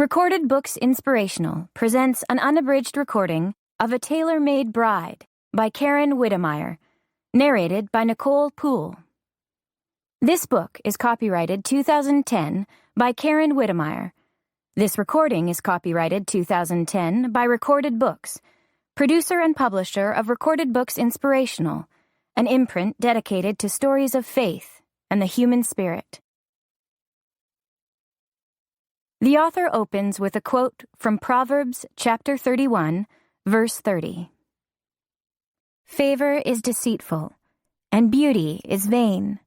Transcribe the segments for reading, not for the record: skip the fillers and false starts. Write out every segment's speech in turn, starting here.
Recorded Books Inspirational presents an unabridged recording of A Tailor-Made Bride by Karen Whittemire, narrated by Nicole Poole. This book is copyrighted 2010 by Karen Whittemire. This recording is copyrighted 2010 by Recorded Books, producer and publisher of Recorded Books Inspirational, an imprint dedicated to stories of faith and the human spirit. The author opens with a quote from Proverbs chapter 31, verse 30. Favor is deceitful, and beauty is vain.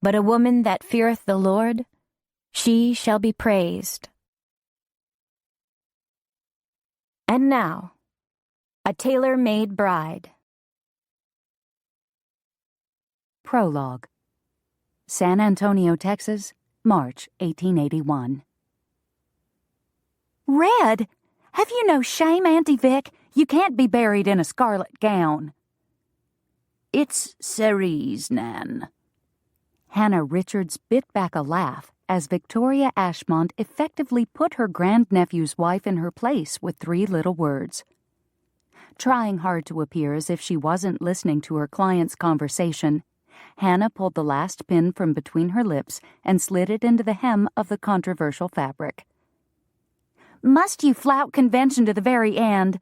But a woman that feareth the Lord, she shall be praised. And now, A Tailor-Made Bride. Prologue. San Antonio, Texas, March 1881. Red! Have you no shame, Auntie Vic? You can't be buried in a scarlet gown. It's cerise, Nan. Hannah Richards bit back a laugh as Victoria Ashmont effectively put her grandnephew's wife in her place with 3 little words. Trying hard to appear as if she wasn't listening to her client's conversation, Hannah pulled the last pin from between her lips and slid it into the hem of the controversial fabric. Must you flout convention to the very end?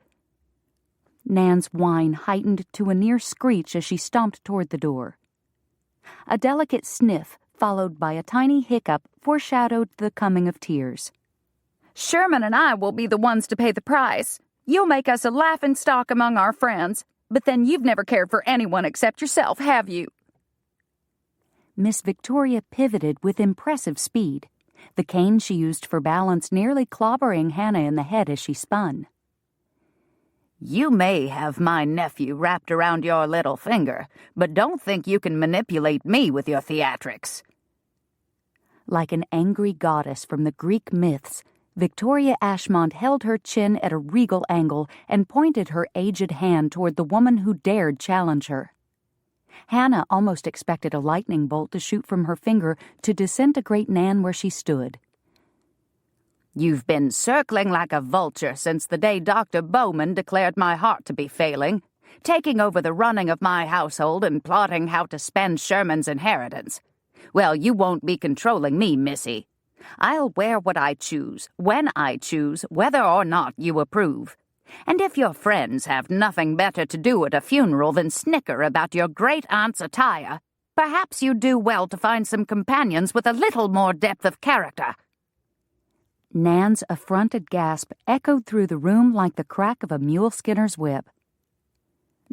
Nan's whine heightened to a near screech as she stomped toward the door. A delicate sniff, followed by a tiny hiccup, foreshadowed the coming of tears. Sherman and I will be the ones to pay the price. You'll make us a laughingstock among our friends, but then you've never cared for anyone except yourself, have you? Miss Victoria pivoted with impressive speed, the cane she used for balance nearly clobbering Hannah in the head as she spun. You may have my nephew wrapped around your little finger, but don't think you can manipulate me with your theatrics. Like an angry goddess from the Greek myths, Victoria Ashmont held her chin at a regal angle and pointed her aged hand toward the woman who dared challenge her. Hannah almost expected a lightning bolt to shoot from her finger to disintegrate Nan where she stood. You've been circling like a vulture since the day Dr. Bowman declared my heart to be failing, taking over the running of my household and plotting how to spend Sherman's inheritance. Well, you won't be controlling me, Missy. I'll wear what I choose, when I choose, whether or not you approve. And if your friends have nothing better to do at a funeral than snicker about your great-aunt's attire, perhaps you'd do well to find some companions with a little more depth of character. Nan's affronted gasp echoed through the room like the crack of a mule skinner's whip.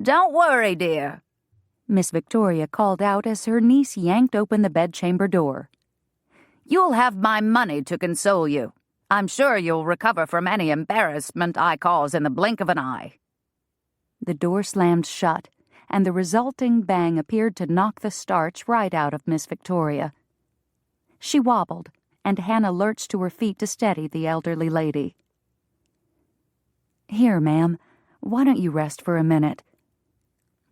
Don't worry, dear, Miss Victoria called out as her niece yanked open the bedchamber door. You'll have my money to console you. I'm sure you'll recover from any embarrassment I cause in the blink of an eye. The door slammed shut, and the resulting bang appeared to knock the starch right out of Miss Victoria. She wobbled, and Hannah lurched to her feet to steady the elderly lady. Here, ma'am, why don't you rest for a minute?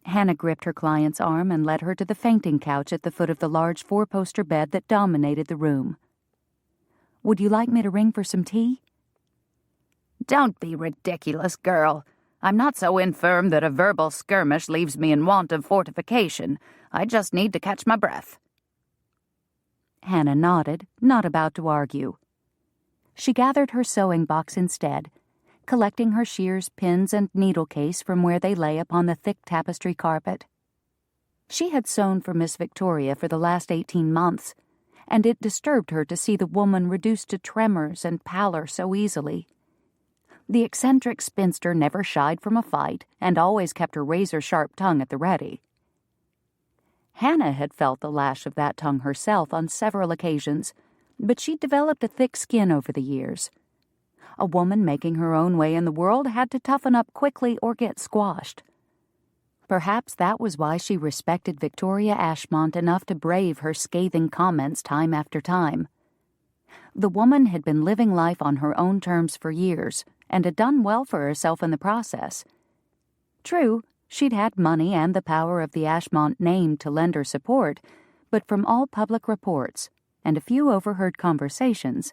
Hannah gripped her client's arm and led her to the fainting couch at the foot of the large 4-poster bed that dominated the room. Would you like me to ring for some tea? Don't be ridiculous, girl. I'm not so infirm that a verbal skirmish leaves me in want of fortification. I just need to catch my breath. Hannah nodded, not about to argue. She gathered her sewing box instead, collecting her shears, pins, and needle case from where they lay upon the thick tapestry carpet. She had sewn for Miss Victoria for the last 18 months, and it disturbed her to see the woman reduced to tremors and pallor so easily. The eccentric spinster never shied from a fight and always kept her razor-sharp tongue at the ready. Hannah had felt the lash of that tongue herself on several occasions, but she'd developed a thick skin over the years. A woman making her own way in the world had to toughen up quickly or get squashed. Perhaps that was why she respected Victoria Ashmont enough to brave her scathing comments time after time. The woman had been living life on her own terms for years and had done well for herself in the process. True, she'd had money and the power of the Ashmont name to lend her support, but from all public reports and a few overheard conversations,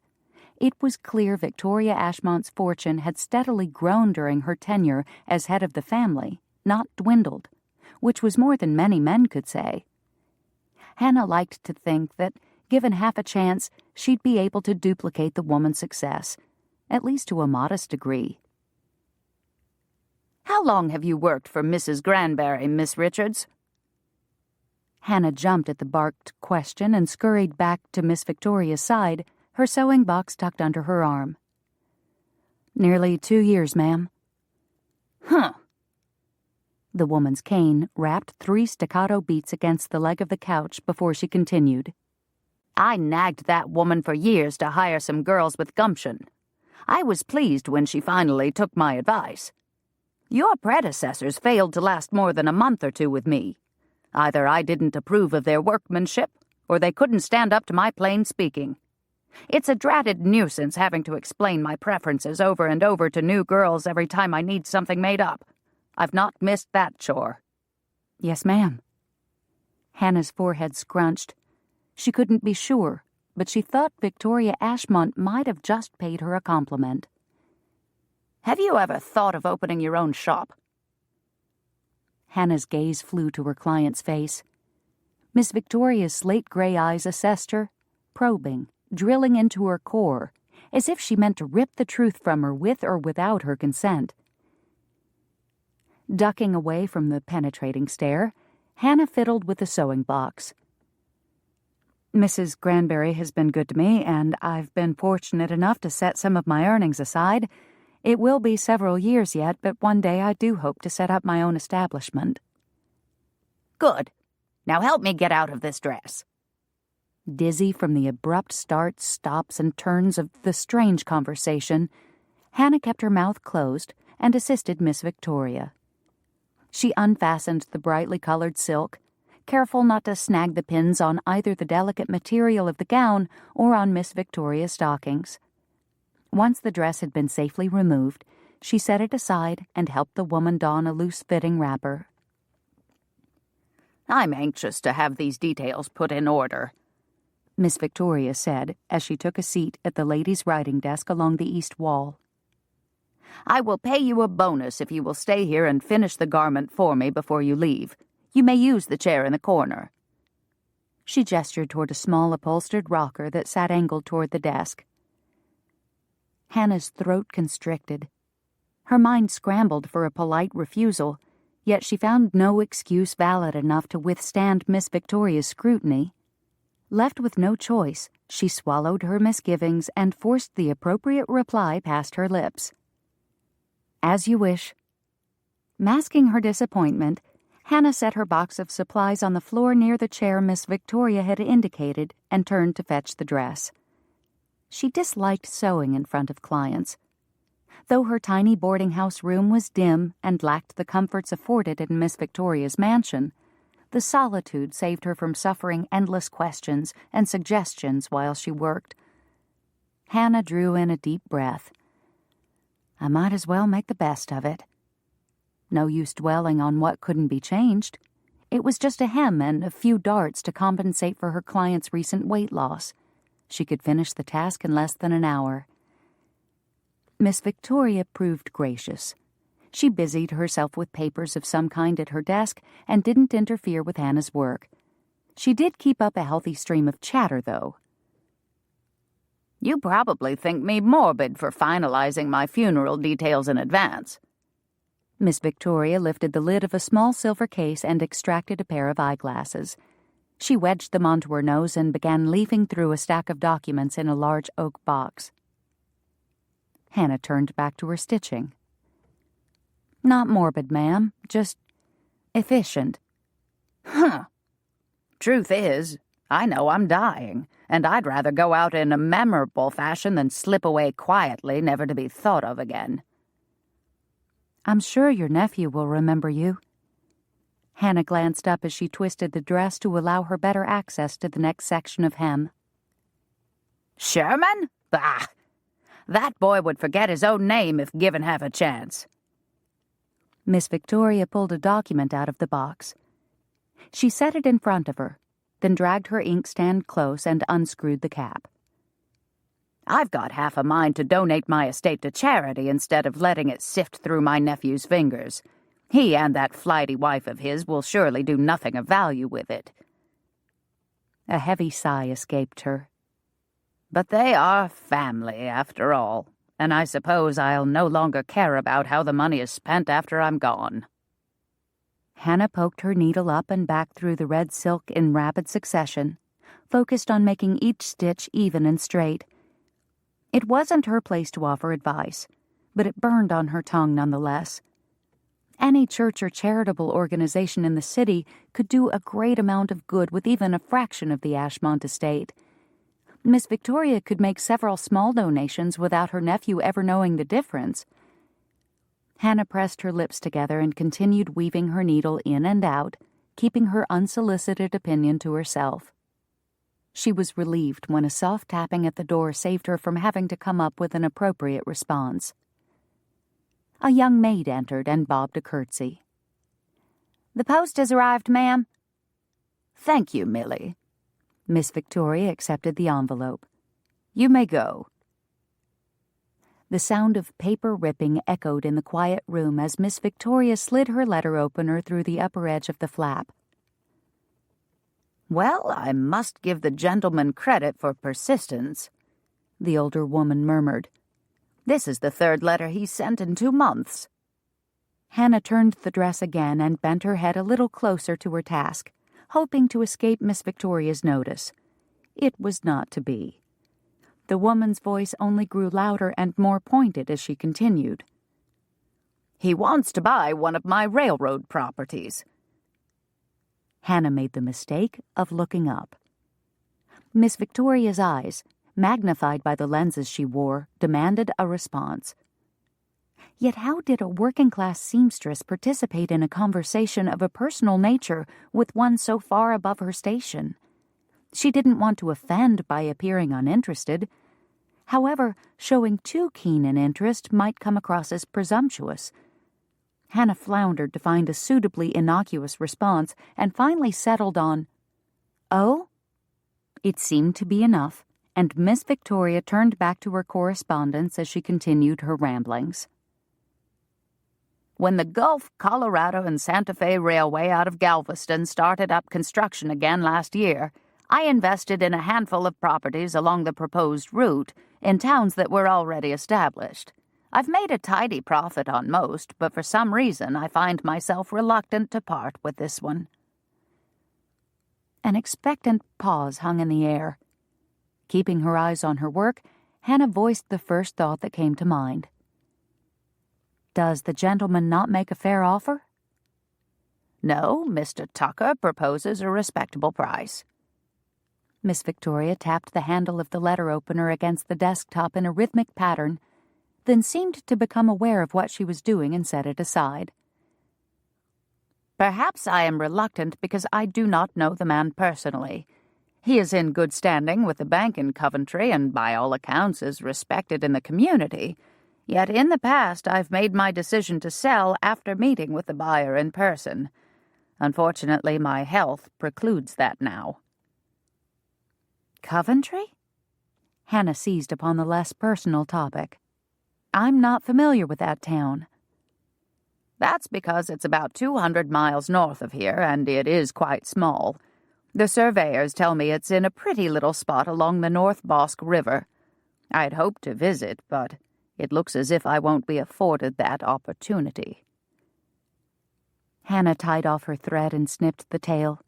It was clear Victoria Ashmont's fortune had steadily grown during her tenure as head of the family, not dwindled, which was more than many men could say. Hannah liked to think that, given half a chance, she'd be able to duplicate the woman's success, at least to a modest degree. "How long have you worked for Mrs. Granbury, Miss Richards?" Hannah jumped at the barked question and scurried back to Miss Victoria's side, her sewing box tucked under her arm. "Nearly 2 years, ma'am." "Huh." The woman's cane rapped 3 staccato beats against the leg of the couch before she continued. "I nagged that woman for years to hire some girls with gumption. I was pleased when she finally took my advice. Your predecessors failed to last more than a month or 2 with me. Either I didn't approve of their workmanship, or they couldn't stand up to my plain speaking. It's a dratted nuisance having to explain my preferences over and over to new girls every time I need something made up. I've not missed that chore." "Yes, ma'am." Hannah's forehead scrunched. She couldn't be sure, but she thought Victoria Ashmont might have just paid her a compliment. "Have you ever thought of opening your own shop?" Hannah's gaze flew to her client's face. Miss Victoria's slate-gray eyes assessed her, probing, drilling into her core, as if she meant to rip the truth from her with or without her consent. Ducking away from the penetrating stare, Hannah fiddled with the sewing box. "Mrs. Granbury has been good to me, and I've been fortunate enough to set some of my earnings aside. It will be several years yet, but one day I do hope to set up my own establishment." "Good. Now help me get out of this dress." Dizzy from the abrupt starts, stops, and turns of the strange conversation, Hannah kept her mouth closed and assisted Miss Victoria. She unfastened the brightly colored silk, careful not to snag the pins on either the delicate material of the gown or on Miss Victoria's stockings. Once the dress had been safely removed, she set it aside and helped the woman don a loose-fitting wrapper. "I'm anxious to have these details put in order," Miss Victoria said as she took a seat at the ladies' writing desk along the east wall. "I will pay you a bonus if you will stay here and finish the garment for me before you leave. You may use the chair in the corner." She gestured toward a small upholstered rocker that sat angled toward the desk. Hannah's throat constricted. Her mind scrambled for a polite refusal, yet she found no excuse valid enough to withstand Miss Victoria's scrutiny. Left with no choice, she swallowed her misgivings and forced the appropriate reply past her lips. "As you wish." Masking her disappointment, Hannah set her box of supplies on the floor near the chair Miss Victoria had indicated and turned to fetch the dress. She disliked sewing in front of clients. Though her tiny boarding-house room was dim and lacked the comforts afforded in Miss Victoria's mansion, the solitude saved her from suffering endless questions and suggestions while she worked. Hannah drew in a deep breath. I might as well make the best of it. No use dwelling on what couldn't be changed. It was just a hem and a few darts to compensate for her client's recent weight loss. She could finish the task in less than an hour. Miss Victoria proved gracious. She busied herself with papers of some kind at her desk and didn't interfere with Hannah's work. She did keep up a healthy stream of chatter, though. "You probably think me morbid for finalizing my funeral details in advance." Miss Victoria lifted the lid of a small silver case and extracted a pair of eyeglasses. She wedged them onto her nose and began leafing through a stack of documents in a large oak box. Hannah turned back to her stitching. "Not morbid, ma'am. Just efficient." "Huh. Truth is, I know I'm dying, and I'd rather go out in a memorable fashion than slip away quietly, never to be thought of again." "I'm sure your nephew will remember you." Hannah glanced up as she twisted the dress to allow her better access to the next section of hem. "Sherman? Bah! That boy would forget his own name if given half a chance." Miss Victoria pulled a document out of the box. She set it in front of her, then dragged her inkstand close and unscrewed the cap. I've got half a mind to donate my estate to charity instead of letting it sift through my nephew's fingers. He and that flighty wife of his will surely do nothing of value with it." A heavy sigh escaped her. "But they are family, after all, and I suppose I'll no longer care about how the money is spent after I'm gone." Hannah poked her needle up and back through the red silk in rapid succession, focused on making each stitch even and straight. It wasn't her place to offer advice, but it burned on her tongue nonetheless. Any church or charitable organization in the city could do a great amount of good with even a fraction of the Ashmont estate. Miss Victoria could make several small donations without her nephew ever knowing the difference. Hannah pressed her lips together and continued weaving her needle in and out, keeping her unsolicited opinion to herself. She was relieved when a soft tapping at the door saved her from having to come up with an appropriate response. A young maid entered and bobbed a curtsy. "The post has arrived, ma'am." "Thank you, Millie." Miss Victoria accepted the envelope. "You may go." The sound of paper ripping echoed in the quiet room as Miss Victoria slid her letter opener through the upper edge of the flap. "Well, I must give the gentleman credit for persistence," the older woman murmured. "This is the third letter he's sent in 2 months." Hannah turned the dress again and bent her head a little closer to her task, hoping to escape Miss Victoria's notice. It was not to be. The woman's voice only grew louder and more pointed as she continued. "He wants to buy one of my railroad properties." Hannah made the mistake of looking up. Miss Victoria's eyes, magnified by the lenses she wore, demanded a response. Yet how did a working-class seamstress participate in a conversation of a personal nature with one so far above her station? She didn't want to offend by appearing uninterested. However, showing too keen an interest might come across as presumptuous. Hannah floundered to find a suitably innocuous response and finally settled on, "Oh?" It seemed to be enough, and Miss Victoria turned back to her correspondence as she continued her ramblings. "When the Gulf, Colorado, and Santa Fe Railway out of Galveston started up construction again last year, I invested in a handful of properties along the proposed route in towns that were already established. I've made a tidy profit on most, but for some reason I find myself reluctant to part with this one." An expectant pause hung in the air. Keeping her eyes on her work, Hannah voiced the first thought that came to mind. "Does the gentleman not make a fair offer?" "No, Mr. Tucker proposes a respectable price." Miss Victoria tapped the handle of the letter opener against the desktop in a rhythmic pattern, then seemed to become aware of what she was doing and set it aside. "Perhaps I am reluctant because I do not know the man personally. He is in good standing with the bank in Coventry and by all accounts is respected in the community. Yet in the past I've made my decision to sell after meeting with the buyer in person. Unfortunately, my health precludes that now." "Coventry?" Hannah seized upon the less personal topic. "I'm not familiar with that town." "That's because it's about 200 miles north of here, and it is quite small. The surveyors tell me it's in a pretty little spot along the North Bosque River. I'd hoped to visit, but it looks as if I won't be afforded that opportunity." Hannah tied off her thread and snipped the tail.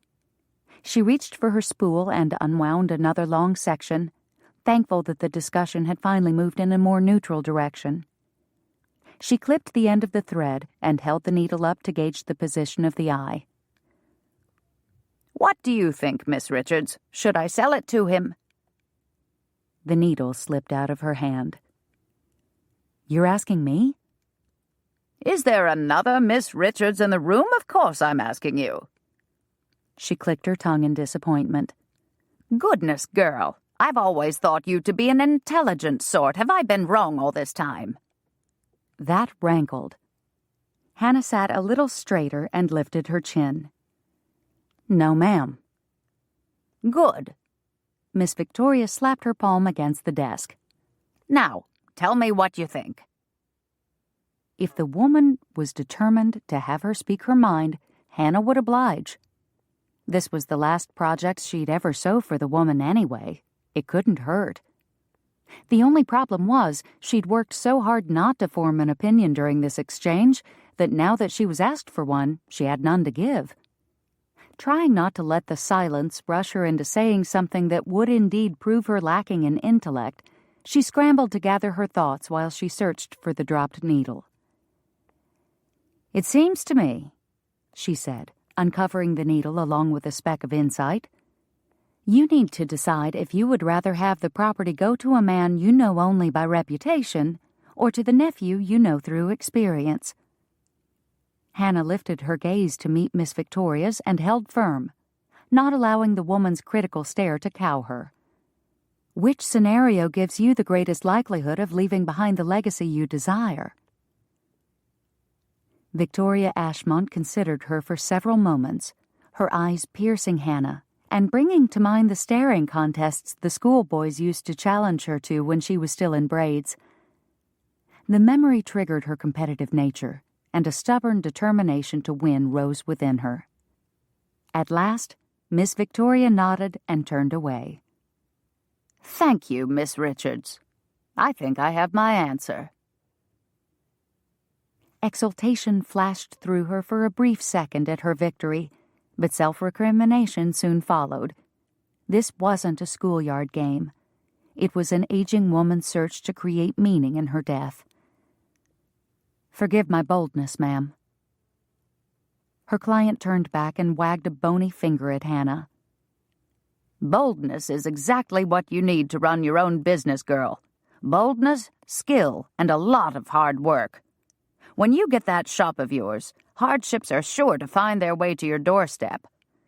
She reached for her spool and unwound another long section, thankful that the discussion had finally moved in a more neutral direction. She clipped the end of the thread and held the needle up to gauge the position of the eye. "What do you think, Miss Richards? Should I sell it to him?" The needle slipped out of her hand. "You're asking me?" "Is there another Miss Richards in the room? Of course I'm asking you." She clicked her tongue in disappointment. "Goodness, girl, I've always thought you to be an intelligent sort. Have I been wrong all this time?" That rankled. Hannah sat a little straighter and lifted her chin. "No, ma'am." "Good." Miss Victoria slapped her palm against the desk. Now, tell me what you think." If the woman was determined to have her speak her mind, Hannah would oblige. This was the last project she'd ever sew for the woman anyway. It couldn't hurt. The only problem was she'd worked so hard not to form an opinion during this exchange that now that she was asked for one, she had none to give. Trying not to let the silence rush her into saying something that would indeed prove her lacking in intellect, she scrambled to gather her thoughts while she searched for the dropped needle. "It seems to me," she said, uncovering the needle along with a speck of insight, "you need to decide if you would rather have the property go to a man you know only by reputation or to the nephew you know through experience." Hannah lifted her gaze to meet Miss Victoria's and held firm, not allowing the woman's critical stare to cow her. "Which scenario gives you the greatest likelihood of leaving behind the legacy you desire?" Victoria Ashmont considered her for several moments, her eyes piercing Hannah and bringing to mind the staring contests the schoolboys used to challenge her to when she was still in braids. The memory triggered her competitive nature, and a stubborn determination to win rose within her. At last, Miss Victoria nodded and turned away. "Thank you, Miss Richards. I think I have my answer." Exultation flashed through her for a brief second at her victory, but self-recrimination soon followed. This wasn't a schoolyard game. It was an aging woman's search to create meaning in her death. "Forgive my boldness, ma'am." Her client turned back and wagged a bony finger at Hannah. "Boldness is exactly what you need to run your own business, girl. Boldness, skill, and a lot of hard work. When you get that shop of yours, hardships are sure to find their way to your doorstep.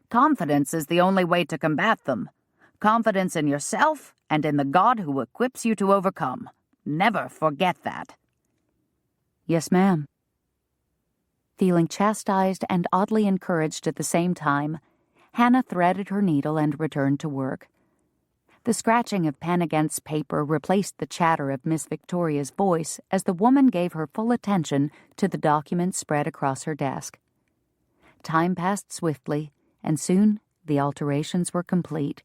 Confidence is the only way to combat them. Confidence in yourself and in the God who equips you to overcome. Never forget that." "Yes, ma'am." Feeling chastised and oddly encouraged at the same time, Hannah threaded her needle and returned to work. The scratching of pen against paper replaced the chatter of Miss Victoria's voice as the woman gave her full attention to the documents spread across her desk. Time passed swiftly, and soon the alterations were complete.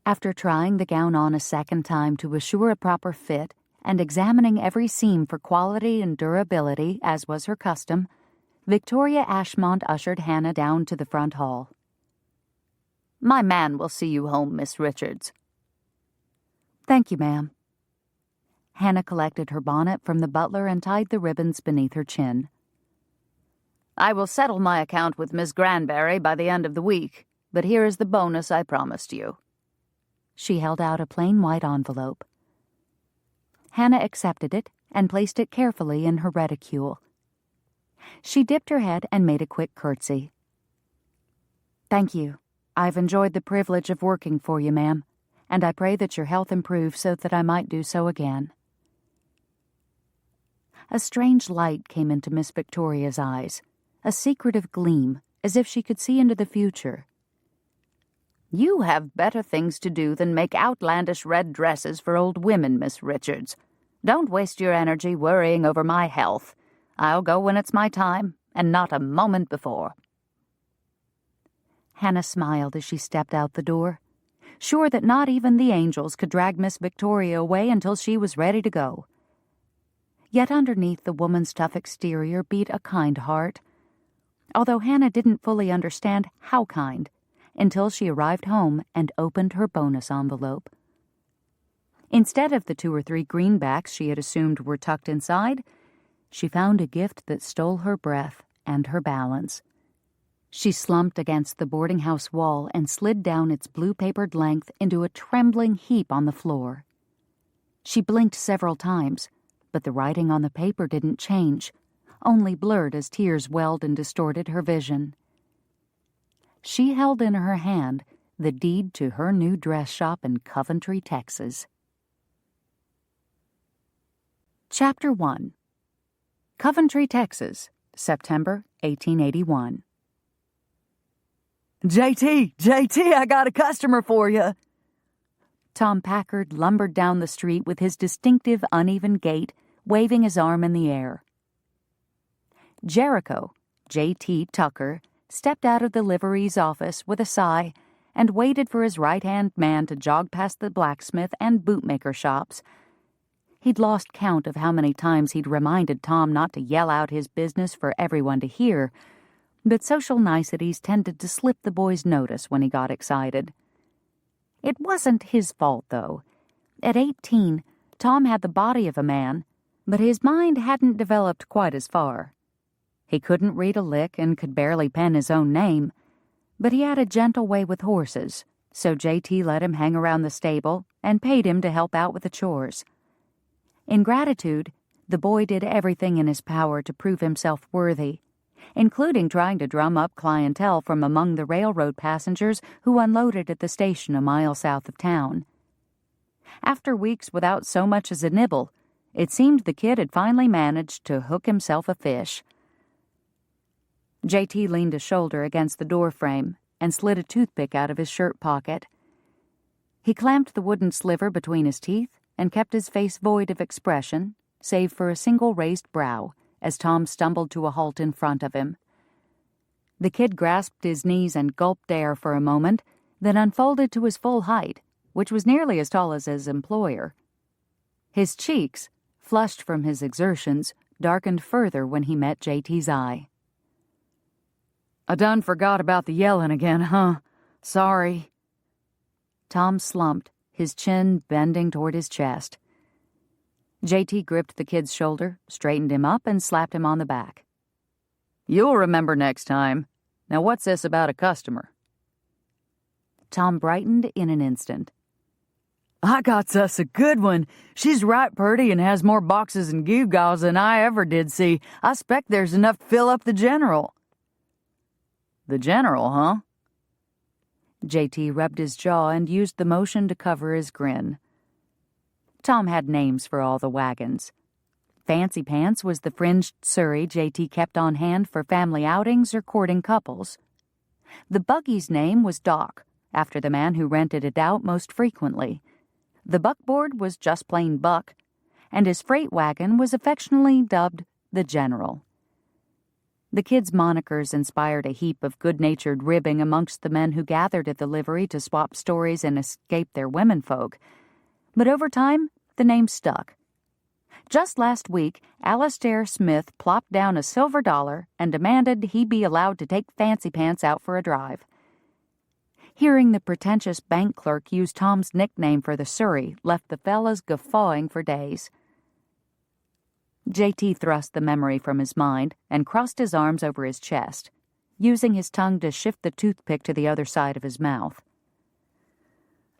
After trying the gown on a second time to assure a proper fit and examining every seam for quality and durability, as was her custom, Victoria Ashmont ushered Hannah down to the front hall. "My man will see you home, Miss Richards." "Thank you, ma'am." Hannah collected her bonnet from the butler and tied the ribbons beneath her chin. "I will settle my account with Miss Granberry by the end of the week, but here is the bonus I promised you." She held out a plain white envelope. Hannah accepted it and placed it carefully in her reticule. She dipped her head and made a quick curtsy. "Thank you. I've enjoyed the privilege of working for you, ma'am, and I pray that your health improve so that I might do so again." A strange light came into Miss Victoria's eyes, a secretive gleam, as if she could see into the future. "You have better things to do than make outlandish red dresses for old women, Miss Richards. Don't waste your energy worrying over my health. I'll go when it's my time, and not a moment before." Hannah smiled as she stepped out the door, sure that not even the angels could drag Miss Victoria away until she was ready to go. Yet underneath the woman's tough exterior beat a kind heart, although Hannah didn't fully understand how kind until she arrived home and opened her bonus envelope. Instead of the 2 or 3 greenbacks she had assumed were tucked inside, she found a gift that stole her breath and her balance. She slumped against the boarding house wall and slid down its blue-papered length into a trembling heap on the floor. She blinked several times, but the writing on the paper didn't change, only blurred as tears welled and distorted her vision. She held in her hand the deed to her new dress shop in Coventry, Texas. Chapter 1. Coventry, Texas, September 1881. JT, I got a customer for you. Tom Packard lumbered down the street with his distinctive uneven gait, waving his arm in the air. Jericho, J.T. Tucker, stepped out of the livery's office with a sigh and waited for his right-hand man to jog past the blacksmith and bootmaker shops. He'd lost count of how many times he'd reminded Tom not to yell out his business for everyone to hear, but social niceties tended to slip the boy's notice when he got excited. It wasn't his fault, though. At 18, Tom had the body of a man, but his mind hadn't developed quite as far. He couldn't read a lick and could barely pen his own name, but he had a gentle way with horses, so J.T. let him hang around the stable and paid him to help out with the chores. In gratitude, the boy did everything in his power to prove himself worthy, including trying to drum up clientele from among the railroad passengers who unloaded at the station a mile south of town. After weeks without so much as a nibble, it seemed the kid had finally managed to hook himself a fish. J.T. leaned a shoulder against the door frame and slid a toothpick out of his shirt pocket. He clamped the wooden sliver between his teeth and kept his face void of expression, save for a single raised brow, as Tom stumbled to a halt in front of him. The kid grasped his knees and gulped air for a moment, then unfolded to his full height, which was nearly as tall as his employer. His cheeks, flushed from his exertions, darkened further when he met J.T.'s eye. "I done forgot about the yelling again, huh? Sorry." Tom slumped, his chin bending toward his chest. J.T. gripped the kid's shoulder, straightened him up, and slapped him on the back. "You'll remember next time. Now what's this about a customer?" Tom brightened in an instant. "I got us a good one. She's right purty and has more boxes and gewgaws than I ever did see. I spec there's enough to fill up the General." "The General, huh?" J.T. rubbed his jaw and used the motion to cover his grin. Tom had names for all the wagons. Fancy Pants was the fringed surrey J.T. kept on hand for family outings or courting couples. The buggy's name was Doc, after the man who rented it out most frequently. The buckboard was just plain Buck, and his freight wagon was affectionately dubbed the General. The kids' monikers inspired a heap of good-natured ribbing amongst the men who gathered at the livery to swap stories and escape their womenfolk. But over time, the name stuck. Just last week, Alastair Smith plopped down a silver dollar and demanded he be allowed to take Fancy Pants out for a drive. Hearing the pretentious bank clerk use Tom's nickname for the surrey left the fellas guffawing for days. J.T. thrust the memory from his mind and crossed his arms over his chest, using his tongue to shift the toothpick to the other side of his mouth.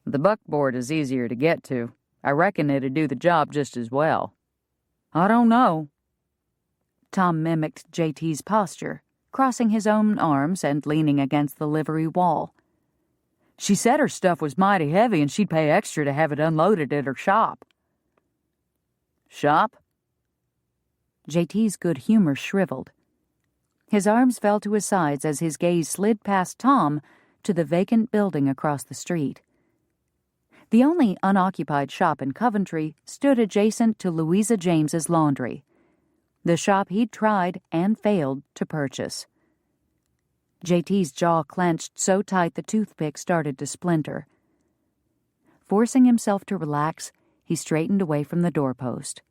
"The buckboard is easier to get to. I reckon it'd do the job just as well." "I don't know." Tom mimicked J.T.'s posture, crossing his own arms and leaning against the livery wall. "She said her stuff was mighty heavy and she'd pay extra to have it unloaded at her shop." "Shop?" J.T.'s good humor shriveled. His arms fell to his sides as his gaze slid past Tom to the vacant building across the street. The only unoccupied shop in Coventry stood adjacent to Louisa James's laundry, the shop he'd tried and failed to purchase. J.T.'s jaw clenched so tight the toothpick started to splinter. Forcing himself to relax, he straightened away from the doorpost.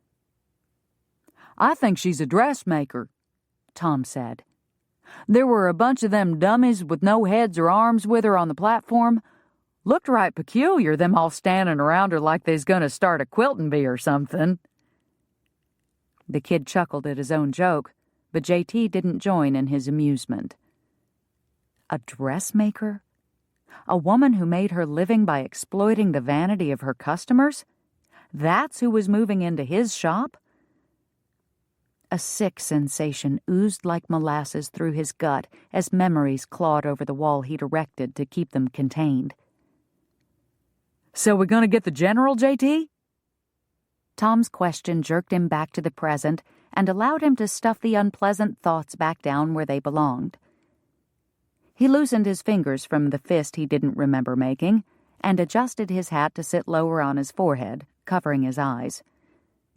"I think she's a dressmaker," Tom said. "There were a bunch of them dummies with no heads or arms with her on the platform. Looked right peculiar, them all standing around her like they's gonna start a quilting bee or something." The kid chuckled at his own joke, but J.T. didn't join in his amusement. A dressmaker? A woman who made her living by exploiting the vanity of her customers? That's who was moving into his shop? A sick sensation oozed like molasses through his gut as memories clawed over the wall he'd erected to keep them contained. "So we're gonna get the General, J.T.?" Tom's question jerked him back to the present and allowed him to stuff the unpleasant thoughts back down where they belonged. He loosened his fingers from the fist he didn't remember making and adjusted his hat to sit lower on his forehead, covering his eyes.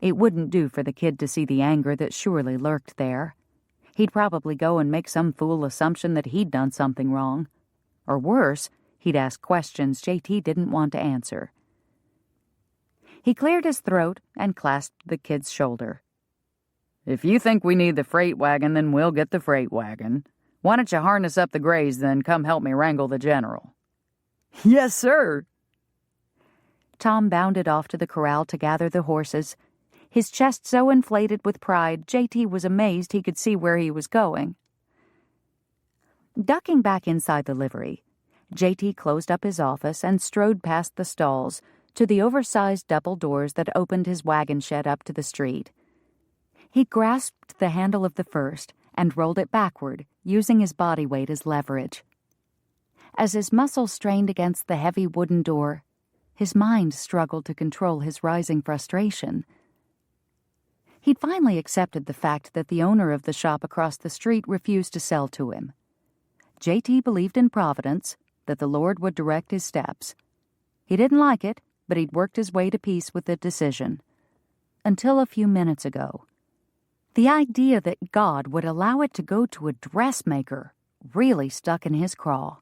It wouldn't do for the kid to see the anger that surely lurked there. He'd probably go and make some fool assumption that he'd done something wrong. Or worse, he'd ask questions JT didn't want to answer. He cleared his throat and clasped the kid's shoulder. If you think we need the freight wagon, then we'll get the freight wagon. Why don't you harness up the grays, then come help me wrangle the general? Yes, sir. Tom bounded off to the corral to gather the horses, his chest so inflated with pride JT was amazed he could see where he was going. Ducking back inside the livery, JT closed up his office and strode past the stalls to the oversized double doors that opened his wagon shed up to the street. He grasped the handle of the first and rolled it backward, using his body weight as leverage. As his muscles strained against the heavy wooden door, his mind struggled to control his rising frustration. He'd finally accepted the fact that the owner of the shop across the street refused to sell to him. JT believed in Providence, that the Lord would direct his steps. He didn't like it, but he'd worked his way to peace with the decision. Until a few minutes ago. The idea that God would allow it to go to a dressmaker really stuck in his craw.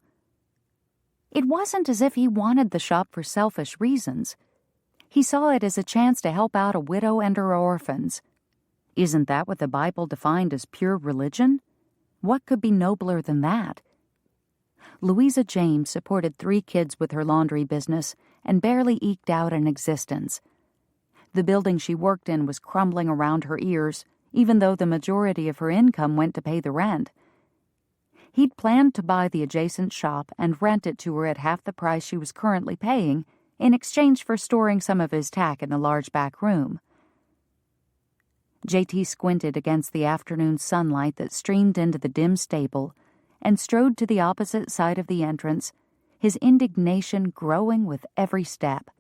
It wasn't as if he wanted the shop for selfish reasons. He saw it as a chance to help out a widow and her orphans. Isn't that what the Bible defined as pure religion? What could be nobler than that? Louisa James supported 3 kids with her laundry business and barely eked out an existence. The building she worked in was crumbling around her ears, even though the majority of her income went to pay the rent. He'd planned to buy the adjacent shop and rent it to her at half the price she was currently paying in exchange for storing some of his tack in the large back room. JT squinted against the afternoon sunlight that streamed into the dim stable and strode to the opposite side of the entrance, his indignation growing with every step.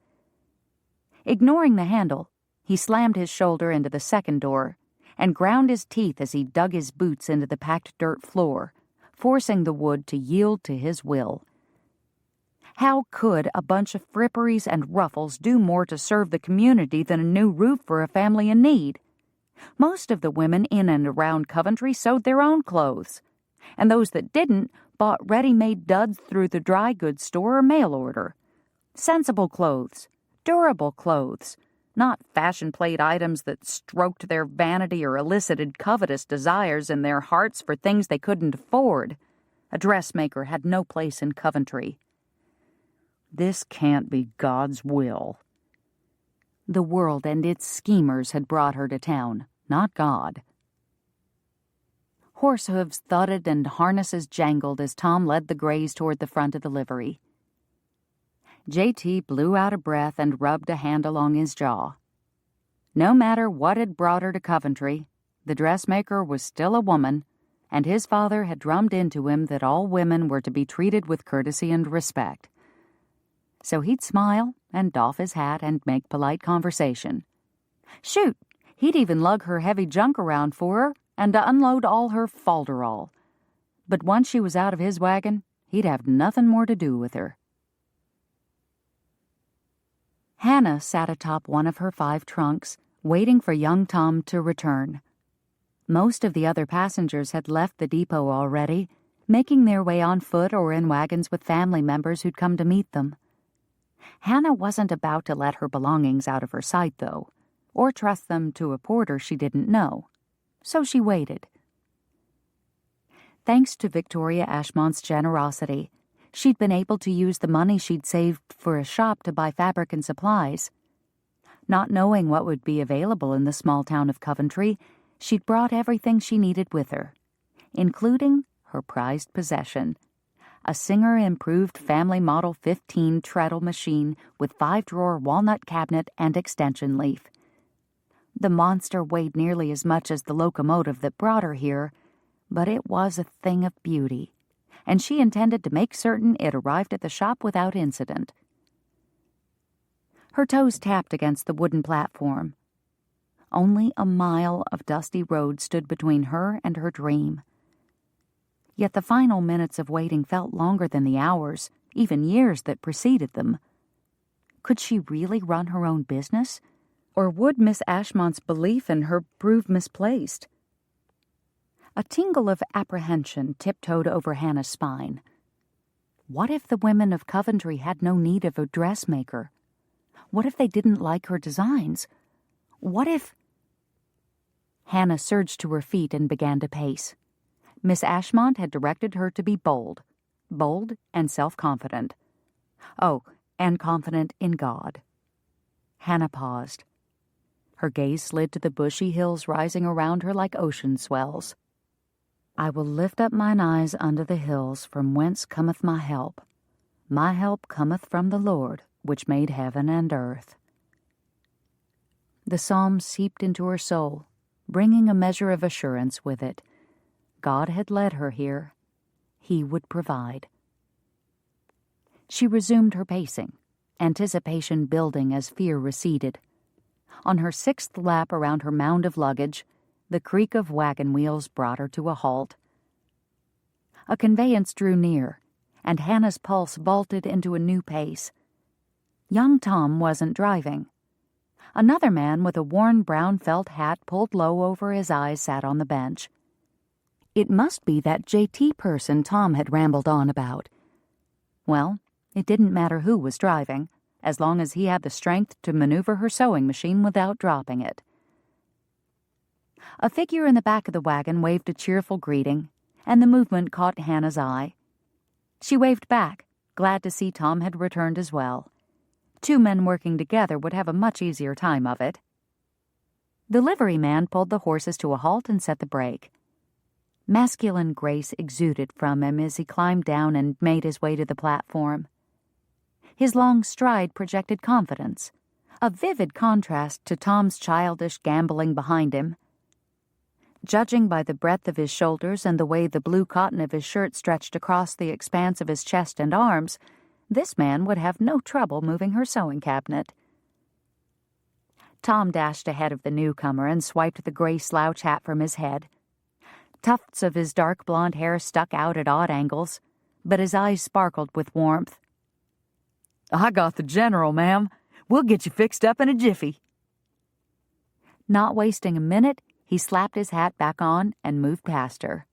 Ignoring the handle, he slammed his shoulder into the second door and ground his teeth as he dug his boots into the packed dirt floor, forcing the wood to yield to his will. How could a bunch of fripperies and ruffles do more to serve the community than a new roof for a family in need? Most of the women in and around Coventry sewed their own clothes, and those that didn't bought ready-made duds through the dry goods store or mail order. Sensible clothes, durable clothes, not fashion-plate items that stroked their vanity or elicited covetous desires in their hearts for things they couldn't afford. A dressmaker had no place in Coventry. This can't be God's will. The world and its schemers had brought her to town, not God. Horse hooves thudded and harnesses jangled as Tom led the grays toward the front of the livery. JT blew out a breath and rubbed a hand along his jaw. No matter what had brought her to Coventry, the dressmaker was still a woman, and his father had drummed into him that all women were to be treated with courtesy and respect. So he'd smile and doff his hat and make polite conversation. Shoot, he'd even lug her heavy junk around for her and unload all her falderall. But once she was out of his wagon, he'd have nothing more to do with her. Hannah sat atop one of her 5 trunks, waiting for young Tom to return. Most of the other passengers had left the depot already, making their way on foot or in wagons with family members who'd come to meet them. Hannah wasn't about to let her belongings out of her sight, though, or trust them to a porter she didn't know. So she waited. Thanks to Victoria Ashmont's generosity, she'd been able to use the money she'd saved for a shop to buy fabric and supplies. Not knowing what would be available in the small town of Coventry, she'd brought everything she needed with her, including her prized possession, a Singer-improved Family Model 15 treadle machine with 5-drawer walnut cabinet and extension leaf. The monster weighed nearly as much as the locomotive that brought her here, but it was a thing of beauty, and she intended to make certain it arrived at the shop without incident. Her toes tapped against the wooden platform. Only a mile of dusty road stood between her and her dream. Yet the final minutes of waiting felt longer than the hours, even years that preceded them. Could she really run her own business? Or would Miss Ashmont's belief in her prove misplaced? A tingle of apprehension tiptoed over Hannah's spine. What if the women of Coventry had no need of a dressmaker? What if they didn't like her designs? What if... Hannah surged to her feet and began to pace. Miss Ashmont had directed her to be bold and self-confident. Oh, and confident in God. Hannah paused. Her gaze slid to the bushy hills rising around her like ocean swells. I will lift up mine eyes unto the hills, from whence cometh my help. My help cometh from the Lord, which made heaven and earth. The psalm seeped into her soul, bringing a measure of assurance with it. God had led her here. He would provide. She resumed her pacing, anticipation building as fear receded. On her sixth lap around her mound of luggage, the creak of wagon wheels brought her to a halt. A conveyance drew near, and Hannah's pulse vaulted into a new pace. Young Tom wasn't driving. Another man with a worn brown felt hat pulled low over his eyes sat on the bench. It must be that JT person Tom had rambled on about. Well, it didn't matter who was driving, as long as he had the strength to maneuver her sewing machine without dropping it. A figure in the back of the wagon waved a cheerful greeting, and the movement caught Hannah's eye. She waved back, glad to see Tom had returned as well. Two men working together would have a much easier time of it. The liveryman pulled the horses to a halt and set the brake. Masculine grace exuded from him as he climbed down and made his way to the platform. His long stride projected confidence, a vivid contrast to Tom's childish gambling behind him. Judging by the breadth of his shoulders and the way the blue cotton of his shirt stretched across the expanse of his chest and arms, this man would have no trouble moving her sewing cabinet. Tom dashed ahead of the newcomer and swiped the gray slouch hat from his head. Tufts of his dark blonde hair stuck out at odd angles, but his eyes sparkled with warmth. I got the general, ma'am. We'll get you fixed up in a jiffy. Not wasting a minute, he slapped his hat back on and moved past her.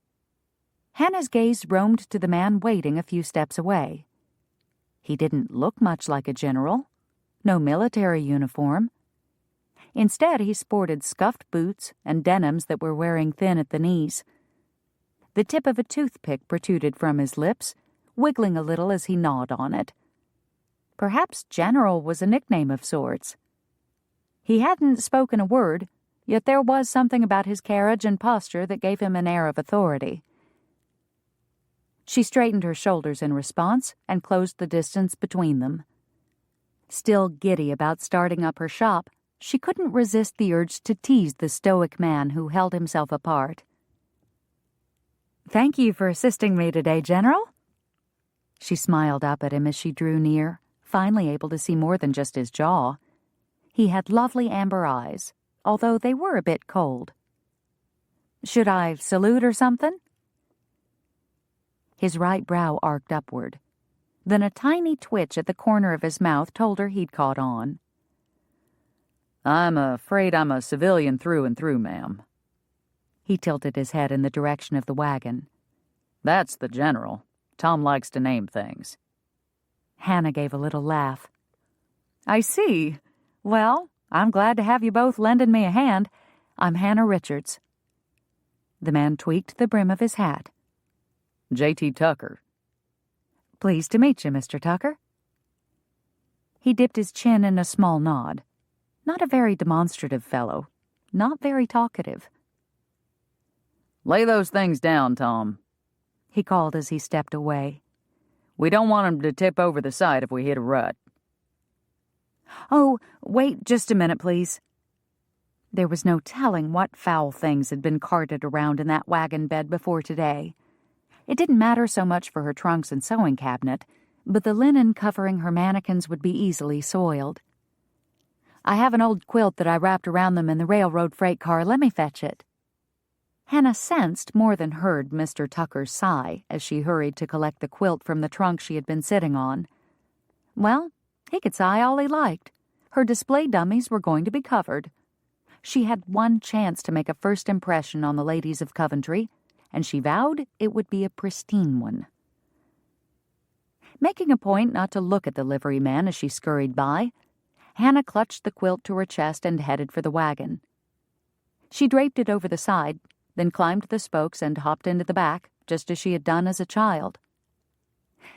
Hannah's gaze roamed to the man waiting a few steps away. He didn't look much like a general. No military uniform. Instead, he sported scuffed boots and denims that were wearing thin at the knees. The tip of a toothpick protruded from his lips, wiggling a little as he gnawed on it. Perhaps General was a nickname of sorts. He hadn't spoken a word, yet there was something about his carriage and posture that gave him an air of authority. She straightened her shoulders in response and closed the distance between them. Still giddy about starting up her shop, she couldn't resist the urge to tease the stoic man who held himself apart. "Thank you for assisting me today, General." She smiled up at him as she drew near, finally able to see more than just his jaw. He had lovely amber eyes, although they were a bit cold. "Should I salute or something?" His right brow arced upward. Then a tiny twitch at the corner of his mouth told her he'd caught on. I'm afraid I'm a civilian through and through, ma'am. He tilted his head in the direction of the wagon. That's the general. Tom likes to name things. Hannah gave a little laugh. "I see. Well, I'm glad to have you both lending me a hand. I'm Hannah Richards." The man tweaked the brim of his hat. J.T. Tucker. "Pleased to meet you, Mr. Tucker." He dipped his chin in a small nod. Not a very demonstrative fellow. Not very talkative. Lay those things down, Tom, he called as he stepped away. We don't want 'em to tip over the side if we hit a rut. "Oh, wait just a minute, please." There was no telling what foul things had been carted around in that wagon bed before today. It didn't matter so much for her trunks and sewing cabinet, but the linen covering her mannequins would be easily soiled. "I have an old quilt that I wrapped around them in the railroad freight car. Let me fetch it." Hannah sensed more than heard Mr. Tucker's sigh as she hurried to collect the quilt from the trunk she had been sitting on. Well, He could sigh all he liked. Her display dummies were going to be covered. She had one chance to make a first impression on the ladies of Coventry, and she vowed it would be a pristine one. Making a point not to look at the liveryman as she scurried by, Hannah clutched the quilt to her chest and headed for the wagon. She draped it over the side, then climbed the spokes and hopped into the back, just as she had done as a child.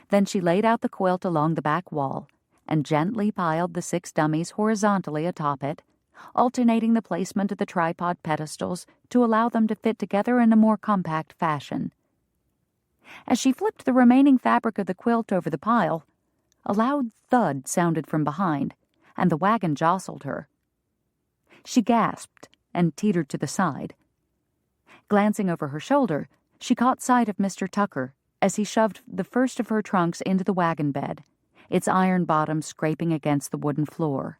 Then she laid out the quilt along the back wall and gently piled the 6 dummies horizontally atop it, alternating the placement of the tripod pedestals to allow them to fit together in a more compact fashion. As she flipped the remaining fabric of the quilt over the pile, a loud thud sounded from behind, and the wagon jostled her. She gasped and teetered to the side. Glancing over her shoulder, she caught sight of Mr. Tucker as he shoved the first of her trunks into the wagon bed, its iron bottom scraping against the wooden floor.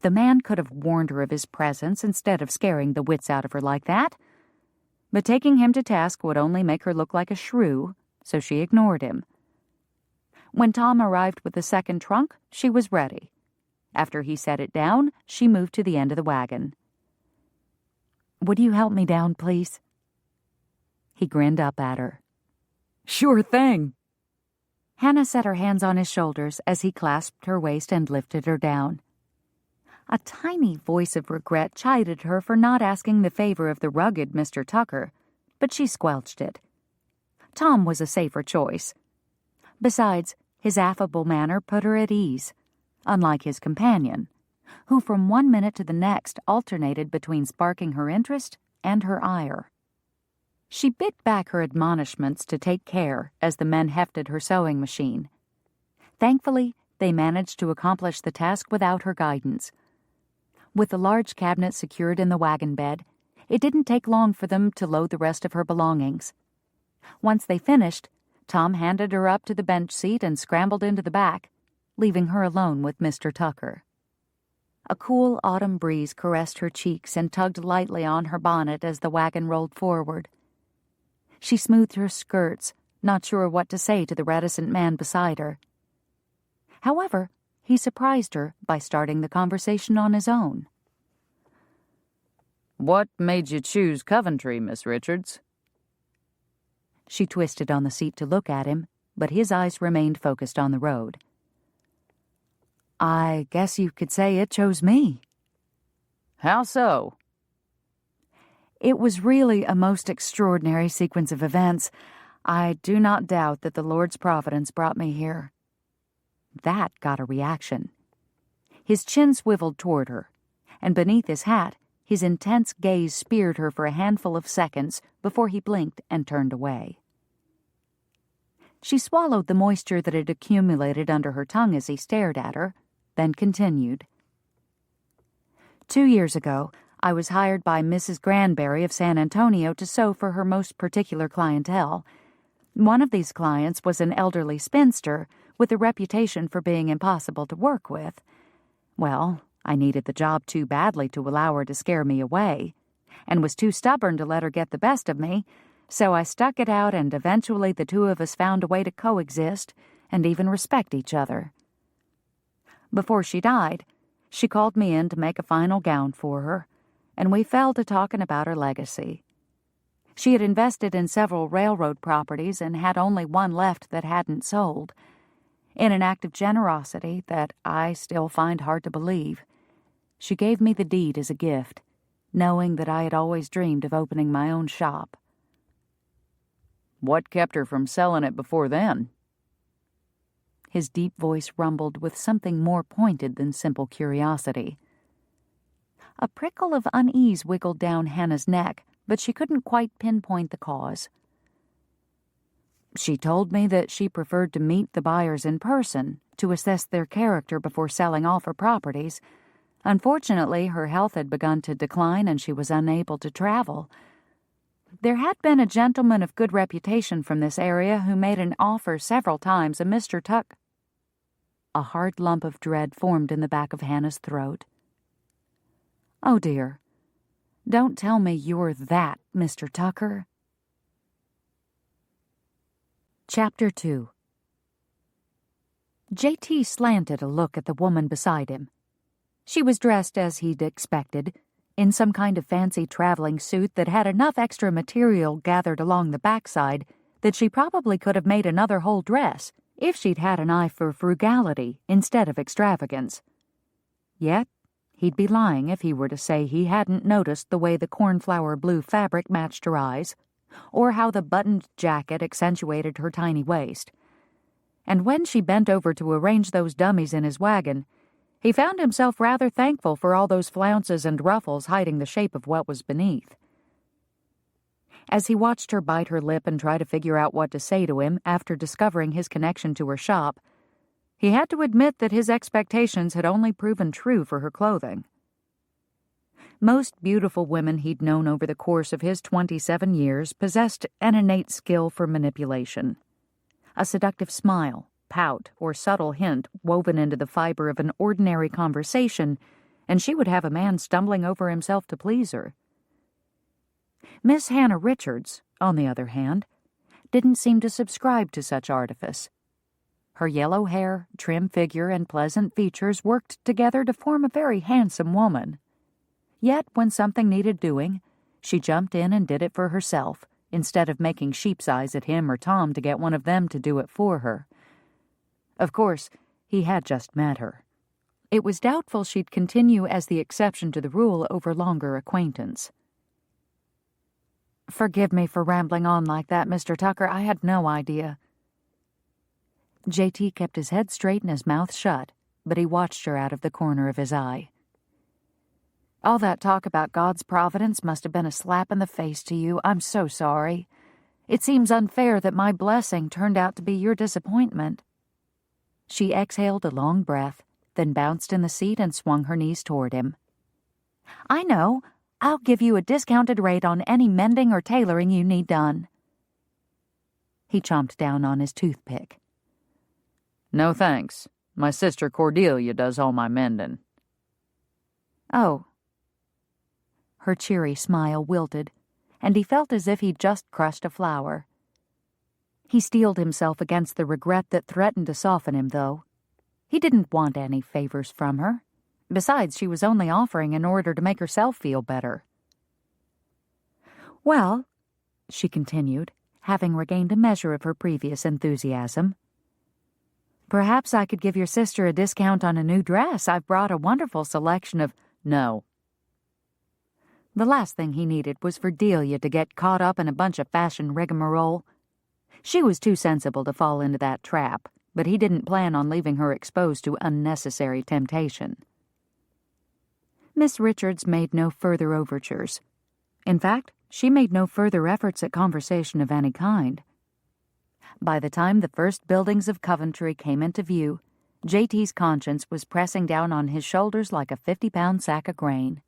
The man could have warned her of his presence instead of scaring the wits out of her like that, but taking him to task would only make her look like a shrew, so she ignored him. When Tom arrived with the second trunk, she was ready. After he set it down, she moved to the end of the wagon. "Would you help me down, please?" He grinned up at her. Sure thing. Hannah set her hands on his shoulders as he clasped her waist and lifted her down. A tiny voice of regret chided her for not asking the favor of the rugged Mr. Tucker, but she squelched it. Tom was a safer choice. Besides, his affable manner put her at ease, unlike his companion, who from one minute to the next alternated between sparking her interest and her ire. She bit back her admonishments to take care as the men hefted her sewing machine. Thankfully, they managed to accomplish the task without her guidance. With the large cabinet secured in the wagon bed, it didn't take long for them to load the rest of her belongings. Once they finished, Tom handed her up to the bench seat and scrambled into the back, leaving her alone with Mr. Tucker. A cool autumn breeze caressed her cheeks and tugged lightly on her bonnet as the wagon rolled forward. She smoothed her skirts, not sure what to say to the reticent man beside her. However, he surprised her by starting the conversation on his own. What made you choose Coventry, Miss Richards? She twisted on the seat to look at him, but his eyes remained focused on the road. I guess you could say it chose me. How so? It was really a most extraordinary sequence of events. I do not doubt that the Lord's providence brought me here. That got a reaction. His chin swiveled toward her, and beneath his hat, his intense gaze speared her for a handful of seconds before he blinked and turned away. She swallowed the moisture that had accumulated under her tongue as he stared at her, then continued. 2 years ago, I was hired by Mrs. Granberry of San Antonio to sew for her most particular clientele. One of these clients was an elderly spinster with a reputation for being impossible to work with. Well, I needed the job too badly to allow her to scare me away, and was too stubborn to let her get the best of me, so I stuck it out, and eventually the two of us found a way to coexist and even respect each other. Before she died, she called me in to make a final gown for her, and we fell to talking about her legacy. She had invested in several railroad properties and had only one left that hadn't sold. In an act of generosity that I still find hard to believe, she gave me the deed as a gift, knowing that I had always dreamed of opening my own shop. What kept her from selling it before then? His deep voice rumbled with something more pointed than simple curiosity. A prickle of unease wiggled down Hannah's neck, but she couldn't quite pinpoint the cause. She told me that she preferred to meet the buyers in person to assess their character before selling off her properties. Unfortunately, her health had begun to decline and she was unable to travel. There had been a gentleman of good reputation from this area who made an offer several times, and Mr. Tuck. A hard lump of dread formed in the back of Hannah's throat. Oh, dear. Don't tell me you're that, Mr. Tucker. Chapter 2. J.T. slanted a look at the woman beside him. She was dressed as he'd expected, in some kind of fancy traveling suit that had enough extra material gathered along the backside that she probably could have made another whole dress if she'd had an eye for frugality instead of extravagance. Yet, he'd be lying if he were to say he hadn't noticed the way the cornflower blue fabric matched her eyes, or how the buttoned jacket accentuated her tiny waist. And when she bent over to arrange those dummies in his wagon, he found himself rather thankful for all those flounces and ruffles hiding the shape of what was beneath. As he watched her bite her lip and try to figure out what to say to him after discovering his connection to her shop, he had to admit that his expectations had only proven true for her clothing. Most beautiful women he'd known over the course of his 27 years possessed an innate skill for manipulation. A seductive smile, pout, or subtle hint woven into the fiber of an ordinary conversation, and she would have a man stumbling over himself to please her. Miss Hannah Richards, on the other hand, didn't seem to subscribe to such artifice. Her yellow hair, trim figure, and pleasant features worked together to form a very handsome woman. Yet, when something needed doing, she jumped in and did it for herself, instead of making sheep's eyes at him or Tom to get one of them to do it for her. Of course, he had just met her. It was doubtful she'd continue as the exception to the rule over longer acquaintance. "Forgive me for rambling on like that, Mr. Tucker. I had no idea." J.T. kept his head straight and his mouth shut, but he watched her out of the corner of his eye. "All that talk about God's providence must have been a slap in the face to you. I'm so sorry. It seems unfair that my blessing turned out to be your disappointment." She exhaled a long breath, then bounced in the seat and swung her knees toward him. "I know. I'll give you a discounted rate on any mending or tailoring you need done." He chomped down on his toothpick. No thanks. My sister Cordelia does all my mending. "Oh." Her cheery smile wilted, and he felt as if he'd just crushed a flower. He steeled himself against the regret that threatened to soften him, though. He didn't want any favors from her. Besides, she was only offering in order to make herself feel better. "Well," she continued, having regained a measure of her previous enthusiasm, "perhaps I could give your sister a discount on a new dress. I've brought a wonderful selection of—" No. The last thing he needed was for Delia to get caught up in a bunch of fashion rigmarole. She was too sensible to fall into that trap, but he didn't plan on leaving her exposed to unnecessary temptation. Miss Richards made no further overtures. In fact, she made no further efforts at conversation of any kind. By the time the first buildings of Coventry came into view, J.T.'s conscience was pressing down on his shoulders like a 50-pound sack of grain.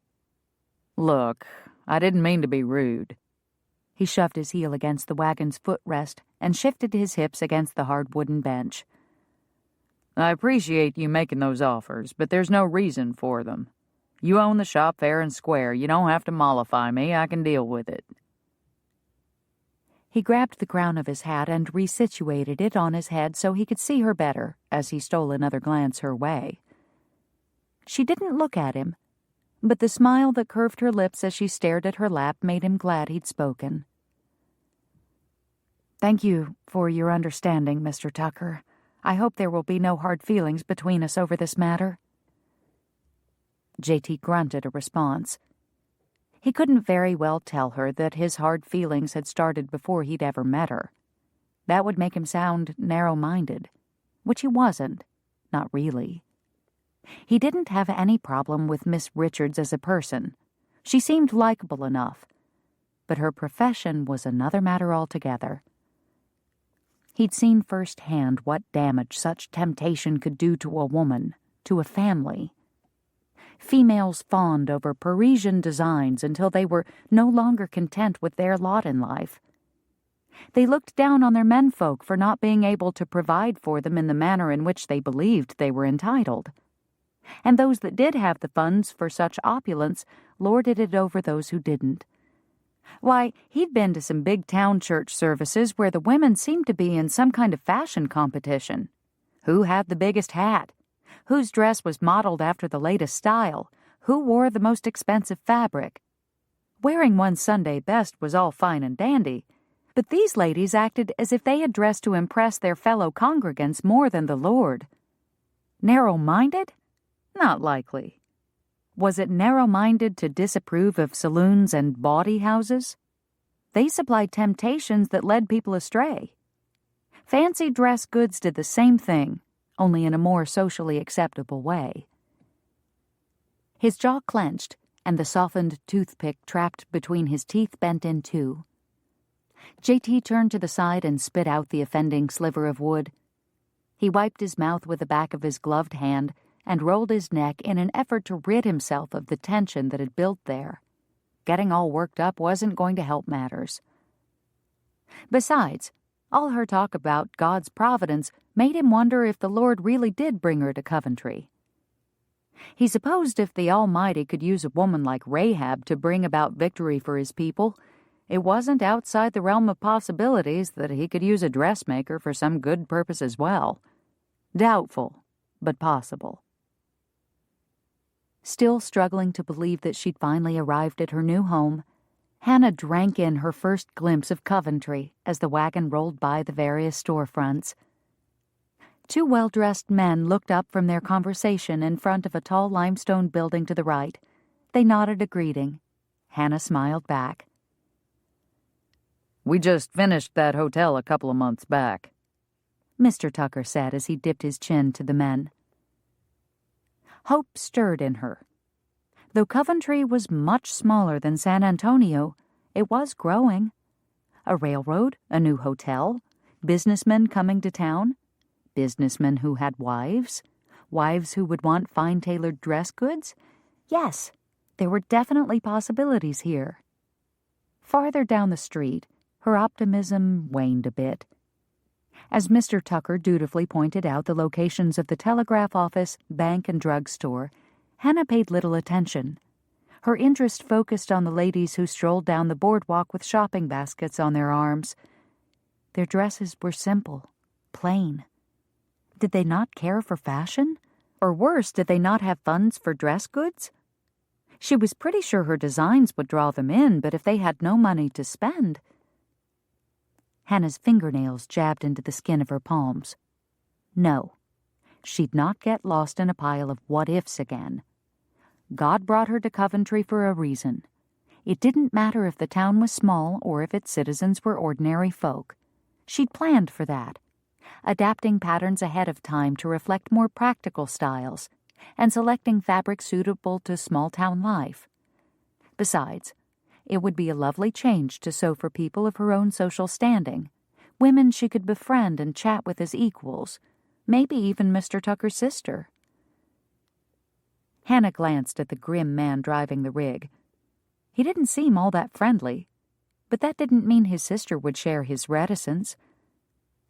Look, I didn't mean to be rude. He shoved his heel against the wagon's footrest and shifted his hips against the hard wooden bench. I appreciate you making those offers, but there's no reason for them. You own the shop fair and square. You don't have to mollify me. I can deal with it. He grabbed the crown of his hat and resituated it on his head so he could see her better as he stole another glance her way. She didn't look at him, but the smile that curved her lips as she stared at her lap made him glad he'd spoken. "Thank you for your understanding, Mr. Tucker. I hope there will be no hard feelings between us over this matter." J.T. grunted a response. He couldn't very well tell her that his hard feelings had started before he'd ever met her. That would make him sound narrow-minded, which he wasn't, not really. He didn't have any problem with Miss Richards as a person. She seemed likable enough, but her profession was another matter altogether. He'd seen firsthand what damage such temptation could do to a woman, to a family. Females fawned over Parisian designs until they were no longer content with their lot in life. They looked down on their menfolk for not being able to provide for them in the manner in which they believed they were entitled. And those that did have the funds for such opulence lorded it over those who didn't. Why, he'd been to some big town church services where the women seemed to be in some kind of fashion competition. Who had the biggest hat? Whose dress was modeled after the latest style? Who wore the most expensive fabric? Wearing one's Sunday best was all fine and dandy, but these ladies acted as if they had dressed to impress their fellow congregants more than the Lord. Narrow-minded? Not likely. Was it narrow-minded to disapprove of saloons and bawdy houses? They supplied temptations that led people astray. Fancy dress goods did the same thing, only in a more socially acceptable way. His jaw clenched, and the softened toothpick trapped between his teeth bent in two. J.T. turned to the side and spit out the offending sliver of wood. He wiped his mouth with the back of his gloved hand and rolled his neck in an effort to rid himself of the tension that had built there. Getting all worked up wasn't going to help matters. Besides, all her talk about God's providence made him wonder if the Lord really did bring her to Coventry. He supposed if the Almighty could use a woman like Rahab to bring about victory for his people, it wasn't outside the realm of possibilities that he could use a dressmaker for some good purpose as well. Doubtful, but possible. Still struggling to believe that she'd finally arrived at her new home, Hannah drank in her first glimpse of Coventry as the wagon rolled by the various storefronts. Two well-dressed men looked up from their conversation in front of a tall limestone building to the right. They nodded a greeting. Hannah smiled back. "We just finished that hotel a couple of months back," Mr. Tucker said as he dipped his chin to the men. Hope stirred in her. Though Coventry was much smaller than San Antonio, it was growing. A railroad, a new hotel, businessmen coming to town, businessmen who had wives who would want fine tailored dress goods. Yes, there were definitely possibilities here. Farther down the street, her optimism waned a bit. As Mr. Tucker dutifully pointed out the locations of the telegraph office, bank, and drugstore, Hannah paid little attention. Her interest focused on the ladies who strolled down the boardwalk with shopping baskets on their arms. Their dresses were simple, plain. Did they not care for fashion? Or worse, did they not have funds for dress goods? She was pretty sure her designs would draw them in, but if they had no money to spend... Hannah's fingernails jabbed into the skin of her palms. No, she'd not get lost in a pile of what-ifs again. God brought her to Coventry for a reason. It didn't matter if the town was small or if its citizens were ordinary folk. She'd planned for that, adapting patterns ahead of time to reflect more practical styles, and selecting fabric suitable to small-town life. Besides, it would be a lovely change to sew for people of her own social standing, women she could befriend and chat with as equals, maybe even Mr. Tucker's sister. Hannah glanced at the grim man driving the rig. He didn't seem all that friendly, but that didn't mean his sister would share his reticence.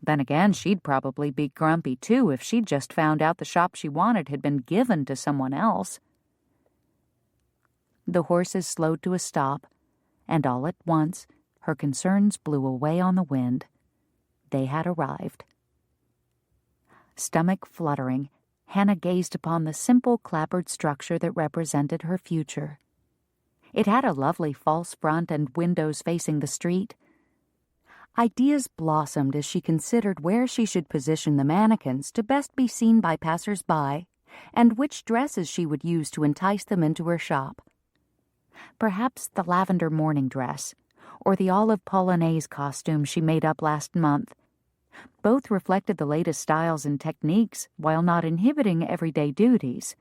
Then again, she'd probably be grumpy too if she'd just found out the shop she wanted had been given to someone else. The horses slowed to a stop, and all at once her concerns blew away on the wind. They had arrived. Stomach fluttering, Hannah gazed upon the simple clapboard structure that represented her future. It had a lovely false front and windows facing the street. Ideas blossomed as she considered where she should position the mannequins to best be seen by passers-by, and which dresses she would use to entice them into her shop. Perhaps the lavender morning dress, or the olive polonaise costume she made up last month. Both reflected the latest styles and techniques while not inhibiting everyday duties.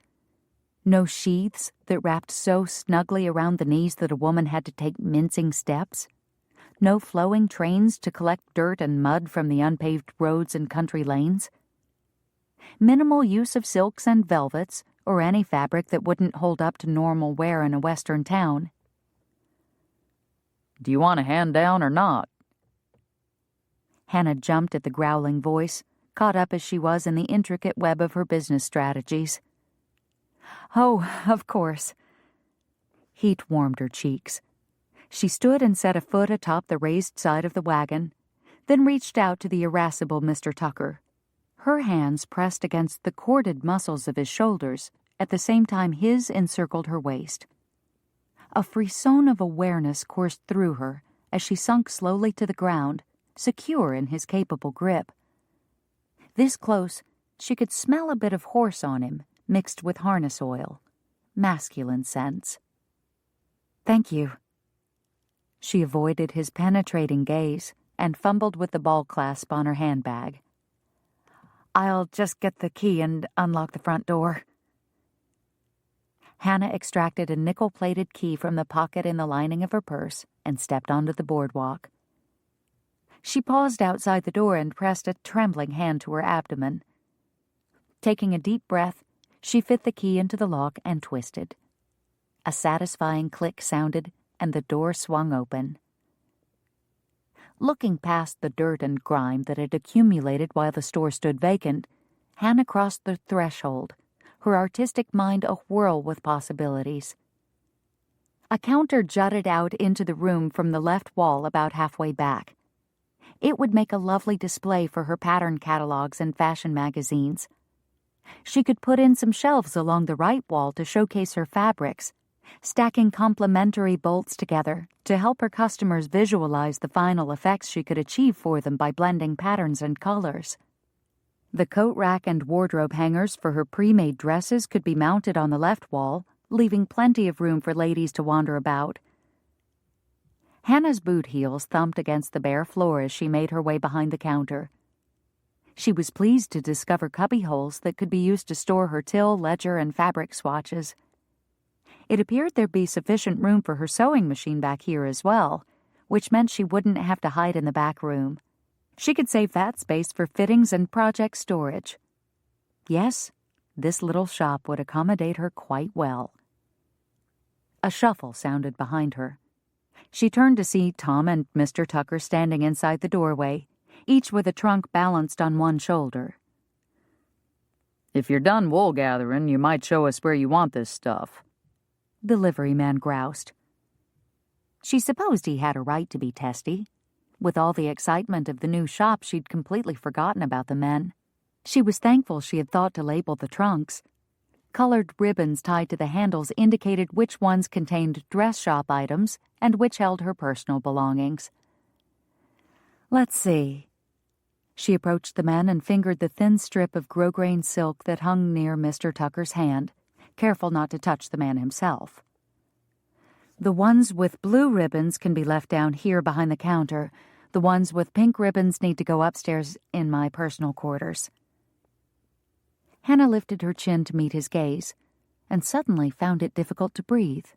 No sheaths that wrapped so snugly around the knees that a woman had to take mincing steps. No flowing trains to collect dirt and mud from the unpaved roads and country lanes. Minimal use of silks and velvets, or any fabric that wouldn't hold up to normal wear in a western town. "Do you want a hand down or not?" Hannah jumped at the growling voice, caught up as she was in the intricate web of her business strategies. "Oh, of course." Heat warmed her cheeks. She stood and set a foot atop the raised side of the wagon, then reached out to the irascible Mr. Tucker. Her hands pressed against the corded muscles of his shoulders, at the same time his encircled her waist. A frisson of awareness coursed through her as she sunk slowly to the ground, secure in his capable grip. This close, she could smell a bit of horse on him, mixed with harness oil. Masculine scents. "Thank you." She avoided his penetrating gaze and fumbled with the ball clasp on her handbag. "I'll just get the key and unlock the front door." Hannah extracted a nickel-plated key from the pocket in the lining of her purse and stepped onto the boardwalk. She paused outside the door and pressed a trembling hand to her abdomen. Taking a deep breath, she fit the key into the lock and twisted. A satisfying click sounded, and the door swung open. Looking past the dirt and grime that had accumulated while the store stood vacant, Hannah crossed the threshold, her artistic mind awhirl with possibilities. A counter jutted out into the room from the left wall about halfway back. It would make a lovely display for her pattern catalogs and fashion magazines. She could put in some shelves along the right wall to showcase her fabrics, stacking complementary bolts together to help her customers visualize the final effects she could achieve for them by blending patterns and colors. The coat rack and wardrobe hangers for her pre-made dresses could be mounted on the left wall, leaving plenty of room for ladies to wander about. Hannah's boot heels thumped against the bare floor as she made her way behind the counter. She was pleased to discover cubby holes that could be used to store her till, ledger, and fabric swatches. It appeared there'd be sufficient room for her sewing machine back here as well, which meant she wouldn't have to hide in the back room. She could save that space for fittings and project storage. Yes, this little shop would accommodate her quite well. A shuffle sounded behind her. She turned to see Tom and Mr. Tucker standing inside the doorway, each with a trunk balanced on one shoulder. "If you're done wool gathering, you might show us where you want this stuff," the liveryman groused. She supposed he had a right to be testy. With all the excitement of the new shop, she'd completely forgotten about the men. She was thankful she had thought to label the trunks. Colored ribbons tied to the handles indicated which ones contained dress shop items and which held her personal belongings. "Let's see." She approached the men and fingered the thin strip of grosgrain silk that hung near Mr. Tucker's hand, careful not to touch the man himself. "The ones with blue ribbons can be left down here behind the counter. The ones with pink ribbons need to go upstairs in my personal quarters." Hannah lifted her chin to meet his gaze, and suddenly found it difficult to breathe.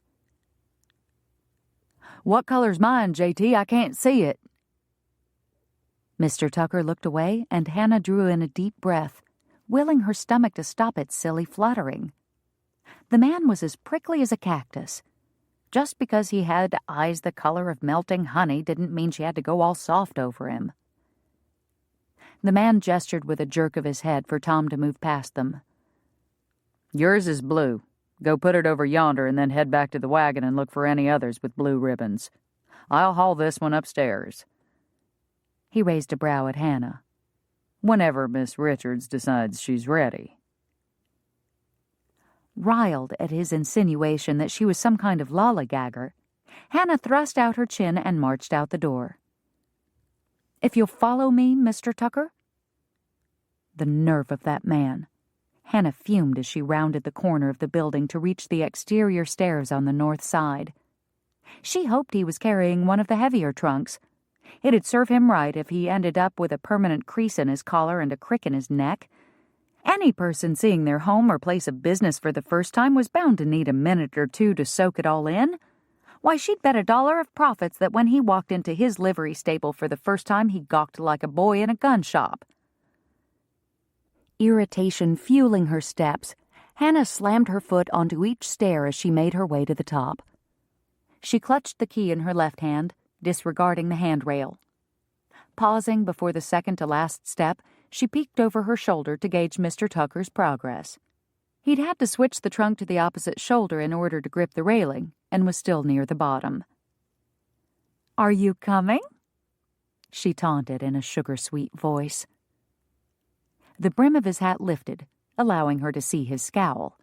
"What color's mine, JT? I can't see it." Mr. Tucker looked away, and Hannah drew in a deep breath, willing her stomach to stop its silly fluttering. The man was as prickly as a cactus. Just because he had eyes the color of melting honey didn't mean she had to go all soft over him. The man gestured with a jerk of his head for Tom to move past them. "Yours is blue. Go put it over yonder and then head back to the wagon and look for any others with blue ribbons. I'll haul this one upstairs." He raised a brow at Hannah. "Whenever Miss Richards decides she's ready." Riled at his insinuation that she was some kind of lollygagger, Hannah thrust out her chin and marched out the door. "If you'll follow me, Mr. Tucker?" The nerve of that man. Hannah fumed as she rounded the corner of the building to reach the exterior stairs on the north side. She hoped he was carrying one of the heavier trunks. It'd serve him right if he ended up with a permanent crease in his collar and a crick in his neck. Any person seeing their home or place of business for the first time was bound to need a minute or two to soak it all in. Why, she'd bet $1 of profits that when he walked into his livery stable for the first time, he gawked like a boy in a gun shop. Irritation fueling her steps, Hannah slammed her foot onto each stair as she made her way to the top. She clutched the key in her left hand, disregarding the handrail. Pausing before the second-to-last step, she peeked over her shoulder to gauge Mr. Tucker's progress. He'd had to switch the trunk to the opposite shoulder in order to grip the railing, and was still near the bottom. "Are you coming?" she taunted in a sugar-sweet voice. The brim of his hat lifted, allowing her to see his scowl.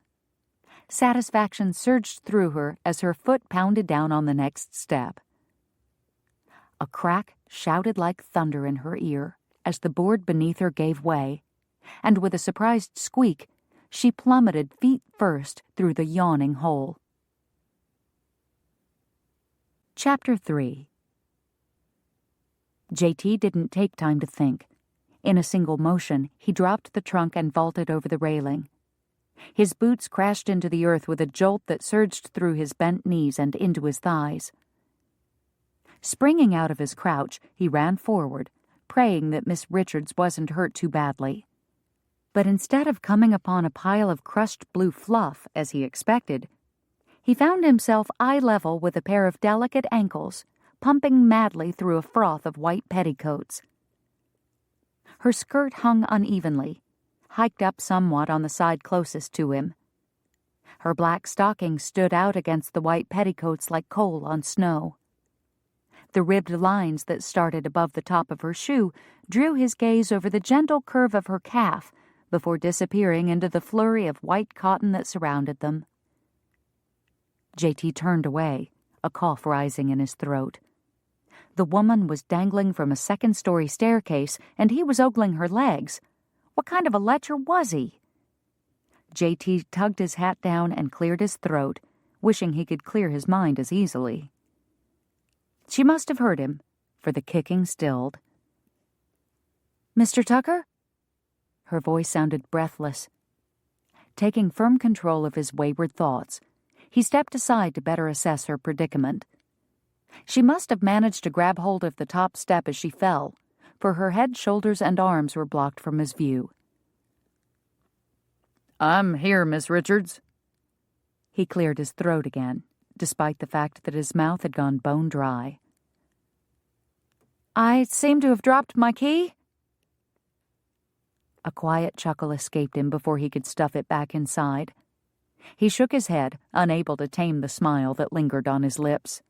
Satisfaction surged through her as her foot pounded down on the next step. A crack shouted like thunder in her ear as the board beneath her gave way, and with a surprised squeak, she plummeted feet first through the yawning hole. Chapter 3. JT didn't take time to think. In a single motion, he dropped the trunk and vaulted over the railing. His boots crashed into the earth with a jolt that surged through his bent knees and into his thighs. Springing out of his crouch, he ran forward, praying that Miss Richards wasn't hurt too badly. But instead of coming upon a pile of crushed blue fluff, as he expected, he found himself eye level with a pair of delicate ankles, pumping madly through a froth of white petticoats. Her skirt hung unevenly, hiked up somewhat on the side closest to him. Her black stockings stood out against the white petticoats like coal on snow. The ribbed lines that started above the top of her shoe drew his gaze over the gentle curve of her calf before disappearing into the flurry of white cotton that surrounded them. JT turned away, a cough rising in his throat. The woman was dangling from a second-story staircase, and he was ogling her legs. What kind of a lecher was he? JT tugged his hat down and cleared his throat, wishing he could clear his mind as easily. She must have heard him, for the kicking stilled. "Mr. Tucker?" Her voice sounded breathless. Taking firm control of his wayward thoughts, he stepped aside to better assess her predicament. She must have managed to grab hold of the top step as she fell, for her head, shoulders, and arms were blocked from his view. "I'm here, Miss Richards." He cleared his throat again, despite the fact that his mouth had gone bone dry. "I seem to have dropped my key." A quiet chuckle escaped him before he could stuff it back inside. He shook his head, unable to tame the smile that lingered on his lips.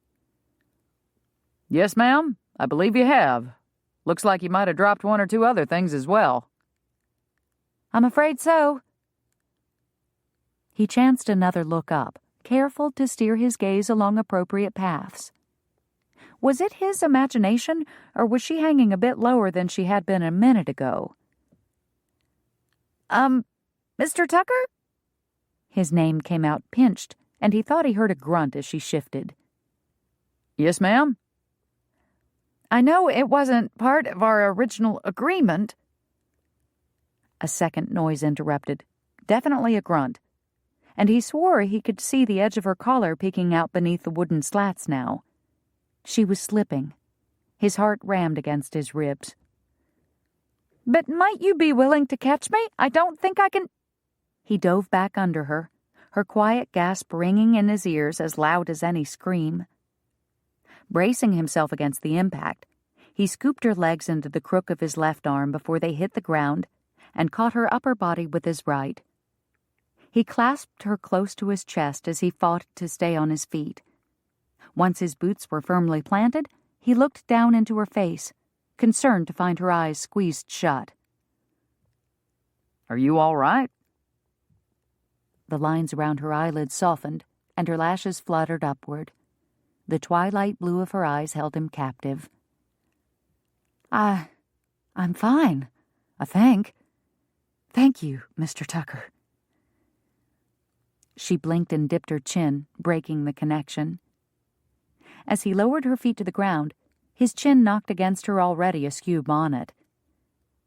"Yes, ma'am, I believe you have. Looks like you might have dropped one or two other things as well." "I'm afraid so." He chanced another look up, careful to steer his gaze along appropriate paths. Was it his imagination, or was she hanging a bit lower than she had been a minute ago? Mr. Tucker?" His name came out pinched, and he thought he heard a grunt as she shifted. "Yes, ma'am?" "I know it wasn't part of our original agreement." A second noise interrupted, definitely a grunt, and he swore he could see the edge of her collar peeking out beneath the wooden slats now. She was slipping. His heart rammed against his ribs. "But might you be willing to catch me? I don't think I can—" He dove back under her, her quiet gasp ringing in his ears as loud as any scream. Bracing himself against the impact, he scooped her legs into the crook of his left arm before they hit the ground and caught her upper body with his right. He clasped her close to his chest as he fought to stay on his feet. Once his boots were firmly planted, he looked down into her face, concerned to find her eyes squeezed shut. "Are you all right?" The lines around her eyelids softened, and her lashes fluttered upward. The twilight blue of her eyes held him captive. I'm fine, I think. Thank you, Mr. Tucker." She blinked and dipped her chin, breaking the connection. As he lowered her feet to the ground, his chin knocked against her already askew bonnet.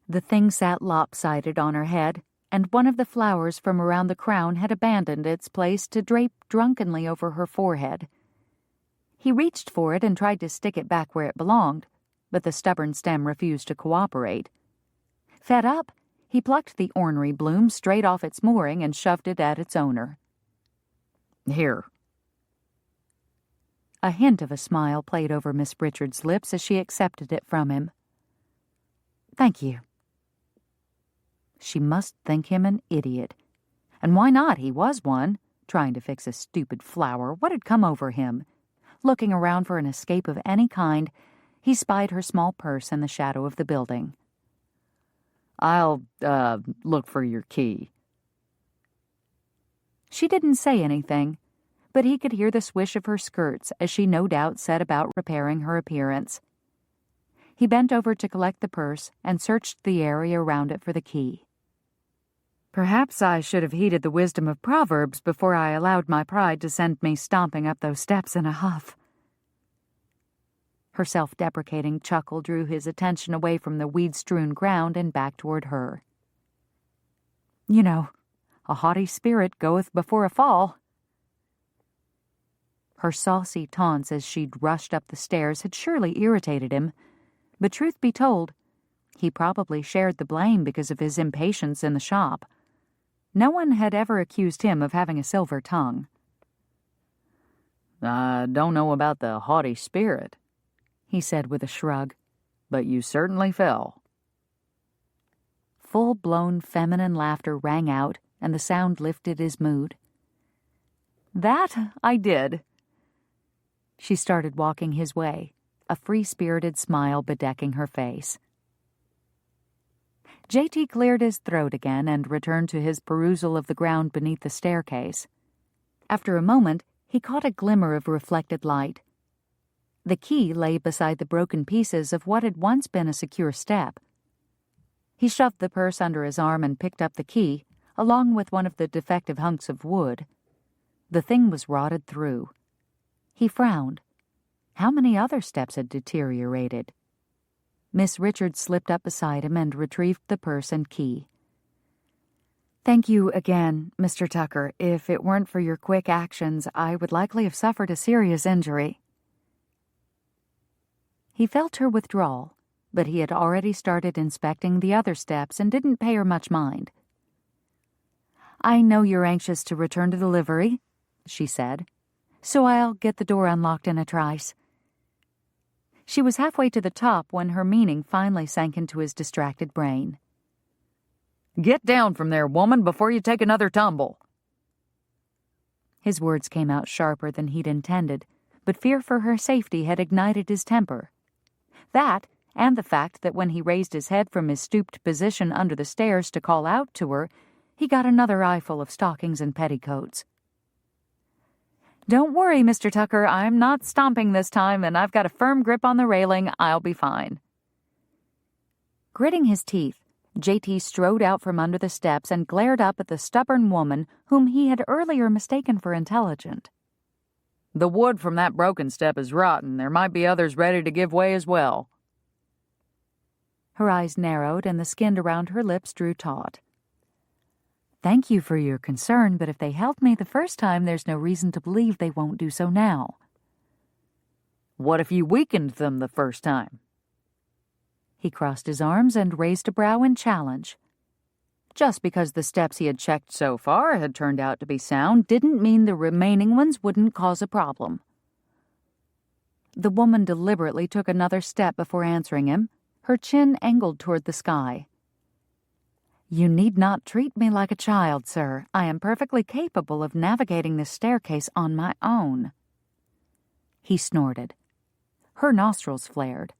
The thing sat lopsided on her head, and one of the flowers from around the crown had abandoned its place to drape drunkenly over her forehead. He reached for it and tried to stick it back where it belonged, but the stubborn stem refused to cooperate. Fed up, he plucked the ornery bloom straight off its mooring and shoved it at its owner. "Here." A hint of a smile played over Miss Richards' lips as she accepted it from him. "Thank you." She must think him an idiot. And why not? He was one, trying to fix a stupid flower. What had come over him? Looking around for an escape of any kind, he spied her small purse in the shadow of the building. I'll, look for your key. She didn't say anything, but he could hear the swish of her skirts as she no doubt set about repairing her appearance. He bent over to collect the purse and searched the area around it for the key. Perhaps I should have heeded the wisdom of Proverbs before I allowed my pride to send me stomping up those steps in a huff. Her self-deprecating chuckle drew his attention away from the weed-strewn ground and back toward her. You know, a haughty spirit goeth before a fall. Her saucy taunts as she'd rushed up the stairs had surely irritated him, but truth be told, he probably shared the blame because of his impatience in the shop. No one had ever accused him of having a silver tongue. I don't know about the haughty spirit, he said with a shrug. But you certainly fell. Full-blown feminine laughter rang out, and the sound lifted his mood. That I did. She started walking his way, a free-spirited smile bedecking her face. J.T. cleared his throat again and returned to his perusal of the ground beneath the staircase. After a moment, he caught a glimmer of reflected light. The key lay beside the broken pieces of what had once been a secure step. He shoved the purse under his arm and picked up the key, along with one of the defective hunks of wood. The thing was rotted through. He frowned. How many other steps had deteriorated? Miss Richards slipped up beside him and retrieved the purse and key. Thank you again, Mr. Tucker. If it weren't for your quick actions, I would likely have suffered a serious injury. He felt her withdrawal, but he had already started inspecting the other steps and didn't pay her much mind. I know you're anxious to return to the livery, she said, so I'll get the door unlocked in a trice. She was halfway to the top when her meaning finally sank into his distracted brain. Get down from there, woman, before you take another tumble. His words came out sharper than he'd intended, but fear for her safety had ignited his temper. That, and the fact that when he raised his head from his stooped position under the stairs to call out to her, he got another eyeful of stockings and petticoats. Don't worry, Mr. Tucker, I'm not stomping this time, and I've got a firm grip on the railing. I'll be fine. Gritting his teeth, J.T. strode out from under the steps and glared up at the stubborn woman whom he had earlier mistaken for intelligent. The wood from that broken step is rotten. There might be others ready to give way as well. Her eyes narrowed and the skin around her lips drew taut. Thank you for your concern, but if they helped me the first time, there's no reason to believe they won't do so now. What if you weakened them the first time? He crossed his arms and raised a brow in challenge. Just because the steps he had checked so far had turned out to be sound didn't mean the remaining ones wouldn't cause a problem. The woman deliberately took another step before answering him, her chin angled toward the sky. You need not treat me like a child, sir. I am perfectly capable of navigating this staircase on my own. He snorted. Her nostrils flared.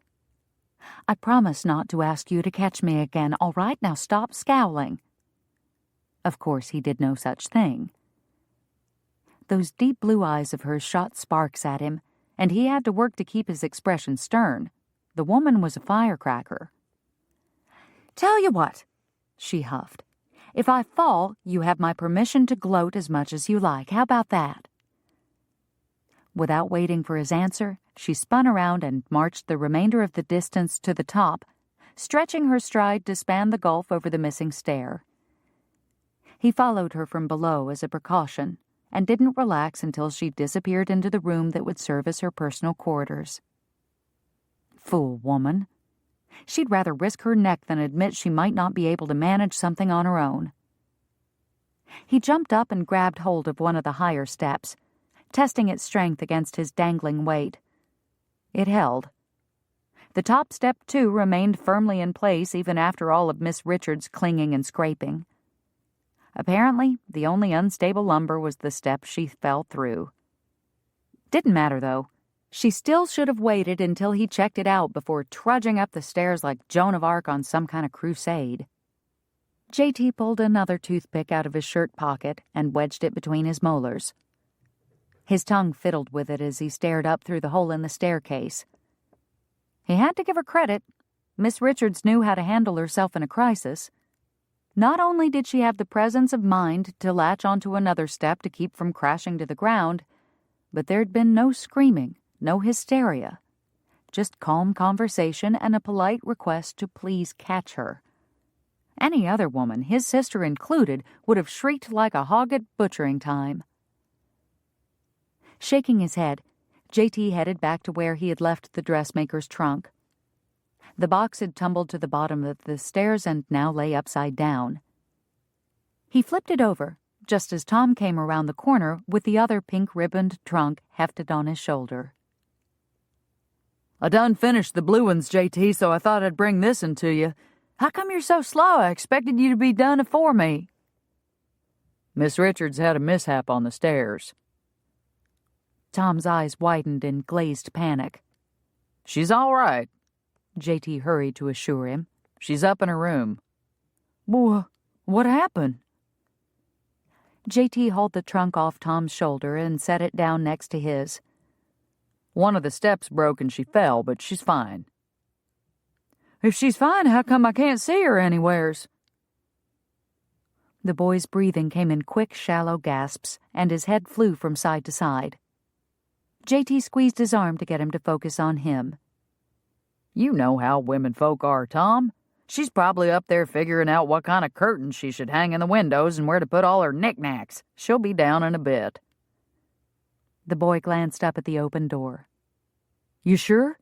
I promise not to ask you to catch me again, all right? Now stop scowling. Of course, he did no such thing. Those deep blue eyes of hers shot sparks at him, and he had to work to keep his expression stern. The woman was a firecracker. Tell you what, she huffed. If I fall, you have my permission to gloat as much as you like. How about that? Without waiting for his answer, she spun around and marched the remainder of the distance to the top, stretching her stride to span the gulf over the missing stair. He followed her from below as a precaution, and didn't relax until she disappeared into the room that would serve as her personal quarters. Fool woman. She'd rather risk her neck than admit she might not be able to manage something on her own. He jumped up and grabbed hold of one of the higher steps, testing its strength against his dangling weight. It held. The top step, too, remained firmly in place even after all of Miss Richards' clinging and scraping. Apparently, the only unstable lumber was the step she fell through. Didn't matter, though. She still should have waited until he checked it out before trudging up the stairs like Joan of Arc on some kind of crusade. JT pulled another toothpick out of his shirt pocket and wedged it between his molars. His tongue fiddled with it as he stared up through the hole in the staircase. He had to give her credit. Miss Richards knew how to handle herself in a crisis. Not only did she have the presence of mind to latch onto another step to keep from crashing to the ground, but there'd been no screaming, no hysteria. Just calm conversation and a polite request to please catch her. Any other woman, his sister included, would have shrieked like a hog at butchering time. Shaking his head, JT headed back to where he had left the dressmaker's trunk. The box had tumbled to the bottom of the stairs and now lay upside down. He flipped it over, just as Tom came around the corner with the other pink-ribboned trunk hefted on his shoulder. "I done finished the blue ones, JT, so I thought I'd bring this one to you. How come you're so slow? I expected you to be done afore me." "Miss Richards had a mishap on the stairs." Tom's eyes widened in glazed panic. "She's all right," JT hurried to assure him. "She's up in her room." "What happened?" JT hauled the trunk off Tom's shoulder and set it down next to his. "One of the steps broke and she fell, but she's fine." "If she's fine, how come I can't see her anywheres?" The boy's breathing came in quick, shallow gasps, and his head flew from side to side. JT squeezed his arm to get him to focus on him. "You know how women folk are, Tom. She's probably up there figuring out what kind of curtains she should hang in the windows and where to put all her knickknacks. She'll be down in a bit." The boy glanced up at the open door. "You sure?"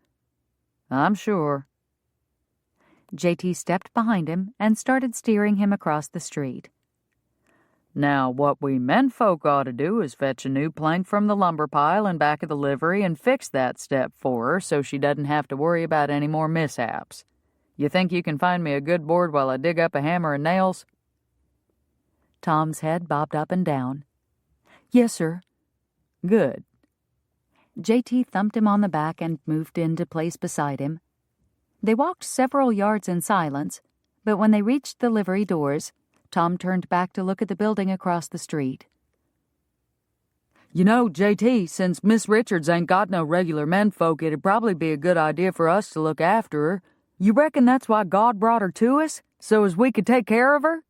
"I'm sure." JT stepped behind him and started steering him across the street. "Now, what we men folk ought to do is fetch a new plank from the lumber pile in back of the livery and fix that step for her so she doesn't have to worry about any more mishaps. You think you can find me a good board while I dig up a hammer and nails?" Tom's head bobbed up and down. "Yes, sir." "Good." JT thumped him on the back and moved into place beside him. They walked several yards in silence, but when they reached the livery doors, Tom turned back to look at the building across the street. "You know, JT, since Miss Richards ain't got no regular menfolk, it'd probably be a good idea for us to look after her. You reckon that's why God brought her to us, so as we could take care of her?"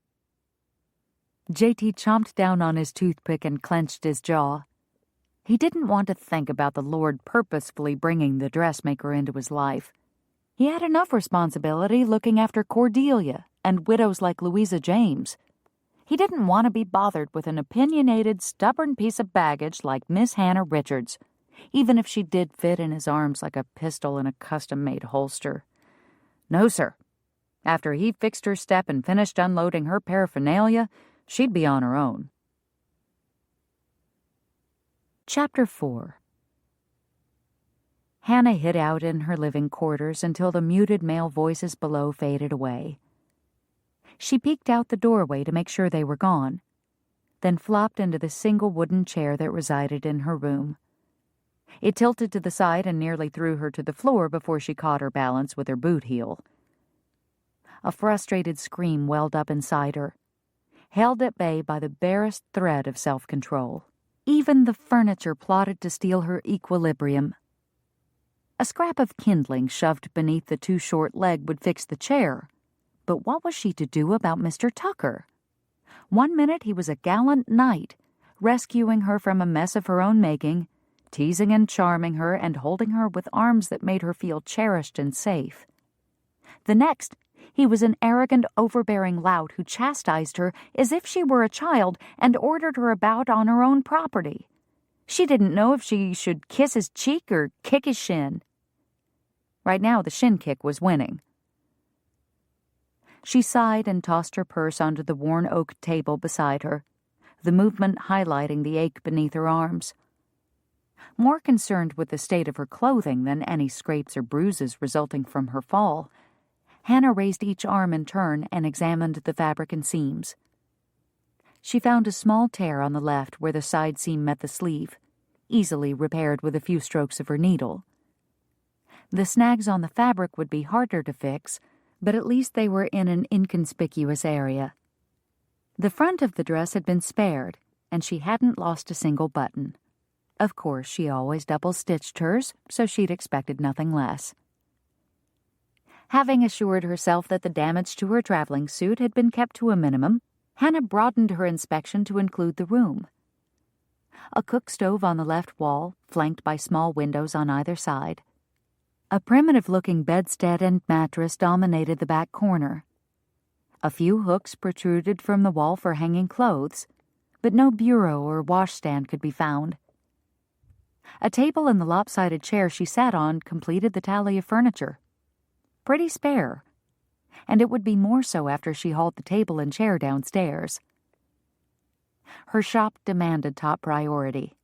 JT chomped down on his toothpick and clenched his jaw. He didn't want to think about the Lord purposefully bringing the dressmaker into his life. He had enough responsibility looking after Cordelia and widows like Louisa James. He didn't want to be bothered with an opinionated, stubborn piece of baggage like Miss Hannah Richards, even if she did fit in his arms like a pistol in a custom-made holster. No, sir. After he fixed her step and finished unloading her paraphernalia, she'd be on her own. Chapter 4. Hannah hid out in her living quarters until the muted male voices below faded away. She peeked out the doorway to make sure they were gone, then flopped into the single wooden chair that resided in her room. It tilted to the side and nearly threw her to the floor before she caught her balance with her boot heel. A frustrated scream welled up inside her, held at bay by the barest thread of self-control. Even the furniture plotted to steal her equilibrium. A scrap of kindling shoved beneath the too short leg would fix the chair. But what was she to do about Mr. Tucker? 1 minute he was a gallant knight, rescuing her from a mess of her own making, teasing and charming her and holding her with arms that made her feel cherished and safe. The next, he was an arrogant, overbearing lout who chastised her as if she were a child and ordered her about on her own property. She didn't know if she should kiss his cheek or kick his shin. Right now, the shin kick was winning. She sighed and tossed her purse onto the worn oak table beside her, the movement highlighting the ache beneath her arms. More concerned with the state of her clothing than any scrapes or bruises resulting from her fall, Hannah raised each arm in turn and examined the fabric and seams. She found a small tear on the left where the side seam met the sleeve, easily repaired with a few strokes of her needle. The snags on the fabric would be harder to fix, but at least they were in an inconspicuous area, The front of the dress had been spared, and she hadn't lost a single button. Of course, she always double-stitched hers, so she'd expected nothing less. Having assured herself that the damage to her traveling suit had been kept to a minimum, Hannah broadened her inspection to include the room. A cook stove on the left wall, flanked by small windows on either side. A primitive-looking bedstead and mattress dominated the back corner. A few hooks protruded from the wall for hanging clothes, but no bureau or washstand could be found. A table and the lopsided chair she sat on completed the tally of furniture. Pretty spare, and it would be more so after she hauled the table and chair downstairs. Her shop demanded top priority.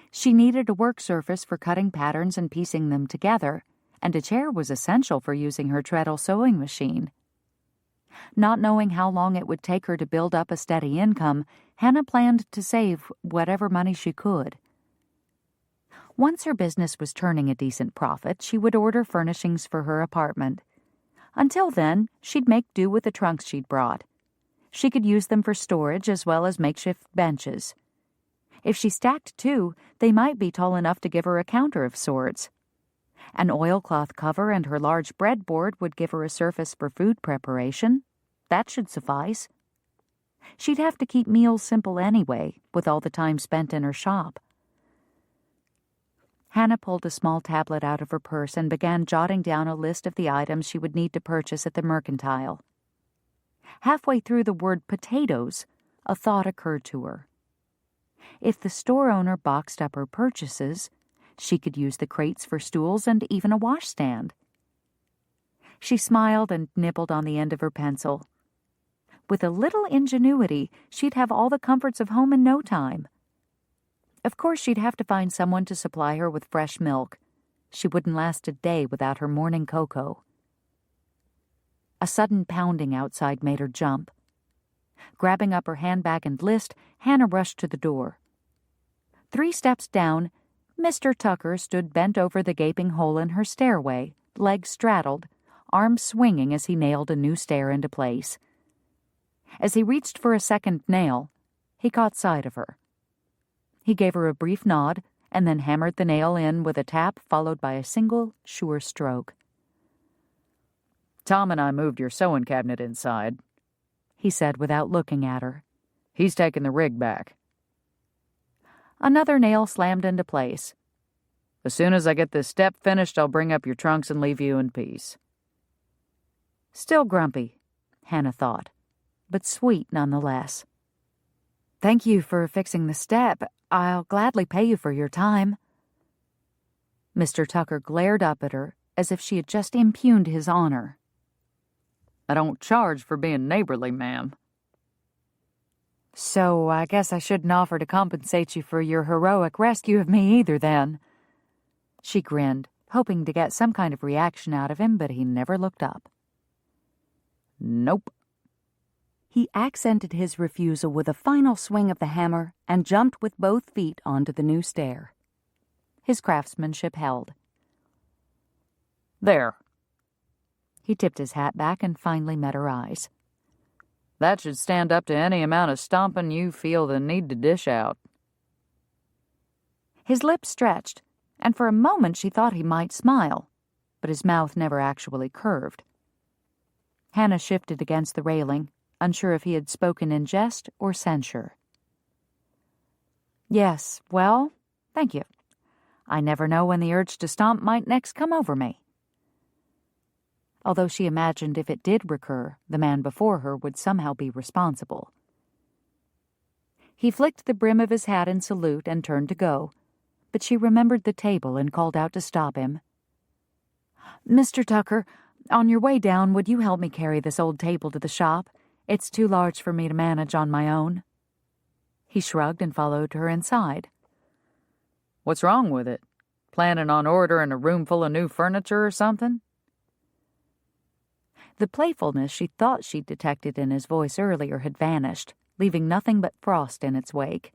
She needed a work surface for cutting patterns and piecing them together, and a chair was essential for using her treadle sewing machine. Not knowing how long it would take her to build up a steady income, Hannah planned to save whatever money she could. Once her business was turning a decent profit, she would order furnishings for her apartment. Until then, she'd make do with the trunks she'd brought. She could use them for storage as well as makeshift benches. If she stacked two, they might be tall enough to give her a counter of sorts. An oilcloth cover and her large breadboard would give her a surface for food preparation. That should suffice. She'd have to keep meals simple anyway, with all the time spent in her shop. Hannah pulled a small tablet out of her purse and began jotting down a list of the items she would need to purchase at the mercantile. Halfway through the word potatoes, a thought occurred to her. If the store owner boxed up her purchases, she could use the crates for stools and even a washstand. She smiled and nibbled on the end of her pencil. With a little ingenuity, she'd have all the comforts of home in no time. Of course, she'd have to find someone to supply her with fresh milk. She wouldn't last a day without her morning cocoa. A sudden pounding outside made her jump. Grabbing up her handbag and list, Hannah rushed to the door. 3 steps down, Mr. Tucker stood bent over the gaping hole in her stairway, legs straddled, arms swinging as he nailed a new stair into place. As he reached for a second nail, he caught sight of her. He gave her a brief nod and then hammered the nail in with a tap followed by a single, sure stroke. "Tom and I moved your sewing cabinet inside," he said without looking at her. "He's taking the rig back." Another nail slammed into place. "As soon as I get this step finished, I'll bring up your trunks and leave you in peace." Still grumpy, Hannah thought, but sweet nonetheless. "Thank you for fixing the step. I'll gladly pay you for your time." Mr. Tucker glared up at her as if she had just impugned his honor. "I don't charge for being neighborly, ma'am." "So I guess I shouldn't offer to compensate you for your heroic rescue of me either, then." She grinned, hoping to get some kind of reaction out of him, but he never looked up. "Nope." He accented his refusal with a final swing of the hammer and jumped with both feet onto the new stair. His craftsmanship held. "There." He tipped his hat back and finally met her eyes. "That should stand up to any amount of stomping you feel the need to dish out." His lips stretched, and for a moment she thought he might smile, but his mouth never actually curved. Hannah shifted against the railing, unsure if he had spoken in jest or censure. "Yes, well, thank you. I never know when the urge to stomp might next come over me." Although she imagined if it did recur, the man before her would somehow be responsible. He flicked the brim of his hat in salute and turned to go, but she remembered the table and called out to stop him. "Mr. Tucker, on your way down, would you help me carry this old table to the shop? It's too large for me to manage on my own." He shrugged and followed her inside. "What's wrong with it? Planning on ordering a room full of new furniture or something?" The playfulness she thought she'd detected in his voice earlier had vanished, leaving nothing but frost in its wake.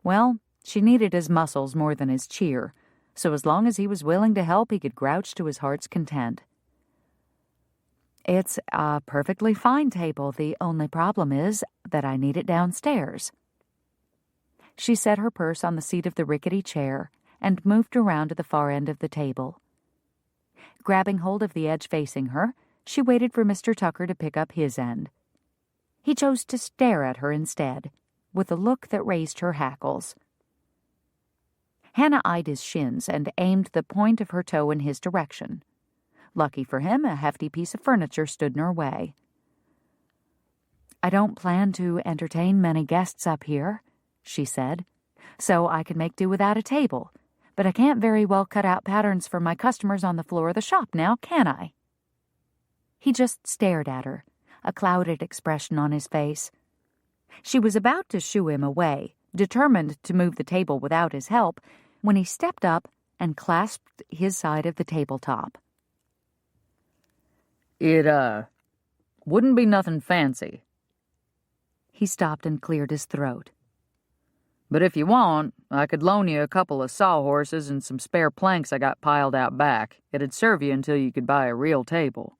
Well, she needed his muscles more than his cheer, so as long as he was willing to help, he could grouch to his heart's content. It's a perfectly fine table. The only problem is that I need it downstairs. She set her purse on the seat of the rickety chair and moved around to the far end of the table. Grabbing hold of the edge facing her, she waited for Mr. Tucker to pick up his end. He chose to stare at her instead, with a look that raised her hackles. Hannah eyed his shins and aimed the point of her toe in his direction. Lucky for him, a hefty piece of furniture stood in her way. "I don't plan to entertain many guests up here," she said, "so I can make do without a table. But I can't very well cut out patterns for my customers on the floor of the shop now, can I?" He just stared at her, a clouded expression on his face. She was about to shoo him away, determined to move the table without his help, when he stepped up and clasped his side of the tabletop. It, wouldn't be nothing fancy. He stopped and cleared his throat. But if you want, I could loan you a couple of sawhorses and some spare planks I got piled out back. It'd serve you until you could buy a real table.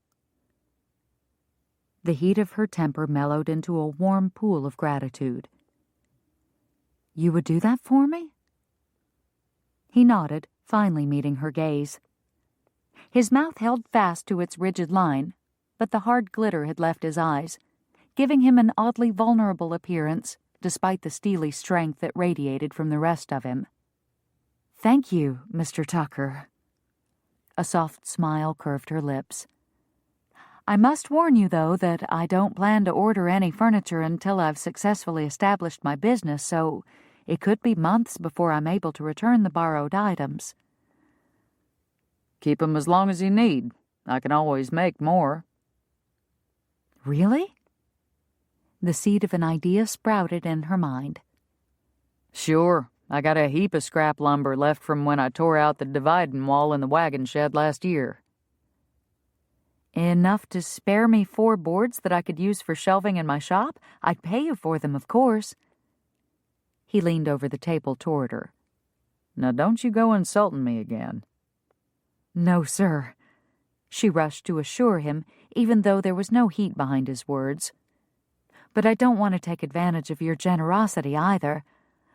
The heat of her temper mellowed into a warm pool of gratitude. "You would do that for me?" He nodded, finally meeting her gaze. His mouth held fast to its rigid line, but the hard glitter had left his eyes, giving him an oddly vulnerable appearance, despite the steely strength that radiated from the rest of him. "Thank you, Mr. Tucker." A soft smile curved her lips. "I must warn you, though, that I don't plan to order any furniture until I've successfully established my business, so it could be months before I'm able to return the borrowed items." Keep 'em as long as you need. I can always make more. "Really?" The seed of an idea sprouted in her mind. Sure, I got a heap of scrap lumber left from when I tore out the dividing wall in the wagon shed last year. "Enough to spare me 4 boards that I could use for shelving in my shop? I'd pay you for them, of course." He leaned over the table toward her. Now don't you go insulting me again. "No, sir." She rushed to assure him, even though there was no heat behind his words. "But I don't want to take advantage of your generosity either.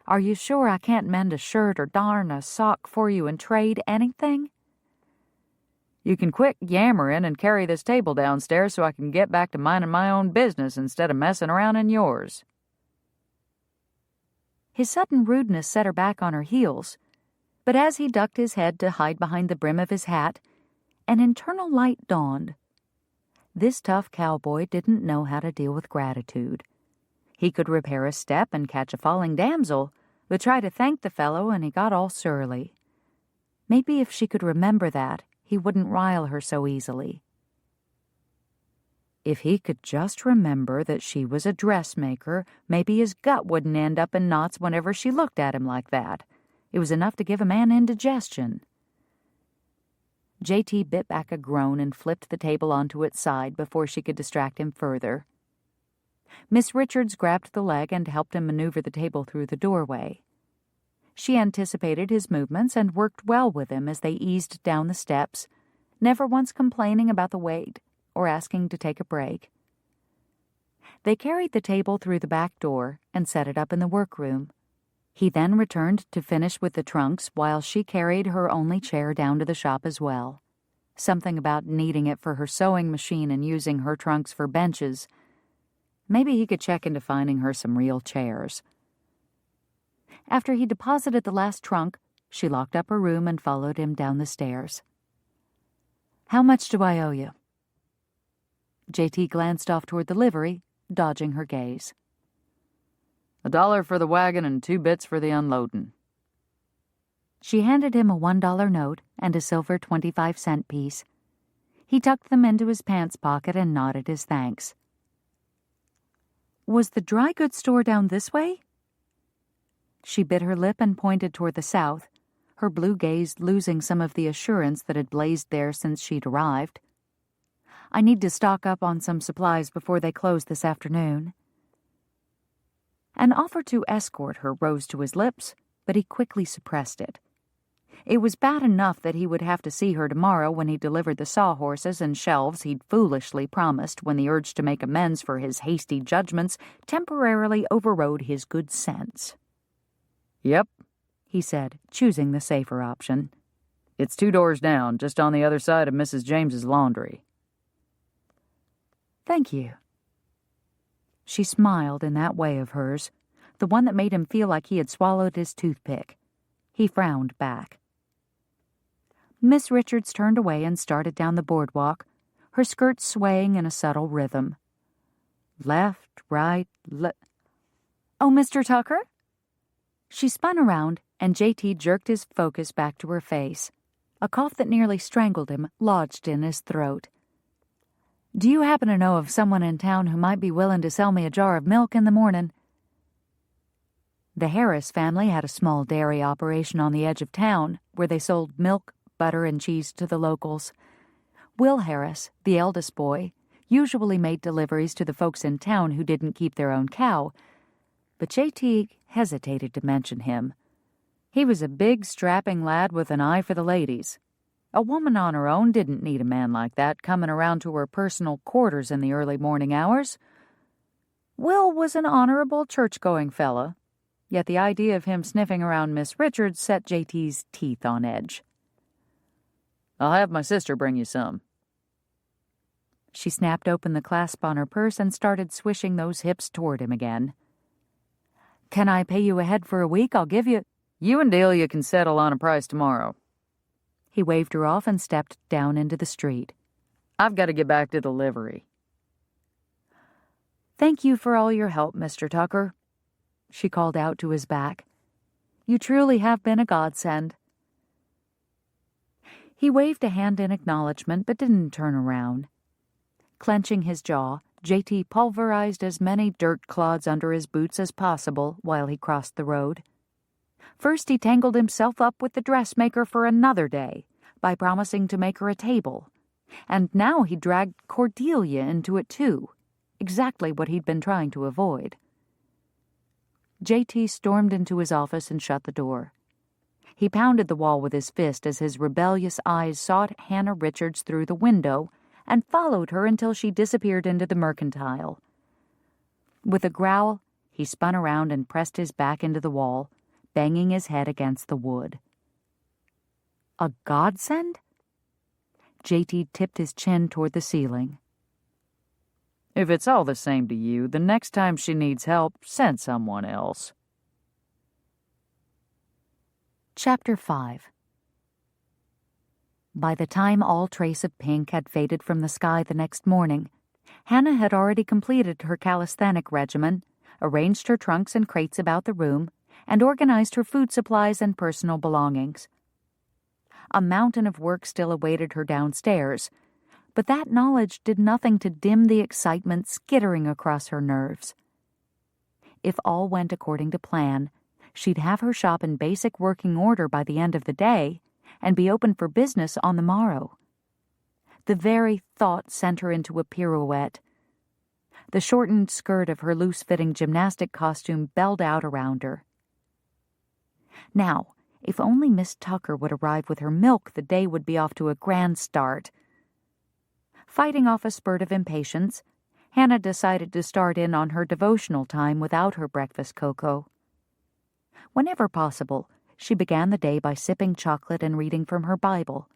Are you sure I can't mend a shirt or darn a sock for you and trade anything?" You can quit yammering and carry this table downstairs so I can get back to minding my own business instead of messing around in yours. His sudden rudeness set her back on her heels, but as he ducked his head to hide behind the brim of his hat, an internal light dawned. This tough cowboy didn't know how to deal with gratitude. He could repair a step and catch a falling damsel, but try to thank the fellow and he got all surly. Maybe if she could remember that, he wouldn't rile her so easily. If he could just remember that she was a dressmaker, maybe his gut wouldn't end up in knots whenever she looked at him like that. It was enough to give a man indigestion. J.T. bit back a groan and flipped the table onto its side before she could distract him further. Miss Richards grabbed the leg and helped him maneuver the table through the doorway. She anticipated his movements and worked well with him as they eased down the steps, never once complaining about the wait or asking to take a break. They carried the table through the back door and set it up in the workroom. He then returned to finish with the trunks while she carried her only chair down to the shop as well. Something about needing it for her sewing machine and using her trunks for benches. Maybe he could check into finding her some real chairs. After he deposited the last trunk, she locked up her room and followed him down the stairs. "How much do I owe you?" J.T. glanced off toward the livery, dodging her gaze. $1 for the wagon and 2 bits for the unloading. She handed him a $1 note and a silver 25-cent piece. He tucked them into his pants pocket and nodded his thanks. "Was the dry goods store down this way?" She bit her lip and pointed toward the south, her blue gaze losing some of the assurance that had blazed there since she'd arrived. "I need to stock up on some supplies before they close this afternoon." An offer to escort her rose to his lips, but he quickly suppressed it. It was bad enough that he would have to see her tomorrow when he delivered the sawhorses and shelves he'd foolishly promised when the urge to make amends for his hasty judgments temporarily overrode his good sense. "Yep," he said, choosing the safer option. "It's 2 doors down, just on the other side of Mrs. James's laundry." "Thank you." She smiled in that way of hers, the one that made him feel like he had swallowed his toothpick. He frowned back. Miss Richards turned away and started down the boardwalk, her skirts swaying in a subtle rhythm. Left, right, "Oh, Mr. Tucker?" She spun around, and J.T. jerked his focus back to her face. A cough that nearly strangled him lodged in his throat. "Do you happen to know of someone in town who might be willing to sell me a jar of milk in the morning?" The Harris family had a small dairy operation on the edge of town where they sold milk, butter, and cheese to the locals. Will Harris, the eldest boy, usually made deliveries to the folks in town who didn't keep their own cow, but J.T. hesitated to mention him. He was a big, strapping lad with an eye for the ladies. A woman on her own didn't need a man like that coming around to her personal quarters in the early morning hours. Will was an honorable church-going fella, yet the idea of him sniffing around Miss Richards set J.T.'s teeth on edge. "I'll have my sister bring you some." She snapped open the clasp on her purse and started swishing those hips toward him again. "Can I pay you ahead for a week? I'll give you—" "You and Delia can settle on a price tomorrow." He waved her off and stepped down into the street. "I've got to get back to the livery." "Thank you for all your help, Mr. Tucker," she called out to his back. "You truly have been a godsend." He waved a hand in acknowledgement but didn't turn around. Clenching his jaw, J.T. pulverized as many dirt clods under his boots as possible while he crossed the road. First he tangled himself up with the dressmaker for another day by promising to make her a table, and now he dragged Cordelia into it too, exactly what he'd been trying to avoid. J.T. stormed into his office and shut the door. He pounded the wall with his fist as his rebellious eyes sought Hannah Richards through the window and followed her until she disappeared into the mercantile. With a growl, he spun around and pressed his back into the wall, banging his head against the wood. A godsend? J.T. tipped his chin toward the ceiling. "If it's all the same to you, the next time she needs help, send someone else." Chapter 5. By the time all trace of pink had faded from the sky the next morning, Hannah had already completed her calisthenic regimen, arranged her trunks and crates about the room, and organized her food supplies and personal belongings. A mountain of work still awaited her downstairs, but that knowledge did nothing to dim the excitement skittering across her nerves. If all went according to plan, she'd have her shop in basic working order by the end of the day and be open for business on the morrow. The very thought sent her into a pirouette. The shortened skirt of her loose-fitting gymnastic costume belled out around her. Now, if only Miss Tucker would arrive with her milk, the day would be off to a grand start. Fighting off a spurt of impatience, Hannah decided to start in on her devotional time without her breakfast cocoa. Whenever possible, she began the day by sipping chocolate and reading from her Bible,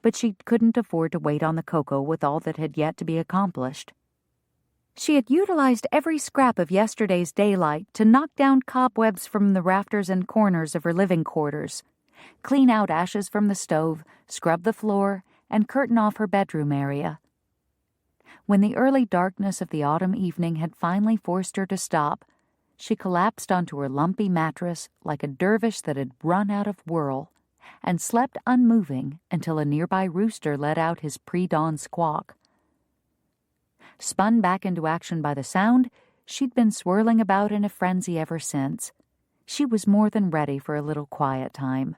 but she couldn't afford to wait on the cocoa with all that had yet to be accomplished. She had utilized every scrap of yesterday's daylight to knock down cobwebs from the rafters and corners of her living quarters, clean out ashes from the stove, scrub the floor, and curtain off her bedroom area. When the early darkness of the autumn evening had finally forced her to stop, she collapsed onto her lumpy mattress like a dervish that had run out of whirl, and slept unmoving until a nearby rooster let out his pre-dawn squawk. Spun back into action by the sound, she'd been swirling about in a frenzy ever since. She was more than ready for a little quiet time.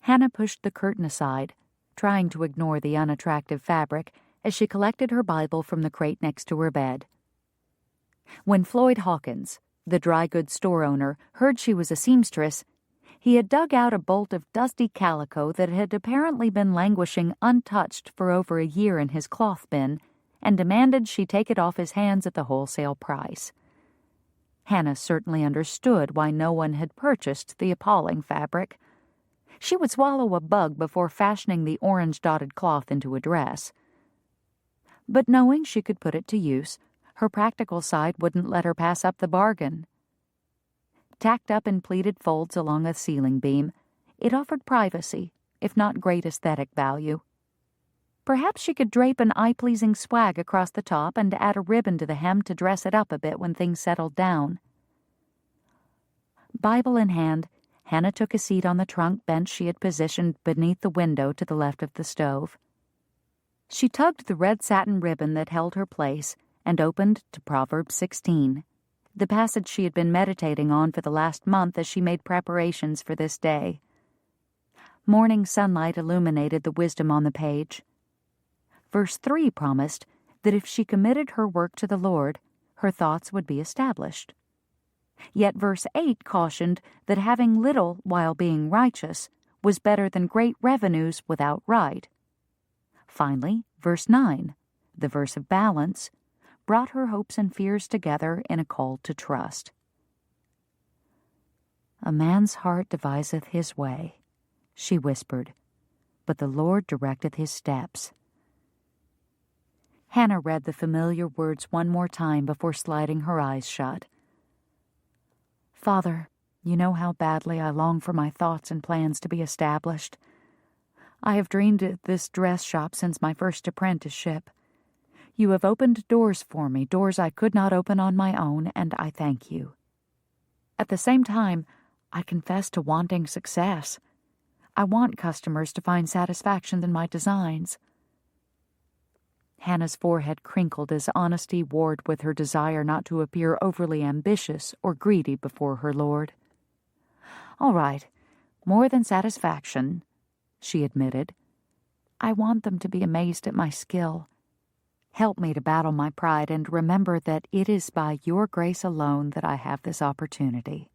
Hannah pushed the curtain aside, trying to ignore the unattractive fabric as she collected her Bible from the crate next to her bed. When Floyd Hawkins, the dry goods store owner, heard she was a seamstress, He had dug out a bolt of dusty calico that had apparently been languishing untouched for over a year in his cloth bin, and demanded she take it off his hands at the wholesale price. Hannah certainly understood why no one had purchased the appalling fabric. She would swallow a bug before fashioning the orange-dotted cloth into a dress. But knowing she could put it to use, her practical side wouldn't let her pass up the bargain. Tacked up in pleated folds along a ceiling beam, it offered privacy, if not great aesthetic value. Perhaps she could drape an eye-pleasing swag across the top and add a ribbon to the hem to dress it up a bit when things settled down. Bible in hand, Hannah took a seat on the trunk bench she had positioned beneath the window to the left of the stove. She tugged the red satin ribbon that held her place and opened to Proverbs 16, the passage she had been meditating on for the last month as she made preparations for this day. Morning sunlight illuminated the wisdom on the page. Verse 3 promised that if she committed her work to the Lord, her thoughts would be established. Yet verse 8 cautioned that having little while being righteous was better than great revenues without right. Finally, verse 9, the verse of balance, brought her hopes and fears together in a call to trust. "A man's heart deviseth his way," she whispered, "but the Lord directeth his steps." Hannah read the familiar words one more time before sliding her eyes shut. "Father, you know how badly I long for my thoughts and plans to be established. I have dreamed of this dress shop since my first apprenticeship. You have opened doors for me, doors I could not open on my own, and I thank you. At the same time, I confess to wanting success. I want customers to find satisfaction in my designs." Hannah's forehead crinkled as honesty warred with her desire not to appear overly ambitious or greedy before her Lord. "All right, more than satisfaction," she admitted. "I want them to be amazed at my skill. Help me to battle my pride and remember that it is by your grace alone that I have this opportunity.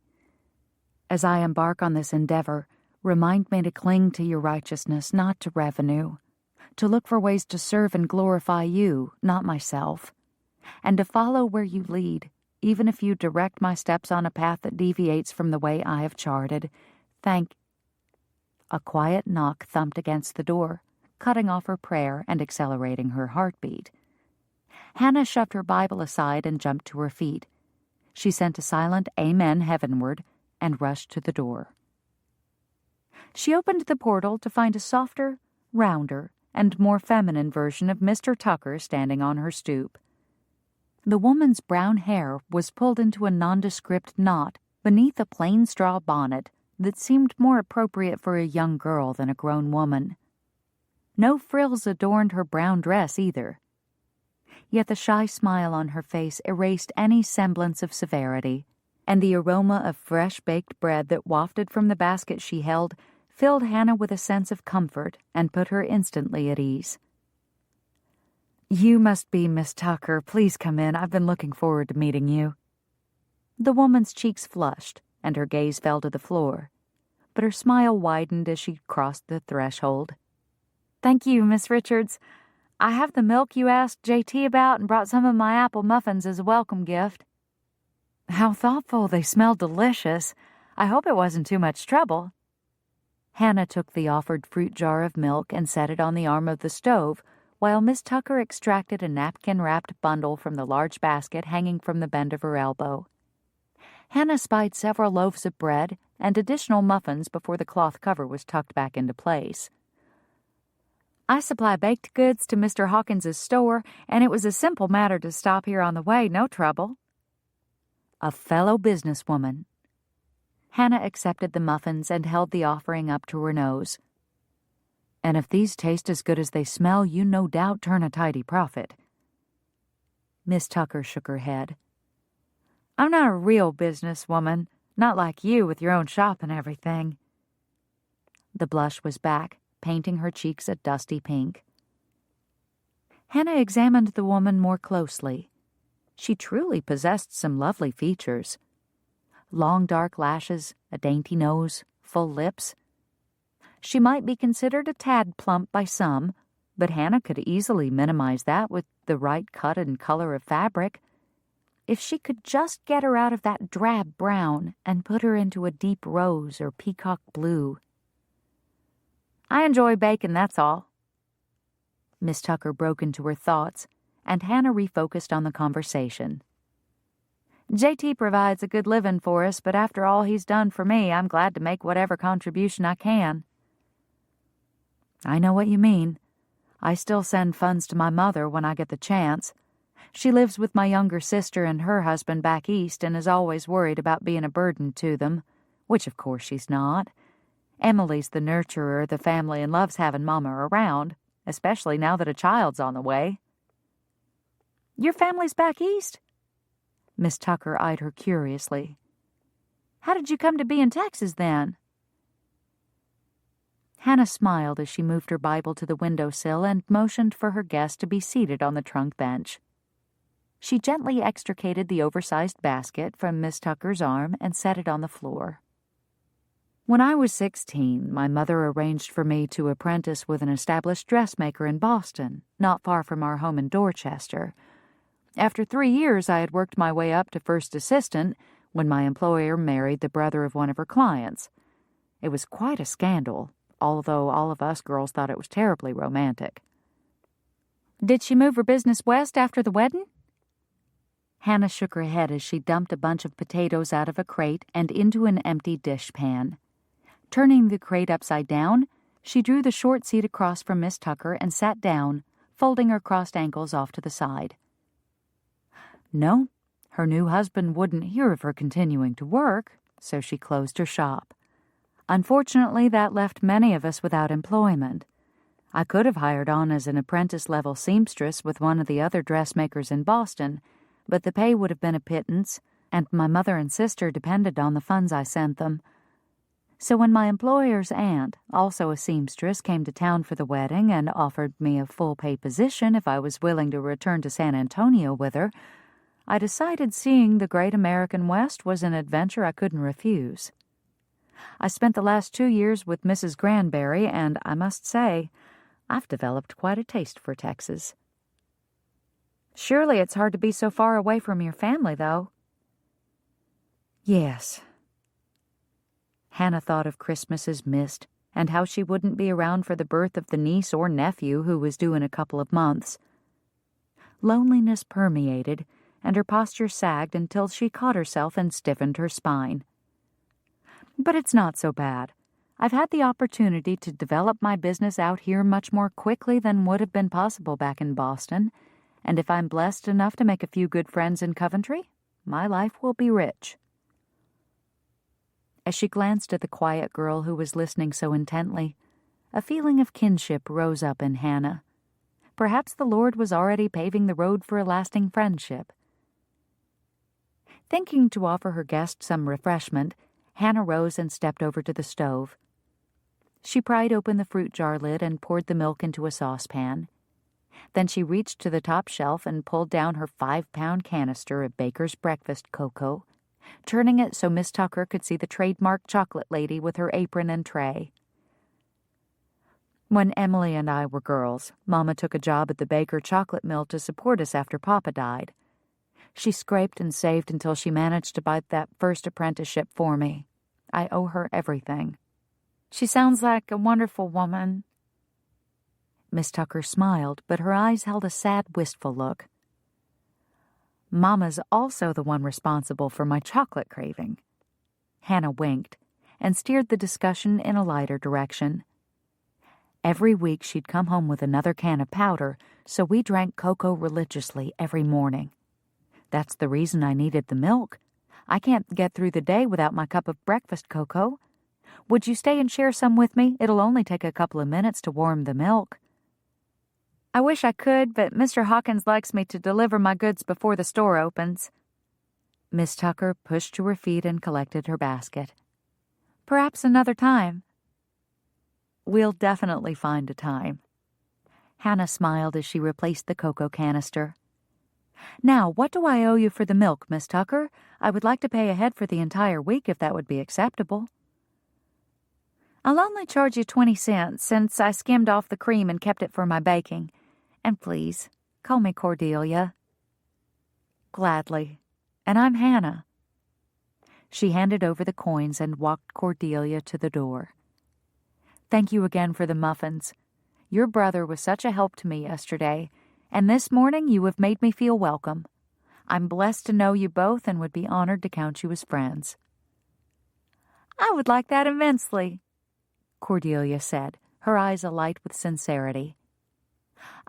As I embark on this endeavor, remind me to cling to your righteousness, not to revenue, to look for ways to serve and glorify you, not myself, and to follow where you lead, even if you direct my steps on a path that deviates from the way I have charted. A quiet knock thumped against the door, cutting off her prayer and accelerating her heartbeat. Hannah shoved her Bible aside and jumped to her feet. She sent a silent amen heavenward and rushed to the door. She opened the portal to find a softer, rounder, and more feminine version of Mr. Tucker standing on her stoop. The woman's brown hair was pulled into a nondescript knot beneath a plain straw bonnet that seemed more appropriate for a young girl than a grown woman. No frills adorned her brown dress either. Yet the shy smile on her face erased any semblance of severity, and the aroma of fresh-baked bread that wafted from the basket she held filled Hannah with a sense of comfort and put her instantly at ease. "You must be Miss Tucker. Please come in. I've been looking forward to meeting you." The woman's cheeks flushed, and her gaze fell to the floor, but her smile widened as she crossed the threshold. "Thank you, Miss Richards. I have the milk you asked JT about and brought some of my apple muffins as a welcome gift." "How thoughtful. They smell delicious. I hope it wasn't too much trouble." Hannah took the offered fruit jar of milk and set it on the arm of the stove, while Miss Tucker extracted a napkin-wrapped bundle from the large basket hanging from the bend of her elbow. Hannah spied several loaves of bread and additional muffins before the cloth cover was tucked back into place. "I supply baked goods to Mr. Hawkins's store, and it was a simple matter to stop here on the way, no trouble." A fellow businesswoman. Hannah accepted the muffins and held the offering up to her nose. "And if these taste as good as they smell, you no doubt turn a tidy profit." Miss Tucker shook her head. "I'm not a real businesswoman, not like you with your own shop and everything." The blush was back, painting her cheeks a dusty pink. Hannah examined the woman more closely. She truly possessed some lovely features. Long dark lashes, a dainty nose, full lips. She might be considered a tad plump by some, but Hannah could easily minimize that with the right cut and color of fabric. If she could just get her out of that drab brown and put her into a deep rose or peacock blue. I enjoy baking, that's all. Miss Tucker broke into her thoughts, and Hannah refocused on the conversation. JT provides a good living for us, but after all he's done for me, I'm glad to make whatever contribution I can. I know what you mean. I still send funds to my mother when I get the chance. She lives with my younger sister and her husband back east and is always worried about being a burden to them, which of course she's not. Emily's the nurturer of the family and loves having Mama around, especially now that a child's on the way. Your family's back east? Miss Tucker eyed her curiously. How did you come to be in Texas then? Hannah smiled as she moved her Bible to the windowsill and motioned for her guest to be seated on the trunk bench. She gently extricated the oversized basket from Miss Tucker's arm and set it on the floor. When I was 16, my mother arranged for me to apprentice with an established dressmaker in Boston, not far from our home in Dorchester. After 3 years, I had worked my way up to first assistant when my employer married the brother of one of her clients. It was quite a scandal, although all of us girls thought it was terribly romantic. Did she move her business west after the wedding? Hannah shook her head as she dumped a bunch of potatoes out of a crate and into an empty dishpan. Turning the crate upside down, she drew the short seat across from Miss Tucker and sat down, folding her crossed ankles off to the side. No, her new husband wouldn't hear of her continuing to work, so she closed her shop. Unfortunately, that left many of us without employment. I could have hired on as an apprentice-level seamstress with one of the other dressmakers in Boston, but the pay would have been a pittance, and my mother and sister depended on the funds I sent them. So when my employer's aunt, also a seamstress, came to town for the wedding and offered me a full-pay position if I was willing to return to San Antonio with her, I decided seeing the great American West was an adventure I couldn't refuse. I spent the last 2 years with Mrs. Granberry, and I must say, I've developed quite a taste for Texas. Surely it's hard to be so far away from your family, though. Yes. Hannah thought of Christmases missed and how she wouldn't be around for the birth of the niece or nephew who was due in a couple of months. Loneliness permeated, and her posture sagged until she caught herself and stiffened her spine. But it's not so bad. I've had the opportunity to develop my business out here much more quickly than would have been possible back in Boston, and if I'm blessed enough to make a few good friends in Coventry, my life will be rich. As she glanced at the quiet girl who was listening so intently, a feeling of kinship rose up in Hannah. Perhaps the Lord was already paving the road for a lasting friendship. Thinking to offer her guest some refreshment, Hannah rose and stepped over to the stove. She pried open the fruit jar lid and poured the milk into a saucepan. Then she reached to the top shelf and pulled down her 5-pound canister of Baker's breakfast cocoa, turning it so Miss Tucker could see the trademark chocolate lady with her apron and tray. When Emily and I were girls, Mama took a job at the Baker chocolate mill to support us after Papa died. She scraped and saved until she managed to buy that first apprenticeship for me. I owe her everything. She sounds like a wonderful woman. Miss Tucker smiled, but her eyes held a sad, wistful look. Mama's also the one responsible for my chocolate craving. Hannah winked and steered the discussion in a lighter direction. Every week she'd come home with another can of powder, so we drank cocoa religiously every morning. That's the reason I needed the milk. I can't get through the day without my cup of breakfast cocoa. Would you stay and share some with me? It'll only take a couple of minutes to warm the milk. I wish I could, but Mr. Hawkins likes me to deliver my goods before the store opens. Miss Tucker pushed to her feet and collected her basket. Perhaps another time. We'll definitely find a time. Hannah smiled as she replaced the cocoa canister. Now, what do I owe you for the milk, Miss Tucker? I would like to pay ahead for the entire week if that would be acceptable. I'll only charge you 20 cents since I skimmed off the cream and kept it for my baking. And please, call me Cordelia. Gladly. And I'm Hannah. She handed over the coins and walked Cordelia to the door. Thank you again for the muffins. Your brother was such a help to me yesterday, and this morning you have made me feel welcome. I'm blessed to know you both and would be honored to count you as friends. I would like that immensely, Cordelia said, her eyes alight with sincerity.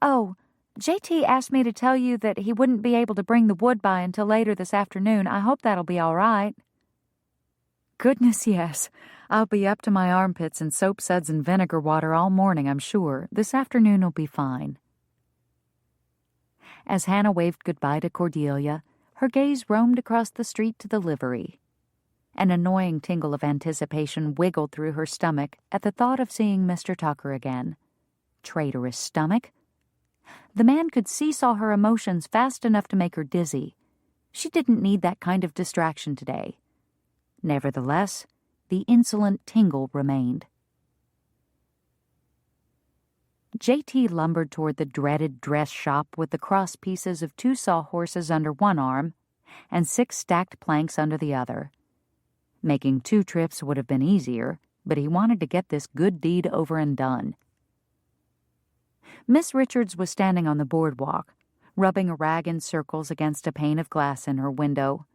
Oh, JT asked me to tell you that he wouldn't be able to bring the wood by until later this afternoon. I hope that'll be all right. Goodness, yes. I'll be up to my armpits in soap suds and vinegar water all morning, I'm sure. This afternoon will be fine. As Hannah waved goodbye to Cordelia, her gaze roamed across the street to the livery. An annoying tingle of anticipation wiggled through her stomach at the thought of seeing Mr. Tucker again. Traitorous stomach. The man could seesaw her emotions fast enough to make her dizzy. She didn't need that kind of distraction today. Nevertheless, the insolent tingle remained. JT lumbered toward the dreaded dress shop with the cross pieces of 2 sawhorses under one arm and 6 stacked planks under the other. Making 2 trips would have been easier, but he wanted to get this good deed over and done. Miss Richards was standing on the boardwalk, rubbing a rag in circles against a pane of glass in her window.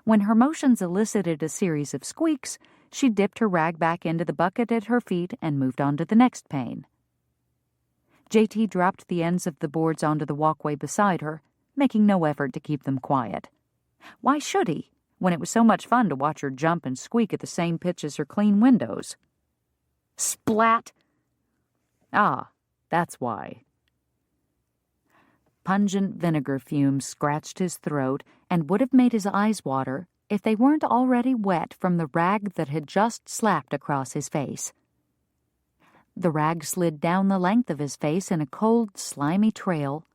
When her motions elicited a series of squeaks, she dipped her rag back into the bucket at her feet and moved on to the next pane. JT dropped the ends of the boards onto the walkway beside her, making no effort to keep them quiet. Why should he, when it was so much fun to watch her jump and squeak at the same pitch as her clean windows? Splat! Ah, that's why. Pungent vinegar fumes scratched his throat and would have made his eyes water if they weren't already wet from the rag that had just slapped across his face. The rag slid down the length of his face in a cold, slimy trail,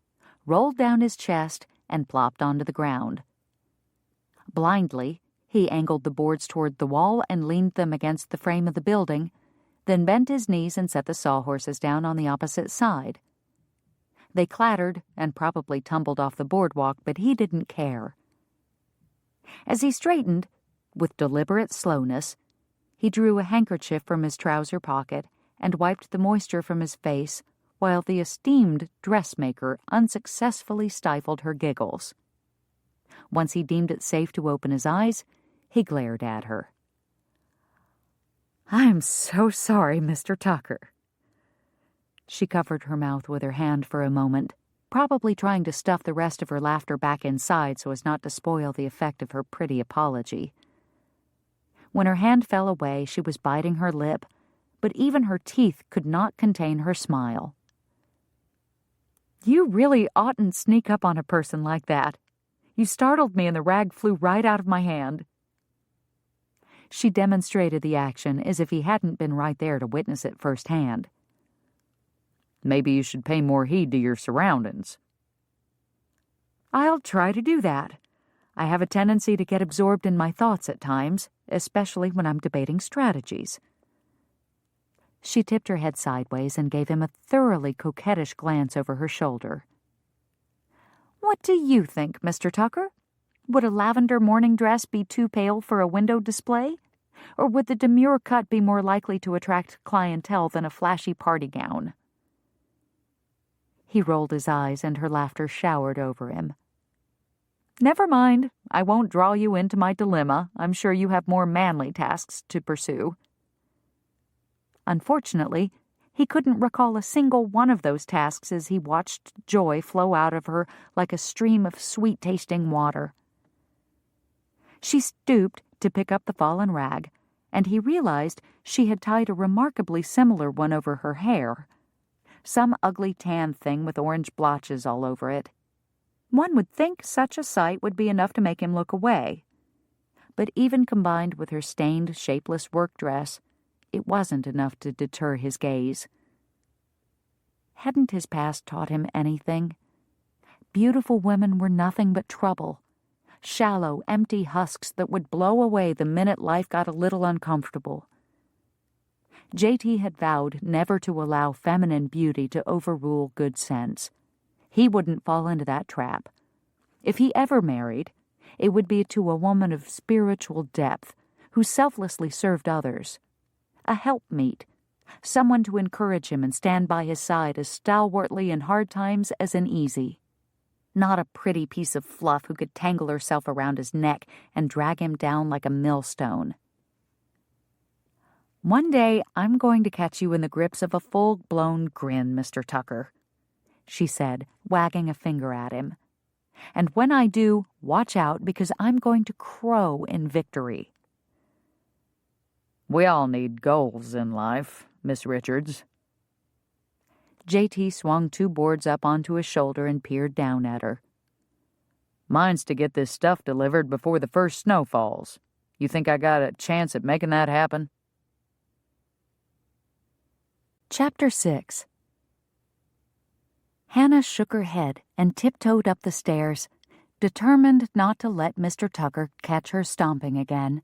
rolled down his chest, and plopped onto the ground. Blindly, he angled the boards toward the wall and leaned them against the frame of the building, then bent his knees and set the sawhorses down on the opposite side. They clattered and probably tumbled off the boardwalk, but he didn't care. As he straightened, with deliberate slowness, he drew a handkerchief from his trouser pocket and wiped the moisture from his face while the esteemed dressmaker unsuccessfully stifled her giggles. Once he deemed it safe to open his eyes, he glared at her. "I'm so sorry, Mr. Tucker." She covered her mouth with her hand for a moment, probably trying to stuff the rest of her laughter back inside so as not to spoil the effect of her pretty apology. When her hand fell away, she was biting her lip, but even her teeth could not contain her smile. "You really oughtn't sneak up on a person like that. You startled me and the rag flew right out of my hand." She demonstrated the action as if he hadn't been right there to witness it firsthand. "Maybe you should pay more heed to your surroundings." "I'll try to do that. I have a tendency to get absorbed in my thoughts at times, especially when I'm debating strategies." She tipped her head sideways and gave him a thoroughly coquettish glance over her shoulder. "What do you think, Mr. Tucker? Would a lavender morning dress be too pale for a window display? Or would the demure cut be more likely to attract clientele than a flashy party gown?" He rolled his eyes and her laughter showered over him. "Never mind. I won't draw you into my dilemma. I'm sure you have more manly tasks to pursue." Unfortunately, he couldn't recall a single one of those tasks as he watched joy flow out of her like a stream of sweet-tasting water. She stooped to pick up the fallen rag, and he realized she had tied a remarkably similar one over her hair. Some ugly tan thing with orange blotches all over it. One would think such a sight would be enough to make him look away. But even combined with her stained, shapeless work dress, it wasn't enough to deter his gaze. Hadn't his past taught him anything? Beautiful women were nothing but trouble. Shallow, empty husks that would blow away the minute life got a little uncomfortable. JT had vowed never to allow feminine beauty to overrule good sense. He wouldn't fall into that trap. If he ever married, it would be to a woman of spiritual depth who selflessly served others. A helpmeet, someone to encourage him and stand by his side as stalwartly in hard times as in easy. Not a pretty piece of fluff who could tangle herself around his neck and drag him down like a millstone. "One day I'm going to catch you in the grips of a full-blown grin, Mr. Tucker," she said, wagging a finger at him. "And when I do, watch out, because I'm going to crow in victory." "We all need goals in life, Miss Richards." JT swung 2 boards up onto his shoulder and peered down at her. "Mine's to get this stuff delivered before the first snow falls. You think I got a chance at making that happen?" Chapter 6. Hannah shook her head and tiptoed up the stairs, determined not to let Mr. Tucker catch her stomping again.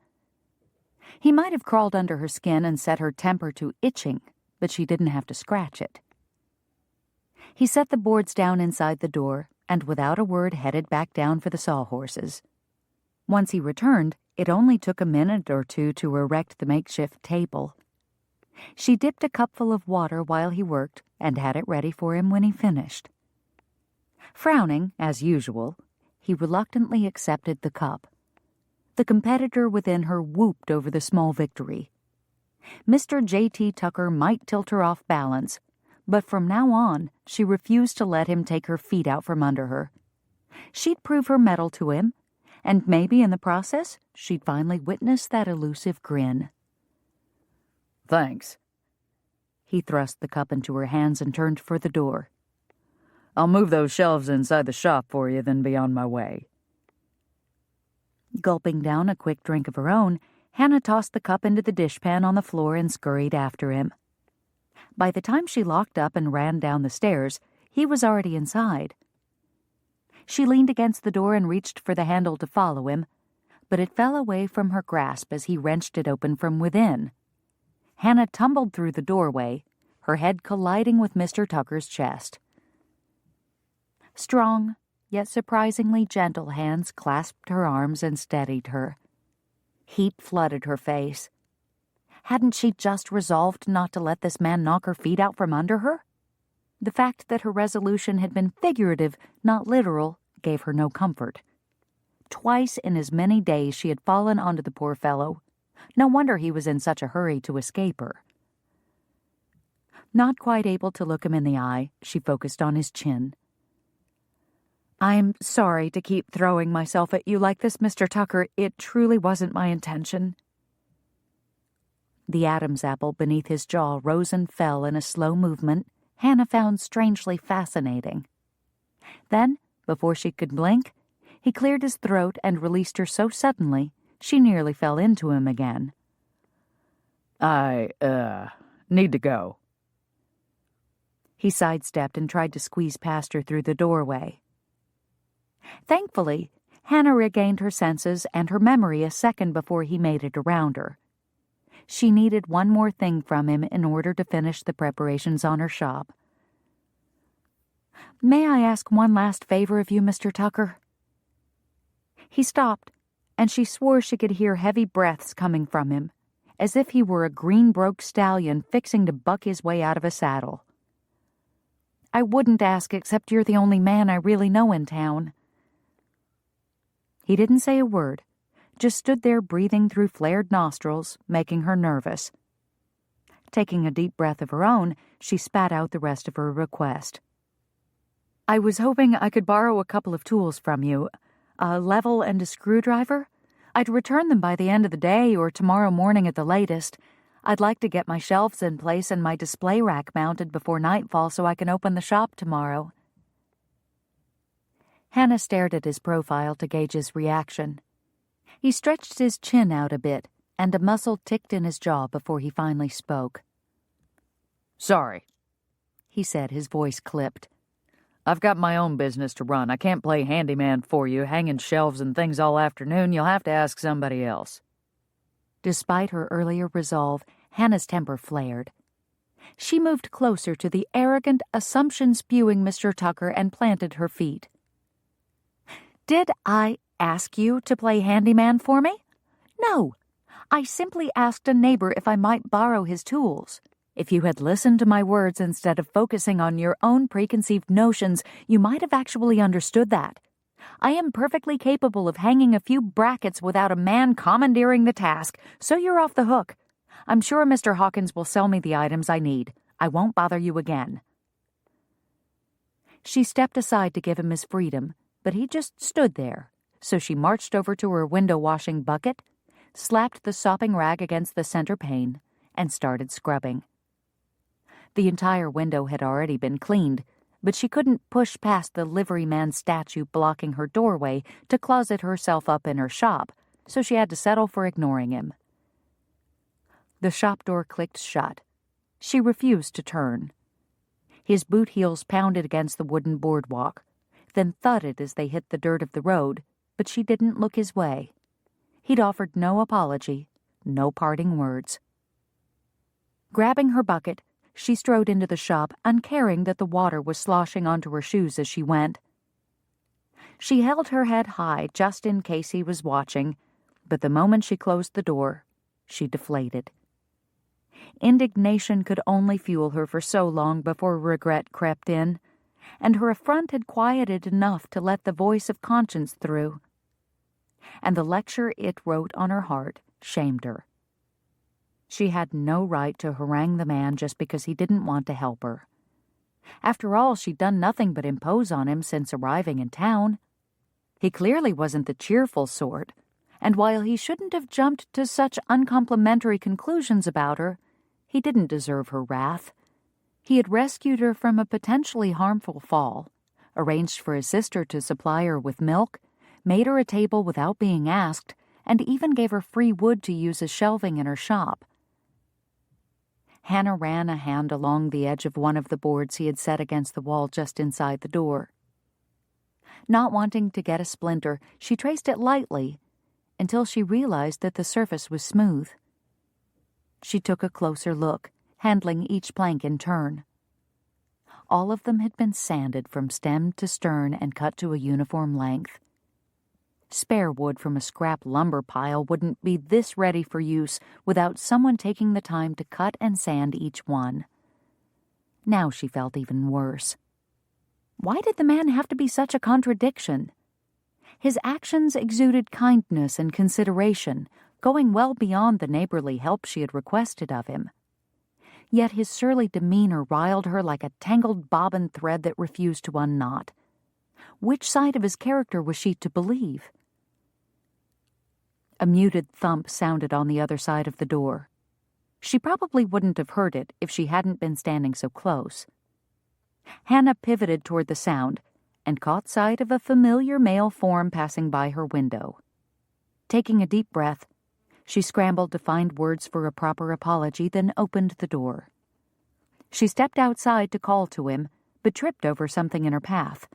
He might have crawled under her skin and set her temper to itching, but she didn't have to scratch it. He set the boards down inside the door and without a word headed back down for the sawhorses. Once he returned, it only took a minute or 2 to erect the makeshift table. She dipped a cupful of water while he worked and had it ready for him when he finished. Frowning, as usual, he reluctantly accepted the cup. The competitor within her whooped over the small victory. Mr. J.T. Tucker might tilt her off balance, but from now on she refused to let him take her feet out from under her. She'd prove her mettle to him, and maybe in the process she'd finally witness that elusive grin. "Thanks." He thrust the cup into her hands and turned for the door. "I'll move those shelves inside the shop for you, then be on my way." Gulping down a quick drink of her own, Hannah tossed the cup into the dishpan on the floor and scurried after him. By the time she locked up and ran down the stairs, he was already inside. She leaned against the door and reached for the handle to follow him, but it fell away from her grasp as he wrenched it open from within. Hannah tumbled through the doorway, her head colliding with Mr. Tucker's chest. Strong, yet surprisingly gentle hands clasped her arms and steadied her. Heat flooded her face. Hadn't she just resolved not to let this man knock her feet out from under her? The fact that her resolution had been figurative, not literal, gave her no comfort. Twice in as many days she had fallen onto the poor fellow. No wonder he was in such a hurry to escape her. Not quite able to look him in the eye, she focused on his chin. "I'm sorry to keep throwing myself at you like this, Mr. Tucker. It truly wasn't my intention." The Adam's apple beneath his jaw rose and fell in a slow movement Hannah found strangely fascinating. Then, before she could blink, he cleared his throat and released her so suddenly she nearly fell into him again. I need to go." He sidestepped and tried to squeeze past her through the doorway. Thankfully, Hannah regained her senses and her memory a second before he made it around her. She needed one more thing from him in order to finish the preparations on her shop. "May I ask one last favor of you, Mr. Tucker?" He stopped, and she swore she could hear heavy breaths coming from him, as if he were a green-broke stallion fixing to buck his way out of a saddle. "I wouldn't ask except you're the only man I really know in town." He didn't say a word, just stood there breathing through flared nostrils, making her nervous. Taking a deep breath of her own, she spat out the rest of her request. "I was hoping I could borrow a couple of tools from you. A level and a screwdriver. I'd return them by the end of the day or tomorrow morning at the latest. I'd like to get my shelves in place and my display rack mounted before nightfall so I can open the shop tomorrow." Hannah stared at his profile to gauge his reaction. He stretched his chin out a bit, and a muscle ticked in his jaw before he finally spoke. "Sorry," he said, his voice clipped. "I've got my own business to run. I can't play handyman for you, hanging shelves and things all afternoon. You'll have to ask somebody else." Despite her earlier resolve, Hannah's temper flared. She moved closer to the arrogant, assumption-spewing Mr. Tucker and planted her feet. "Did I ask you to play handyman for me? No. I simply asked a neighbor if I might borrow his tools. If you had listened to my words instead of focusing on your own preconceived notions, you might have actually understood that. I am perfectly capable of hanging a few brackets without a man commandeering the task, so you're off the hook. I'm sure Mr. Hawkins will sell me the items I need. I won't bother you again." She stepped aside to give him his freedom, but he just stood there, so she marched over to her window-washing bucket, slapped the sopping rag against the center pane, and started scrubbing. The entire window had already been cleaned, but she couldn't push past the liveryman statue blocking her doorway to closet herself up in her shop, so she had to settle for ignoring him. The shop door clicked shut. She refused to turn. His boot heels pounded against the wooden boardwalk, then thudded as they hit the dirt of the road, but she didn't look his way. He'd offered no apology, no parting words. Grabbing her bucket, she strode into the shop, uncaring that the water was sloshing onto her shoes as she went. She held her head high just in case he was watching, but the moment she closed the door, she deflated. Indignation could only fuel her for so long before regret crept in, and her affront had quieted enough to let the voice of conscience through. And the lecture it wrote on her heart shamed her. She had no right to harangue the man just because he didn't want to help her. After all, she'd done nothing but impose on him since arriving in town. He clearly wasn't the cheerful sort, and while he shouldn't have jumped to such uncomplimentary conclusions about her, he didn't deserve her wrath. He had rescued her from a potentially harmful fall, arranged for his sister to supply her with milk, made her a table without being asked, and even gave her free wood to use as shelving in her shop. Hannah ran a hand along the edge of one of the boards he had set against the wall just inside the door. Not wanting to get a splinter, she traced it lightly until she realized that the surface was smooth. She took a closer look, handling each plank in turn. All of them had been sanded from stem to stern and cut to a uniform length. Spare wood from a scrap lumber pile wouldn't be this ready for use without someone taking the time to cut and sand each one. Now she felt even worse. Why did the man have to be such a contradiction? His actions exuded kindness and consideration, going well beyond the neighborly help she had requested of him. Yet his surly demeanor riled her like a tangled bobbin thread that refused to unknot. Which side of his character was she to believe? A muted thump sounded on the other side of the door. She probably wouldn't have heard it if she hadn't been standing so close. Hannah pivoted toward the sound and caught sight of a familiar male form passing by her window. Taking a deep breath, she scrambled to find words for a proper apology, then opened the door. She stepped outside to call to him, but tripped over something in her path.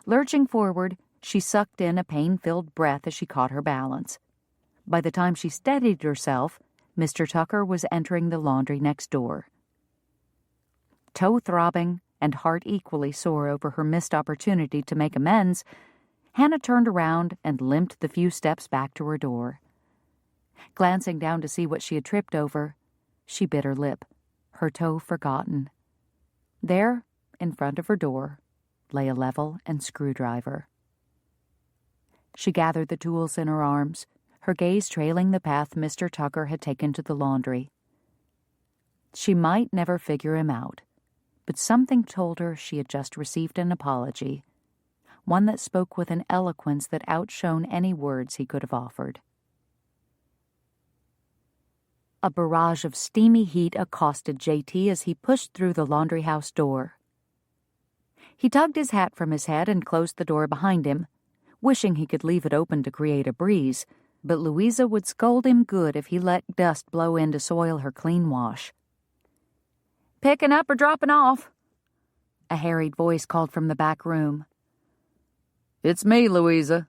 Lurching forward, she sucked in a pain-filled breath as she caught her balance. By the time she steadied herself, Mr. Tucker was entering the laundry next door. Toe throbbing and heart equally sore over her missed opportunity to make amends, Hannah turned around and limped the few steps back to her door. Glancing down to see what she had tripped over, she bit her lip, her toe forgotten. There, in front of her door, lay a level and screwdriver. She gathered the tools in her arms, her gaze trailing the path Mr. Tucker had taken to the laundry. She might never figure him out, but something told her she had just received an apology, one that spoke with an eloquence that outshone any words he could have offered. A barrage of steamy heat accosted J.T. as he pushed through the laundry house door. He tugged his hat from his head and closed the door behind him, wishing he could leave it open to create a breeze, but Louisa would scold him good if he let dust blow in to soil her clean wash. "Picking up or dropping off?" A harried voice called from the back room. "It's me, Louisa."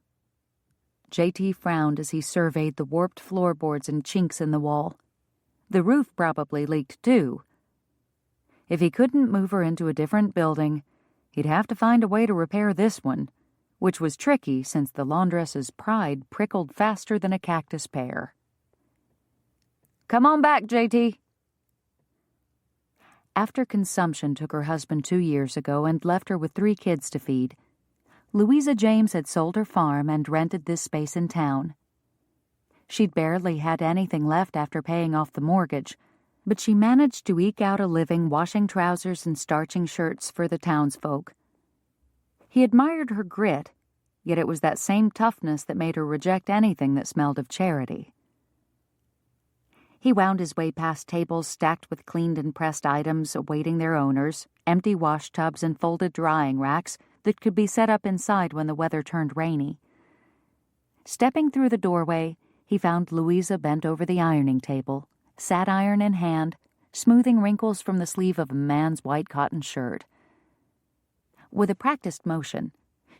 J.T. frowned as he surveyed the warped floorboards and chinks in the wall. The roof probably leaked too. If he couldn't move her into a different building, he'd have to find a way to repair this one, which was tricky since the laundress's pride prickled faster than a cactus pear. Come on back, JT. After consumption took her husband 2 years ago and left her with 3 kids to feed, Louisa James had sold her farm and rented this space in town. She'd barely had anything left after paying off the mortgage, but she managed to eke out a living washing trousers and starching shirts for the townsfolk. He admired her grit, yet it was that same toughness that made her reject anything that smelled of charity. He wound his way past tables stacked with cleaned and pressed items awaiting their owners, empty wash tubs and folded drying racks that could be set up inside when the weather turned rainy. Stepping through the doorway, he found Louisa bent over the ironing table, sat iron in hand, smoothing wrinkles from the sleeve of a man's white cotton shirt. With a practiced motion,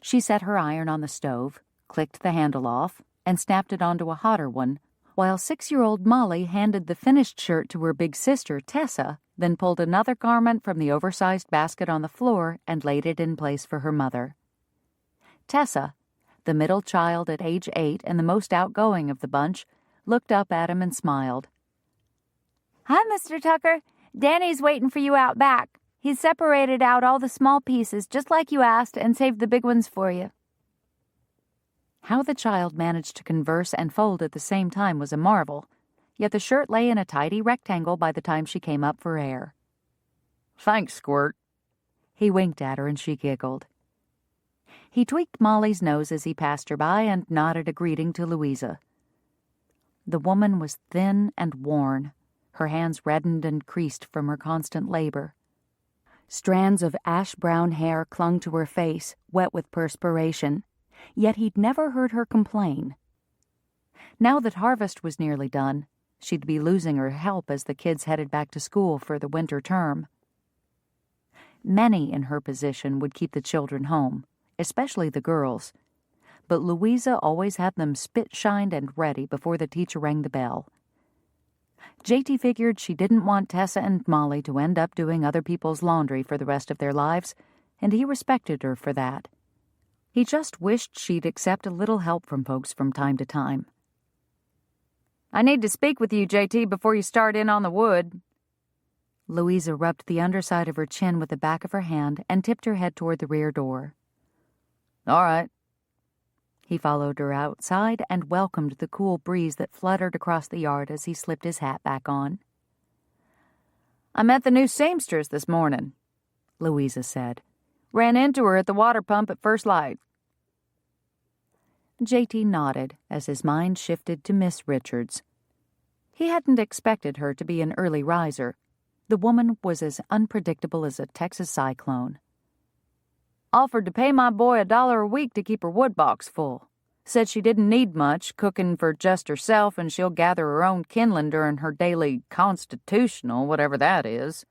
she set her iron on the stove, clicked the handle off, and snapped it onto a hotter one, while 6-year-old Molly handed the finished shirt to her big sister, Tessa, then pulled another garment from the oversized basket on the floor and laid it in place for her mother. Tessa, the middle child at age 8 and the most outgoing of the bunch, looked up at him and smiled. Hi, Mr. Tucker. Danny's waiting for you out back. He's separated out all the small pieces, just like you asked, and saved the big ones for you. How the child managed to converse and fold at the same time was a marvel, yet the shirt lay in a tidy rectangle by the time she came up for air. Thanks, Squirt. He winked at her and she giggled. He tweaked Molly's nose as he passed her by and nodded a greeting to Louisa. The woman was thin and worn, her hands reddened and creased from her constant labor. Strands of ash-brown hair clung to her face, wet with perspiration, yet he'd never heard her complain. Now that harvest was nearly done, she'd be losing her help as the kids headed back to school for the winter term. Many in her position would keep the children home, especially the girls, but Louisa always had them spit-shined and ready before the teacher rang the bell. JT figured she didn't want Tessa and Molly to end up doing other people's laundry for the rest of their lives, and he respected her for that. He just wished she'd accept a little help from folks from time to time. I need to speak with you, JT, before you start in on the wood. Louisa rubbed the underside of her chin with the back of her hand and tipped her head toward the rear door. All right. He followed her outside and welcomed the cool breeze that fluttered across the yard as he slipped his hat back on. I met the new seamstress this morning, Louisa said. Ran into her at the water pump at first light. JT nodded as his mind shifted to Miss Richards. He hadn't expected her to be an early riser. The woman was as unpredictable as a Texas cyclone. Offered to pay my boy $1 a week to keep her wood box full. Said she didn't need much, cooking for just herself, and she'll gather her own kindling during her daily constitutional, whatever that is.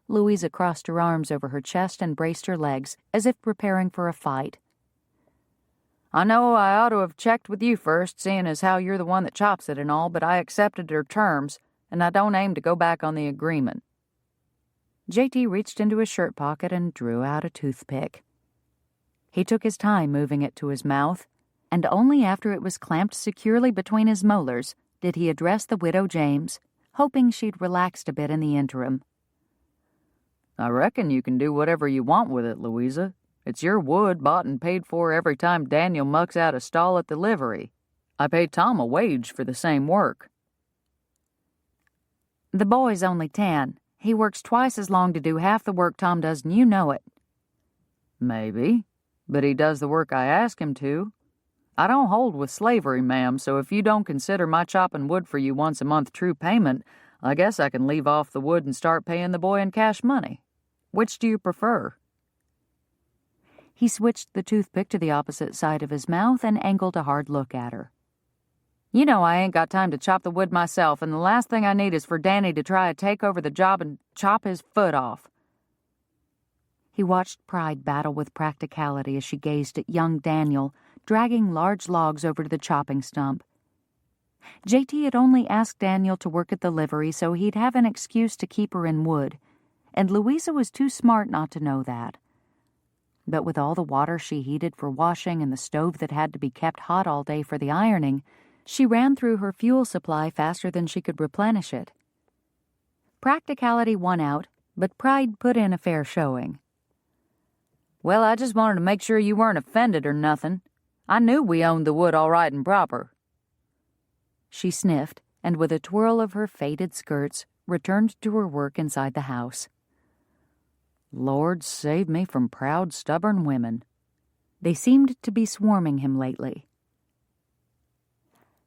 Louisa crossed her arms over her chest and braced her legs, as if preparing for a fight. I know I ought to have checked with you first, seeing as how you're the one that chops it and all, but I accepted her terms, and I don't aim to go back on the agreement. JT reached into his shirt pocket and drew out a toothpick. He took his time moving it to his mouth, and only after it was clamped securely between his molars did he address the widow James, hoping she'd relaxed a bit in the interim. I reckon you can do whatever you want with it, Louisa. It's your wood, bought and paid for every time Daniel mucks out a stall at the livery. I pay Tom a wage for the same work. The boy's only 10. He works twice as long to do half the work Tom does, and you know it. Maybe, but he does the work I ask him to. I don't hold with slavery, ma'am, so if you don't consider my chopping wood for you once a month true payment, I guess I can leave off the wood and start paying the boy in cash money. Which do you prefer? He switched the toothpick to the opposite side of his mouth and angled a hard look at her. You know I ain't got time to chop the wood myself, and the last thing I need is for Danny to try to take over the job and chop his foot off. He watched pride battle with practicality as she gazed at young Daniel, dragging large logs over to the chopping stump. JT had only asked Daniel to work at the livery so he'd have an excuse to keep her in wood, and Louisa was too smart not to know that. But with all the water she heated for washing and the stove that had to be kept hot all day for the ironing, she ran through her fuel supply faster than she could replenish it. Practicality won out, but pride put in a fair showing. Well, I just wanted to make sure you weren't offended or nothing. I knew we owned the wood all right and proper. She sniffed, and with a twirl of her faded skirts, returned to her work inside the house. Lord save me from proud, stubborn women. They seemed to be swarming him lately.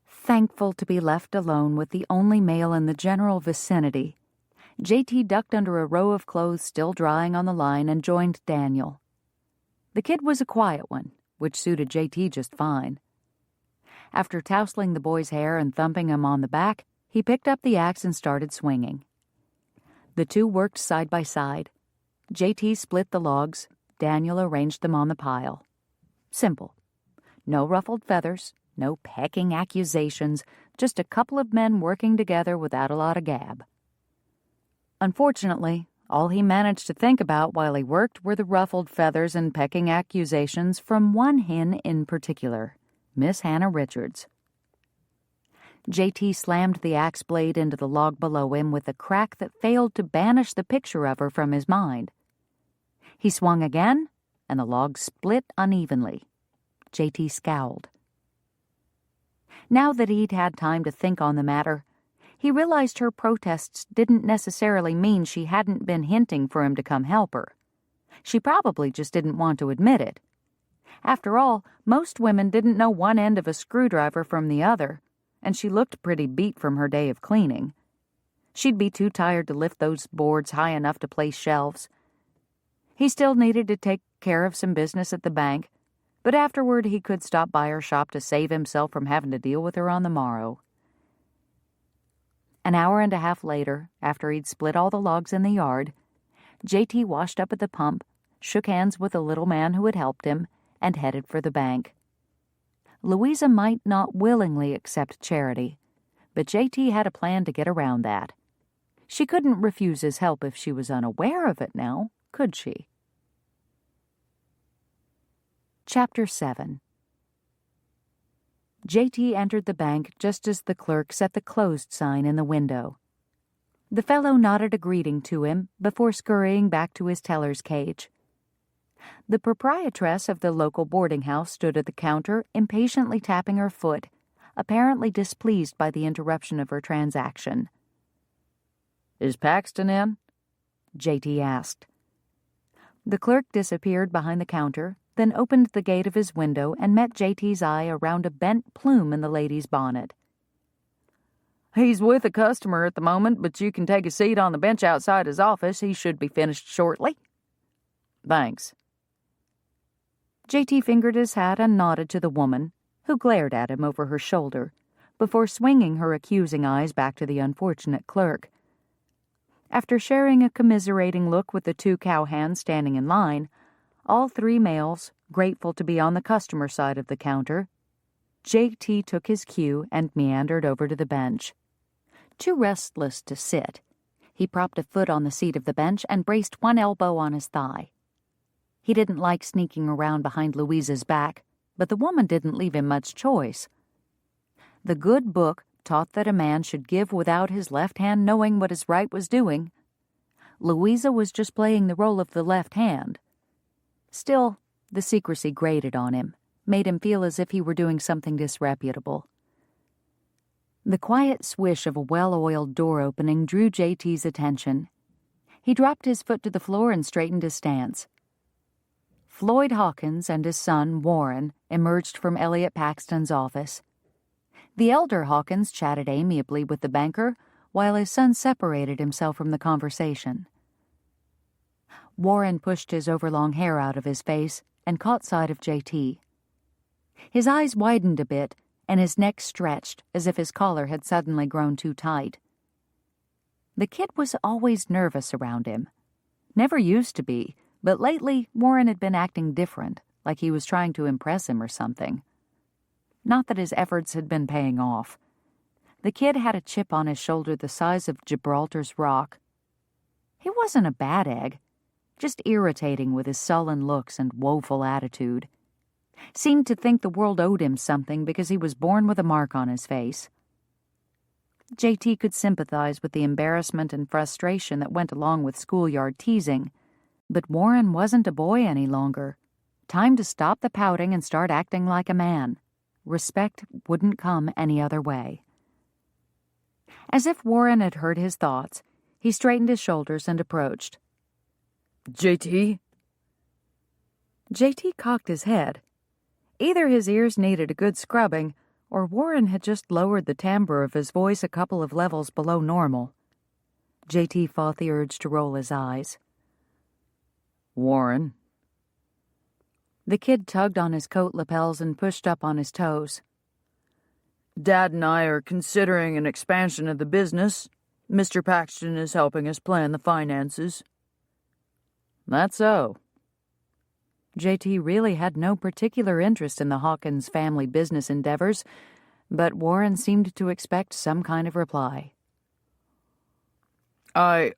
Thankful to be left alone with the only male in the general vicinity, JT ducked under a row of clothes still drying on the line and joined Daniel. The kid was a quiet one, which suited JT just fine. After tousling the boy's hair and thumping him on the back, he picked up the axe and started swinging. The two worked side by side. JT split the logs, Daniel arranged them on the pile. Simple. No ruffled feathers, no pecking accusations, just a couple of men working together without a lot of gab. Unfortunately, all he managed to think about while he worked were the ruffled feathers and pecking accusations from one hen in particular, Miss Hannah Richards. JT slammed the axe blade into the log below him with a crack that failed to banish the picture of her from his mind. He swung again, and the log split unevenly. JT scowled. Now that he'd had time to think on the matter, he realized her protests didn't necessarily mean she hadn't been hinting for him to come help her. She probably just didn't want to admit it. After all, most women didn't know one end of a screwdriver from the other, and she looked pretty beat from her day of cleaning. She'd be too tired to lift those boards high enough to place shelves. He still needed to take care of some business at the bank, but afterward he could stop by her shop to save himself from having to deal with her on the morrow. An hour and a half later, after he'd split all the logs in the yard, JT washed up at the pump, shook hands with the little man who had helped him, and headed for the bank. Louisa might not willingly accept charity, but JT had a plan to get around that. She couldn't refuse his help if she was unaware of it now, could she? Chapter 7. JT entered the bank just as the clerk set the closed sign in the window. The fellow nodded a greeting to him before scurrying back to his teller's cage. The proprietress of the local boarding house stood at the counter, impatiently tapping her foot, apparently displeased by the interruption of her transaction. "Is Paxton in?" JT asked. The clerk disappeared behind the counter, then opened the gate of his window and met JT's eye around a bent plume in the lady's bonnet. "He's with a customer at the moment, but you can take a seat on the bench outside his office. He should be finished shortly." "Thanks." JT fingered his hat and nodded to the woman, who glared at him over her shoulder, before swinging her accusing eyes back to the unfortunate clerk. After sharing a commiserating look with the two cowhands standing in line, all three males, grateful to be on the customer side of the counter, JT took his cue and meandered over to the bench. Too restless to sit, he propped a foot on the seat of the bench and braced one elbow on his thigh. He didn't like sneaking around behind Louisa's back, but the woman didn't leave him much choice. The good book taught that a man should give without his left hand knowing what his right was doing. Louisa was just playing the role of the left hand. Still, the secrecy grated on him, made him feel as if he were doing something disreputable. The quiet swish of a well-oiled door opening drew JT's attention. He dropped his foot to the floor and straightened his stance. Floyd Hawkins and his son, Warren, emerged from Elliot Paxton's office. The elder Hawkins chatted amiably with the banker, while his son separated himself from the conversation. Warren pushed his overlong hair out of his face and caught sight of JT. His eyes widened a bit, and his neck stretched as if his collar had suddenly grown too tight. The kid was always nervous around him. Never used to be, but lately Warren had been acting different, like he was trying to impress him or something. Not that his efforts had been paying off. The kid had a chip on his shoulder the size of Gibraltar's rock. He wasn't a bad egg, just irritating with his sullen looks and woeful attitude. Seemed to think the world owed him something because he was born with a mark on his face. J.T. could sympathize with the embarrassment and frustration that went along with schoolyard teasing, but Warren wasn't a boy any longer. Time to stop the pouting and start acting like a man. Respect wouldn't come any other way. As if Warren had heard his thoughts, he straightened his shoulders and approached. JT? J.T. cocked his head. Either his ears needed a good scrubbing, or Warren had just lowered the timbre of his voice a couple of levels below normal. J.T. fought the urge to roll his eyes. Warren. The kid tugged on his coat lapels and pushed up on his toes. Dad and I are considering an expansion of the business. Mr. Paxton is helping us plan the finances. That's so. J.T. really had no particular interest in the Hawkins family business endeavors, but Warren seemed to expect some kind of reply. I,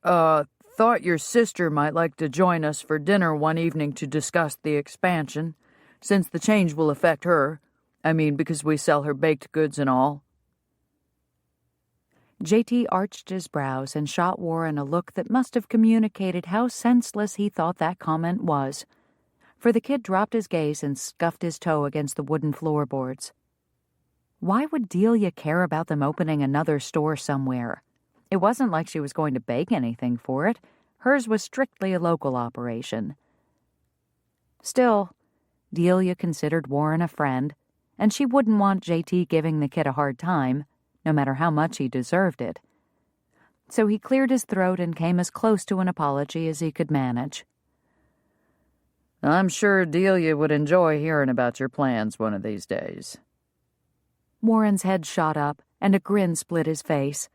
thought your sister might like to join us for dinner one evening to discuss the expansion, since the change will affect her. I mean, because we sell her baked goods and all. J.T. arched his brows and shot Warren a look that must have communicated how senseless he thought that comment was, for the kid dropped his gaze and scuffed his toe against the wooden floorboards. Why would Delia care about them opening another store somewhere? It wasn't like she was going to bake anything for it. Hers was strictly a local operation. Still, Delia considered Warren a friend, and she wouldn't want J.T. giving the kid a hard time, no matter how much he deserved it. So he cleared his throat and came as close to an apology as he could manage. I'm sure Delia would enjoy hearing about your plans one of these days. Warren's head shot up, and a grin split his face.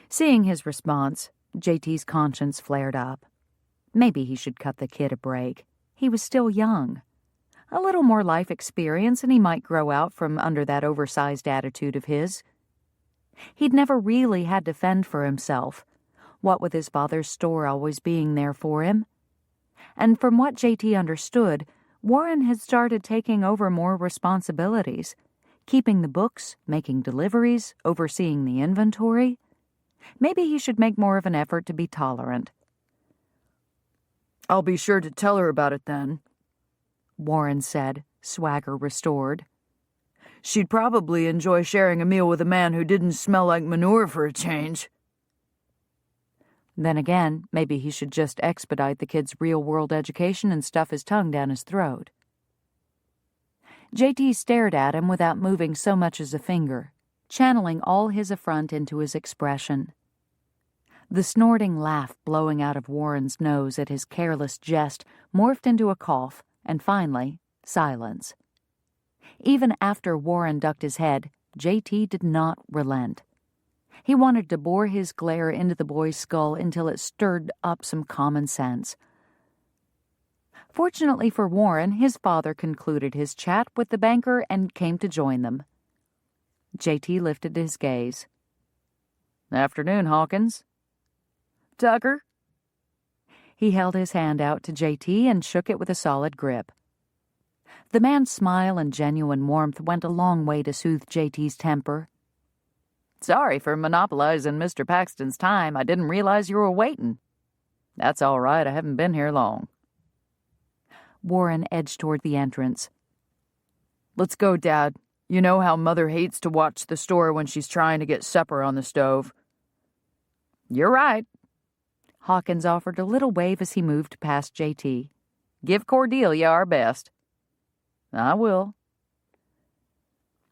Seeing his response, J.T.'s conscience flared up. Maybe he should cut the kid a break. He was still young. A little more life experience, and he might grow out from under that oversized attitude of his. He'd never really had to fend for himself, what with his father's store always being there for him. And from what J.T. understood, Warren had started taking over more responsibilities, keeping the books, making deliveries, overseeing the inventory. Maybe he should make more of an effort to be tolerant. I'll be sure to tell her about it then, Warren said, swagger restored. She'd probably enjoy sharing a meal with a man who didn't smell like manure for a change. Then again, maybe he should just expedite the kid's real-world education and stuff his tongue down his throat. J.T. stared at him without moving so much as a finger, channeling all his affront into his expression. The snorting laugh blowing out of Warren's nose at his careless jest morphed into a cough, and finally, silence. Even after Warren ducked his head, J.T. did not relent. He wanted to bore his glare into the boy's skull until it stirred up some common sense. Fortunately for Warren, his father concluded his chat with the banker and came to join them. J.T. lifted his gaze. Afternoon, Hawkins. Tucker? He held his hand out to J.T. and shook it with a solid grip. The man's smile and genuine warmth went a long way to soothe J.T.'s temper. Sorry for monopolizing Mr. Paxton's time. I didn't realize you were waiting. That's all right. I haven't been here long. Warren edged toward the entrance. Let's go, Dad. You know how Mother hates to watch the store when she's trying to get supper on the stove. You're right. Hawkins offered a little wave as he moved past J.T. Give Cordelia our best. I will.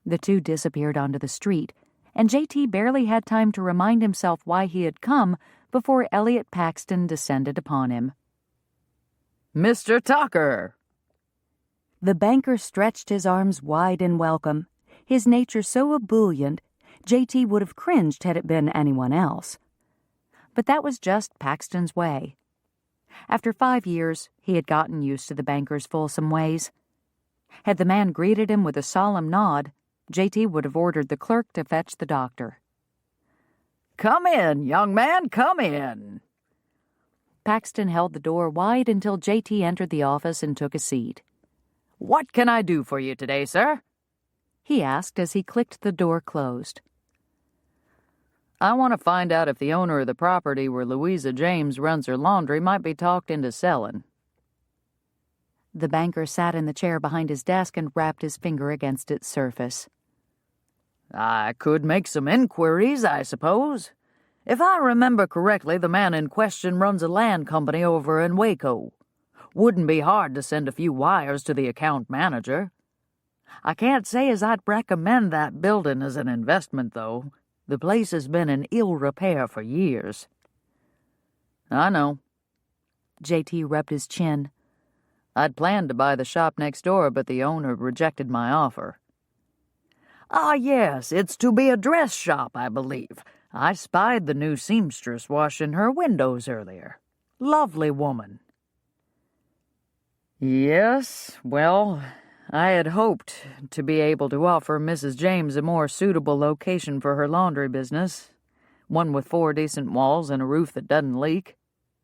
The two disappeared onto the street, and J.T. barely had time to remind himself why he had come before Elliot Paxton descended upon him. Mr. Tucker! The banker stretched his arms wide in welcome, his nature so ebullient, J.T. would have cringed had it been anyone else. But that was just Paxton's way. After 5 years, he had gotten used to the banker's fulsome ways. Had the man greeted him with a solemn nod, J.T. would have ordered the clerk to fetch the doctor. Come in, young man, come in. Paxton held the door wide until J.T. entered the office and took a seat. What can I do for you today, sir? He asked as he clicked the door closed. I want to find out if the owner of the property where Louisa James runs her laundry might be talked into selling. The banker sat in the chair behind his desk and rapped his finger against its surface. I could make some inquiries, I suppose. If I remember correctly, the man in question runs a land company over in Waco. Wouldn't be hard to send a few wires to the account manager. I can't say as I'd recommend that building as an investment, though. The place has been in ill repair for years. I know. J.T. rubbed his chin. I'd planned to buy the shop next door, but the owner rejected my offer. Ah, yes, it's to be a dress shop, I believe. I spied the new seamstress washing her windows earlier. Lovely woman. Yes, well, I had hoped to be able to offer Mrs. James a more suitable location for her laundry business, one with 4 decent walls and a roof that doesn't leak,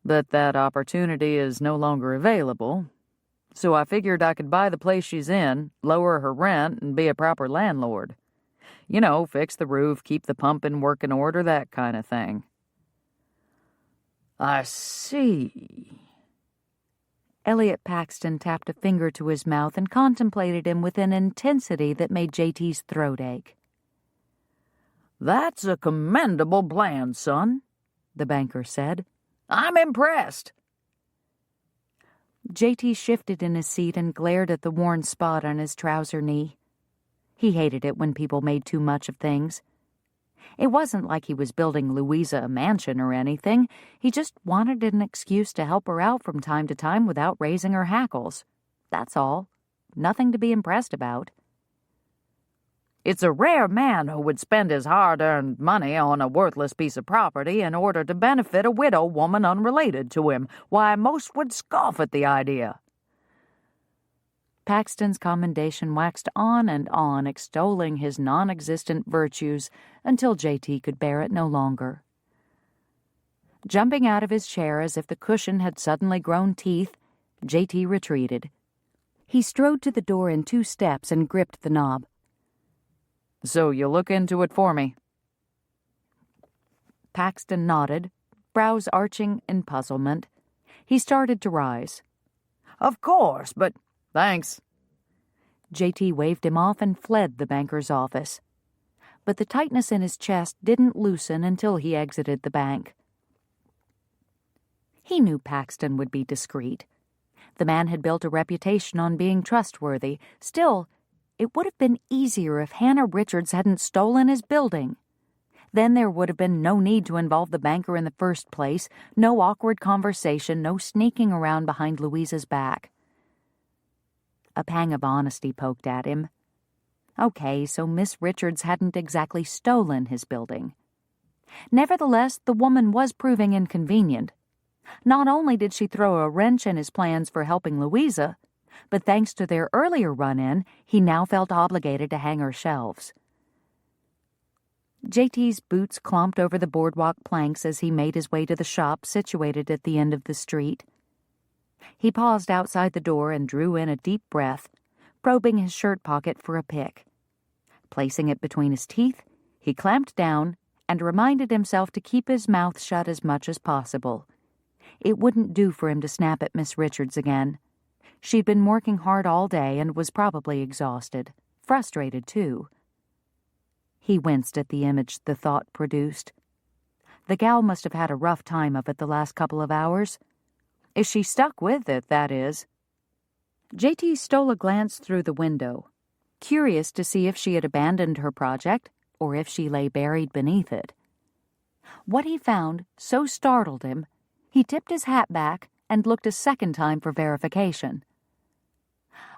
but that opportunity is no longer available, so I figured I could buy the place she's in, lower her rent, and be a proper landlord. You know, fix the roof, keep the pump in working order, that kind of thing. I see. Elliot Paxton tapped a finger to his mouth and contemplated him with an intensity that made J.T.'s throat ache. That's a commendable plan, son, the banker said. I'm impressed. J.T. shifted in his seat and glared at the worn spot on his trouser knee. He hated it when people made too much of things. It wasn't like he was building Louisa a mansion or anything. He just wanted an excuse to help her out from time to time without raising her hackles. That's all. Nothing to be impressed about. It's a rare man who would spend his hard-earned money on a worthless piece of property in order to benefit a widow woman unrelated to him. Why, most would scoff at the idea. Paxton's commendation waxed on, extolling his non-existent virtues until J.T. could bear it no longer. Jumping out of his chair as if the cushion had suddenly grown teeth, J.T. retreated. He strode to the door in 2 steps and gripped the knob. So you'll look into it for me? Paxton nodded, brows arching in puzzlement. He started to rise. Of course, but thanks. J.T. waved him off and fled the banker's office. But the tightness in his chest didn't loosen until he exited the bank. He knew Paxton would be discreet. The man had built a reputation on being trustworthy. Still, it would have been easier if Hannah Richards hadn't stolen his building. Then there would have been no need to involve the banker in the first place, no awkward conversation, no sneaking around behind Louisa's back. A pang of honesty poked at him. Okay, so Miss Richards hadn't exactly stolen his building. Nevertheless, the woman was proving inconvenient. Not only did she throw a wrench in his plans for helping Louisa, but thanks to their earlier run-in, he now felt obligated to hang her shelves. J.T.'s boots clomped over the boardwalk planks as he made his way to the shop situated at the end of the street. He paused outside the door and drew in a deep breath, probing his shirt pocket for a pick. Placing it between his teeth, he clamped down and reminded himself to keep his mouth shut as much as possible. It wouldn't do for him to snap at Miss Richards again. She'd been working hard all day and was probably exhausted, frustrated too. He winced at the image the thought produced. The gal must have had a rough time of it the last couple of hours. If she stuck with it, that is. J.T. stole a glance through the window, curious to see if she had abandoned her project or if she lay buried beneath it. What he found so startled him, he tipped his hat back and looked a second time for verification.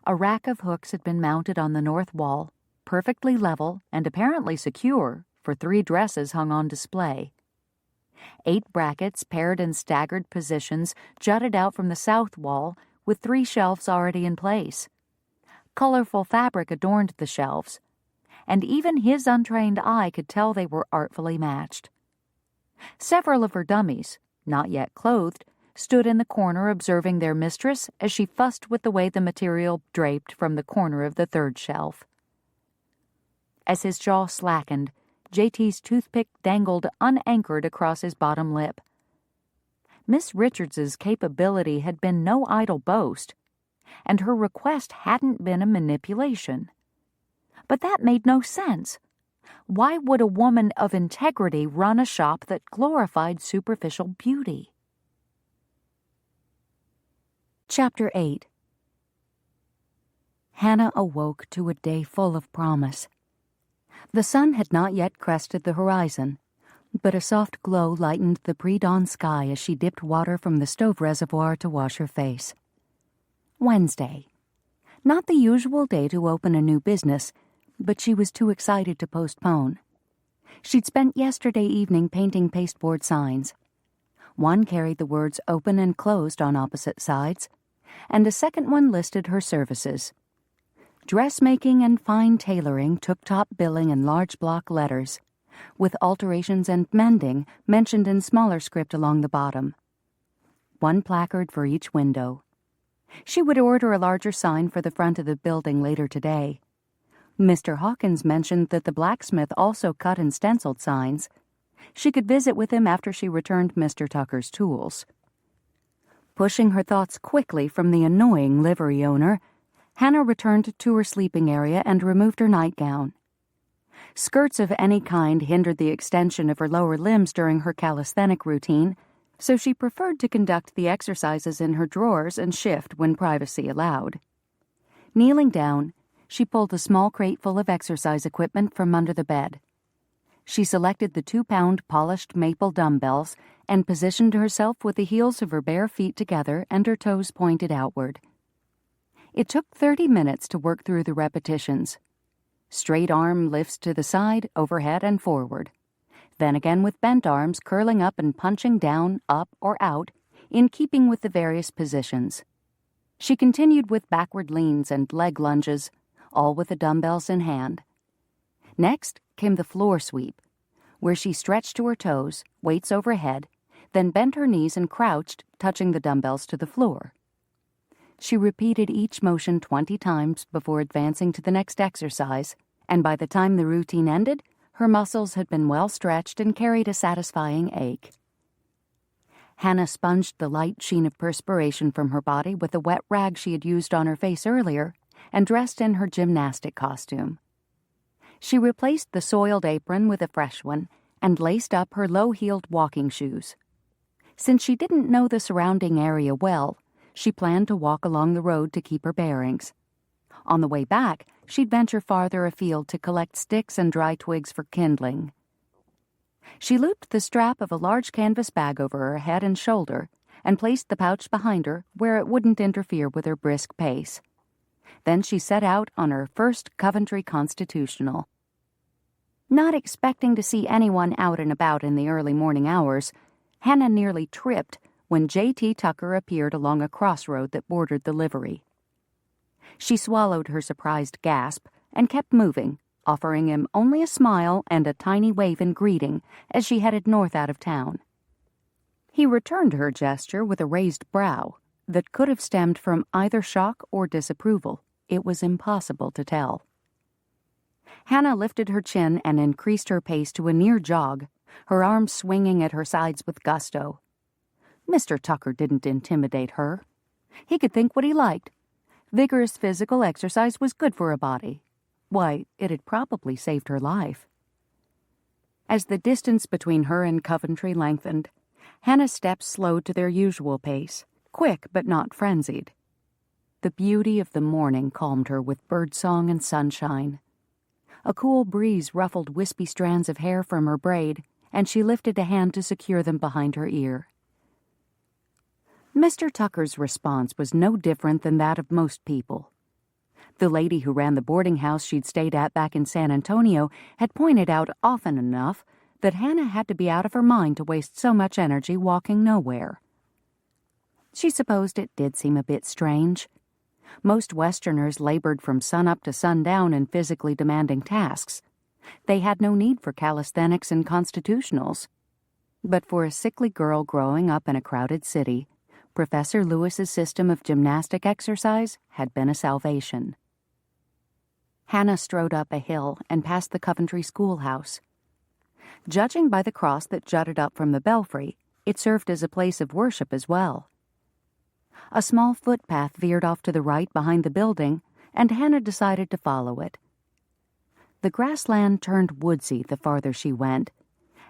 A rack of hooks had been mounted on the north wall, perfectly level and apparently secure for 3 dresses hung on display. 8 brackets paired in staggered positions jutted out from the south wall with 3 shelves already in place. Colorful fabric adorned the shelves, and even his untrained eye could tell they were artfully matched. Several of her dummies, not yet clothed, stood in the corner observing their mistress as she fussed with the way the material draped from the corner of the third shelf. As his jaw slackened, JT's toothpick dangled unanchored across his bottom lip. Miss Richards's capability had been no idle boast, and her request hadn't been a manipulation. But that made no sense. Why would a woman of integrity run a shop that glorified superficial beauty? Chapter 8. Hannah awoke to a day full of promise. The sun had not yet crested the horizon, but a soft glow lightened the pre-dawn sky as she dipped water from the stove reservoir to wash her face. Wednesday. Not the usual day to open a new business, but she was too excited to postpone. She'd spent yesterday evening painting pasteboard signs. One carried the words open and closed on opposite sides, and a second one listed her services. Dressmaking and fine tailoring took top billing in large block letters, with alterations and mending mentioned in smaller script along the bottom. One placard for each window. She would order a larger sign for the front of the building later today. Mr. Hawkins mentioned that the blacksmith also cut and stenciled signs. She could visit with him after she returned Mr. Tucker's tools. Pushing her thoughts quickly from the annoying livery owner, Hannah returned to her sleeping area and removed her nightgown. Skirts of any kind hindered the extension of her lower limbs during her calisthenic routine, so she preferred to conduct the exercises in her drawers and shift when privacy allowed. Kneeling down, she pulled a small crate full of exercise equipment from under the bed. She selected the 2-pound polished maple dumbbells and positioned herself with the heels of her bare feet together and her toes pointed outward. It took 30 minutes to work through the repetitions. Straight arm lifts to the side, overhead, and forward. Then again with bent arms curling up and punching down, up, or out, in keeping with the various positions. She continued with backward leans and leg lunges, all with the dumbbells in hand. Next came the floor sweep, where she stretched to her toes, weights overhead, then bent her knees and crouched, touching the dumbbells to the floor. She repeated each motion 20 times before advancing to the next exercise, and by the time the routine ended, her muscles had been well stretched and carried a satisfying ache. Hannah sponged the light sheen of perspiration from her body with the wet rag she had used on her face earlier and dressed in her gymnastic costume. She replaced the soiled apron with a fresh one and laced up her low-heeled walking shoes. Since she didn't know the surrounding area well, she planned to walk along the road to keep her bearings. On the way back, she'd venture farther afield to collect sticks and dry twigs for kindling. She looped the strap of a large canvas bag over her head and shoulder and placed the pouch behind her where it wouldn't interfere with her brisk pace. Then she set out on her first Coventry Constitutional. Not expecting to see anyone out and about in the early morning hours, Hannah nearly tripped when J.T. Tucker appeared along a crossroad that bordered the livery. She swallowed her surprised gasp and kept moving, offering him only a smile and a tiny wave in greeting as she headed north out of town. He returned her gesture with a raised brow that could have stemmed from either shock or disapproval. It was impossible to tell. Hannah lifted her chin and increased her pace to a near jog, her arms swinging at her sides with gusto. Mr. Tucker didn't intimidate her. He could think what he liked. Vigorous physical exercise was good for a body. Why, it had probably saved her life. As the distance between her and Coventry lengthened, Hannah's steps slowed to their usual pace, quick but not frenzied. The beauty of the morning calmed her with birdsong and sunshine. A cool breeze ruffled wispy strands of hair from her braid, and she lifted a hand to secure them behind her ear. Mr. Tucker's response was no different than that of most people. The lady who ran the boarding house she'd stayed at back in San Antonio had pointed out often enough that Hannah had to be out of her mind to waste so much energy walking nowhere. She supposed it did seem a bit strange. Most Westerners labored from sunup to sundown in physically demanding tasks. They had no need for calisthenics and constitutionals. But for a sickly girl growing up in a crowded city, Professor Lewis's system of gymnastic exercise had been a salvation. Hannah strode up a hill and past the Coventry schoolhouse. Judging by the cross that jutted up from the belfry, it served as a place of worship as well. A small footpath veered off to the right behind the building, and Hannah decided to follow it. The grassland turned woodsy the farther she went,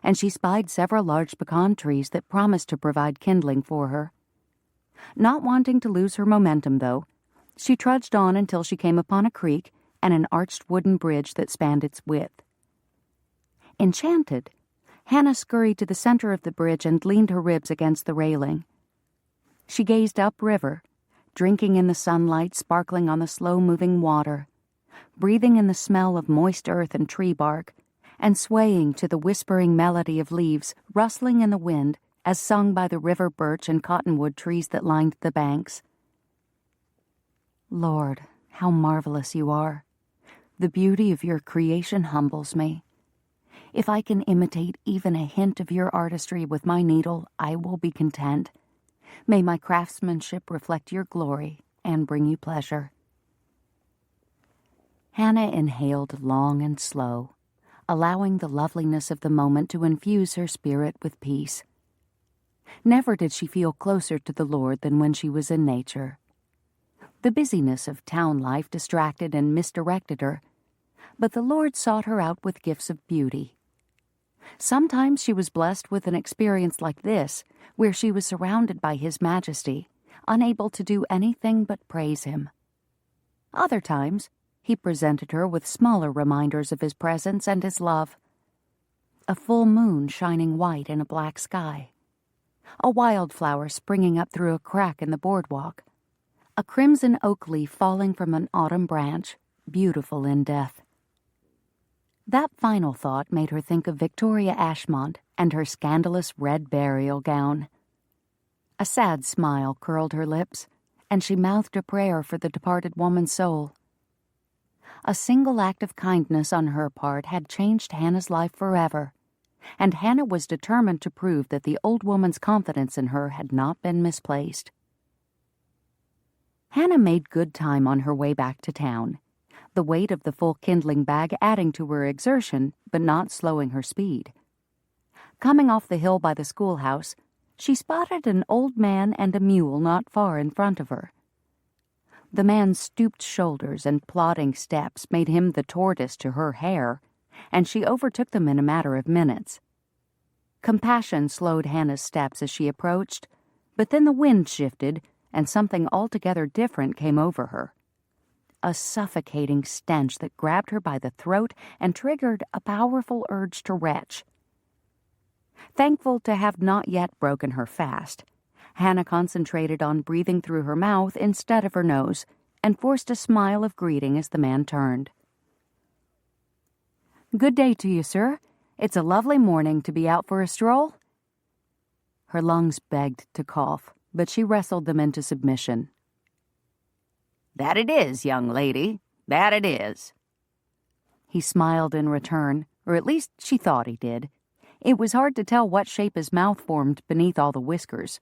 and she spied several large pecan trees that promised to provide kindling for her. Not wanting to lose her momentum, though, she trudged on until she came upon a creek and an arched wooden bridge that spanned its width. Enchanted, Hannah scurried to the center of the bridge and leaned her ribs against the railing. She gazed upriver, drinking in the sunlight sparkling on the slow-moving water, breathing in the smell of moist earth and tree bark, and swaying to the whispering melody of leaves rustling in the wind as sung by the river birch and cottonwood trees that lined the banks. Lord, how marvelous you are! The beauty of your creation humbles me. If I can imitate even a hint of your artistry with my needle, I will be content. May my craftsmanship reflect your glory and bring you pleasure. Hannah inhaled long and slow, allowing the loveliness of the moment to infuse her spirit with peace. Never did she feel closer to the Lord than when she was in nature. The busyness of town life distracted and misdirected her, but the Lord sought her out with gifts of beauty. Sometimes she was blessed with an experience like this, where she was surrounded by His majesty, unable to do anything but praise Him. Other times, He presented her with smaller reminders of His presence and His love. A full moon shining white in a black sky, a wildflower springing up through a crack in the boardwalk, a crimson oak leaf falling from an autumn branch, beautiful in death. That final thought made her think of Victoria Ashmont and her scandalous red burial gown. A sad smile curled her lips, and she mouthed a prayer for the departed woman's soul. A single act of kindness on her part had changed Hannah's life forever, and Hannah was determined to prove that the old woman's confidence in her had not been misplaced. Hannah made good time on her way back to town, the weight of the full kindling bag adding to her exertion but not slowing her speed. Coming off the hill by the schoolhouse, she spotted an old man and a mule not far in front of her. The man's stooped shoulders and plodding steps made him the tortoise to her hare, and she overtook them in a matter of minutes. Compassion slowed Hannah's steps as she approached, but then the wind shifted, and something altogether different came over her. A suffocating stench that grabbed her by the throat and triggered a powerful urge to retch. Thankful to have not yet broken her fast, Hannah concentrated on breathing through her mouth instead of her nose and forced a smile of greeting as the man turned. "Good day to you, sir. It's a lovely morning to be out for a stroll." Her lungs begged to cough, but she wrestled them into submission. "That it is, young lady, that it is." He smiled in return, or at least she thought he did. It was hard to tell what shape his mouth formed beneath all the whiskers.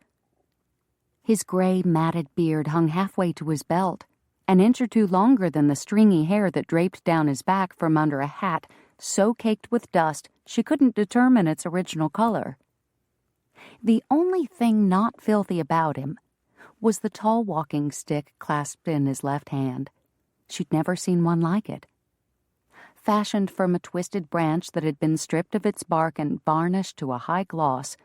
His gray, matted beard hung halfway to his belt, an inch or two longer than the stringy hair that draped down his back from under a hat so caked with dust she couldn't determine its original color. The only thing not filthy about him was the tall walking stick clasped in his left hand. She'd never seen one like it. Fashioned from a twisted branch that had been stripped of its bark and varnished to a high gloss,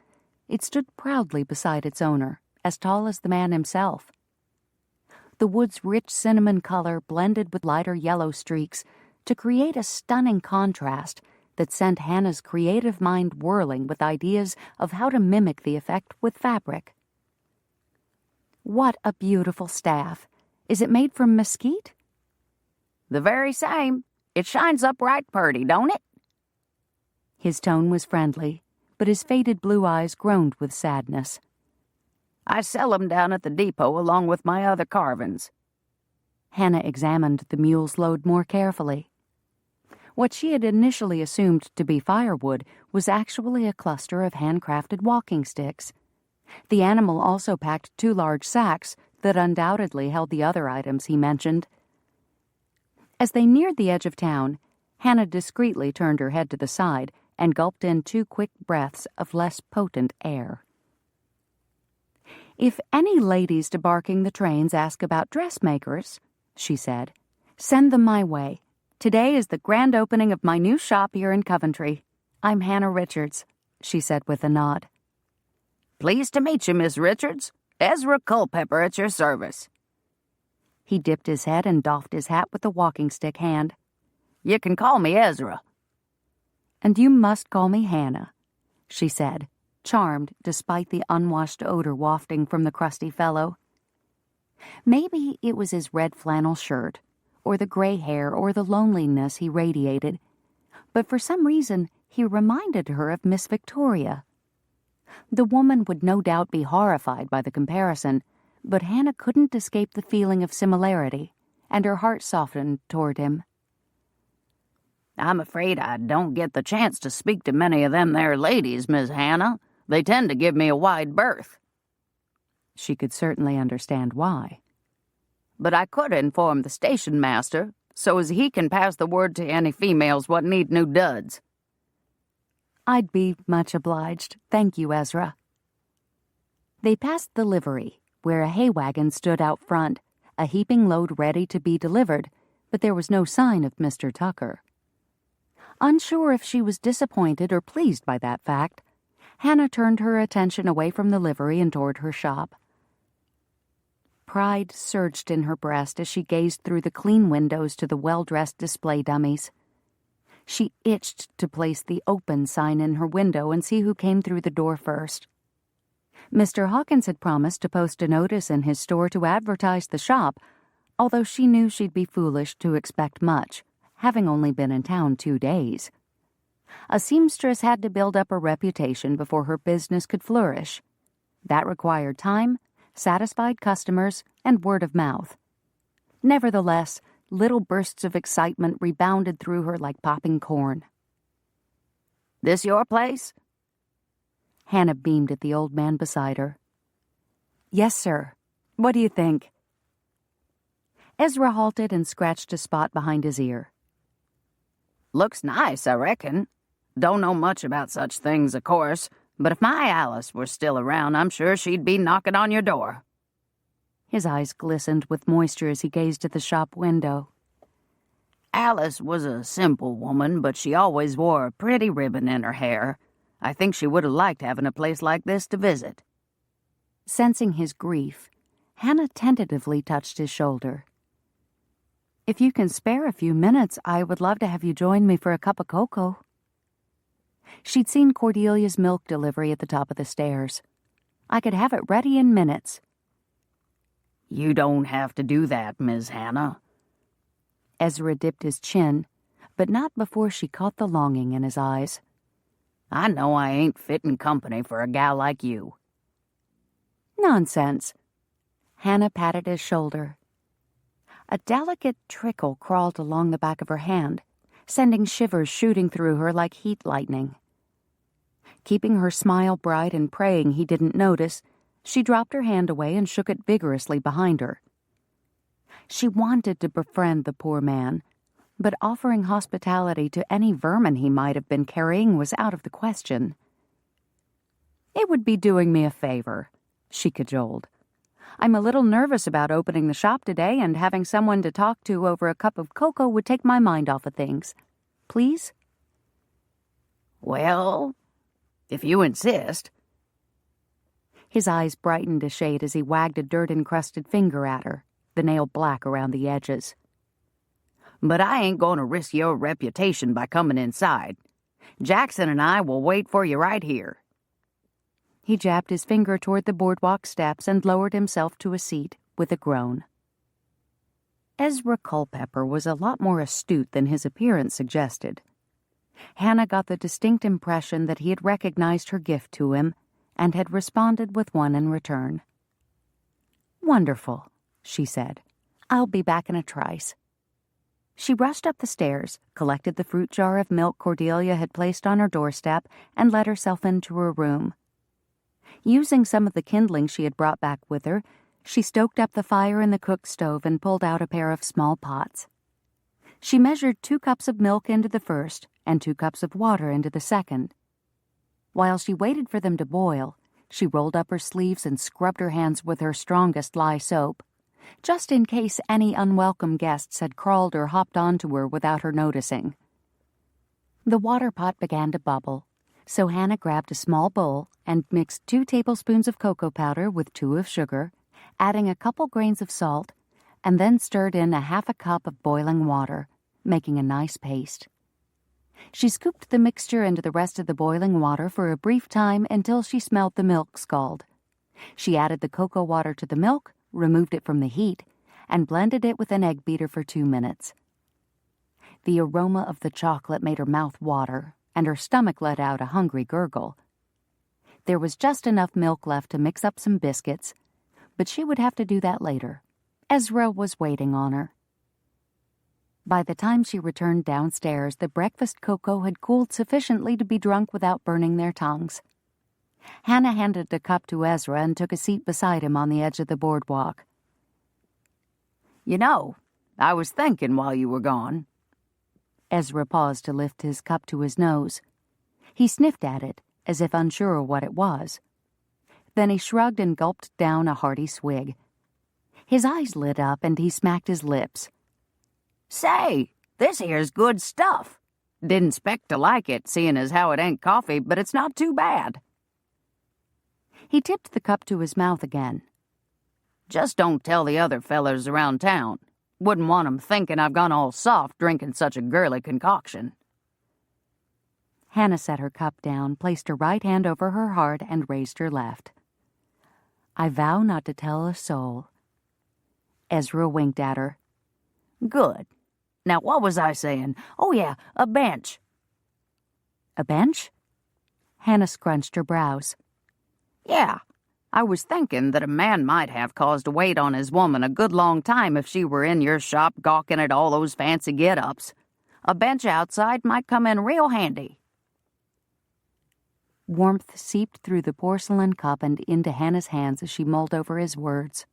it stood proudly beside its owner, as tall as the man himself. The wood's rich cinnamon color blended with lighter yellow streaks to create a stunning contrast that sent Hannah's creative mind whirling with ideas of how to mimic the effect with fabric. "What a beautiful staff! Is it made from mesquite?" "The very same. It shines up right purty, don't it?" His tone was friendly, but his faded blue eyes groaned with sadness. "I sell 'em down at the depot along with my other carvings." Hannah examined the mule's load more carefully. What she had initially assumed to be firewood was actually a cluster of handcrafted walking sticks. The animal also packed 2 large sacks that undoubtedly held the other items he mentioned. As they neared the edge of town, Hannah discreetly turned her head to the side and gulped in 2 quick breaths of less potent air. "If any ladies debarking the trains ask about dressmakers," she said, "send them my way. Today is the grand opening of my new shop here in Coventry. I'm Hannah Richards," she said with a nod. Pleased to meet you, Miss Richards. Ezra Culpepper at your service. He dipped his head and doffed his hat with the walking stick hand. You can call me Ezra. "And you must call me Hannah," she said, charmed despite the unwashed odor wafting from the crusty fellow. Maybe it was his red flannel shirt, or the gray hair, or the loneliness he radiated, but for some reason he reminded her of Miss Victoria. The woman would no doubt be horrified by the comparison, but Hannah couldn't escape the feeling of similarity, and her heart softened toward him. I'm afraid I don't get the chance to speak to many of them there ladies, Miss Hannah. They tend to give me a wide berth. She could certainly understand why. But I could inform the station master, so as he can pass the word to any females what need new duds. I'd be much obliged. Thank you, Ezra. They passed the livery, where a hay wagon stood out front, a heaping load ready to be delivered, but there was no sign of Mr. Tucker. Unsure if she was disappointed or pleased by that fact, Hannah turned her attention away from the livery and toward her shop. Pride surged in her breast as she gazed through the clean windows to the well-dressed display dummies. She itched to place the open sign in her window and see who came through the door first. Mr. Hawkins had promised to post a notice in his store to advertise the shop, although she knew she'd be foolish to expect much, having only been in town 2 days. A seamstress had to build up a reputation before her business could flourish. That required time, satisfied customers, and word of mouth. Nevertheless, little bursts of excitement rebounded through her like popping corn. This your place? Hannah beamed at the old man beside her. Yes, sir. What do you think? Ezra halted and scratched a spot behind his ear. Looks nice, I reckon. Don't know much about such things, of course, but if my Alice were still around, I'm sure she'd be knocking on your door. His eyes glistened with moisture as he gazed at the shop window. Alice was a simple woman, but she always wore a pretty ribbon in her hair. I think she would have liked having a place like this to visit. Sensing his grief, Hannah tentatively touched his shoulder. If you can spare a few minutes, I would love to have you join me for a cup of cocoa. She'd seen Cordelia's milk delivery at the top of the stairs. I could have it ready in minutes. You don't have to do that, Miss Hannah. Ezra dipped his chin, but not before she caught the longing in his eyes. I know I ain't fitting company for a gal like you. Nonsense. Hannah patted his shoulder. A delicate trickle crawled along the back of her hand, sending shivers shooting through her like heat lightning. Keeping her smile bright and praying he didn't notice, she dropped her hand away and shook it vigorously behind her. She wanted to befriend the poor man, but offering hospitality to any vermin he might have been carrying was out of the question. It would be doing me a favor, she cajoled. I'm a little nervous about opening the shop today, and having someone to talk to over a cup of cocoa would take my mind off of things. Please? Well, if you insist. His eyes brightened a shade as he wagged a dirt-encrusted finger at her, the nail black around the edges. But I ain't going to risk your reputation by coming inside. Jackson and I will wait for you right here. He jabbed his finger toward the boardwalk steps and lowered himself to a seat with a groan. Ezra Culpepper was a lot more astute than his appearance suggested. Hannah got the distinct impression that he had recognized her gift to him and had responded with one in return. Wonderful, she said. I'll be back in a trice. She rushed up the stairs, collected the fruit jar of milk Cordelia had placed on her doorstep, and let herself into her room. Using some of the kindling she had brought back with her, she stoked up the fire in the cook stove and pulled out a pair of small pots. She measured 2 cups of milk into the first and 2 cups of water into the second. While she waited for them to boil, she rolled up her sleeves and scrubbed her hands with her strongest lye soap, just in case any unwelcome guests had crawled or hopped onto her without her noticing. The water pot began to bubble, so Hannah grabbed a small bowl and mixed 2 tablespoons of cocoa powder with 2 of sugar, adding a couple grains of salt, and then stirred in a half a cup of boiling water, making a nice paste. She scooped the mixture into the rest of the boiling water for a brief time until she smelled the milk scald. She added the cocoa water to the milk, removed it from the heat, and blended it with an egg beater for 2 minutes. The aroma of the chocolate made her mouth water, and her stomach let out a hungry gurgle. There was just enough milk left to mix up some biscuits, but she would have to do that later. Ezra was waiting on her. By the time she returned downstairs, the breakfast cocoa had cooled sufficiently to be drunk without burning their tongues. Hannah handed a cup to Ezra and took a seat beside him on the edge of the boardwalk. You know, I was thinking while you were gone. Ezra paused to lift his cup to his nose. He sniffed at it, as if unsure what it was. Then he shrugged and gulped down a hearty swig. His eyes lit up and he smacked his lips. Say, this here's good stuff. Didn't 'spect to like it, seeing as how it ain't coffee, but it's not too bad. He tipped the cup to his mouth again. Just don't tell the other fellers around town. Wouldn't want 'em thinking I've gone all soft drinking such a girly concoction. Hannah set her cup down, placed her right hand over her heart, and raised her left. I vow not to tell a soul. Ezra winked at her. Good. Now, what was I saying? Oh, yeah, a bench. A bench? Hannah scrunched her brows. Yeah, I was thinking that a man might have cause to wait on his woman a good long time if she were in your shop gawking at all those fancy get-ups. A bench outside might come in real handy. Warmth seeped through the porcelain cup and into Hannah's hands as she mulled over his words.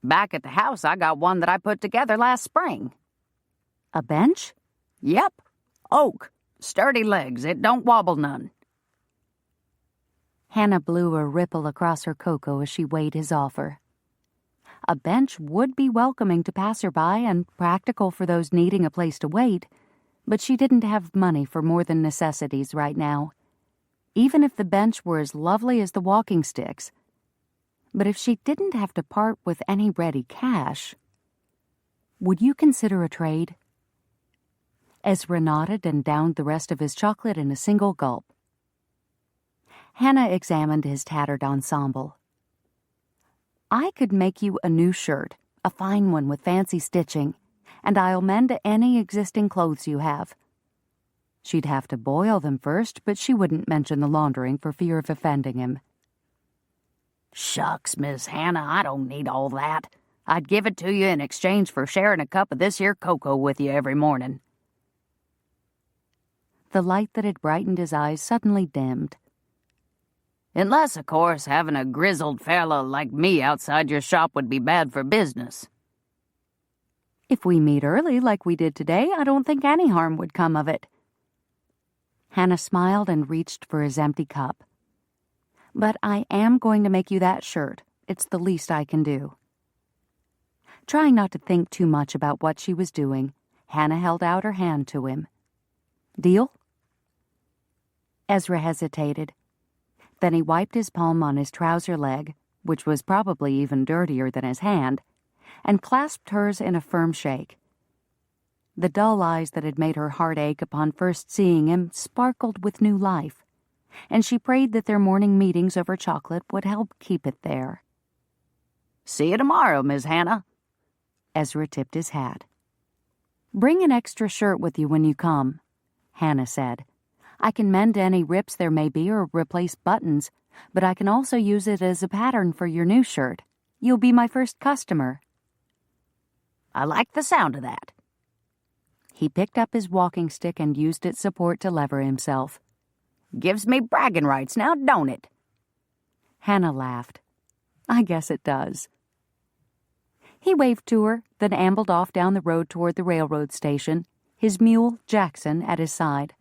Back at the house, I got one that I put together last spring. A bench? Yep. Oak. Sturdy legs. It don't wobble none. Hannah blew a ripple across her cocoa as she weighed his offer. A bench would be welcoming to passerby and practical for those needing a place to wait, but she didn't have money for more than necessities right now, even if the bench were as lovely as the walking sticks. But if she didn't have to part with any ready cash, would you consider a trade? Ezra nodded and downed the rest of his chocolate in a single gulp. Hannah examined his tattered ensemble. I could make you a new shirt, a fine one with fancy stitching, and I'll mend any existing clothes you have. She'd have to boil them first, but she wouldn't mention the laundering for fear of offending him. Shucks, Miss Hannah, I don't need all that. I'd give it to you in exchange for sharing a cup of this here cocoa with you every morning. The light that had brightened his eyes suddenly dimmed. Unless, of course, having a grizzled fella like me outside your shop would be bad for business. If we meet early like we did today, I don't think any harm would come of it. Hannah smiled and reached for his empty cup. But I am going to make you that shirt. It's the least I can do. Trying not to think too much about what she was doing, Hannah held out her hand to him. Deal? Ezra hesitated. Then he wiped his palm on his trouser leg, which was probably even dirtier than his hand, and clasped hers in a firm shake. The dull eyes that had made her heart ache upon first seeing him sparkled with new life, and she prayed that their morning meetings over chocolate would help keep it there. See you tomorrow, Miss Hannah. Ezra tipped his hat. Bring an extra shirt with you when you come, Hannah said. I can mend any rips there may be or replace buttons, but I can also use it as a pattern for your new shirt. You'll be my first customer. I like the sound of that. He picked up his walking stick and used its support to lever himself. Gives me bragging rights now, don't it? Hannah laughed. I guess it does. He waved to her, then ambled off down the road toward the railroad station, his mule, Jackson, at his side.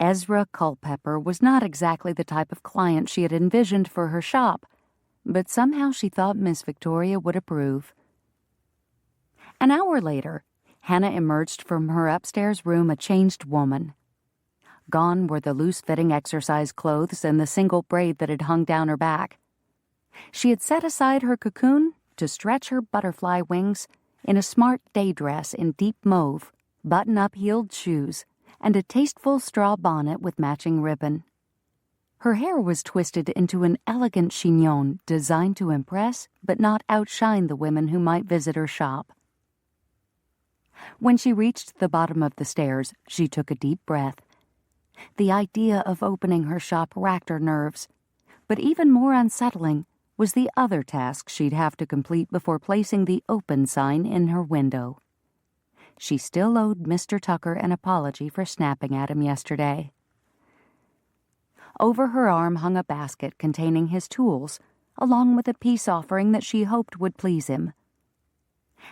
Ezra Culpepper was not exactly the type of client she had envisioned for her shop, but somehow she thought Miss Victoria would approve. An hour later, Hannah emerged from her upstairs room a changed woman. Gone were the loose-fitting exercise clothes and the single braid that had hung down her back. She had set aside her cocoon to stretch her butterfly wings in a smart day dress in deep mauve, button-up heeled shoes, and a tasteful straw bonnet with matching ribbon. Her hair was twisted into an elegant chignon designed to impress but not outshine the women who might visit her shop. When she reached the bottom of the stairs, she took a deep breath. The idea of opening her shop racked her nerves, but even more unsettling was the other task she'd have to complete before placing the open sign in her window. She still owed Mr. Tucker an apology for snapping at him yesterday. Over her arm hung a basket containing his tools, along with a peace offering that she hoped would please him.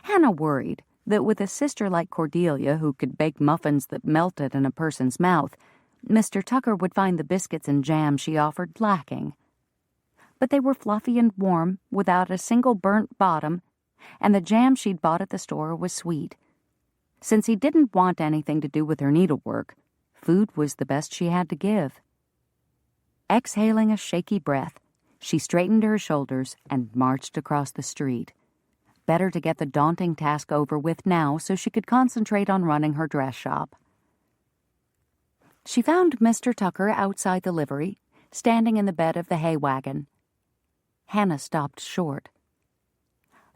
Hannah worried that with a sister like Cordelia who could bake muffins that melted in a person's mouth, Mr. Tucker would find the biscuits and jam she offered lacking. But they were fluffy and warm, without a single burnt bottom, and the jam she'd bought at the store was sweet. Since he didn't want anything to do with her needlework, food was the best she had to give. Exhaling a shaky breath, she straightened her shoulders and marched across the street. Better to get the daunting task over with now so she could concentrate on running her dress shop. She found Mr. Tucker outside the livery, standing in the bed of the hay wagon. Hannah stopped short.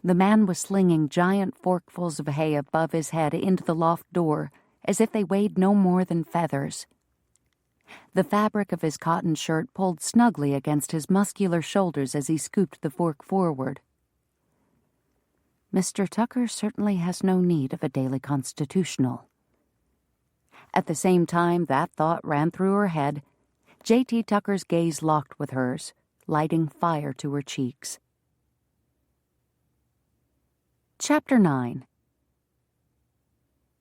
The man was slinging giant forkfuls of hay above his head into the loft door, as if they weighed no more than feathers. The fabric of his cotton shirt pulled snugly against his muscular shoulders as he scooped the fork forward. Mr. Tucker certainly has no need of a daily constitutional. At the same time that thought ran through her head, J.T. Tucker's gaze locked with hers, lighting fire to her cheeks. Chapter 9.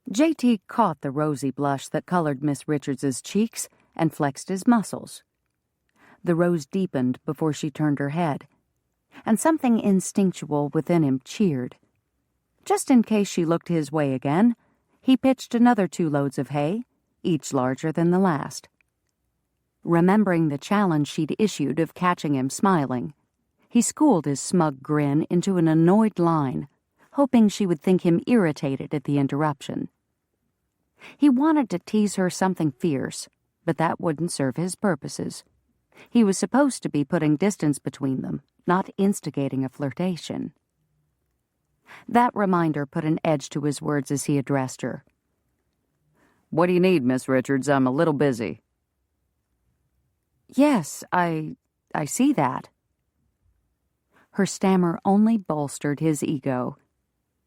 J.T. caught the rosy blush that colored Miss Richards's cheeks and flexed his muscles. The rose deepened before she turned her head, and something instinctual within him cheered. Just in case she looked his way again, he pitched another 2 loads of hay, each larger than the last. Remembering the challenge she'd issued of catching him smiling, he schooled his smug grin into an annoyed line, hoping she would think him irritated at the interruption. He wanted to tease her something fierce, but that wouldn't serve his purposes. He was supposed to be putting distance between them, not instigating a flirtation. That reminder put an edge to his words as he addressed her. "What do you need, Miss Richards? I'm a little busy." "Yes, I see that." Her stammer only bolstered his ego.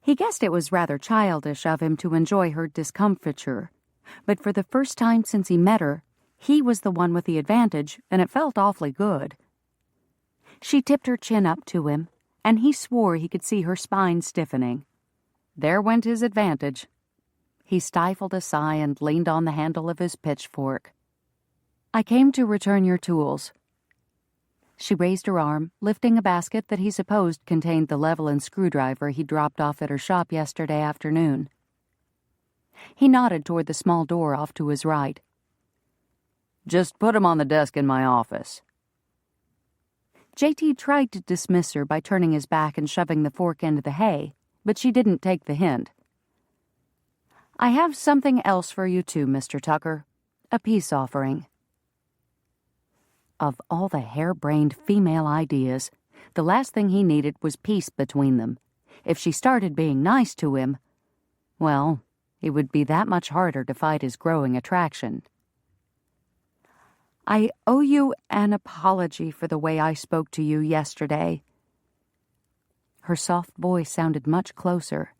He guessed it was rather childish of him to enjoy her discomfiture, but for the first time since he met her, he was the one with the advantage, and it felt awfully good. She tipped her chin up to him, and he swore he could see her spine stiffening. There went his advantage. He stifled a sigh and leaned on the handle of his pitchfork. "I came to return your tools." She raised her arm, lifting a basket that he supposed contained the level and screwdriver he dropped off at her shop yesterday afternoon. He nodded toward the small door off to his right. "Just put 'em on the desk in my office." J.T. tried to dismiss her by turning his back and shoving the fork into the hay, but she didn't take the hint. "I have something else for you too, Mr. Tucker. A peace offering." Of all the harebrained female ideas, the last thing he needed was peace between them. If she started being nice to him, well, it would be that much harder to fight his growing attraction. "I owe you an apology for the way I spoke to you yesterday." Her soft voice sounded much closer.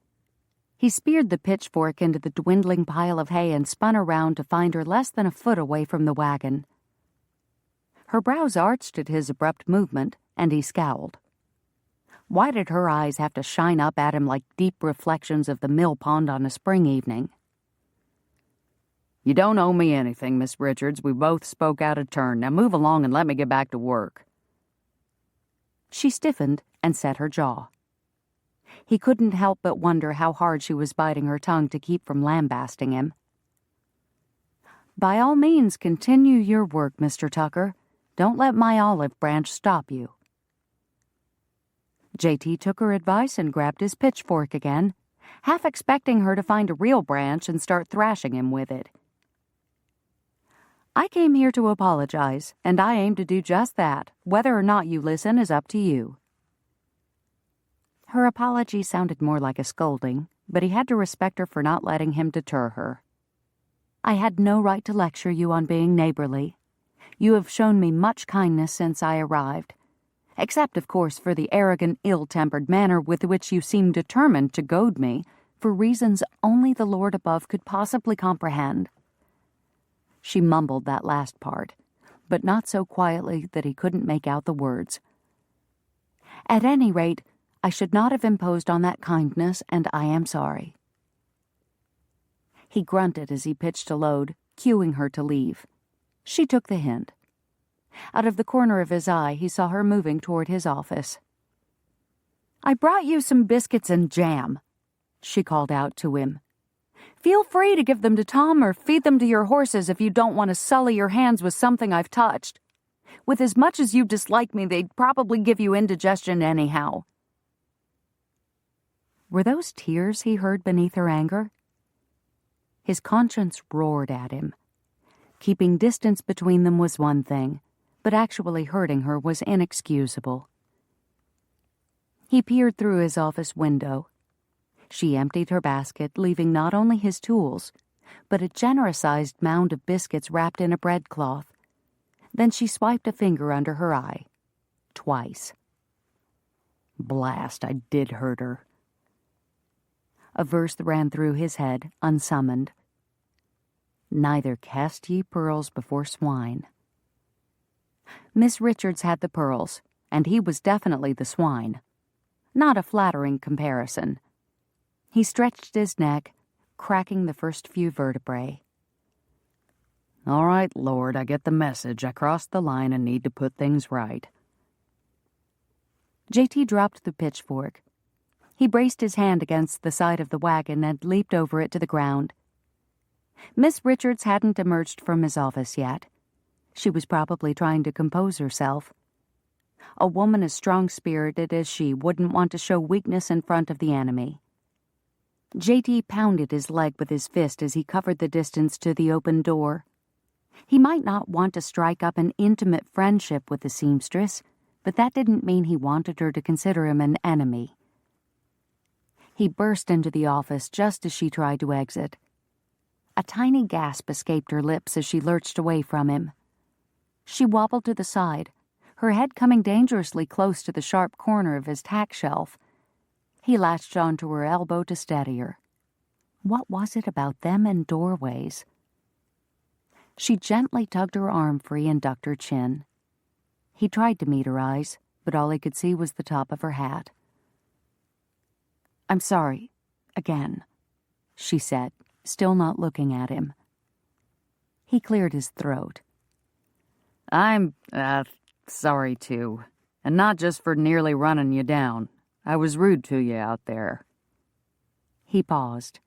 He speared the pitchfork into the dwindling pile of hay and spun around to find her less than a foot away from the wagon. Her brows arched at his abrupt movement, and he scowled. Why did her eyes have to shine up at him like deep reflections of the mill pond on a spring evening? You don't owe me anything, Miss Richards. We both spoke out of turn. Now move along and let me get back to work. She stiffened and set her jaw. He couldn't help but wonder how hard she was biting her tongue to keep from lambasting him. By all means, continue your work, Mr. Tucker. Don't let my olive branch stop you. J.T. took her advice and grabbed his pitchfork again, half expecting her to find a real branch and start thrashing him with it. I came here to apologize, and I aim to do just that. Whether or not you listen is up to you. Her apology sounded more like a scolding, but he had to respect her for not letting him deter her. I had no right to lecture you on being neighborly. You have shown me much kindness since I arrived, except, of course, for the arrogant, ill-tempered manner with which you seem determined to goad me for reasons only the Lord above could possibly comprehend. She mumbled that last part, but not so quietly that he couldn't make out the words. At any rate, I should not have imposed on that kindness, and I am sorry. He grunted as he pitched a load, cueing her to leave. She took the hint. Out of the corner of his eye, he saw her moving toward his office. I brought you some biscuits and jam, she called out to him. Feel free to give them to Tom or feed them to your horses if you don't want to sully your hands with something I've touched. With as much as you dislike me, they'd probably give you indigestion anyhow. Were those tears he heard beneath her anger? His conscience roared at him. Keeping distance between them was one thing, but actually hurting her was inexcusable. He peered through his office window. She emptied her basket, leaving not only his tools, but a generous-sized mound of biscuits wrapped in a breadcloth. Then she swiped a finger under her eye. Twice. Blast, I did hurt her. A verse ran through his head, unsummoned. Neither cast ye pearls before swine. Miss Richards had the pearls, and he was definitely the swine. Not a flattering comparison. He stretched his neck, cracking the first few vertebrae. All right, Lord, I get the message. I crossed the line and need to put things right. J.T. dropped the pitchfork. He braced his hand against the side of the wagon and leaped over it to the ground. Miss Richards hadn't emerged from his office yet. She was probably trying to compose herself. A woman as strong-spirited as she wouldn't want to show weakness in front of the enemy. J.T. pounded his leg with his fist as he covered the distance to the open door. He might not want to strike up an intimate friendship with the seamstress, but that didn't mean he wanted her to consider him an enemy. He burst into the office just as she tried to exit. A tiny gasp escaped her lips as she lurched away from him. She wobbled to the side, her head coming dangerously close to the sharp corner of his tack shelf. He latched onto her elbow to steady her. What was it about them and doorways? She gently tugged her arm free and ducked her chin. He tried to meet her eyes, but all he could see was the top of her hat. I'm sorry, again, she said, still not looking at him. He cleared his throat. I'm, sorry too. And not just for nearly running you down. I was rude to you out there. He paused.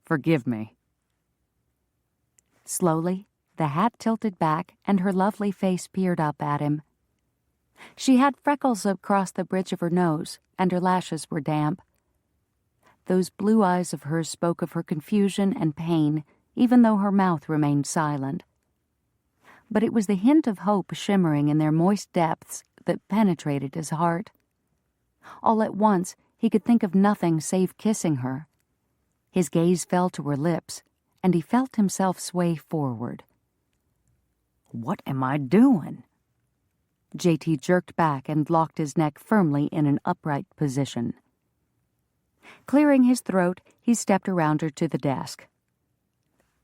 Forgive me. Slowly, the hat tilted back and her lovely face peered up at him. She had freckles across the bridge of her nose, and her lashes were damp. Those blue eyes of hers spoke of her confusion and pain, even though her mouth remained silent. But it was the hint of hope shimmering in their moist depths that penetrated his heart. All at once, he could think of nothing save kissing her. His gaze fell to her lips, and he felt himself sway forward. What am I doing? J.T. jerked back and locked his neck firmly in an upright position. Clearing his throat, he stepped around her to the desk.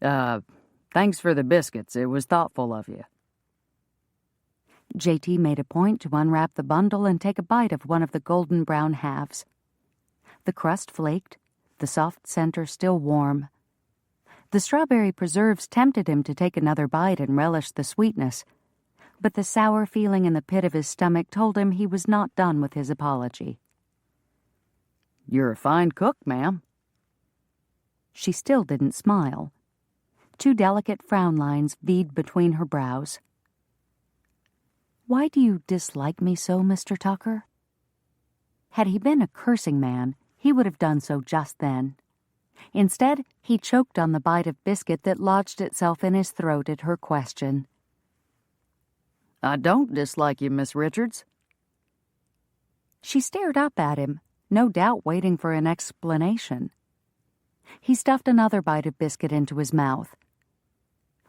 Thanks for the biscuits. It was thoughtful of you. JT made a point to unwrap the bundle and take a bite of one of the golden brown halves. The crust flaked, the soft center still warm. The strawberry preserves tempted him to take another bite and relish the sweetness, but the sour feeling in the pit of his stomach told him he was not done with his apology. You're a fine cook, ma'am. She still didn't smile. 2 delicate frown lines V'd between her brows. Why do you dislike me so, Mr. Tucker? Had he been a cursing man, he would have done so just then. Instead, he choked on the bite of biscuit that lodged itself in his throat at her question. I don't dislike you, Miss Richards. She stared up at him, no doubt waiting for an explanation. He stuffed another bite of biscuit into his mouth.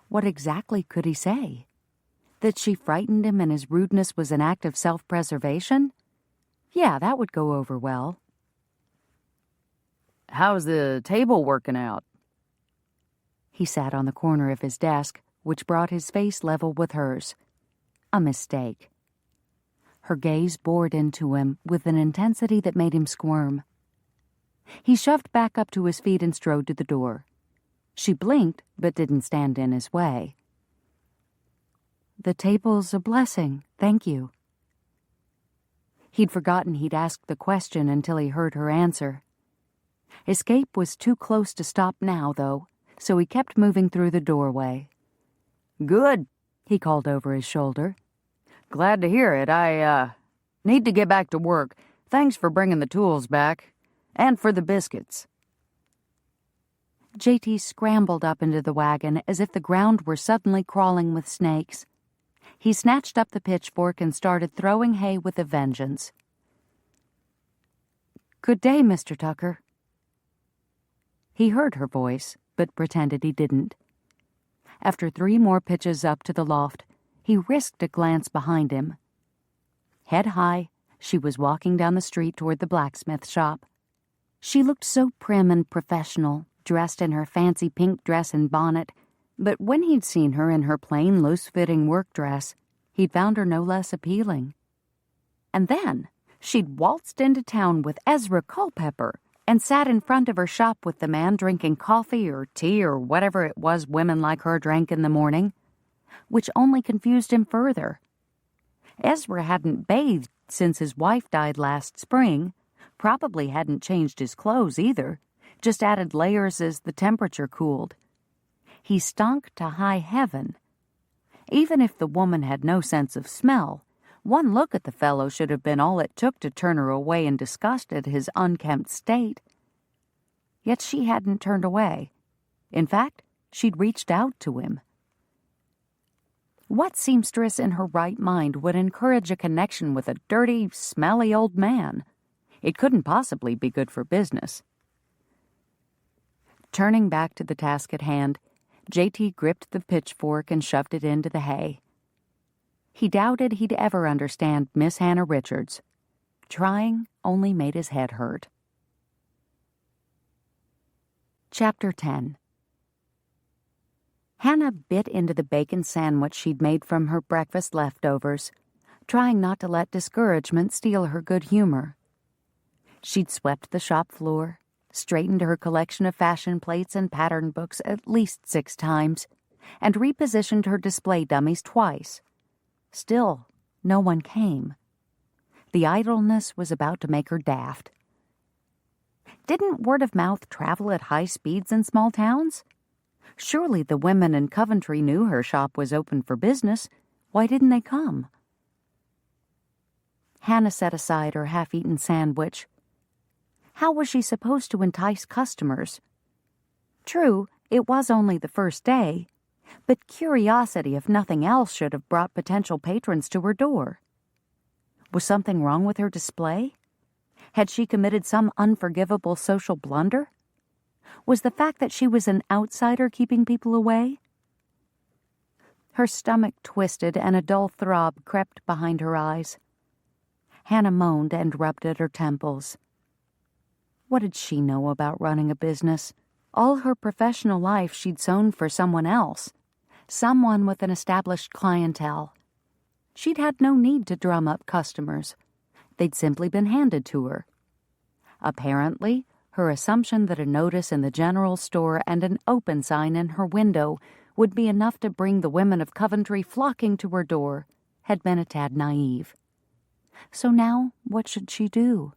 What exactly could he say? That she frightened him and his rudeness was an act of self-preservation? Yeah, that would go over well. How's the table working out? He sat on the corner of his desk, which brought his face level with hers. A mistake. Her gaze bored into him with an intensity that made him squirm. He shoved back up to his feet and strode to the door. She blinked, but didn't stand in his way. The table's a blessing, thank you. He'd forgotten he'd asked the question until he heard her answer. Escape was too close to stop now, though, so he kept moving through the doorway. Good, he called over his shoulder. Glad to hear it. I need to get back to work. Thanks for bringing the tools back. And for the biscuits. JT scrambled up into the wagon as if the ground were suddenly crawling with snakes. He snatched up the pitchfork and started throwing hay with a vengeance. Good day, Mr. Tucker. He heard her voice, but pretended he didn't. After 3 more pitches up to the loft, he risked a glance behind him. Head high, she was walking down the street toward the blacksmith shop. She looked so prim and professional, dressed in her fancy pink dress and bonnet, but when he'd seen her in her plain, loose-fitting work dress, he'd found her no less appealing. And then she'd waltzed into town with Ezra Culpepper and sat in front of her shop with the man drinking coffee or tea or whatever it was women like her drank in the morning, which only confused him further. Ezra hadn't bathed since his wife died last spring, probably hadn't changed his clothes either, just added layers as the temperature cooled. He stunk to high heaven. Even if the woman had no sense of smell, one look at the fellow should have been all it took to turn her away in disgust at his unkempt state. Yet she hadn't turned away. In fact, she'd reached out to him. What seamstress in her right mind would encourage a connection with a dirty, smelly old man? It couldn't possibly be good for business. Turning back to the task at hand, JT gripped the pitchfork and shoved it into the hay. He doubted he'd ever understand Miss Hannah Richards. Trying only made his head hurt. Chapter 10. Hannah bit into the bacon sandwich she'd made from her breakfast leftovers, trying not to let discouragement steal her good humor. She'd swept the shop floor, straightened her collection of fashion plates and pattern books at least 6 times, and repositioned her display dummies twice. Still, no one came. The idleness was about to make her daft. Didn't word of mouth travel at high speeds in small towns? Surely the women in Coventry knew her shop was open for business. Why didn't they come? Hannah set aside her half-eaten sandwich. How was she supposed to entice customers? True, it was only the first day, but curiosity, if nothing else, should have brought potential patrons to her door. Was something wrong with her display? Had she committed some unforgivable social blunder? Was the fact that she was an outsider keeping people away? Her stomach twisted and a dull throb crept behind her eyes. Hannah moaned and rubbed at her temples. What did she know about running a business? All her professional life she'd sewn for someone else, someone with an established clientele. She'd had no need to drum up customers. They'd simply been handed to her. Apparently, her assumption that a notice in the general store and an open sign in her window would be enough to bring the women of Coventry flocking to her door had been a tad naive. So now, what should she do?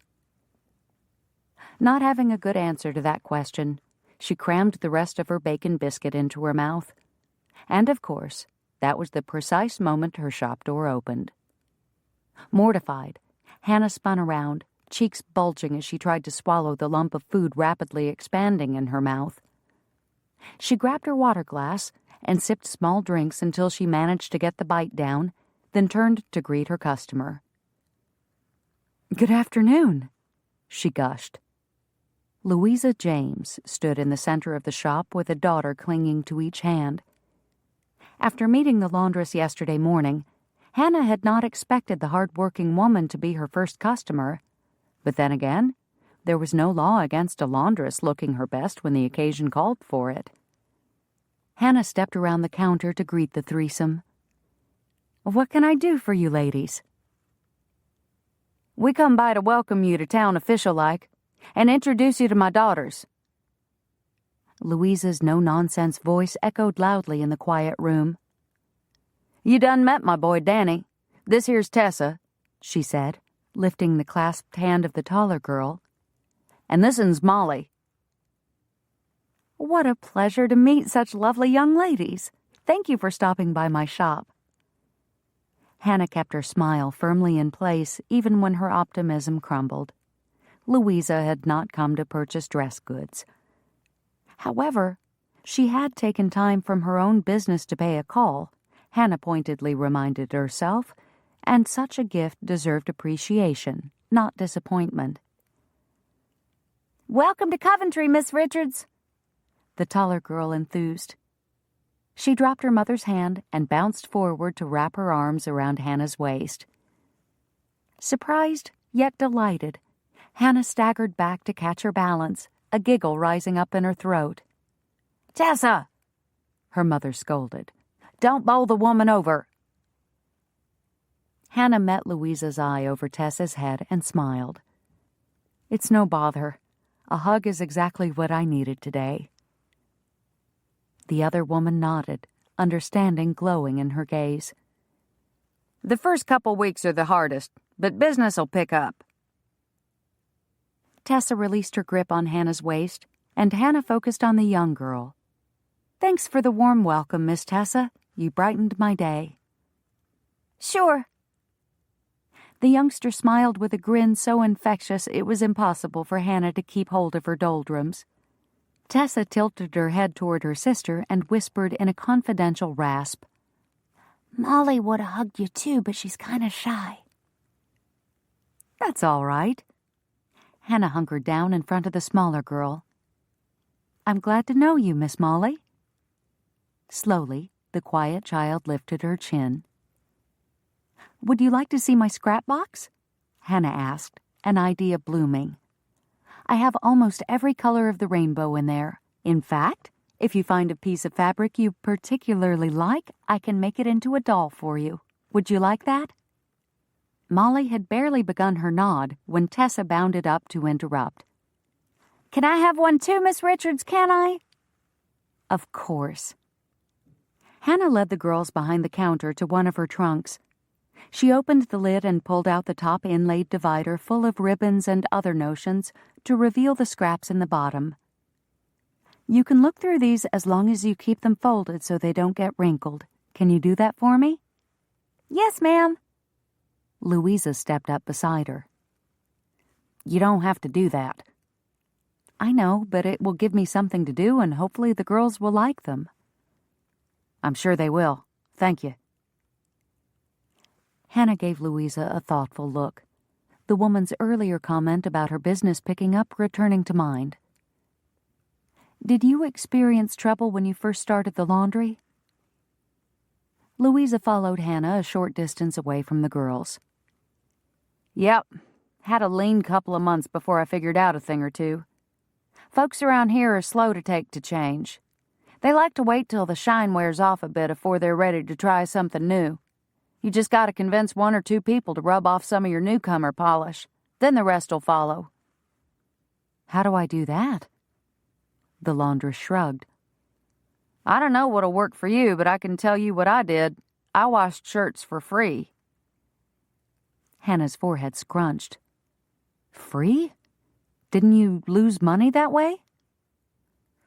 Not having a good answer to that question, she crammed the rest of her bacon biscuit into her mouth. And, of course, that was the precise moment her shop door opened. Mortified, Hannah spun around, cheeks bulging as she tried to swallow the lump of food rapidly expanding in her mouth. She grabbed her water glass and sipped small drinks until she managed to get the bite down, then turned to greet her customer. "Good afternoon," she gushed. Louisa James stood in the center of the shop with a daughter clinging to each hand. After meeting the laundress yesterday morning, Hannah had not expected the hard-working woman to be her first customer. But then again, there was no law against a laundress looking her best when the occasion called for it. Hannah stepped around the counter to greet the threesome. "What can I do for you ladies?" "We come by to welcome you to town official-like and introduce you to my daughters." Louisa's no-nonsense voice echoed loudly in the quiet room. "You done met my boy Danny. This here's Tessa," she said, lifting the clasped hand of the taller girl. "And this one's Molly." "What a pleasure to meet such lovely young ladies. Thank you for stopping by my shop." Hannah kept her smile firmly in place even when her optimism crumbled. Louisa had not come to purchase dress goods. However, she had taken time from her own business to pay a call, Hannah pointedly reminded herself, and such a gift deserved appreciation, not disappointment. "Welcome to Coventry, Miss Richards," the taller girl enthused. She dropped her mother's hand and bounced forward to wrap her arms around Hannah's waist. Surprised, yet delighted, Hannah staggered back to catch her balance, a giggle rising up in her throat. "Tessa!" her mother scolded. "Don't bowl the woman over." Hannah met Louisa's eye over Tessa's head and smiled. "It's no bother. A hug is exactly what I needed today." The other woman nodded, understanding glowing in her gaze. "The first couple weeks are the hardest, but business'll pick up." Tessa released her grip on Hannah's waist, and Hannah focused on the young girl. "Thanks for the warm welcome, Miss Tessa. You brightened my day." "Sure." The youngster smiled with a grin so infectious it was impossible for Hannah to keep hold of her doldrums. Tessa tilted her head toward her sister and whispered in a confidential rasp, "Molly would have hugged you too, but she's kind of shy." "That's all right." Hannah hunkered down in front of the smaller girl. "I'm glad to know you, Miss Molly." Slowly, the quiet child lifted her chin. "Would you like to see my scrapbox?" Hannah asked, an idea blooming. "I have almost every color of the rainbow in there. In fact, if you find a piece of fabric you particularly like, I can make it into a doll for you. Would you like that?" Molly had barely begun her nod when Tessa bounded up to interrupt. "Can I have one too, Miss Richards, can I?" "Of course." Hannah led the girls behind the counter to one of her trunks. She opened the lid and pulled out the top inlaid divider full of ribbons and other notions to reveal the scraps in the bottom. "You can look through these as long as you keep them folded so they don't get wrinkled. Can you do that for me?" "Yes, ma'am." Louisa stepped up beside her. "You don't have to do that." "I know, but it will give me something to do and hopefully the girls will like them." "I'm sure they will. Thank you." Hannah gave Louisa a thoughtful look, the woman's earlier comment about her business picking up returning to mind. "Did you experience trouble when you first started the laundry?" Louisa followed Hannah a short distance away from the girls. "Yep. Had a lean couple of months before I figured out a thing or two. Folks around here are slow to take to change. They like to wait till the shine wears off a bit before they're ready to try something new. You just gotta convince one or two people to rub off some of your newcomer polish. Then the rest will follow. How do I do that? The laundress shrugged. I don't know what'll work for you, but I can tell you what I did. I washed shirts for free. Hannah's forehead scrunched. Free? Didn't you lose money that way?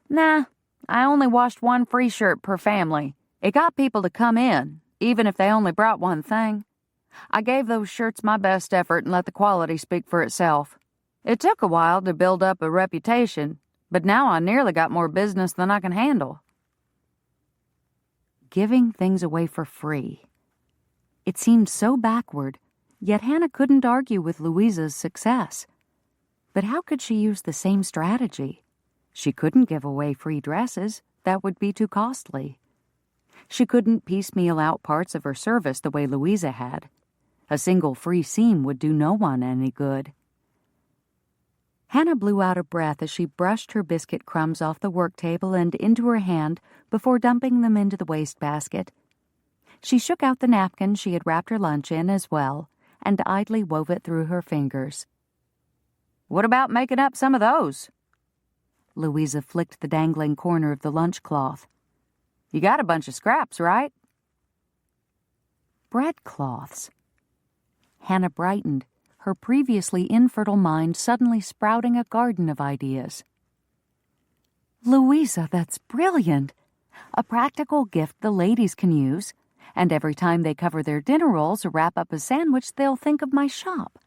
Nah, I only washed one free shirt per family. It got people to come in, even if they only brought one thing. I gave those shirts my best effort and let the quality speak for itself. It took a while to build up a reputation, but now I nearly got more business than I can handle. Giving things away for free. It seemed so backward, yet Hannah couldn't argue with Louisa's success. But how could she use the same strategy? She couldn't give away free dresses. That would be too costly. She couldn't piecemeal out parts of her service the way Louisa had. A single free seam would do no one any good. Hannah blew out a breath as she brushed her biscuit crumbs off the work table and into her hand before dumping them into the wastebasket. She shook out the napkin she had wrapped her lunch in as well and idly wove it through her fingers. What about making up some of those? Louisa flicked the dangling corner of the lunch cloth. You got a bunch of scraps, right? Bread cloths. Hannah brightened, her previously infertile mind suddenly sprouting a garden of ideas. Louisa, that's brilliant. A practical gift the ladies can use, and every time they cover their dinner rolls or wrap up a sandwich, they'll think of my shop.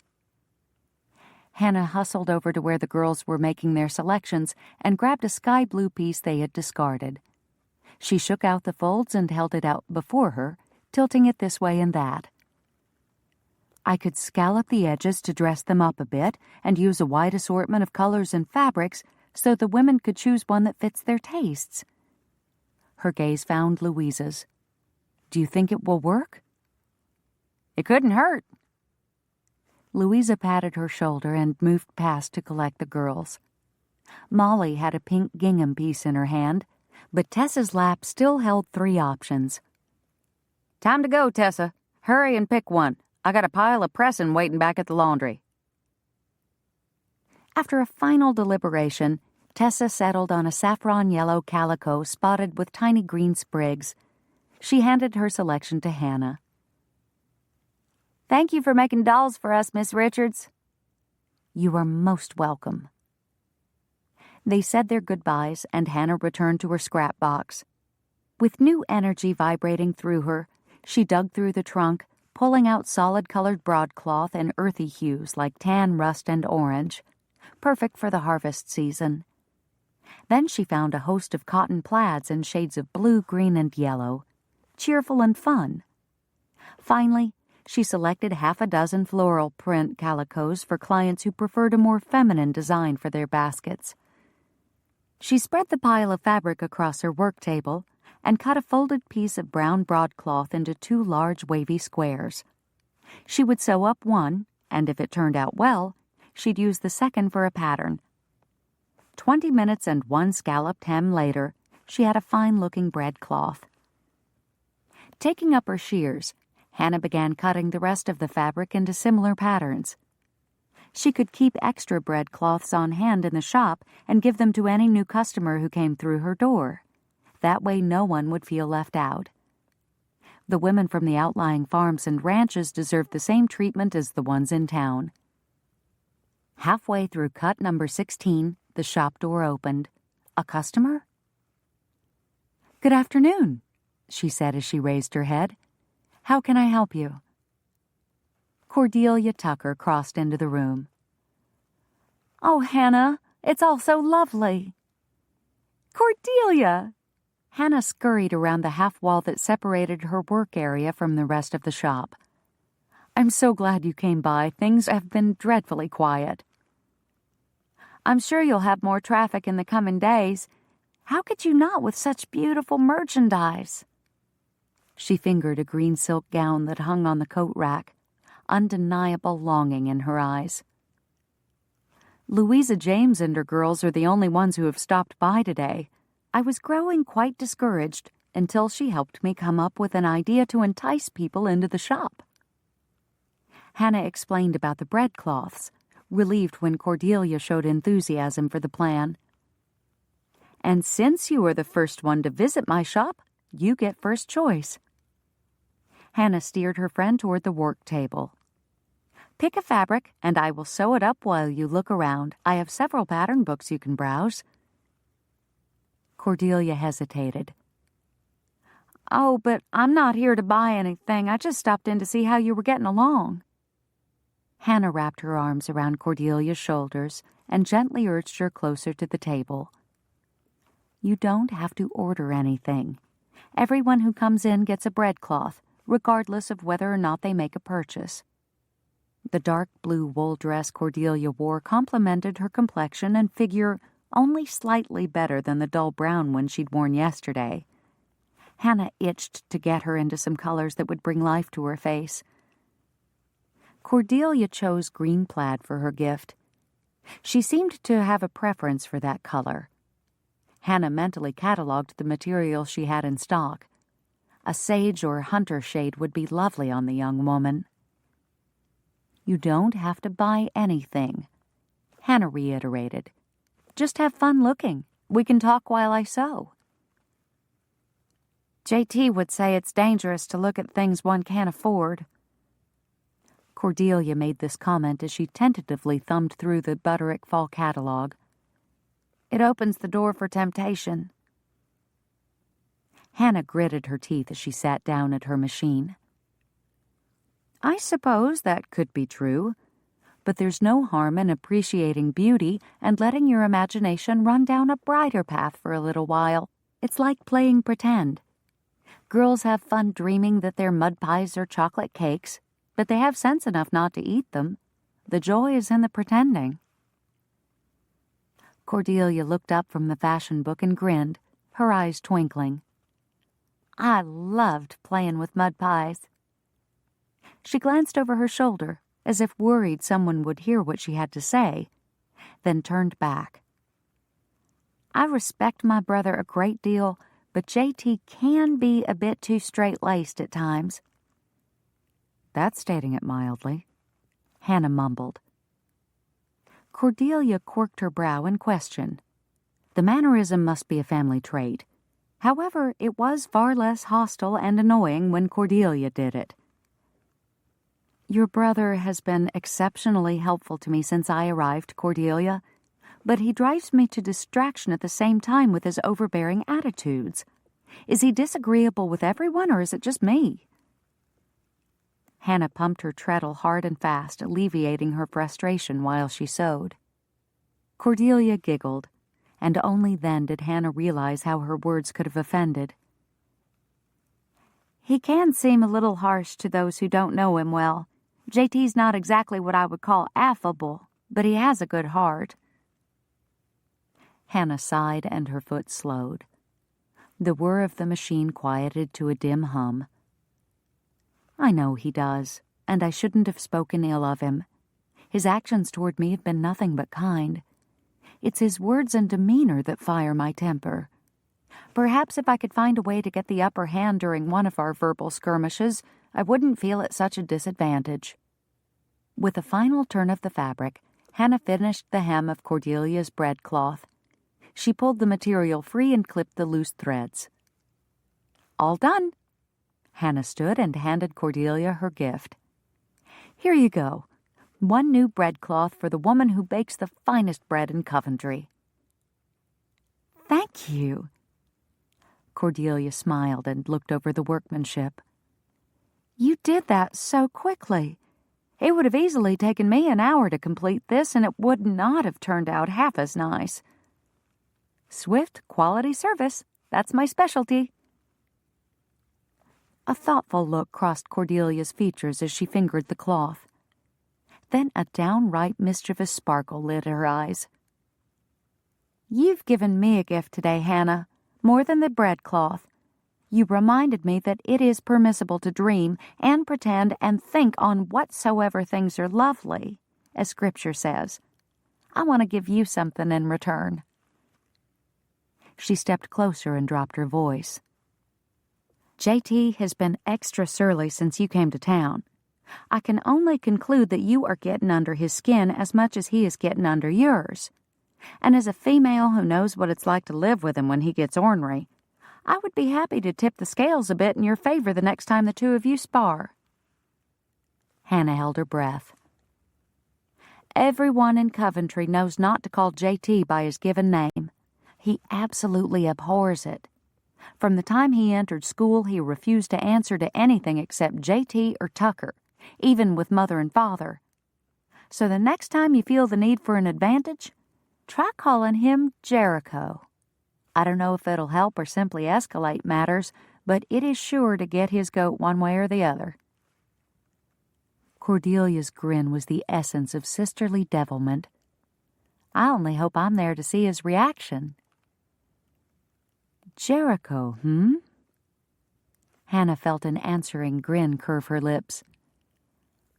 Hannah hustled over to where the girls were making their selections and grabbed a sky blue piece they had discarded. She shook out the folds and held it out before her, tilting it this way and that. I could scallop the edges to dress them up a bit and use a wide assortment of colors and fabrics so the women could choose one that fits their tastes. Her gaze found Louisa's. Do you think it will work? It couldn't hurt. Louisa patted her shoulder and moved past to collect the girls. Molly had a pink gingham piece in her hand, but Tessa's lap still held 3 options. Time to go, Tessa. Hurry and pick one. I got a pile of pressing waiting back at the laundry. After a final deliberation, Tessa settled on a saffron yellow calico spotted with tiny green sprigs. She handed her selection to Hannah. Thank you for making dolls for us, Miss Richards. You are most welcome. They said their goodbyes, and Hannah returned to her scrap box. With new energy vibrating through her, she dug through the trunk, pulling out solid-colored broadcloth in earthy hues like tan, rust, and orange, perfect for the harvest season. Then she found a host of cotton plaids in shades of blue, green, and yellow, cheerful and fun. Finally, she selected half a dozen floral print calicos for clients who preferred a more feminine design for their baskets. She spread the pile of fabric across her work table and cut a folded piece of brown broadcloth into 2 large wavy squares. She would sew up one, and if it turned out well, she'd use the second for a pattern. 20 minutes and 1 scalloped hem later, she had a fine-looking breadcloth. Taking up her shears, Hannah began cutting the rest of the fabric into similar patterns. She could keep extra breadcloths on hand in the shop and give them to any new customer who came through her door. That way no one would feel left out. The women from the outlying farms and ranches deserved the same treatment as the ones in town. Halfway through cut number 16, the shop door opened. A customer? Good afternoon, she said as she raised her head. How can I help you? Cordelia Tucker crossed into the room. Oh, Hannah, it's all so lovely. Cordelia! Hannah scurried around the half wall that separated her work area from the rest of the shop. I'm so glad you came by. Things have been dreadfully quiet. I'm sure you'll have more traffic in the coming days. How could you not with such beautiful merchandise? She fingered a green silk gown that hung on the coat rack, undeniable longing in her eyes. Louisa James and her girls are the only ones who have stopped by today. I was growing quite discouraged until she helped me come up with an idea to entice people into the shop. Hannah explained about the breadcloths, relieved when Cordelia showed enthusiasm for the plan. And since you are the first one to visit my shop, you get first choice. Hannah steered her friend toward the work table. Pick a fabric, and I will sew it up while you look around. I have several pattern books you can browse. Cordelia hesitated. Oh, but I'm not here to buy anything. I just stopped in to see how you were getting along. Hannah wrapped her arms around Cordelia's shoulders and gently urged her closer to the table. You don't have to order anything. Everyone who comes in gets a breadcloth, regardless of whether or not they make a purchase. The dark blue wool dress Cordelia wore complemented her complexion and figure only slightly better than the dull brown one she'd worn yesterday. Hannah itched to get her into some colors that would bring life to her face. Cordelia chose green plaid for her gift. She seemed to have a preference for that color. Hannah mentally cataloged the material she had in stock. A sage or hunter shade would be lovely on the young woman. You don't have to buy anything, Hannah reiterated. Just have fun looking. We can talk while I sew. JT would say it's dangerous to look at things one can't afford. Cordelia made this comment as she tentatively thumbed through the Butterick fall catalog. It opens the door for temptation. Hannah gritted her teeth as she sat down at her machine. I suppose that could be true, but there's no harm in appreciating beauty and letting your imagination run down a brighter path for a little while. It's like playing pretend. Girls have fun dreaming that they're mud pies or chocolate cakes, but they have sense enough not to eat them. The joy is in the pretending. Cordelia looked up from the fashion book and grinned, her eyes twinkling. I loved playing with mud pies. She glanced over her shoulder, as if worried someone would hear what she had to say, then turned back. I respect my brother a great deal, but JT can be a bit too straight-laced at times. That's stating it mildly, Hannah mumbled. Cordelia quirked her brow in question. The mannerism must be a family trait. However, it was far less hostile and annoying when Cordelia did it. Your brother has been exceptionally helpful to me since I arrived, Cordelia, but he drives me to distraction at the same time with his overbearing attitudes. Is he disagreeable with everyone, or is it just me? Hannah pumped her treadle hard and fast, alleviating her frustration while she sewed. Cordelia giggled, and only then did Hannah realize how her words could have offended. He can seem a little harsh to those who don't know him well. JT's not exactly what I would call affable, but he has a good heart. Hannah sighed and her foot slowed. The whir of the machine quieted to a dim hum. I know he does, and I shouldn't have spoken ill of him. His actions toward me have been nothing but kind. It's his words and demeanor that fire my temper. Perhaps if I could find a way to get the upper hand during one of our verbal skirmishes, I wouldn't feel at such a disadvantage. With a final turn of the fabric, Hannah finished the hem of Cordelia's breadcloth. She pulled the material free and clipped the loose threads. All done. Hannah stood and handed Cordelia her gift. Here you go. One new breadcloth for the woman who bakes the finest bread in Coventry. Thank you. Cordelia smiled and looked over the workmanship. You did that so quickly. It would have easily taken me an hour to complete this, and it would not have turned out half as nice. Swift, quality service. That's my specialty. A thoughtful look crossed Cordelia's features as she fingered the cloth. Then a downright mischievous sparkle lit her eyes. You've given me a gift today, Hannah, more than the breadcloth. You reminded me that it is permissible to dream and pretend and think on whatsoever things are lovely, as Scripture says. I want to give you something in return." She stepped closer and dropped her voice. JT has been extra surly since you came to town. I can only conclude that you are getting under his skin as much as he is getting under yours. And as a female who knows what it's like to live with him when he gets ornery, I would be happy to tip the scales a bit in your favor the next time the two of you spar." Hannah held her breath. Everyone in Coventry knows not to call JT by his given name. He absolutely abhors it. From the time he entered school, he refused to answer to anything except JT or Tucker, even with mother and father. So the next time you feel the need for an advantage, try calling him Jericho. I don't know if it'll help or simply escalate matters, but it is sure to get his goat one way or the other. Cordelia's grin was the essence of sisterly devilment. I only hope I'm there to see his reaction. Jericho, Hannah felt an answering grin curve her lips.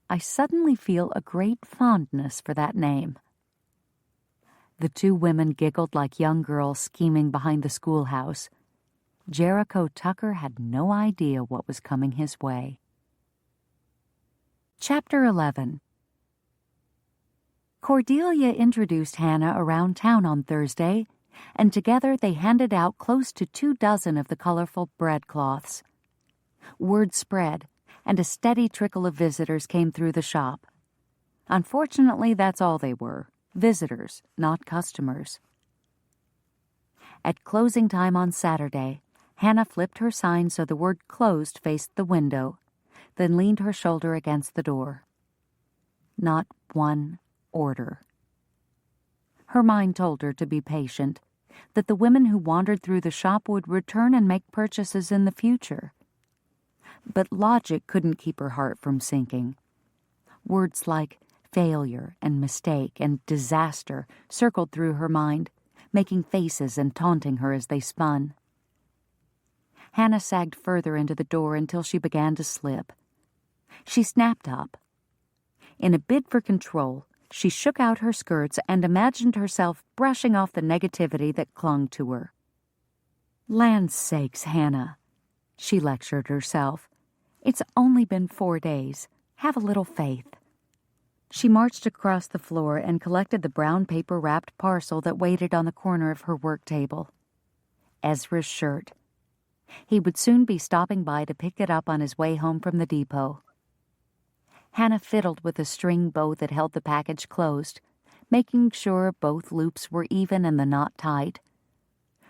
I suddenly feel a great fondness for that name. The two women giggled like young girls scheming behind the schoolhouse. Jericho Tucker had no idea what was coming his way. Chapter 11. Cordelia introduced Hannah around town on Thursday, and together they handed out close to 24 of the colorful breadcloths. Word spread, and a steady trickle of visitors came through the shop. Unfortunately, that's all they were, visitors, not customers. At closing time on Saturday, Hannah flipped her sign so the word closed faced the window, then leaned her shoulder against the door. Not one order. Her mind told her to be patient, that the women who wandered through the shop would return and make purchases in the future. But logic couldn't keep her heart from sinking. Words like failure and mistake and disaster circled through her mind, making faces and taunting her as they spun. Hannah sagged further into the door until she began to slip. She snapped up. In a bid for control, she shook out her skirts and imagined herself brushing off the negativity that clung to her. "Land's sakes, Hannah," she lectured herself. "It's only been 4 days. Have a little faith." She marched across the floor and collected the brown paper-wrapped parcel that waited on the corner of her work table. Ezra's shirt. He would soon be stopping by to pick it up on his way home from the depot. Hannah fiddled with the string bow that held the package closed, making sure both loops were even and the knot tight.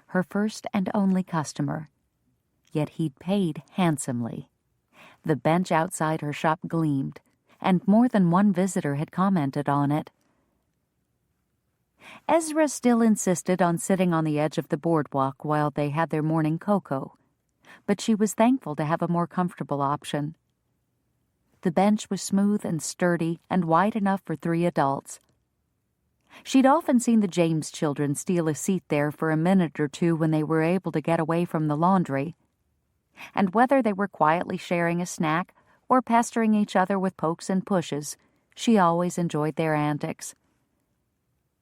Her first and only customer. Yet he'd paid handsomely. The bench outside her shop gleamed, and more than one visitor had commented on it. Ezra still insisted on sitting on the edge of the boardwalk while they had their morning cocoa, but she was thankful to have a more comfortable option. The bench was smooth and sturdy and wide enough for 3 adults. She'd often seen the James children steal a seat there for a minute or two when they were able to get away from the laundry. And whether they were quietly sharing a snack or pestering each other with pokes and pushes, she always enjoyed their antics.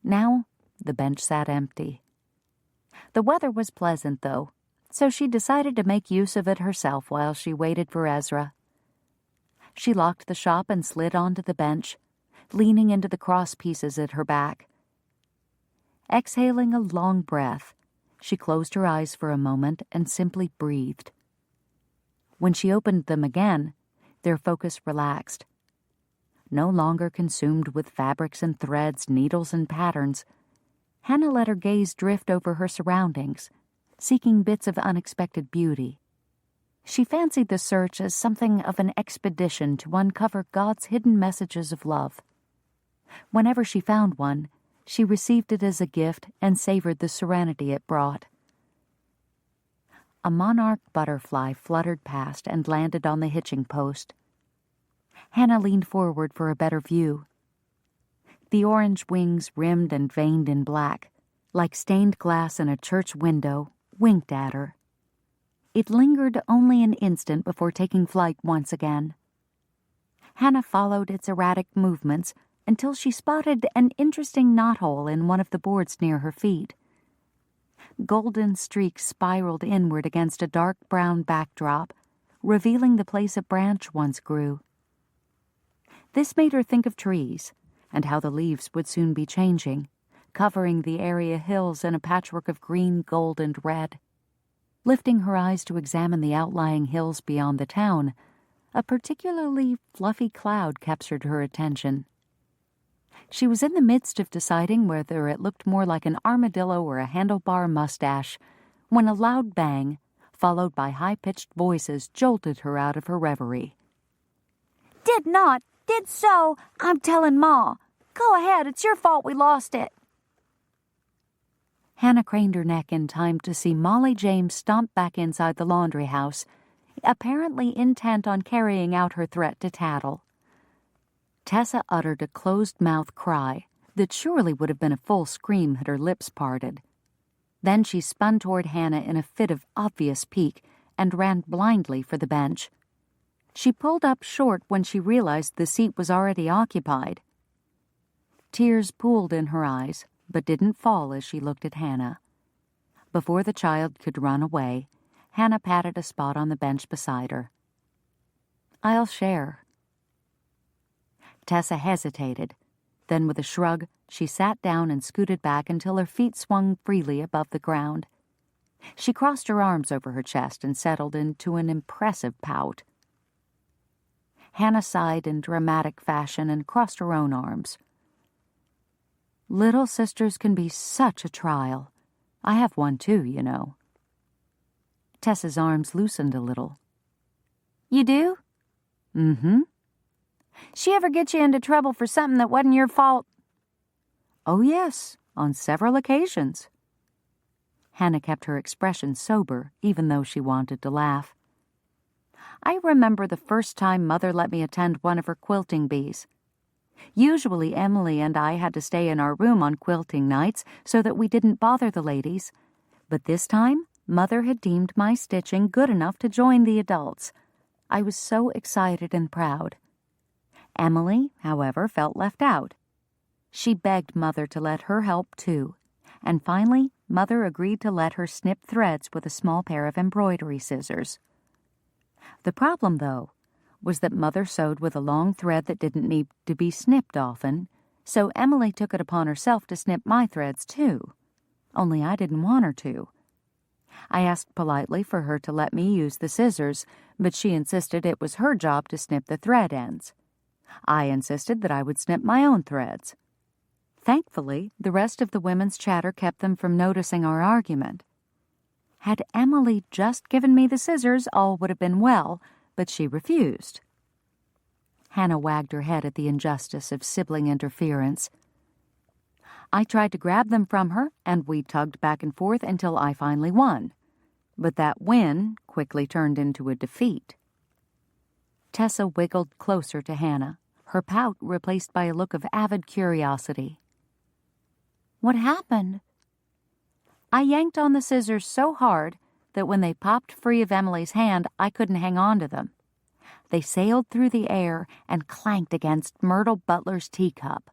Now, the bench sat empty. The weather was pleasant, though, so she decided to make use of it herself while she waited for Ezra. She locked the shop and slid onto the bench, leaning into the cross pieces at her back. Exhaling a long breath, she closed her eyes for a moment and simply breathed. When she opened them again, their focus relaxed. No longer consumed with fabrics and threads, needles and patterns, Hannah let her gaze drift over her surroundings, seeking bits of unexpected beauty. She fancied the search as something of an expedition to uncover God's hidden messages of love. Whenever she found one, she received it as a gift and savored the serenity it brought. A monarch butterfly fluttered past and landed on the hitching post. Hannah leaned forward for a better view. The orange wings, rimmed and veined in black, like stained glass in a church window, winked at her. It lingered only an instant before taking flight once again. Hannah followed its erratic movements, until she spotted an interesting knothole in one of the boards near her feet. Golden streaks spiraled inward against a dark brown backdrop, revealing the place a branch once grew. This made her think of trees, and how the leaves would soon be changing, covering the area hills in a patchwork of green, gold, and red. Lifting her eyes to examine the outlying hills beyond the town, a particularly fluffy cloud captured her attention. She was in the midst of deciding whether it looked more like an armadillo or a handlebar mustache, when a loud bang, followed by high-pitched voices, jolted her out of her reverie. Did not, did so, I'm telling Ma. Go ahead, it's your fault we lost it. Hannah craned her neck in time to see Molly James stomp back inside the laundry house, apparently intent on carrying out her threat to tattle. Tessa uttered a closed-mouth cry that surely would have been a full scream had her lips parted. Then she spun toward Hannah in a fit of obvious pique and ran blindly for the bench. She pulled up short when she realized the seat was already occupied. Tears pooled in her eyes, but didn't fall as she looked at Hannah. Before the child could run away, Hannah patted a spot on the bench beside her. "I'll share." Tessa hesitated. Then with a shrug, she sat down and scooted back until her feet swung freely above the ground. She crossed her arms over her chest and settled into an impressive pout. Hannah sighed in dramatic fashion and crossed her own arms. "Little sisters can be such a trial. I have one too, you know." Tessa's arms loosened a little. You do? "Mm-hmm." She ever get you into trouble for something that wasn't your fault? "Oh, yes, on several occasions." Hannah kept her expression sober, even though she wanted to laugh. "I remember the first time Mother let me attend one of her quilting bees. Usually Emily and I had to stay in our room on quilting nights so that we didn't bother the ladies, but this time Mother had deemed my stitching good enough to join the adults. I was so excited and proud. Emily, however, felt left out. She begged Mother to let her help too, and finally Mother agreed to let her snip threads with a small pair of embroidery scissors. The problem, though, was that Mother sewed with a long thread that didn't need to be snipped often, so Emily took it upon herself to snip my threads too, only I didn't want her to. I asked politely for her to let me use the scissors, but she insisted it was her job to snip the thread ends. I insisted that I would snip my own threads. Thankfully, the rest of the women's chatter kept them from noticing our argument. Had Emily just given me the scissors, all would have been well, but she refused. Hannah wagged her head at the injustice of sibling interference. I tried to grab them from her, and we tugged back and forth until I finally won. But that win quickly turned into a defeat. Tessa wiggled closer to Hannah, her pout replaced by a look of avid curiosity. What happened? I yanked on the scissors so hard that when they popped free of Emily's hand, I couldn't hang on to them. They sailed through the air and clanked against Myrtle Butler's teacup.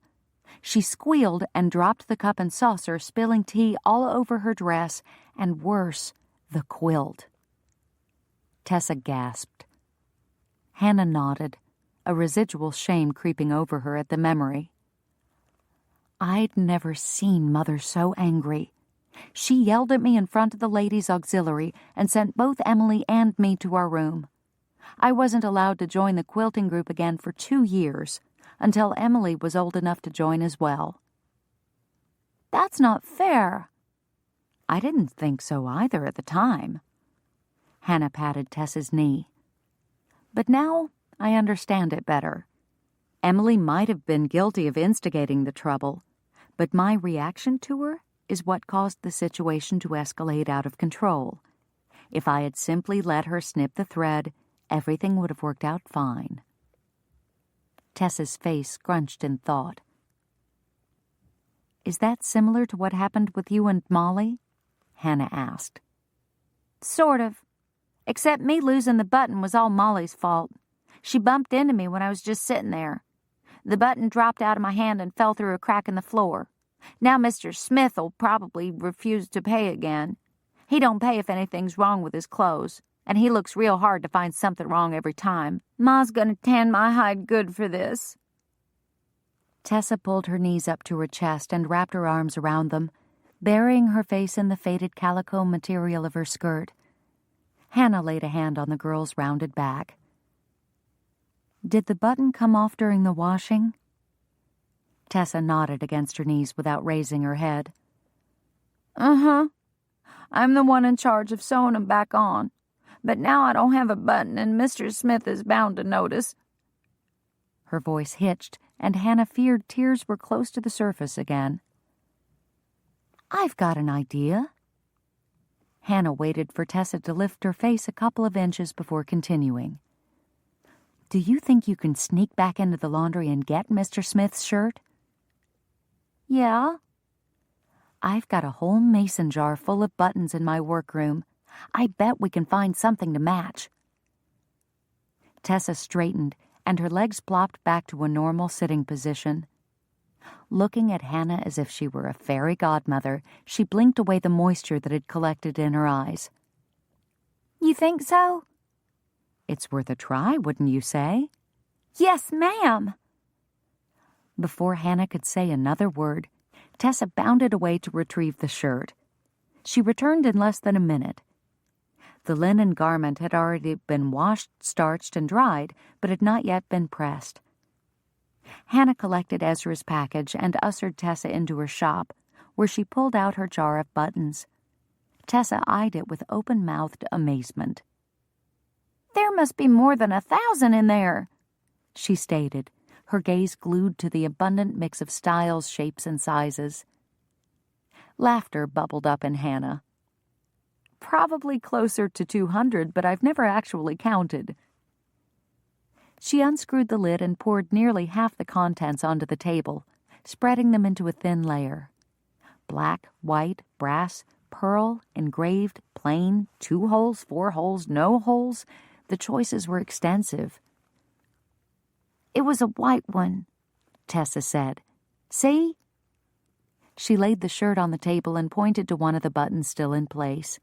She squealed and dropped the cup and saucer, spilling tea all over her dress, and worse, the quilt. Tessa gasped. Hannah nodded, a residual shame creeping over her at the memory. I'd never seen Mother so angry. She yelled at me in front of the ladies' auxiliary and sent both Emily and me to our room. I wasn't allowed to join the quilting group again for 2 years, until Emily was old enough to join as well. That's not fair. I didn't think so either at the time. Hannah patted Tessa's knee. But now I understand it better. Emily might have been guilty of instigating the trouble, but my reaction to her is what caused the situation to escalate out of control. If I had simply let her snip the thread, everything would have worked out fine. Tessa's face scrunched in thought. Is that similar to what happened with you and Molly? Hannah asked. Sort of. Except me losing the button was all Molly's fault. She bumped into me when I was just sitting there. The button dropped out of my hand and fell through a crack in the floor. Now Mr. Smith'll probably refuse to pay again. He don't pay if anything's wrong with his clothes, and he looks real hard to find something wrong every time. Ma's gonna tan my hide good for this." Tessa pulled her knees up to her chest and wrapped her arms around them, burying her face in the faded calico material of her skirt. Hannah laid a hand on the girl's rounded back. "Did the button come off during the washing?" Tessa nodded against her knees without raising her head. "Uh-huh. I'm the one in charge of sewing 'em back on. But now I don't have a button, and Mr. Smith is bound to notice." Her voice hitched, and Hannah feared tears were close to the surface again. "I've got an idea." Hannah waited for Tessa to lift her face a couple of inches before continuing. "Do you think you can sneak back into the laundry and get Mr. Smith's shirt?" "Yeah." "I've got a whole mason jar full of buttons in my workroom. I bet we can find something to match." Tessa straightened, and her legs plopped back to a normal sitting position. Looking at Hannah as if she were a fairy godmother, she blinked away the moisture that had collected in her eyes. "You think so?" "It's worth a try, wouldn't you say?" "Yes, ma'am." Before Hannah could say another word, Tessa bounded away to retrieve the shirt. She returned in less than a minute. The linen garment had already been washed, starched, and dried, but had not yet been pressed. Hannah collected Ezra's package and ushered Tessa into her shop, where she pulled out her jar of buttons. Tessa eyed it with open-mouthed amazement. "There must be more than 1,000 in there," she stated, her gaze glued to the abundant mix of styles, shapes, and sizes. Laughter bubbled up in Hannah. "Probably closer to 200, but I've never actually counted." She unscrewed the lid and poured nearly half the contents onto the table, spreading them into a thin layer. Black, white, brass, pearl, engraved, plain, 2 holes, 4 holes, no holes. The choices were extensive. "It was a white one," Tessa said. "See?" She laid the shirt on the table and pointed to one of the buttons still in place.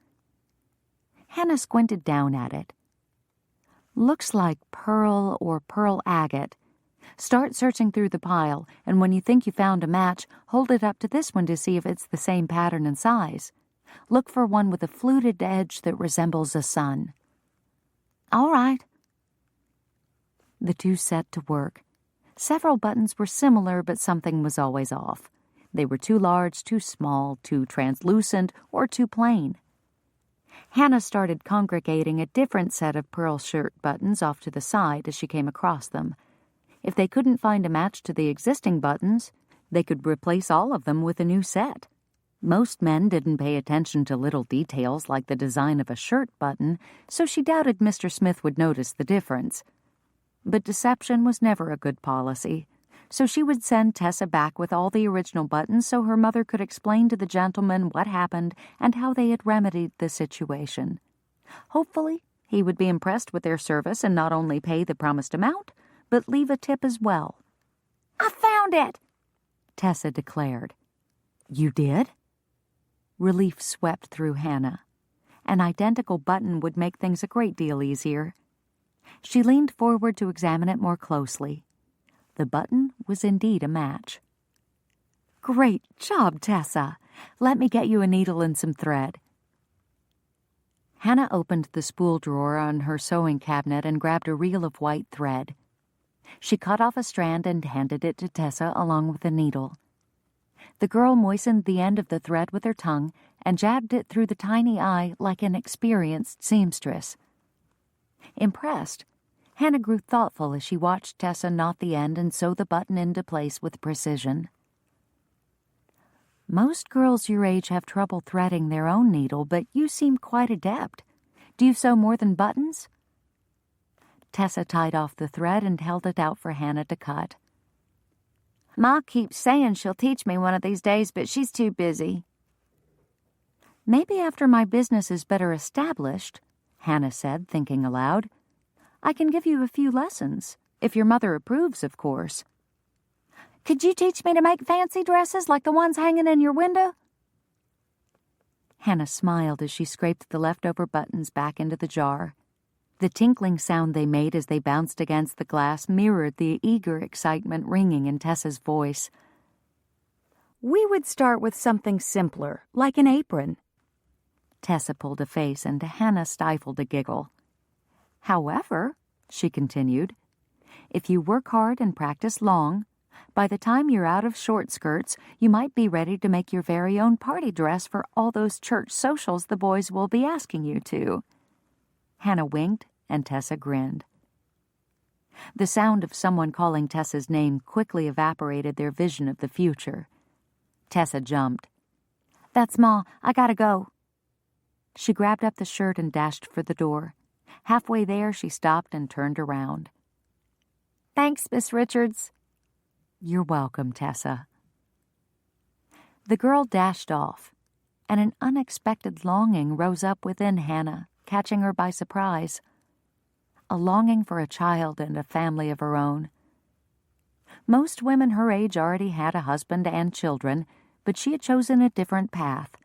Hannah squinted down at it. "Looks like pearl or pearl agate. Start searching through the pile, and when you think you found a match, hold it up to this one to see if it's the same pattern and size. Look for one with a fluted edge that resembles a sun." "All right." The two set to work. Several buttons were similar, but something was always off. They were too large, too small, too translucent, or too plain. Hannah started congregating a different set of pearl shirt buttons off to the side as she came across them. If they couldn't find a match to the existing buttons, they could replace all of them with a new set. Most men didn't pay attention to little details like the design of a shirt button, so she doubted Mr. Smith would notice the difference. But deception was never a good policy, so she would send Tessa back with all the original buttons so her mother could explain to the gentleman what happened and how they had remedied the situation. Hopefully, he would be impressed with their service and not only pay the promised amount, but leave a tip as well. "I found it," Tessa declared. "You did?" Relief swept through Hannah. An identical button would make things a great deal easier. She leaned forward to examine it more closely. The button was indeed a match. "Great job, Tessa. Let me get you a needle and some thread." Hannah opened the spool drawer on her sewing cabinet and grabbed a reel of white thread. She cut off a strand and handed it to Tessa along with a needle. The girl moistened the end of the thread with her tongue and jabbed it through the tiny eye like an experienced seamstress. Impressed, Hannah grew thoughtful as she watched Tessa knot the end and sew the button into place with precision. "Most girls your age have trouble threading their own needle, but you seem quite adept. Do you sew more than buttons?" Tessa tied off the thread and held it out for Hannah to cut. "Ma keeps saying she'll teach me one of these days, but she's too busy." "Maybe after my business is better established," Hannah said, thinking aloud, "I can give you a few lessons, if your mother approves, of course." Could you teach me to make fancy dresses like the ones hanging in your window?" Hannah smiled as she scraped the leftover buttons back into the jar. The tinkling sound they made as they bounced against the glass mirrored the eager excitement ringing in Tessa's voice. "We would start with something simpler, like an apron." Tessa pulled a face, and Hannah stifled a giggle. "However," she continued, "if you work hard and practice long, by the time you're out of short skirts, you might be ready to make your very own party dress for all those church socials the boys will be asking you to." Hannah winked, and Tessa grinned. The sound of someone calling Tessa's name quickly evaporated their vision of the future. Tessa jumped. "That's Ma. I gotta go." She grabbed up the shirt and dashed for the door. Halfway there, she stopped and turned around. "Thanks, Miss Richards." "You're welcome, Tessa." The girl dashed off, and an unexpected longing rose up within Hannah, catching her by surprise. A longing for a child and a family of her own. Most women her age already had a husband and children, but she had chosen a different path,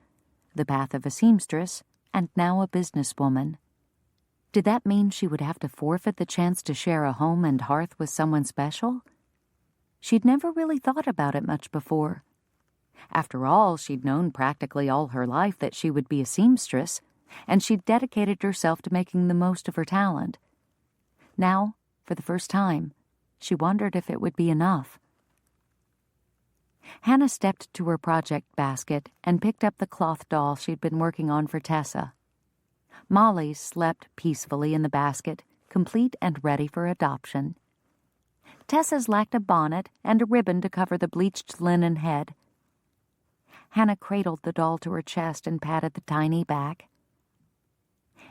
the path of a seamstress and now a businesswoman. Did that mean she would have to forfeit the chance to share a home and hearth with someone special? She'd never really thought about it much before. After all, she'd known practically all her life that she would be a seamstress, and she'd dedicated herself to making the most of her talent. Now, for the first time, she wondered if it would be enough. Hannah stepped to her project basket and picked up the cloth doll she'd been working on for Tessa. Molly slept peacefully in the basket, complete and ready for adoption. Tessa's lacked a bonnet and a ribbon to cover the bleached linen head. Hannah cradled the doll to her chest and patted the tiny back.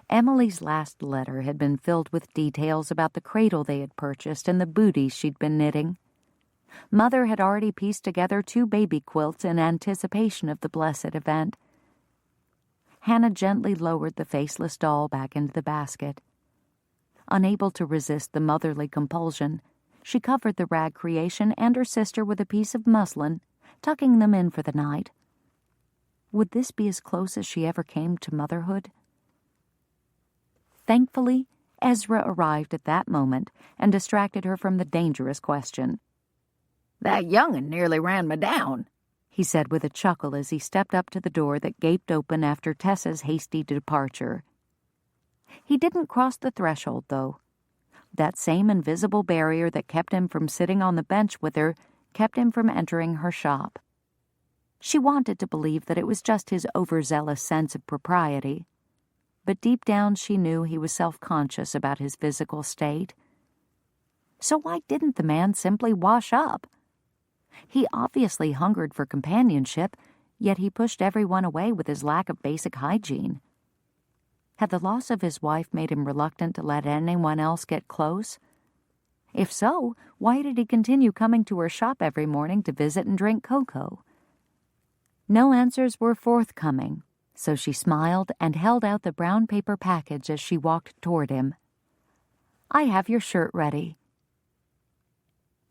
Emily's last letter had been filled with details about the cradle they had purchased and the booties she'd been knitting. Mother had already pieced together 2 baby quilts in anticipation of the blessed event. Hannah gently lowered the faceless doll back into the basket. Unable to resist the motherly compulsion, she covered the rag creation and her sister with a piece of muslin, tucking them in for the night. Would this be as close as she ever came to motherhood? Thankfully, Ezra arrived at that moment and distracted her from the dangerous question. "That young'un nearly ran me down," he said with a chuckle as he stepped up to the door that gaped open after Tessa's hasty departure. He didn't cross the threshold, though. That same invisible barrier that kept him from sitting on the bench with her kept him from entering her shop. She wanted to believe that it was just his overzealous sense of propriety, but deep down she knew he was self-conscious about his physical state. So why didn't the man simply wash up? He obviously hungered for companionship, yet he pushed everyone away with his lack of basic hygiene. Had the loss of his wife made him reluctant to let anyone else get close? If so, why did he continue coming to her shop every morning to visit and drink cocoa? No answers were forthcoming, so she smiled and held out the brown paper package as she walked toward him. "I have your shirt ready."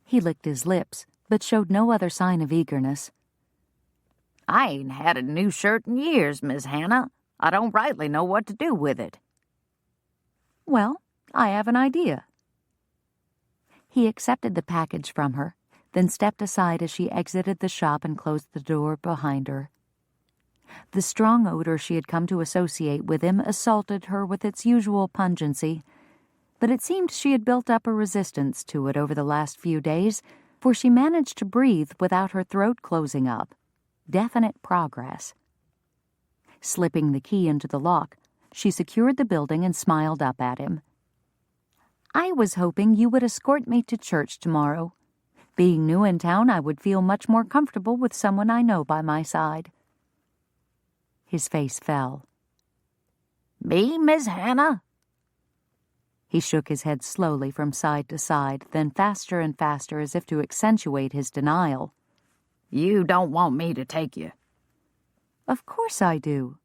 He licked his lips, but showed no other sign of eagerness. "I ain't had a new shirt in years, Miss Hannah. I don't rightly know what to do with it." "Well, I have an idea." He accepted the package from her, then stepped aside as she exited the shop and closed the door behind her. The strong odor she had come to associate with him assaulted her with its usual pungency, but it seemed she had built up a resistance to it over the last few days, for she managed to breathe without her throat closing up. Definite progress. Slipping the key into the lock, she secured the building and smiled up at him. "I was hoping you would escort me to church tomorrow. Being new in town, I would feel much more comfortable with someone I know by my side." His face fell. "Me, Miss Hannah?" He shook his head slowly from side to side, then faster and faster as if to accentuate his denial. "You don't want me to take you." "Of course I do."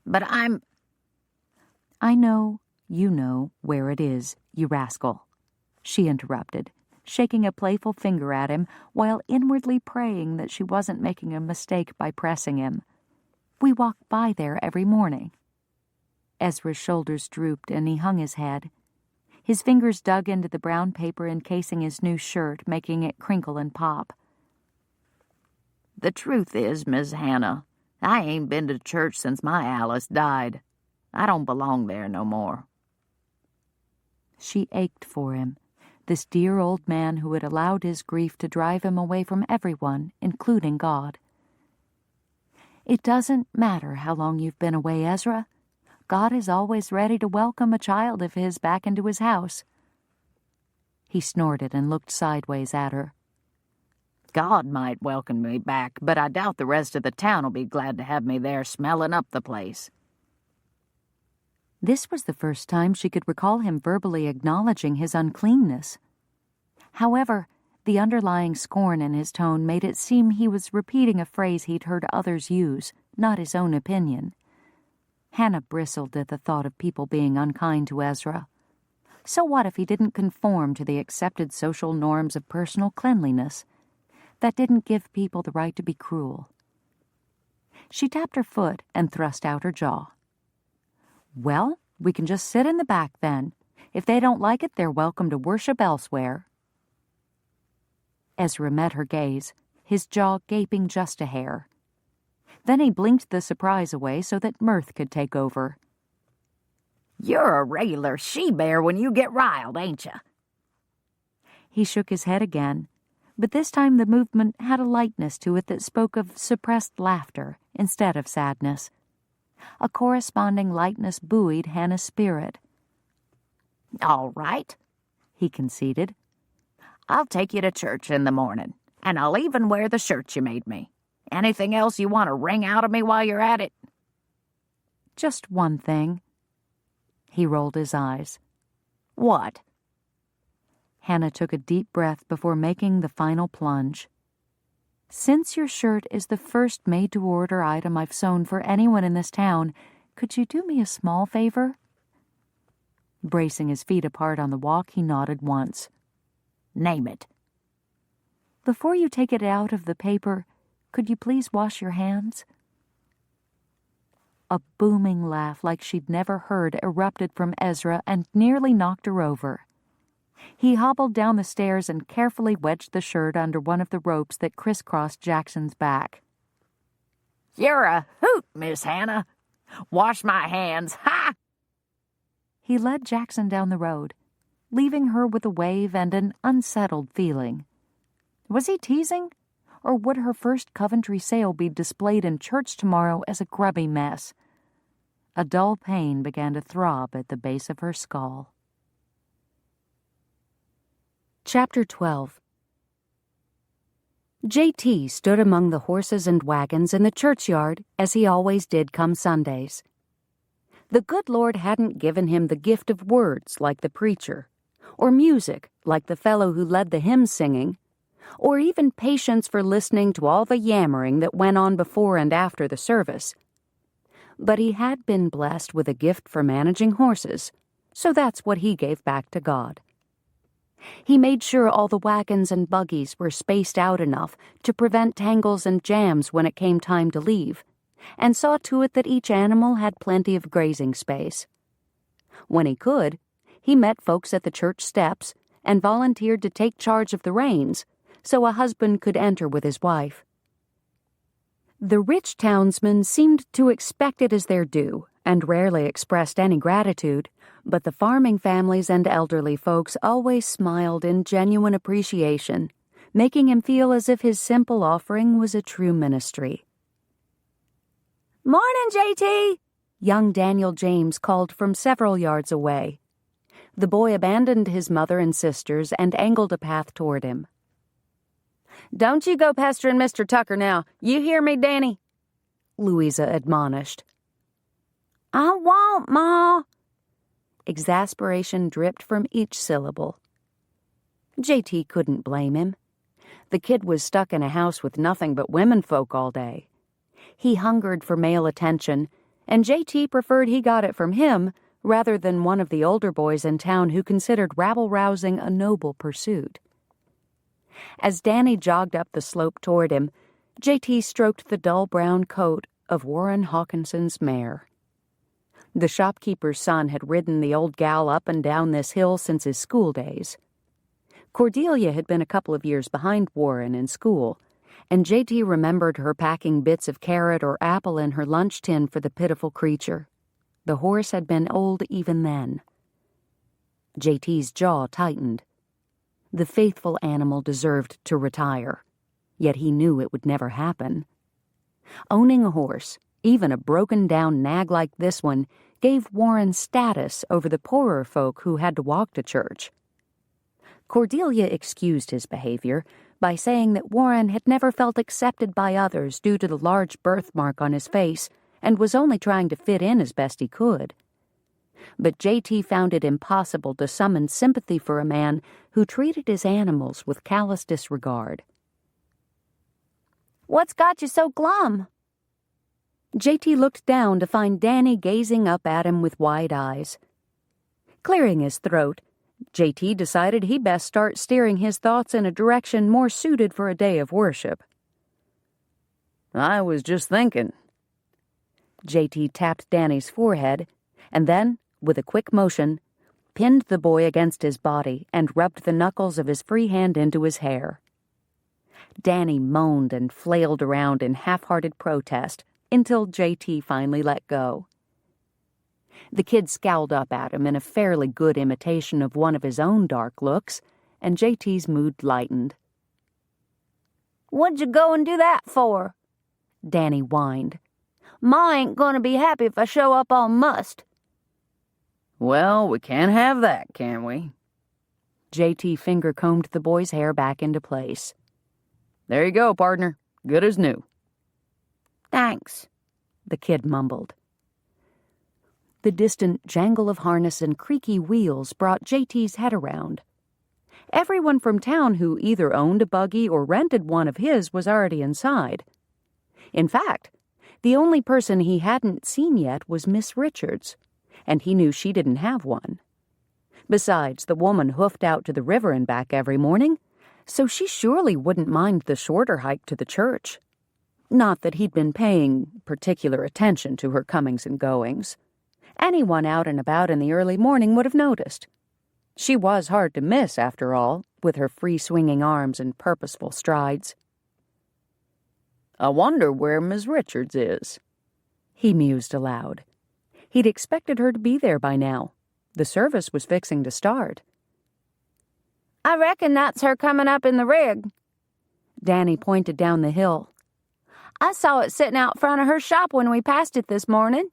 "But I'm—" "I know, you know, where it is, you rascal," she interrupted, shaking a playful finger at him while inwardly praying that she wasn't making a mistake by pressing him. We walked by there every morning. Ezra's shoulders drooped and he hung his head. His fingers dug into the brown paper encasing his new shirt, making it crinkle and pop. The truth is, Miss Hannah, I ain't been to church since my Alice died. I don't belong there no more. She ached for him, this dear old man who had allowed his grief to drive him away from everyone, including God. It doesn't matter how long you've been away, Ezra. God is always ready to welcome a child of his back into his house. He snorted and looked sideways at her. God might welcome me back, but I doubt the rest of the town will be glad to have me there smelling up the place. This was the first time she could recall him verbally acknowledging his uncleanness. However, the underlying scorn in his tone made it seem he was repeating a phrase he'd heard others use, not his own opinion. Hannah bristled at the thought of people being unkind to Ezra. So what if he didn't conform to the accepted social norms of personal cleanliness? That didn't give people the right to be cruel. She tapped her foot and thrust out her jaw. Well, we can just sit in the back then. If they don't like it, they're welcome to worship elsewhere. Ezra met her gaze, his jaw gaping just a hair. Then he blinked the surprise away so that mirth could take over. You're a regular she-bear when you get riled, ain't you? He shook his head again, but this time the movement had a lightness to it that spoke of suppressed laughter instead of sadness. A corresponding lightness buoyed Hannah's spirit. All right, he conceded. I'll take you to church in the morning, and I'll even wear the shirt you made me. Anything else you want to wring out of me while you're at it? Just one thing. He rolled his eyes. What? Hannah took a deep breath before making the final plunge. Since your shirt is the first made-to-order item I've sewn for anyone in this town, could you do me a small favor? Bracing his feet apart on the walk, he nodded once. Name it. Before you take it out of the paper, could you please wash your hands? A booming laugh like she'd never heard erupted from Ezra and nearly knocked her over. He hobbled down the stairs and carefully wedged the shirt under one of the ropes that crisscrossed Jackson's back. You're a hoot, Miss Hannah. Wash my hands. Ha! He led Jackson down the road, leaving her with a wave and an unsettled feeling. Was he teasing? Or would her first Coventry sale be displayed in church tomorrow as a grubby mess? A dull pain began to throb at the base of her skull. Chapter 12. J.T. stood among the horses and wagons in the churchyard, as he always did come Sundays. The good Lord hadn't given him the gift of words like the preacher, or music like the fellow who led the hymn singing, or even patience for listening to all the yammering that went on before and after the service. But he had been blessed with a gift for managing horses, so that's what he gave back to God. He made sure all the wagons and buggies were spaced out enough to prevent tangles and jams when it came time to leave, and saw to it that each animal had plenty of grazing space. When he could, he met folks at the church steps and volunteered to take charge of the reins, so a husband could enter with his wife. The rich townsmen seemed to expect it as their due, and rarely expressed any gratitude, but the farming families and elderly folks always smiled in genuine appreciation, making him feel as if his simple offering was a true ministry. "Morning, J.T.!" young Daniel James called from several yards away. The boy abandoned his mother and sisters and angled a path toward him. "Don't you go pestering Mr. Tucker now. You hear me, Danny?" Louisa admonished. "I won't, Ma." Exasperation dripped from each syllable. J.T. couldn't blame him. The kid was stuck in a house with nothing but womenfolk all day. He hungered for male attention, and J.T. preferred he got it from him rather than one of the older boys in town who considered rabble-rousing a noble pursuit. As Danny jogged up the slope toward him, J.T. stroked the dull brown coat of Warren Hawkinson's mare. The shopkeeper's son had ridden the old gal up and down this hill since his school days. Cordelia had been a couple of years behind Warren in school, and J.T. remembered her packing bits of carrot or apple in her lunch tin for the pitiful creature. The horse had been old even then. J.T.'s jaw tightened. The faithful animal deserved to retire, yet he knew it would never happen. Owning a horse, even a broken-down nag like this one, gave Warren status over the poorer folk who had to walk to church. Cordelia excused his behavior by saying that Warren had never felt accepted by others due to the large birthmark on his face and was only trying to fit in as best he could. But J.T. found it impossible to summon sympathy for a man who treated his animals with callous disregard. "What's got you so glum?" J.T. looked down to find Danny gazing up at him with wide eyes. Clearing his throat, J.T. decided he'd best start steering his thoughts in a direction more suited for a day of worship. "I was just thinking." J.T. tapped Danny's forehead, and then, with a quick motion, pinned the boy against his body and rubbed the knuckles of his free hand into his hair. Danny moaned and flailed around in half-hearted protest until J.T. finally let go. The kid scowled up at him in a fairly good imitation of one of his own dark looks, and J.T.'s mood lightened. "What'd you go and do that for?" Danny whined. "Ma ain't gonna be happy if I show up all mussed." "Well, we can't have that, can we?" J.T. finger-combed the boy's hair back into place. "There you go, partner. Good as new." "Thanks," the kid mumbled. The distant jangle of harness and creaky wheels brought J.T.'s head around. Everyone from town who either owned a buggy or rented one of his was already inside. In fact, the only person he hadn't seen yet was Miss Richards, and he knew she didn't have one. Besides, the woman hoofed out to the river and back every morning, so she surely wouldn't mind the shorter hike to the church. Not that he'd been paying particular attention to her comings and goings. Anyone out and about in the early morning would have noticed. She was hard to miss, after all, with her free-swinging arms and purposeful strides. "I wonder where Miss Richards is," he mused aloud. He'd expected her to be there by now. The service was fixing to start. "I reckon that's her coming up in the rig." Danny pointed down the hill. "I saw it sitting out front of her shop when we passed it this morning.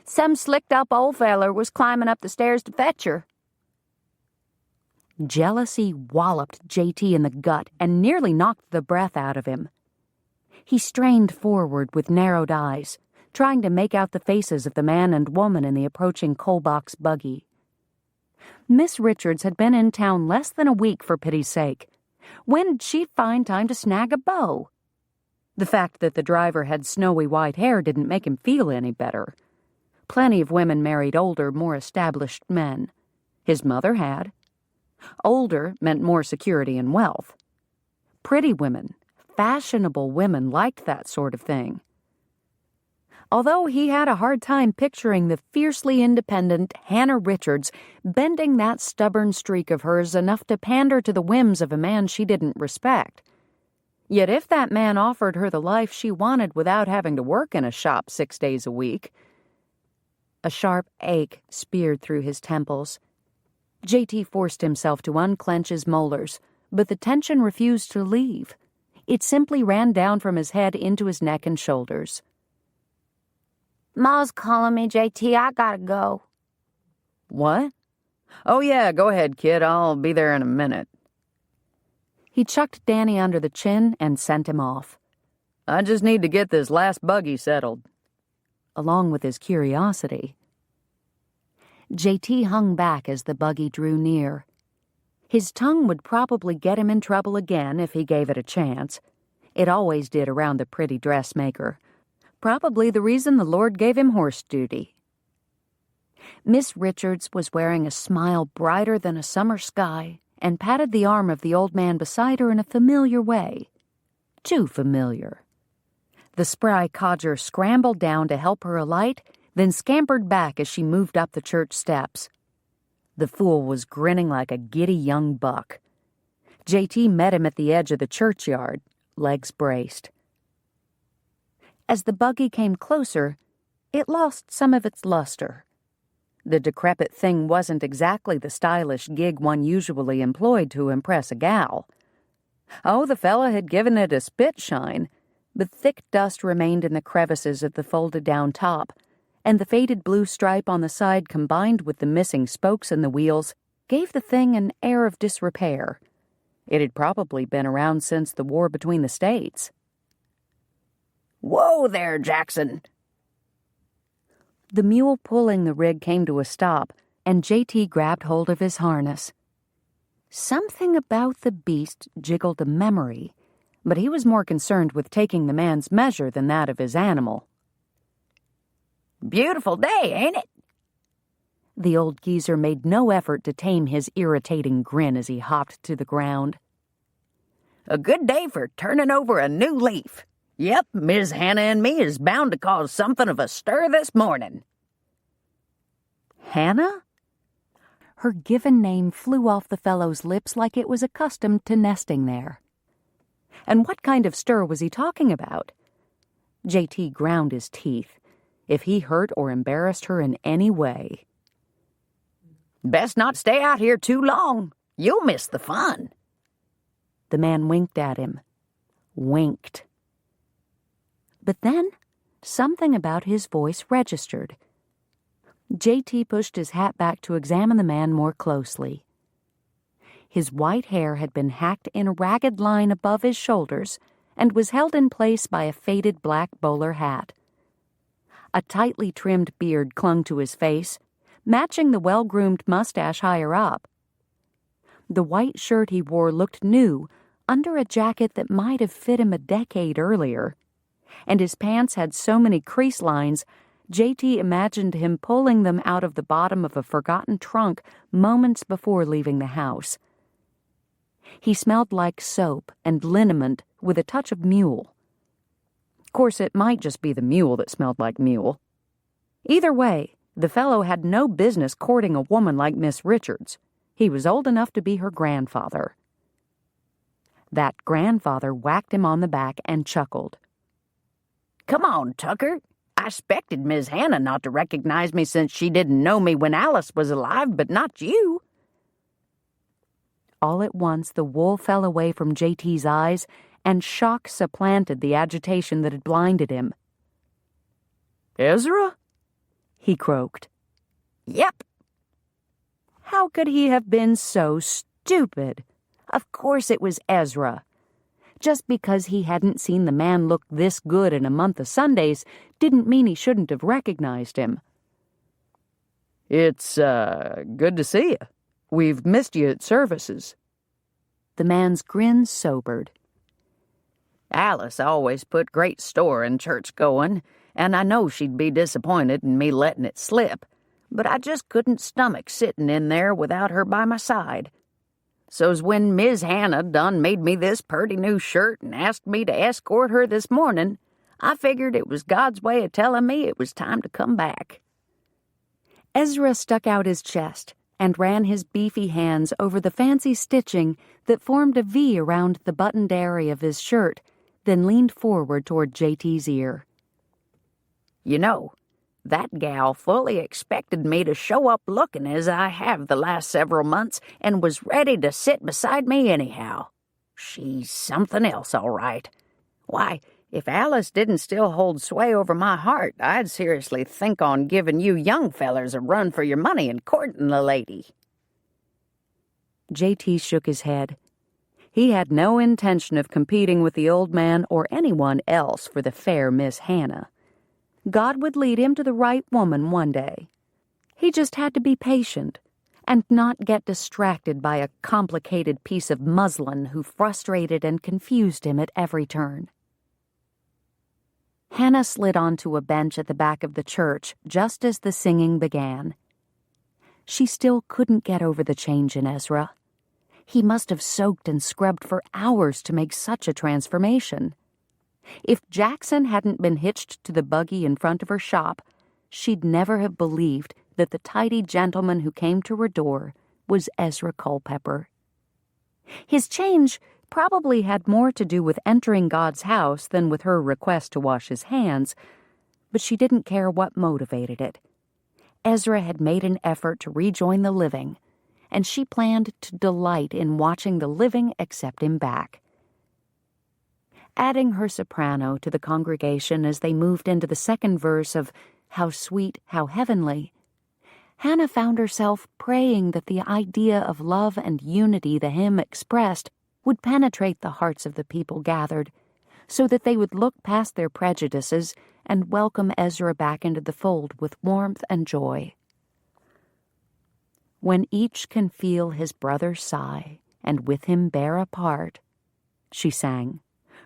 Some slicked-up old feller was climbing up the stairs to fetch her." Jealousy walloped J.T. in the gut and nearly knocked the breath out of him. He strained forward with narrowed eyes, trying to make out the faces of the man and woman in the approaching coal-box buggy. Miss Richards had been in town less than a week, for pity's sake. When'd she find time to snag a beau? The fact that the driver had snowy white hair didn't make him feel any better. Plenty of women married older, more established men. His mother had. Older meant more security and wealth. Pretty women, fashionable women liked that sort of thing. Although he had a hard time picturing the fiercely independent Hannah Richards bending that stubborn streak of hers enough to pander to the whims of a man she didn't respect. Yet if that man offered her the life she wanted without having to work in a shop 6 days a week... A sharp ache speared through his temples. J.T. forced himself to unclench his molars, but the tension refused to leave. It simply ran down from his head into his neck and shoulders. "Ma's calling me, J.T. I gotta go." "What? Oh, yeah, go ahead, kid. I'll be there in a minute." He chucked Danny under the chin and sent him off. "I just need to get this last buggy settled." Along with his curiosity. J.T. hung back as the buggy drew near. His tongue would probably get him in trouble again if he gave it a chance. It always did around the pretty dressmaker. Probably the reason the Lord gave him horse duty. Miss Richards was wearing a smile brighter than a summer sky and patted the arm of the old man beside her in a familiar way. Too familiar. The spry codger scrambled down to help her alight, then scampered back as she moved up the church steps. The fool was grinning like a giddy young buck. J.T. met him at the edge of the churchyard, legs braced. As the buggy came closer, it lost some of its luster. The decrepit thing wasn't exactly the stylish gig one usually employed to impress a gal. Oh, the fella had given it a spit shine, but thick dust remained in the crevices of the folded-down top, and the faded blue stripe on the side combined with the missing spokes in the wheels gave the thing an air of disrepair. It had probably been around since the war between the states. "Whoa there, Jackson!" The mule pulling the rig came to a stop, and J.T. grabbed hold of his harness. Something about the beast jiggled a memory, but he was more concerned with taking the man's measure than that of his animal. "Beautiful day, ain't it?" The old geezer made no effort to tame his irritating grin as he hopped to the ground. "A good day for turning over a new leaf. Yep, Miss Hannah and me is bound to cause something of a stir this morning." Hannah? Her given name flew off the fellow's lips like it was accustomed to nesting there. And what kind of stir was he talking about? J.T. ground his teeth. If he hurt or embarrassed her in any way. "Best not stay out here too long. You'll miss the fun." The man winked at him. Winked. But then, something about his voice registered. J.T. pushed his hat back to examine the man more closely. His white hair had been hacked in a ragged line above his shoulders and was held in place by a faded black bowler hat. A tightly trimmed beard clung to his face, matching the well-groomed mustache higher up. The white shirt he wore looked new under a jacket that might have fit him a decade earlier, and his pants had so many crease lines, J.T. imagined him pulling them out of the bottom of a forgotten trunk moments before leaving the house. He smelled like soap and liniment with a touch of mule. Of course, it might just be the mule that smelled like mule. Either way, the fellow had no business courting a woman like Miss Richards. He was old enough to be her grandfather. That grandfather whacked him on the back and chuckled. "Come on, Tucker. I expected Miss Hannah not to recognize me since she didn't know me when Alice was alive, but not you." All at once, the wool fell away from J.T.'s eyes, and shock supplanted the agitation that had blinded him. "Ezra?" he croaked. "Yep." How could he have been so stupid? Of course it was Ezra. Just because he hadn't seen the man look this good in a month of Sundays didn't mean he shouldn't have recognized him. "It's, good to see you. We've missed you at services." The man's grin sobered. Alice always put great store in church going, and I know she'd be disappointed in me letting it slip, but I just couldn't stomach sitting in there without her by my side. So's when Miss Hannah done made me this purty new shirt and asked me to escort her this morning, I figured it was God's way of telling me it was time to come back. Ezra stuck out his chest and ran his beefy hands over the fancy stitching that formed a V around the buttoned area of his shirt, then leaned forward toward J.T.'s ear. "You know, that gal fully expected me to show up looking as I have the last several months and was ready to sit beside me anyhow. She's something else, all right. Why, if Alice didn't still hold sway over my heart, I'd seriously think on giving you young fellers a run for your money and courting the lady." J.T. shook his head. He had no intention of competing with the old man or anyone else for the fair Miss Hannah. God would lead him to the right woman one day. He just had to be patient and not get distracted by a complicated piece of muslin who frustrated and confused him at every turn. Hannah slid onto a bench at the back of the church just as the singing began. She still couldn't get over the change in Ezra. He must have soaked and scrubbed for hours to make such a transformation. If Jackson hadn't been hitched to the buggy in front of her shop, she'd never have believed that the tidy gentleman who came to her door was Ezra Culpepper. His change probably had more to do with entering God's house than with her request to wash his hands, but she didn't care what motivated it. Ezra had made an effort to rejoin the living, and she planned to delight in watching the living accept him back. Adding her soprano to the congregation as they moved into the second verse of How Sweet, How Heavenly, Hannah found herself praying that the idea of love and unity the hymn expressed would penetrate the hearts of the people gathered, so that they would look past their prejudices and welcome Ezra back into the fold with warmth and joy. When each can feel his brother sigh, and with him bear a part, she sang,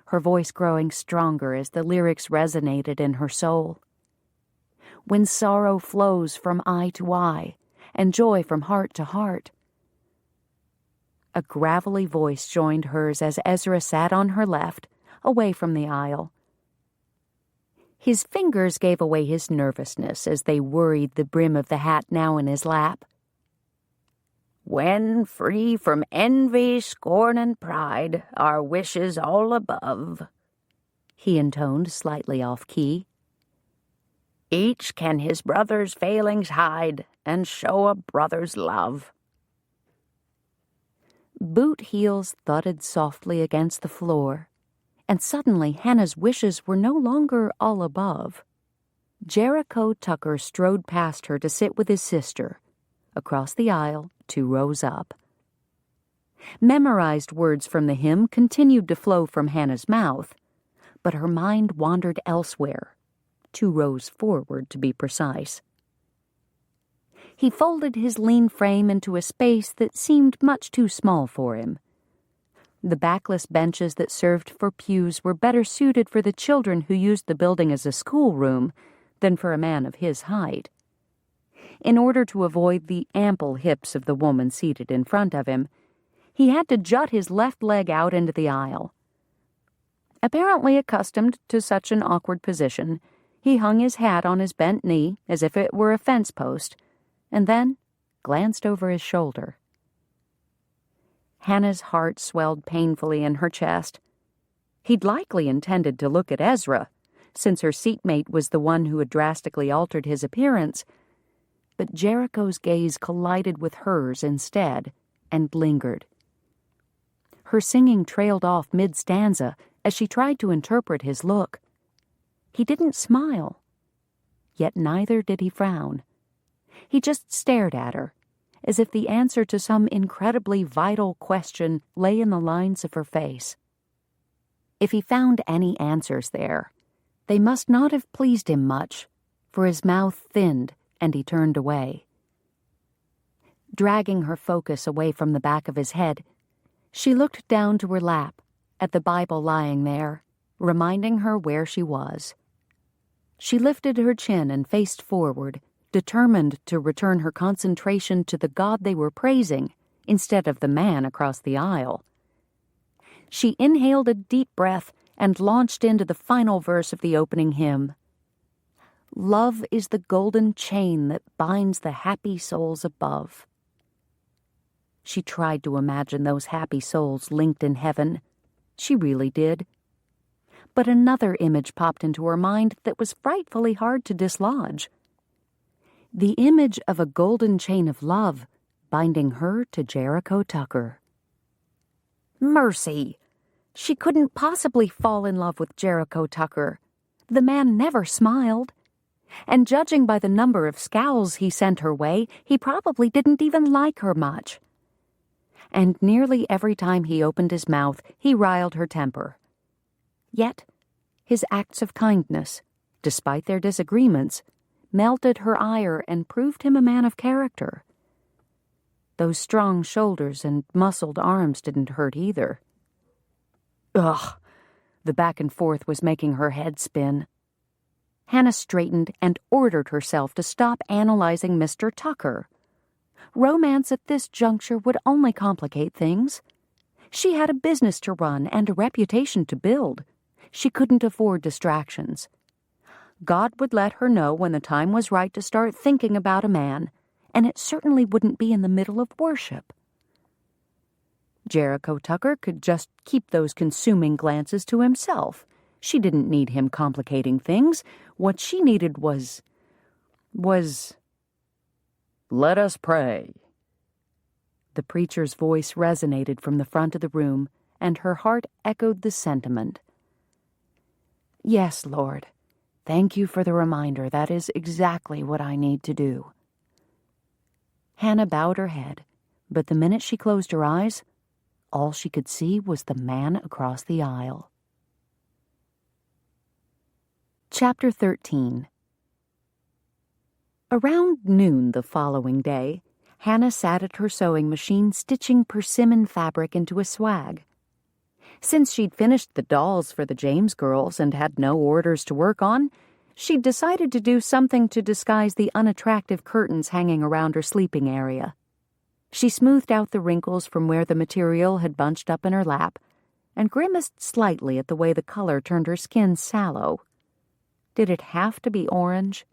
her voice growing stronger as the lyrics resonated in her soul. When sorrow flows from eye to eye, and joy from heart to heart. A gravelly voice joined hers as Ezra sat on her left, away from the aisle. His fingers gave away his nervousness as they worried the brim of the hat now in his lap. When free from envy, scorn, and pride, our wishes all above, he intoned slightly off-key. Each can his brother's failings hide and show a brother's love. Boot heels thudded softly against the floor, and suddenly Hannah's wishes were no longer all above. Jericho Tucker strode past her to sit with his sister, across the aisle, 2 rows up. Memorized words from the hymn continued to flow from Hannah's mouth, but her mind wandered elsewhere, 2 rows forward to be precise. He folded his lean frame into a space that seemed much too small for him. The backless benches that served for pews were better suited for the children who used the building as a schoolroom than for a man of his height. In order to avoid the ample hips of the woman seated in front of him, he had to jut his left leg out into the aisle. Apparently accustomed to such an awkward position, he hung his hat on his bent knee as if it were a fence post, and then glanced over his shoulder. Hannah's heart swelled painfully in her chest. He'd likely intended to look at Ezra, since her seatmate was the one who had drastically altered his appearance, but Jericho's gaze collided with hers instead and lingered. Her singing trailed off mid-stanza as she tried to interpret his look. He didn't smile, yet neither did he frown. He just stared at her, as if the answer to some incredibly vital question lay in the lines of her face. If he found any answers there, they must not have pleased him much, for his mouth thinned and he turned away. Dragging her focus away from the back of his head, she looked down to her lap, at the Bible lying there, reminding her where she was. She lifted her chin and faced forward, determined to return her concentration to the God they were praising instead of the man across the aisle. She inhaled a deep breath and launched into the final verse of the opening hymn. Love is the golden chain that binds the happy souls above. She tried to imagine those happy souls linked in heaven. She really did. But another image popped into her mind that was frightfully hard to dislodge. The image of a golden chain of love binding her to Jericho Tucker. Mercy! She couldn't possibly fall in love with Jericho Tucker. The man never smiled. And judging by the number of scowls he sent her way, he probably didn't even like her much. And nearly every time he opened his mouth, he riled her temper. Yet, his acts of kindness, despite their disagreements, melted her ire and proved him a man of character. Those strong shoulders and muscled arms didn't hurt either. Ugh! The back and forth was making her head spin. Hannah straightened and ordered herself to stop analyzing Mr. Tucker. Romance at this juncture would only complicate things. She had a business to run and a reputation to build. She couldn't afford distractions. God would let her know when the time was right to start thinking about a man, and it certainly wouldn't be in the middle of worship. Jericho Tucker could just keep those consuming glances to himself. She didn't need him complicating things. What she needed was... Let us pray. The preacher's voice resonated from the front of the room, and her heart echoed the sentiment. Yes, Lord. Thank you for the reminder. That is exactly what I need to do. Hannah bowed her head, but the minute she closed her eyes, all she could see was the man across the aisle. Chapter 13. Around noon the following day, Hannah sat at her sewing machine stitching persimmon fabric into a swag. Since she'd finished the dolls for the James girls and had no orders to work on, she'd decided to do something to disguise the unattractive curtains hanging around her sleeping area. She smoothed out the wrinkles from where the material had bunched up in her lap and grimaced slightly at the way the color turned her skin sallow. Did it have to be orange?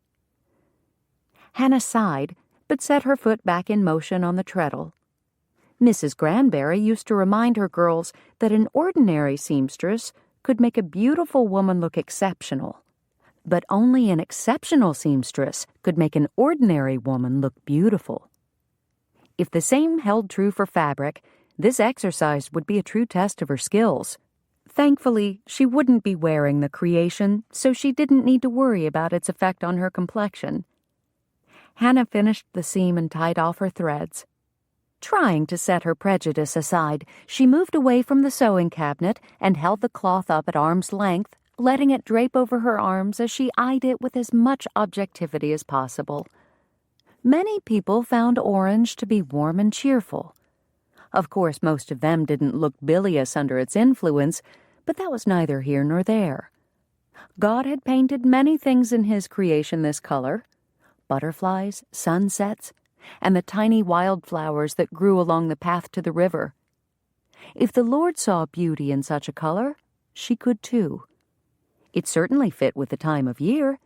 Hannah sighed, but set her foot back in motion on the treadle. Mrs. Granberry used to remind her girls that an ordinary seamstress could make a beautiful woman look exceptional, but only an exceptional seamstress could make an ordinary woman look beautiful. If the same held true for fabric, this exercise would be a true test of her skills. Thankfully, she wouldn't be wearing the creation, so she didn't need to worry about its effect on her complexion. Hannah finished the seam and tied off her threads. Trying to set her prejudice aside, she moved away from the sewing cabinet and held the cloth up at arm's length, letting it drape over her arms as she eyed it with as much objectivity as possible. Many people found orange to be warm and cheerful. Of course, most of them didn't look bilious under its influence, but that was neither here nor there. God had painted many things in his creation this color: butterflies, sunsets, and the tiny wildflowers that grew along the path to the river. If the Lord saw beauty in such a color, she could too. It certainly fit with the time of year,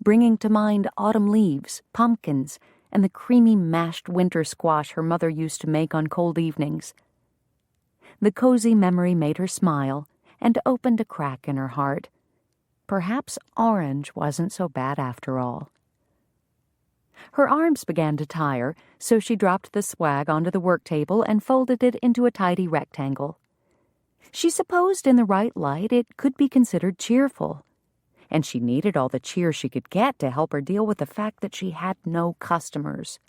bringing to mind autumn leaves, pumpkins, and the creamy mashed winter squash her mother used to make on cold evenings. The cozy memory made her smile and opened a crack in her heart. Perhaps orange wasn't so bad after all. Her arms began to tire, so she dropped the swag onto the work table and folded it into a tidy rectangle. She supposed in the right light it could be considered cheerful, and she needed all the cheer she could get to help her deal with the fact that she had no customers.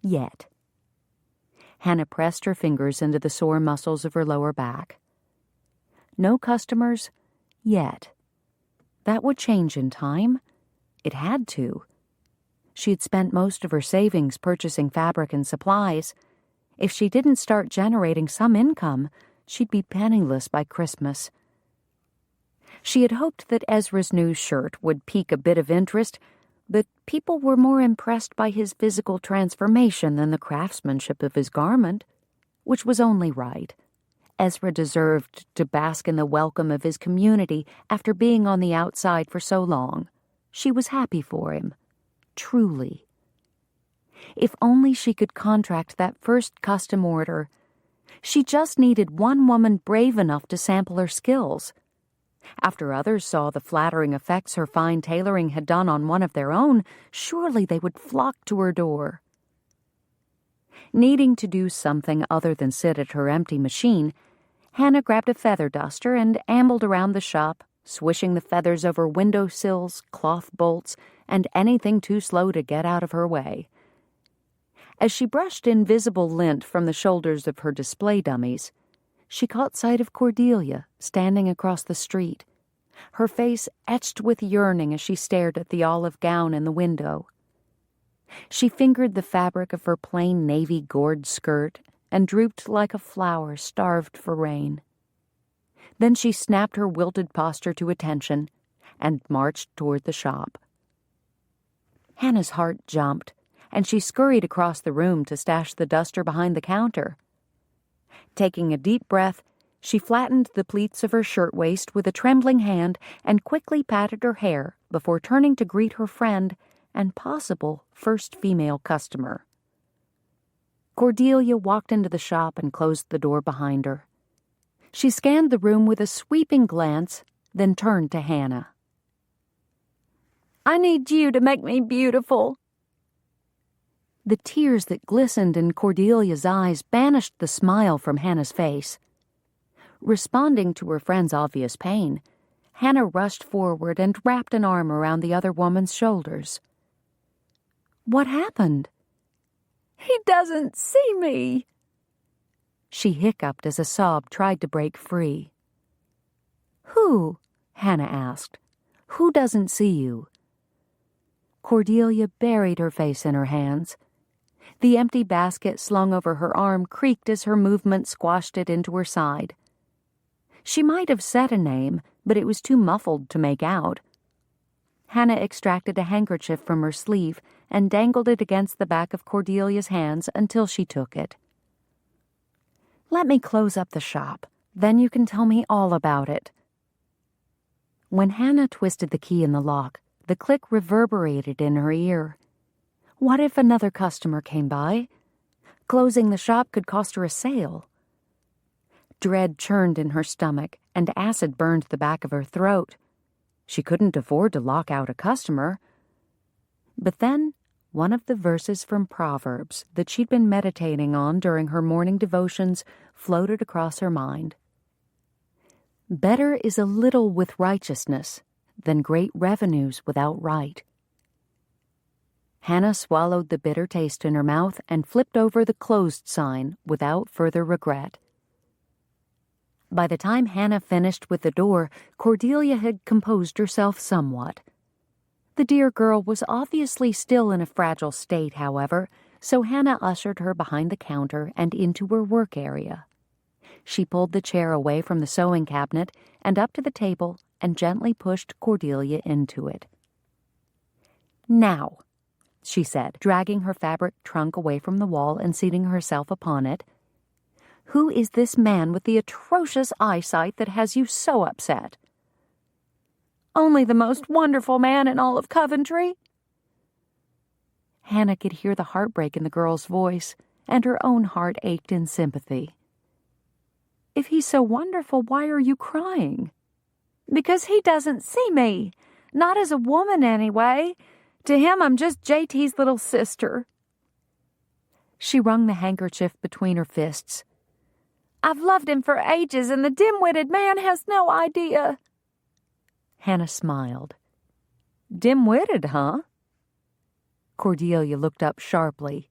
Yet. Hannah pressed her fingers into the sore muscles of her lower back. No customers yet. That would change in time. It had to. She had spent most of her savings purchasing fabric and supplies. If she didn't start generating some income, she'd be penniless by Christmas. She had hoped that Ezra's new shirt would pique a bit of interest, but people were more impressed by his physical transformation than the craftsmanship of his garment, which was only right. Ezra deserved to bask in the welcome of his community after being on the outside for so long. She was happy for him. Truly. If only she could contract that first custom order. She just needed one woman brave enough to sample her skills. After others saw the flattering effects her fine tailoring had done on one of their own, surely they would flock to her door. Needing to do something other than sit at her empty machine, Hannah grabbed a feather duster and ambled around the shop, swishing the feathers over window sills, cloth bolts, and anything too slow to get out of her way. As she brushed invisible lint from the shoulders of her display dummies, she caught sight of Cordelia standing across the street, her face etched with yearning as she stared at the olive gown in the window. She fingered the fabric of her plain navy gored skirt and drooped like a flower starved for rain. Then she snapped her wilted posture to attention and marched toward the shop. Hannah's heart jumped, and she scurried across the room to stash the duster behind the counter. Taking a deep breath, she flattened the pleats of her shirtwaist with a trembling hand and quickly patted her hair before turning to greet her friend and possible first female customer. Cordelia walked into the shop and closed the door behind her. She scanned the room with a sweeping glance, then turned to Hannah. I need you to make me beautiful. The tears that glistened in Cordelia's eyes banished the smile from Hannah's face. Responding to her friend's obvious pain, Hannah rushed forward and wrapped an arm around the other woman's shoulders. What happened? He doesn't see me. She hiccuped as a sob tried to break free. Who? Hannah asked. Who doesn't see you? Cordelia buried her face in her hands. The empty basket slung over her arm creaked as her movement squashed it into her side. She might have said a name, but it was too muffled to make out. Hannah extracted a handkerchief from her sleeve and dangled it against the back of Cordelia's hands until she took it. Let me close up the shop, then you can tell me all about it. When Hannah twisted the key in the lock, the click reverberated in her ear. What if another customer came by? Closing the shop could cost her a sale. Dread churned in her stomach, and acid burned the back of her throat. She couldn't afford to lock out a customer. But then, one of the verses from Proverbs that she'd been meditating on during her morning devotions floated across her mind. Better is a little with righteousness than great revenues without right. Hannah swallowed the bitter taste in her mouth and flipped over the closed sign without further regret. By the time Hannah finished with the door, Cordelia had composed herself somewhat. The dear girl was obviously still in a fragile state, however, so Hannah ushered her behind the counter and into her work area. She pulled the chair away from the sewing cabinet and up to the table and gently pushed Cordelia into it. Now, she said, dragging her fabric trunk away from the wall and seating herself upon it, who is this man with the atrocious eyesight that has you so upset? Only the most wonderful man in all of Coventry. Hannah could hear the heartbreak in the girl's voice, and her own heart ached in sympathy. If he's so wonderful, why are you crying? Because he doesn't see me. Not as a woman, anyway. To him, I'm just JT's little sister. She wrung the handkerchief between her fists. I've loved him for ages, and the dim-witted man has no idea. Hannah smiled. Dim-witted, huh? Cordelia looked up sharply.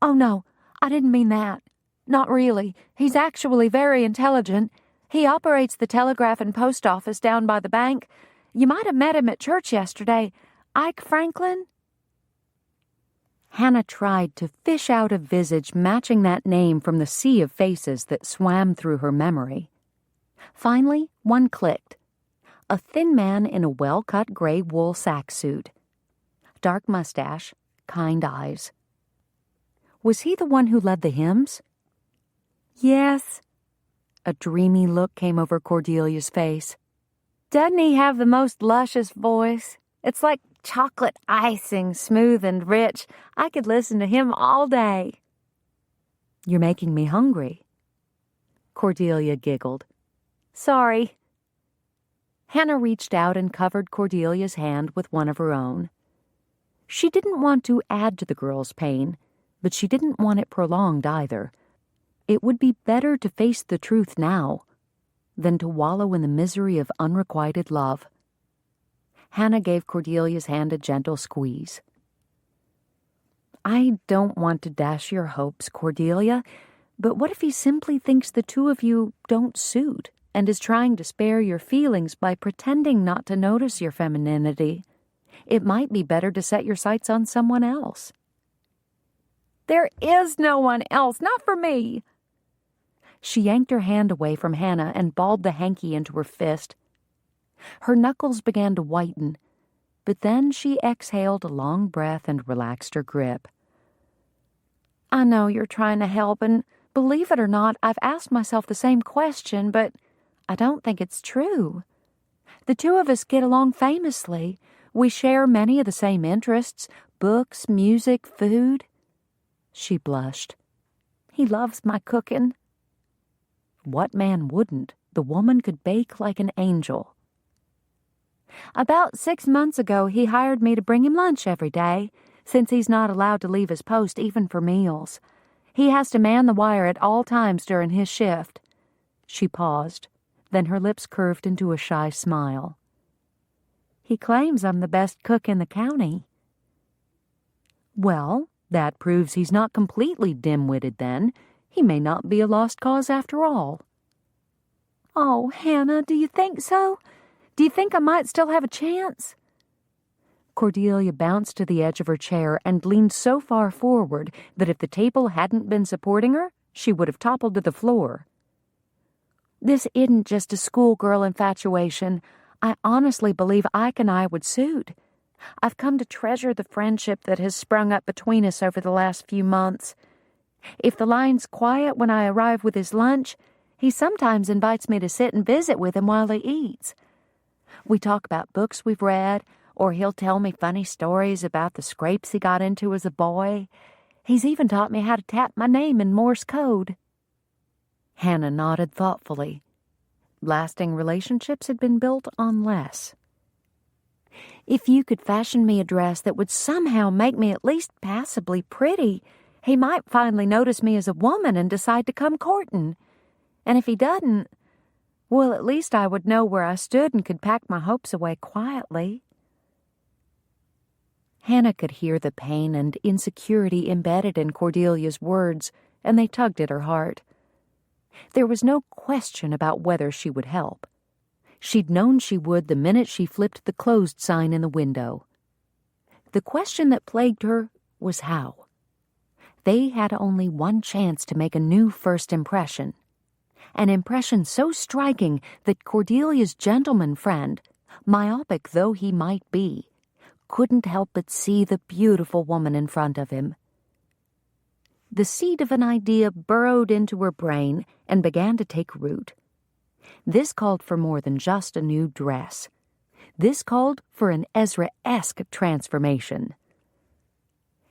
Oh, no, I didn't mean that. Not really. He's actually very intelligent. He operates the telegraph and post office down by the bank. You might have met him at church yesterday. Ike Franklin? Hannah tried to fish out a visage matching that name from the sea of faces that swam through her memory. Finally, one clicked. A thin man in a well-cut gray wool sack suit. Dark mustache, kind eyes. Was he the one who led the hymns? Yes. A dreamy look came over Cordelia's face. Doesn't he have the most luscious voice? It's like chocolate icing, smooth and rich. I could listen to him all day. You're making me hungry. Cordelia giggled. Sorry. Hannah reached out and covered Cordelia's hand with one of her own. She didn't want to add to the girl's pain, but she didn't want it prolonged either. It would be better to face the truth now than to wallow in the misery of unrequited love. Hannah gave Cordelia's hand a gentle squeeze. I don't want to dash your hopes, Cordelia, but what if he simply thinks the two of you don't suit and is trying to spare your feelings by pretending not to notice your femininity? It might be better to set your sights on someone else. There is no one else, not for me. She yanked her hand away from Hannah and balled the hanky into her fist. Her knuckles began to whiten. but then she exhaled a long breath and relaxed her grip. I know you're trying to help, and believe it or not, I've asked myself the same question, but I don't think it's true. The two of us get along famously. We share many of the same interests, books, music, food. She blushed. He loves my cooking. What man wouldn't? The woman could bake like an angel. About 6 months ago, he hired me to bring him lunch every day, since he's not allowed to leave his post even for meals. He has to man the wire at all times during his shift. She paused, then her lips curved into a shy smile. He claims I'm the best cook in the county. Well, that proves he's not completely dim-witted then. He may not be a lost cause after all. Oh, Hannah, do you think so? Do you think I might still have a chance? Cordelia bounced to the edge of her chair and leaned so far forward that if the table hadn't been supporting her, she would have toppled to the floor. This isn't just a schoolgirl infatuation. I honestly believe Ike and I would suit. I've come to treasure the friendship that has sprung up between us over the last few months. If the line's quiet when I arrive with his lunch, he sometimes invites me to sit and visit with him while he eats. We talk about books we've read, or he'll tell me funny stories about the scrapes he got into as a boy. He's even taught me how to tap my name in Morse code. Hannah nodded thoughtfully. Lasting relationships had been built on less. If you could fashion me a dress that would somehow make me at least passably pretty, he might finally notice me as a woman and decide to come courting. And if he doesn't, well, at least I would know where I stood and could pack my hopes away quietly. Hannah could hear the pain and insecurity embedded in Cordelia's words, and they tugged at her heart. There was no question about whether she would help. She'd known she would the minute she flipped the closed sign in the window. The question that plagued her was how. They had only one chance to make a new first impression. An impression so striking that Cordelia's gentleman friend, myopic though he might be, couldn't help but see the beautiful woman in front of him. The seed of an idea burrowed into her brain and began to take root. This called for more than just a new dress. This called for an Ezra-esque transformation.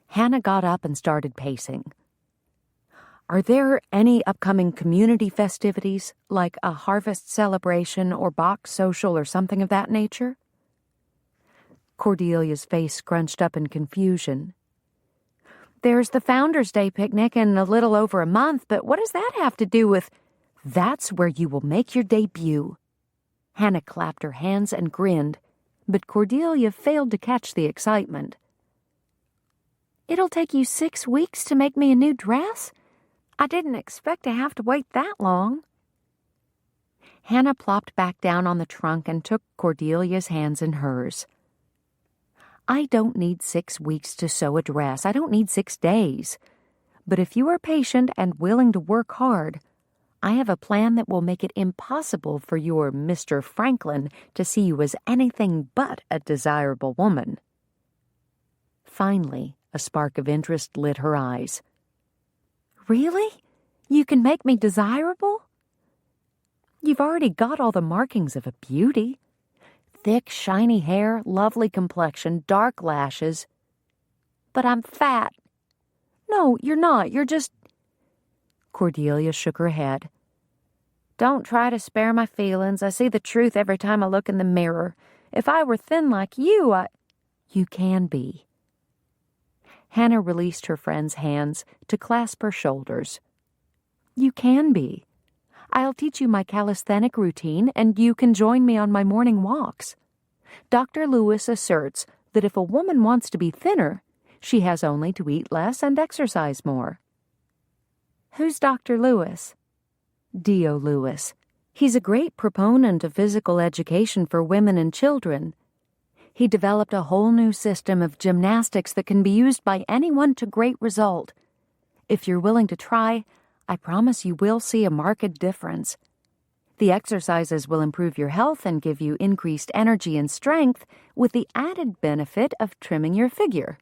Hannah got up and started pacing. Are there any upcoming community festivities, like a harvest celebration or box social or something of that nature? Cordelia's face scrunched up in confusion. There's the Founders' Day picnic in a little over a month, but what does that have to do with... That's where you will make your debut. Hannah clapped her hands and grinned, but Cordelia failed to catch the excitement. It'll take you 6 weeks to make me a new dress? I didn't expect to have to wait that long. Hannah plopped back down on the trunk and took Cordelia's hands in hers. I don't need 6 weeks to sew a dress. I don't need 6 days. But if you are patient and willing to work hard, I have a plan that will make it impossible for your Mr. Franklin to see you as anything but a desirable woman. Finally, a spark of interest lit her eyes. Really? You can make me desirable? You've already got all the markings of a beauty. Thick, shiny hair, lovely complexion, dark lashes. But I'm fat. No, you're not. You're just... Cordelia shook her head. Don't try to spare my feelings. I see the truth every time I look in the mirror. If I were thin like you, You can be. Hannah released her friend's hands to clasp her shoulders. You can be. I'll teach you my calisthenic routine, and you can join me on my morning walks. Dr. Lewis asserts that if a woman wants to be thinner, she has only to eat less and exercise more. Who's Dr. Lewis? Dio Lewis. He's a great proponent of physical education for women and children. He developed a whole new system of gymnastics that can be used by anyone to great result. If you're willing to try, I promise you will see a marked difference. The exercises will improve your health and give you increased energy and strength with the added benefit of trimming your figure.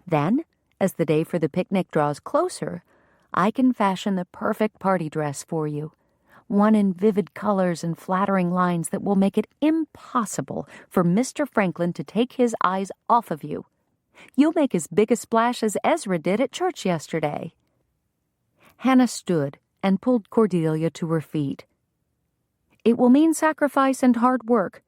Then, as the day for the picnic draws closer, I can fashion the perfect party dress for you, one in vivid colors and flattering lines that will make it impossible for Mr. Franklin to take his eyes off of you. You'll make as big a splash as Ezra did at church yesterday." Hannah stood and pulled Cordelia to her feet. "It will mean sacrifice and hard work.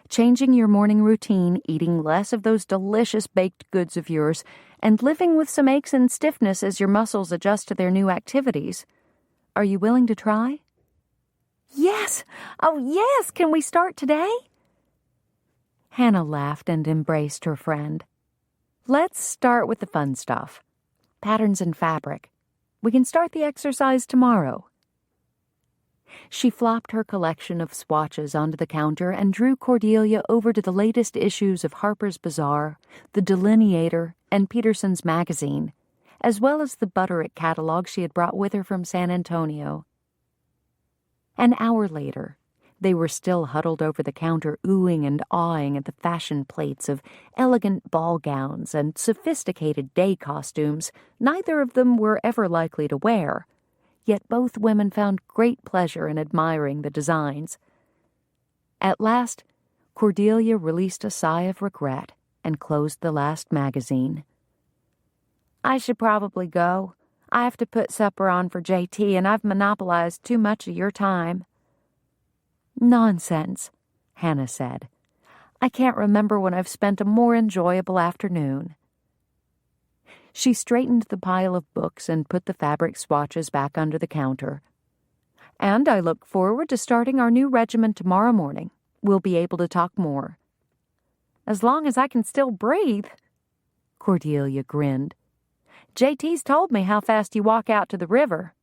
Changing your morning routine, eating less of those delicious baked goods of yours, and living with some aches and stiffness as your muscles adjust to their new activities. Are you willing to try?" "Yes! Oh, yes! Can we start today?" Hannah laughed and embraced her friend. "Let's start with the fun stuff. Patterns and fabric. We can start the exercise tomorrow." She flopped her collection of swatches onto the counter and drew Cordelia over to the latest issues of Harper's Bazaar, The Delineator, and Peterson's Magazine, as well as the Butterick catalog she had brought with her from San Antonio. An hour later, they were still huddled over the counter, oohing and awing at the fashion plates of elegant ball gowns and sophisticated day costumes neither of them were ever likely to wear. Yet both women found great pleasure in admiring the designs. At last, Cordelia released a sigh of regret and closed the last magazine. "I should probably go. I have to put supper on for JT, and I've monopolized too much of your time." "Nonsense," Hannah said. "I can't remember when I've spent a more enjoyable afternoon." She straightened the pile of books and put the fabric swatches back under the counter. "And I look forward to starting our new regimen tomorrow morning. We'll be able to talk more." "As long as I can still breathe." Cordelia grinned. "JT's told me how fast you walk out to the river."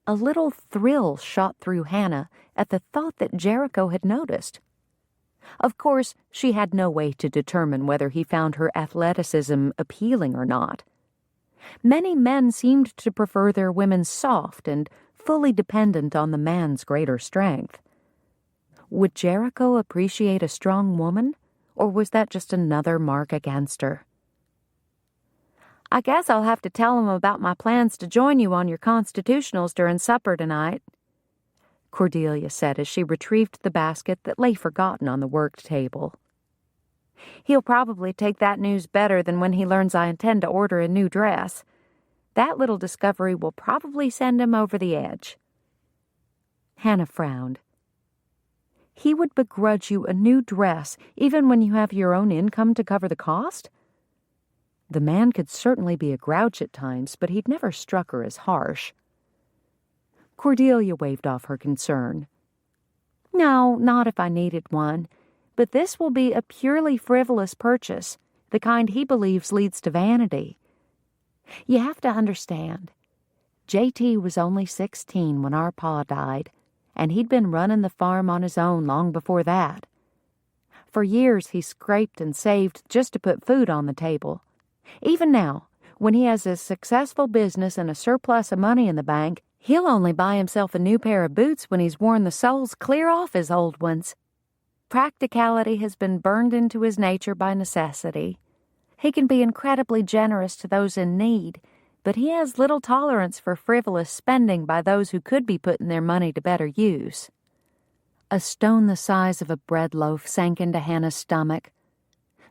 A little thrill shot through Hannah at the thought that Jericho had noticed. Of course, she had no way to determine whether he found her athleticism appealing or not. Many men seemed to prefer their women soft and fully dependent on the man's greater strength. Would Jericho appreciate a strong woman, or was that just another mark against her? "I guess I'll have to tell him about my plans to join you on your constitutionals during supper tonight," Cordelia said as she retrieved the basket that lay forgotten on the work table. "He'll probably take that news better than when he learns I intend to order a new dress. That little discovery will probably send him over the edge." Hannah frowned. "He would begrudge you a new dress even when you have your own income to cover the cost?" The man could certainly be a grouch at times, but he'd never struck her as harsh. Cordelia waved off her concern. "No, not if I needed one. But this will be a purely frivolous purchase, the kind he believes leads to vanity. You have to understand, JT was only 16 when our pa died, and he'd been running the farm on his own long before that. For years he scraped and saved just to put food on the table. Even now, when he has a successful business and a surplus of money in the bank, he'll only buy himself a new pair of boots when he's worn the soles clear off his old ones. Practicality has been burned into his nature by necessity. He can be incredibly generous to those in need, but he has little tolerance for frivolous spending by those who could be putting their money to better use." A stone the size of a bread loaf sank into Hannah's stomach.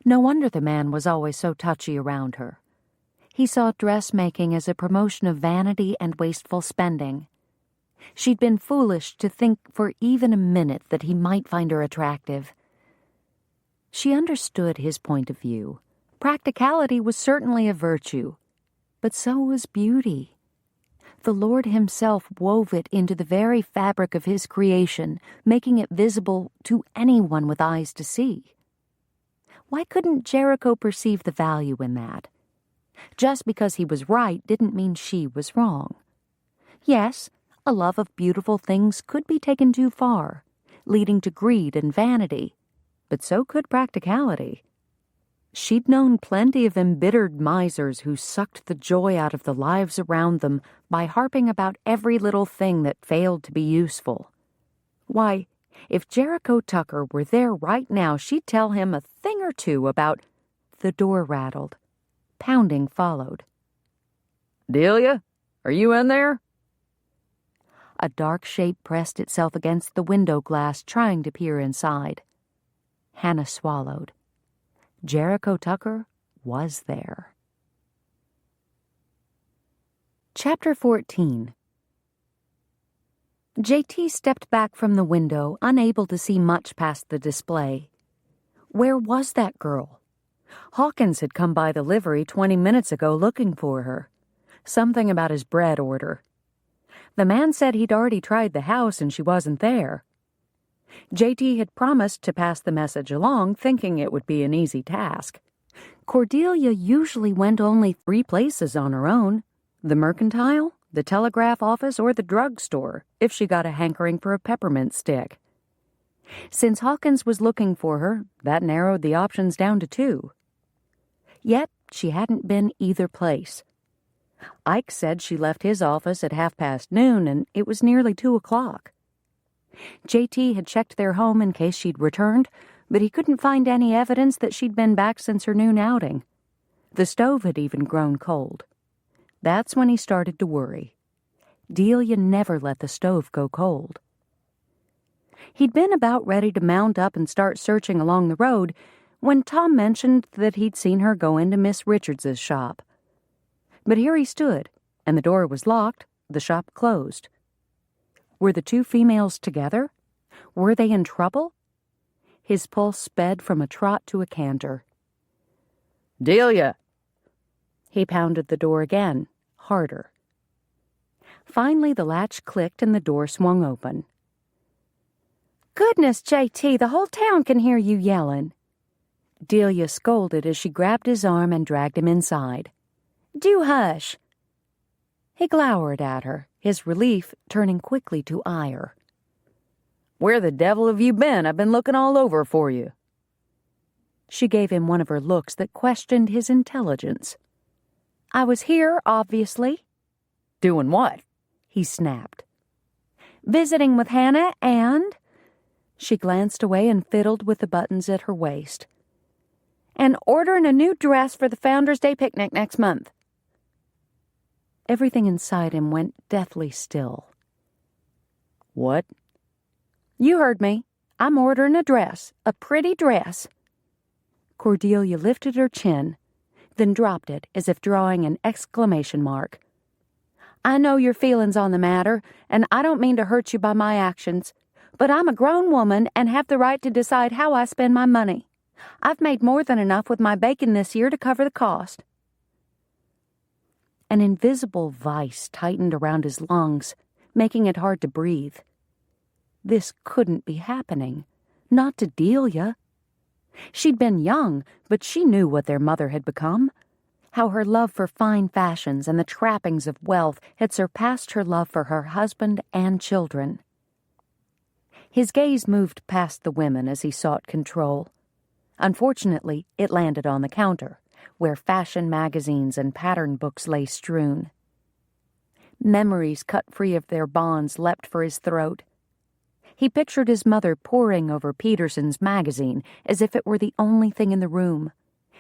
No wonder the man was always so touchy around her. He saw dressmaking as a promotion of vanity and wasteful spending. She'd been foolish to think for even a minute that he might find her attractive. She understood his point of view. Practicality was certainly a virtue, but so was beauty. The Lord himself wove it into the very fabric of his creation, making it visible to anyone with eyes to see. Why couldn't Jericho perceive the value in that? Just because he was right didn't mean she was wrong. Yes, a love of beautiful things could be taken too far, leading to greed and vanity, but so could practicality. She'd known plenty of embittered misers who sucked the joy out of the lives around them by harping about every little thing that failed to be useful. Why, if Jericho Tucker were there right now, she'd tell him a thing or two about... The door rattled. Pounding followed. Delia, are you in there? A dark shape pressed itself against the window glass, trying to peer inside. Hannah swallowed. Jericho Tucker was there. Chapter 14. JT stepped back from the window, unable to see much past the display. Where was that girl? Hawkins had come by the livery 20 minutes ago looking for her. Something about his bread order. The man said he'd already tried the house and she wasn't there. JT had promised to pass the message along, thinking it would be an easy task. Cordelia usually went only 3 places on her own: the mercantile, the telegraph office, or the drugstore, if she got a hankering for a peppermint stick. Since Hawkins was looking for her, that narrowed the options down to 2. Yet she hadn't been either place. Ike said she left his office at noon, and it was nearly 2 o'clock. JT had checked their home in case she'd returned, but he couldn't find any evidence that she'd been back since her noon outing. The stove had even grown cold. That's when he started to worry. Delia never let the stove go cold. He'd been about ready to mount up and start searching along the road when Tom mentioned that he'd seen her go into Miss Richards's shop. But here he stood, and the door was locked, the shop closed. Were the 2 females together? Were they in trouble? His pulse sped from a trot to a canter. Delia! He pounded the door again, harder. Finally, the latch clicked and the door swung open. "Goodness, JT, the whole town can hear you yelling." Delia scolded as she grabbed his arm and dragged him inside. "Do hush." He glowered at her, his relief turning quickly to ire. Where the devil have you been? I've been looking all over for you. She gave him one of her looks that questioned his intelligence. "I was here, obviously." Doing what? He snapped. "Visiting with Hannah and..." She glanced away and fiddled with the buttons at her waist. "And ordering a new dress for the Founders' Day picnic next month." Everything inside him went deathly still. What? "You heard me. I'm ordering a dress, a pretty dress." Cordelia lifted her chin, then dropped it as if drawing an exclamation mark. "I know your feelings on the matter, and I don't mean to hurt you by my actions, but I'm a grown woman and have the right to decide how I spend my money. I've made more than enough with my bacon this year to cover the cost." An invisible vice tightened around his lungs, making it hard to breathe. This couldn't be happening. Not to Delia. She'd been young, but she knew what their mother had become. How her love for fine fashions and the trappings of wealth had surpassed her love for her husband and children. His gaze moved past the women as he sought control. Unfortunately, it landed on the counter, where fashion magazines and pattern books lay strewn. Memories cut free of their bonds leapt for his throat. He pictured his mother poring over Peterson's magazine as if it were the only thing in the room,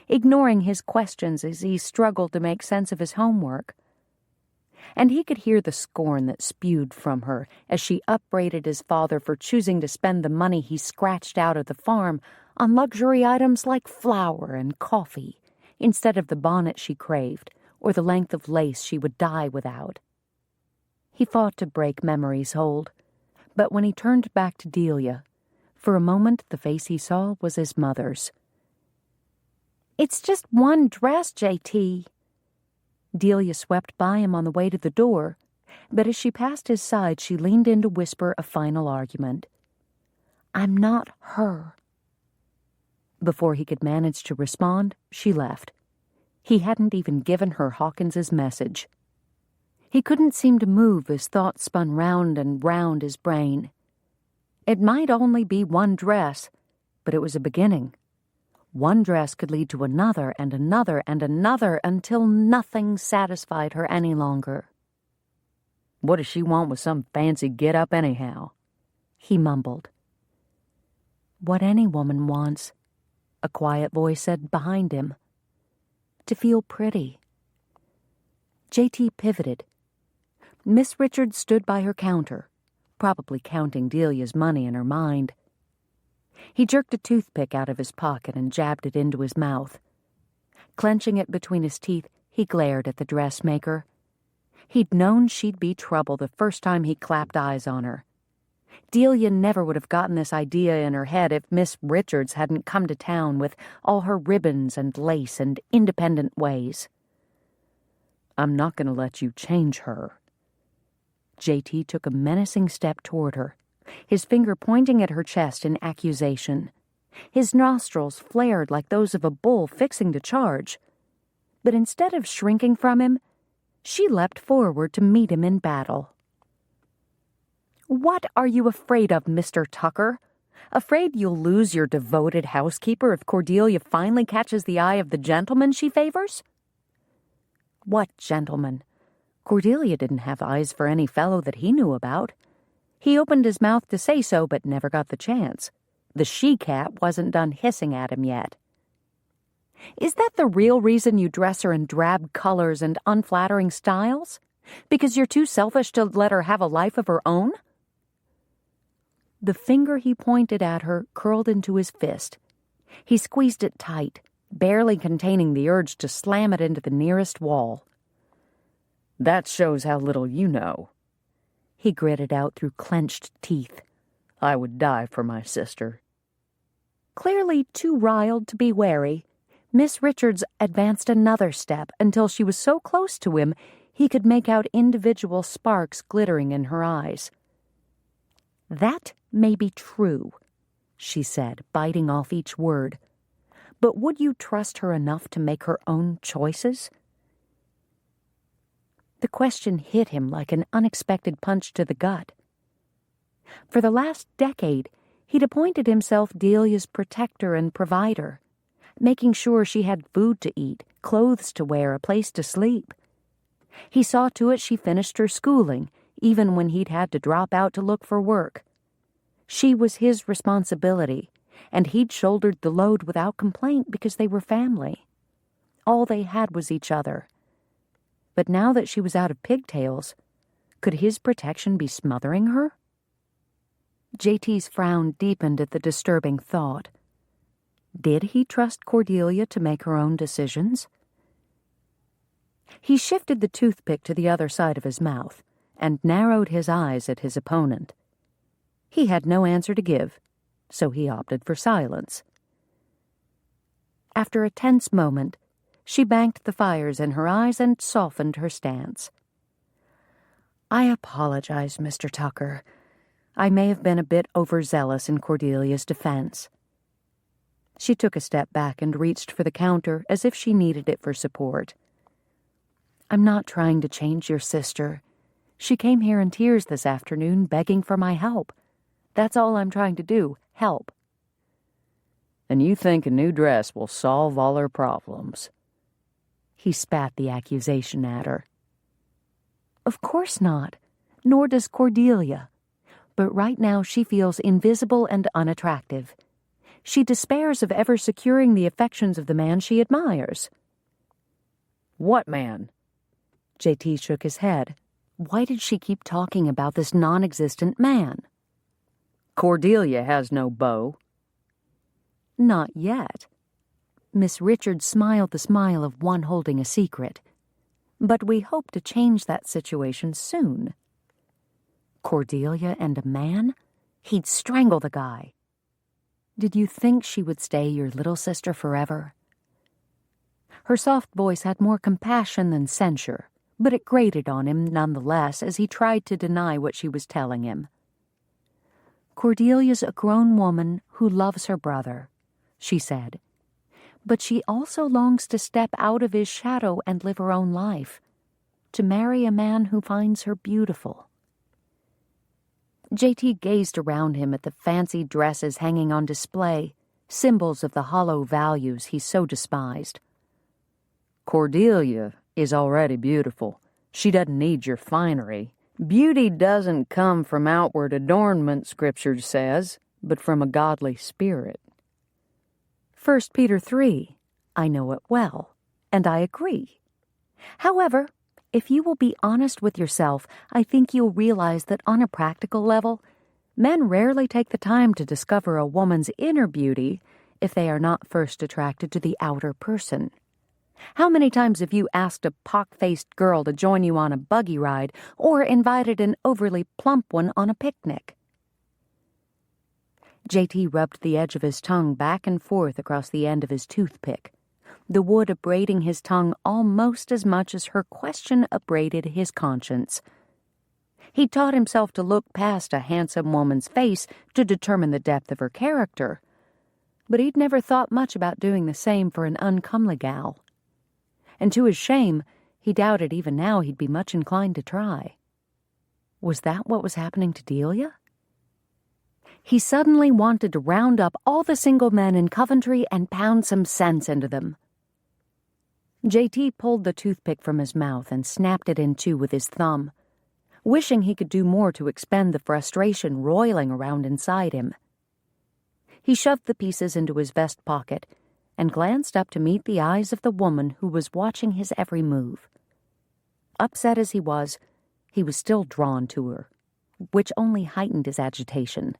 ignoring his questions as he struggled to make sense of his homework. And he could hear the scorn that spewed from her as she upbraided his father for choosing to spend the money he scratched out of the farm on luxury items like flour and coffee, instead of the bonnet she craved or the length of lace she would die without. He fought to break memory's hold, but when he turned back to Delia, for a moment the face he saw was his mother's. "It's just one dress, JT." Delia swept by him on the way to the door, but as she passed his side she leaned in to whisper a final argument. "I'm not her." Before he could manage to respond, she left. He hadn't even given her Hawkins's message. He couldn't seem to move as thoughts spun round and round his brain. It might only be one dress, but it was a beginning. One dress could lead to another and another and another until nothing satisfied her any longer. What does she want with some fancy get-up anyhow? he mumbled. What any woman wants, a quiet voice said behind him. To feel pretty. J.T. pivoted. Miss Richards stood by her counter, probably counting Delia's money in her mind. He jerked a toothpick out of his pocket and jabbed it into his mouth. Clenching it between his teeth, he glared at the dressmaker. He'd known she'd be trouble the first time he clapped eyes on her. Delia never would have gotten this idea in her head if Miss Richards hadn't come to town with all her ribbons and lace and independent ways. I'm not going to let you change her. J.T. took a menacing step toward her, his finger pointing at her chest in accusation. His nostrils flared like those of a bull fixing to charge. But instead of shrinking from him, she leapt forward to meet him in battle. What are you afraid of, Mr. Tucker? Afraid you'll lose your devoted housekeeper if Cordelia finally catches the eye of the gentleman she favors? What gentleman? Cordelia didn't have eyes for any fellow that he knew about. He opened his mouth to say so, but never got the chance. The she-cat wasn't done hissing at him yet. Is that the real reason you dress her in drab colors and unflattering styles? Because you're too selfish to let her have a life of her own? The finger he pointed at her curled into his fist. He squeezed it tight, barely containing the urge to slam it into the nearest wall. That shows how little you know, he gritted out through clenched teeth. I would die for my sister. Clearly too riled to be wary, Miss Richards advanced another step until she was so close to him he could make out individual sparks glittering in her eyes. That may be true, she said, biting off each word. But would you trust her enough to make her own choices? The question hit him like an unexpected punch to the gut. For the last decade, he'd appointed himself Delia's protector and provider, making sure she had food to eat, clothes to wear, a place to sleep. He saw to it she finished her schooling, even when he'd had to drop out to look for work. She was his responsibility, and he'd shouldered the load without complaint because they were family. All they had was each other. But now that she was out of pigtails, could his protection be smothering her? J.T.'s frown deepened at the disturbing thought. Did he trust Cordelia to make her own decisions? He shifted the toothpick to the other side of his mouth and narrowed his eyes at his opponent. He had no answer to give, so he opted for silence. After a tense moment, she banked the fires in her eyes and softened her stance. I apologize, Mr. Tucker. I may have been a bit overzealous in Cordelia's defense. She took a step back and reached for the counter as if she needed it for support. I'm not trying to change your sister. She came here in tears this afternoon begging for my help. That's all I'm trying to do, help. And you think a new dress will solve all her problems? He spat the accusation at her. Of course not, nor does Cordelia. But right now she feels invisible and unattractive. She despairs of ever securing the affections of the man she admires. What man? J.T. shook his head. Why did she keep talking about this non-existent man? Cordelia has no beau. Not yet. Miss Richards smiled the smile of one holding a secret. But we hope to change that situation soon. Cordelia and a man? He'd strangle the guy. Did you think she would stay your little sister forever? Her soft voice had more compassion than censure, but it grated on him nonetheless as he tried to deny what she was telling him. Cordelia's a grown woman who loves her brother, she said. But she also longs to step out of his shadow and live her own life, to marry a man who finds her beautiful. J.T. gazed around him at the fancy dresses hanging on display, symbols of the hollow values he so despised. Cordelia is already beautiful. She doesn't need your finery, Beauty doesn't come from outward adornment, Scripture says, but from a godly spirit. 1 Peter 3, I know it well, and I agree. However, if you will be honest with yourself, I think you'll realize that on a practical level, men rarely take the time to discover a woman's inner beauty if they are not first attracted to the outer person. How many times have you asked a pock-faced girl to join you on a buggy ride or invited an overly plump one on a picnic? J.T. rubbed the edge of his tongue back and forth across the end of his toothpick, the wood abrading his tongue almost as much as her question abraded his conscience. He taught himself to look past a handsome woman's face to determine the depth of her character, but he'd never thought much about doing the same for an uncomely gal. And to his shame, he doubted even now he'd be much inclined to try. Was that what was happening to Delia? He suddenly wanted to round up all the single men in Coventry and pound some sense into them. J.T. pulled the toothpick from his mouth and snapped it in two with his thumb, wishing he could do more to expend the frustration roiling around inside him. He shoved the pieces into his vest pocket and glanced up to meet the eyes of the woman who was watching his every move. Upset as he was still drawn to her, which only heightened his agitation.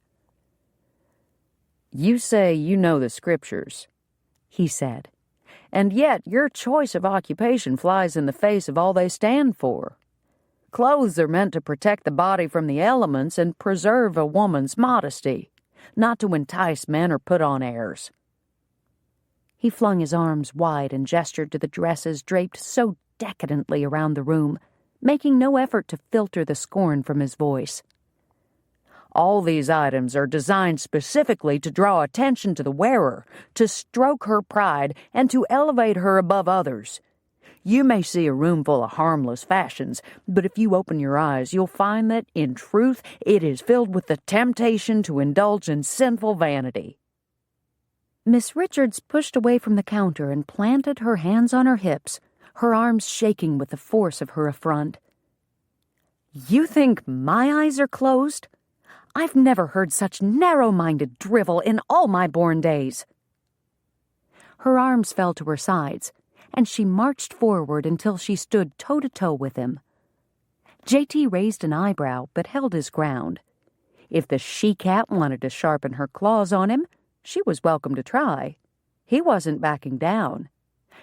You say you know the Scriptures, he said, and yet your choice of occupation flies in the face of all they stand for. Clothes are meant to protect the body from the elements and preserve a woman's modesty, not to entice men or put on airs. He flung his arms wide and gestured to the dresses draped so decadently around the room, making no effort to filter the scorn from his voice. All these items are designed specifically to draw attention to the wearer, to stroke her pride, and to elevate her above others. You may see a room full of harmless fashions, but if you open your eyes, you'll find that, in truth, it is filled with the temptation to indulge in sinful vanity. Miss Richards pushed away from the counter and planted her hands on her hips, her arms shaking with the force of her affront. You think my eyes are closed? I've never heard such narrow-minded drivel in all my born days. Her arms fell to her sides, and she marched forward until she stood toe-to-toe with him. J.T. raised an eyebrow but held his ground. If the she-cat wanted to sharpen her claws on him, she was welcome to try. He wasn't backing down.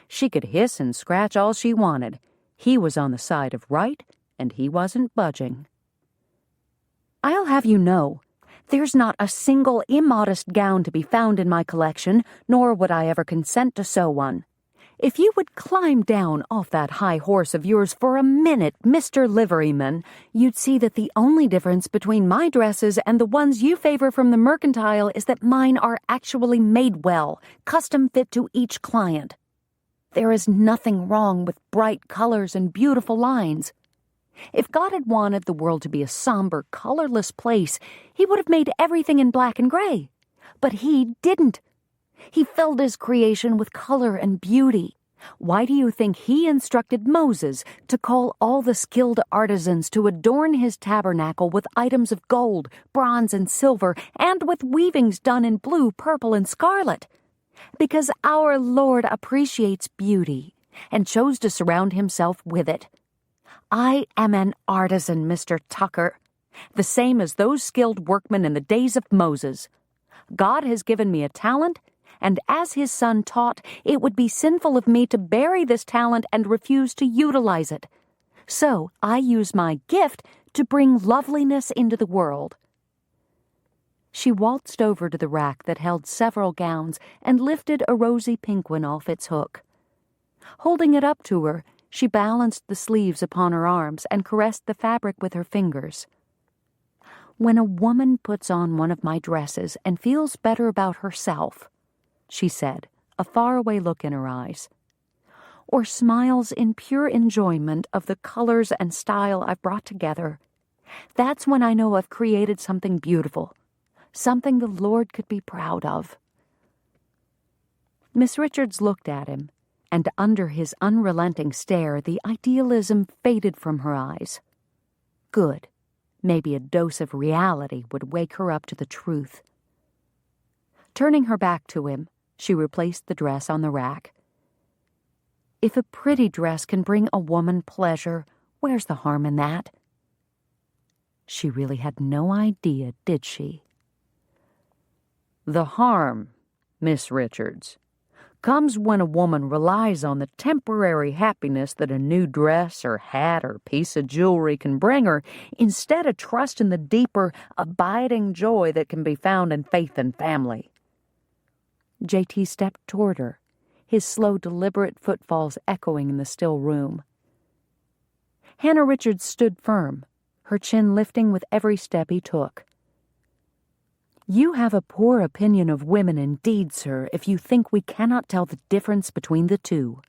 She could hiss and scratch all she wanted. He was on the side of right, and he wasn't budging. I'll have you know, there's not a single immodest gown to be found in my collection, nor would I ever consent to sew one. If you would climb down off that high horse of yours for a minute, Mr. Liveryman, you'd see that the only difference between my dresses and the ones you favor from the mercantile is that mine are actually made well, custom fit to each client. There is nothing wrong with bright colors and beautiful lines. If God had wanted the world to be a somber, colorless place, he would have made everything in black and gray. But he didn't. He filled his creation with color and beauty. Why do you think he instructed Moses to call all the skilled artisans to adorn his tabernacle with items of gold, bronze, and silver, and with weavings done in blue, purple, and scarlet? Because our Lord appreciates beauty and chose to surround himself with it. I am an artisan, Mr. Tucker, the same as those skilled workmen in the days of Moses. God has given me a talent, and as his son taught, it would be sinful of me to bury this talent and refuse to utilize it. So I use my gift to bring loveliness into the world. She waltzed over to the rack that held several gowns and lifted a rosy pink one off its hook. Holding it up to her, she balanced the sleeves upon her arms and caressed the fabric with her fingers. When a woman puts on one of my dresses and feels better about herself, she said, a faraway look in her eyes, or smiles in pure enjoyment of the colors and style I've brought together, that's when I know I've created something beautiful, something the Lord could be proud of. Miss Richards looked at him, and under his unrelenting stare the idealism faded from her eyes. Good. Maybe a dose of reality would wake her up to the truth. Turning her back to him, she replaced the dress on the rack. If a pretty dress can bring a woman pleasure, where's the harm in that? She really had no idea, did she? The harm, Miss Richards, comes when a woman relies on the temporary happiness that a new dress or hat or piece of jewelry can bring her, instead of trusting the deeper, abiding joy that can be found in faith and family. J.T. stepped toward her, his slow, deliberate footfalls echoing in the still room. Hannah Richards stood firm, her chin lifting with every step he took. You have a poor opinion of women indeed, sir, if you think we cannot tell the difference between the two.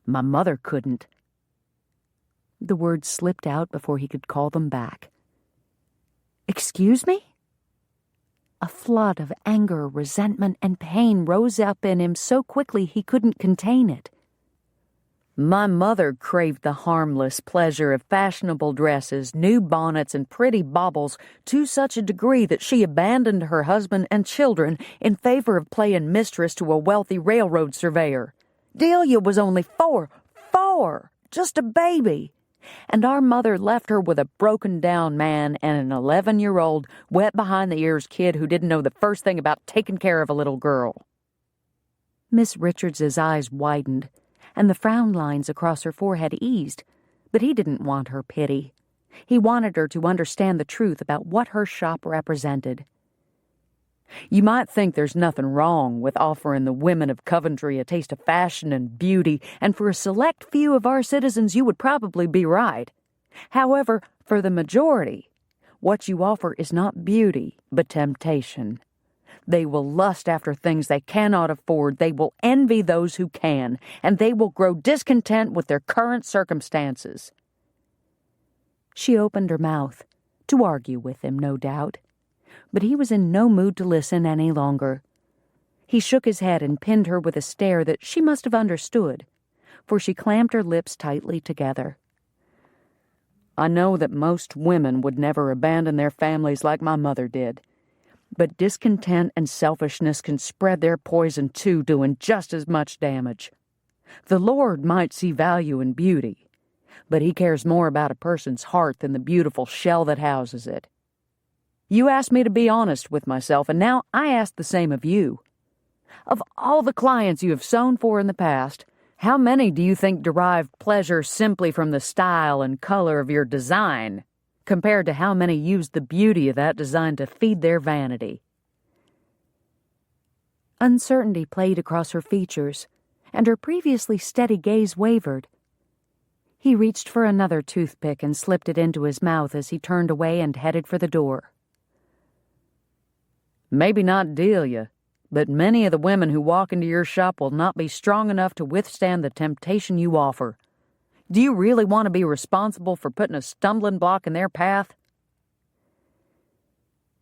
My mother couldn't. The words slipped out before he could call them back. Excuse me? A flood of anger, resentment, and pain rose up in him so quickly he couldn't contain it. My mother craved the harmless pleasure of fashionable dresses, new bonnets, and pretty baubles to such a degree that she abandoned her husband and children in favor of playing mistress to a wealthy railroad surveyor. Delia was only four, just a baby. And our mother left her with a broken-down man and an 11-year-old, wet-behind-the-ears kid who didn't know the first thing about taking care of a little girl. Miss Richards's eyes widened, and the frown lines across her forehead eased, but he didn't want her pity. He wanted her to understand the truth about what her shop represented. You might think there's nothing wrong with offering the women of Coventry a taste of fashion and beauty, and for a select few of our citizens you would probably be right. However, for the majority, what you offer is not beauty, but temptation. They will lust after things they cannot afford, they will envy those who can, and they will grow discontent with their current circumstances. She opened her mouth, to argue with him, no doubt. But he was in no mood to listen any longer. He shook his head and pinned her with a stare that she must have understood, for she clamped her lips tightly together. I know that most women would never abandon their families like my mother did, but discontent and selfishness can spread their poison too, doing just as much damage. The Lord might see value in beauty, but He cares more about a person's heart than the beautiful shell that houses it. You asked me to be honest with myself, and now I ask the same of you. Of all the clients you have sewn for in the past, how many do you think derived pleasure simply from the style and color of your design, compared to how many used the beauty of that design to feed their vanity? Uncertainty played across her features, and her previously steady gaze wavered. He reached for another toothpick and slipped it into his mouth as he turned away and headed for the door. Maybe not Delia, but many of the women who walk into your shop will not be strong enough to withstand the temptation you offer. Do you really want to be responsible for putting a stumbling block in their path?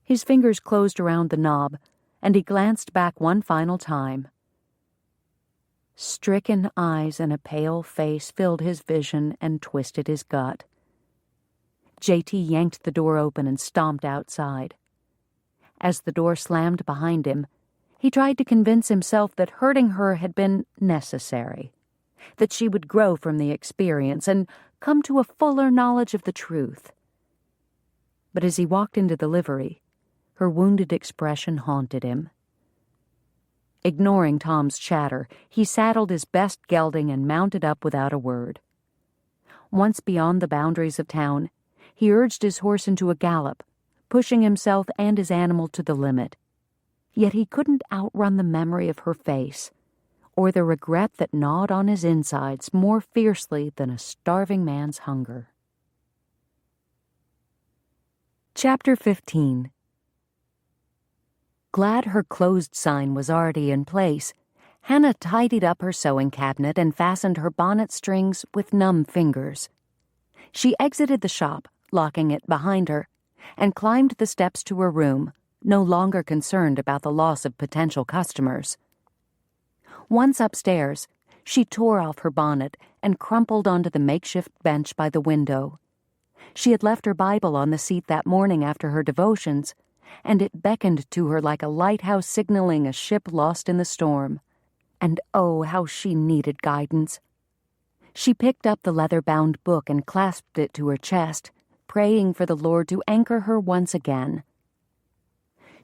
His fingers closed around the knob, and he glanced back one final time. Stricken eyes and a pale face filled his vision and twisted his gut. J.T. yanked the door open and stomped outside. As the door slammed behind him, he tried to convince himself that hurting her had been necessary, that she would grow from the experience and come to a fuller knowledge of the truth. But as he walked into the livery, her wounded expression haunted him. Ignoring Tom's chatter, he saddled his best gelding and mounted up without a word. Once beyond the boundaries of town, he urged his horse into a gallop, pushing himself and his animal to the limit. Yet he couldn't outrun the memory of her face, or the regret that gnawed on his insides more fiercely than a starving man's hunger. Chapter 15. Glad her closed sign was already in place, Hannah tidied up her sewing cabinet and fastened her bonnet strings with numb fingers. She exited the shop, locking it behind her, and climbed the steps to her room, no longer concerned about the loss of potential customers. Once upstairs, she tore off her bonnet and crumpled onto the makeshift bench by the window. She had left her Bible on the seat that morning after her devotions, and it beckoned to her like a lighthouse signaling a ship lost in the storm. And oh, how she needed guidance. She picked up the leather-bound book and clasped it to her chest, praying for the Lord to anchor her once again.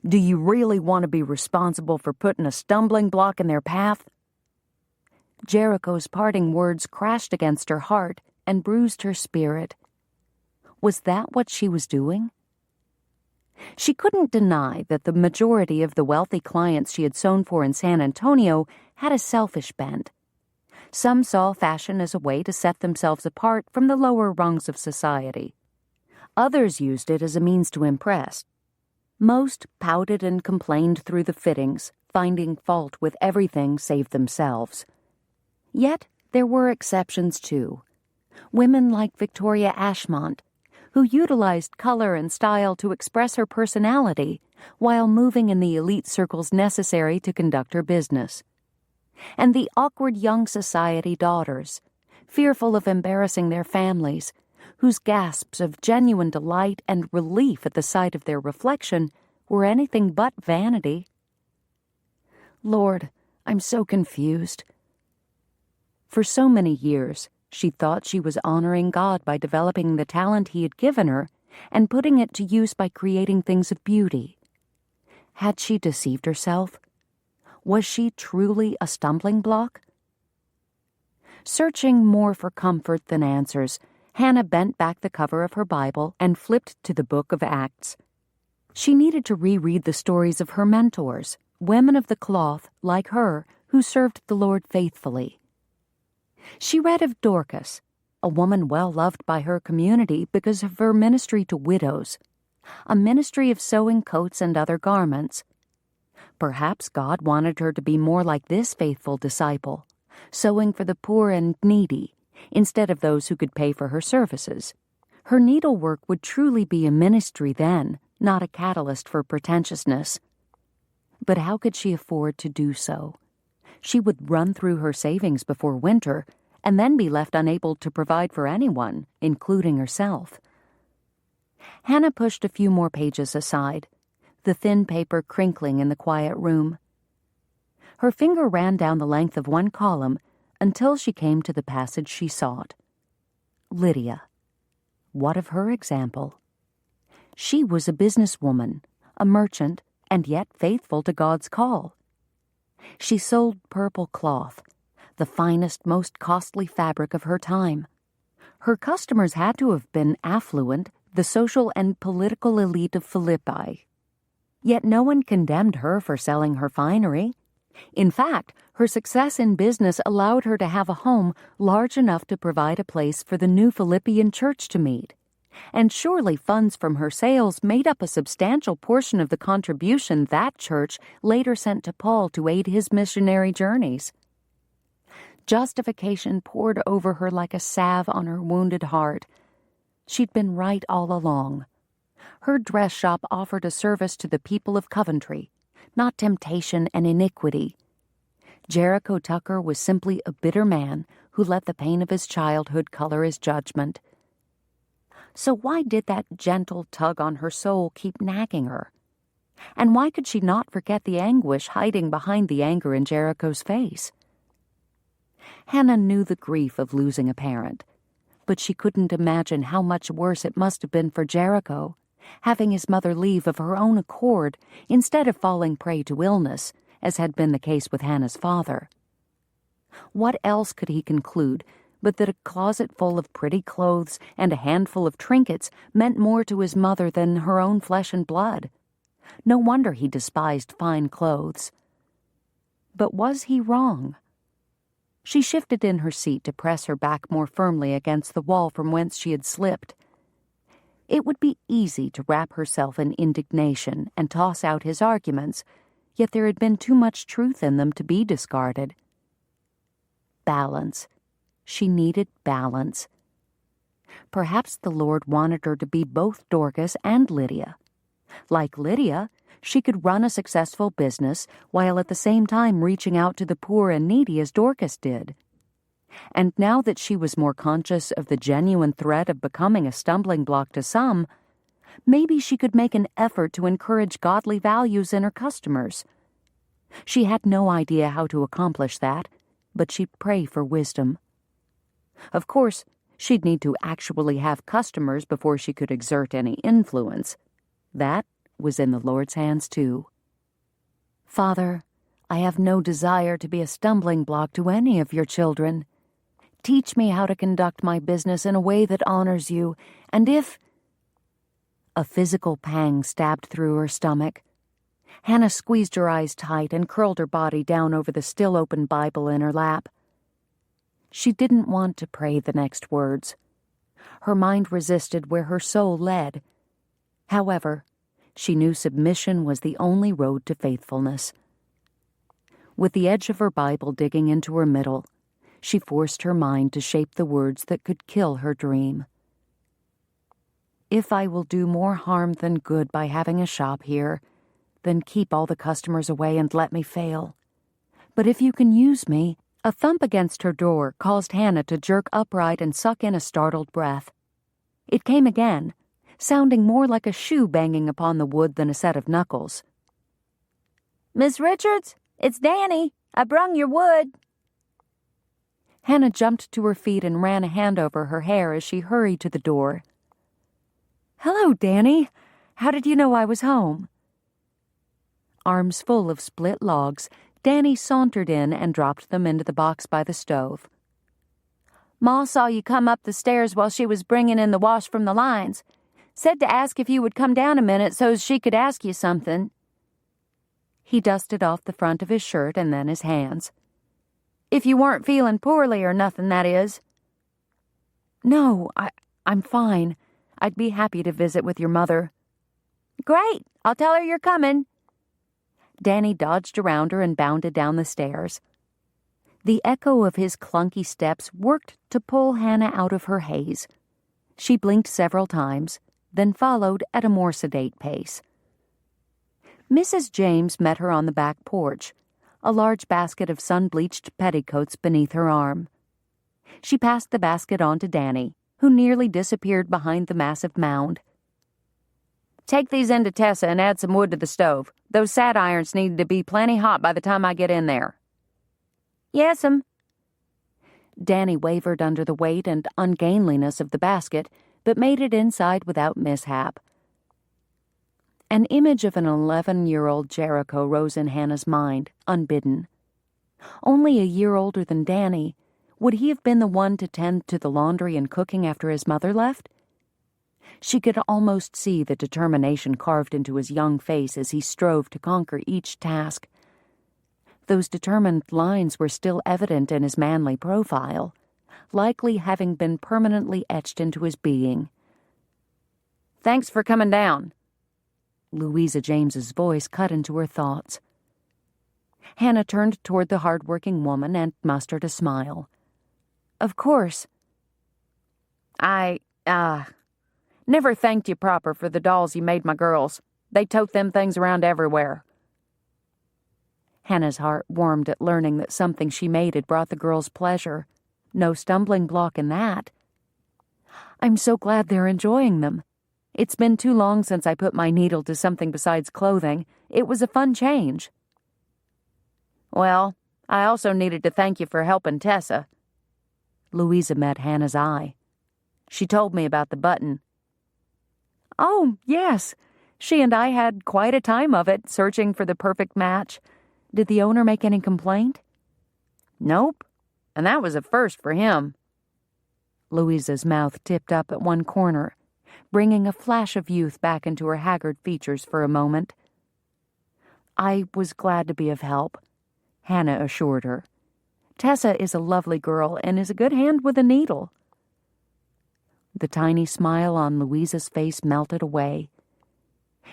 Do you really want to be responsible for putting a stumbling block in their path? Jericho's parting words crashed against her heart and bruised her spirit. Was that what she was doing? She couldn't deny that the majority of the wealthy clients she had sewn for in San Antonio had a selfish bent. Some saw fashion as a way to set themselves apart from the lower rungs of society. Others used it as a means to impress. Most pouted and complained through the fittings, finding fault with everything save themselves. Yet there were exceptions too. Women like Victoria Ashmont, who utilized color and style to express her personality while moving in the elite circles necessary to conduct her business. And the awkward young society daughters, fearful of embarrassing their families, whose gasps of genuine delight and relief at the sight of their reflection were anything but vanity. Lord, I'm so confused. For so many years, she thought she was honoring God by developing the talent He had given her and putting it to use by creating things of beauty. Had she deceived herself? Was she truly a stumbling block? Searching more for comfort than answers, Hannah bent back the cover of her Bible and flipped to the book of Acts. She needed to reread the stories of her mentors, women of the cloth like her who served the Lord faithfully. She read of Dorcas, a woman well loved by her community because of her ministry to widows, a ministry of sewing coats and other garments. Perhaps God wanted her to be more like this faithful disciple, sewing for the poor and needy, instead of those who could pay for her services. Her needlework would truly be a ministry then, not a catalyst for pretentiousness. But how could she afford to do so? She would run through her savings before winter, and then be left unable to provide for anyone, including herself. Hannah pushed a few more pages aside, the thin paper crinkling in the quiet room. Her finger ran down the length of one column until she came to the passage she sought. Lydia. What of her example? She was a businesswoman, a merchant, and yet faithful to God's call. She sold purple cloth, the finest, most costly fabric of her time. Her customers had to have been affluent, the social and political elite of Philippi. Yet no one condemned her for selling her finery. In fact, her success in business allowed her to have a home large enough to provide a place for the new Philippian church to meet. And surely funds from her sales made up a substantial portion of the contribution that church later sent to Paul to aid his missionary journeys. Justification poured over her like a salve on her wounded heart. She'd been right all along. Her dress shop offered a service to the people of Coventry, not temptation and iniquity. Jericho Tucker was simply a bitter man who let the pain of his childhood color his judgment. So why did that gentle tug on her soul keep nagging her? And why could she not forget the anguish hiding behind the anger in Jericho's face? Hannah knew the grief of losing a parent, but she couldn't imagine how much worse it must have been for Jericho, having his mother leave of her own accord instead of falling prey to illness, as had been the case with Hannah's father. What else could he conclude but that a closet full of pretty clothes and a handful of trinkets meant more to his mother than her own flesh and blood? No wonder he despised fine clothes. But was he wrong? She shifted in her seat to press her back more firmly against the wall from whence she had slipped. It would be easy to wrap herself in indignation and toss out his arguments, yet there had been too much truth in them to be discarded. Balance. She needed balance. Perhaps the Lord wanted her to be both Dorcas and Lydia. Like Lydia, she could run a successful business while at the same time reaching out to the poor and needy as Dorcas did. And now that she was more conscious of the genuine threat of becoming a stumbling block to some, maybe she could make an effort to encourage godly values in her customers. She had no idea how to accomplish that, but she'd pray for wisdom. Of course, she'd need to actually have customers before she could exert any influence. That was in the Lord's hands, too. Father, I have no desire to be a stumbling block to any of your children. Teach me how to conduct my business in a way that honors you, and if... A physical pang stabbed through her stomach. Hannah squeezed her eyes tight and curled her body down over the still-open Bible in her lap. She didn't want to pray the next words. Her mind resisted where her soul led. However, she knew submission was the only road to faithfulness. With the edge of her Bible digging into her middle, she forced her mind to shape the words that could kill her dream. If I will do more harm than good by having a shop here, then keep all the customers away and let me fail. But if you can use me... A thump against her door caused Hannah to jerk upright and suck in a startled breath. It came again, sounding more like a shoe banging upon the wood than a set of knuckles. Miss Richards, it's Danny. I brung your wood. Hannah jumped to her feet and ran a hand over her hair as she hurried to the door. Hello, Danny. How did you know I was home? Arms full of split logs, Danny sauntered in and dropped them into the box by the stove. Ma saw you come up the stairs while she was bringing in the wash from the lines. Said to ask if you would come down a minute so's she could ask you something. He dusted off the front of his shirt and then his hands. If you weren't feeling poorly or nothing, that is. No, I'm fine. I'd be happy to visit with your mother. Great. I'll tell her you're coming. Danny dodged around her and bounded down the stairs. The echo of his clunky steps worked to pull Hannah out of her haze. She blinked several times, then followed at a more sedate pace. Mrs. James met her on the back porch, a large basket of sun-bleached petticoats beneath her arm. She passed the basket on to Danny, who nearly disappeared behind the massive mound. Take these into Tessa and add some wood to the stove. Those sad irons need to be plenty hot by the time I get in there. Yes'm. Danny wavered under the weight and ungainliness of the basket, but made it inside without mishap. An image of an 11-year-old Jericho rose in Hannah's mind, unbidden. Only a year older than Danny, would he have been the one to tend to the laundry and cooking after his mother left? She could almost see the determination carved into his young face as he strove to conquer each task. Those determined lines were still evident in his manly profile, likely having been permanently etched into his being. Thanks for coming down. Louisa James's voice cut into her thoughts. Hannah turned toward the hard-working woman and mustered a smile. Of course. I never thanked you proper for the dolls you made my girls. They tote them things around everywhere. Hannah's heart warmed at learning that something she made had brought the girls pleasure. No stumbling block in that. I'm so glad they're enjoying them. It's been too long since I put my needle to something besides clothing. It was a fun change. Well, I also needed to thank you for helping Tessa. Louisa met Hannah's eye. She told me about the button. Oh, yes. She and I had quite a time of it, searching for the perfect match. Did the owner make any complaint? Nope. And that was a first for him. Louisa's mouth tipped up at one corner, bringing a flash of youth back into her haggard features for a moment. I was glad to be of help, Hannah assured her. Tessa is a lovely girl and is a good hand with a needle. The tiny smile on Louisa's face melted away.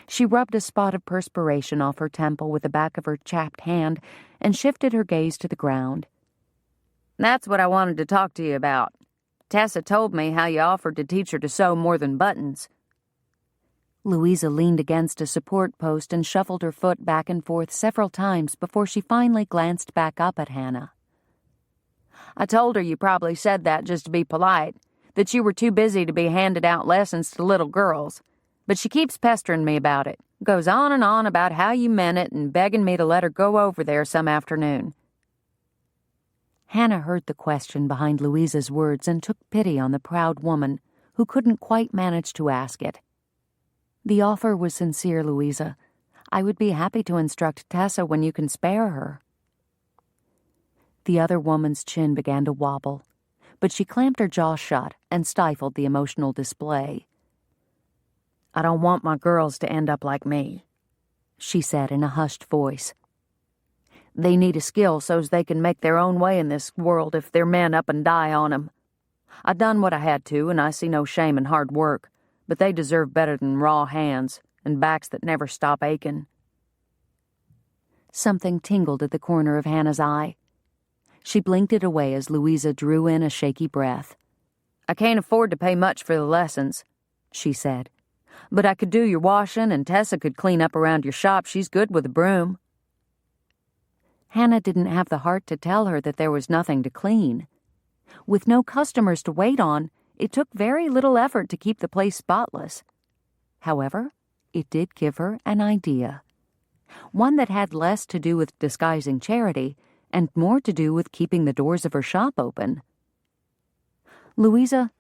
She rubbed a spot of perspiration off her temple with the back of her chapped hand and shifted her gaze to the ground. That's what I wanted to talk to you about. Tessa told me how you offered to teach her to sew more than buttons. Louisa leaned against a support post and shuffled her foot back and forth several times before she finally glanced back up at Hannah. I told her you probably said that just to be polite, that you were too busy to be handing out lessons to little girls. But she keeps pestering me about it, goes on and on about how you meant it and begging me to let her go over there some afternoon. Hannah heard the question behind Louisa's words and took pity on the proud woman who couldn't quite manage to ask it. The offer was sincere, Louisa. I would be happy to instruct Tessa when you can spare her. The other woman's chin began to wobble, but she clamped her jaw shut and stifled the emotional display. I don't want my girls to end up like me, she said in a hushed voice. They need a skill so's they can make their own way in this world if their men up and die on 'em. I done what I had to, and I see no shame in hard work, but they deserve better than raw hands and backs that never stop aching. Something tingled at the corner of Hannah's eye. She blinked it away as Louisa drew in a shaky breath. I can't afford to pay much for the lessons, she said, but I could do your washing, and Tessa could clean up around your shop. She's good with a broom. Hannah didn't have the heart to tell her that there was nothing to clean. With no customers to wait on, it took very little effort to keep the place spotless. However, it did give her an idea. One that had less to do with disguising charity and more to do with keeping the doors of her shop open. Louisa,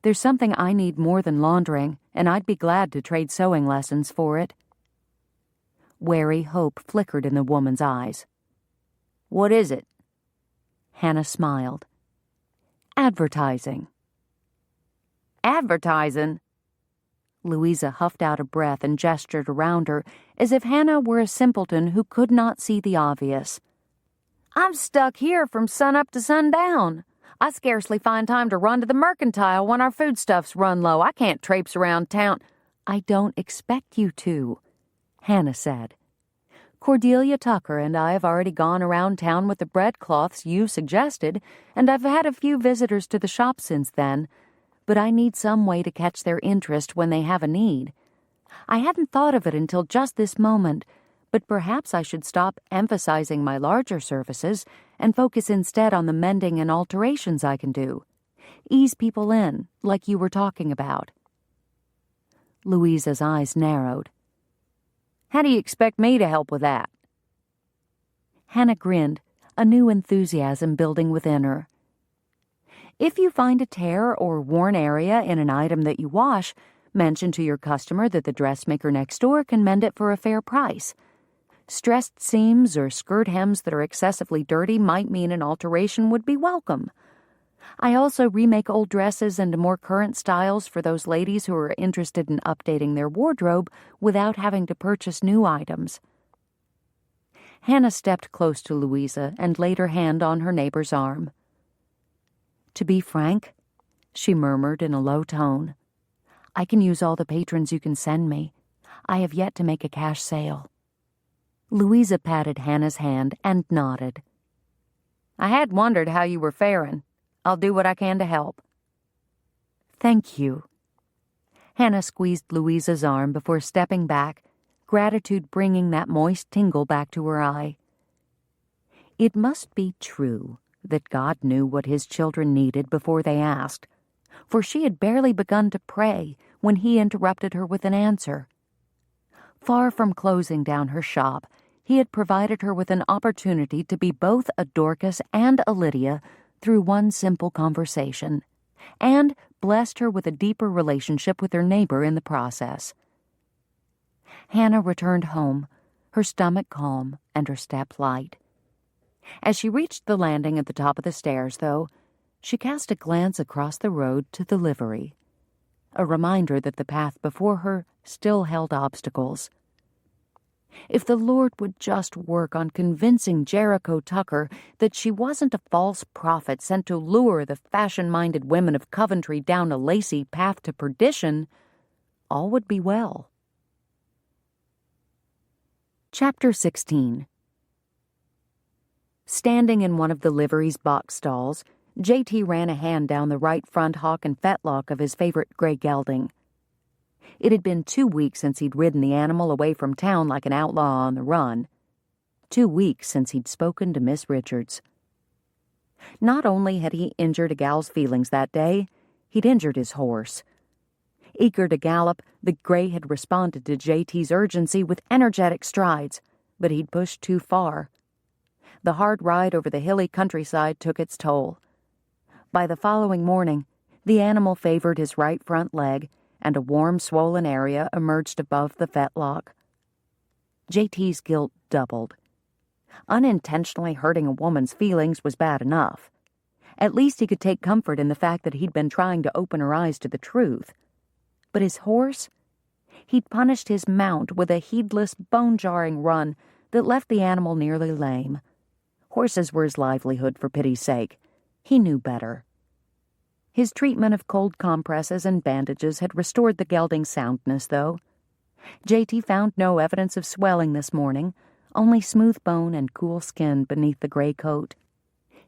there's something I need more than laundering, and I'd be glad to trade sewing lessons for it. Wary hope flickered in the woman's eyes. What is it? Hannah smiled. Advertising. Advertising? Louisa huffed out a breath and gestured around her as if Hannah were a simpleton who could not see the obvious. I'm stuck here from sunup to sundown. I scarcely find time to run to the mercantile when our foodstuffs run low. I can't traipse around town. I don't expect you to, Hannah said. Cordelia Tucker and I have already gone around town with the breadcloths you suggested, and I've had a few visitors to the shop since then, but I need some way to catch their interest when they have a need. I hadn't thought of it until just this moment, but perhaps I should stop emphasizing my larger services and focus instead on the mending and alterations I can do. Ease people in, like you were talking about. Louisa's eyes narrowed. How do you expect me to help with that? Hannah grinned, a new enthusiasm building within her. If you find a tear or worn area in an item that you wash, mention to your customer that the dressmaker next door can mend it for a fair price. Stressed seams or skirt hems that are excessively dirty might mean an alteration would be welcome. I also remake old dresses into more current styles for those ladies who are interested in updating their wardrobe without having to purchase new items. Hannah stepped close to Louisa and laid her hand on her neighbor's arm. To be frank, she murmured in a low tone, I can use all the patrons you can send me. I have yet to make a cash sale. Louisa patted Hannah's hand and nodded. I had wondered how you were faring. I'll do what I can to help. Thank you. Hannah squeezed Louisa's arm before stepping back, gratitude bringing that moist tingle back to her eye. It must be true that God knew what his children needed before they asked, for she had barely begun to pray when he interrupted her with an answer. Far from closing down her shop, he had provided her with an opportunity to be both a Dorcas and a Lydia through one simple conversation, and blessed her with a deeper relationship with her neighbor in the process. Hannah returned home, her stomach calm and her step light. As she reached the landing at the top of the stairs, though, she cast a glance across the road to the livery, a reminder that the path before her still held obstacles. If the Lord would just work on convincing Jericho Tucker that she wasn't a false prophet sent to lure the fashion-minded women of Coventry down a lacy path to perdition, all would be well. Chapter 16. Standing in one of the livery's box stalls, J.T. ran a hand down the right front hock and fetlock of his favorite gray gelding. It had been 2 weeks since he'd ridden the animal away from town like an outlaw on the run. 2 weeks since he'd spoken to Miss Richards. Not only had he injured a gal's feelings that day, he'd injured his horse. Eager to gallop, the gray had responded to JT's urgency with energetic strides, but he'd pushed too far. The hard ride over the hilly countryside took its toll. By the following morning, the animal favored his right front leg, and a warm, swollen area emerged above the fetlock. JT's guilt doubled. Unintentionally hurting a woman's feelings was bad enough. At least he could take comfort in the fact that he'd been trying to open her eyes to the truth. But his horse? He'd punished his mount with a heedless, bone-jarring run that left the animal nearly lame. Horses were his livelihood, for pity's sake. He knew better. His treatment of cold compresses and bandages had restored the gelding's soundness, though. JT found no evidence of swelling this morning, only smooth bone and cool skin beneath the gray coat.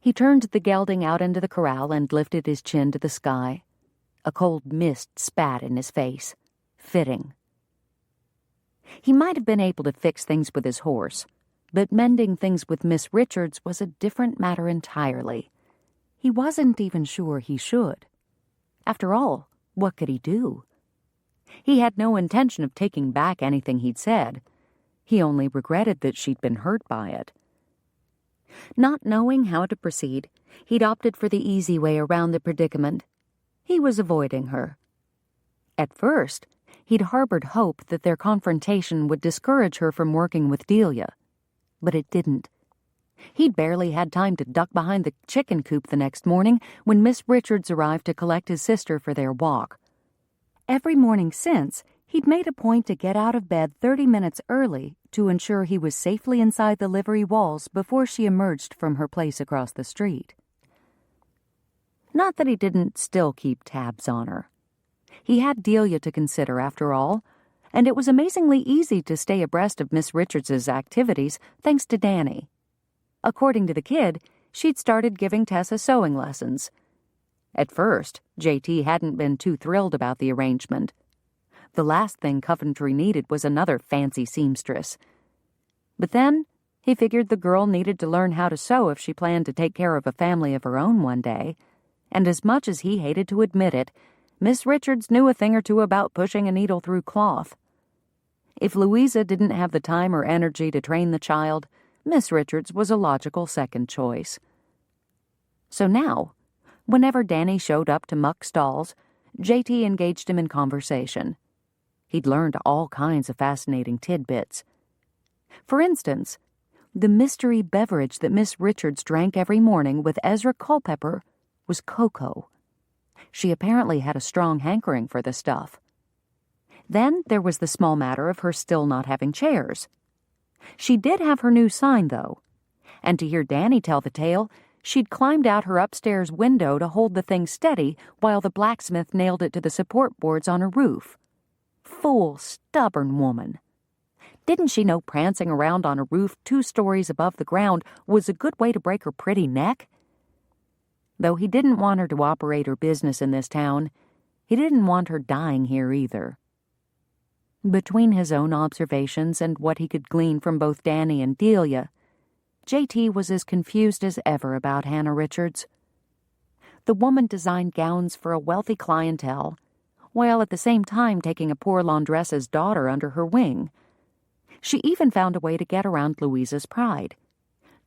He turned the gelding out into the corral and lifted his chin to the sky. A cold mist spat in his face. Fitting. He might have been able to fix things with his horse, but mending things with Miss Richards was a different matter entirely. He wasn't even sure he should. After all, what could he do? He had no intention of taking back anything he'd said. He only regretted that she'd been hurt by it. Not knowing how to proceed, he'd opted for the easy way around the predicament. He was avoiding her. At first, he'd harbored hope that their confrontation would discourage her from working with Delia. But it didn't. He'd barely had time to duck behind the chicken coop the next morning when Miss Richards arrived to collect his sister for their walk. Every morning since, he'd made a point to get out of bed 30 minutes early to ensure he was safely inside the livery walls before she emerged from her place across the street. Not that he didn't still keep tabs on her. He had Delia to consider, after all, and it was amazingly easy to stay abreast of Miss Richards's activities thanks to Danny. According to the kid, she'd started giving Tessa sewing lessons. At first, JT hadn't been too thrilled about the arrangement. The last thing Coventry needed was another fancy seamstress. But then, he figured the girl needed to learn how to sew if she planned to take care of a family of her own one day, and as much as he hated to admit it, Miss Richards knew a thing or two about pushing a needle through cloth. If Louisa didn't have the time or energy to train the child, Miss Richards was a logical second choice. So now, whenever Danny showed up to muck stalls, JT engaged him in conversation. He'd learned all kinds of fascinating tidbits. For instance, the mystery beverage that Miss Richards drank every morning with Ezra Culpepper was cocoa. She apparently had a strong hankering for the stuff. Then there was the small matter of her still not having chairs. She did have her new sign, though, and to hear Danny tell the tale, she'd climbed out her upstairs window to hold the thing steady while the blacksmith nailed it to the support boards on her roof. Fool, stubborn woman. Didn't she know prancing around on a roof 2 stories above the ground was a good way to break her pretty neck? Though he didn't want her to operate her business in this town, he didn't want her dying here either. Between his own observations and what he could glean from both Danny and Delia, JT was as confused as ever about Hannah Richards. The woman designed gowns for a wealthy clientele, while at the same time taking a poor laundress's daughter under her wing. She even found a way to get around Louisa's pride.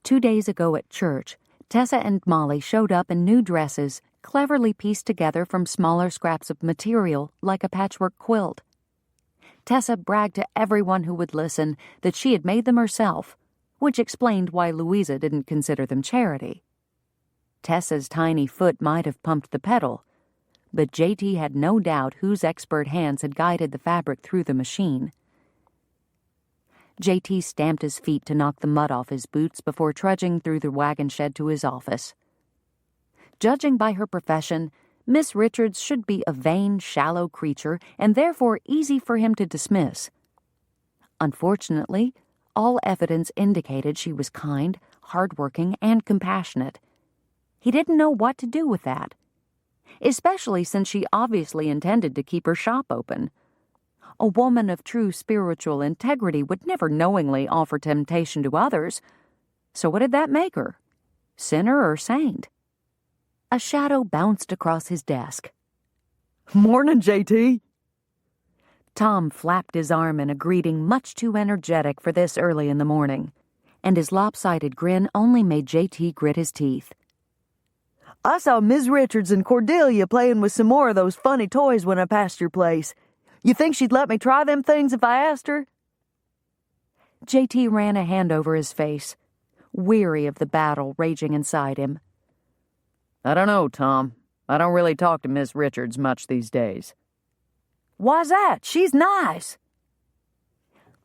2 days ago at church, Tessa and Molly showed up in new dresses, cleverly pieced together from smaller scraps of material like a patchwork quilt. Tessa bragged to everyone who would listen that she had made them herself, which explained why Louisa didn't consider them charity. Tessa's tiny foot might have pumped the pedal, but JT had no doubt whose expert hands had guided the fabric through the machine. JT stamped his feet to knock the mud off his boots before trudging through the wagon shed to his office. Judging by her profession, Miss Richards should be a vain, shallow creature and therefore easy for him to dismiss. Unfortunately, all evidence indicated she was kind, hardworking, and compassionate. He didn't know what to do with that, especially since she obviously intended to keep her shop open. A woman of true spiritual integrity would never knowingly offer temptation to others. So what did that make her? Sinner or saint? A shadow bounced across his desk. Morning, JT. Tom flapped his arm in a greeting much too energetic for this early in the morning, and his lopsided grin only made JT grit his teeth. I saw Miss Richards and Cordelia playing with some more of those funny toys when I passed your place. You think she'd let me try them things if I asked her? JT ran a hand over his face, weary of the battle raging inside him. I don't know, Tom. I don't really talk to Miss Richards much these days. Why's that? She's nice.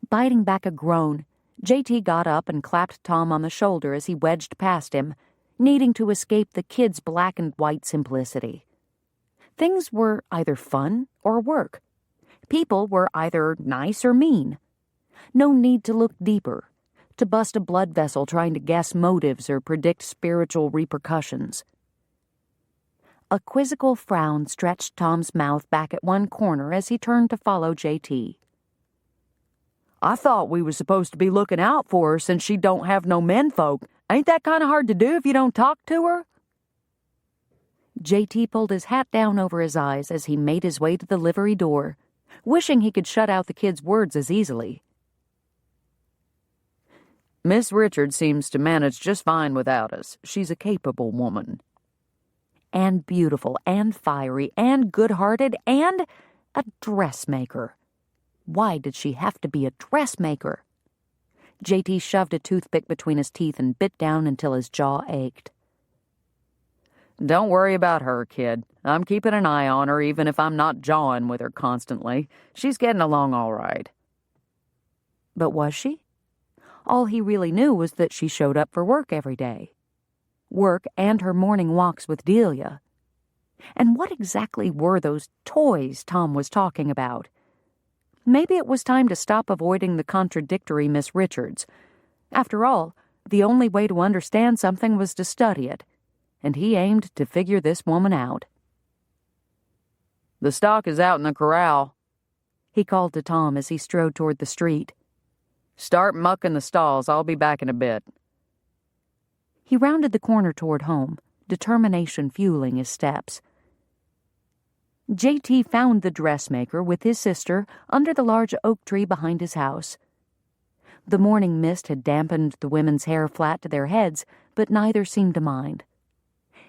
Biting back a groan, JT got up and clapped Tom on the shoulder as he wedged past him, needing to escape the kid's black and white simplicity. Things were either fun or work. People were either nice or mean. No need to look deeper, to bust a blood vessel trying to guess motives or predict spiritual repercussions. A quizzical frown stretched Tom's mouth back at one corner as he turned to follow JT. I thought we was supposed to be looking out for her since she don't have no menfolk. Ain't that kind of hard to do if you don't talk to her? JT pulled his hat down over his eyes as he made his way to the livery door, wishing he could shut out the kid's words as easily. Miss Richards seems to manage just fine without us. She's a capable woman. And beautiful, and fiery, and good-hearted, and a dressmaker. Why did she have to be a dressmaker? JT shoved a toothpick between his teeth and bit down until his jaw ached. Don't worry about her, kid. I'm keeping an eye on her even if I'm not jawing with her constantly. She's getting along all right. But was she? All he really knew was that she showed up for work every day. Work and her morning walks with Delia. And what exactly were those toys Tom was talking about? Maybe it was time to stop avoiding the contradictory Miss Richards. After all, the only way to understand something was to study it, and he aimed to figure this woman out. The stock is out in the corral, he called to Tom as he strode toward the street. Start mucking the stalls. I'll be back in a bit. He rounded the corner toward home, determination fueling his steps. JT found the dressmaker with his sister under the large oak tree behind his house. The morning mist had dampened the women's hair flat to their heads, but neither seemed to mind.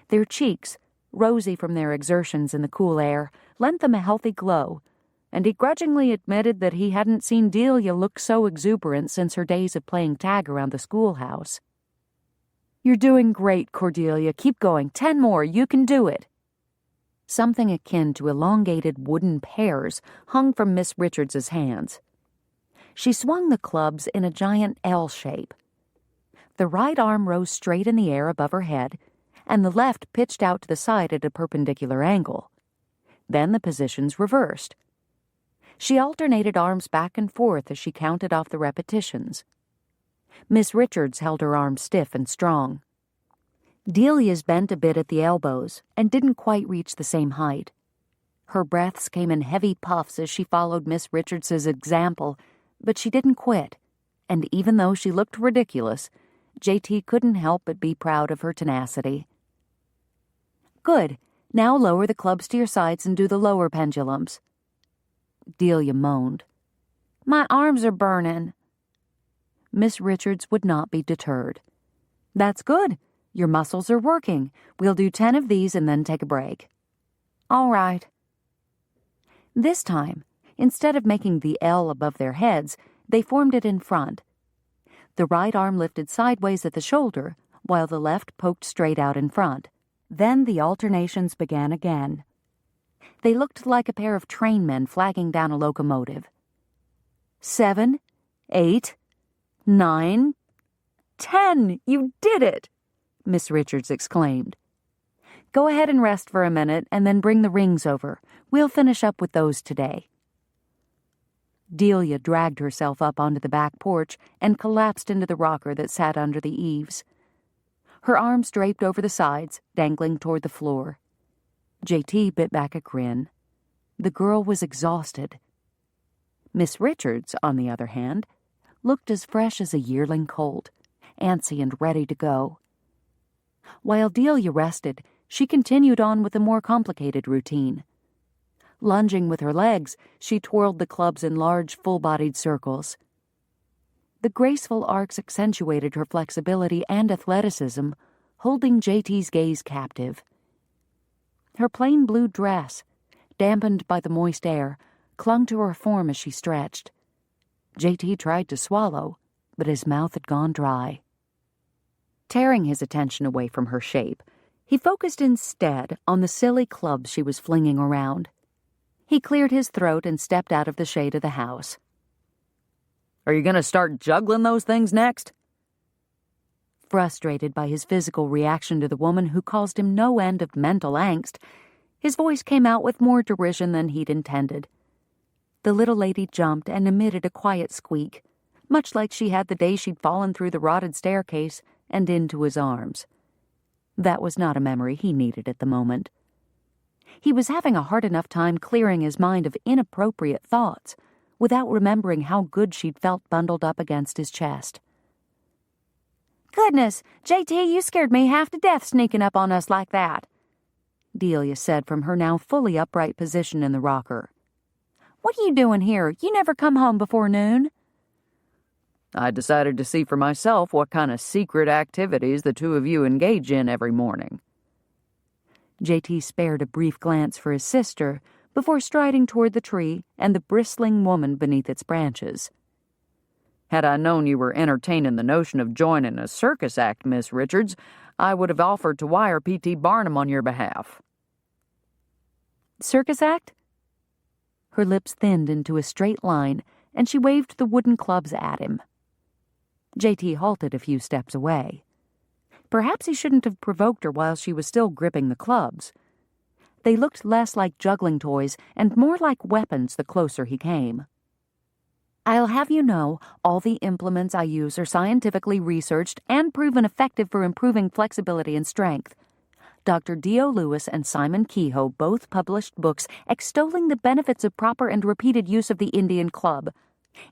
Their cheeks, rosy from their exertions in the cool air, lent them a healthy glow, and he grudgingly admitted that he hadn't seen Delia look so exuberant since her days of playing tag around the schoolhouse. "You're doing great, Cordelia. Keep going. 10 more. You can do it." Something akin to elongated wooden pears hung from Miss Richards's hands. She swung the clubs in a giant L shape. The right arm rose straight in the air above her head, and the left pitched out to the side at a perpendicular angle. Then the positions reversed. She alternated arms back and forth as she counted off the repetitions. Miss Richards held her arms stiff and strong. Delia's bent a bit at the elbows and didn't quite reach the same height. Her breaths came in heavy puffs as she followed Miss Richards's example, but she didn't quit, and even though she looked ridiculous, JT couldn't help but be proud of her tenacity. "Good. Now lower the clubs to your sides and do the lower pendulums." Delia moaned. "My arms are burning." Miss Richards would not be deterred. "That's good. Your muscles are working. We'll do 10 of these and then take a break." "All right." This time, instead of making the L above their heads, they formed it in front. The right arm lifted sideways at the shoulder, while the left poked straight out in front. Then the alternations began again. They looked like a pair of trainmen flagging down a locomotive. 7, 8, 9, 10! You did it! Miss Richards exclaimed. "Go ahead and rest for a minute, and then bring the rings over. We'll finish up with those today." Delia dragged herself up onto the back porch and collapsed into the rocker that sat under the eaves. Her arms draped over the sides, dangling toward the floor. JT bit back a grin. The girl was exhausted. Miss Richards, on the other hand, looked as fresh as a yearling colt, antsy and ready to go. While Delia rested, she continued on with a more complicated routine. Lunging with her legs, she twirled the clubs in large, full-bodied circles. The graceful arcs accentuated her flexibility and athleticism, holding JT's gaze captive. Her plain blue dress, dampened by the moist air, clung to her form as she stretched. JT tried to swallow, but his mouth had gone dry. Tearing his attention away from her shape, he focused instead on the silly clubs she was flinging around. He cleared his throat and stepped out of the shade of the house. Are you going to start juggling those things next? Frustrated by his physical reaction to the woman who caused him no end of mental angst, his voice came out with more derision than he'd intended. The little lady jumped and emitted a quiet squeak, much like she had the day she'd fallen through the rotted staircase and into his arms. That was not a memory he needed at the moment. He was having a hard enough time clearing his mind of inappropriate thoughts without remembering how good she'd felt bundled up against his chest. "Goodness, JT, you scared me half to death sneaking up on us like that," Delia said from her now fully upright position in the rocker. "What are you doing here? You never come home before noon." I decided to see for myself what kind of secret activities the two of you engage in every morning. JT spared a brief glance for his sister before striding toward the tree and the bristling woman beneath its branches. Had I known you were entertaining the notion of joining a circus act, Miss Richards, I would have offered to wire P.T. Barnum on your behalf. Circus act? Her lips thinned into a straight line, and she waved the wooden clubs at him. JT halted a few steps away. Perhaps he shouldn't have provoked her while she was still gripping the clubs. They looked less like juggling toys and more like weapons the closer he came. I'll have you know, all the implements I use are scientifically researched and proven effective for improving flexibility and strength. Dr. Dio Lewis and Simon Kehoe both published books extolling the benefits of proper and repeated use of the Indian club.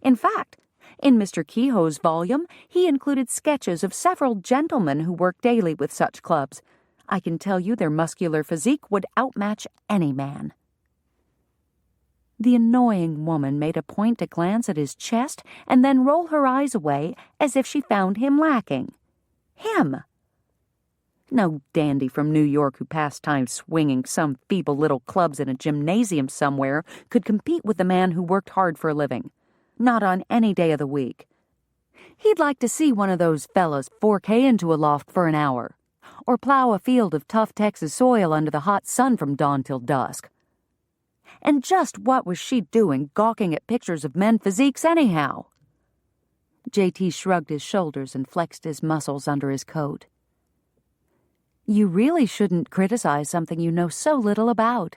In fact, in Mr. Kehoe's volume, he included sketches of several gentlemen who work daily with such clubs. I can tell you their muscular physique would outmatch any man. The annoying woman made a point to glance at his chest and then roll her eyes away as if she found him lacking. Him! No dandy from New York who passed time swinging some feeble little clubs in a gymnasium somewhere could compete with the man who worked hard for a living. Not on any day of the week. He'd like to see one of those fellas 4K into a loft for an hour, or plow a field of tough Texas soil under the hot sun from dawn till dusk. And just what was she doing gawking at pictures of men's physiques anyhow? JT shrugged his shoulders and flexed his muscles under his coat. You really shouldn't criticize something you know so little about,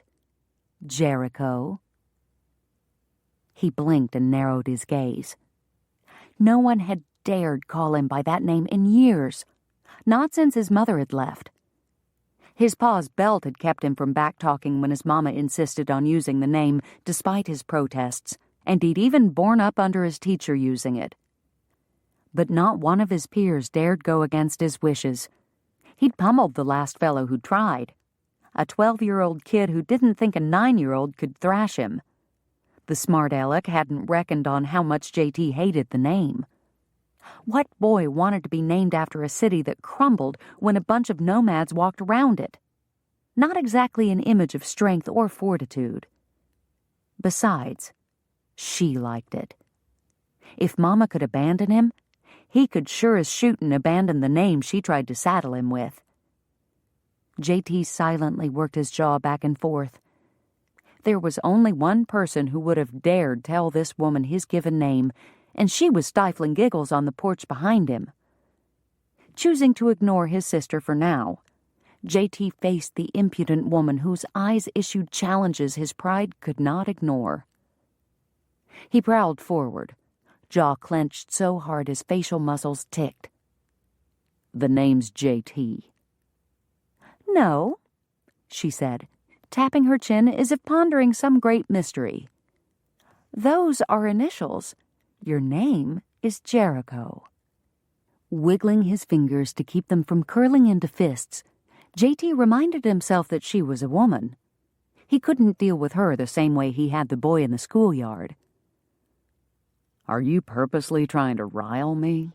Jericho. He blinked and narrowed his gaze. No one had dared call him by that name in years, not since his mother had left. His pa's belt had kept him from back-talking when his mama insisted on using the name despite his protests, and he'd even borne up under his teacher using it. But not one of his peers dared go against his wishes. He'd pummeled the last fellow who tried, a 12-year-old kid who didn't think a 9-year-old could thrash him. The smart aleck hadn't reckoned on how much JT hated the name. What boy wanted to be named after a city that crumbled when a bunch of nomads walked around it? Not exactly an image of strength or fortitude. Besides, she liked it. If Mama could abandon him, he could sure as shootin' abandon the name she tried to saddle him with. JT silently worked his jaw back and forth. There was only one person who would have dared tell this woman his given name, and she was stifling giggles on the porch behind him. Choosing to ignore his sister for now, JT faced the impudent woman whose eyes issued challenges his pride could not ignore. He prowled forward, jaw clenched so hard his facial muscles ticked. The name's JT. No, she said, tapping her chin as if pondering some great mystery. Those are initials. Your name is Jericho. Wiggling his fingers to keep them from curling into fists, JT reminded himself that she was a woman. He couldn't deal with her the same way he had the boy in the schoolyard. Are you purposely trying to rile me?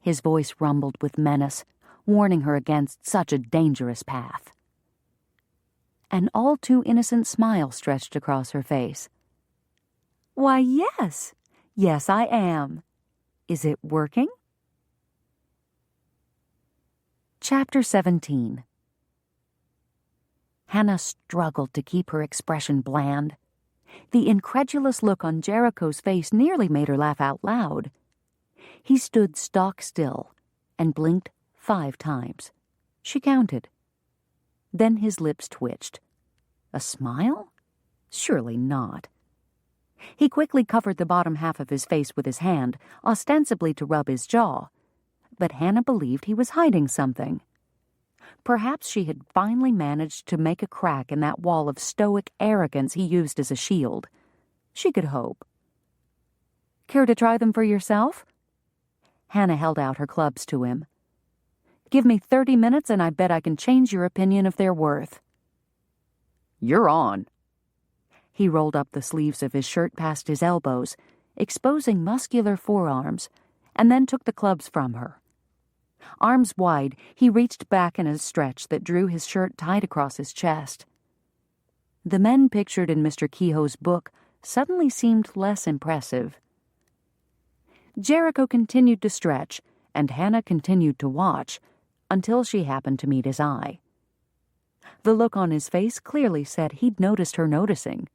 His voice rumbled with menace, warning her against such a dangerous path. An all-too innocent smile stretched across her face. Why, yes. Yes, I am. Is it working? Chapter 17. Hannah struggled to keep her expression bland. The incredulous look on Jericho's face nearly made her laugh out loud. He stood stock still and blinked 5 times. She counted. Then his lips twitched. A smile? Surely not. He quickly covered the bottom half of his face with his hand, ostensibly to rub his jaw. But Hannah believed he was hiding something. Perhaps she had finally managed to make a crack in that wall of stoic arrogance he used as a shield. She could hope. Care to try them for yourself? Hannah held out her clubs to him. Give me 30 minutes and I bet I can change your opinion of their worth. You're on. He rolled up the sleeves of his shirt past his elbows, exposing muscular forearms, and then took the clubs from her. Arms wide, he reached back in a stretch that drew his shirt tight across his chest. The men pictured in Mr. Kehoe's book suddenly seemed less impressive. Jericho continued to stretch, and Hannah continued to watch, until she happened to meet his eye. The look on his face clearly said he'd noticed her noticing.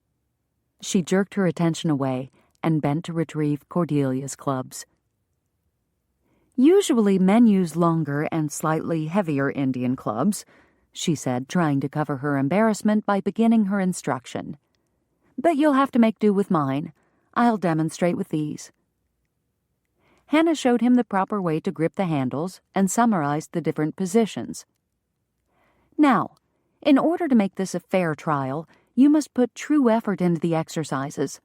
She jerked her attention away and bent to retrieve Cordelia's clubs. Usually men use longer and slightly heavier Indian clubs, she said, trying to cover her embarrassment by beginning her instruction. But you'll have to make do with mine. I'll demonstrate with these. Hannah showed him the proper way to grip the handles and summarized the different positions. Now, in order to make this a fair trial, you must put true effort into the exercises.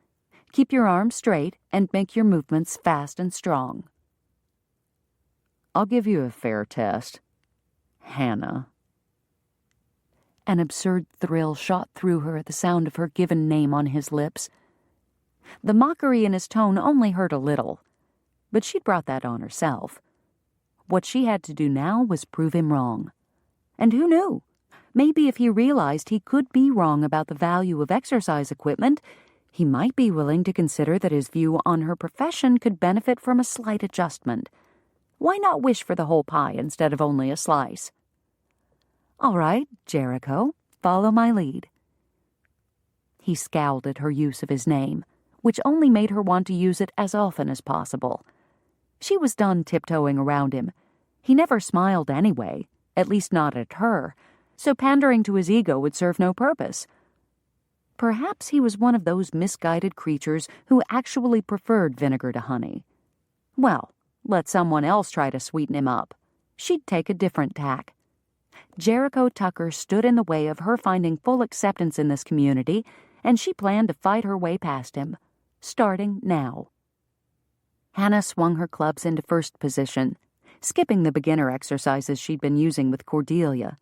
Keep your arms straight and make your movements fast and strong. I'll give you a fair test. Hannah. An absurd thrill shot through her at the sound of her given name on his lips. The mockery in his tone only hurt a little, but she'd brought that on herself. What she had to do now was prove him wrong. And who knew? Maybe if he realized he could be wrong about the value of exercise equipment, he might be willing to consider that his view on her profession could benefit from a slight adjustment. Why not wish for the whole pie instead of only a slice? All right, Jericho, follow my lead. He scowled at her use of his name, which only made her want to use it as often as possible. She was done tiptoeing around him. He never smiled anyway, at least not at her, so pandering to his ego would serve no purpose. Perhaps he was one of those misguided creatures who actually preferred vinegar to honey. Well, let someone else try to sweeten him up. She'd take a different tack. Jericho Tucker stood in the way of her finding full acceptance in this community, and she planned to fight her way past him, starting now. Hannah swung her clubs into first position, skipping the beginner exercises she'd been using with Cordelia.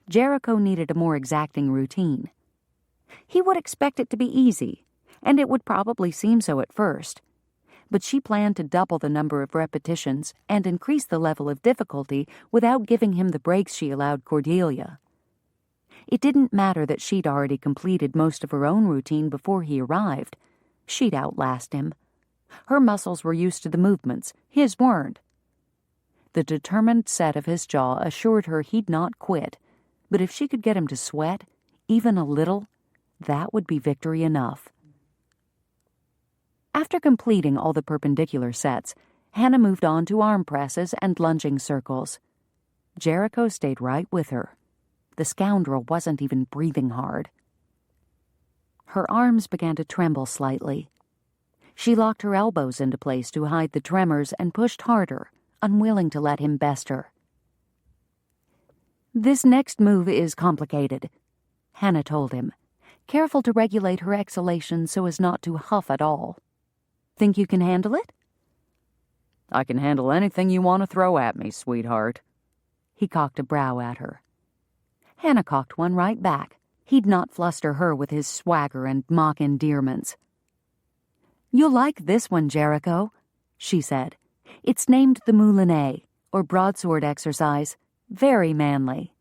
Jericho needed a more exacting routine. He would expect it to be easy, and it would probably seem so at first. But she planned to double the number of repetitions and increase the level of difficulty without giving him the breaks she allowed Cordelia. It didn't matter that she'd already completed most of her own routine before he arrived. She'd outlast him. Her muscles were used to the movements, his weren't. The determined set of his jaw assured her he'd not quit, but if she could get him to sweat, even a little, that would be victory enough. After completing all the perpendicular sets, Hannah moved on to arm presses and lunging circles. Jericho stayed right with her. The scoundrel wasn't even breathing hard. Her arms began to tremble slightly. She locked her elbows into place to hide the tremors and pushed harder, unwilling to let him best her. This next move is complicated, Hannah told him, careful to regulate her exhalation so as not to huff at all. Think you can handle it? I can handle anything you want to throw at me, sweetheart. He cocked a brow at her. Hannah cocked one right back. He'd not fluster her with his swagger and mock endearments. "You'll like this one, Jericho," she said. "It's named the Moulinet, or broadsword exercise. Very manly."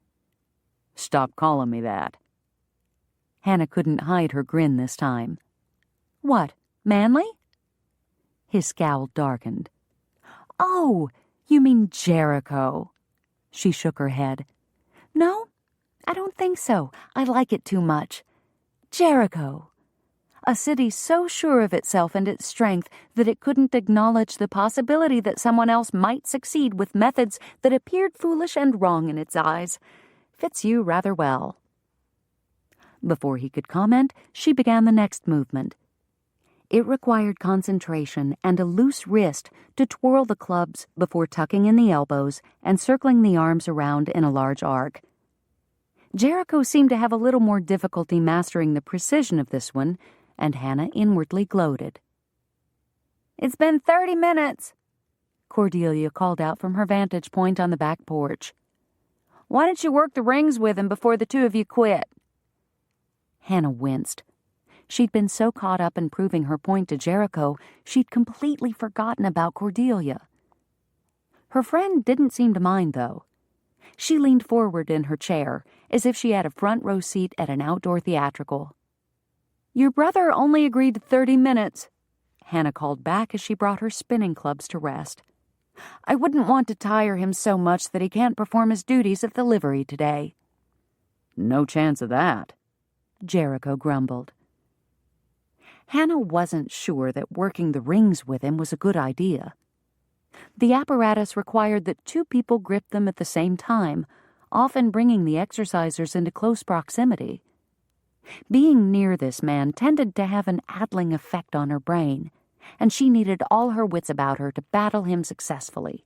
Stop calling me that. Hannah couldn't hide her grin this time. "What, manly?" His scowl darkened. "Oh, you mean Jericho." She shook her head. "No, I don't think so. I like it too much. Jericho. A city so sure of itself and its strength that it couldn't acknowledge the possibility that someone else might succeed with methods that appeared foolish and wrong in its eyes. Fits you rather well." Before he could comment, she began the next movement. It required concentration and a loose wrist to twirl the clubs before tucking in the elbows and circling the arms around in a large arc. Jericho seemed to have a little more difficulty mastering the precision of this one, and Hannah inwardly gloated. "It's been 30 minutes," Cordelia called out from her vantage point on the back porch. "Why don't you work the rings with him before the two of you quit?" Hannah winced. She'd been so caught up in proving her point to Jericho, she'd completely forgotten about Cordelia. Her friend didn't seem to mind, though. She leaned forward in her chair, as if she had a front row seat at an outdoor theatrical. "Your brother only agreed to 30 minutes, Hannah called back as she brought her spinning clubs to rest. "I wouldn't want to tire him so much that he can't perform his duties at the livery today." "No chance of that," Jericho grumbled. Hannah wasn't sure that working the rings with him was a good idea. The apparatus required that two people grip them at the same time, often bringing the exercisers into close proximity. Being near this man tended to have an addling effect on her brain, and she needed all her wits about her to battle him successfully.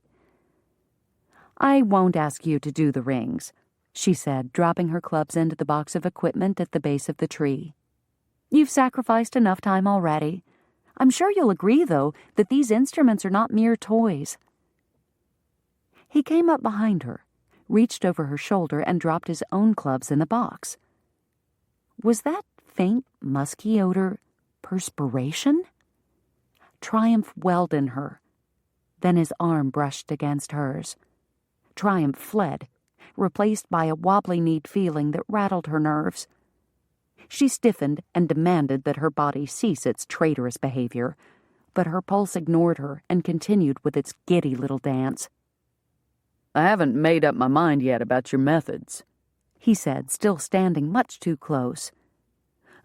"I won't ask you to do the rings," she said, dropping her clubs into the box of equipment at the base of the tree. "You've sacrificed enough time already. I'm sure you'll agree, though, that these instruments are not mere toys." He came up behind her, reached over her shoulder, and dropped his own clubs in the box. Was that faint, musky odor perspiration? Triumph welled in her. Then his arm brushed against hers. Triumph fled, replaced by a wobbly-kneed feeling that rattled her nerves. She stiffened and demanded that her body cease its traitorous behavior, but her pulse ignored her and continued with its giddy little dance. "I haven't made up my mind yet about your methods," he said, still standing much too close.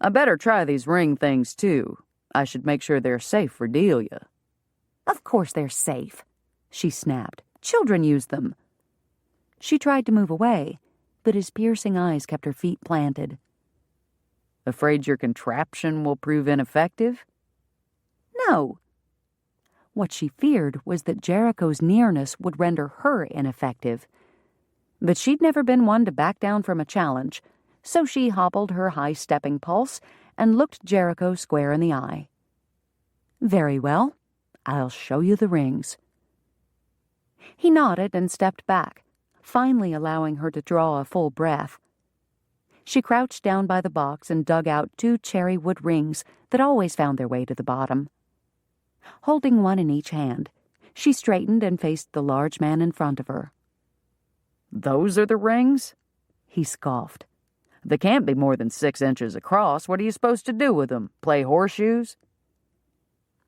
"I better try these ring things, too. I should make sure they're safe for Delia." "Of course they're safe," she snapped. "Children use them." She tried to move away, but his piercing eyes kept her feet planted. "Afraid your contraption will prove ineffective?" "No." What she feared was that Jericho's nearness would render her ineffective. But she'd never been one to back down from a challenge, so she hobbled her high-stepping pulse and looked Jericho square in the eye. "Very well. I'll show you the rings." He nodded and stepped back, finally allowing her to draw a full breath. She crouched down by the box and dug out 2 cherry wood rings that always found their way to the bottom. Holding one in each hand, she straightened and faced the large man in front of her. "Those are the rings?" He scoffed. "They can't be more than 6 inches across. What are you supposed to do with them? Play horseshoes?"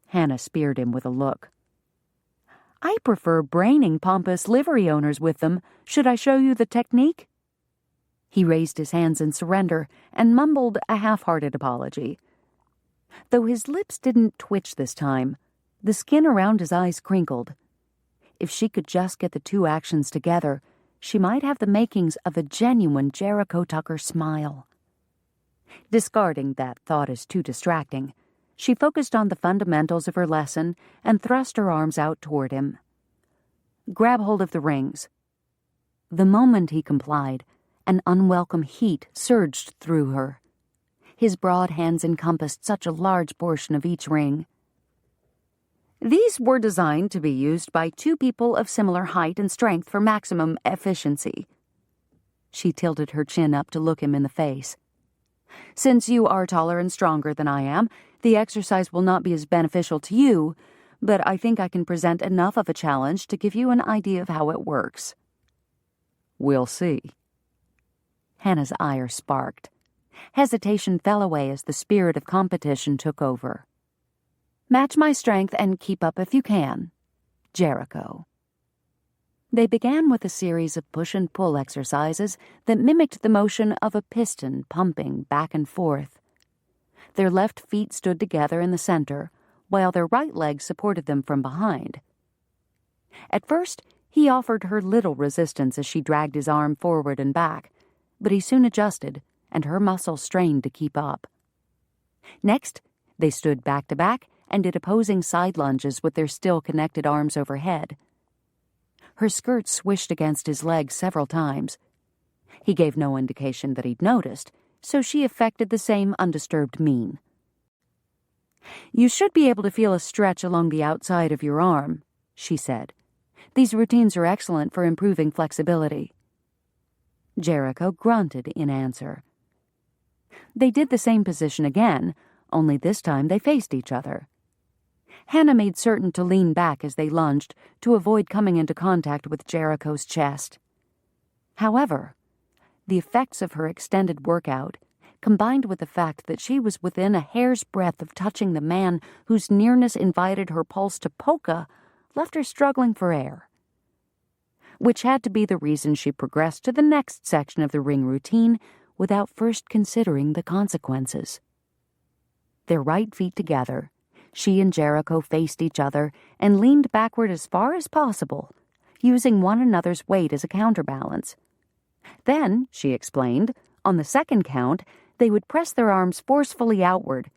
Hannah speared him with a look. "I prefer braining pompous livery owners with them. Should I show you the technique?" He raised his hands in surrender and mumbled a half-hearted apology. Though his lips didn't twitch this time, the skin around his eyes crinkled. If she could just get the 2 actions together, she might have the makings of a genuine Jericho Tucker smile. Discarding that thought as too distracting, she focused on the fundamentals of her lesson and thrust her arms out toward him. "Grab hold of the rings." The moment he complied, an unwelcome heat surged through her. His broad hands encompassed such a large portion of each ring. These were designed to be used by two people of similar height and strength for maximum efficiency. She tilted her chin up to look him in the face. Since you are taller and stronger than I am, the exercise will not be as beneficial to you, but I think I can present enough of a challenge to give you an idea of how it works. We'll see. Hannah's ire sparked. Hesitation fell away as the spirit of competition took over. Match my strength and keep up if you can. Jericho. They began with a series of push and pull exercises that mimicked the motion of a piston pumping back and forth. Their left feet stood together in the center, while their right legs supported them from behind. At first, he offered her little resistance as she dragged his arm forward and back, but he soon adjusted, and her muscles strained to keep up. Next, they stood back to back and did opposing side lunges with their still connected arms overhead. Her skirt swished against his legs several times. He gave no indication that he'd noticed, so she affected the same undisturbed mien. You should be able to feel a stretch along the outside of your arm, she said. These routines are excellent for improving flexibility. Jericho grunted in answer. They did the same position again, only this time they faced each other. Hannah made certain to lean back as they lunged to avoid coming into contact with Jericho's chest. However, the effects of her extended workout, combined with the fact that she was within a hair's breadth of touching the man whose nearness invited her pulse to polka, left her struggling for air. Which had to be the reason she progressed to the next section of the ring routine without first considering the consequences. Their right feet together, she and Jericho faced each other and leaned backward as far as possible, using one another's weight as a counterbalance. Then, she explained, on the second count, they would press their arms forcefully outward,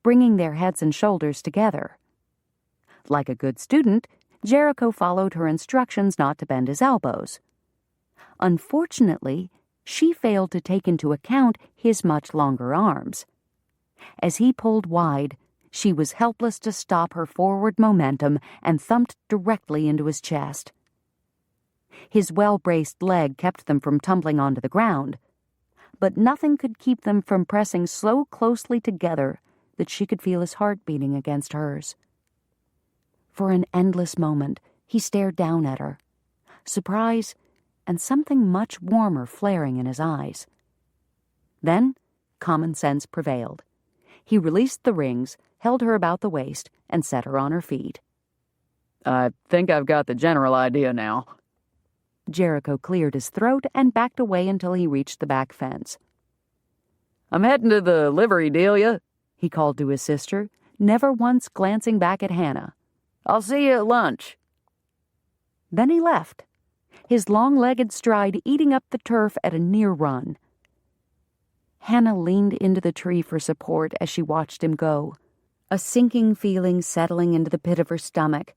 bringing their heads and shoulders together. Like a good student, Jericho followed her instructions not to bend his elbows. Unfortunately, she failed to take into account his much longer arms. As he pulled wide, she was helpless to stop her forward momentum and thumped directly into his chest. His well-braced leg kept them from tumbling onto the ground, but nothing could keep them from pressing so closely together that she could feel his heart beating against hers. For an endless moment, he stared down at her, surprise and something much warmer flaring in his eyes. Then, common sense prevailed. He released the rings, held her about the waist, and set her on her feet. I think I've got the general idea now. Jericho cleared his throat and backed away until he reached the back fence. I'm heading to the livery, Delia, he called to his sister, never once glancing back at Hannah. I'll see you at lunch. Then he left, his long-legged stride eating up the turf at a near run. Hannah leaned into the tree for support as she watched him go, a sinking feeling settling into the pit of her stomach.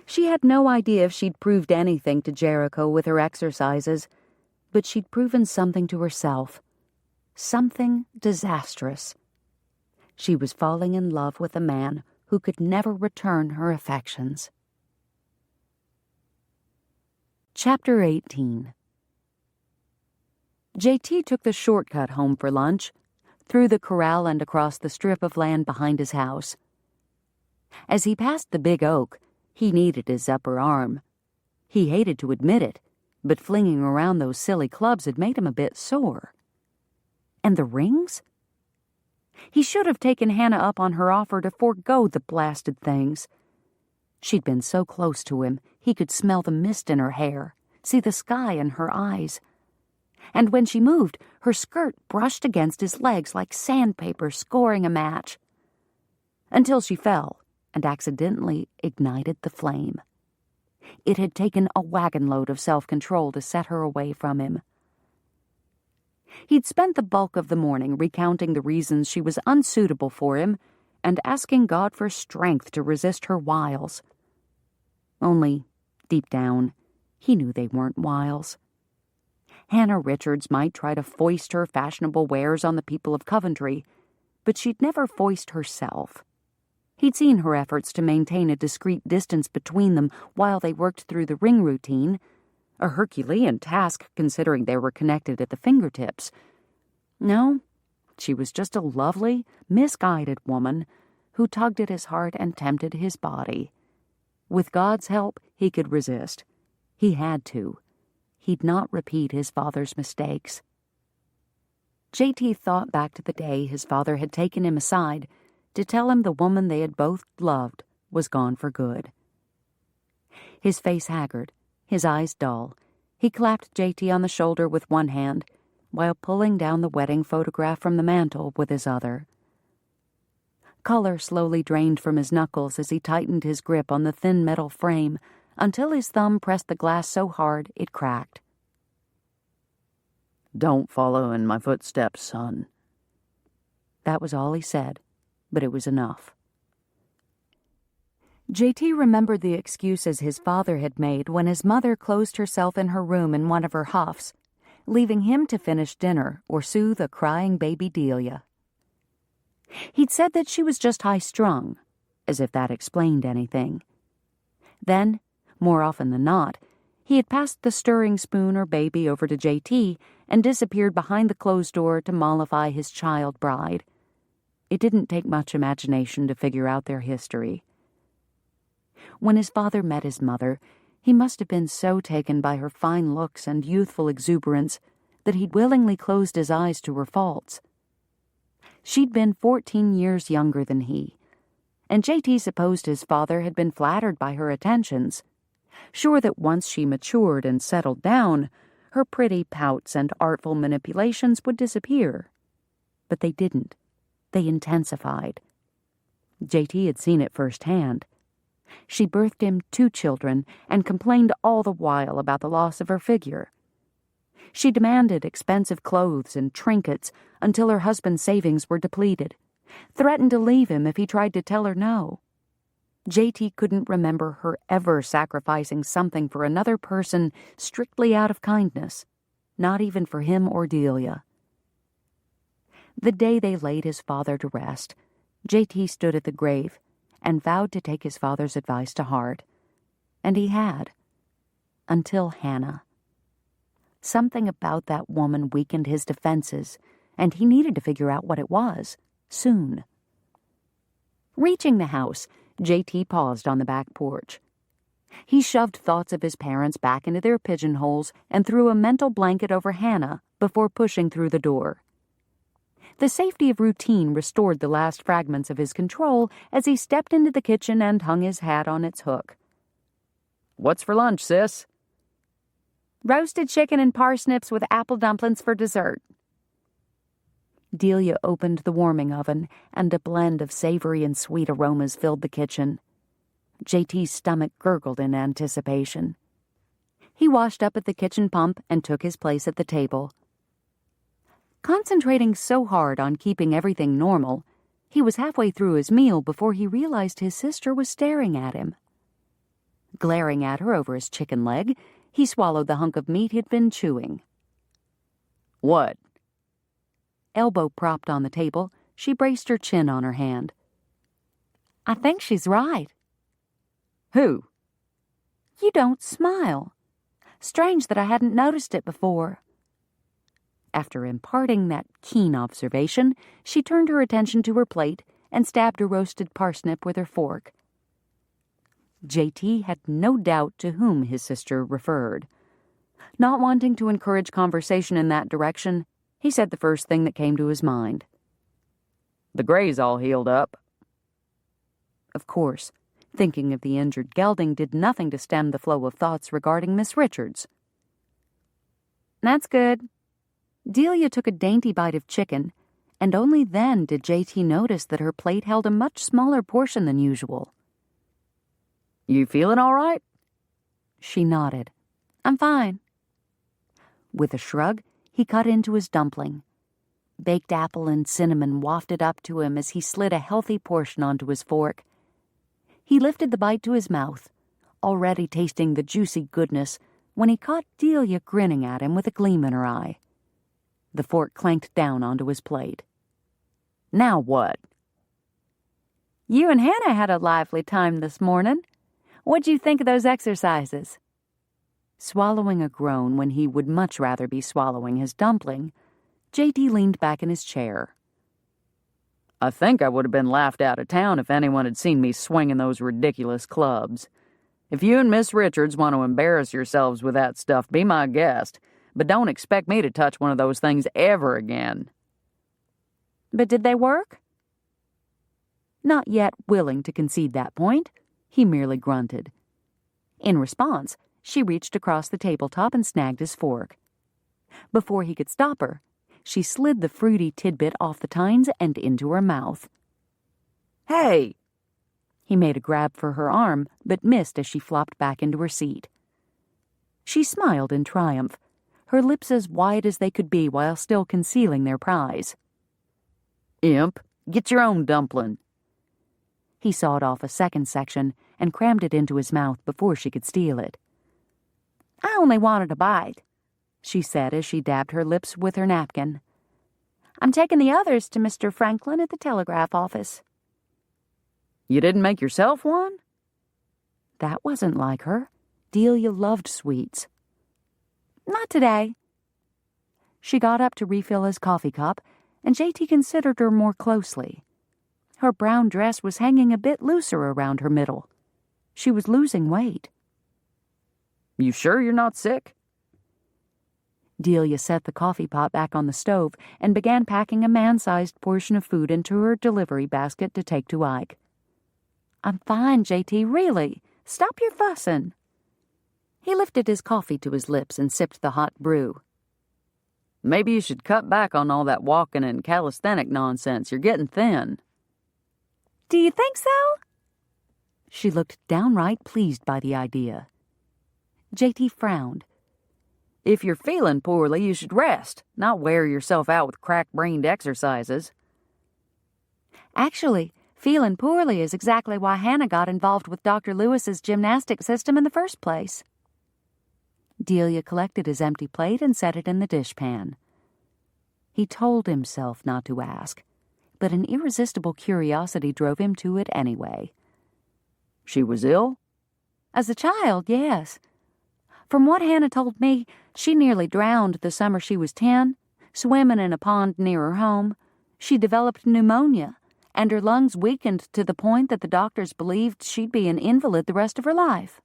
She had no idea if she'd proved anything to Jericho with her exercises, but she'd proven something to herself. Something disastrous. She was falling in love with a man who could never return her affections. Chapter 18. JT took the shortcut home for lunch, through the corral and across the strip of land behind his house. As he passed the big oak, he needed his upper arm. He hated to admit it, but flinging around those silly clubs had made him a bit sore. And the rings? He should have taken Hannah up on her offer to forego the blasted things. She'd been so close to him, he could smell the mist in her hair, see the sky in her eyes. And when she moved, her skirt brushed against his legs like sandpaper scoring a match. Until she fell and accidentally ignited the flame. It had taken a wagon load of self-control to set her away from him. He'd spent the bulk of the morning recounting the reasons she was unsuitable for him and asking God for strength to resist her wiles. Only, deep down, he knew they weren't wiles. Hannah Richards might try to foist her fashionable wares on the people of Coventry, but she'd never foist herself. He'd seen her efforts to maintain a discreet distance between them while they worked through the ring routine, a Herculean task considering they were connected at the fingertips. No, she was just a lovely, misguided woman who tugged at his heart and tempted his body. With God's help, he could resist. He had to. He'd not repeat his father's mistakes. J.T. thought back to the day his father had taken him aside to tell him the woman they had both loved was gone for good. His face haggard, his eyes dull, he clapped J.T. on the shoulder with one hand while pulling down the wedding photograph from the mantel with his other. Color slowly drained from his knuckles as he tightened his grip on the thin metal frame until his thumb pressed the glass so hard it cracked. "Don't follow in my footsteps, son." That was all he said, but it was enough. J.T. remembered the excuses his father had made when his mother closed herself in her room in one of her huffs, leaving him to finish dinner or soothe a crying baby Delia. He'd said that she was just high-strung, as if that explained anything. Then, more often than not, he had passed the stirring spoon or baby over to J.T. and disappeared behind the closed door to mollify his child bride. It didn't take much imagination to figure out their history. When his father met his mother, he must have been so taken by her fine looks and youthful exuberance that he'd willingly closed his eyes to her faults. She'd been 14 years younger than he, and J.T. supposed his father had been flattered by her attentions, sure that once she matured and settled down, her pretty pouts and artful manipulations would disappear. But they didn't. They intensified. J.T. had seen it firsthand. She birthed him 2 children and complained all the while about the loss of her figure. She demanded expensive clothes and trinkets until her husband's savings were depleted, threatened to leave him if he tried to tell her no. J.T. couldn't remember her ever sacrificing something for another person strictly out of kindness, not even for him or Delia. The day they laid his father to rest, J.T. stood at the grave and vowed to take his father's advice to heart. And he had. Until Hannah. Something about that woman weakened his defenses, and he needed to figure out what it was, soon. Reaching the house, J.T. paused on the back porch. He shoved thoughts of his parents back into their pigeonholes and threw a mental blanket over Hannah before pushing through the door. The safety of routine restored the last fragments of his control as he stepped into the kitchen and hung his hat on its hook. "What's for lunch, sis?" Roasted chicken and parsnips with apple dumplings for dessert. Delia opened the warming oven, and a blend of savory and sweet aromas filled the kitchen. J.T.'s stomach gurgled in anticipation. He washed up at the kitchen pump and took his place at the table. Concentrating so hard on keeping everything normal, he was halfway through his meal before he realized his sister was staring at him. Glaring at her over his chicken leg, he swallowed the hunk of meat he'd been chewing. "What?" Elbow propped on the table, she braced her chin on her hand. I think she's right. "Who?" You don't smile. Strange that I hadn't noticed it before. After imparting that keen observation, she turned her attention to her plate and stabbed a roasted parsnip with her fork. J.T. had no doubt to whom his sister referred. Not wanting to encourage conversation in that direction, he said the first thing that came to his mind. "The gray's all healed up." Of course, thinking of the injured gelding did nothing to stem the flow of thoughts regarding Miss Richards. That's good. Delia took a dainty bite of chicken, and only then did J.T. notice that her plate held a much smaller portion than usual. "You feeling all right?" She nodded. I'm fine. With a shrug, he cut into his dumpling. Baked apple and cinnamon wafted up to him as he slid a healthy portion onto his fork. He lifted the bite to his mouth, already tasting the juicy goodness, when he caught Delia grinning at him with a gleam in her eye. The fork clanked down onto his plate. "Now what?" You and Hannah had a lively time this morning. What'd you think of those exercises?" Swallowing a groan when he would much rather be swallowing his dumpling, J.T. leaned back in his chair. "I think I would have been laughed out of town if anyone had seen me swinging those ridiculous clubs. If you and Miss Richards want to embarrass yourselves with that stuff, be my guest, but don't expect me to touch one of those things ever again." "But did they work?" Not yet willing to concede that point, he merely grunted. In response, she reached across the tabletop and snagged his fork. Before he could stop her, she slid the fruity tidbit off the tines and into her mouth. "Hey!" He made a grab for her arm, but missed as she flopped back into her seat. She smiled in triumph, her lips as wide as they could be while still concealing their prize. "Imp, get your own dumpling." He sawed off a second section and crammed it into his mouth before she could steal it. "I only wanted a bite," she said as she dabbed her lips with her napkin. "I'm taking the others to Mr. Franklin at the telegraph office." "You didn't make yourself one?" That wasn't like her. Delia loved sweets. "Not today." She got up to refill his coffee cup, and J.T. considered her more closely. Her brown dress was hanging a bit looser around her middle. She was losing weight. "You sure you're not sick?" Delia set the coffee pot back on the stove and began packing a man-sized portion of food into her delivery basket to take to Ike. "I'm fine, J.T., really. Stop your fussing." He lifted his coffee to his lips and sipped the hot brew. "Maybe you should cut back on all that walking and calisthenic nonsense. You're getting thin." "Do you think so?" She looked downright pleased by the idea. J.T. frowned. "If you're feeling poorly, you should rest, not wear yourself out with crack-brained exercises." Actually, feeling poorly is exactly why Hannah got involved with Dr. Lewis's gymnastic system in the first place. Delia collected his empty plate and set it in the dishpan. He told himself not to ask, but an irresistible curiosity drove him to it anyway. "She was ill?" "As a child, yes. From what Hannah told me, she nearly drowned the summer she was 10, swimming in a pond near her home. She developed pneumonia, and her lungs weakened to the point that the doctors believed she'd be an invalid the rest of her life."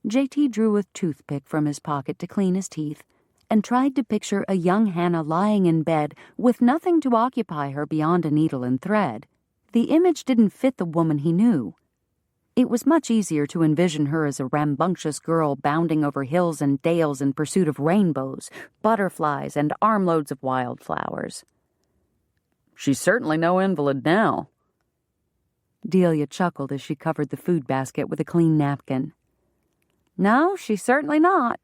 J.T. drew a toothpick from his pocket to clean his teeth and tried to picture a young Hannah lying in bed with nothing to occupy her beyond a needle and thread. The image didn't fit the woman he knew. It was much easier to envision her as a rambunctious girl bounding over hills and dales in pursuit of rainbows, butterflies, and armloads of wildflowers. "She's certainly no invalid now." Delia chuckled as she covered the food basket with a clean napkin. "No, she's certainly not.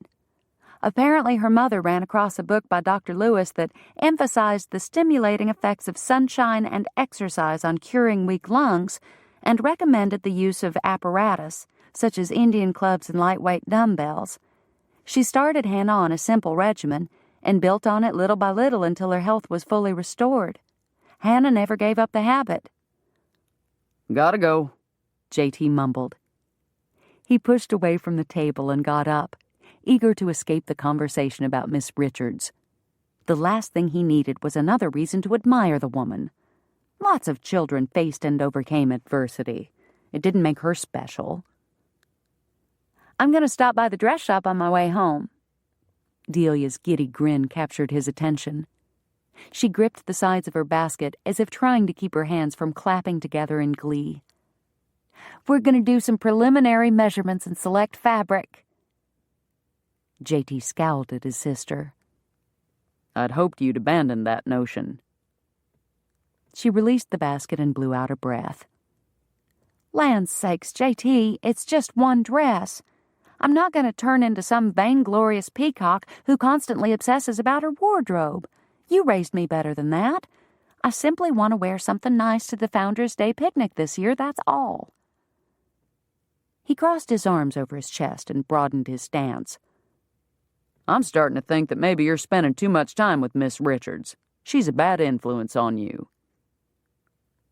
Apparently her mother ran across a book by Dr. Lewis that emphasized the stimulating effects of sunshine and exercise on curing weak lungs and recommended the use of apparatus, such as Indian clubs and lightweight dumbbells. She started Hannah on a simple regimen and built on it little by little until her health was fully restored. Hannah never gave up the habit." "Gotta go," J.T. mumbled. He pushed away from the table and got up, eager to escape the conversation about Miss Richards. The last thing he needed was another reason to admire the woman. Lots of children faced and overcame adversity. It didn't make her special. "I'm going to stop by the dress shop on my way home." Delia's giddy grin captured his attention. She gripped the sides of her basket as if trying to keep her hands from clapping together in glee. "We're going to do some preliminary measurements and select fabric." J.T. scowled at his sister. "I'd hoped you'd abandoned that notion." She released the basket and blew out her breath. "Land's sakes, J.T., it's just one dress. I'm not going to turn into some vainglorious peacock who constantly obsesses about her wardrobe. You raised me better than that. I simply want to wear something nice to the Founders' Day picnic this year, that's all." He crossed his arms over his chest and broadened his stance. "I'm starting to think that maybe you're spending too much time with Miss Richards. She's a bad influence on you."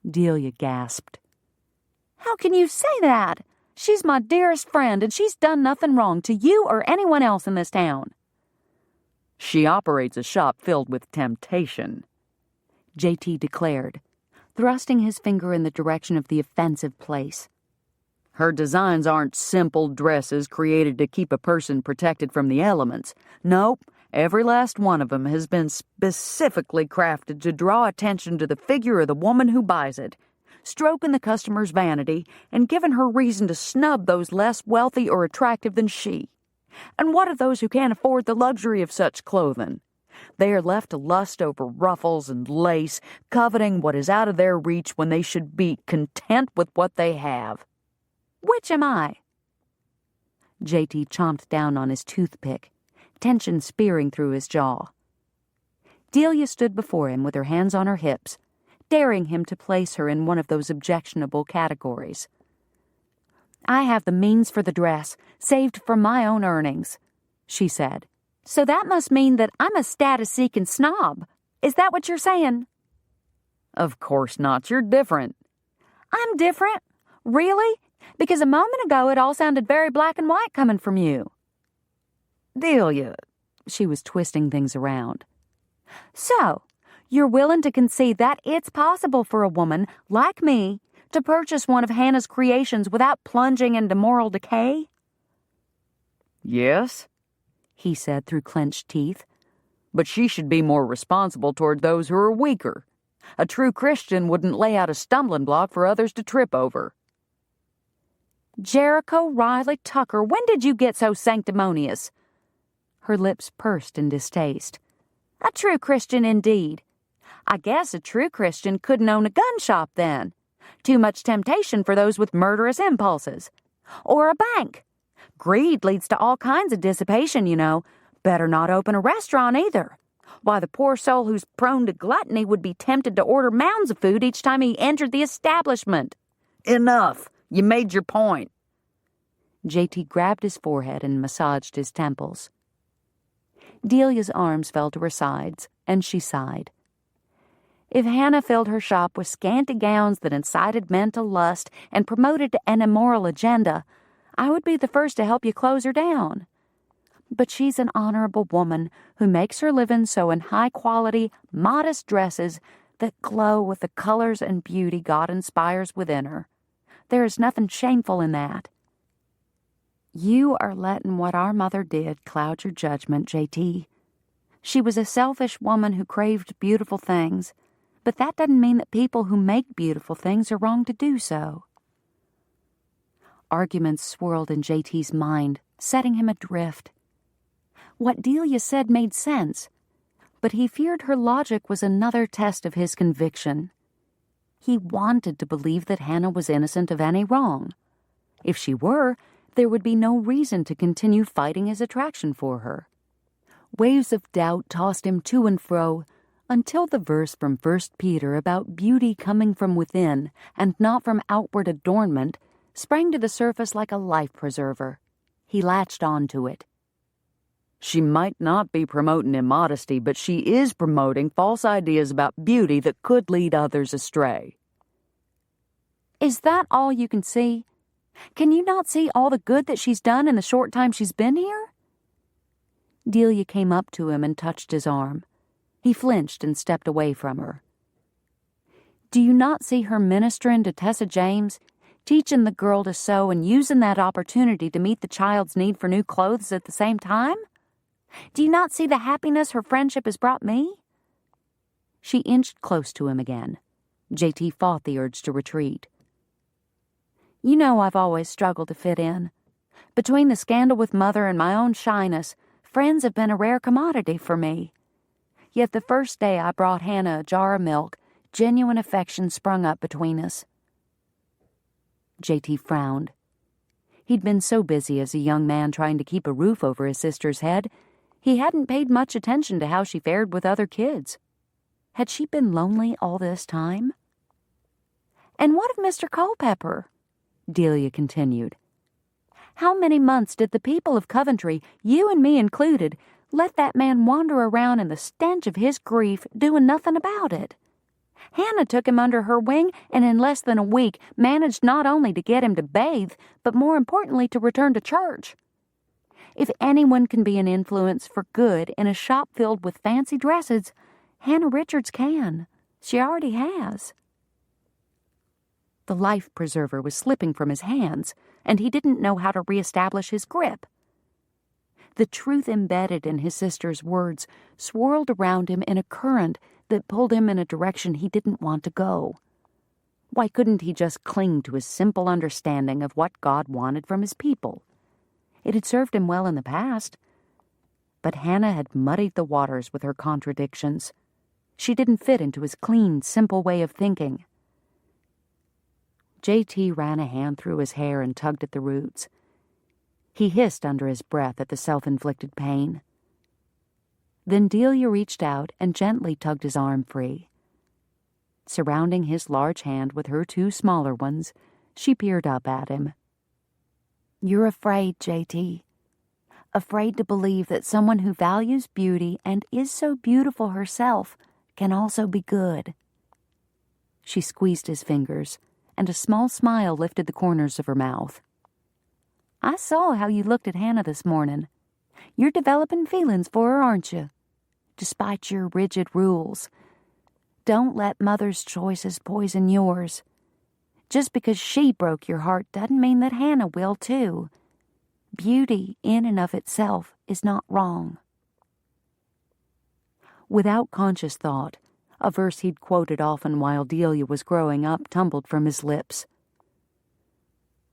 Delia gasped. How can you say that? She's my dearest friend, and she's done nothing wrong to you or anyone else in this town. She operates a shop filled with temptation, JT declared, thrusting his finger in the direction of the offensive place. Her designs aren't simple dresses created to keep a person protected from the elements. Nope, every last one of them has been specifically crafted to draw attention to the figure of the woman who buys it, stroking the customer's vanity and giving her reason to snub those less wealthy or attractive than she. And what of those who can't afford the luxury of such clothing? They are left to lust over ruffles and lace, coveting what is out of their reach when they should be content with what they have. Which am I? JT chomped down on his toothpick, tension spearing through his jaw. Delia stood before him with her hands on her hips, daring him to place her in one of those objectionable categories. I have the means for the dress, saved from my own earnings, she said. So that must mean that I'm a status-seeking snob. Is that what you're saying? Of course not. You're different. I'm different? Really? Because a moment ago it all sounded very black and white coming from you. Delia. She was twisting things around. So, you're willing to concede that it's possible for a woman like me to purchase one of Hannah's creations without plunging into moral decay? Yes, he said through clenched teeth. But she should be more responsible toward those who are weaker. A true Christian wouldn't lay out a stumbling block for others to trip over. Jericho Riley Tucker, when did you get so sanctimonious? Her lips pursed in distaste. A true Christian indeed. I guess a true Christian couldn't own a gun shop then. Too much temptation for those with murderous impulses. Or a bank. Greed leads to all kinds of dissipation, you know. Better not open a restaurant either. Why, the poor soul who's prone to gluttony would be tempted to order mounds of food each time he entered the establishment. Enough. You made your point. JT grabbed his forehead and massaged his temples. Delia's arms fell to her sides, and she sighed. If Hannah filled her shop with scanty gowns that incited men to lust and promoted an immoral agenda, I would be the first to help you close her down. But she's an honorable woman who makes her living so in high-quality, modest dresses that glow with the colors and beauty God inspires within her. There is nothing shameful in that. You are letting what our mother did cloud your judgment, JT. She was a selfish woman who craved beautiful things, but that doesn't mean that people who make beautiful things are wrong to do so. Arguments swirled in JT's mind, setting him adrift. What Delia said made sense, but he feared her logic was another test of his conviction. He wanted to believe that Hannah was innocent of any wrong. If she were, there would be no reason to continue fighting his attraction for her. Waves of doubt tossed him to and fro, until the verse from 1 Peter about beauty coming from within and not from outward adornment sprang to the surface like a life preserver. He latched on to it. She might not be promoting immodesty, but she is promoting false ideas about beauty that could lead others astray. Is that all you can see? Can you not see all the good that she's done in the short time she's been here? Delia came up to him and touched his arm. He flinched and stepped away from her. Do you not see her ministering to Tessa James, teaching the girl to sew and using that opportunity to meet the child's need for new clothes at the same time? Do you not see the happiness her friendship has brought me? She inched close to him again. JT fought the urge to retreat. You know I've always struggled to fit in. Between the scandal with Mother and my own shyness, friends have been a rare commodity for me. Yet the first day I brought Hannah a jar of milk, genuine affection sprung up between us. JT frowned. He'd been so busy as a young man trying to keep a roof over his sister's head, he hadn't paid much attention to how she fared with other kids. Had she been lonely all this time? And what of Mr. Culpepper? Delia continued. How many months did the people of Coventry, you and me included, let that man wander around in the stench of his grief, doing nothing about it? Hannah took him under her wing and in less than a week managed not only to get him to bathe, but more importantly to return to church. If anyone can be an influence for good in a shop filled with fancy dresses, Hannah Richards can. She already has. The life preserver was slipping from his hands, and he didn't know how to reestablish his grip. The truth embedded in his sister's words swirled around him in a current that pulled him in a direction he didn't want to go. Why couldn't he just cling to his simple understanding of what God wanted from his people? It had served him well in the past. But Hannah had muddied the waters with her contradictions. She didn't fit into his clean, simple way of thinking. J.T. ran a hand through his hair and tugged at the roots. He hissed under his breath at the self-inflicted pain. Then Delia reached out and gently tugged his arm free. Surrounding his large hand with her two smaller ones, she peered up at him. "You're afraid, J.T. Afraid to believe that someone who values beauty and is so beautiful herself can also be good." She squeezed his fingers, and a small smile lifted the corners of her mouth. "I saw how you looked at Hannah this morning. You're developing feelings for her, aren't you? Despite your rigid rules. Don't let Mother's choices poison yours. Just because she broke your heart doesn't mean that Hannah will, too. Beauty, in and of itself, is not wrong." Without conscious thought, a verse he'd quoted often while Delia was growing up tumbled from his lips.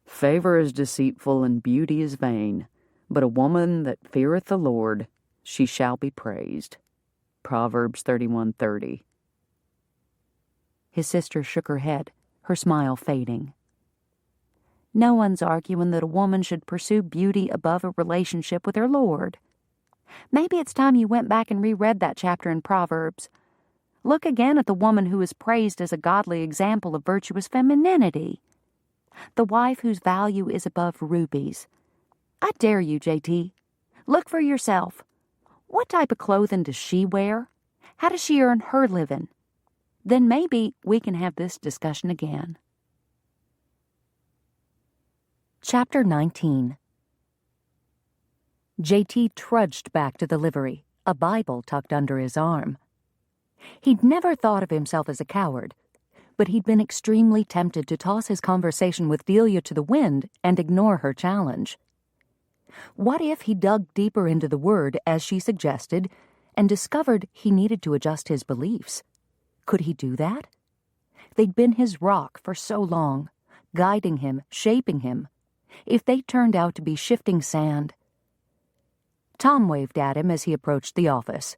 "Favor is deceitful and beauty is vain, but a woman that feareth the Lord, she shall be praised." Proverbs 31:30. His sister shook her head, her smile fading. "No one's arguing that a woman should pursue beauty above a relationship with her Lord. Maybe it's time you went back and reread that chapter in Proverbs. Look again at the woman who is praised as a godly example of virtuous femininity. The wife whose value is above rubies. I dare you, J.T. Look for yourself. What type of clothing does she wear? How does she earn her living? Then maybe we can have this discussion again." Chapter 19. J.T. trudged back to the livery, a Bible tucked under his arm. He'd never thought of himself as a coward, but he'd been extremely tempted to toss his conversation with Delia to the wind and ignore her challenge. What if he dug deeper into the Word, as she suggested, and discovered he needed to adjust his beliefs? Could he do that? They'd been his rock for so long, guiding him, shaping him. If they turned out to be shifting sand... Tom waved at him as he approached the office.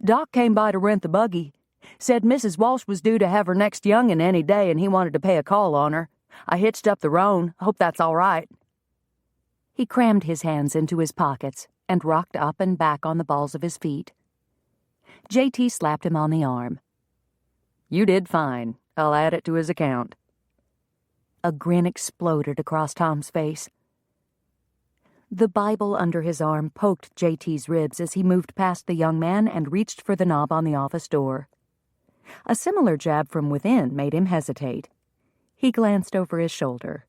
"Doc came by to rent the buggy. Said Mrs. Walsh was due to have her next young'un any day and he wanted to pay a call on her. I hitched up the roan. Hope that's all right." He crammed his hands into his pockets and rocked up and back on the balls of his feet. J.T. slapped him on the arm. "You did fine. I'll add it to his account." A grin exploded across Tom's face. The Bible under his arm poked J.T.'s ribs as he moved past the young man and reached for the knob on the office door. A similar jab from within made him hesitate. He glanced over his shoulder.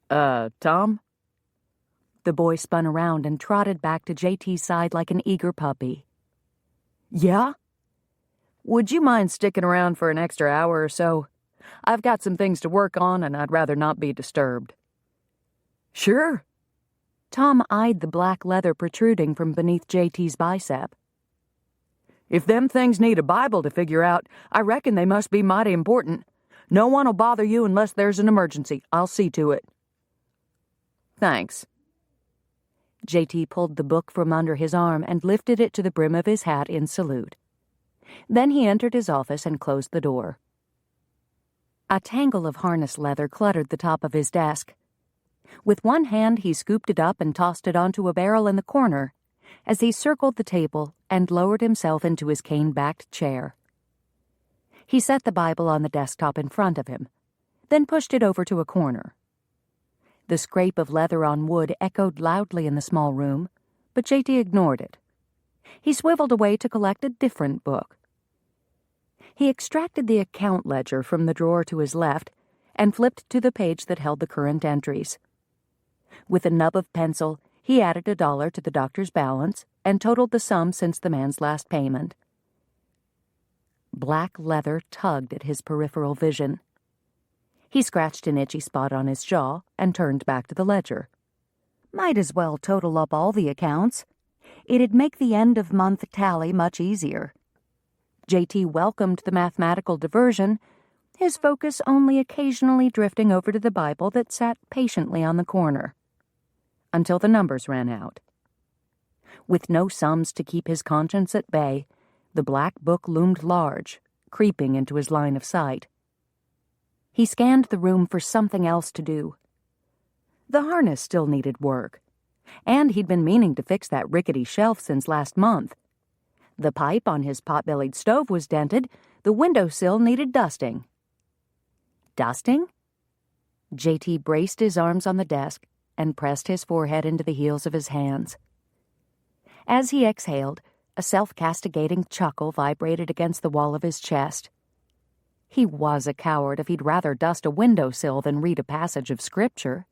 Tom?" The boy spun around and trotted back to J.T.'s side like an eager puppy. "Yeah? Would you mind sticking around for an extra hour or so? I've got some things to work on and I'd rather not be disturbed." "Sure." Tom eyed the black leather protruding from beneath J.T.'s bicep. "If them things need a Bible to figure out, I reckon they must be mighty important. No one'll bother you unless there's an emergency. I'll see to it." "Thanks." J.T. pulled the book from under his arm and lifted it to the brim of his hat in salute. Then he entered his office and closed the door. A tangle of harness leather cluttered the top of his desk. With one hand, he scooped it up and tossed it onto a barrel in the corner as he circled the table and lowered himself into his cane-backed chair. He set the Bible on the desktop in front of him, then pushed it over to a corner. The scrape of leather on wood echoed loudly in the small room, but J.T. ignored it. He swiveled away to collect a different book. He extracted the account ledger from the drawer to his left and flipped to the page that held the current entries. With a nub of pencil, he added $1 to the doctor's balance and totaled the sum since the man's last payment. Black leather tugged at his peripheral vision. He scratched an itchy spot on his jaw and turned back to the ledger. Might as well total up all the accounts. It'd make the end-of-month tally much easier. J.T. welcomed the mathematical diversion, his focus only occasionally drifting over to the Bible that sat patiently on the corner, until the numbers ran out. With no sums to keep his conscience at bay, the black book loomed large, creeping into his line of sight. He scanned the room for something else to do. The harness still needed work, and he'd been meaning to fix that rickety shelf since last month. The pipe on his pot-bellied stove was dented, the windowsill needed dusting. Dusting? J.T. braced his arms on the desk and pressed his forehead into the heels of his hands. As he exhaled, a self-castigating chuckle vibrated against the wall of his chest. He was a coward if he'd rather dust a windowsill than read a passage of Scripture.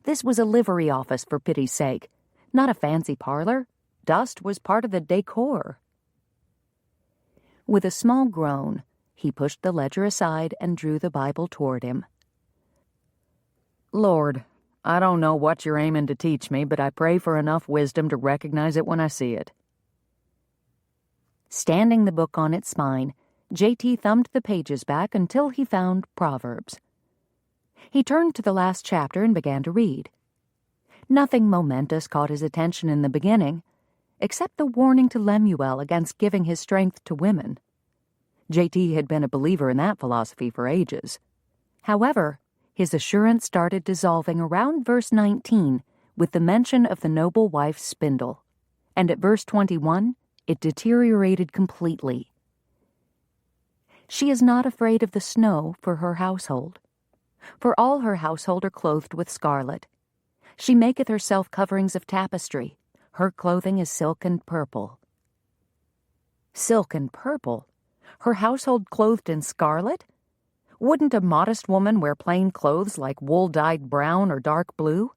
This was a livery office, for pity's sake, not a fancy parlor. Dust was part of the decor. With a small groan, he pushed the ledger aside and drew the Bible toward him. Lord, I don't know what you're aiming to teach me, but I pray for enough wisdom to recognize it when I see it. Standing the book on its spine, J.T. thumbed the pages back until he found Proverbs. He turned to the last chapter and began to read. Nothing momentous caught his attention in the beginning, except the warning to Lemuel against giving his strength to women. J.T. had been a believer in that philosophy for ages. However, his assurance started dissolving around verse 19 with the mention of the noble wife's spindle, and at verse 21, it deteriorated completely. She is not afraid of the snow for her household, for all her household are clothed with scarlet. She maketh herself coverings of tapestry. Her clothing is silk and purple. Silk and purple? Her household clothed in scarlet? Wouldn't a modest woman wear plain clothes like wool-dyed brown or dark blue?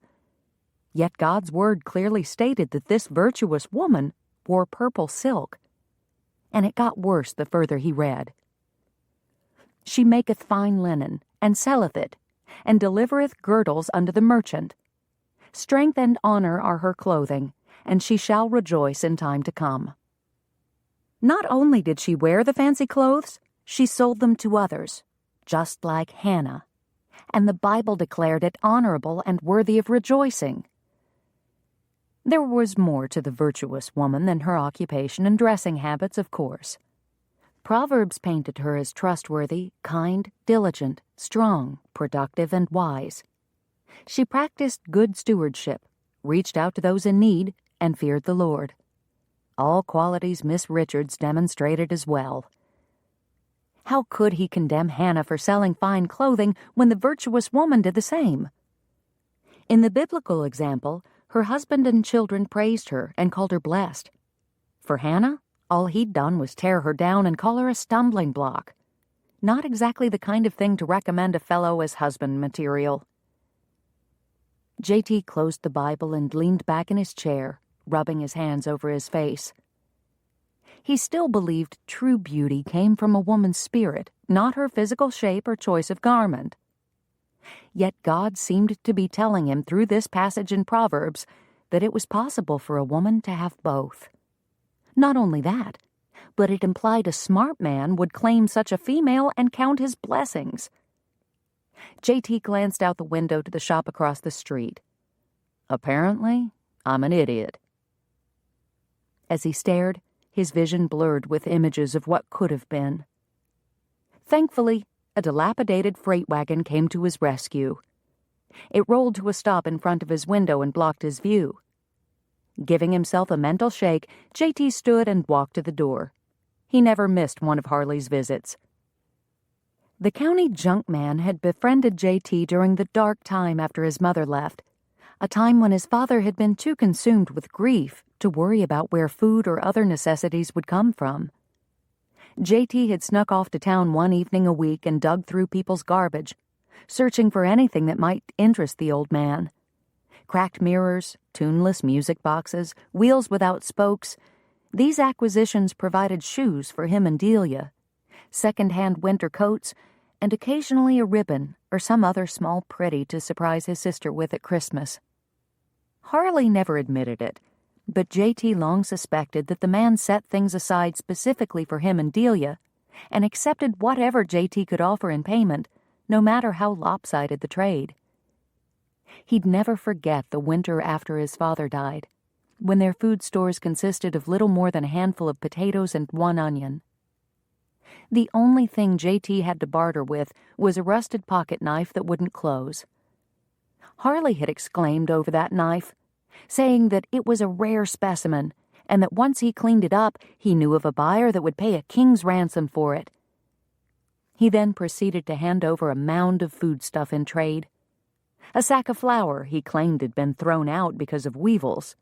Yet God's word clearly stated that this virtuous woman wore purple silk, and it got worse the further he read. She maketh fine linen, and selleth it, and delivereth girdles unto the merchant. Strength and honor are her clothing, and she shall rejoice in time to come. Not only did she wear the fancy clothes, she sold them to others, just like Hannah, and the Bible declared it honorable and worthy of rejoicing. There was more to the virtuous woman than her occupation and dressing habits, of course. Proverbs painted her as trustworthy, kind, diligent, strong, productive, and wise. She practiced good stewardship, reached out to those in need, and feared the Lord. All qualities Miss Richards demonstrated as well. How could he condemn Hannah for selling fine clothing when the virtuous woman did the same? In the biblical example, her husband and children praised her and called her blessed. For Hannah, all he'd done was tear her down and call her a stumbling block. Not exactly the kind of thing to recommend a fellow as husband material. J.T. closed the Bible and leaned back in his chair, rubbing his hands over his face. He still believed true beauty came from a woman's spirit, not her physical shape or choice of garment. Yet God seemed to be telling him through this passage in Proverbs that it was possible for a woman to have both. Not only that, but it implied a smart man would claim such a female and count his blessings. J.T. glanced out the window to the shop across the street. Apparently, I'm an idiot. As he stared, his vision blurred with images of what could have been. Thankfully, a dilapidated freight wagon came to his rescue. It rolled to a stop in front of his window and blocked his view. Giving himself a mental shake, J.T. stood and walked to the door. He never missed one of Harley's visits. The county junk man had befriended J.T. during the dark time after his mother left, a time when his father had been too consumed with grief to worry about where food or other necessities would come from. JT had snuck off to town one evening a week and dug through people's garbage, searching for anything that might interest the old man. Cracked mirrors, tuneless music boxes, wheels without spokes. These acquisitions provided shoes for him and Delia, second-hand winter coats, and occasionally a ribbon or some other small pretty to surprise his sister with at Christmas. Harley never admitted it, but JT long suspected that the man set things aside specifically for him and Delia and accepted whatever JT could offer in payment, no matter how lopsided the trade. He'd never forget the winter after his father died, when their food stores consisted of little more than a handful of potatoes and one onion. The only thing JT had to barter with was a rusted pocket knife that wouldn't close. Harley had exclaimed over that knife, saying that it was a rare specimen and that once he cleaned it up, he knew of a buyer that would pay a king's ransom for it. He then proceeded to hand over a mound of foodstuff in trade. A sack of flour he claimed had been thrown out because of weevils.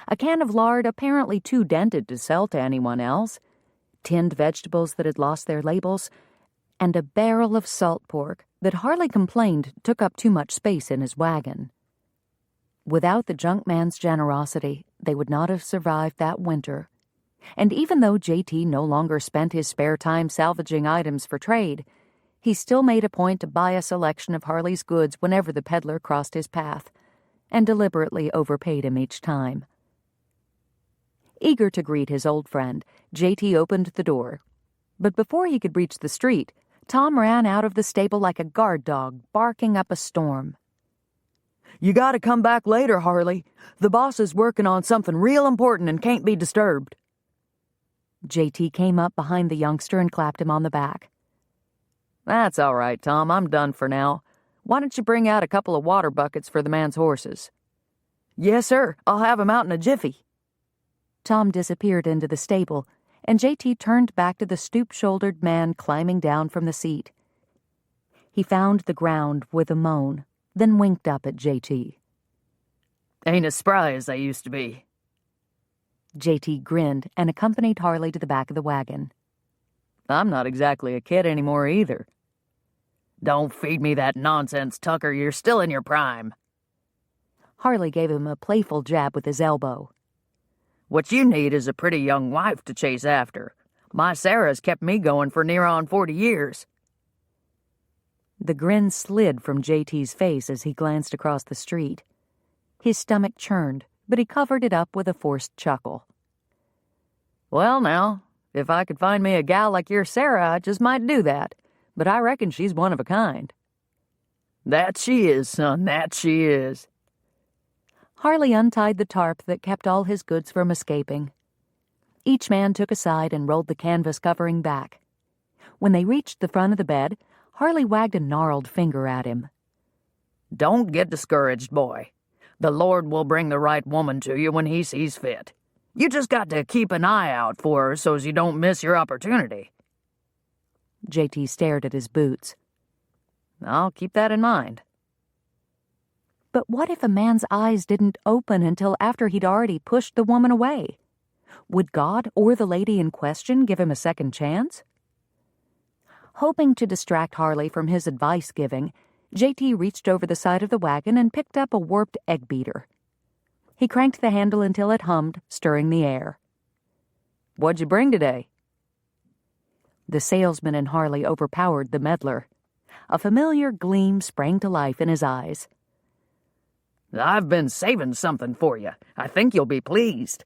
A can of lard apparently too dented to sell to anyone else, tinned vegetables that had lost their labels, and a barrel of salt pork that Harley complained took up too much space in his wagon. Without the junk man's generosity, they would not have survived that winter. And even though JT no longer spent his spare time salvaging items for trade, he still made a point to buy a selection of Harley's goods whenever the peddler crossed his path, and deliberately overpaid him each time. Eager to greet his old friend, JT opened the door. But before he could reach the street, Tom ran out of the stable like a guard dog, barking up a storm. You gotta come back later, Harley. The boss is working on something real important and can't be disturbed. JT came up behind the youngster and clapped him on the back. That's all right, Tom. I'm done for now. Why don't you bring out a couple of water buckets for the man's horses? Yes, sir. I'll have 'em out in a jiffy. Tom disappeared into the stable, and JT turned back to the stoop-shouldered man climbing down from the seat. He found the ground with a moan, then winked up at JT. Ain't as spry as I used to be. JT grinned and accompanied Harley to the back of the wagon. I'm not exactly a kid anymore either. Don't feed me that nonsense, Tucker. You're still in your prime. Harley gave him a playful jab with his elbow. What you need is a pretty young wife to chase after. My Sarah's kept me going for near on 40 years. The grin slid from JT's face as he glanced across the street. His stomach churned, but he covered it up with a forced chuckle. Well, now, if I could find me a gal like your Sarah, I just might do that. But I reckon she's one of a kind. That she is, son, that she is. Harley untied the tarp that kept all his goods from escaping. Each man took a side and rolled the canvas covering back. When they reached the front of the bed, Harley wagged a gnarled finger at him. Don't get discouraged, boy. The Lord will bring the right woman to you when he sees fit. You just got to keep an eye out for her so's you don't miss your opportunity. JT stared at his boots. I'll keep that in mind. But what if a man's eyes didn't open until after he'd already pushed the woman away? Would God or the lady in question give him a second chance? Hoping to distract Harley from his advice-giving, JT reached over the side of the wagon and picked up a warped egg beater. He cranked the handle until it hummed, stirring the air. What'd you bring today? The salesman in Harley overpowered the meddler. A familiar gleam sprang to life in his eyes. I've been saving something for you. I think you'll be pleased.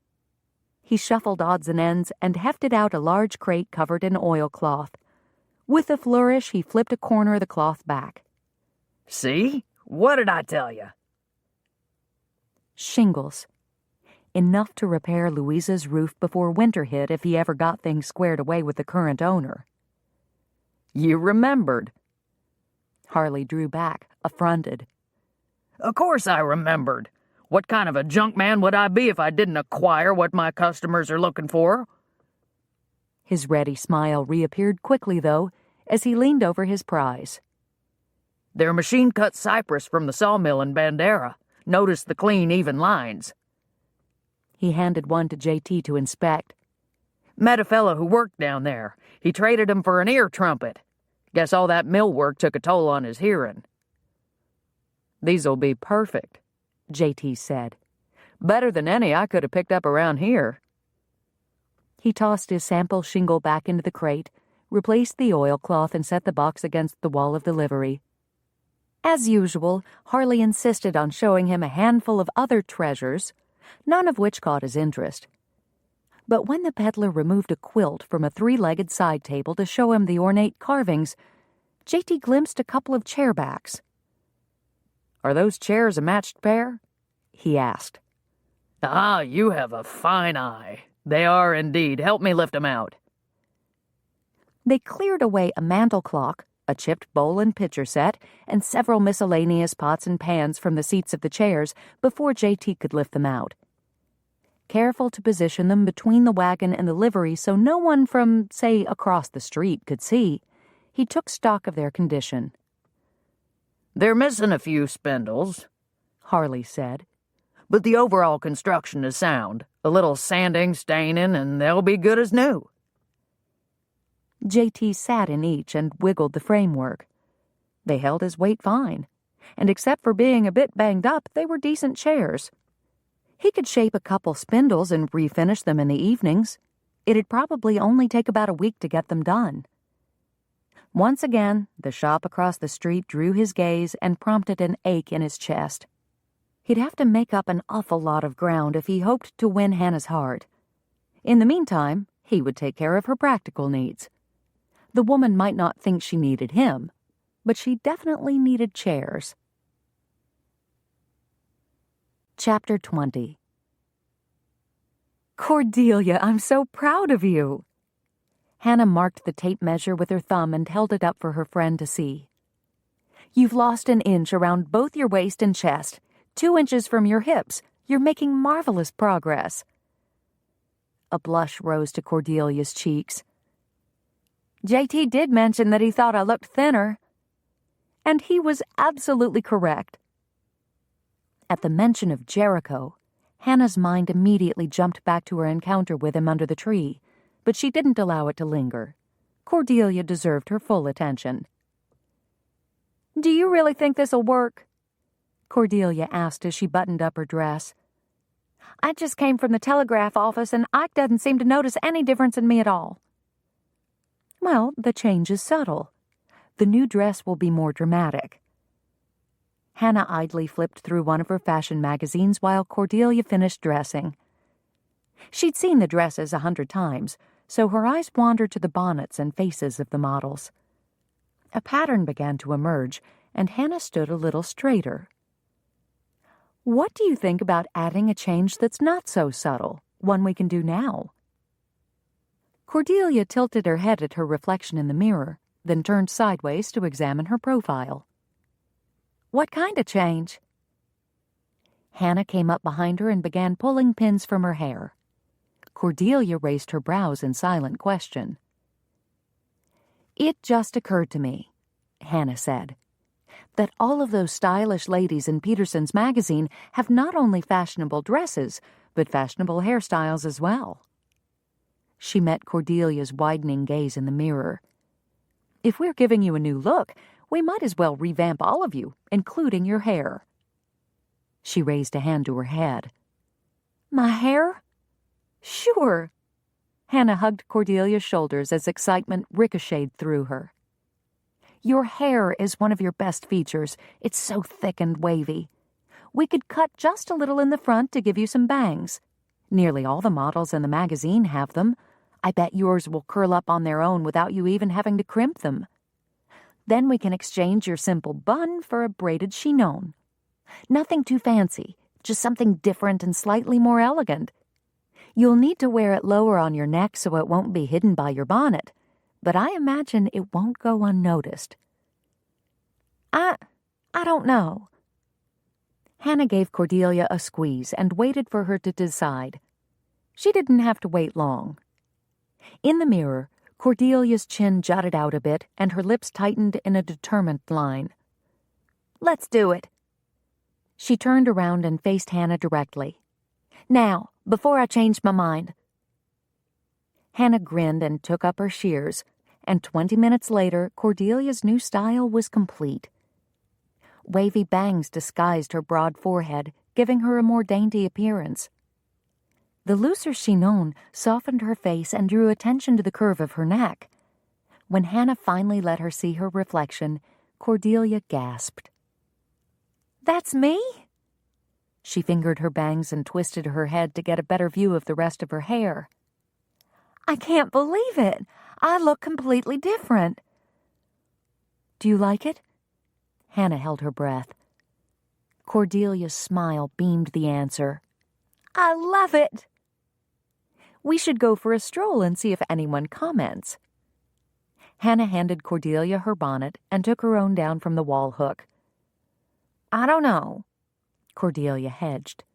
He shuffled odds and ends and hefted out a large crate covered in oilcloth. With a flourish, he flipped a corner of the cloth back. See? What did I tell you? Shingles. Enough to repair Louisa's roof before winter hit if he ever got things squared away with the current owner. You remembered. Harley drew back, affronted. Of course I remembered. What kind of a junk man would I be if I didn't acquire what my customers are looking for? His ready smile reappeared quickly, though, as he leaned over his prize. They're machine-cut cypress from the sawmill in Bandera. Notice the clean, even lines. He handed one to JT to inspect. Met a fellow who worked down there. He traded 'em for an ear trumpet. Guess all that mill work took a toll on his hearing. These'll be perfect, JT said. Better than any I could have picked up around here. He tossed his sample shingle back into the crate, replaced the oilcloth, and set the box against the wall of the livery. As usual, Harley insisted on showing him a handful of other treasures, none of which caught his interest. But when the peddler removed a quilt from a three-legged side table to show him the ornate carvings, JT glimpsed a couple of chairbacks. "Are those chairs a matched pair?" he asked. "Ah, you have a fine eye. They are indeed. Help me lift 'em out." They cleared away a mantel clock, a chipped bowl and pitcher set, and several miscellaneous pots and pans from the seats of the chairs before JT could lift them out. Careful to position them between the wagon and the livery so no one from, say, across the street could see, he took stock of their condition. "They're missing a few spindles," Harley said, "but the overall construction is sound. A little sanding, staining, and they'll be good as new." JT sat in each and wiggled the framework. They held his weight fine, and except for being a bit banged up, they were decent chairs. He could shape a couple spindles and refinish them in the evenings. It'd probably only take about a week to get them done. Once again, the shop across the street drew his gaze and prompted an ache in his chest. He'd have to make up an awful lot of ground if he hoped to win Hannah's heart. In the meantime, he would take care of her practical needs. The woman might not think she needed him, but she definitely needed chairs. Chapter 20. "Cordelia, I'm so proud of you." Hannah marked the tape measure with her thumb and held it up for her friend to see. "You've lost an inch around both your waist and chest, 2 inches from your hips. You're making marvelous progress." A blush rose to Cordelia's cheeks. "JT did mention that he thought I looked thinner." And he was absolutely correct. At the mention of Jericho, Hannah's mind immediately jumped back to her encounter with him under the tree, but she didn't allow it to linger. Cordelia deserved her full attention. "Do you really think this'll work?" Cordelia asked as she buttoned up her dress. "I just came from the telegraph office, and Ike doesn't seem to notice any difference in me at all." "Well, the change is subtle. The new dress will be more dramatic." Hannah idly flipped through one of her fashion magazines while Cordelia finished dressing. She'd seen the dresses 100 times, so her eyes wandered to the bonnets and faces of the models. A pattern began to emerge, and Hannah stood a little straighter. "What do you think about adding a change that's not so subtle, one we can do now?" Cordelia tilted her head at her reflection in the mirror, then turned sideways to examine her profile. "What kind of change?" Hannah came up behind her and began pulling pins from her hair. Cordelia raised her brows in silent question. "It just occurred to me," Hannah said, "that all of those stylish ladies in Peterson's magazine have not only fashionable dresses, but fashionable hairstyles as well." She met Cordelia's widening gaze in the mirror. "If we're giving you a new look, we might as well revamp all of you, including your hair." She raised a hand to her head. "My hair?" "Sure." Hannah hugged Cordelia's shoulders as excitement ricocheted through her. "Your hair is one of your best features. It's so thick and wavy. We could cut just a little in the front to give you some bangs. Nearly all the models in the magazine have them. I bet yours will curl up on their own without you even having to crimp them. Then we can exchange your simple bun for a braided chignon. Nothing too fancy, just something different and slightly more elegant. You'll need to wear it lower on your neck so it won't be hidden by your bonnet, but I imagine it won't go unnoticed." I don't know." Hannah gave Cordelia a squeeze and waited for her to decide. She didn't have to wait long. In the mirror, Cordelia's chin jutted out a bit and her lips tightened in a determined line. "Let's do it." She turned around and faced Hannah directly. "Now, before I change my mind." Hannah grinned and took up her shears, and 20 minutes later, Cordelia's new style was complete. Wavy bangs disguised her broad forehead, giving her a more dainty appearance. The looser chignon softened her face and drew attention to the curve of her neck. When Hannah finally let her see her reflection, Cordelia gasped. "That's me?" She fingered her bangs and twisted her head to get a better view of the rest of her hair. "I can't believe it. I look completely different." "Do you like it?" Hannah held her breath. Cordelia's smile beamed the answer. "I love it." "We should go for a stroll and see if anyone comments." Hannah handed Cordelia her bonnet and took her own down from the wall hook. "I don't know." Cordelia hedged.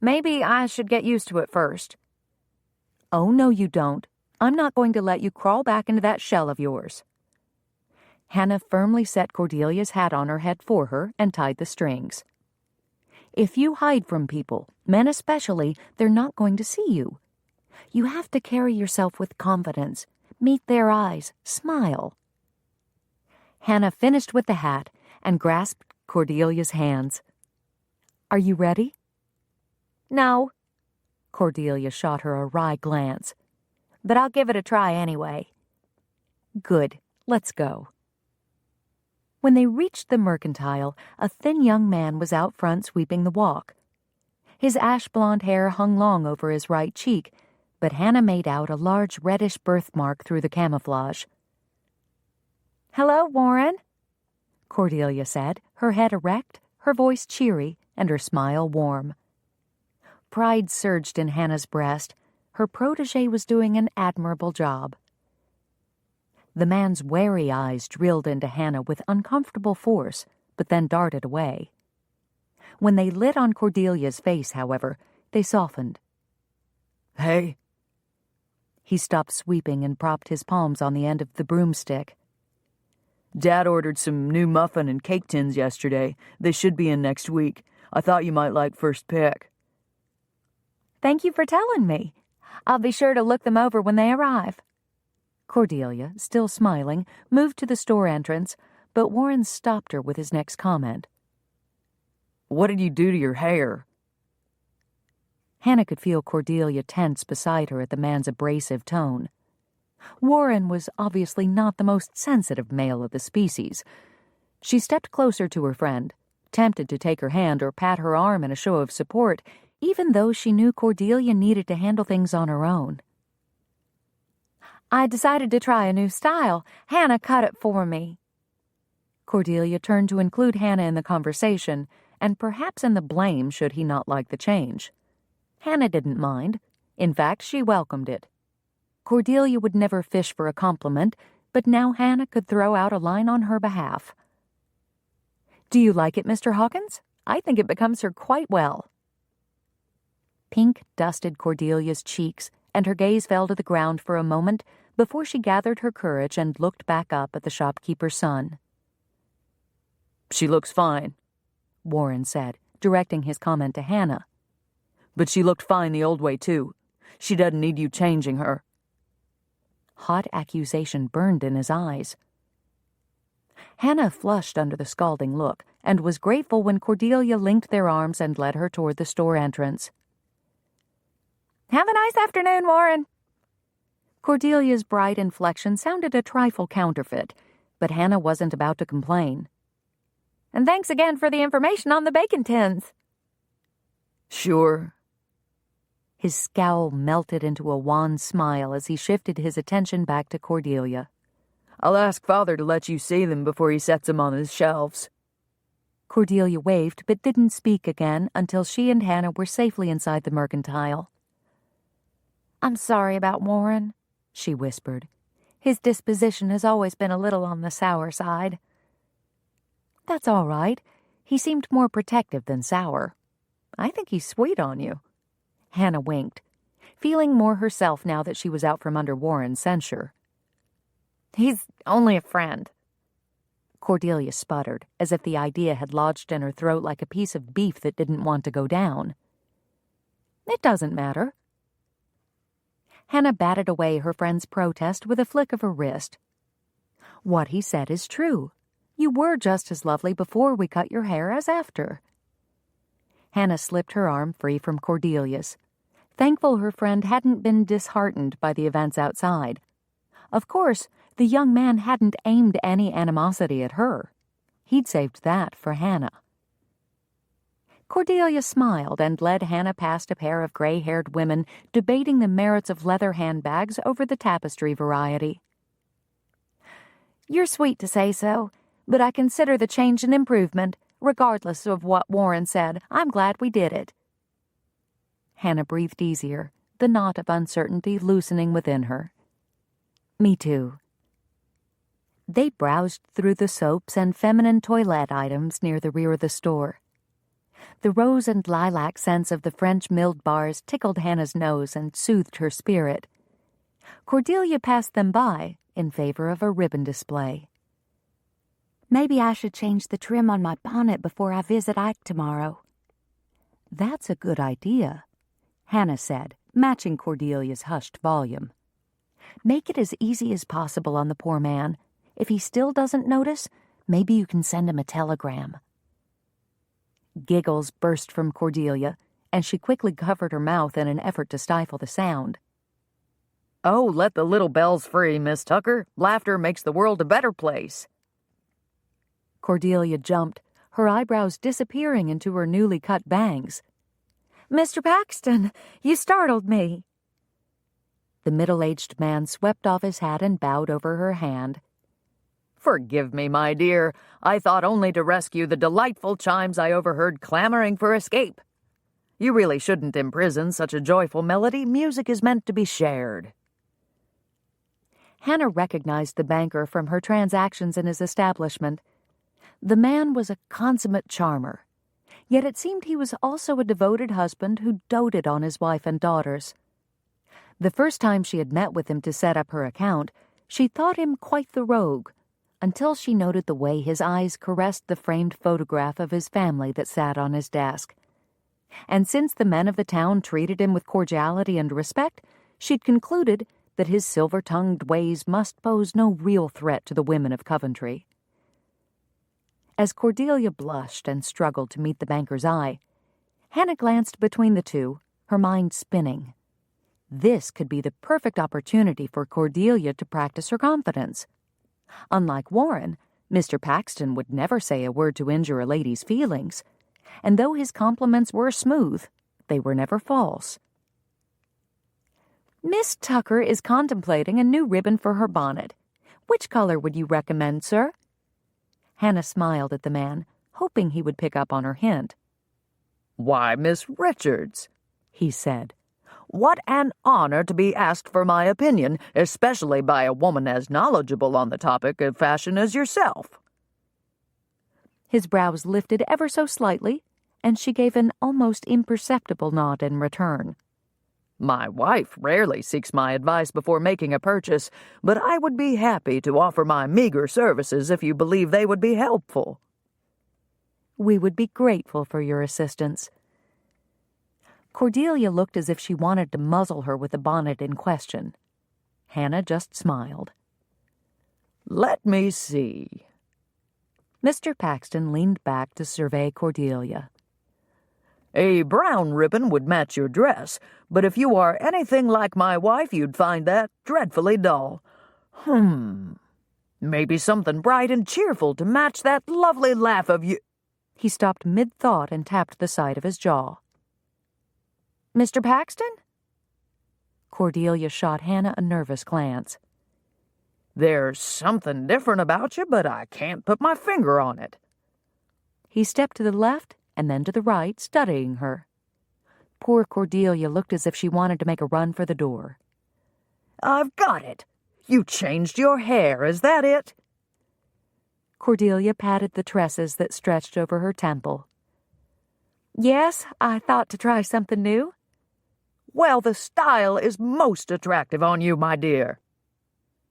"Maybe I should get used to it first." "Oh, no, you don't. I'm not going to let you crawl back into that shell of yours." Hannah firmly set Cordelia's hat on her head for her and tied the strings. "If you hide from people, men especially, they're not going to see you. You have to carry yourself with confidence. Meet their eyes. Smile." Hannah finished with the hat and grasped Cordelia's hands. "Are you ready?" "No." Cordelia shot her a wry glance. "But I'll give it a try anyway." "Good. Let's go." When they reached the mercantile, a thin young man was out front sweeping the walk. His ash-blonde hair hung long over his right cheek, but Hannah made out a large reddish birthmark through the camouflage. "Hello, Warren," Cordelia said, her head erect, her voice cheery, and her smile warm. Pride surged in Hannah's breast. Her protégé was doing an admirable job. The man's wary eyes drilled into Hannah with uncomfortable force, but then darted away. When they lit on Cordelia's face, however, they softened. "Hey." He stopped sweeping and propped his palms on the end of the broomstick. "Dad ordered some new muffin and cake tins yesterday. They should be in next week. I thought you might like first pick." "Thank you for telling me. I'll be sure to look them over when they arrive." Cordelia, still smiling, moved to the store entrance, but Warren stopped her with his next comment. "What did you do to your hair?" Hannah could feel Cordelia tense beside her at the man's abrasive tone. Warren was obviously not the most sensitive male of the species. She stepped closer to her friend, tempted to take her hand or pat her arm in a show of support, even though she knew Cordelia needed to handle things on her own. "I decided to try a new style. Hannah cut it for me." Cordelia turned to include Hannah in the conversation, and perhaps in the blame should he not like the change. Hannah didn't mind. In fact, she welcomed it. Cordelia would never fish for a compliment, but now Hannah could throw out a line on her behalf. "Do you like it, Mr. Hawkins? I think it becomes her quite well." Pink dusted Cordelia's cheeks, and her gaze fell to the ground for a moment before she gathered her courage and looked back up at the shopkeeper's son. "She looks fine," Warren said, directing his comment to Hannah. "But she looked fine the old way, too. She doesn't need you changing her." Hot accusation burned in his eyes. Hannah flushed under the scalding look and was grateful when Cordelia linked their arms and led her toward the store entrance. "Have a nice afternoon, Warren." Cordelia's bright inflection sounded a trifle counterfeit, but Hannah wasn't about to complain. "And thanks again for the information on the bacon tins." "Sure." His scowl melted into a wan smile as he shifted his attention back to Cordelia. "I'll ask Father to let you see them before he sets them on his shelves." Cordelia waved but didn't speak again until she and Hannah were safely inside the mercantile. "I'm sorry about Warren," she whispered. "His disposition has always been a little on the sour side." "That's all right. He seemed more protective than sour. I think he's sweet on you." Hannah winked, feeling more herself now that she was out from under Warren's censure. "He's only a friend." Cordelia sputtered, as if the idea had lodged in her throat like a piece of beef that didn't want to go down. "It doesn't matter." Hannah batted away her friend's protest with a flick of her wrist. What he said is true. You were just as lovely before we cut your hair as after. Hannah slipped her arm free from Cordelia's, thankful her friend hadn't been disheartened by the events outside. Of course, the young man hadn't aimed any animosity at her. He'd saved that for Hannah. Cordelia smiled and led Hannah past a pair of gray-haired women debating the merits of leather handbags over the tapestry variety. You're sweet to say so, but I consider the change an improvement. Regardless of what Warren said, I'm glad we did it. Hannah breathed easier, the knot of uncertainty loosening within her. Me too. They browsed through the soaps and feminine toilette items near the rear of the store. The rose and lilac scents of the French milled bars tickled Hannah's nose and soothed her spirit. Cordelia passed them by in favor of a ribbon display. Maybe I should change the trim on my bonnet before I visit Ike tomorrow. That's a good idea, Hannah said, matching Cordelia's hushed volume. Make it as easy as possible on the poor man. If he still doesn't notice, maybe you can send him a telegram. Giggles burst from Cordelia, and she quickly covered her mouth in an effort to stifle the sound. Oh, let the little bells free, Miss Tucker. Laughter makes the world a better place. Cordelia jumped, her eyebrows disappearing into her newly cut bangs. Mr. Paxton, you startled me. The middle-aged man swept off his hat and bowed over her hand. Forgive me, my dear. I thought only to rescue the delightful chimes I overheard clamoring for escape. You really shouldn't imprison such a joyful melody. Music is meant to be shared. Hannah recognized the banker from her transactions in his establishment. The man was a consummate charmer, yet it seemed he was also a devoted husband who doted on his wife and daughters. The first time she had met with him to set up her account, she thought him quite the rogue, until she noted the way his eyes caressed the framed photograph of his family that sat on his desk. And since the men of the town treated him with cordiality and respect, she'd concluded that his silver-tongued ways must pose no real threat to the women of Coventry. As Cordelia blushed and struggled to meet the banker's eye, Hannah glanced between the two, her mind spinning. This could be the perfect opportunity for Cordelia to practice her confidence. Unlike Warren, Mr. Paxton would never say a word to injure a lady's feelings, and though his compliments were smooth, they were never false. Miss Tucker is contemplating a new ribbon for her bonnet. Which color would you recommend, sir? Hannah smiled at the man, hoping he would pick up on her hint. Why, Miss Richards, he said. What an honor to be asked for my opinion, especially by a woman as knowledgeable on the topic of fashion as yourself. His brows lifted ever so slightly, and she gave an almost imperceptible nod in return. My wife rarely seeks my advice before making a purchase, but I would be happy to offer my meager services if you believe they would be helpful. We would be grateful for your assistance. Cordelia looked as if she wanted to muzzle her with the bonnet in question. Hannah just smiled. Let me see. Mr. Paxton leaned back to survey Cordelia. A brown ribbon would match your dress, but if you are anything like my wife, you'd find that dreadfully dull. Maybe something bright and cheerful to match that lovely laugh of you. He stopped mid-thought and tapped the side of his jaw. Mr. Paxton? Cordelia shot Hannah a nervous glance. There's something different about you, but I can't put my finger on it. He stepped to the left and then to the right, studying her. Poor Cordelia looked as if she wanted to make a run for the door. I've got it. You changed your hair, is that it? Cordelia patted the tresses that stretched over her temple. Yes, I thought to try something new. Well, the style is most attractive on you, my dear.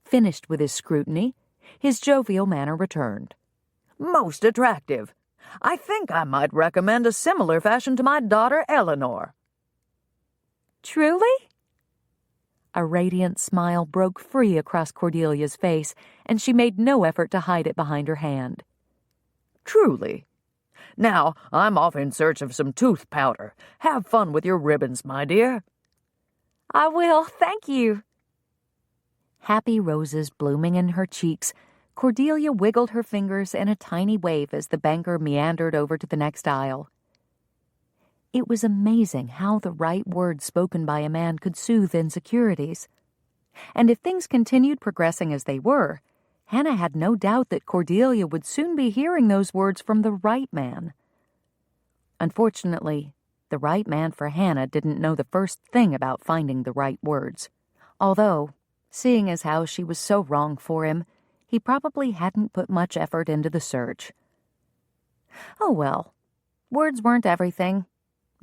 Finished with his scrutiny, his jovial manner returned. Most attractive. I think I might recommend a similar fashion to my daughter Eleanor. Truly? A radiant smile broke free across Cordelia's face, and she made no effort to hide it behind her hand. Truly. Now, I'm off in search of some tooth powder. Have fun with your ribbons, my dear. I will, thank you. Happy roses blooming in her cheeks, Cordelia wiggled her fingers in a tiny wave as the banker meandered over to the next aisle. It was amazing how the right words spoken by a man could soothe insecurities. And if things continued progressing as they were, Hannah had no doubt that Cordelia would soon be hearing those words from the right man. Unfortunately, the right man for Hannah didn't know the first thing about finding the right words. Although, seeing as how she was so wrong for him, he probably hadn't put much effort into the search. Oh well, words weren't everything.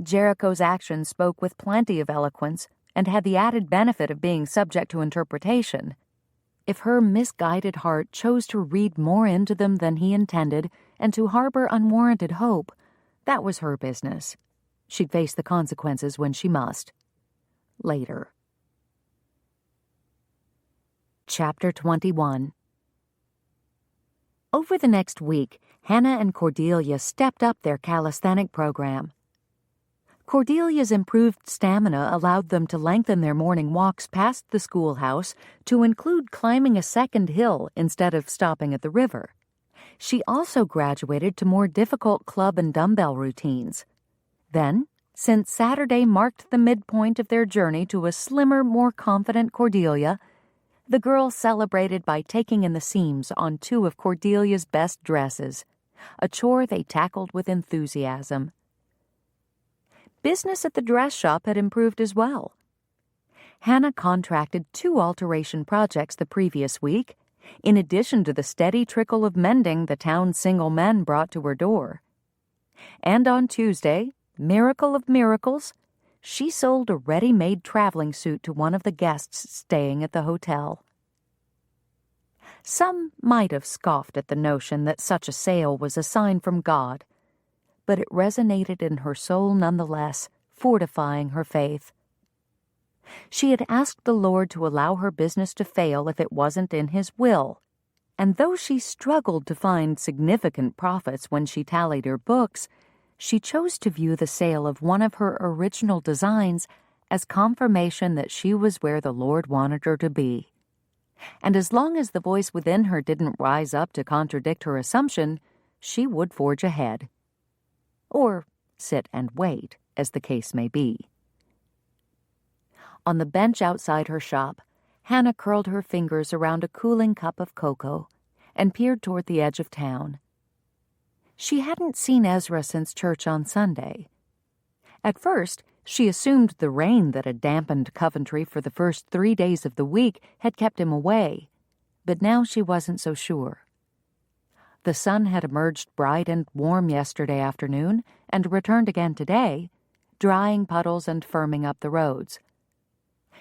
Jericho's actions spoke with plenty of eloquence and had the added benefit of being subject to interpretation. If her misguided heart chose to read more into them than he intended and to harbor unwarranted hope, that was her business. She'd face the consequences when she must. Later. Chapter 21. Over the next week, Hannah and Cordelia stepped up their calisthenic program. Cordelia's improved stamina allowed them to lengthen their morning walks past the schoolhouse to include climbing a second hill instead of stopping at the river. She also graduated to more difficult club and dumbbell routines. Then, since Saturday marked the midpoint of their journey to a slimmer, more confident Cordelia, the girls celebrated by taking in the seams on two of Cordelia's best dresses, a chore they tackled with enthusiasm. Business at the dress shop had improved as well. Hannah contracted 2 alteration projects the previous week, in addition to the steady trickle of mending the town's single men brought to her door. And on Tuesday, miracle of miracles, she sold a ready-made traveling suit to one of the guests staying at the hotel. Some might have scoffed at the notion that such a sale was a sign from God, but it resonated in her soul nonetheless, fortifying her faith. She had asked the Lord to allow her business to fail if it wasn't in His will, and though she struggled to find significant profits when she tallied her books, she chose to view the sale of one of her original designs as confirmation that she was where the Lord wanted her to be. And as long as the voice within her didn't rise up to contradict her assumption, she would forge ahead. Or sit and wait, as the case may be. On the bench outside her shop, Hannah curled her fingers around a cooling cup of cocoa and peered toward the edge of town. She hadn't seen Ezra since church on Sunday. At first, she assumed the rain that had dampened Coventry for the first 3 days of the week had kept him away, but now she wasn't so sure. The sun had emerged bright and warm yesterday afternoon and returned again today, drying puddles and firming up the roads.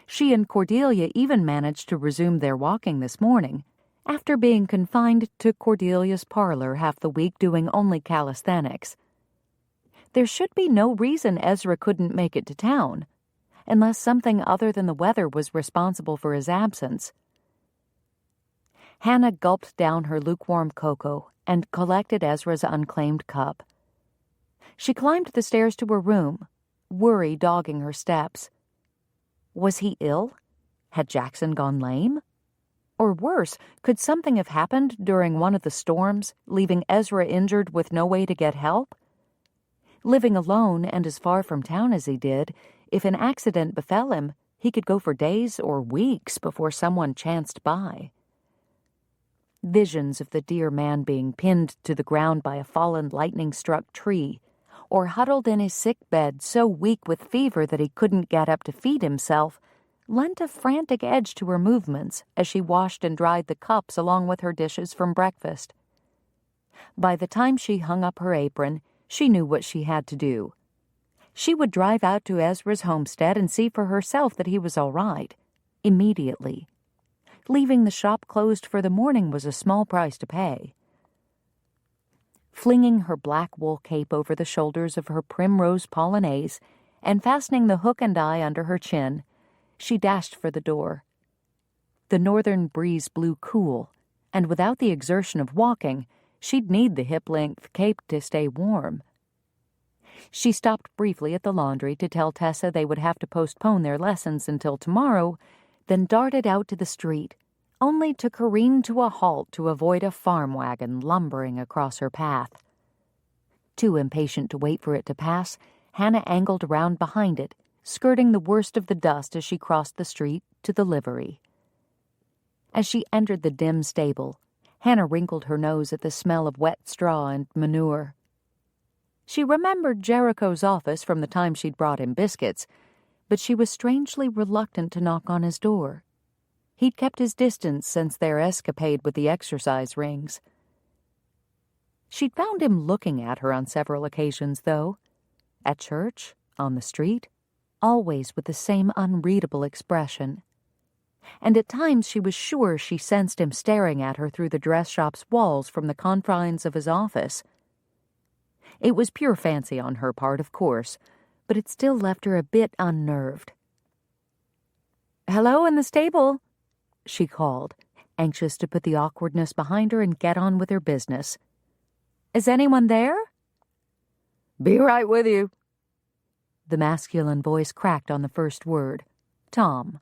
She and Cordelia even managed to resume their walking this morning, after being confined to Cordelia's parlor half the week doing only calisthenics. There should be no reason Ezra couldn't make it to town, unless something other than the weather was responsible for his absence. Hannah gulped down her lukewarm cocoa and collected Ezra's unclaimed cup. She climbed the stairs to her room, worry dogging her steps. Was he ill? Had Jackson gone lame? Or worse, could something have happened during one of the storms, leaving Ezra injured with no way to get help? Living alone and as far from town as he did, if an accident befell him, he could go for days or weeks before someone chanced by. Visions of the dear man being pinned to the ground by a fallen lightning-struck tree, or huddled in his sick bed so weak with fever that he couldn't get up to feed himself, lent a frantic edge to her movements as she washed and dried the cups along with her dishes from breakfast. By the time she hung up her apron, she knew what she had to do. She would drive out to Ezra's homestead and see for herself that he was all right, immediately. Leaving the shop closed for the morning was a small price to pay. Flinging her black wool cape over the shoulders of her primrose polonaise and fastening the hook and eye under her chin, She dashed for the door. The northern breeze blew cool, and without the exertion of walking, she'd need the hip-length cape to stay warm. She stopped briefly at the laundry to tell Tessa they would have to postpone their lessons until tomorrow, then darted out to the street, only to careen to a halt to avoid a farm wagon lumbering across her path. Too impatient to wait for it to pass, Hannah angled around behind it, skirting the worst of the dust as she crossed the street to the livery. As she entered the dim stable, Hannah wrinkled her nose at the smell of wet straw and manure. She remembered Jericho's office from the time she'd brought him biscuits, but she was strangely reluctant to knock on his door. He'd kept his distance since their escapade with the exercise rings. She'd found him looking at her on several occasions, though. At church, on the street, always with the same unreadable expression. And at times she was sure she sensed him staring at her through the dress shop's walls from the confines of his office. It was pure fancy on her part, of course, but it still left her a bit unnerved. "Hello in the stable," she called, anxious to put the awkwardness behind her and get on with her business. "Is anyone there?" "Be right with you." The masculine voice cracked on the first word. Tom.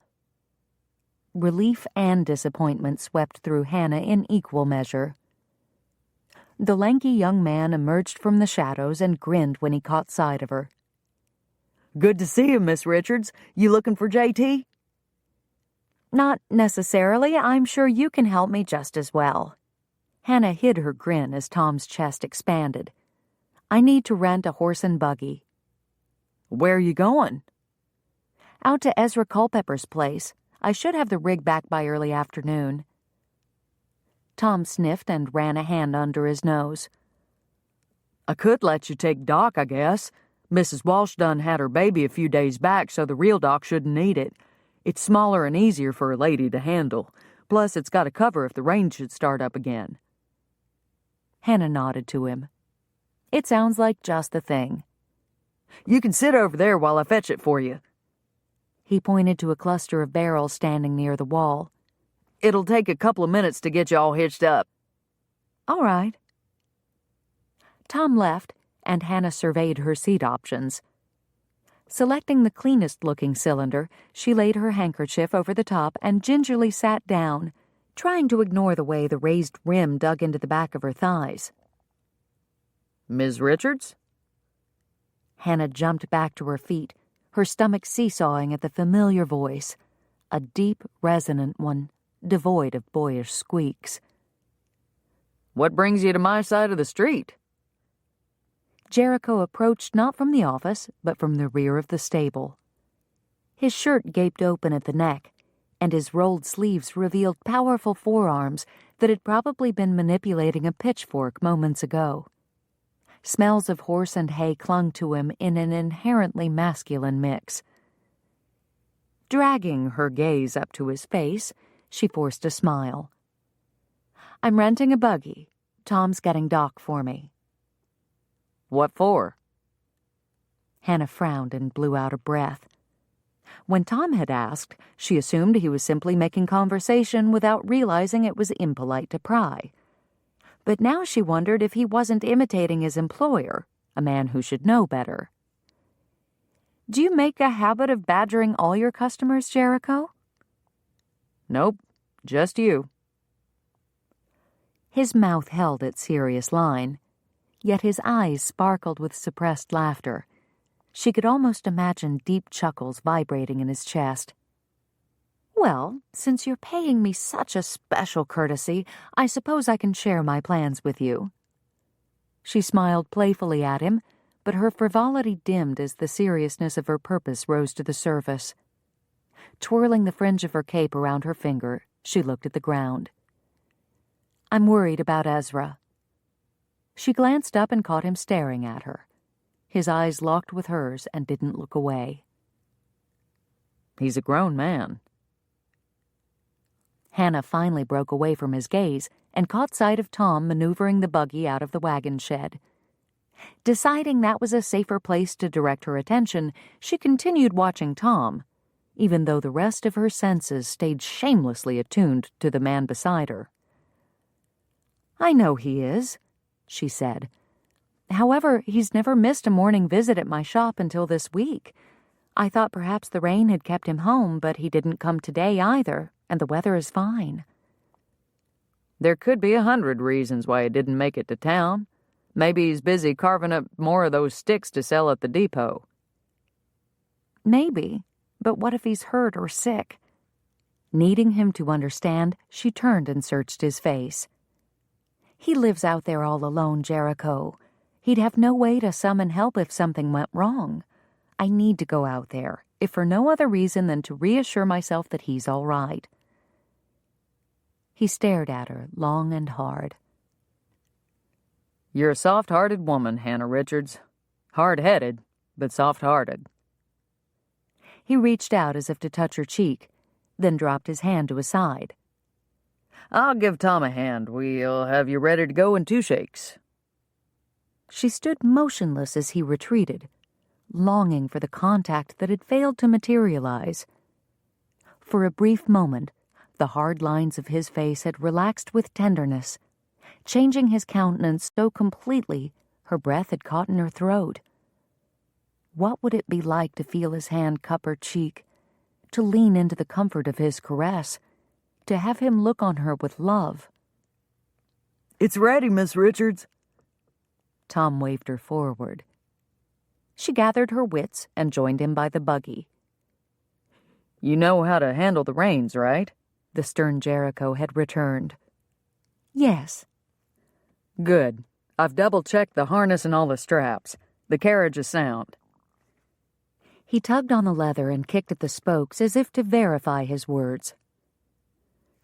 Relief and disappointment swept through Hannah in equal measure. The lanky young man emerged from the shadows and grinned when he caught sight of her. "Good to see you, Miss Richards. You looking for J.T.? "Not necessarily. I'm sure you can help me just as well." Hannah hid her grin as Tom's chest expanded. "I need to rent a horse and buggy." "Where are you going?" "Out to Ezra Culpepper's place. I should have the rig back by early afternoon." Tom sniffed and ran a hand under his nose. "I could let you take Doc, I guess. Mrs. Walsh done had her baby a few days back, so the real Doc shouldn't need it. It's smaller and easier for a lady to handle. Plus, it's got a cover if the rain should start up again." Hannah nodded to him. "It sounds like just the thing." "You can sit over there while I fetch it for you." He pointed to a cluster of barrels standing near the wall. "It'll take a couple of minutes to get you all hitched up." "All right." Tom left, and Hannah surveyed her seat options. Selecting the cleanest-looking cylinder, she laid her handkerchief over the top and gingerly sat down, trying to ignore the way the raised rim dug into the back of her thighs. "Ms. Richards?" Hannah jumped back to her feet, her stomach seesawing at the familiar voice, a deep, resonant one, devoid of boyish squeaks. "What brings you to my side of the street?" Jericho approached not from the office, but from the rear of the stable. His shirt gaped open at the neck, and his rolled sleeves revealed powerful forearms that had probably been manipulating a pitchfork moments ago. Smells of horse and hay clung to him in an inherently masculine mix. Dragging her gaze up to his face, she forced a smile. "I'm renting a buggy. Tom's getting Doc for me." "What for?" Hannah frowned and blew out a breath. When Tom had asked, she assumed he was simply making conversation without realizing it was impolite to pry. But now she wondered if he wasn't imitating his employer, a man who should know better. "Do you make a habit of badgering all your customers, Jericho?" "Nope, just you." His mouth held its serious line, yet his eyes sparkled with suppressed laughter. She could almost imagine deep chuckles vibrating in his chest. "Well, since you're paying me such a special courtesy, I suppose I can share my plans with you." She smiled playfully at him, but her frivolity dimmed as the seriousness of her purpose rose to the surface. Twirling the fringe of her cape around her finger, she looked at the ground. "I'm worried about Ezra." She glanced up and caught him staring at her. His eyes locked with hers and didn't look away. "He's a grown man." Hannah finally broke away from his gaze and caught sight of Tom maneuvering the buggy out of the wagon shed. Deciding that was a safer place to direct her attention, she continued watching Tom, even though the rest of her senses stayed shamelessly attuned to the man beside her. "I know he is," she said. "However, he's never missed a morning visit at my shop until this week. I thought perhaps the rain had kept him home, but he didn't come today either, and the weather is fine." There could be 100 reasons why he didn't make it to town. Maybe he's busy carving up more of those sticks to sell at the depot. Maybe, but what if he's hurt or sick? Needing him to understand, she turned and searched his face. "He lives out there all alone, Jericho. He'd have no way to summon help if something went wrong. I need to go out there, if for no other reason than to reassure myself that he's all right." He stared at her long and hard. You're a soft-hearted woman, Hannah Richards. Hard-headed, but soft-hearted. He reached out as if to touch her cheek, then dropped his hand to his side. I'll give Tom a hand. We'll have you ready to go in 2 shakes. She stood motionless as he retreated, longing for the contact that had failed to materialize. For a brief moment, the hard lines of his face had relaxed with tenderness, changing his countenance so completely her breath had caught in her throat. What would it be like to feel his hand cup her cheek, to lean into the comfort of his caress, to have him look on her with love? It's ready, Miss Richards. Tom waved her forward. She gathered her wits and joined him by the buggy. You know how to handle the reins, right? The stern Jericho had returned. Yes. Good. I've double-checked the harness and all the straps. The carriage is sound. He tugged on the leather and kicked at the spokes as if to verify his words.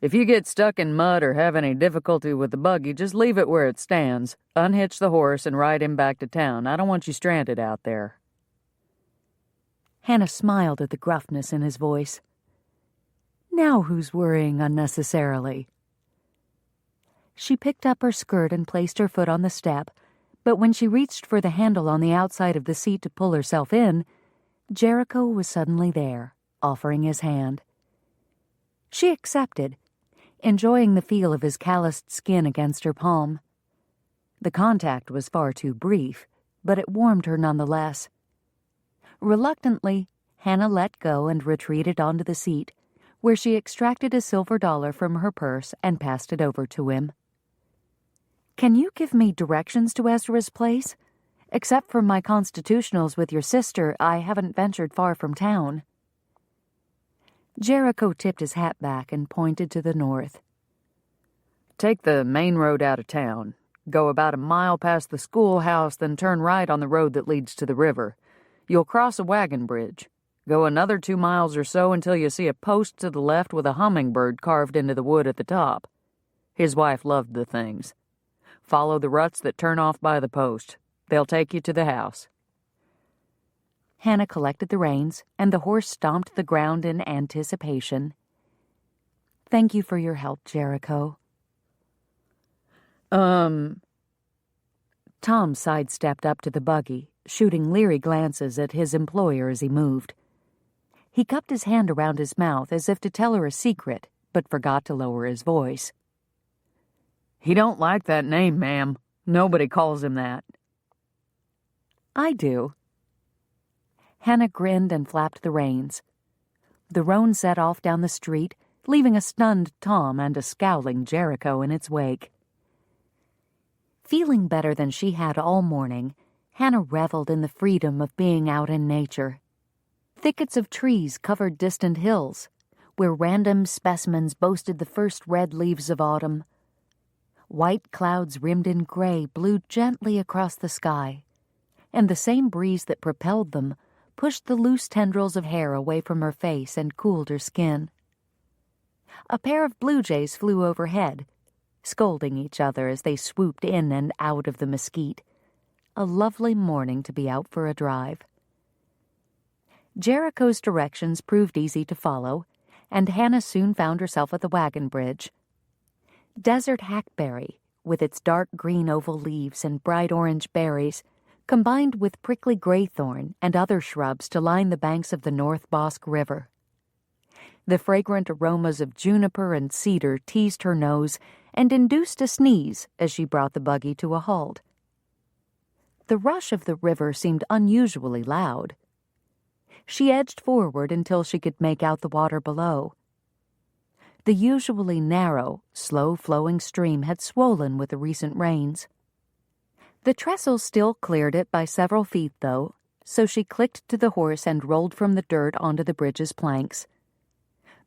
If you get stuck in mud or have any difficulty with the buggy, just leave it where it stands. Unhitch the horse and ride him back to town. I don't want you stranded out there. Hannah smiled at the gruffness in his voice. Now who's worrying unnecessarily? She picked up her skirt and placed her foot on the step, but when she reached for the handle on the outside of the seat to pull herself in, Jericho was suddenly there, offering his hand. She accepted, enjoying the feel of his calloused skin against her palm. The contact was far too brief, but it warmed her nonetheless. Reluctantly, Hannah let go and retreated onto the seat, where she extracted a silver dollar from her purse and passed it over to him. Can you give me directions to Ezra's place? Except for my constitutionals with your sister, I haven't ventured far from town. Jericho tipped his hat back and pointed to the north. Take the main road out of town. Go about a mile past the schoolhouse, then turn right on the road that leads to the river. You'll cross a wagon bridge. Go another 2 miles or so until you see a post to the left with a hummingbird carved into the wood at the top. His wife loved the things. Follow the ruts that turn off by the post. They'll take you to the house. Hannah collected the reins, and the horse stomped the ground in anticipation. Thank you for your help, Jericho. Tom sidestepped up to the buggy, shooting leery glances at his employer as he moved. He cupped his hand around his mouth as if to tell her a secret, but forgot to lower his voice. He don't like that name, ma'am. Nobody calls him that. I do. Hannah grinned and flapped the reins. The roan set off down the street, leaving a stunned Tom and a scowling Jericho in its wake. Feeling better than she had all morning, Hannah reveled in the freedom of being out in nature. Thickets of trees covered distant hills, where random specimens boasted the first red leaves of autumn. White clouds rimmed in gray blew gently across the sky, and the same breeze that propelled them pushed the loose tendrils of hair away from her face and cooled her skin. A pair of blue jays flew overhead, scolding each other as they swooped in and out of the mesquite. A lovely morning to be out for a drive. Jericho's directions proved easy to follow, and Hannah soon found herself at the wagon bridge. Desert hackberry, with its dark green oval leaves and bright orange berries, combined with prickly graythorn and other shrubs to line the banks of the North Bosque River. The fragrant aromas of juniper and cedar teased her nose and induced a sneeze as she brought the buggy to a halt. The rush of the river seemed unusually loud. She edged forward until she could make out the water below. The usually narrow, slow-flowing stream had swollen with the recent rains. The trestles still cleared it by several feet, though, so she clicked to the horse and rolled from the dirt onto the bridge's planks.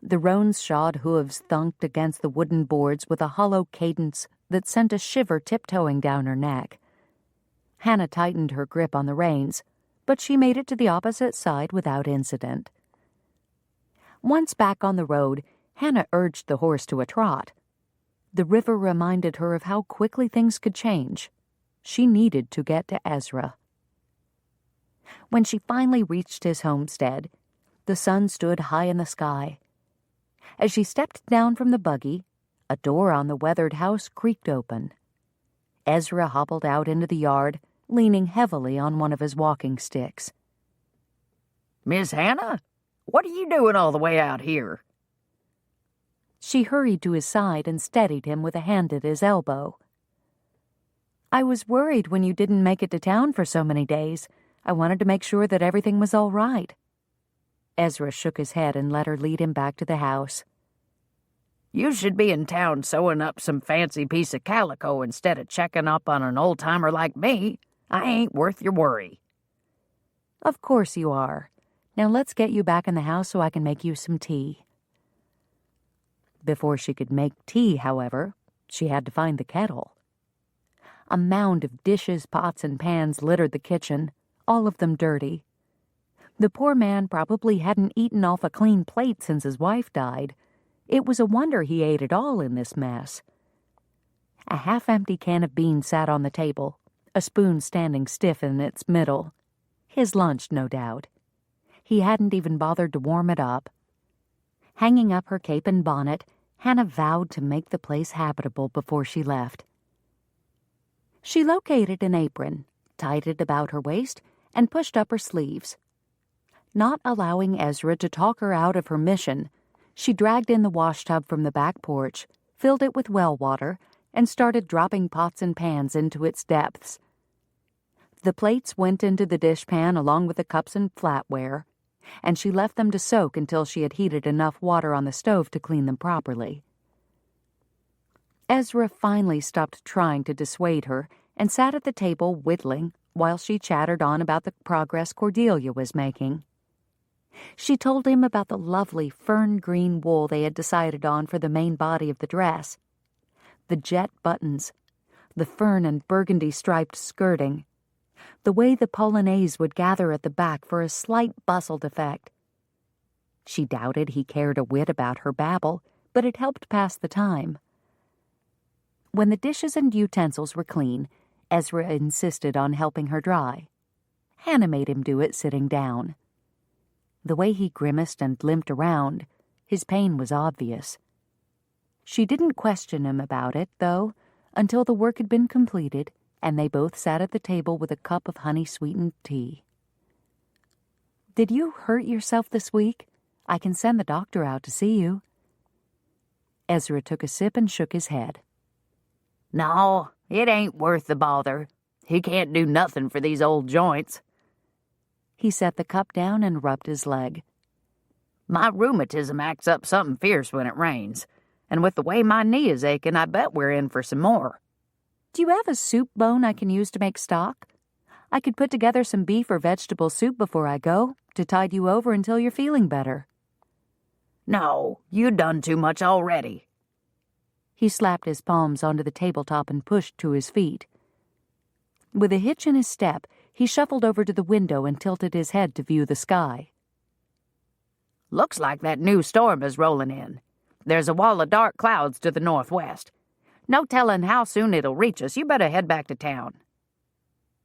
The roan's shod hooves thunked against the wooden boards with a hollow cadence that sent a shiver tiptoeing down her neck. Hannah tightened her grip on the reins, but she made it to the opposite side without incident. Once back on the road, Hannah urged the horse to a trot. The river reminded her of how quickly things could change. She needed to get to Ezra. When she finally reached his homestead, the sun stood high in the sky. As she stepped down from the buggy, a door on the weathered house creaked open. Ezra hobbled out into the yard, leaning heavily on one of his walking sticks. "Miss Hannah, what are you doing all the way out here?" She hurried to his side and steadied him with a hand at his elbow. "I was worried when you didn't make it to town for so many days. I wanted to make sure that everything was all right." Ezra shook his head and let her lead him back to the house. "You should be in town sewing up some fancy piece of calico instead of checking up on an old-timer like me. I ain't worth your worry." "Of course you are. Now let's get you back in the house so I can make you some tea." Before she could make tea, however, she had to find the kettle. A mound of dishes, pots, and pans littered the kitchen, all of them dirty. The poor man probably hadn't eaten off a clean plate since his wife died. It was a wonder he ate at all in this mess. A half-empty can of beans sat on the table, a spoon standing stiff in its middle. His lunch, no doubt. He hadn't even bothered to warm it up. Hanging up her cape and bonnet, Hannah vowed to make the place habitable before she left. She located an apron, tied it about her waist, and pushed up her sleeves. Not allowing Ezra to talk her out of her mission, she dragged in the washtub from the back porch, filled it with well water, and started dropping pots and pans into its depths. The plates went into the dishpan along with the cups and flatware, and she left them to soak until she had heated enough water on the stove to clean them properly. Ezra finally stopped trying to dissuade her and sat at the table whittling while she chattered on about the progress Cordelia was making. She told him about the lovely fern-green wool they had decided on for the main body of the dress, the jet buttons, the fern and burgundy-striped skirting, the way the polonaise would gather at the back for a slight bustled effect. She doubted he cared a whit about her babble, but it helped pass the time. When the dishes and utensils were clean, Ezra insisted on helping her dry. Hannah made him do it sitting down. The way he grimaced and limped around, his pain was obvious. She didn't question him about it, though, until the work had been completed and they both sat at the table with a cup of honey-sweetened tea. "Did you hurt yourself this week? I can send the doctor out to see you." Ezra took a sip and shook his head. "No, it ain't worth the bother. He can't do nothing for these old joints." He set the cup down and rubbed his leg. "My rheumatism acts up something fierce when it rains, and with the way my knee is aching, I bet we're in for some more." "Do you have a soup bone I can use to make stock? I could put together some beef or vegetable soup before I go, to tide you over until you're feeling better." "No, you done too much already." He slapped his palms onto the tabletop and pushed to his feet. With a hitch in his step, he shuffled over to the window and tilted his head to view the sky. "Looks like that new storm is rolling in. There's a wall of dark clouds to the northwest. No telling how soon it'll reach us. You better head back to town."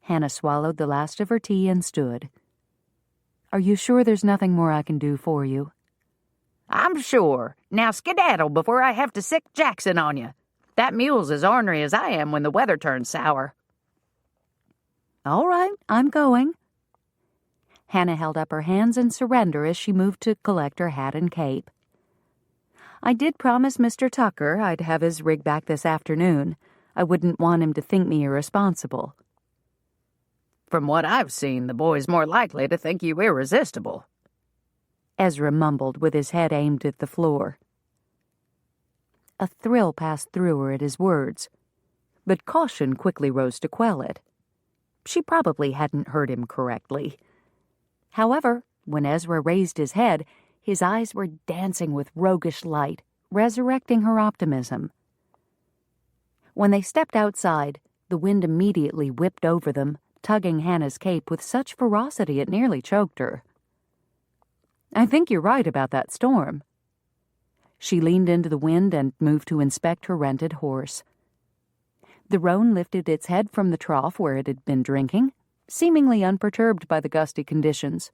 Hannah swallowed the last of her tea and stood. "Are you sure there's nothing more I can do for you?" "I'm sure. Now skedaddle before I have to sick Jackson on you. That mule's as ornery as I am when the weather turns sour." "All right, I'm going." Hannah held up her hands in surrender as she moved to collect her hat and cape. I did promise Mr. Tucker I'd have his rig back this afternoon. I wouldn't want him to think me irresponsible. From what I've seen, the boy's more likely to think you irresistible, Ezra mumbled with his head aimed at the floor. A thrill passed through her at his words, but caution quickly rose to quell it. She probably hadn't heard him correctly. However, when Ezra raised his head, his eyes were dancing with roguish light, resurrecting her optimism. When they stepped outside, the wind immediately whipped over them, tugging Hannah's cape with such ferocity it nearly choked her. I think you're right about that storm. She leaned into the wind and moved to inspect her rented horse. The roan lifted its head from the trough where it had been drinking, seemingly unperturbed by the gusty conditions.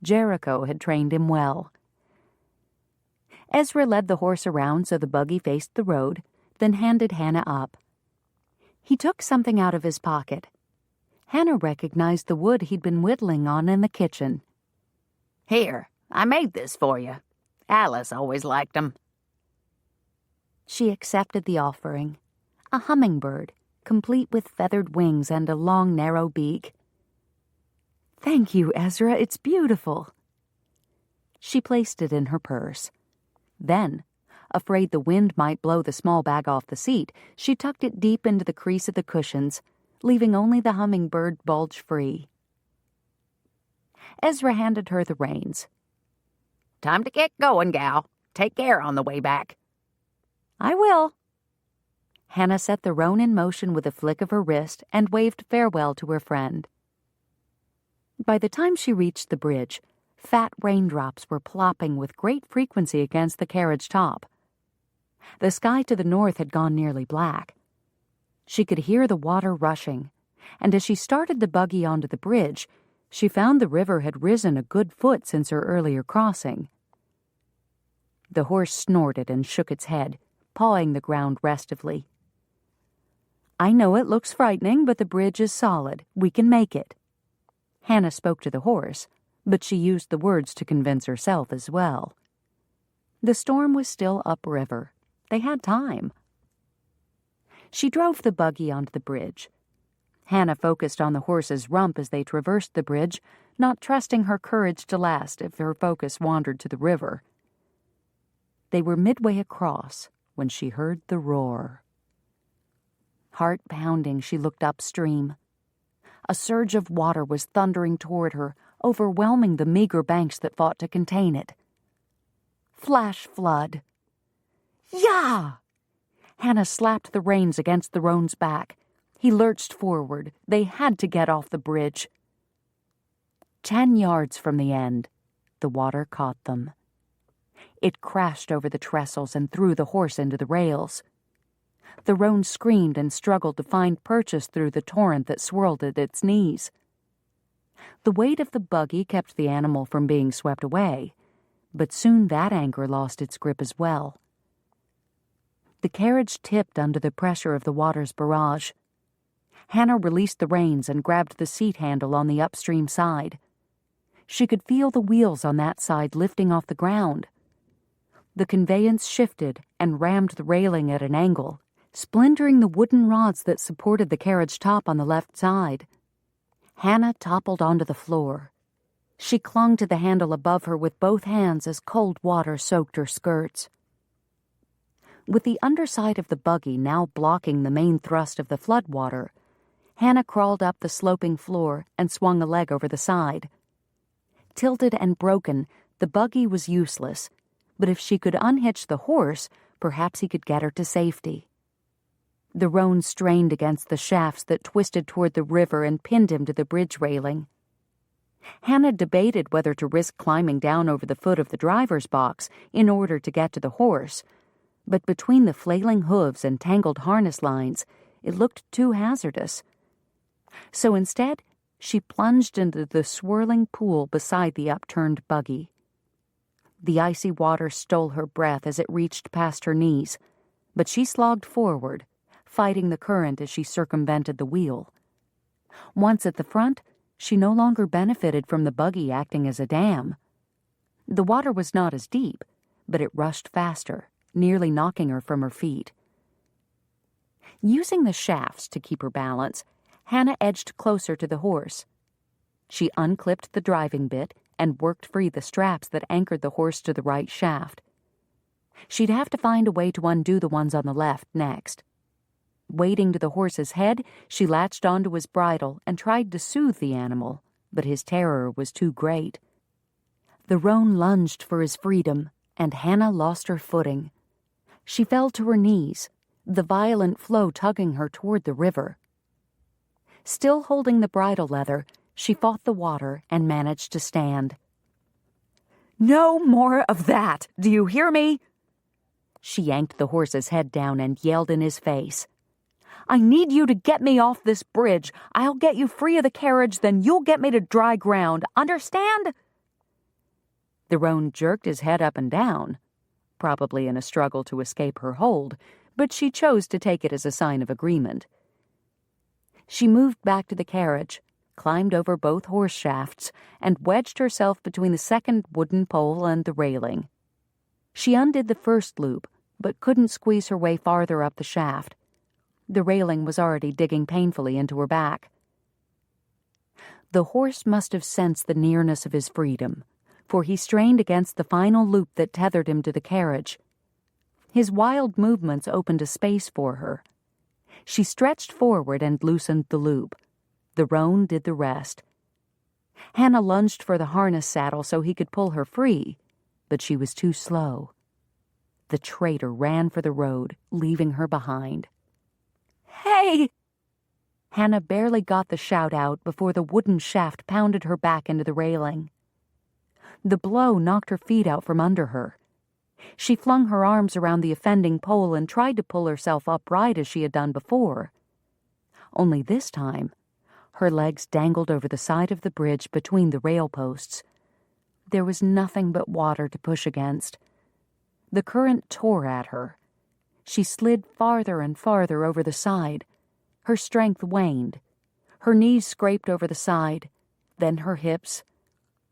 Jericho had trained him well. Ezra led the horse around so the buggy faced the road, then handed Hannah up. He took something out of his pocket. Hannah recognized the wood he'd been whittling on in the kitchen. Here, I made this for you. Alice always liked 'em. She accepted the offering, a hummingbird, complete with feathered wings and a long, narrow beak. Thank you, Ezra, it's beautiful. She placed it in her purse. Then, afraid the wind might blow the small bag off the seat, she tucked it deep into the crease of the cushions, leaving only the hummingbird bulge free. Ezra handed her the reins. Time to get going, gal. Take care on the way back. I will. Hannah set the roan in motion with a flick of her wrist and waved farewell to her friend. By the time she reached the bridge, fat raindrops were plopping with great frequency against the carriage top. The sky to the north had gone nearly black. She could hear the water rushing, and as she started the buggy onto the bridge, she found the river had risen a good foot since her earlier crossing. The horse snorted and shook its head, pawing the ground restively. I know it looks frightening, but the bridge is solid. We can make it. Hannah spoke to the horse, but she used the words to convince herself as well. The storm was still upriver. They had time. She drove the buggy onto the bridge. Hannah focused on the horse's rump as they traversed the bridge, not trusting her courage to last if her focus wandered to the river. They were midway across when she heard the roar. Heart pounding, she looked upstream. A surge of water was thundering toward her, overwhelming the meager banks that fought to contain it. Flash flood. Yah! Hannah slapped the reins against the roan's back. He lurched forward. They had to get off the bridge. 10 yards from the end, the water caught them. It crashed over the trestles and threw the horse into the rails. The roan screamed and struggled to find purchase through the torrent that swirled at its knees. The weight of the buggy kept the animal from being swept away, but soon that anchor lost its grip as well. The carriage tipped under the pressure of the water's barrage. Hannah released the reins and grabbed the seat handle on the upstream side. She could feel the wheels on that side lifting off the ground. The conveyance shifted and rammed the railing at an angle, splintering the wooden rods that supported the carriage top on the left side. Hannah toppled onto the floor. She clung to the handle above her with both hands as cold water soaked her skirts. With the underside of the buggy now blocking the main thrust of the floodwater, Hannah crawled up the sloping floor and swung a leg over the side. Tilted and broken, the buggy was useless, but if she could unhitch the horse, perhaps he could get her to safety. The roan strained against the shafts that twisted toward the river and pinned him to the bridge railing. Hannah debated whether to risk climbing down over the foot of the driver's box in order to get to the horse, but between the flailing hooves and tangled harness lines, it looked too hazardous. So instead, she plunged into the swirling pool beside the upturned buggy. The icy water stole her breath as it reached past her knees, but she slogged forward, fighting the current as she circumvented the wheel. Once at the front, she no longer benefited from the buggy acting as a dam. The water was not as deep, but it rushed faster, nearly knocking her from her feet. Using the shafts to keep her balance, Hannah edged closer to the horse. She unclipped the driving bit and worked free the straps that anchored the horse to the right shaft. She'd have to find a way to undo the ones on the left next. Wading to the horse's head, she latched onto his bridle and tried to soothe the animal, but his terror was too great. The roan lunged for his freedom, and Hannah lost her footing. She fell to her knees, the violent flow tugging her toward the river. Still holding the bridle leather, she fought the water and managed to stand. "No more of that! Do you hear me?" She yanked the horse's head down and yelled in his face. "I need you to get me off this bridge. I'll get you free of the carriage, then you'll get me to dry ground. Understand?" The roan jerked his head up and down, probably in a struggle to escape her hold, but she chose to take it as a sign of agreement. She moved back to the carriage, climbed over both horse shafts, and wedged herself between the second wooden pole and the railing. She undid the first loop, but couldn't squeeze her way farther up the shaft. The railing was already digging painfully into her back. The horse must have sensed the nearness of his freedom, for he strained against the final loop that tethered him to the carriage. His wild movements opened a space for her. She stretched forward and loosened the loop. The roan did the rest. Hannah lunged for the harness saddle so he could pull her free, but she was too slow. The traitor ran for the road, leaving her behind. "Hey!" Hannah barely got the shout out before the wooden shaft pounded her back into the railing. The blow knocked her feet out from under her. She flung her arms around the offending pole and tried to pull herself upright as she had done before. Only this time, her legs dangled over the side of the bridge between the rail posts. There was nothing but water to push against. The current tore at her. She slid farther and farther over the side. Her strength waned. Her knees scraped over the side, then her hips.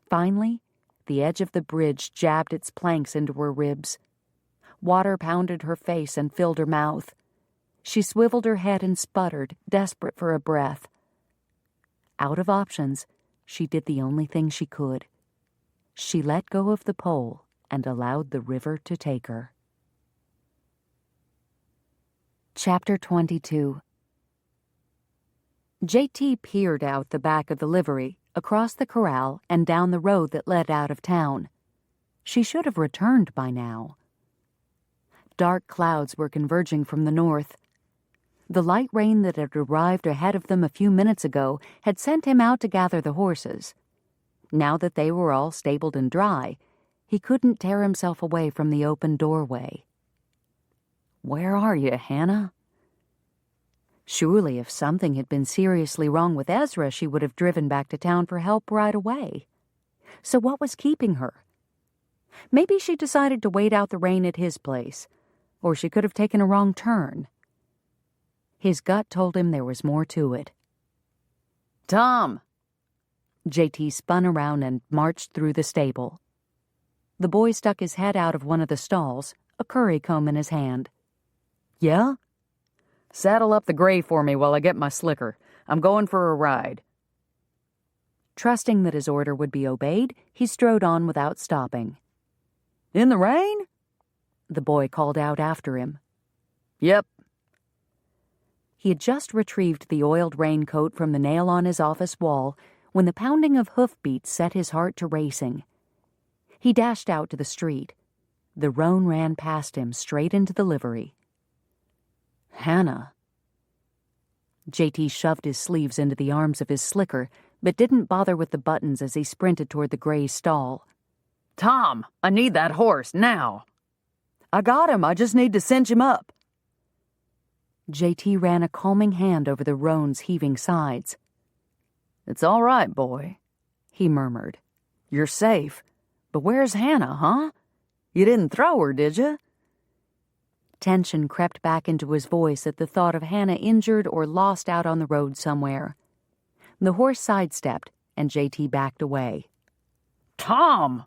Finally, the edge of the bridge jabbed its planks into her ribs. Water pounded her face and filled her mouth. She swiveled her head and sputtered, desperate for a breath. Out of options, she did the only thing she could. She let go of the pole and allowed the river to take her. Chapter 22. J.T. peered out the back of the livery, across the corral, and down the road that led out of town. She should have returned by now. Dark clouds were converging from the north. The light rain that had arrived ahead of them a few minutes ago had sent him out to gather the horses. Now that they were all stabled and dry, he couldn't tear himself away from the open doorway. "Where are you, Hannah?" Surely if something had been seriously wrong with Ezra, she would have driven back to town for help right away. So what was keeping her? Maybe she decided to wait out the rain at his place, or she could have taken a wrong turn. His gut told him there was more to it. "Tom!" J.T. spun around and marched through the stable. The boy stuck his head out of one of the stalls, a curry comb in his hand. "Yeah?" "Saddle up the gray for me while I get my slicker. I'm going for a ride." Trusting that his order would be obeyed, he strode on without stopping. "In the rain?" The boy called out after him. "Yep." He had just retrieved the oiled raincoat from the nail on his office wall when the pounding of hoofbeats set his heart to racing. He dashed out to the street. The roan ran past him straight into the livery. "Hannah." J.T. shoved his sleeves into the arms of his slicker, but didn't bother with the buttons as he sprinted toward the gray stall. "Tom, I need that horse, now." "I got him, I just need to cinch him up." J.T. ran a calming hand over the roan's heaving sides. "It's all right, boy," he murmured. "You're safe. But where's Hannah, huh? You didn't throw her, did you?" Tension crept back into his voice at the thought of Hannah injured or lost out on the road somewhere. The horse sidestepped, and J.T. backed away. "Tom!"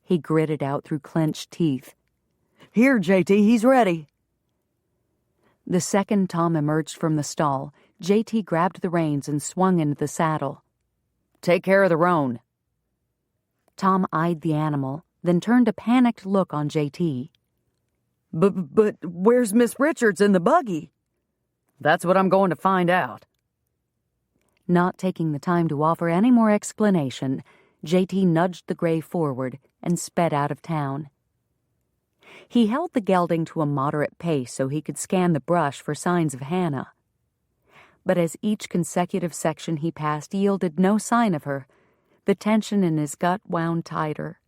He gritted out through clenched teeth. Here, JT, he's ready. The second Tom emerged from the stall, JT grabbed the reins and swung into the saddle. Take care of the roan. Tom eyed the animal, then turned a panicked look on JT. But where's Miss Richards in the buggy? That's what I'm going to find out. Not taking the time to offer any more explanation, JT nudged the gray forward and sped out of town. He held the gelding to a moderate pace so he could scan the brush for signs of Hannah. But as each consecutive section he passed yielded no sign of her, the tension in his gut wound tighter.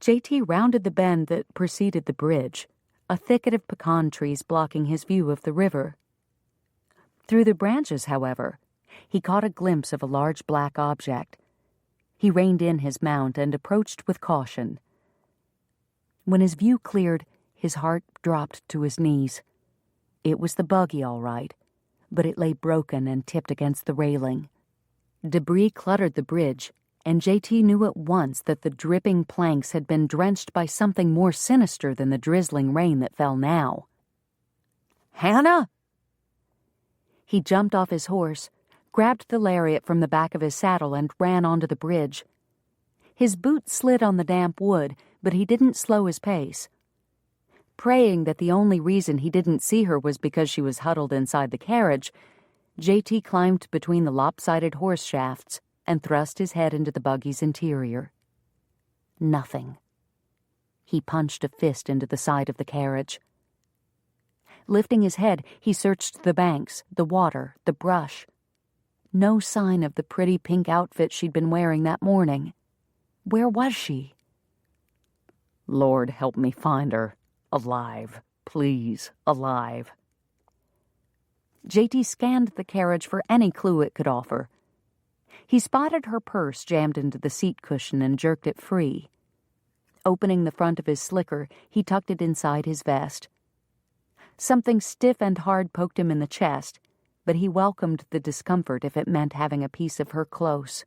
JT rounded the bend that preceded the bridge, a thicket of pecan trees blocking his view of the river. Through the branches, however, he caught a glimpse of a large black object. He reined in his mount and approached with caution. When his view cleared, his heart dropped to his knees. It was the buggy, all right, but it lay broken and tipped against the railing. Debris cluttered the bridge, and JT knew at once that the dripping planks had been drenched by something more sinister than the drizzling rain that fell now. Hannah? He jumped off his horse, grabbed the lariat from the back of his saddle, and ran onto the bridge. His boot slid on the damp wood, but he didn't slow his pace. Praying that the only reason he didn't see her was because she was huddled inside the carriage, JT climbed between the lopsided horse shafts and thrust his head into the buggy's interior. Nothing. He punched a fist into the side of the carriage. Lifting his head, he searched the banks, the water, the brush. No sign of the pretty pink outfit she'd been wearing that morning. Where was she? Lord, help me find her. Alive. Please, alive. JT scanned the carriage for any clue it could offer. He spotted her purse jammed into the seat cushion and jerked it free. Opening the front of his slicker, he tucked it inside his vest. Something stiff and hard poked him in the chest, but he welcomed the discomfort if it meant having a piece of her close.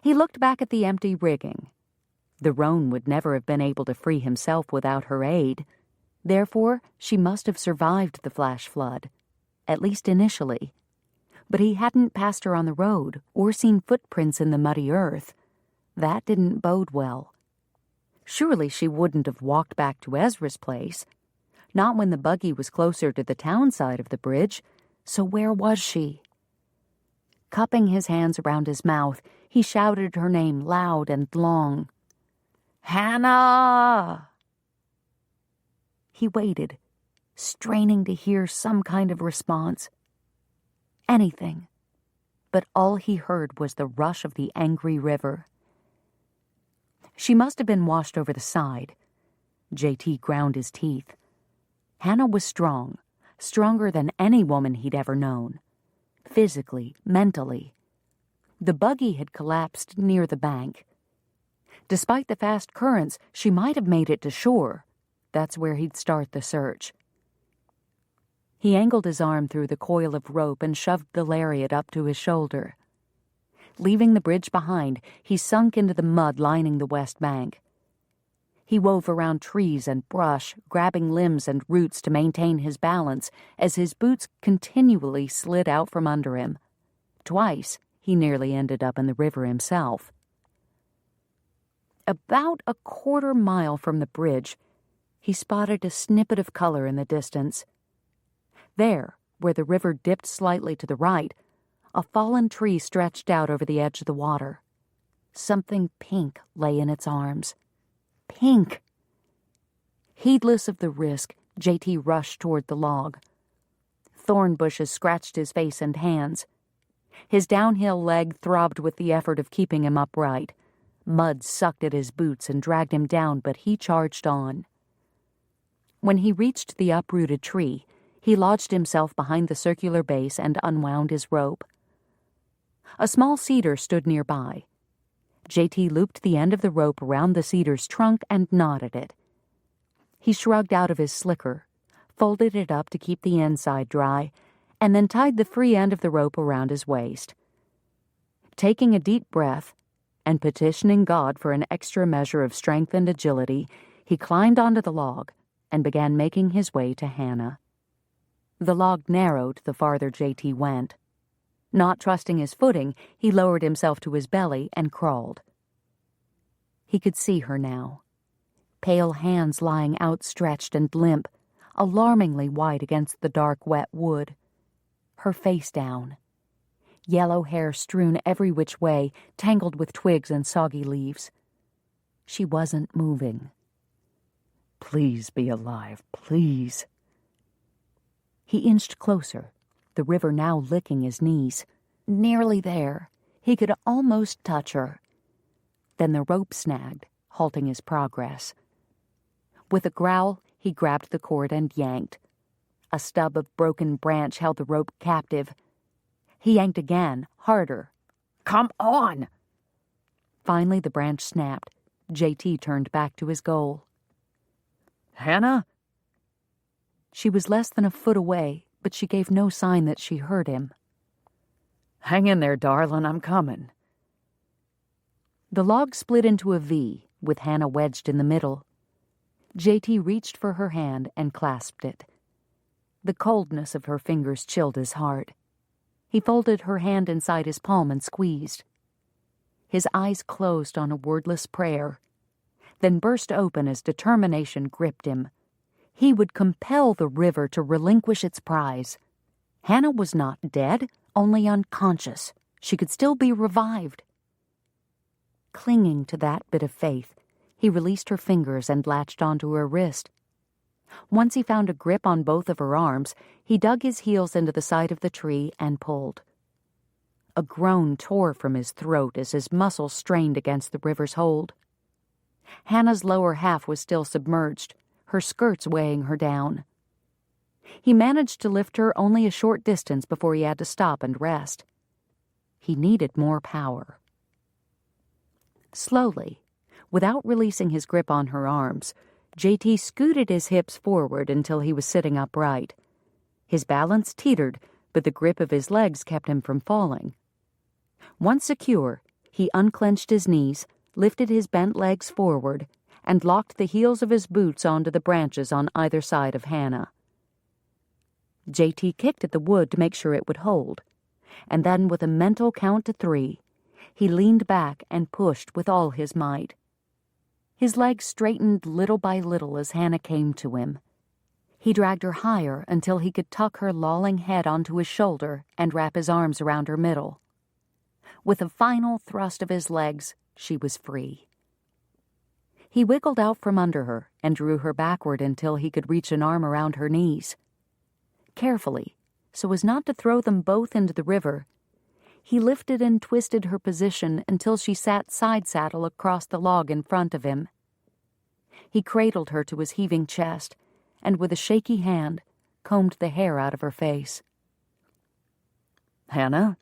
He looked back at the empty rigging. The roan would never have been able to free himself without her aid. Therefore, she must have survived the flash flood, at least initially. But he hadn't passed her on the road or seen footprints in the muddy earth. That didn't bode well. Surely she wouldn't have walked back to Ezra's place. Not when the buggy was closer to the town side of the bridge. So where was she? Cupping his hands around his mouth, he shouted her name loud and long. Hannah! He waited, straining to hear some kind of response. Anything. But all he heard was the rush of the angry river. She must have been washed over the side. JT ground his teeth. Hannah was strong, stronger than any woman he'd ever known. Physically, mentally. The buggy had collapsed near the bank. Despite the fast currents, she might have made it to shore. That's where he'd start the search. He angled his arm through the coil of rope and shoved the lariat up to his shoulder. Leaving the bridge behind, he sunk into the mud lining the west bank. He wove around trees and brush, grabbing limbs and roots to maintain his balance as his boots continually slid out from under him. Twice, he nearly ended up in the river himself. About a quarter mile from the bridge, he spotted a snippet of color in the distance. There, where the river dipped slightly to the right, a fallen tree stretched out over the edge of the water. Something pink lay in its arms. Pink! Heedless of the risk, JT rushed toward the log. Thorn bushes scratched his face and hands. His downhill leg throbbed with the effort of keeping him upright. Mud sucked at his boots and dragged him down, but he charged on. When he reached the uprooted tree, he lodged himself behind the circular base and unwound his rope. A small cedar stood nearby. JT looped the end of the rope around the cedar's trunk and knotted it. He shrugged out of his slicker, folded it up to keep the inside dry, and then tied the free end of the rope around his waist. Taking a deep breath, and petitioning God for an extra measure of strength and agility, He climbed onto the log and began making his way to Hannah. The log narrowed the farther JT went. Not trusting his footing, he lowered himself to his belly and crawled. He could see her now. Pale hands lying outstretched and limp, alarmingly white against the dark, wet wood. Her face down. Yellow hair strewn every which way, tangled with twigs and soggy leaves. She wasn't moving. Please be alive, please. He inched closer, the river now licking his knees. Nearly there. He could almost touch her. Then the rope snagged, halting his progress. With a growl, he grabbed the cord and yanked. A stub of broken branch held the rope captive. He yanked again, harder. Come on! Finally, the branch snapped. JT turned back to his goal. Hannah? She was less than a foot away, but she gave no sign that she heard him. Hang in there, darling, I'm coming. The log split into a V, with Hannah wedged in the middle. JT reached for her hand and clasped it. The coldness of her fingers chilled his heart. He folded her hand inside his palm and squeezed. His eyes closed on a wordless prayer, then burst open as determination gripped him. He would compel the river to relinquish its prize. Hannah was not dead, only unconscious. She could still be revived. Clinging to that bit of faith, he released her fingers and latched onto her wrist. Once he found a grip on both of her arms, he dug his heels into the side of the tree and pulled. A groan tore from his throat as his muscles strained against the river's hold. Hannah's lower half was still submerged, her skirts weighing her down. He managed to lift her only a short distance before he had to stop and rest. He needed more power. Slowly, without releasing his grip on her arms, JT scooted his hips forward until he was sitting upright. His balance teetered, but the grip of his legs kept him from falling. Once secure, he unclenched his knees, lifted his bent legs forward, and locked the heels of his boots onto the branches on either side of Hannah. JT kicked at the wood to make sure it would hold, and then with a mental count to 3, he leaned back and pushed with all his might. His legs straightened little by little as Hannah came to him. He dragged her higher until he could tuck her lolling head onto his shoulder and wrap his arms around her middle. With a final thrust of his legs, she was free. He wiggled out from under her and drew her backward until he could reach an arm around her knees. Carefully, so as not to throw them both into the river, he lifted and twisted her position until she sat side-saddle across the log in front of him. He cradled her to his heaving chest and with a shaky hand combed the hair out of her face. Hannah,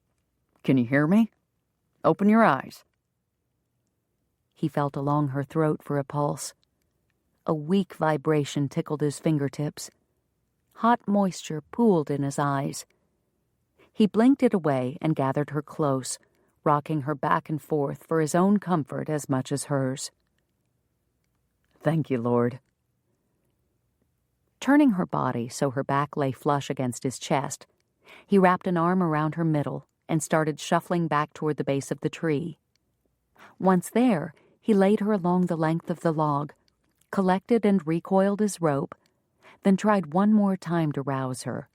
can you hear me? Open your eyes. He felt along her throat for a pulse. A weak vibration tickled his fingertips. Hot moisture pooled in his eyes. He blinked it away and gathered her close, rocking her back and forth for his own comfort as much as hers. Thank you, Lord. Turning her body so her back lay flush against his chest, he wrapped an arm around her middle and started shuffling back toward the base of the tree. Once there, he laid her along the length of the log, collected and recoiled his rope, then tried one more time to rouse her.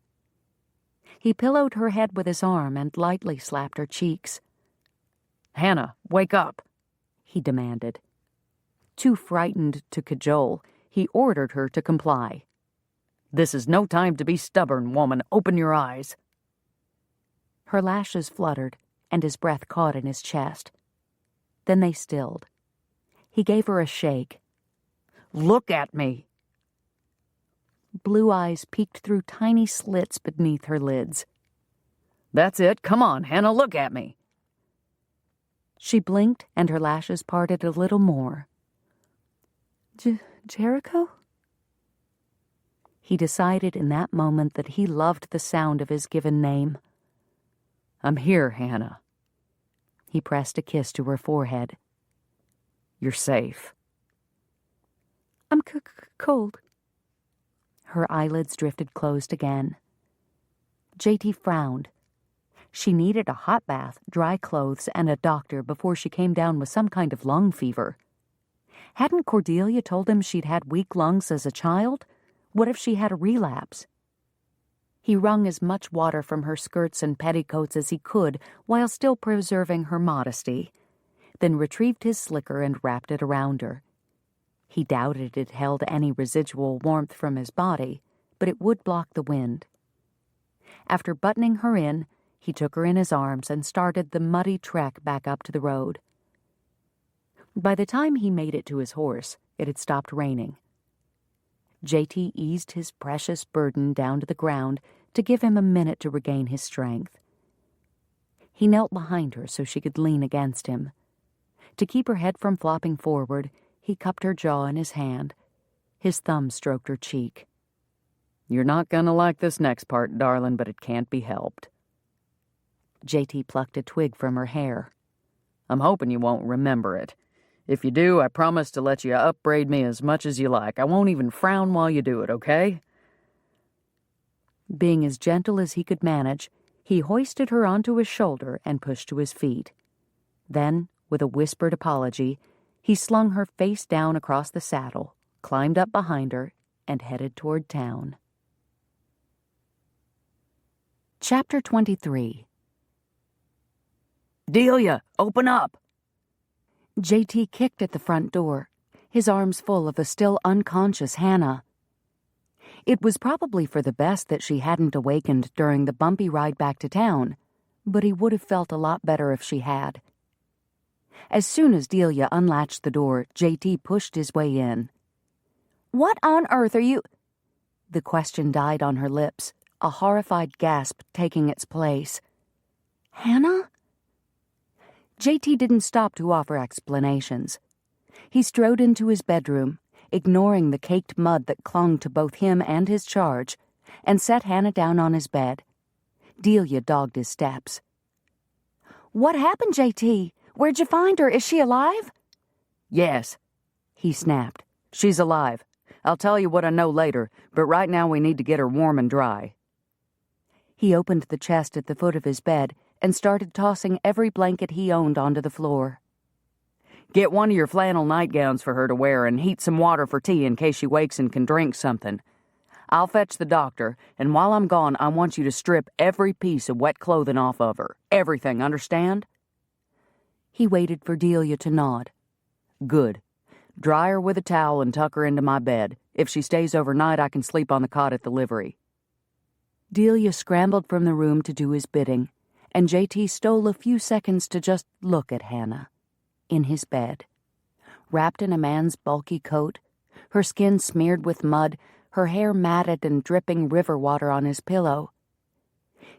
He pillowed her head with his arm and lightly slapped her cheeks. Hannah, wake up, he demanded. Too frightened to cajole, he ordered her to comply. This is no time to be stubborn, woman. Open your eyes. Her lashes fluttered, and his breath caught in his chest. Then they stilled. He gave her a shake. Look at me. Blue eyes peeked through tiny slits beneath her lids. That's it. Come on, Hannah, look at me. She blinked, and her lashes parted a little more. Jericho? He decided in that moment that he loved the sound of his given name. I'm here, Hannah. He pressed a kiss to her forehead. You're safe. I'm cold. Her eyelids drifted closed again. JT frowned. She needed a hot bath, dry clothes, and a doctor before she came down with some kind of lung fever. Hadn't Cordelia told him she'd had weak lungs as a child? What if she had a relapse? He wrung as much water from her skirts and petticoats as he could while still preserving her modesty, then retrieved his slicker and wrapped it around her. He doubted it held any residual warmth from his body, but it would block the wind. After buttoning her in, he took her in his arms and started the muddy trek back up to the road. By the time he made it to his horse, it had stopped raining. JT eased his precious burden down to the ground to give him a minute to regain his strength. He knelt behind her so she could lean against him. To keep her head from flopping forward, he cupped her jaw in his hand. His thumb stroked her cheek. "You're not gonna like this next part, darling, but it can't be helped." JT plucked a twig from her hair. "I'm hoping you won't remember it. If you do, I promise to let you upbraid me as much as you like. I won't even frown while you do it, okay?" Being as gentle as he could manage, he hoisted her onto his shoulder and pushed to his feet. Then, with a whispered apology, he slung her face down across the saddle, climbed up behind her, and headed toward town. Chapter 23. "Delia, open up!" JT kicked at the front door, his arms full of the still unconscious Hannah. It was probably for the best that she hadn't awakened during the bumpy ride back to town, but he would have felt a lot better if she had. As soon as Delia unlatched the door, JT pushed his way in. "What on earth are you—" The question died on her lips, a horrified gasp taking its place. "Hannah?" JT didn't stop to offer explanations. He strode into his bedroom, ignoring the caked mud that clung to both him and his charge, and set Hannah down on his bed. Delia dogged his steps. "What happened, JT? Where'd you find her? Is she alive?" "Yes," he snapped. "She's alive. I'll tell you what I know later, but right now we need to get her warm and dry." He opened the chest at the foot of his bed and started tossing every blanket he owned onto the floor. "Get one of your flannel nightgowns for her to wear and heat some water for tea in case she wakes and can drink something. I'll fetch the doctor, and while I'm gone, I want you to strip every piece of wet clothing off of her. Everything, understand?" He waited for Delia to nod. "Good. Dry her with a towel and tuck her into my bed. If she stays overnight, I can sleep on the cot at the livery." Delia scrambled from the room to do his bidding, and JT stole a few seconds to just look at Hannah, in his bed, wrapped in a man's bulky coat, her skin smeared with mud, her hair matted and dripping river water on his pillow.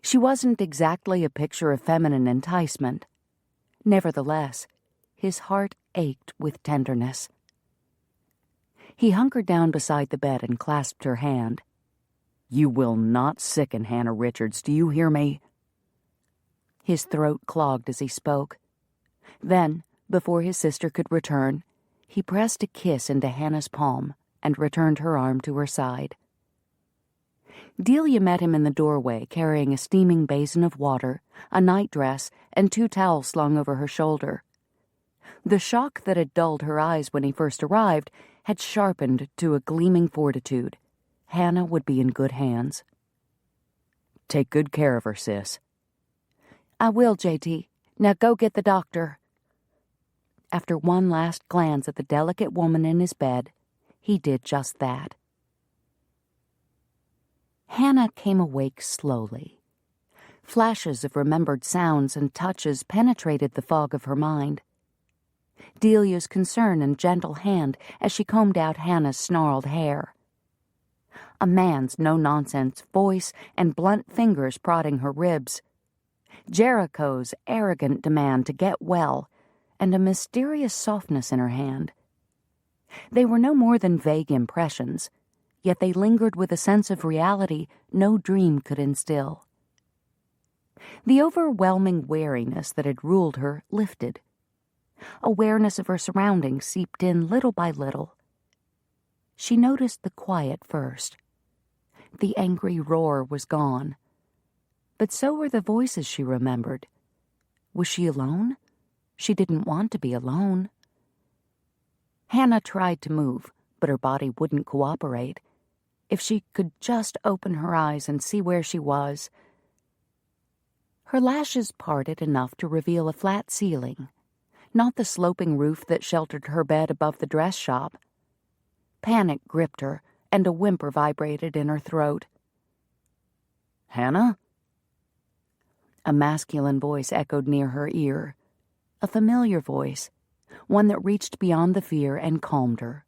She wasn't exactly a picture of feminine enticement. Nevertheless, his heart ached with tenderness. He hunkered down beside the bed and clasped her hand. "You will not sicken Hannah Richards, do you hear me?" His throat clogged as he spoke. Then, before his sister could return, he pressed a kiss into Hannah's palm and returned her arm to her side. Delia met him in the doorway carrying a steaming basin of water, a nightdress, and 2 towels slung over her shoulder. The shock that had dulled her eyes when he first arrived had sharpened to a gleaming fortitude. Hannah would be in good hands. "Take good care of her, sis." "I will, JT. Now go get the doctor." After one last glance at the delicate woman in his bed, he did just that. Hannah came awake slowly. Flashes of remembered sounds and touches penetrated the fog of her mind. Delia's concern and gentle hand as she combed out Hannah's snarled hair. A man's no-nonsense voice and blunt fingers prodding her ribs. Jericho's arrogant demand to get well, and a mysterious softness in her hand. They were no more than vague impressions, yet they lingered with a sense of reality no dream could instill. The overwhelming wariness that had ruled her lifted. Awareness of her surroundings seeped in little by little. She noticed the quiet first. The angry roar was gone. But so were the voices she remembered. Was she alone? She didn't want to be alone. Hannah tried to move, but her body wouldn't cooperate. If she could just open her eyes and see where she was. Her lashes parted enough to reveal a flat ceiling, not the sloping roof that sheltered her bed above the dress shop. Panic gripped her, and a whimper vibrated in her throat. "Hannah?" A masculine voice echoed near her ear. A familiar voice, one that reached beyond the fear and calmed her.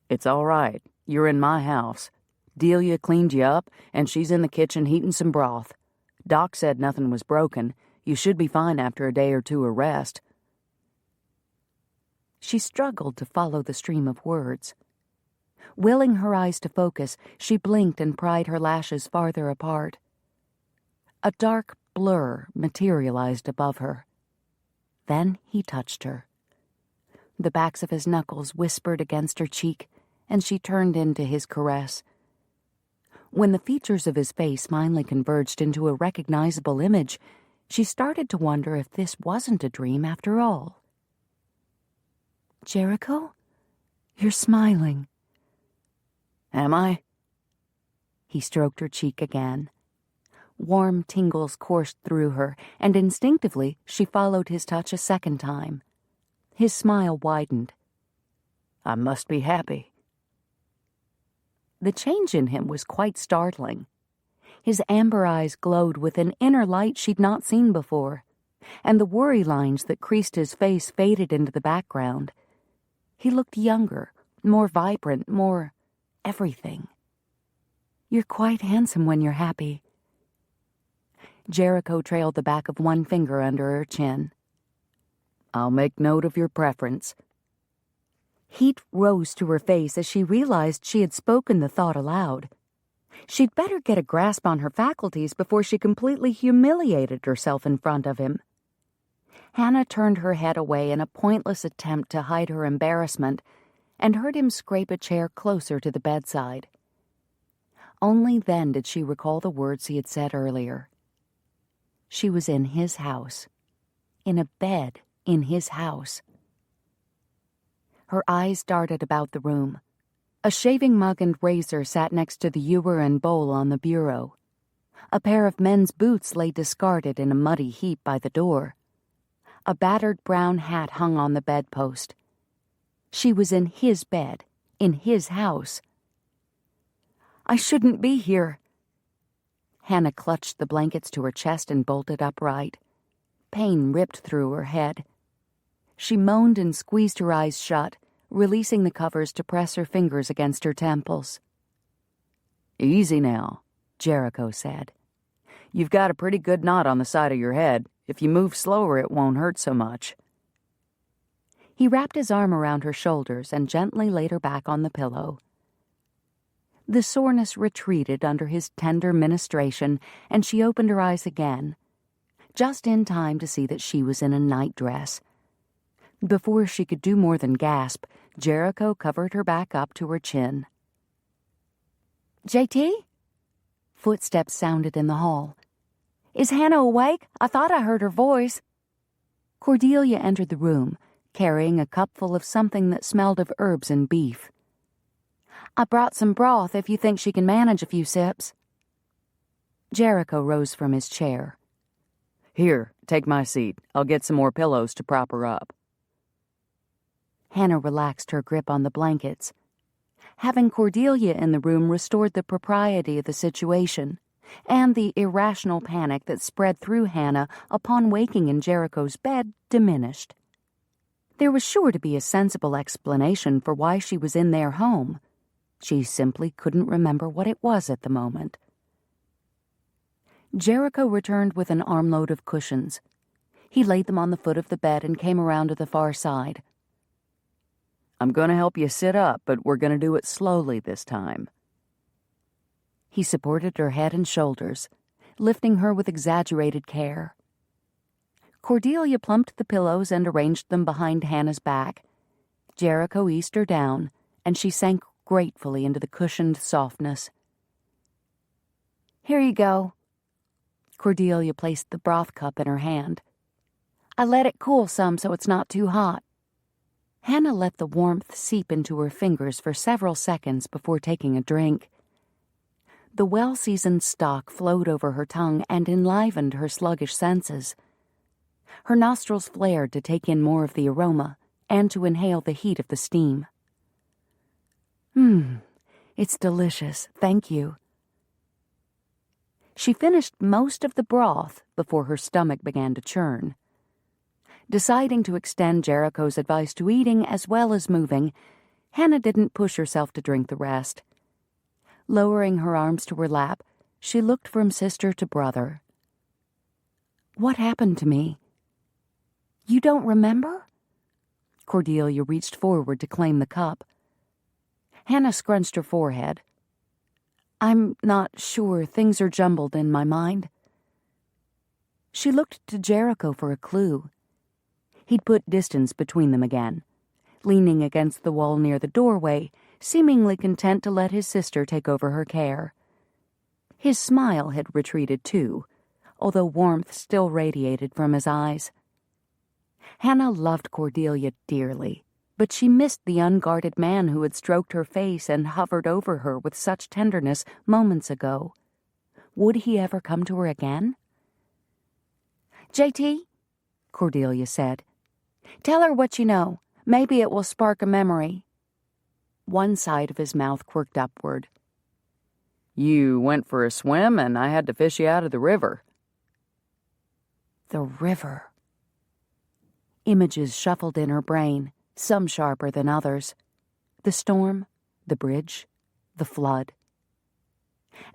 "It's all right. You're in my house. Delia cleaned you up, and she's in the kitchen heating some broth. Doc said nothing was broken. You should be fine after a day or two of rest." She struggled to follow the stream of words. Willing her eyes to focus, she blinked and pried her lashes farther apart. A dark blur materialized above her. Then he touched her. The backs of his knuckles whispered against her cheek, and she turned into his caress. When the features of his face finally converged into a recognizable image, she started to wonder if this wasn't a dream after all. "Jericho? You're smiling." "Am I?" He stroked her cheek again. Warm tingles coursed through her, and instinctively she followed his touch a second time. His smile widened. "I must be happy." The change in him was quite startling. His amber eyes glowed with an inner light she'd not seen before, and the worry lines that creased his face faded into the background. He looked younger, more vibrant, more everything. "You're quite handsome when you're happy." Jericho trailed the back of one finger under her chin. "I'll make note of your preference." Heat rose to her face as she realized she had spoken the thought aloud. She'd better get a grasp on her faculties before she completely humiliated herself in front of him. Hannah turned her head away in a pointless attempt to hide her embarrassment and heard him scrape a chair closer to the bedside. Only then did she recall the words he had said earlier. She was in his house, in a bed in his house. Her eyes darted about the room. A shaving mug and razor sat next to the ewer and bowl on the bureau. A pair of men's boots lay discarded in a muddy heap by the door. A battered brown hat hung on the bedpost. She was in his bed, in his house. "I shouldn't be here." Hannah clutched the blankets to her chest and bolted upright. Pain ripped through her head. She moaned and squeezed her eyes shut, releasing the covers to press her fingers against her temples. "Easy now," Jericho said. "You've got a pretty good knot on the side of your head. If you move slower, it won't hurt so much." He wrapped his arm around her shoulders and gently laid her back on the pillow. The soreness retreated under his tender ministration, and she opened her eyes again, just in time to see that she was in a nightdress. Before she could do more than gasp, Jericho covered her back up to her chin. "JT?" Footsteps sounded in the hall. "Is Hannah awake? I thought I heard her voice." Cordelia entered the room, carrying a cup full of something that smelled of herbs and beef. "I brought some broth if you think she can manage a few sips." Jericho rose from his chair. "Here, take my seat. I'll get some more pillows to prop her up." Hannah relaxed her grip on the blankets. Having Cordelia in the room restored the propriety of the situation, and the irrational panic that spread through Hannah upon waking in Jericho's bed diminished. There was sure to be a sensible explanation for why she was in their home. She simply couldn't remember what it was at the moment. Jericho returned with an armload of cushions. He laid them on the foot of the bed and came around to the far side. "I'm going to help you sit up, but we're going to do it slowly this time." He supported her head and shoulders, lifting her with exaggerated care. Cordelia plumped the pillows and arranged them behind Hannah's back. Jericho eased her down, and she sank gratefully into the cushioned softness. "Here you go." Cordelia placed the broth cup in her hand. "I let it cool some so it's not too hot." Hannah let the warmth seep into her fingers for several seconds before taking a drink. The well-seasoned stock flowed over her tongue and enlivened her sluggish senses. Her nostrils flared to take in more of the aroma and to inhale the heat of the steam. It's delicious, thank you." She finished most of the broth before her stomach began to churn. Deciding to extend Jericho's advice to eating as well as moving, Hannah didn't push herself to drink the rest. Lowering her arms to her lap, she looked from sister to brother. "What happened to me?" "You don't remember?" Cordelia reached forward to claim the cup. Hannah scrunched her forehead. "I'm not sure. Things are jumbled in my mind." She looked to Jericho for a clue. He'd put distance between them again, leaning against the wall near the doorway, seemingly content to let his sister take over her care. His smile had retreated too, although warmth still radiated from his eyes. Hannah loved Cordelia dearly, but she missed the unguarded man who had stroked her face and hovered over her with such tenderness moments ago. Would he ever come to her again? "JT," Cordelia said, "tell her what you know. Maybe it will spark a memory." One side of his mouth quirked upward. "You went for a swim and I had to fish you out of the river." The river. Images shuffled in her brain, some sharper than others. The storm, the bridge, the flood.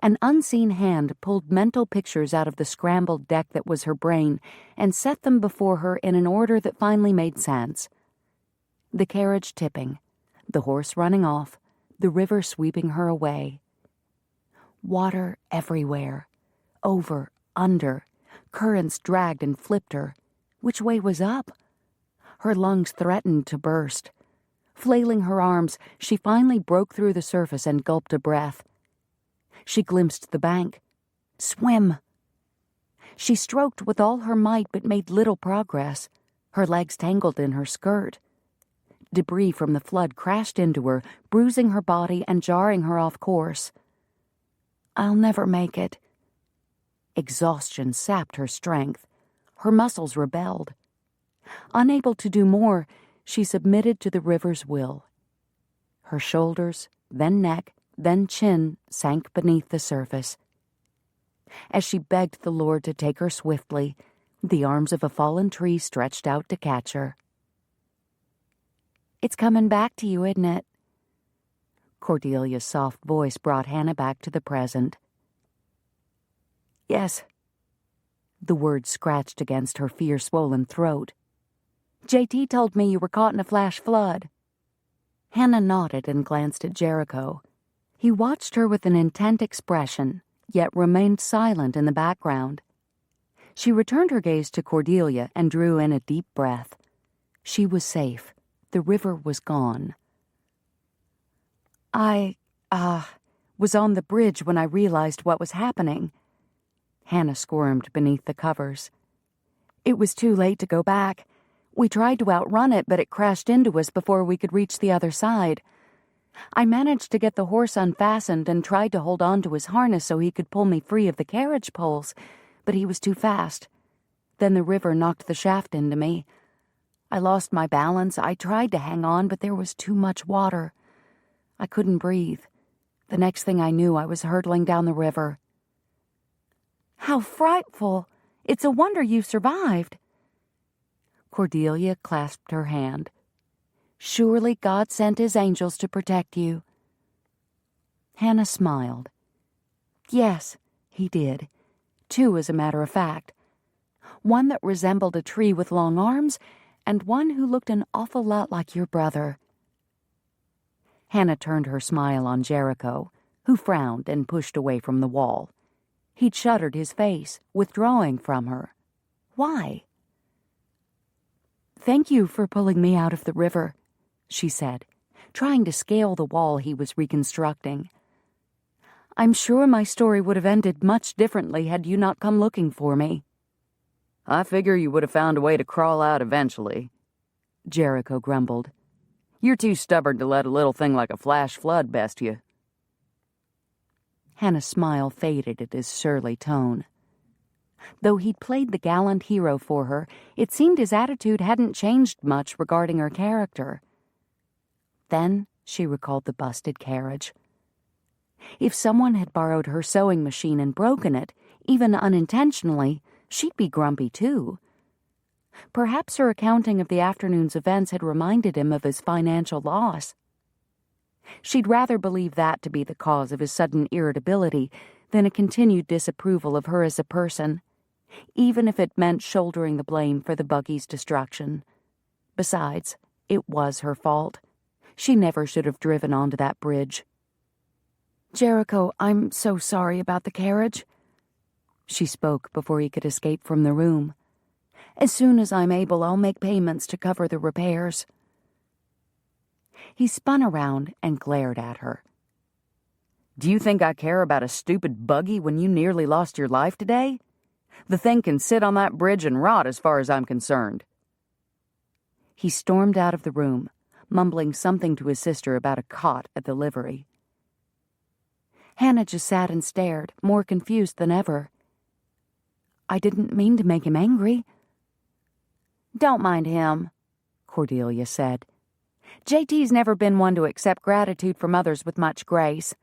An unseen hand pulled mental pictures out of the scrambled deck that was her brain and set them before her in an order that finally made sense. The carriage tipping, the horse running off, the river sweeping her away. Water everywhere, over, under, currents dragged and flipped her. Which way was up? Her lungs threatened to burst. Flailing her arms, she finally broke through the surface and gulped a breath. She glimpsed the bank. Swim! She stroked with all her might but made little progress. Her legs tangled in her skirt. Debris from the flood crashed into her, bruising her body and jarring her off course. "I'll never make it." Exhaustion sapped her strength. Her muscles rebelled. Unable to do more, she submitted to the river's will. Her shoulders, then neck, then chin sank beneath the surface. As she begged the Lord to take her swiftly, the arms of a fallen tree stretched out to catch her. "It's coming back to you, isn't it?" Cordelia's soft voice brought Hannah back to the present. "Yes." The words scratched against her fear-swollen throat. "JT told me you were caught in a flash flood." Hannah nodded and glanced at Jericho. He watched her with an intent expression, yet remained silent in the background. She returned her gaze to Cordelia and drew in a deep breath. She was safe. The river was gone. I was on the bridge when I realized what was happening." Hannah squirmed beneath the covers. "It was too late to go back. We tried to outrun it, but it crashed into us before we could reach the other side. I managed to get the horse unfastened and tried to hold on to his harness so he could pull me free of the carriage poles, but he was too fast. Then the river knocked the shaft into me. I lost my balance. I tried to hang on, but there was too much water. I couldn't breathe. The next thing I knew, I was hurtling down the river." "How frightful! It's a wonder you survived." Cordelia clasped her hand. "Surely God sent his angels to protect you." Hannah smiled. "Yes, he did. 2, as a matter of fact. One that resembled a tree with long arms, and one who looked an awful lot like your brother." Hannah turned her smile on Jericho, who frowned and pushed away from the wall. He'd shuttered his face, withdrawing from her. Why? "Thank you for pulling me out of the river," she said, trying to scale the wall he was reconstructing. "I'm sure my story would have ended much differently had you not come looking for me." "I figure you would have found a way to crawl out eventually," Jericho grumbled. "You're too stubborn to let a little thing like a flash flood best you." Hannah's smile faded at his surly tone. Though he'd played the gallant hero for her, it seemed his attitude hadn't changed much regarding her character. Then she recalled the busted carriage. If someone had borrowed her sewing machine and broken it, even unintentionally, she'd be grumpy too. Perhaps her accounting of the afternoon's events had reminded him of his financial loss. She'd rather believe that to be the cause of his sudden irritability than a continued disapproval of her as a person, even if it meant shouldering the blame for the buggy's destruction. Besides, it was her fault. She never should have driven onto that bridge. "Jericho, I'm so sorry about the carriage." She spoke before he could escape from the room. "As soon as I'm able, I'll make payments to cover the repairs." He spun around and glared at her. "Do you think I care about a stupid buggy when you nearly lost your life today? The thing can sit on that bridge and rot as far as I'm concerned." He stormed out of the room, mumbling something to his sister about a cot at the livery. Hannah just sat and stared, more confused than ever. "I didn't mean to make him angry." "Don't mind him," Cordelia said. "JT's never been one to accept gratitude from others with much grace.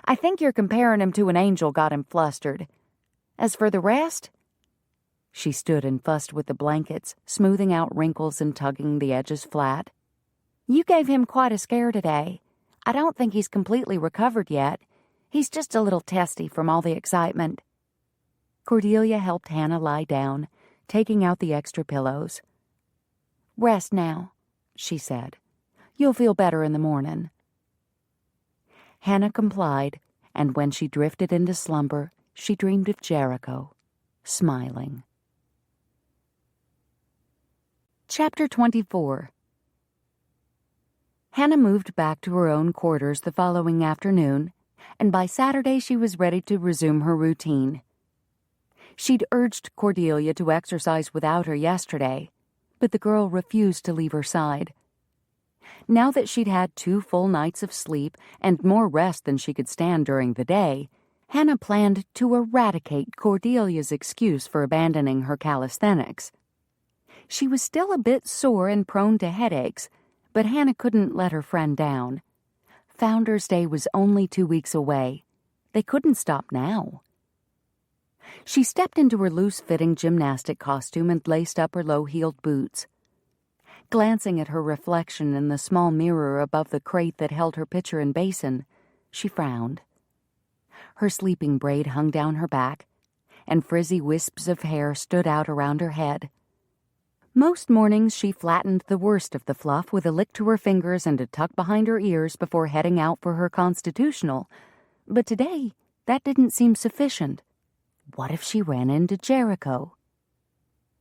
I think you're comparing him to an angel got him flustered. As for the rest—" She stood and fussed with the blankets, smoothing out wrinkles and tugging the edges flat. "You gave him quite a scare today. I don't think he's completely recovered yet. He's just a little testy from all the excitement." Cordelia helped Hannah lie down, taking out the extra pillows. "Rest now," she said. "You'll feel better in the morning." Hannah complied, and when she drifted into slumber, she dreamed of Jericho, smiling. Chapter 24. Hannah moved back to her own quarters the following afternoon, and by Saturday she was ready to resume her routine. She'd urged Cordelia to exercise without her yesterday, but the girl refused to leave her side. Now that she'd had 2 full nights of sleep and more rest than she could stand during the day, Hannah planned to eradicate Cordelia's excuse for abandoning her calisthenics. She was still a bit sore and prone to headaches, but Hannah couldn't let her friend down. Founder's Day was only 2 weeks away. They couldn't stop now. She stepped into her loose-fitting gymnastic costume and laced up her low-heeled boots. Glancing at her reflection in the small mirror above the crate that held her pitcher and basin, she frowned. Her sleeping braid hung down her back, and frizzy wisps of hair stood out around her head. Most mornings she flattened the worst of the fluff with a lick to her fingers and a tuck behind her ears before heading out for her constitutional, but today that didn't seem sufficient. What if she ran into Jericho?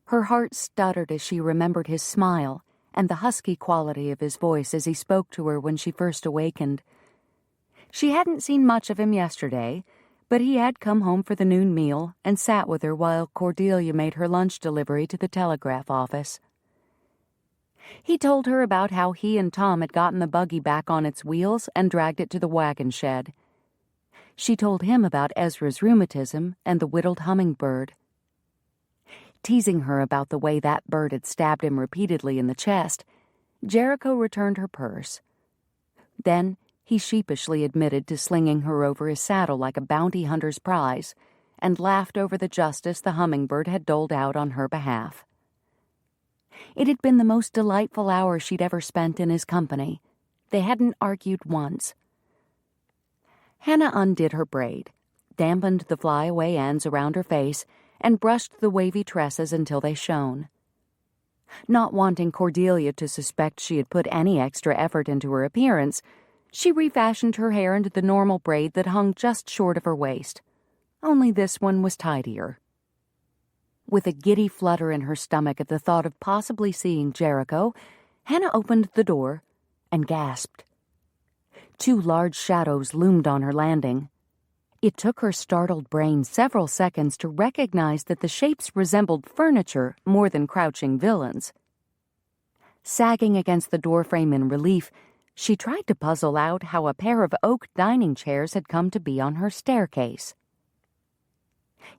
Her heart stuttered as she remembered his smile and the husky quality of his voice as he spoke to her when she first awakened. She hadn't seen much of him yesterday, but he had come home for the noon meal and sat with her while Cordelia made her lunch delivery to the telegraph office. He told her about how he and Tom had gotten the buggy back on its wheels and dragged it to the wagon shed. She told him about Ezra's rheumatism and the whittled hummingbird. Teasing her about the way that bird had stabbed him repeatedly in the chest, Jericho returned her purse. Then he sheepishly admitted to slinging her over his saddle like a bounty hunter's prize and laughed over the justice the hummingbird had doled out on her behalf. It had been the most delightful hour she'd ever spent in his company. They hadn't argued once. Hannah undid her braid, dampened the flyaway ends around her face, and brushed the wavy tresses until they shone. Not wanting Cordelia to suspect she had put any extra effort into her appearance, she refashioned her hair into the normal braid that hung just short of her waist. Only this one was tidier. With a giddy flutter in her stomach at the thought of possibly seeing Jericho, Hannah opened the door and gasped. Two large shadows loomed on her landing. It took her startled brain several seconds to recognize that the shapes resembled furniture more than crouching villains. Sagging against the doorframe in relief, she tried to puzzle out how a pair of oak dining chairs had come to be on her staircase.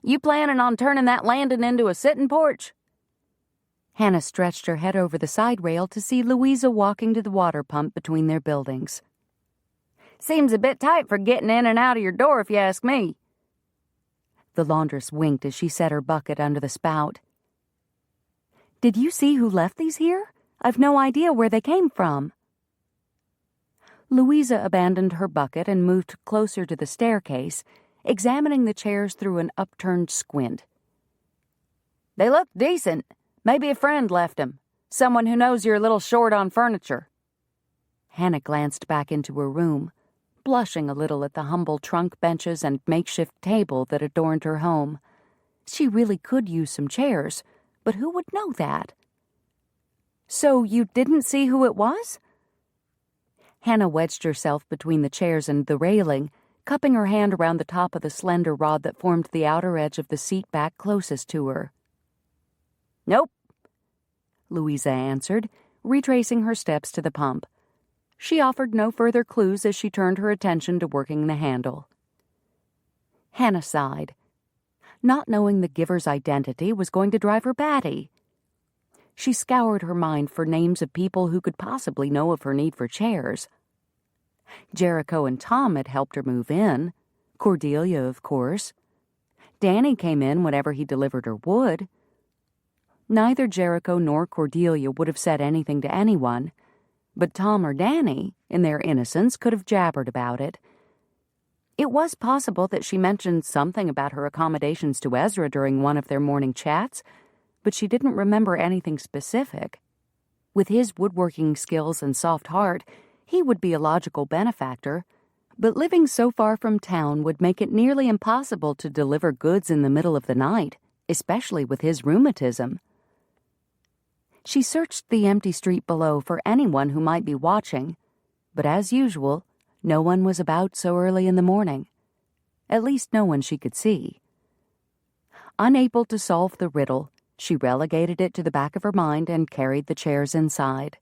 "You planning on turning that landing into a sitting porch?" Hannah stretched her head over the side rail to see Louisa walking to the water pump between their buildings. "Seems a bit tight for getting in and out of your door, if you ask me." The laundress winked as she set her bucket under the spout. "Did you see who left these here? I've no idea where they came from." Louisa abandoned her bucket and moved closer to the staircase, examining the chairs through an upturned squint. "They look decent. Maybe a friend left them. Someone who knows you're a little short on furniture." Hannah glanced back into her room, blushing a little at the humble trunk benches and makeshift table that adorned her home. She really could use some chairs, but who would know that? "So you didn't see who it was?" Hannah wedged herself between the chairs and the railing, cupping her hand around the top of the slender rod that formed the outer edge of the seat back closest to her. "Nope," Louisa answered, retracing her steps to the pump. She offered no further clues as she turned her attention to working the handle. Hannah sighed. Not knowing the giver's identity was going to drive her batty. She scoured her mind for names of people who could possibly know of her need for chairs. Jericho and Tom had helped her move in. Cordelia, of course. Danny came in whenever he delivered her wood. Neither Jericho nor Cordelia would have said anything to anyone, but Tom or Danny, in their innocence, could have jabbered about it. It was possible that she mentioned something about her accommodations to Ezra during one of their morning chats, but she didn't remember anything specific. With his woodworking skills and soft heart, he would be a logical benefactor, but living so far from town would make it nearly impossible to deliver goods in the middle of the night, especially with his rheumatism. She searched the empty street below for anyone who might be watching, but as usual, no one was about so early in the morning. At least no one she could see. Unable to solve the riddle, she relegated it to the back of her mind and carried the chairs inside.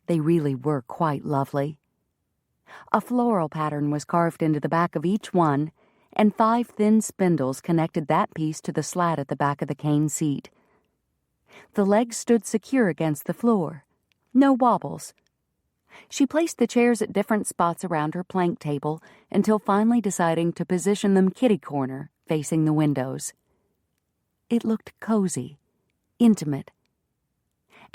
They really were quite lovely. A floral pattern was carved into the back of each one, and 5 thin spindles connected that piece to the slat at the back of the cane seat. The legs stood secure against the floor. No wobbles. She placed the chairs at different spots around her plank table until finally deciding to position them kitty-corner, facing the windows. It looked cozy, intimate.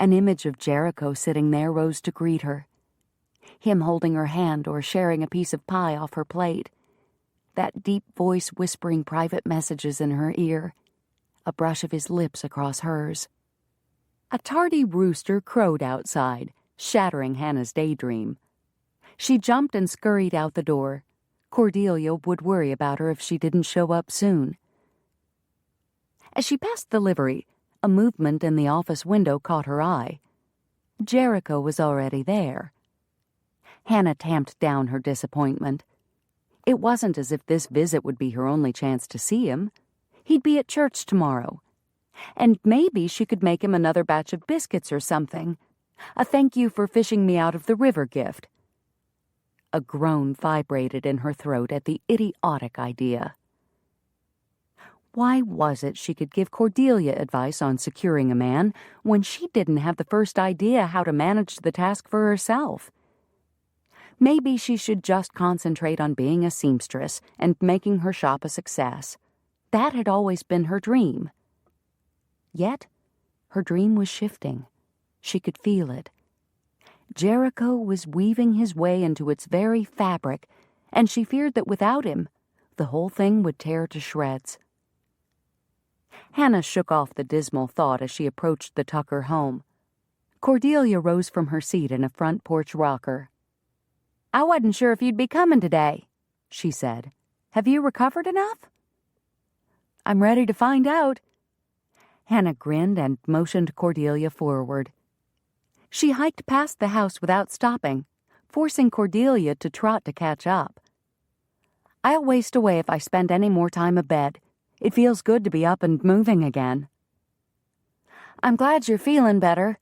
An image of Jericho sitting there rose to greet her. Him holding her hand or sharing a piece of pie off her plate. That deep voice whispering private messages in her ear. A brush of his lips across hers. A tardy rooster crowed outside, shattering Hannah's daydream. She jumped and scurried out the door. Cordelia would worry about her if she didn't show up soon. As she passed the livery, a movement in the office window caught her eye. Jericho was already there. Hannah tamped down her disappointment. It wasn't as if this visit would be her only chance to see him. He'd be at church tomorrow. And maybe she could make him another batch of biscuits or something. A thank you for fishing me out of the river gift. A groan vibrated in her throat at the idiotic idea. Why was it she could give Cordelia advice on securing a man when she didn't have the first idea how to manage the task for herself? Maybe she should just concentrate on being a seamstress and making her shop a success. That had always been her dream. Yet, her dream was shifting. She could feel it. Jericho was weaving his way into its very fabric, and she feared that without him, the whole thing would tear to shreds. Hannah shook off the dismal thought as she approached the Tucker home. Cordelia rose from her seat in a front porch rocker. "I wasn't sure if you'd be coming today," she said. "Have you recovered enough?" "I'm ready to find out." Hannah grinned and motioned Cordelia forward. She hiked past the house without stopping, forcing Cordelia to trot to catch up. "I'll waste away if I spend any more time abed. It feels good to be up and moving again." "I'm glad you're feeling better,"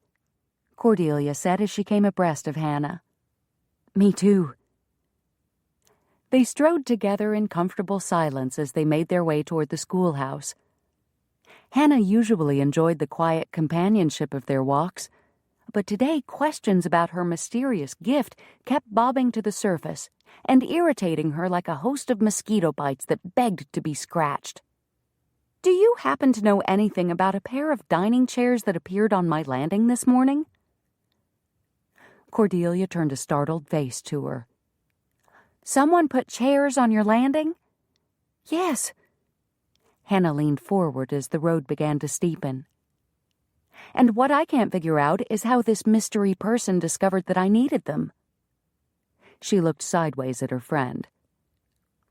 Cordelia said as she came abreast of Hannah. "Me too." They strode together in comfortable silence as they made their way toward the schoolhouse. Hannah usually enjoyed the quiet companionship of their walks, but today questions about her mysterious gift kept bobbing to the surface and irritating her like a host of mosquito bites that begged to be scratched. "Do you happen to know anything about a pair of dining chairs that appeared on my landing this morning?" Cordelia turned a startled face to her. "Someone put chairs on your landing?" "Yes." Hannah leaned forward as the road began to steepen. "And what I can't figure out is how this mystery person discovered that I needed them." She looked sideways at her friend.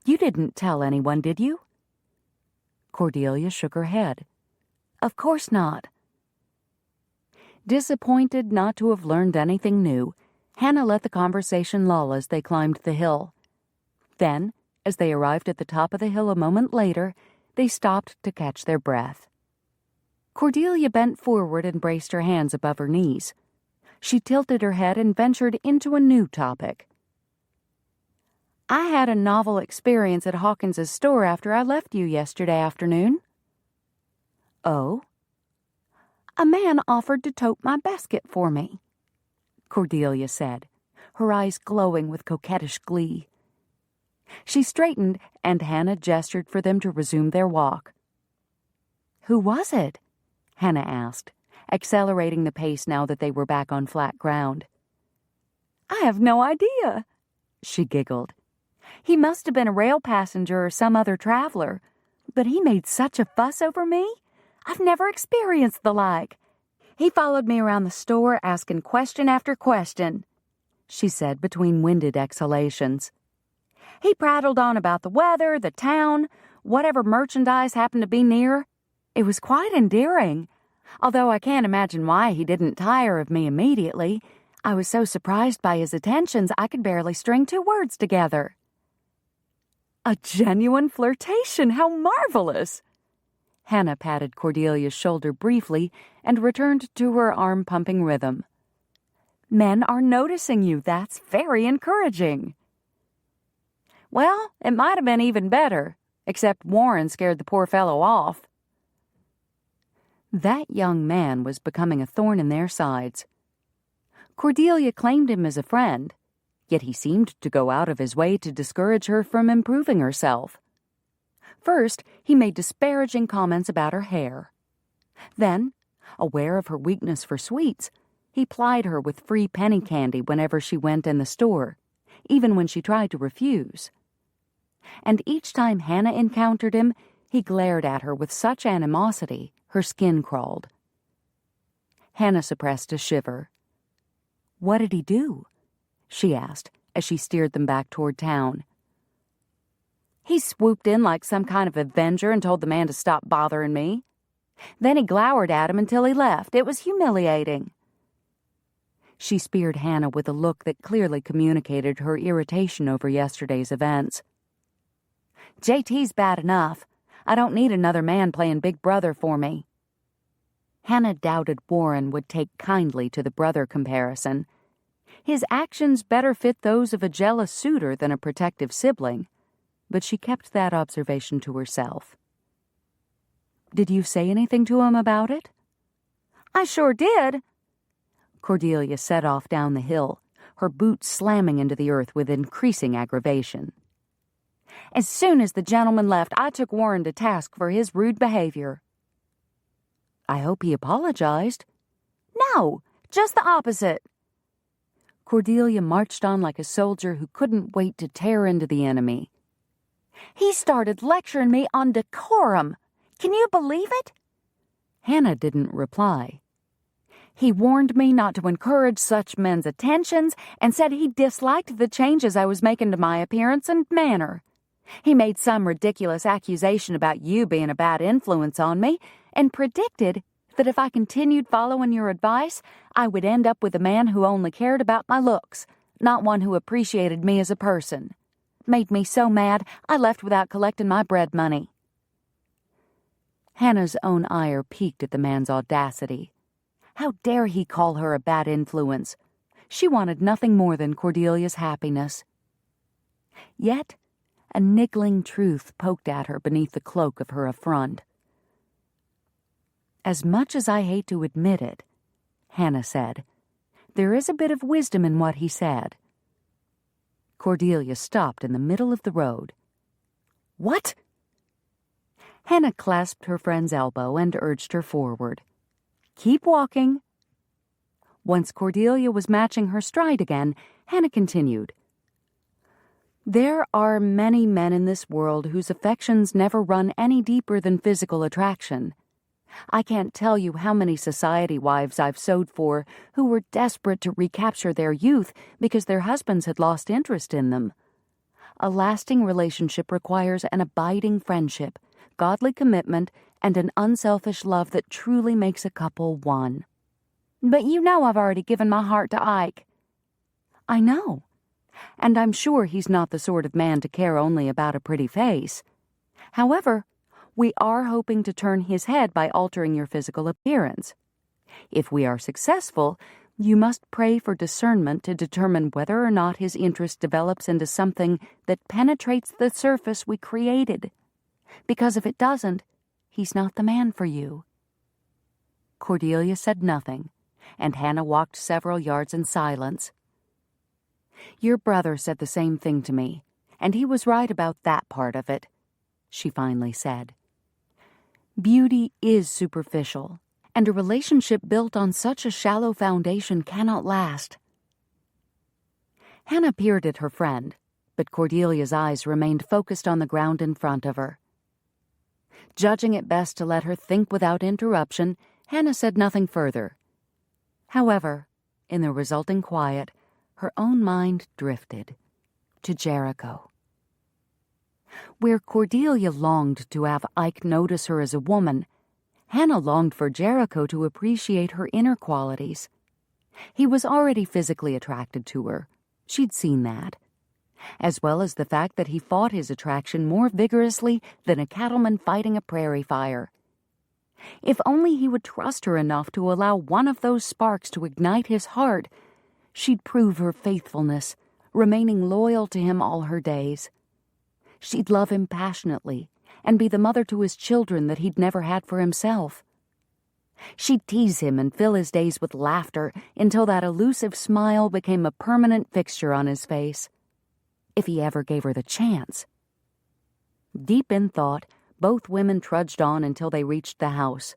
"You didn't tell anyone, did you?" Cordelia shook her head. "Of course not." Disappointed not to have learned anything new, Hannah let the conversation lull as they climbed the hill. Then, as they arrived at the top of the hill a moment later, they stopped to catch their breath. Cordelia bent forward and braced her hands above her knees. She tilted her head and ventured into a new topic. "I had a novel experience at Hawkins's store after I left you yesterday afternoon." "Oh?" "A man offered to tote my basket for me," Cordelia said, her eyes glowing with coquettish glee. She straightened, and Hannah gestured for them to resume their walk. "Who was it?" Hannah asked, accelerating the pace now that they were back on flat ground. "I have no idea," she giggled. "He must have been a rail passenger or some other traveler, but he made such a fuss over me. I've never experienced the like. He followed me around the store asking question after question," she said between winded exhalations. "He prattled on about the weather, the town, whatever merchandise happened to be near. It was quite endearing, although I can't imagine why he didn't tire of me immediately. I was so surprised by his attentions I could barely string 2 words together." "A genuine flirtation! How marvelous!" Hannah patted Cordelia's shoulder briefly and returned to her arm-pumping rhythm. "Men are noticing you. That's very encouraging." "Well, it might have been even better, except Warren scared the poor fellow off." That young man was becoming a thorn in their sides. Cordelia claimed him as a friend, yet he seemed to go out of his way to discourage her from improving herself. First, he made disparaging comments about her hair. Then, aware of her weakness for sweets, he plied her with free penny candy whenever she went in the store, even when she tried to refuse. And each time Hannah encountered him, he glared at her with such animosity her skin crawled. Hannah suppressed a shiver. "What did he do?" she asked as she steered them back toward town. "He swooped in like some kind of avenger and told the man to stop bothering me. Then he glowered at him until he left. It was humiliating." She speared Hannah with a look that clearly communicated her irritation over yesterday's events. "JT's bad enough. I don't need another man playing Big Brother for me." Hannah doubted Warren would take kindly to the brother comparison. His actions better fit those of a jealous suitor than a protective sibling, but she kept that observation to herself. "Did you say anything to him about it?" "I sure did." Cordelia set off down the hill, her boots slamming into the earth with increasing aggravation. "As soon as the gentleman left, I took Warren to task for his rude behavior." "I hope he apologized." "No, just the opposite." Cordelia marched on like a soldier who couldn't wait to tear into the enemy. "He started lecturing me on decorum. Can you believe it?" Hannah didn't reply. "He warned me not to encourage such men's attentions and said he disliked the changes I was making to my appearance and manner. He made some ridiculous accusation about you being a bad influence on me and predicted that if I continued following your advice, I would end up with a man who only cared about my looks. not one who appreciated me as a person. Made me so mad, I left without collecting my bread money." Hannah's own ire piqued at the man's audacity. How dare he call her a bad influence? She wanted nothing more than Cordelia's happiness. Yet, a niggling truth poked at her beneath the cloak of her affront. "As much as I hate to admit it," Hannah said, "there is a bit of wisdom in what he said." Cordelia stopped in the middle of the road. "What?" Hannah clasped her friend's elbow and urged her forward. "Keep walking." Once Cordelia was matching her stride again, Hannah continued, "There are many men in this world whose affections never run any deeper than physical attraction. I can't tell you how many society wives I've sewed for who were desperate to recapture their youth because their husbands had lost interest in them. A lasting relationship requires an abiding friendship, godly commitment, and an unselfish love that truly makes a couple one." "But you know I've already given my heart to Ike." "I know, and I'm sure he's not the sort of man to care only about a pretty face. However, we are hoping to turn his head by altering your physical appearance. If we are successful, you must pray for discernment to determine whether or not his interest develops into something that penetrates the surface we created. Because if it doesn't, he's not the man for you." Cordelia said nothing, and Hannah walked several yards in silence. "Your brother said the same thing to me, and he was right about that part of it," she finally said. "Beauty is superficial, and a relationship built on such a shallow foundation cannot last." Hannah peered at her friend, but Cordelia's eyes remained focused on the ground in front of her. Judging it best to let her think without interruption, Hannah said nothing further. However, in the resulting quiet, her own mind drifted to Jericho. Where Cordelia longed to have Ike notice her as a woman, Hannah longed for Jericho to appreciate her inner qualities. He was already physically attracted to her. She'd seen that. As well as the fact that he fought his attraction more vigorously than a cattleman fighting a prairie fire. If only he would trust her enough to allow one of those sparks to ignite his heart, she'd prove her faithfulness, remaining loyal to him all her days. She'd love him passionately and be the mother to his children that he'd never had for himself. She'd tease him and fill his days with laughter until that elusive smile became a permanent fixture on his face. If he ever gave her the chance. Deep in thought, both women trudged on until they reached the house.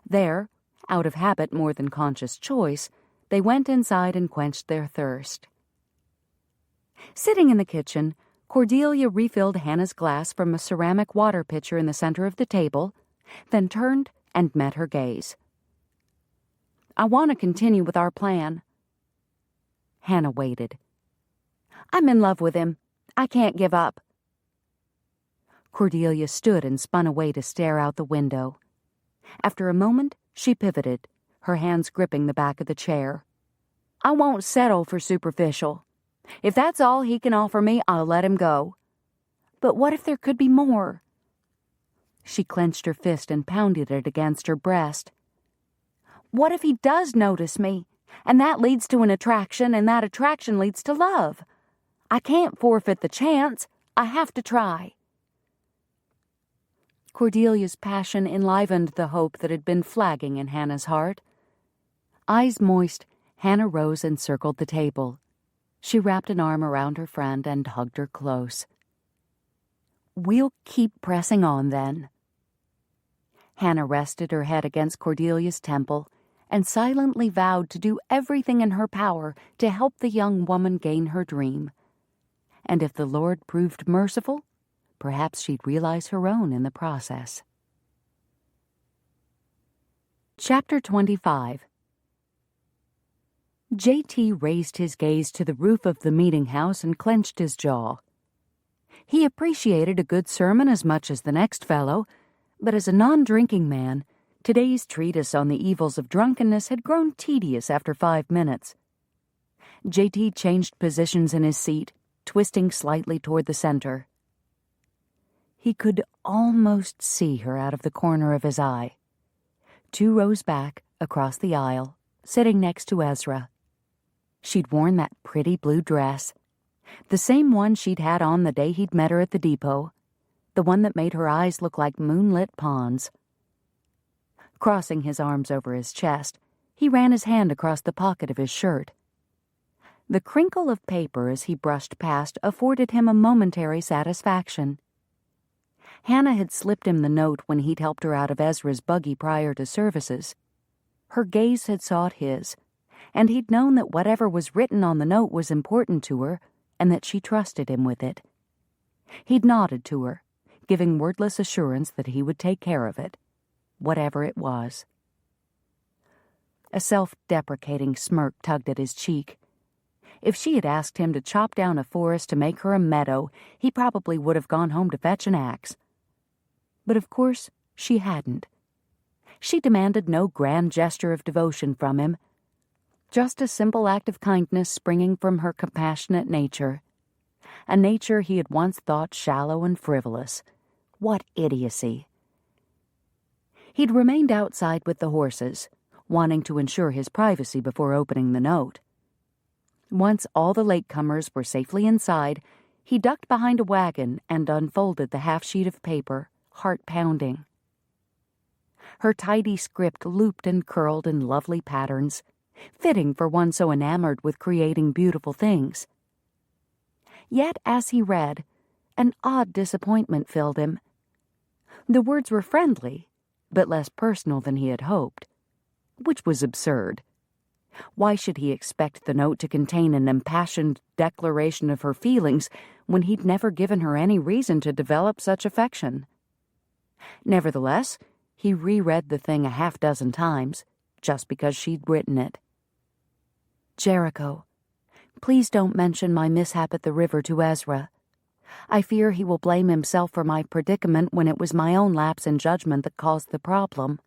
There, out of habit more than conscious choice, they went inside and quenched their thirst. Sitting in the kitchen, Cordelia refilled Hannah's glass from a ceramic water pitcher in the center of the table, then turned and met her gaze. "I want to continue with our plan." Hannah waited. "I'm in love with him. I can't give up." Cordelia stood and spun away to stare out the window. After a moment, she pivoted, her hands gripping the back of the chair. "I won't settle for superficial. If that's all he can offer me, I'll let him go. But what if there could be more?" She clenched her fist and pounded it against her breast. "What if he does notice me, and that leads to an attraction, and that attraction leads to love? I can't forfeit the chance. I have to try." Cordelia's passion enlivened the hope that had been flagging in Hannah's heart. Eyes moist, Hannah rose and circled the table. She wrapped an arm around her friend and hugged her close. "We'll keep pressing on, then." Hannah rested her head against Cordelia's temple and silently vowed to do everything in her power to help the young woman gain her dream. And if the Lord proved merciful, perhaps she'd realize her own in the process. Chapter 25. J.T. raised his gaze to the roof of the meeting house and clenched his jaw. He appreciated a good sermon as much as the next fellow, but as a non-drinking man, today's treatise on the evils of drunkenness had grown tedious after 5 minutes. JT changed positions in his seat, twisting slightly toward the center. He could almost see her out of the corner of his eye. 2 rows back, across the aisle, sitting next to Ezra. She'd worn that pretty blue dress, the same one she'd had on the day he'd met her at the depot, the one that made her eyes look like moonlit ponds. Crossing his arms over his chest, he ran his hand across the pocket of his shirt. The crinkle of paper as he brushed past afforded him a momentary satisfaction. Hannah had slipped him the note when he'd helped her out of Ezra's buggy prior to services. Her gaze had sought his, and he'd known that whatever was written on the note was important to her and that she trusted him with it. He'd nodded to her, giving wordless assurance that he would take care of it, whatever it was. A self-deprecating smirk tugged at his cheek. If she had asked him to chop down a forest to make her a meadow, he probably would have gone home to fetch an axe. But of course, she hadn't. She demanded no grand gesture of devotion from him, just a simple act of kindness springing from her compassionate nature, a nature he had once thought shallow and frivolous. What idiocy! He'd remained outside with the horses, wanting to ensure his privacy before opening the note. Once all the latecomers were safely inside, he ducked behind a wagon and unfolded the half-sheet of paper, heart-pounding. Her tidy script looped and curled in lovely patterns, fitting for one so enamored with creating beautiful things. Yet, as he read, an odd disappointment filled him. The words were friendly, but less personal than he had hoped, which was absurd. Why should he expect the note to contain an impassioned declaration of her feelings when he'd never given her any reason to develop such affection? Nevertheless, he reread the thing 6 times, just because she'd written it. Jericho, please don't mention my mishap at the river to Ezra. I fear he will blame himself for my predicament when it was my own lapse in judgment that caused the problem.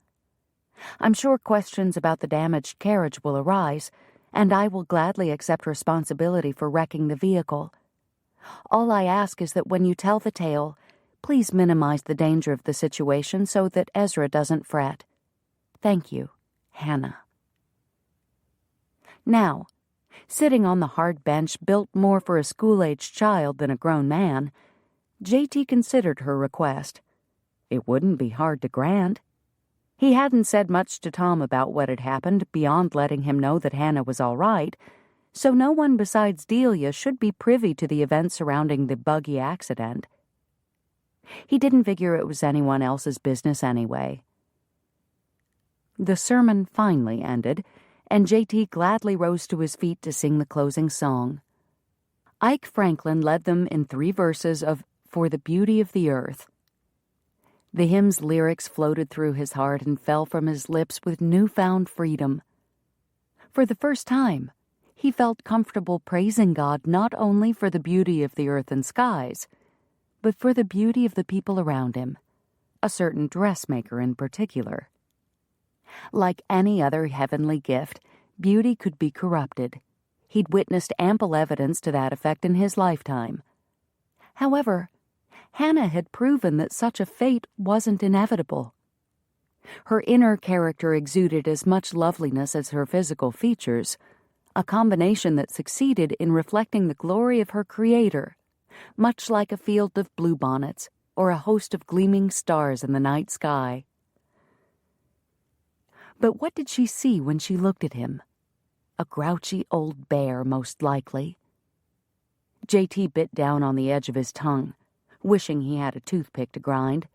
I'm sure questions about the damaged carriage will arise, and I will gladly accept responsibility for wrecking the vehicle. All I ask is that when you tell the tale, please minimize the danger of the situation so that Ezra doesn't fret. Thank you, Hannah. Now, sitting on the hard bench built more for a school-aged child than a grown man, JT considered her request. It wouldn't be hard to grant. He hadn't said much to Tom about what had happened beyond letting him know that Hannah was all right, so no one besides Delia should be privy to the events surrounding the buggy accident. He didn't figure it was anyone else's business anyway. The sermon finally ended, and JT gladly rose to his feet to sing the closing song. Ike Franklin led them in 3 verses of For the Beauty of the Earth. The hymn's lyrics floated through his heart and fell from his lips with newfound freedom. For the first time, he felt comfortable praising God not only for the beauty of the earth and skies, but for the beauty of the people around him, a certain dressmaker in particular. Like any other heavenly gift, beauty could be corrupted. He'd witnessed ample evidence to that effect in his lifetime. However, Hannah had proven that such a fate wasn't inevitable. Her inner character exuded as much loveliness as her physical features, a combination that succeeded in reflecting the glory of her Creator, much like a field of bluebonnets or a host of gleaming stars in the night sky. But what did she see when she looked at him? A grouchy old bear, most likely. JT bit down on the edge of his tongue, wishing he had a toothpick to grind.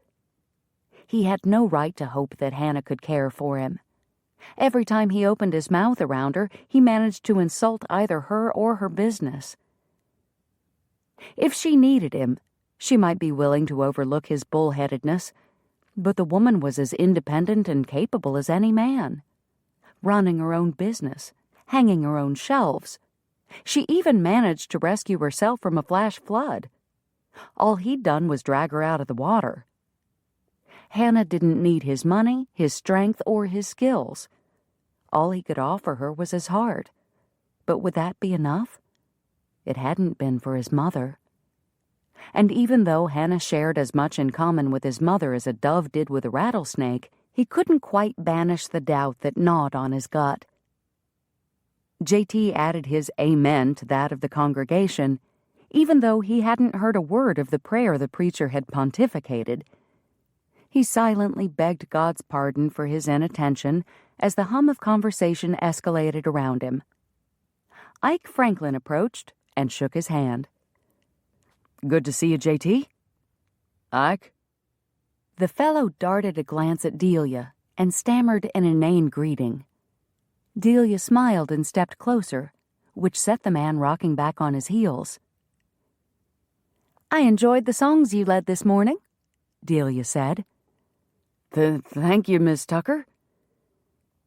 He had no right to hope that Hannah could care for him. Every time he opened his mouth around her, he managed to insult either her or her business. If she needed him, she might be willing to overlook his bullheadedness, but the woman was as independent and capable as any man, running her own business, hanging her own shelves. She even managed to rescue herself from a flash flood. All he'd done was drag her out of the water. Hannah didn't need his money, his strength, or his skills. All he could offer her was his heart. But would that be enough? It hadn't been for his mother. And even though Hannah shared as much in common with his mother as a dove did with a rattlesnake, he couldn't quite banish the doubt that gnawed on his gut. J.T. added his amen to that of the congregation, even though he hadn't heard a word of the prayer the preacher had pontificated. He silently begged God's pardon for his inattention as the hum of conversation escalated around him. Ike Franklin approached and shook his hand. "Good to see you, J.T. Ike?" The fellow darted a glance at Delia and stammered an inane greeting. Delia smiled and stepped closer, which set the man rocking back on his heels. "I enjoyed the songs you led this morning," Delia said. Thank you, Miss Tucker."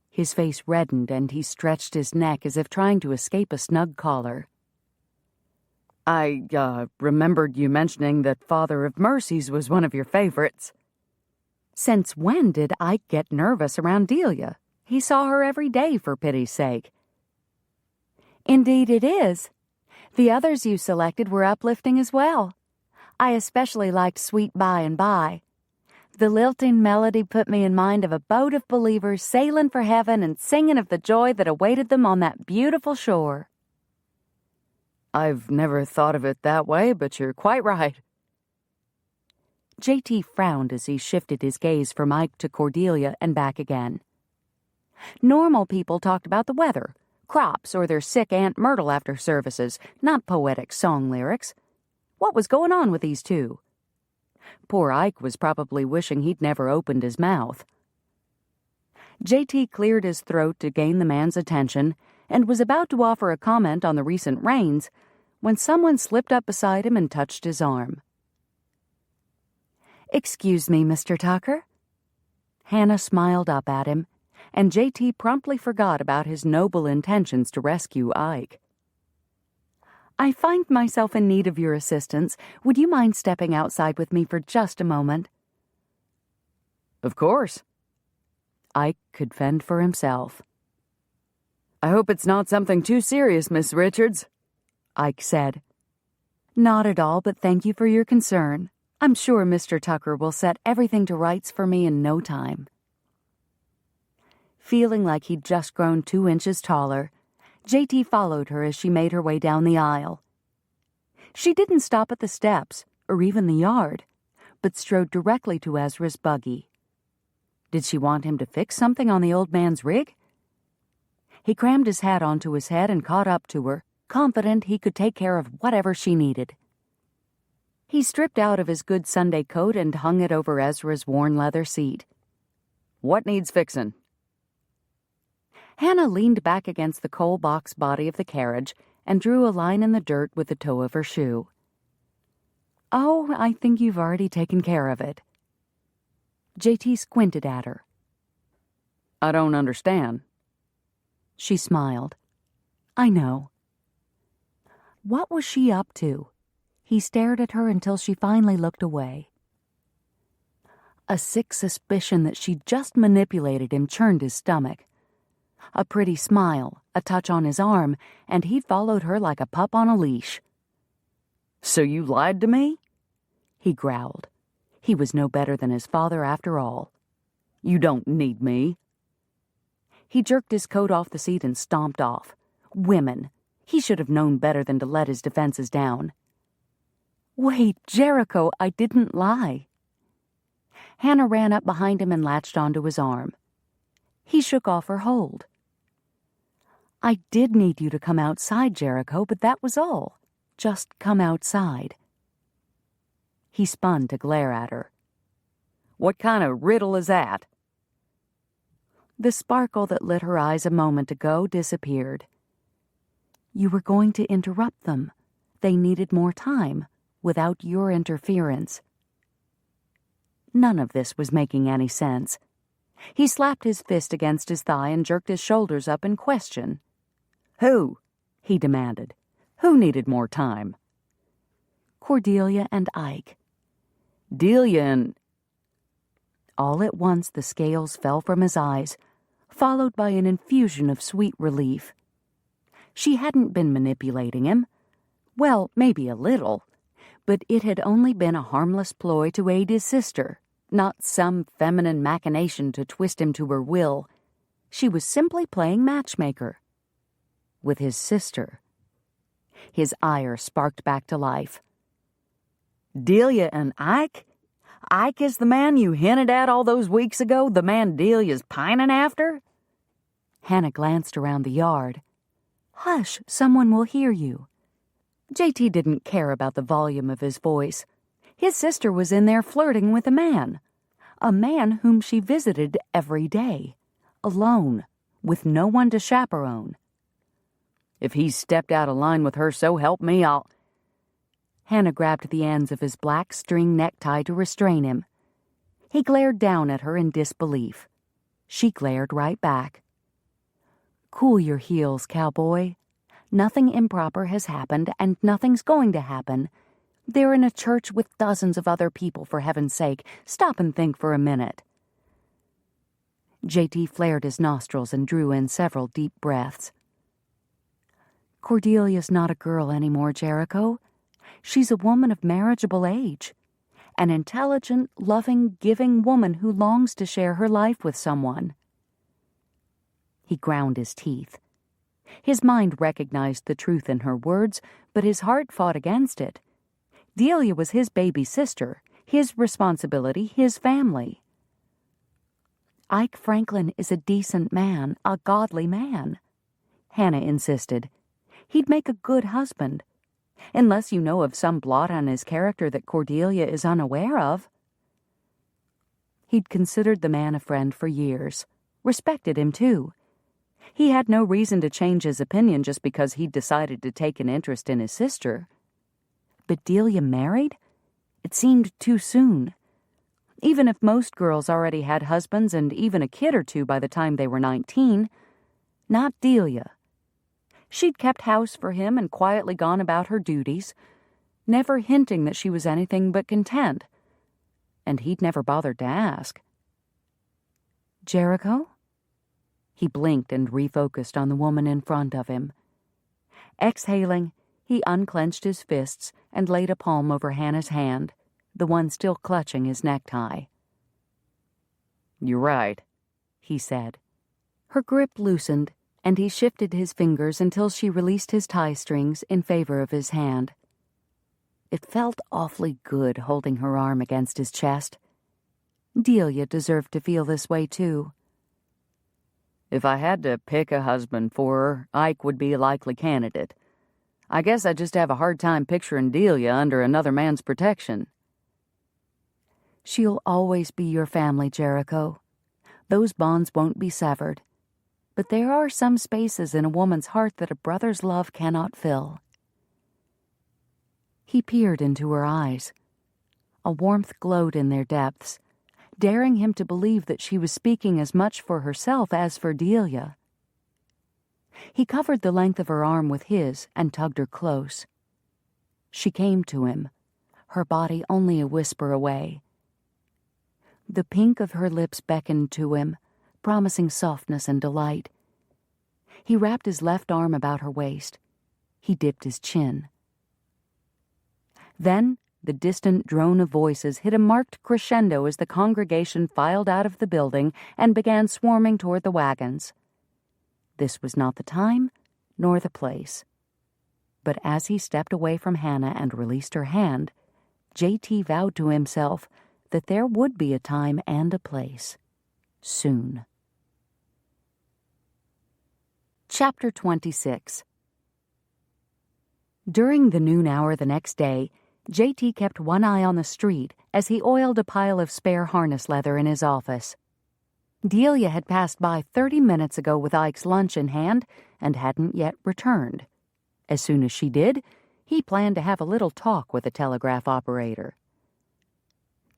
His face reddened and he stretched his neck as if trying to escape a snug collar. I remembered you mentioning that Father of Mercies was one of your favorites." Since when did Ike get nervous around Delia? He saw her every day, for pity's sake. "Indeed it is. The others you selected were uplifting as well. I especially liked Sweet By and By. The lilting melody put me in mind of a boat of believers sailing for heaven and singing of the joy that awaited them on that beautiful shore." "I've never thought of it that way, but you're quite right." J.T. frowned as he shifted his gaze from Ike to Cordelia and back again. Normal people talked about the weather, crops, or their sick Aunt Myrtle after services, not poetic song lyrics. What was going on with these two? Poor Ike was probably wishing he'd never opened his mouth. J.T. cleared his throat to gain the man's attention and was about to offer a comment on the recent rains when someone slipped up beside him and touched his arm. "Excuse me, Mr. Tucker." Hannah smiled up at him, and J.T. promptly forgot about his noble intentions to rescue Ike. "I find myself in need of your assistance. Would you mind stepping outside with me for just a moment?" "Of course." Ike could fend for himself. "I hope it's not something too serious, Miss Richards," Ike said. "Not at all, but thank you for your concern. I'm sure Mr. Tucker will set everything to rights for me in no time." Feeling like he'd just grown 2 inches taller, J.T. followed her as she made her way down the aisle. She didn't stop at the steps, or even the yard, but strode directly to Ezra's buggy. Did she want him to fix something on the old man's rig? He crammed his hat onto his head and caught up to her, confident he could take care of whatever she needed. He stripped out of his good Sunday coat and hung it over Ezra's worn leather seat. "What needs fixin'?" Hannah leaned back against the coal box body of the carriage and drew a line in the dirt with the toe of her shoe. "Oh, I think you've already taken care of it." J.T. squinted at her. "I don't understand." She smiled. "I know." What was she up to? He stared at her until she finally looked away. A sick suspicion that she'd just manipulated him churned his stomach. A pretty smile, a touch on his arm, and he'd followed her like a pup on a leash. "So you lied to me?" He growled. He was no better than his father after all. "You don't need me." He jerked his coat off the seat and stomped off. Women. He should have known better than to let his defenses down. "Wait, Jericho, I didn't lie." Hannah ran up behind him and latched onto his arm. He shook off her hold. "I did need you to come outside, Jericho, but that was all. Just come outside." He spun to glare at her. "What kind of riddle is that?" The sparkle that lit her eyes a moment ago disappeared. "You were going to interrupt them. They needed more time, without your interference." None of this was making any sense. He slapped his fist against his thigh and jerked his shoulders up in question. "Who?" he demanded. "Who needed more time?" "Cordelia and Ike." "Delia and—" All at once the scales fell from his eyes, followed by an infusion of sweet relief. She hadn't been manipulating him. Well, maybe a little, but it had only been a harmless ploy to aid his sister, not some feminine machination to twist him to her will. She was simply playing matchmaker. With his sister. His ire sparked back to life. Delia and Ike? Ike is the man you hinted at all those weeks ago, the man Delia's pining after? Hannah glanced around the yard. Hush, someone will hear you. JT didn't care about the volume of his voice. His sister was in there flirting with a man whom she visited every day, alone, with no one to chaperone. If he's stepped out of line with her, so help me, I'll... Hannah grabbed the ends of his black string necktie to restrain him. He glared down at her in disbelief. She glared right back. Cool your heels, cowboy. Nothing improper has happened, and nothing's going to happen. They're in a church with dozens of other people, for heaven's sake. Stop and think for a minute. JT flared his nostrils and drew in several deep breaths. Cordelia's not a girl anymore, Jericho. She's a woman of marriageable age. An intelligent, loving, giving woman who longs to share her life with someone. He ground his teeth. His mind recognized the truth in her words, but his heart fought against it. Delia was his baby sister, his responsibility, his family. Ike Franklin is a decent man, a godly man, Hannah insisted. He'd make a good husband, unless you know of some blot on his character that Cordelia is unaware of. He'd considered the man a friend for years, respected him too. He had no reason to change his opinion just because he'd decided to take an interest in his sister. But Delia married? It seemed too soon. Even if most girls already had husbands and even a kid or two by the time they were 19, not Delia. She'd kept house for him and quietly gone about her duties, never hinting that she was anything but content. And he'd never bothered to ask. Jericho? He blinked and refocused on the woman in front of him. Exhaling, he unclenched his fists and laid a palm over Hannah's hand, the one still clutching his necktie. You're right, he said. Her grip loosened, and he shifted his fingers until she released his tie strings in favor of his hand. It felt awfully good holding her arm against his chest. Delia deserved to feel this way, too. If I had to pick a husband for her, Ike would be a likely candidate. I guess I just have a hard time picturing Delia under another man's protection. She'll always be your family, Jericho. Those bonds won't be severed. But there are some spaces in a woman's heart that a brother's love cannot fill. He peered into her eyes. A warmth glowed in their depths, daring him to believe that she was speaking as much for herself as for Delia. He covered the length of her arm with his and tugged her close. She came to him, her body only a whisper away. The pink of her lips beckoned to him, promising softness and delight. He wrapped his left arm about her waist. He dipped his chin. Then the distant drone of voices hit a marked crescendo as the congregation filed out of the building and began swarming toward the wagons. This was not the time, nor the place. But as he stepped away from Hannah and released her hand, J.T. vowed to himself that there would be a time and a place. Soon. Chapter 26. During the noon hour the next day, J.T. kept one eye on the street as he oiled a pile of spare harness leather in his office. Delia had passed by 30 minutes ago with Ike's lunch in hand and hadn't yet returned. As soon as she did, he planned to have a little talk with the telegraph operator.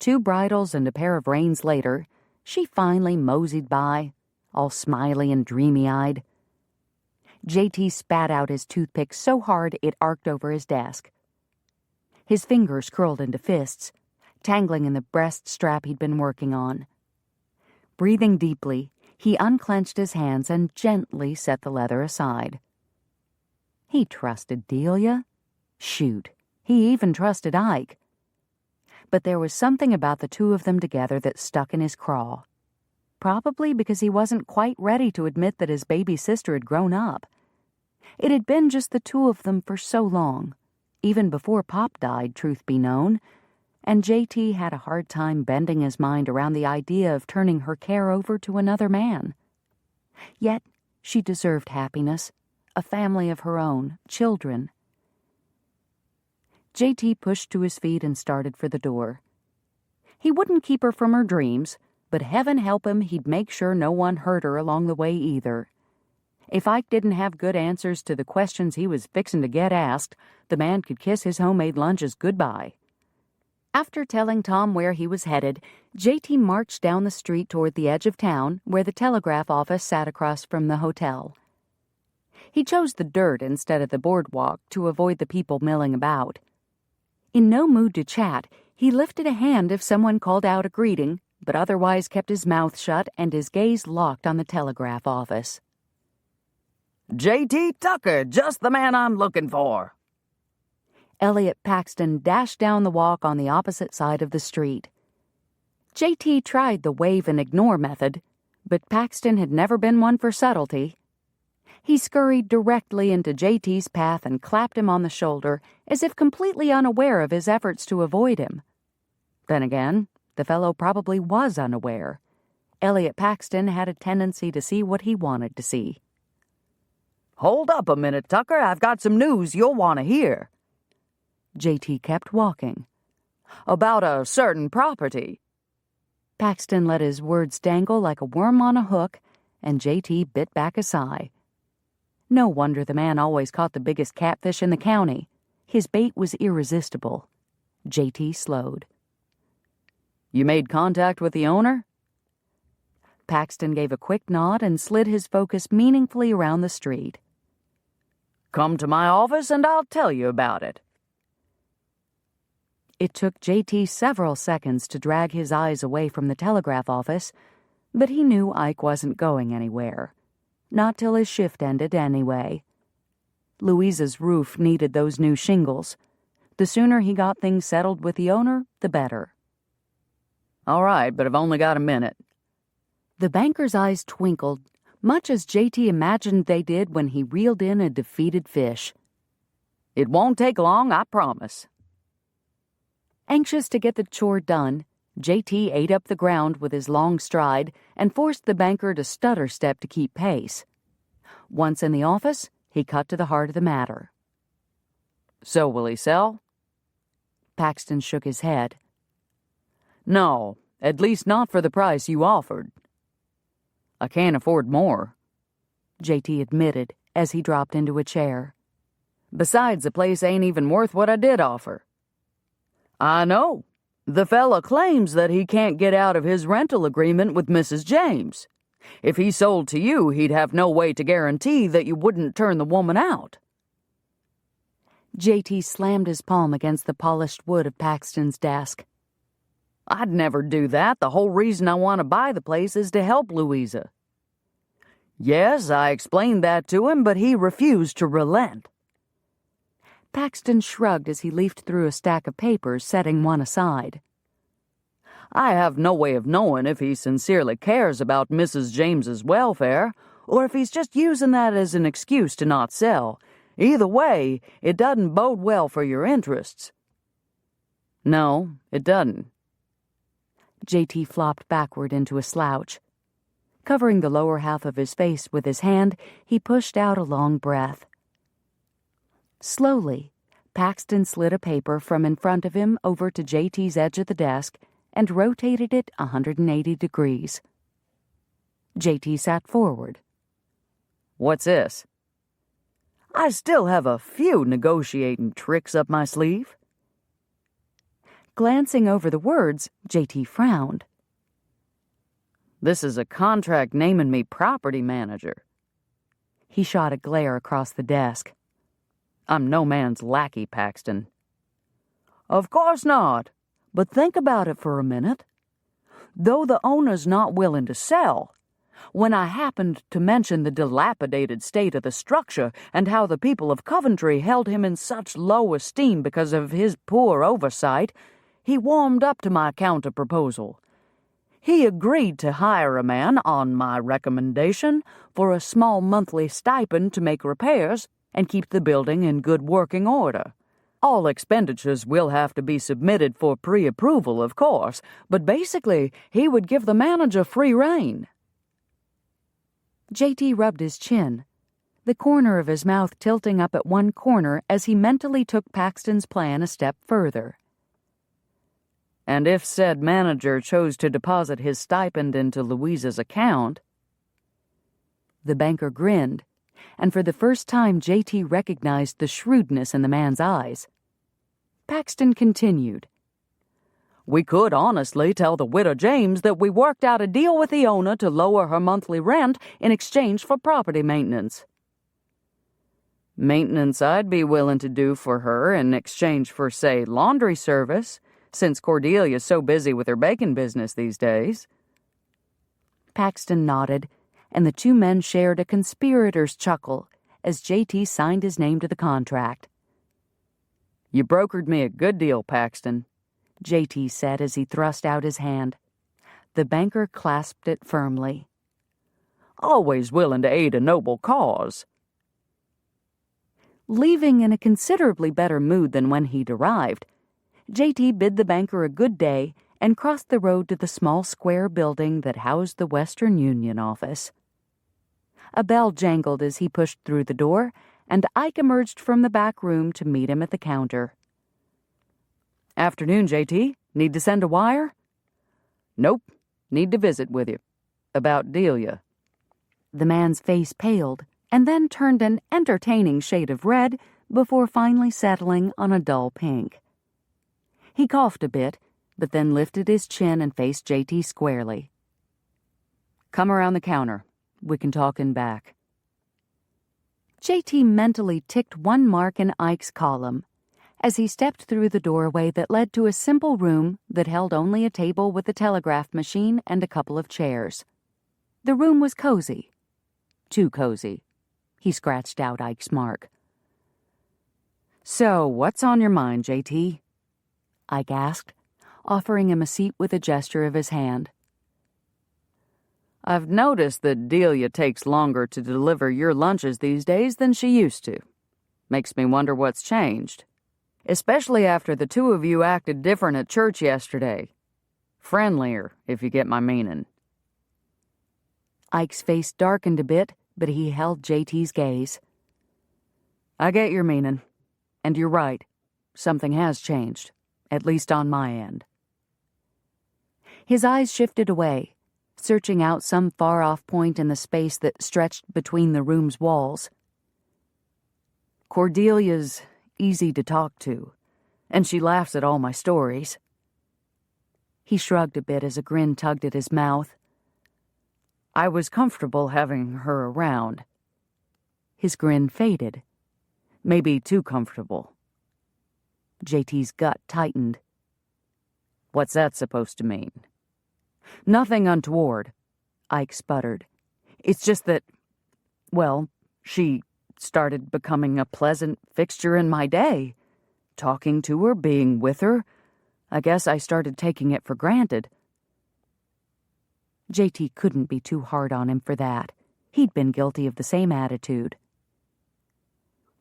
2 bridles and a pair of reins later, she finally moseyed by, all smiley and dreamy-eyed. J.T. spat out his toothpick so hard it arced over his desk. His fingers curled into fists, tangling in the breast strap he'd been working on. Breathing deeply, he unclenched his hands and gently set the leather aside. He trusted Delia. Shoot, he even trusted Ike. But there was something about the two of them together that stuck in his craw. Probably because he wasn't quite ready to admit that his baby sister had grown up. It had been just the two of them for so long, even before Pop died, truth be known, and JT had a hard time bending his mind around the idea of turning her care over to another man. Yet she deserved happiness, a family of her own, children. JT pushed to his feet and started for the door. He wouldn't keep her from her dreams, but heaven help him, he'd make sure no one hurt her along the way either. If Ike didn't have good answers to the questions he was fixin' to get asked, the man could kiss his homemade lunches goodbye. After telling Tom where he was headed, JT marched down the street toward the edge of town, where the telegraph office sat across from the hotel. He chose the dirt instead of the boardwalk to avoid the people milling about. In no mood to chat, he lifted a hand if someone called out a greeting, but otherwise kept his mouth shut and his gaze locked on the telegraph office. J.T. Tucker, just the man I'm looking for. Elliot Paxton dashed down the walk on the opposite side of the street. J.T. tried the wave and ignore method, but Paxton had never been one for subtlety. He scurried directly into J.T.'s path and clapped him on the shoulder, as if completely unaware of his efforts to avoid him. Then again, the fellow probably was unaware. Elliot Paxton had a tendency to see what he wanted to see. Hold up a minute, Tucker. I've got some news you'll want to hear. J.T. kept walking. About a certain property. Paxton let his words dangle like a worm on a hook, and J.T. bit back a sigh. No wonder the man always caught the biggest catfish in the county. His bait was irresistible. J.T. slowed. You made contact with the owner? Paxton gave a quick nod and slid his focus meaningfully around the street. Come to my office and I'll tell you about it. It took J.T. several seconds to drag his eyes away from the telegraph office, but he knew Ike wasn't going anywhere. Not till his shift ended, anyway. Louisa's roof needed those new shingles. The sooner he got things settled with the owner, the better. All right, but I've only got a minute. The banker's eyes twinkled, much as J.T. imagined they did when he reeled in a defeated fish. It won't take long, I promise. Anxious to get the chore done, J.T. ate up the ground with his long stride and forced the banker to stutter step to keep pace. Once in the office, he cut to the heart of the matter. So will he sell? Paxton shook his head. No, at least not for the price you offered. I can't afford more, J.T. admitted as he dropped into a chair. Besides, the place ain't even worth what I did offer. I know. The fella claims that he can't get out of his rental agreement with Mrs. James. If he sold to you, he'd have no way to guarantee that you wouldn't turn the woman out. J.T. slammed his palm against the polished wood of Paxton's desk. I'd never do that. The whole reason I want to buy the place is to help Louisa. Yes, I explained that to him, but he refused to relent. Paxton shrugged as he leafed through a stack of papers, setting one aside. I have no way of knowing if he sincerely cares about Mrs. James's welfare, or if he's just using that as an excuse to not sell. Either way, it doesn't bode well for your interests. No, it doesn't. J.T. flopped backward into a slouch. Covering the lower half of his face with his hand, he pushed out a long breath. Slowly, Paxton slid a paper from in front of him over to J.T.'s edge of the desk and rotated it 180 degrees. J.T. sat forward. What's this? I still have a few negotiating tricks up my sleeve. Glancing over the words, J.T. frowned. This is a contract naming me property manager. He shot a glare across the desk. I'm no man's lackey, Paxton. Of course not, but think about it for a minute. Though the owner's not willing to sell, When I happened to mention the dilapidated state of the structure and how the people of Coventry held him in such low esteem because of his poor oversight, he warmed up to my counter-proposal. He agreed to hire a man, on my recommendation, for a small monthly stipend to make repairs and keep the building in good working order. All expenditures will have to be submitted for pre-approval, of course, but basically he would give the manager free rein. J.T. rubbed his chin, the corner of his mouth tilting up at one corner as he mentally took Paxton's plan a step further. And if said manager chose to deposit his stipend into Louisa's account... The banker grinned, and for the first time J.T. recognized the shrewdness in the man's eyes. Paxton continued. We could honestly tell the widow James that we worked out a deal with the owner to lower her monthly rent in exchange for property maintenance. Maintenance I'd be willing to do for her in exchange for, say, laundry service, since Cordelia's so busy with her bacon business these days. Paxton nodded, and the two men shared a conspirator's chuckle as J.T. signed his name to the contract. You brokered me a good deal, Paxton, J.T. said as he thrust out his hand. The banker clasped it firmly. Always willing to aid a noble cause. Leaving in a considerably better mood than when he'd arrived, J.T. bid the banker a good day and crossed the road to the small square building that housed the Western Union office. A bell jangled as he pushed through the door, and Ike emerged from the back room to meet him at the counter. Afternoon, J.T. Need to send a wire? Nope. Need to visit with you. About Delia. The man's face paled, and then turned an entertaining shade of red before finally settling on a dull pink. He coughed a bit, but then lifted his chin and faced J.T. squarely. Come around the counter. We can talk in back. J.T. mentally ticked one mark in Ike's column as he stepped through the doorway that led to a simple room that held only a table with a telegraph machine and a couple of chairs. The room was cozy. Too cozy. He scratched out Ike's mark. So, what's on your mind, J.T.? Ike asked, offering him a seat with a gesture of his hand. I've noticed that Delia takes longer to deliver your lunches these days than she used to. Makes me wonder what's changed. Especially after the two of you acted different at church yesterday. Friendlier, if you get my meaning. Ike's face darkened a bit, but he held J.T.'s gaze. I get your meaning. And you're right. Something has changed. At least on my end. His eyes shifted away, searching out some far-off point in the space that stretched between the room's walls. Cordelia's easy to talk to, and she laughs at all my stories. He shrugged a bit as a grin tugged at his mouth. I was comfortable having her around. His grin faded. Maybe too comfortable. J.T.'s gut tightened. What's that supposed to mean? Nothing untoward, Ike sputtered. It's just that, well, she started becoming a pleasant fixture in my day. Talking to her, being with her, I guess I started taking it for granted. J.T. couldn't be too hard on him for that. He'd been guilty of the same attitude.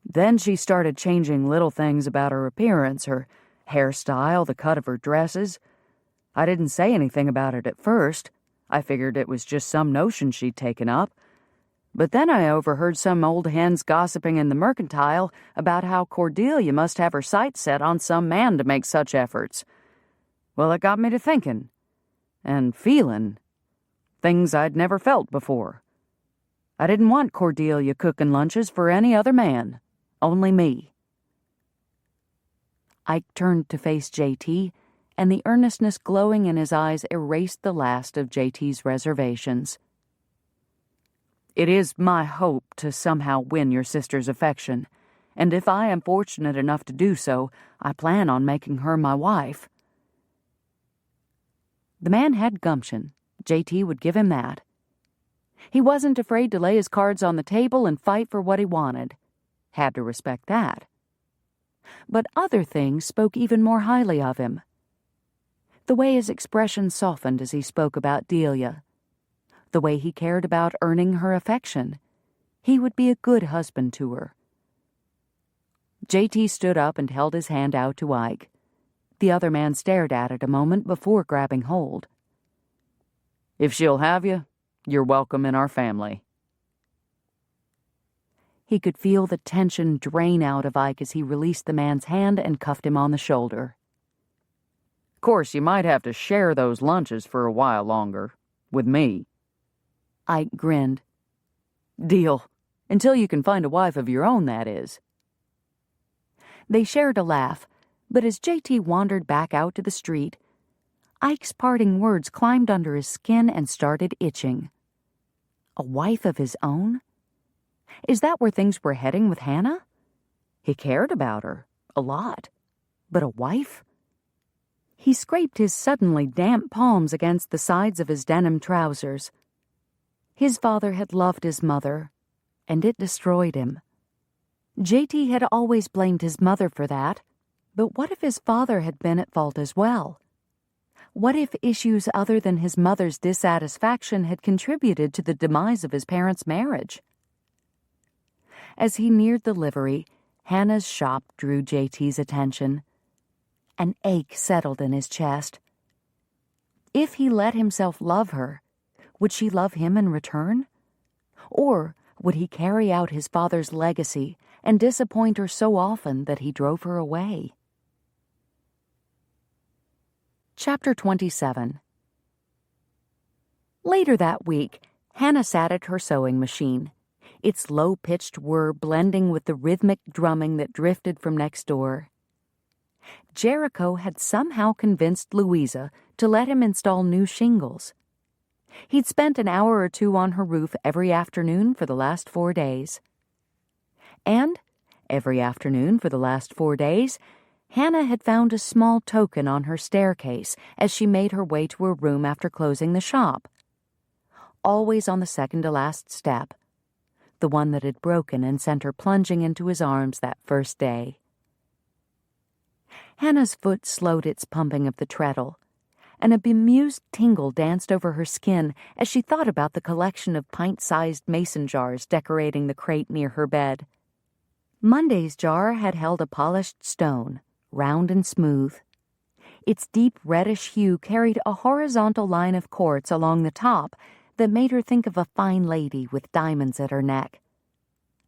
Then she started changing little things about her appearance, her hairstyle, the cut of her dresses. I didn't say anything about it at first. I figured it was just some notion she'd taken up. But then I overheard some old hens gossiping in the mercantile about how Cordelia must have her sights set on some man to make such efforts. Well, it got me to thinking. And feeling. Things I'd never felt before. I didn't want Cordelia cooking lunches for any other man. Only me. Ike turned to face J.T., and the earnestness glowing in his eyes erased the last of J.T.'s reservations. It is my hope to somehow win your sister's affection, and if I am fortunate enough to do so, I plan on making her my wife. The man had gumption. J.T. would give him that. He wasn't afraid to lay his cards on the table and fight for what he wanted. Had to respect that. But other things spoke even more highly of him. The way his expression softened as he spoke about Delia. The way he cared about earning her affection. He would be a good husband to her. J.T. stood up and held his hand out to Ike. The other man stared at it a moment before grabbing hold. "If she'll have you, you're welcome in our family." He could feel the tension drain out of Ike as he released the man's hand and cuffed him on the shoulder. "Of course, you might have to share those lunches for a while longer. With me." Ike grinned. "Deal. Until you can find a wife of your own, that is." They shared a laugh, but as J.T. wandered back out to the street, Ike's parting words climbed under his skin and started itching. A wife of his own? Is that where things were heading with Hannah? He cared about her, a lot. But a wife? He scraped his suddenly damp palms against the sides of his denim trousers. His father had loved his mother, and it destroyed him. J.T. had always blamed his mother for that, but what if his father had been at fault as well? What if issues other than his mother's dissatisfaction had contributed to the demise of his parents' marriage? As he neared the livery, Hannah's shop drew J.T.'s attention. An ache settled in his chest. If he let himself love her, would she love him in return? Or would he carry out his father's legacy and disappoint her so often that he drove her away? Chapter 27. Later that week, Hannah sat at her sewing machine, its low-pitched whir blending with the rhythmic drumming that drifted from next door. Jericho had somehow convinced Louisa to let him install new shingles. He'd spent an hour or two on her roof every afternoon for the last 4 days. And, every afternoon for the last 4 days, Hannah had found a small token on her staircase as she made her way to her room after closing the shop. Always on the second-to-last step, the one that had broken and sent her plunging into his arms that first day. Hannah's foot slowed its pumping of the treadle, and a bemused tingle danced over her skin as she thought about the collection of pint-sized mason jars decorating the crate near her bed. Monday's jar had held a polished stone, round and smooth. Its deep reddish hue carried a horizontal line of quartz along the top that made her think of a fine lady with diamonds at her neck.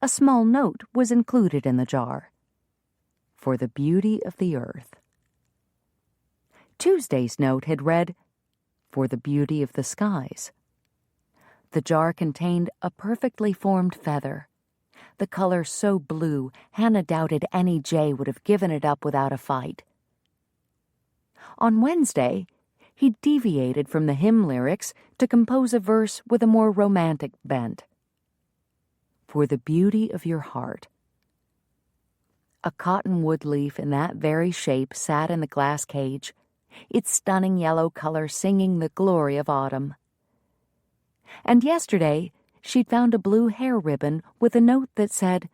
A small note was included in the jar. For the beauty of the earth. Tuesday's note had read, "For the beauty of the skies." The jar contained a perfectly formed feather, the color so blue Hannah doubted any jay would have given it up without a fight. On Wednesday, he deviated from the hymn lyrics to compose a verse with a more romantic bent. For the beauty of your heart. A cottonwood leaf in that very shape sat in the glass cage, its stunning yellow color singing the glory of autumn. And yesterday, she'd found a blue hair ribbon with a note that said,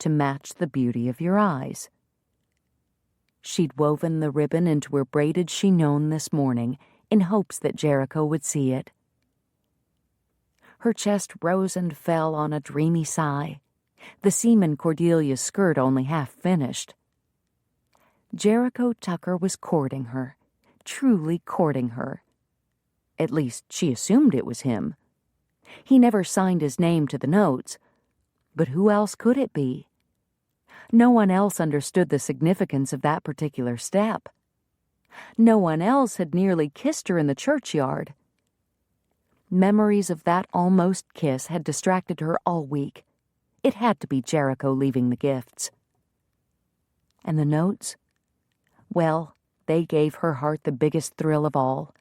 "To match the beauty of your eyes." She'd woven the ribbon into her braided chignon this morning in hopes that Jericho would see it. Her chest rose and fell on a dreamy sigh, the seaman Cordelia's skirt only half finished. Jericho Tucker was courting her, truly courting her. At least she assumed it was him. He never signed his name to the notes, but who else could it be? No one else understood the significance of that particular step. No one else had nearly kissed her in the churchyard. Memories of that almost kiss had distracted her all week. It had to be Jericho leaving the gifts. And the notes? Well, they gave her heart the biggest thrill of all.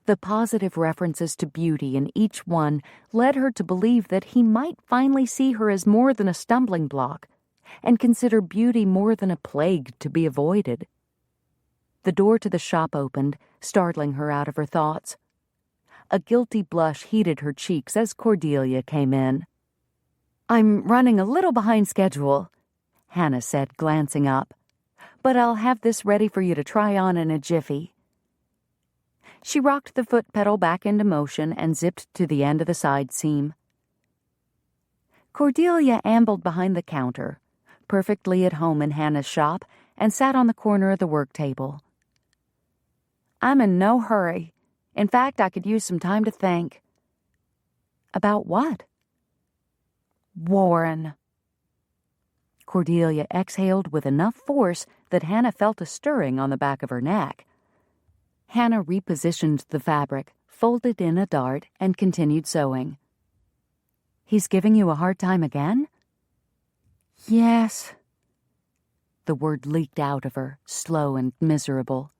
The positive references to beauty in each one led her to believe that he might finally see her as more than a stumbling block, and consider beauty more than a plague to be avoided. The door to the shop opened, startling her out of her thoughts. A guilty blush heated her cheeks as Cordelia came in. "I'm running a little behind schedule," Hannah said, glancing up. "But I'll have this ready for you to try on in a jiffy." She rocked the foot pedal back into motion and zipped to the end of the side seam. Cordelia ambled behind the counter, perfectly at home in Hannah's shop, and sat on the corner of the work table. "I'm in no hurry. In fact, I could use some time to think." "About what?" "Warren." Cordelia exhaled with enough force that Hannah felt a stirring on the back of her neck. Hannah repositioned the fabric, folded in a dart, and continued sewing. "He's giving you a hard time again?" "Yes." The word leaked out of her, slow and miserable.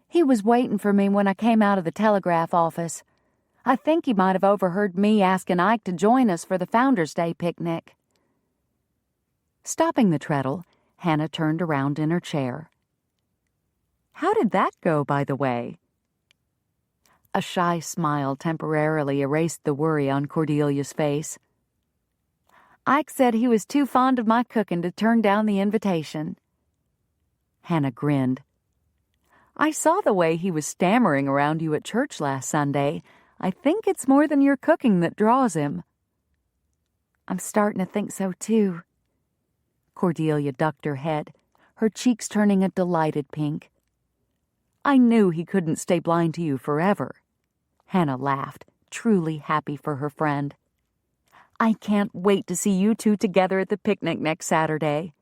"He was waiting for me when I came out of the telegraph office. I think he might have overheard me asking Ike to join us for the Founder's Day picnic." Stopping the treadle, Hannah turned around in her chair. "How did that go, by the way?" A shy smile temporarily erased the worry on Cordelia's face. "Ike said he was too fond of my cooking to turn down the invitation." Hannah grinned. "I saw the way he was stammering around you at church last Sunday. I think it's more than your cooking that draws him." "I'm starting to think so, too." Cordelia ducked her head, her cheeks turning a delighted pink. "I knew he couldn't stay blind to you forever." Hannah laughed, truly happy for her friend. "I can't wait to see you two together at the picnic next Saturday."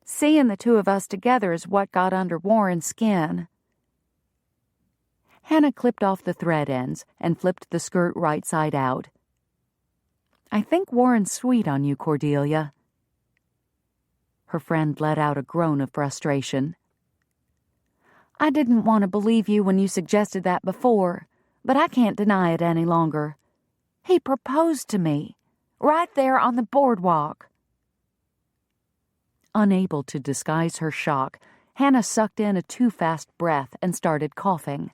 "Seeing the two of us together is what got under Warren's skin." Hannah clipped off the thread ends and flipped the skirt right side out. "I think Warren's sweet on you, Cordelia." Her friend let out a groan of frustration. "I didn't want to believe you when you suggested that before, but I can't deny it any longer. He proposed to me, right there on the boardwalk." Unable to disguise her shock, Hannah sucked in a too-fast breath and started coughing.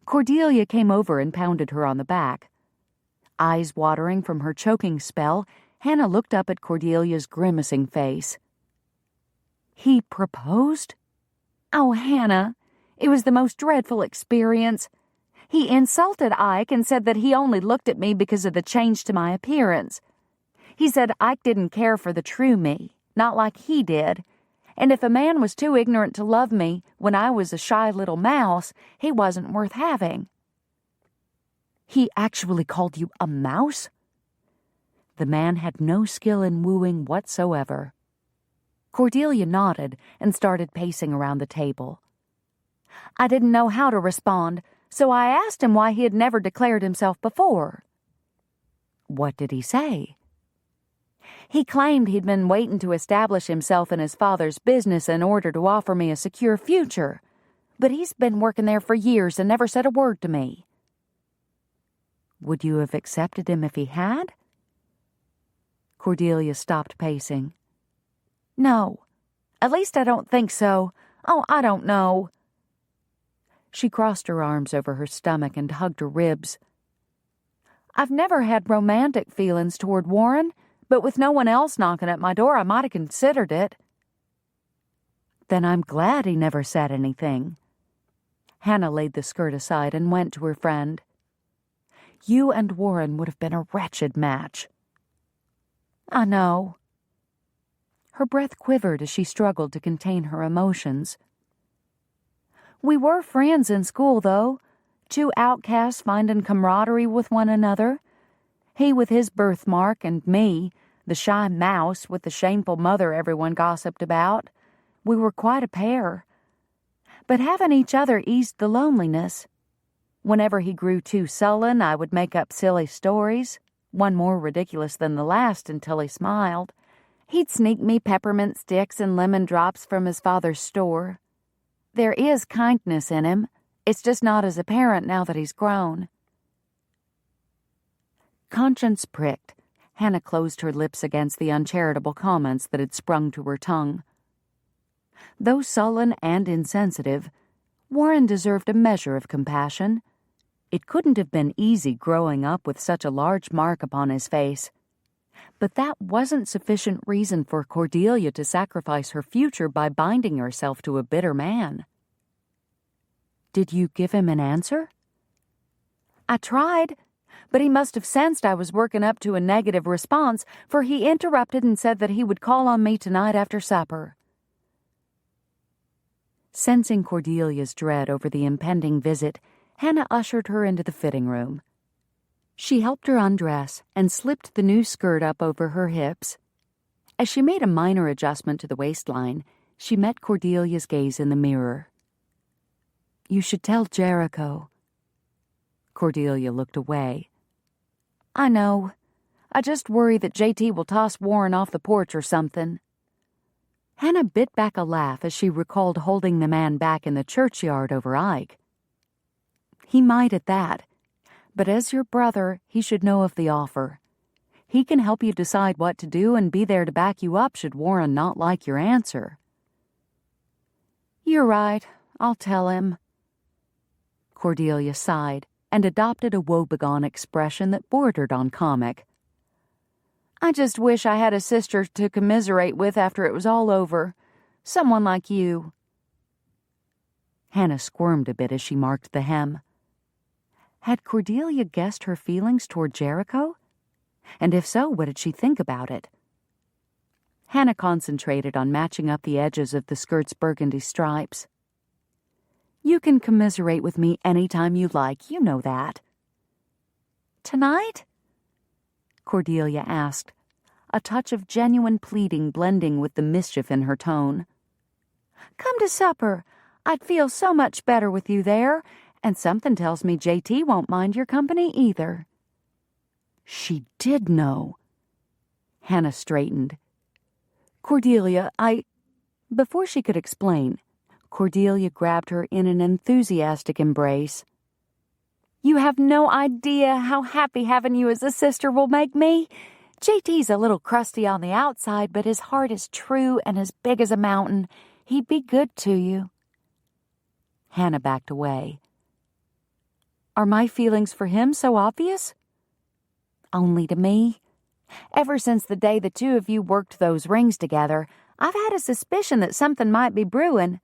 Cordelia came over and pounded her on the back. Eyes watering from her choking spell, Hannah looked up at Cordelia's grimacing face. "He proposed?" "Oh, Hannah, it was the most dreadful experience. He insulted Ike and said that he only looked at me because of the change to my appearance. He said Ike didn't care for the true me, not like he did, and if a man was too ignorant to love me when I was a shy little mouse, he wasn't worth having." "He actually called you a mouse?" The man had no skill in wooing whatsoever. Cordelia nodded and started pacing around the table. "I didn't know how to respond, so I asked him why he had never declared himself before." "What did he say?" "He claimed he'd been waiting to establish himself in his father's business in order to offer me a secure future, but he's been working there for years and never said a word to me." "Would you have accepted him if he had?" Cordelia stopped pacing. "No. At least I don't think so. Oh, I don't know." She crossed her arms over her stomach and hugged her ribs. "I've never had romantic feelings toward Warren, but with no one else knocking at my door, I might have considered it." "Then I'm glad he never said anything." Hannah laid the skirt aside and went to her friend. "You and Warren would have been a wretched match." "I know." Her breath quivered as she struggled to contain her emotions. "We were friends in school, though. Two outcasts finding camaraderie with one another. He with his birthmark, and me, the shy mouse with the shameful mother everyone gossiped about. We were quite a pair. But having each other eased the loneliness. Whenever he grew too sullen, I would make up silly stories, one more ridiculous than the last, until he smiled. He'd sneak me peppermint sticks and lemon drops from his father's store. There is kindness in him. It's just not as apparent now that he's grown." Conscience pricked. Hannah closed her lips against the uncharitable comments that had sprung to her tongue. Though sullen and insensitive, Warren deserved a measure of compassion. It couldn't have been easy growing up with such a large mark upon his face. But that wasn't sufficient reason for Cordelia to sacrifice her future by binding herself to a bitter man. "Did you give him an answer?" "I tried, but he must have sensed I was working up to a negative response, for he interrupted and said that he would call on me tonight after supper." Sensing Cordelia's dread over the impending visit, Hannah ushered her into the fitting room. She helped her undress and slipped the new skirt up over her hips. As she made a minor adjustment to the waistline, she met Cordelia's gaze in the mirror. "You should tell Jericho." Cordelia looked away. "I know. I just worry that JT will toss Warren off the porch or something." Hannah bit back a laugh as she recalled holding the man back in the churchyard over Ike. "He might at that, but as your brother, he should know of the offer. He can help you decide what to do and be there to back you up should Warren not like your answer." "You're right. I'll tell him." Cordelia sighed and adopted a woebegone expression that bordered on comic. "I just wish I had a sister to commiserate with after it was all over. Someone like you." Hannah squirmed a bit as she marked the hem. Had Cordelia guessed her feelings toward Jericho? And if so, what did she think about it? Hannah concentrated on matching up the edges of the skirt's burgundy stripes. "You can commiserate with me any time you like, you know that." "Tonight?" Cordelia asked, a touch of genuine pleading blending with the mischief in her tone. "Come to supper. I'd feel so much better with you there, and something tells me JT won't mind your company either." She did know. Hannah straightened. "Cordelia, Before she could explain, Cordelia grabbed her in an enthusiastic embrace. "You have no idea how happy having you as a sister will make me. JT's a little crusty on the outside, but his heart is true and as big as a mountain. He'd be good to you." Hannah backed away. "Are my feelings for him so obvious?" "Only to me. Ever since the day the two of you worked those rings together, I've had a suspicion that something might be brewing,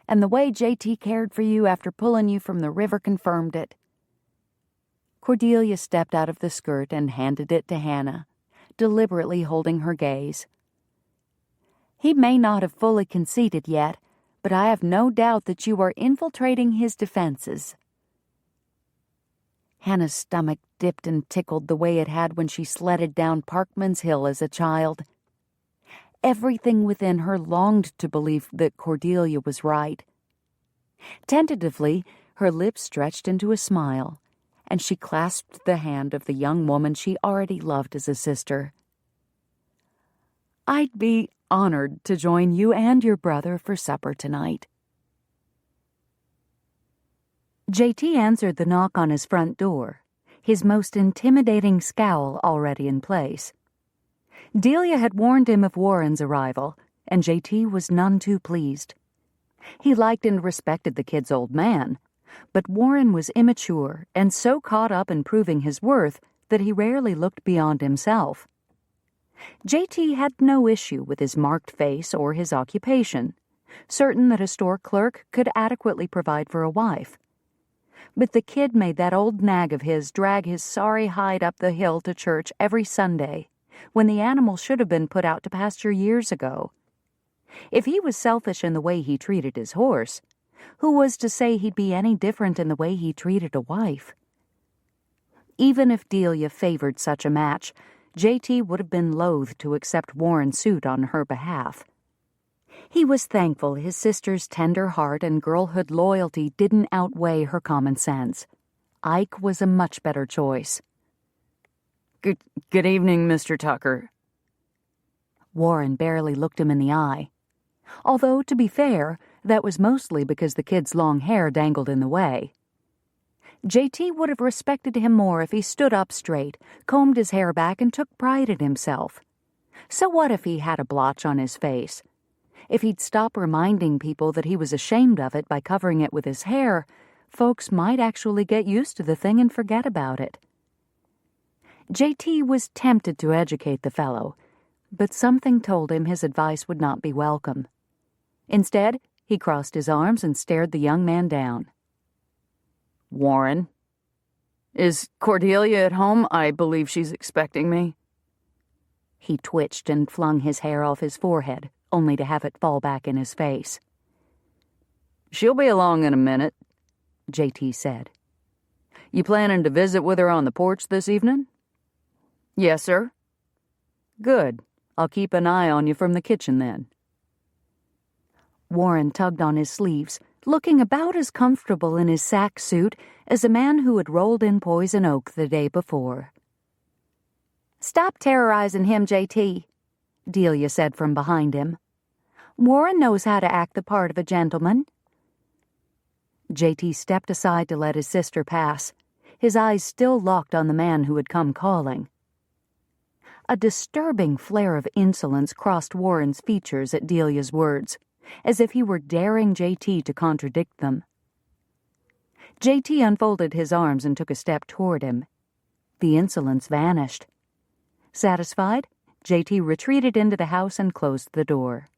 and the way JT cared for you after pulling you from the river confirmed it." Cordelia stepped out of the skirt and handed it to Hannah, deliberately holding her gaze. "He may not have fully conceded yet, but I have no doubt that you are infiltrating his defenses." Hannah's stomach dipped and tickled the way it had when she sledded down Parkman's Hill as a child. Everything within her longed to believe that Cordelia was right. Tentatively, her lips stretched into a smile, and she clasped the hand of the young woman she already loved as a sister. "I'd be honored to join you and your brother for supper tonight." JT answered the knock on his front door, his most intimidating scowl already in place. Delia had warned him of Warren's arrival, and JT was none too pleased. He liked and respected the kid's old man, but Warren was immature and so caught up in proving his worth that he rarely looked beyond himself. JT had no issue with his marked face or his occupation, certain that a store clerk could adequately provide for a wife. But the kid made that old nag of his drag his sorry hide up the hill to church every Sunday, when the animal should have been put out to pasture years ago. If he was selfish in the way he treated his horse, who was to say he'd be any different in the way he treated a wife? Even if Delia favored such a match, JT would have been loath to accept Warren's suit on her behalf. He was thankful his sister's tender heart and girlhood loyalty didn't outweigh her common sense. Ike was a much better choice. Good evening, Mr. Tucker." Warren barely looked him in the eye. Although, to be fair, that was mostly because the kid's long hair dangled in the way. JT would have respected him more if he stood up straight, combed his hair back, and took pride in himself. So what if he had a blotch on his face? If he'd stop reminding people that he was ashamed of it by covering it with his hair, folks might actually get used to the thing and forget about it. JT was tempted to educate the fellow, but something told him his advice would not be welcome. Instead, he crossed his arms and stared the young man down. Warren, is Cordelia at home? I believe she's expecting me. He twitched and flung his hair off his forehead, only to have it fall back in his face. She'll be along in a minute, JT said. You planning to visit with her on the porch this evening? Yes, sir. Good. I'll keep an eye on you from the kitchen then. Warren tugged on his sleeves, looking about as comfortable in his sack suit as a man who had rolled in poison oak the day before. "Stop terrorizing him, JT," Delia said from behind him. "Warren knows how to act the part of a gentleman." JT stepped aside to let his sister pass, his eyes still locked on the man who had come calling. A disturbing flare of insolence crossed Warren's features at Delia's words, as if he were daring JT to contradict them. JT unfolded his arms and took a step toward him. The insolence vanished. Satisfied, JT retreated into the house and closed the door.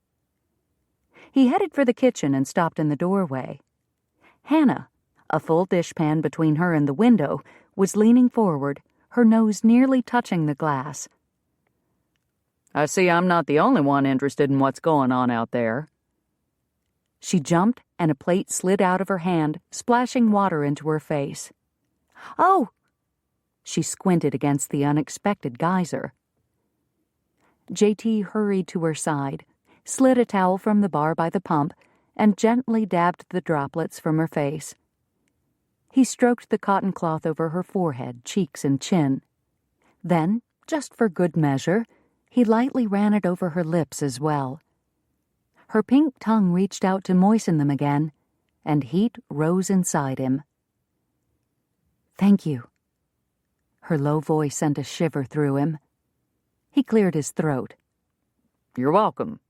He headed for the kitchen and stopped in the doorway. Hannah, a full dishpan between her and the window, was leaning forward, her nose nearly touching the glass. I see I'm not the only one interested in what's going on out there. She jumped, and a plate slid out of her hand, splashing water into her face. "Oh!" She squinted against the unexpected geyser. JT hurried to her side, slid a towel from the bar by the pump, and gently dabbed the droplets from her face. He stroked the cotton cloth over her forehead, cheeks, and chin. Then, just for good measure, he lightly ran it over her lips as well. Her pink tongue reached out to moisten them again, and heat rose inside him. "Thank you." Her low voice sent a shiver through him. He cleared his throat. You're welcome.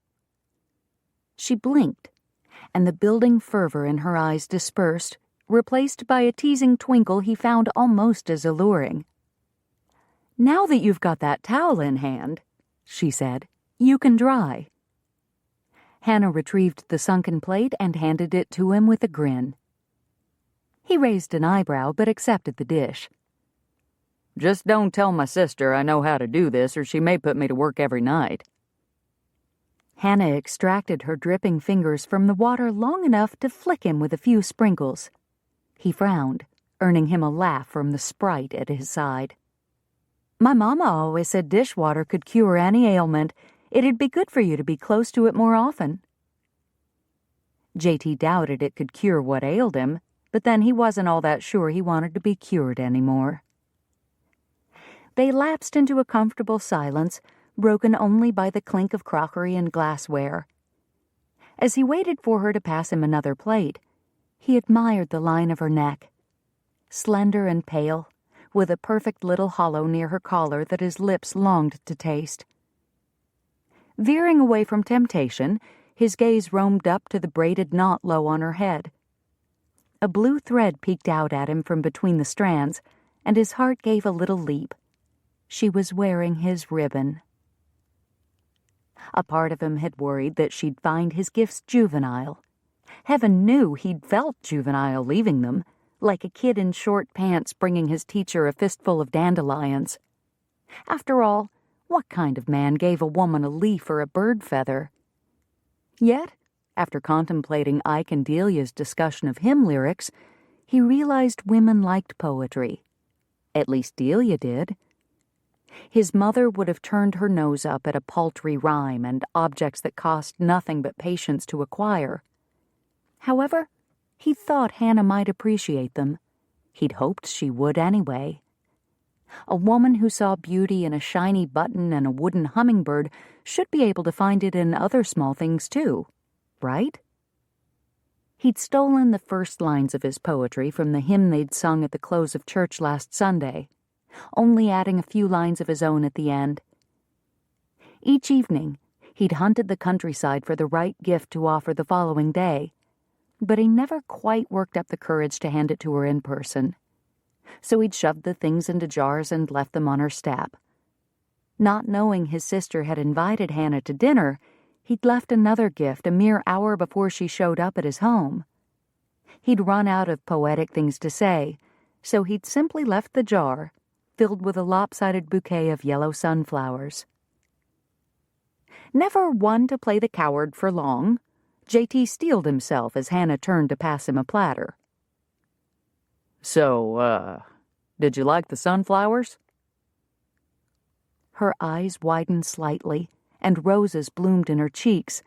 She blinked, and the building fervor in her eyes dispersed, replaced by a teasing twinkle he found almost as alluring. "Now that you've got that towel in hand," she said, "you can dry." Hannah retrieved the sunken plate and handed it to him with a grin. He raised an eyebrow but accepted the dish. Just don't tell my sister I know how to do this, or she may put me to work every night. Hannah extracted her dripping fingers from the water long enough to flick him with a few sprinkles. He frowned, earning him a laugh from the sprite at his side. "My mama always said dishwater could cure any ailment. It'd be good for you to be close to it more often." JT doubted it could cure what ailed him, but then he wasn't all that sure he wanted to be cured anymore. They lapsed into a comfortable silence, broken only by the clink of crockery and glassware. As he waited for her to pass him another plate, he admired the line of her neck. Slender and pale, with a perfect little hollow near her collar that his lips longed to taste. Veering away from temptation, his gaze roamed up to the braided knot low on her head. A blue thread peeked out at him from between the strands, and his heart gave a little leap. She was wearing his ribbon. A part of him had worried that she'd find his gifts juvenile. Heaven knew he'd felt juvenile leaving them, like a kid in short pants bringing his teacher a fistful of dandelions. After all, what kind of man gave a woman a leaf or a bird feather? Yet, after contemplating Ike and Delia's discussion of hymn lyrics, he realized women liked poetry. At least Delia did. His mother would have turned her nose up at a paltry rhyme and objects that cost nothing but patience to acquire. However, he thought Hannah might appreciate them. He'd hoped she would anyway. A woman who saw beauty in a shiny button and a wooden hummingbird should be able to find it in other small things too, right? He'd stolen the first lines of his poetry from the hymn they'd sung at the close of church last Sunday, only adding a few lines of his own at the end. Each evening, He'd hunted the countryside for the right gift to offer the following day, but he never quite worked up the courage to hand it to her in person. So he'd shoved the things into jars and left them on her step. Not knowing his sister had invited Hannah to dinner, he'd left another gift a mere hour before she showed up at his home. He'd run out of poetic things to say, so he'd simply left the jar, filled with a lopsided bouquet of yellow sunflowers. Never one to play the coward for long, J.T. steeled himself as Hannah turned to pass him a platter. So, did you like the sunflowers? Her eyes widened slightly, and roses bloomed in her cheeks,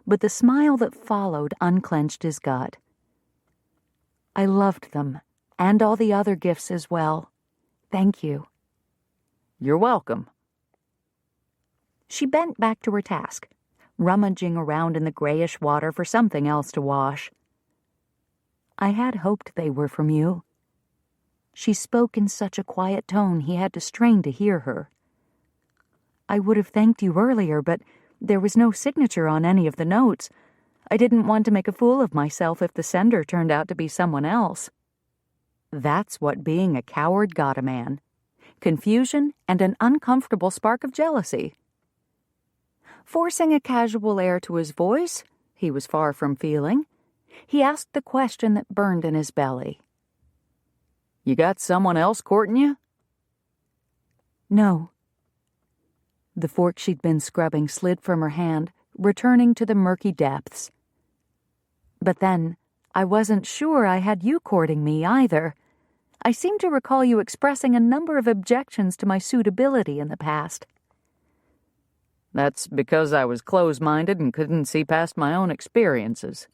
but the smile that followed unclenched his gut. I loved them, and all the other gifts as well. Thank you. You're welcome. She bent back to her task, rummaging around in the grayish water for something else to wash. I had hoped they were from you. She spoke in such a quiet tone he had to strain to hear her. I would have thanked you earlier, but there was no signature on any of the notes. I didn't want to make a fool of myself if the sender turned out to be someone else. That's what being a coward got a man. Confusion and an uncomfortable spark of jealousy. Forcing a casual air to his voice, he was far from feeling, he asked the question that burned in his belly. You got someone else courting you? No. The fork she'd been scrubbing slid from her hand, returning to the murky depths. But then, I wasn't sure I had you courting me either. I seem to recall you expressing a number of objections to my suitability in the past. That's because I was close-minded and couldn't see past my own experiences.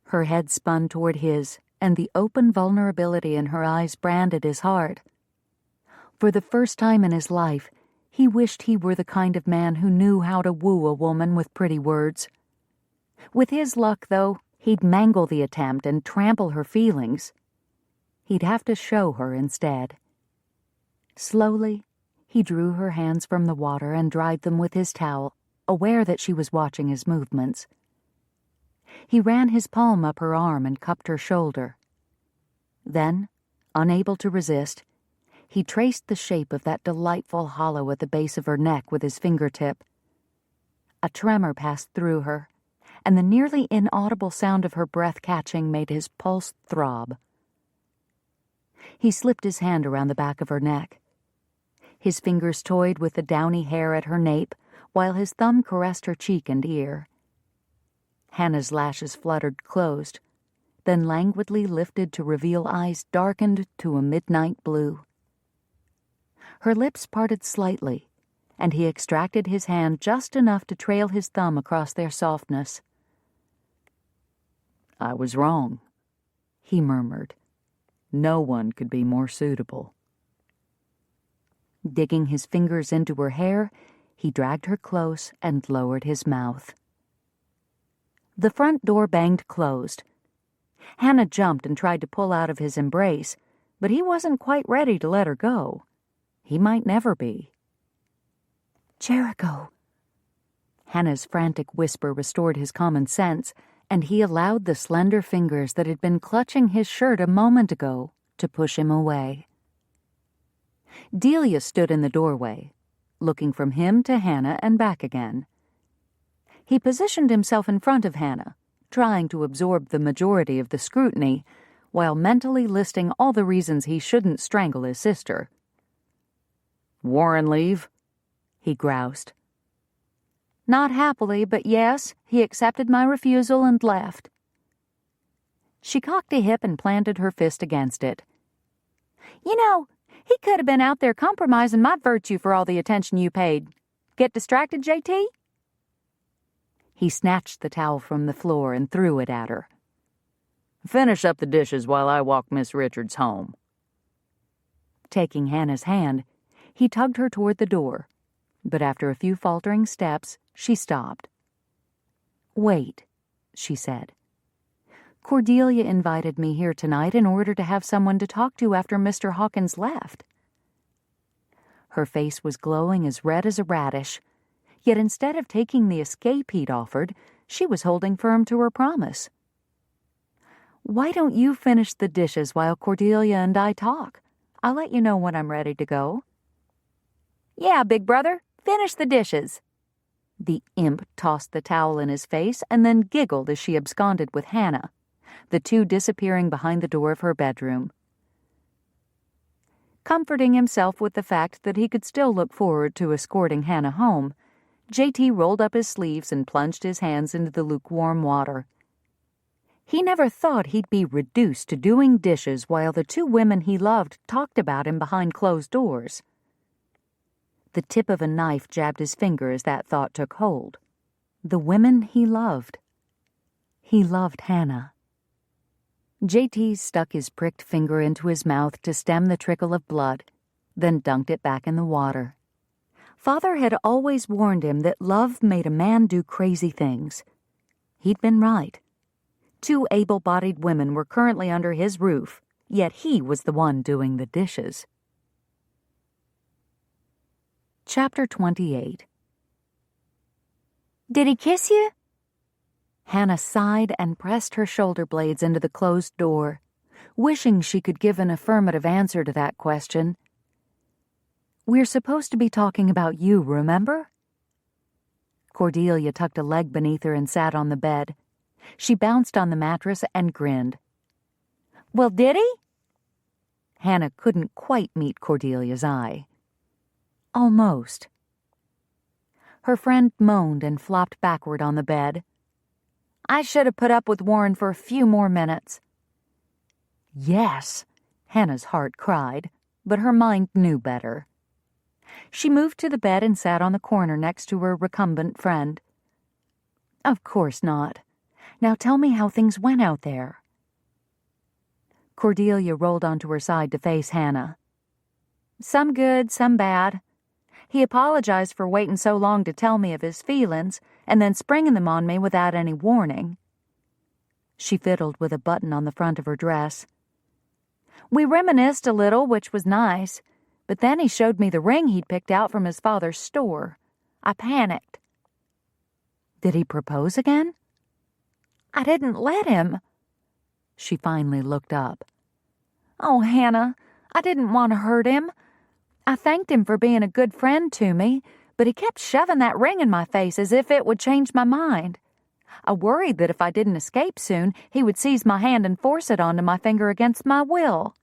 Her head spun toward his, and the open vulnerability in her eyes branded his heart. For the first time in his life, he wished he were the kind of man who knew how to woo a woman with pretty words. With his luck, though, he'd mangle the attempt and trample her feelings. He'd have to show her instead. Slowly, he drew her hands from the water and dried them with his towel, aware that she was watching his movements. He ran his palm up her arm and cupped her shoulder. Then, unable to resist, he traced the shape of that delightful hollow at the base of her neck with his fingertip. A tremor passed through her, and the nearly inaudible sound of her breath catching made his pulse throb. He slipped his hand around the back of her neck. His fingers toyed with the downy hair at her nape, while his thumb caressed her cheek and ear. Hannah's lashes fluttered closed, then languidly lifted to reveal eyes darkened to a midnight blue. Her lips parted slightly, and he extracted his hand just enough to trail his thumb across their softness. I was wrong, he murmured. No one could be more suitable. Digging his fingers into her hair, he dragged her close and lowered his mouth. The front door banged closed. Hannah jumped and tried to pull out of his embrace, but he wasn't quite ready to let her go. He might never be. Jericho. Hannah's frantic whisper restored his common sense, and he allowed the slender fingers that had been clutching his shirt a moment ago to push him away. Delia stood in the doorway, looking from him to Hannah and back again. He positioned himself in front of Hannah, trying to absorb the majority of the scrutiny, while mentally listing all the reasons he shouldn't strangle his sister. Warren leave? He groused. Not happily, but yes, he accepted my refusal and left. She cocked a hip and planted her fist against it. You know, he could have been out there compromising my virtue for all the attention you paid. Get distracted, J.T.? He snatched the towel from the floor and threw it at her. Finish up the dishes while I walk Miss Richards home. Taking Hannah's hand, he tugged her toward the door, but after a few faltering steps, she stopped. Wait, she said. Cordelia invited me here tonight in order to have someone to talk to after Mr. Hawkins left. Her face was glowing as red as a radish, Yet instead of taking the escape he'd offered, she was holding firm to her promise. "Why don't you finish the dishes while Cordelia and I talk? I'll let you know when I'm ready to go." "Yeah, big brother, finish the dishes." The imp tossed the towel in his face and then giggled as she absconded with Hannah, the two disappearing behind the door of her bedroom. Comforting himself with the fact that he could still look forward to escorting Hannah home, J.T. rolled up his sleeves and plunged his hands into the lukewarm water. He never thought he'd be reduced to doing dishes while the two women he loved talked about him behind closed doors. The tip of a knife jabbed his finger as that thought took hold. The women he loved. He loved Hannah. J.T. stuck his pricked finger into his mouth to stem the trickle of blood, then dunked it back in the water. Father had always warned him that love made a man do crazy things. He'd been right. 2 able-bodied women were currently under his roof, yet he was the one doing the dishes. Chapter 28. "Did he kiss you?" Hannah sighed and pressed her shoulder blades into the closed door, wishing she could give an affirmative answer to that question. "We're supposed to be talking about you, remember?" Cordelia tucked a leg beneath her and sat on the bed. She bounced on the mattress and grinned. "Well, did he?" Hannah couldn't quite meet Cordelia's eye. "Almost." Her friend moaned and flopped backward on the bed. "I should have put up with Warren for a few more minutes." "Yes," Hannah's heart cried, but her mind knew better. She moved to the bed and sat on the corner next to her recumbent friend. "Of course not. Now tell me how things went out there." Cordelia rolled onto her side to face Hannah. "Some good, some bad. He apologized for waiting so long to tell me of his feelings and then springing them on me without any warning." She fiddled with a button on the front of her dress. "We reminisced a little, which was nice, but then he showed me the ring he'd picked out from his father's store. I panicked." "Did he propose again?" "I didn't let him." She finally looked up. "Oh, Hannah, I didn't want to hurt him. I thanked him for being a good friend to me, but he kept shoving that ring in my face as if it would change my mind. I worried that if I didn't escape soon, he would seize my hand and force it onto my finger against my will.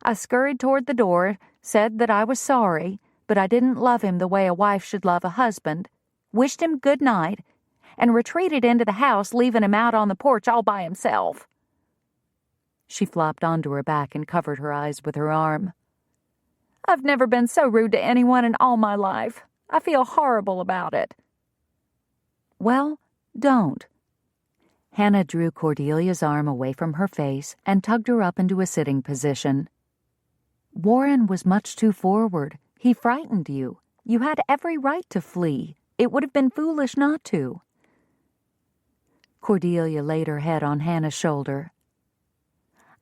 I scurried toward the door, said that I was sorry, but I didn't love him the way a wife should love a husband, wished him good night, and retreated into the house, leaving him out on the porch all by himself." She flopped onto her back and covered her eyes with her arm. "I've never been so rude to anyone in all my life. I feel horrible about it." "Well, don't." Hannah drew Cordelia's arm away from her face and tugged her up into a sitting position. "Warren was much too forward. He frightened you. You had every right to flee. It would have been foolish not to." Cordelia laid her head on Hannah's shoulder.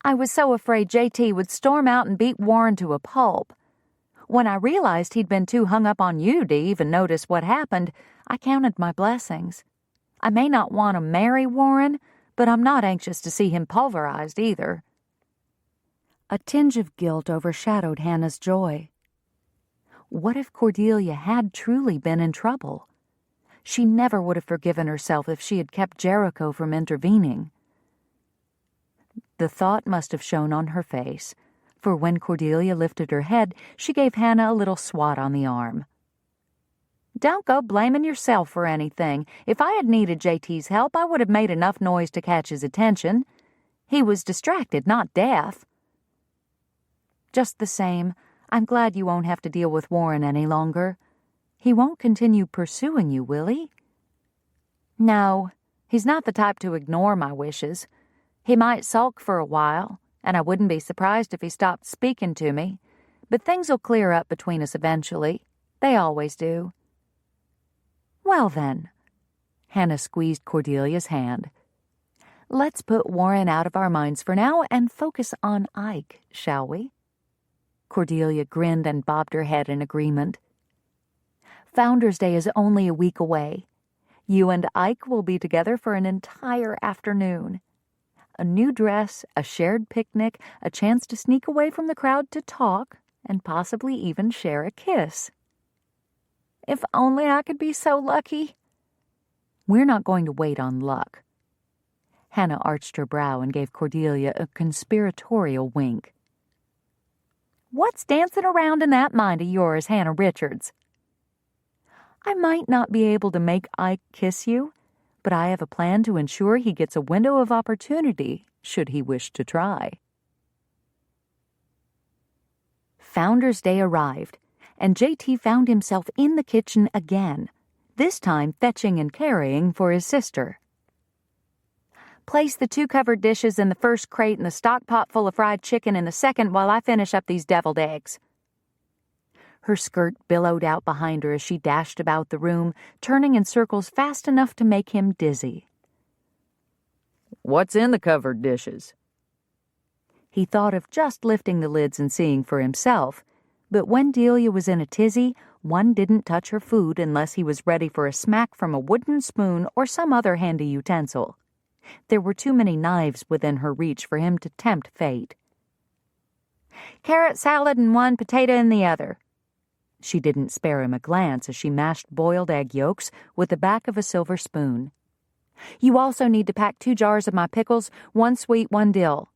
"I was so afraid J.T. would storm out and beat Warren to a pulp. When I realized he'd been too hung up on you to even notice what happened, I counted my blessings. I may not want to marry Warren, but I'm not anxious to see him pulverized either." A tinge of guilt overshadowed Hannah's joy. What if Cordelia had truly been in trouble? She never would have forgiven herself if she had kept Jericho from intervening. The thought must have shown on her face, for when Cordelia lifted her head, she gave Hannah a little swat on the arm. "Don't go blaming yourself for anything. If I had needed J.T.'s help, I would have made enough noise to catch his attention. He was distracted, not deaf." "Just the same, I'm glad you won't have to deal with Warren any longer. He won't continue pursuing you, will he?" "No, he's not the type to ignore my wishes. He might sulk for a while, and I wouldn't be surprised if he stopped speaking to me, but things will clear up between us eventually. They always do." "Well then," Hannah squeezed Cordelia's hand, "let's put Warren out of our minds for now and focus on Ike, shall we?" Cordelia grinned and bobbed her head in agreement. Founder's Day is only a week away. You and Ike will be together for an entire afternoon. A new dress, a shared picnic, a chance to sneak away from the crowd to talk, and possibly even share a kiss. If only I could be so lucky. We're not going to wait on luck. Hannah arched her brow and gave Cordelia a conspiratorial wink. What's dancing around in that mind of yours, Hannah Richards? I might not be able to make Ike kiss you, but I have a plan to ensure he gets a window of opportunity should he wish to try. Founder's Day arrived, and J.T. found himself in the kitchen again, this time fetching and carrying for his sister. Place the 2 covered dishes in the first crate and the stock pot full of fried chicken in the second while I finish up these deviled eggs. Her skirt billowed out behind her as she dashed about the room, turning in circles fast enough to make him dizzy. What's in the covered dishes? He thought of just lifting the lids and seeing for himself, but when Delia was in a tizzy, one didn't touch her food unless he was ready for a smack from a wooden spoon or some other handy utensil. There were too many knives within her reach for him to tempt fate. Carrot salad in one, potato in the other. She didn't spare him a glance as she mashed boiled egg yolks with the back of a silver spoon. You also need to pack 2 jars of my pickles, 1 sweet, 1 dill.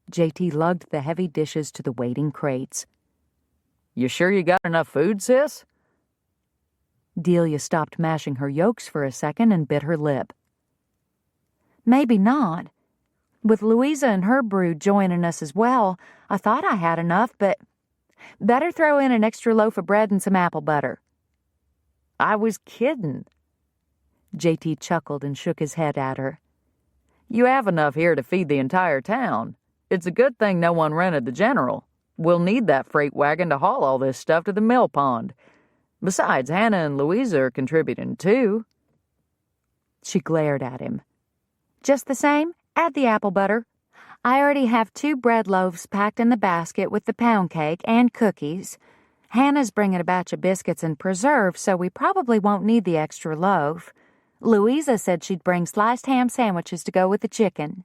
J.T. lugged the heavy dishes to the waiting crates. You sure you got enough food, sis? Delia stopped mashing her yolks for a second and bit her lip. Maybe not. With Louisa and her brood joining us as well, I thought I had enough, but better throw in an extra loaf of bread and some apple butter. I was kidding. J.T. chuckled and shook his head at her. You have enough here to feed the entire town. It's a good thing no one rented the General. We'll need that freight wagon to haul all this stuff to the mill pond. Besides, Hannah and Louisa are contributing too. She glared at him. Just the same, add the apple butter. I already have 2 bread loaves packed in the basket with the pound cake and cookies. Hannah's bringing a batch of biscuits and preserves, so we probably won't need the extra loaf. Louisa said she'd bring sliced ham sandwiches to go with the chicken.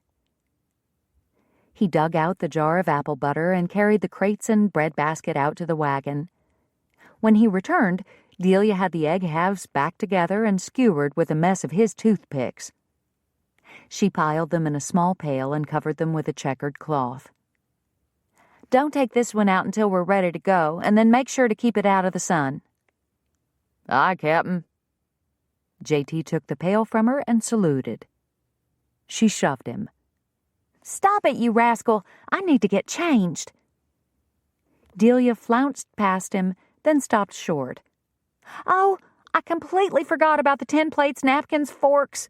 He dug out the jar of apple butter and carried the crates and bread basket out to the wagon. When he returned, Delia had the egg halves back together and skewered with a mess of his toothpicks. She piled them in a small pail and covered them with a checkered cloth. Don't take this one out until we're ready to go, and then make sure to keep it out of the sun. Aye, Captain. J.T. took the pail from her and saluted. She shoved him. Stop it, you rascal! I need to get changed. Delia flounced past him, then stopped short. Oh, I completely forgot about the tin plates, napkins, forks.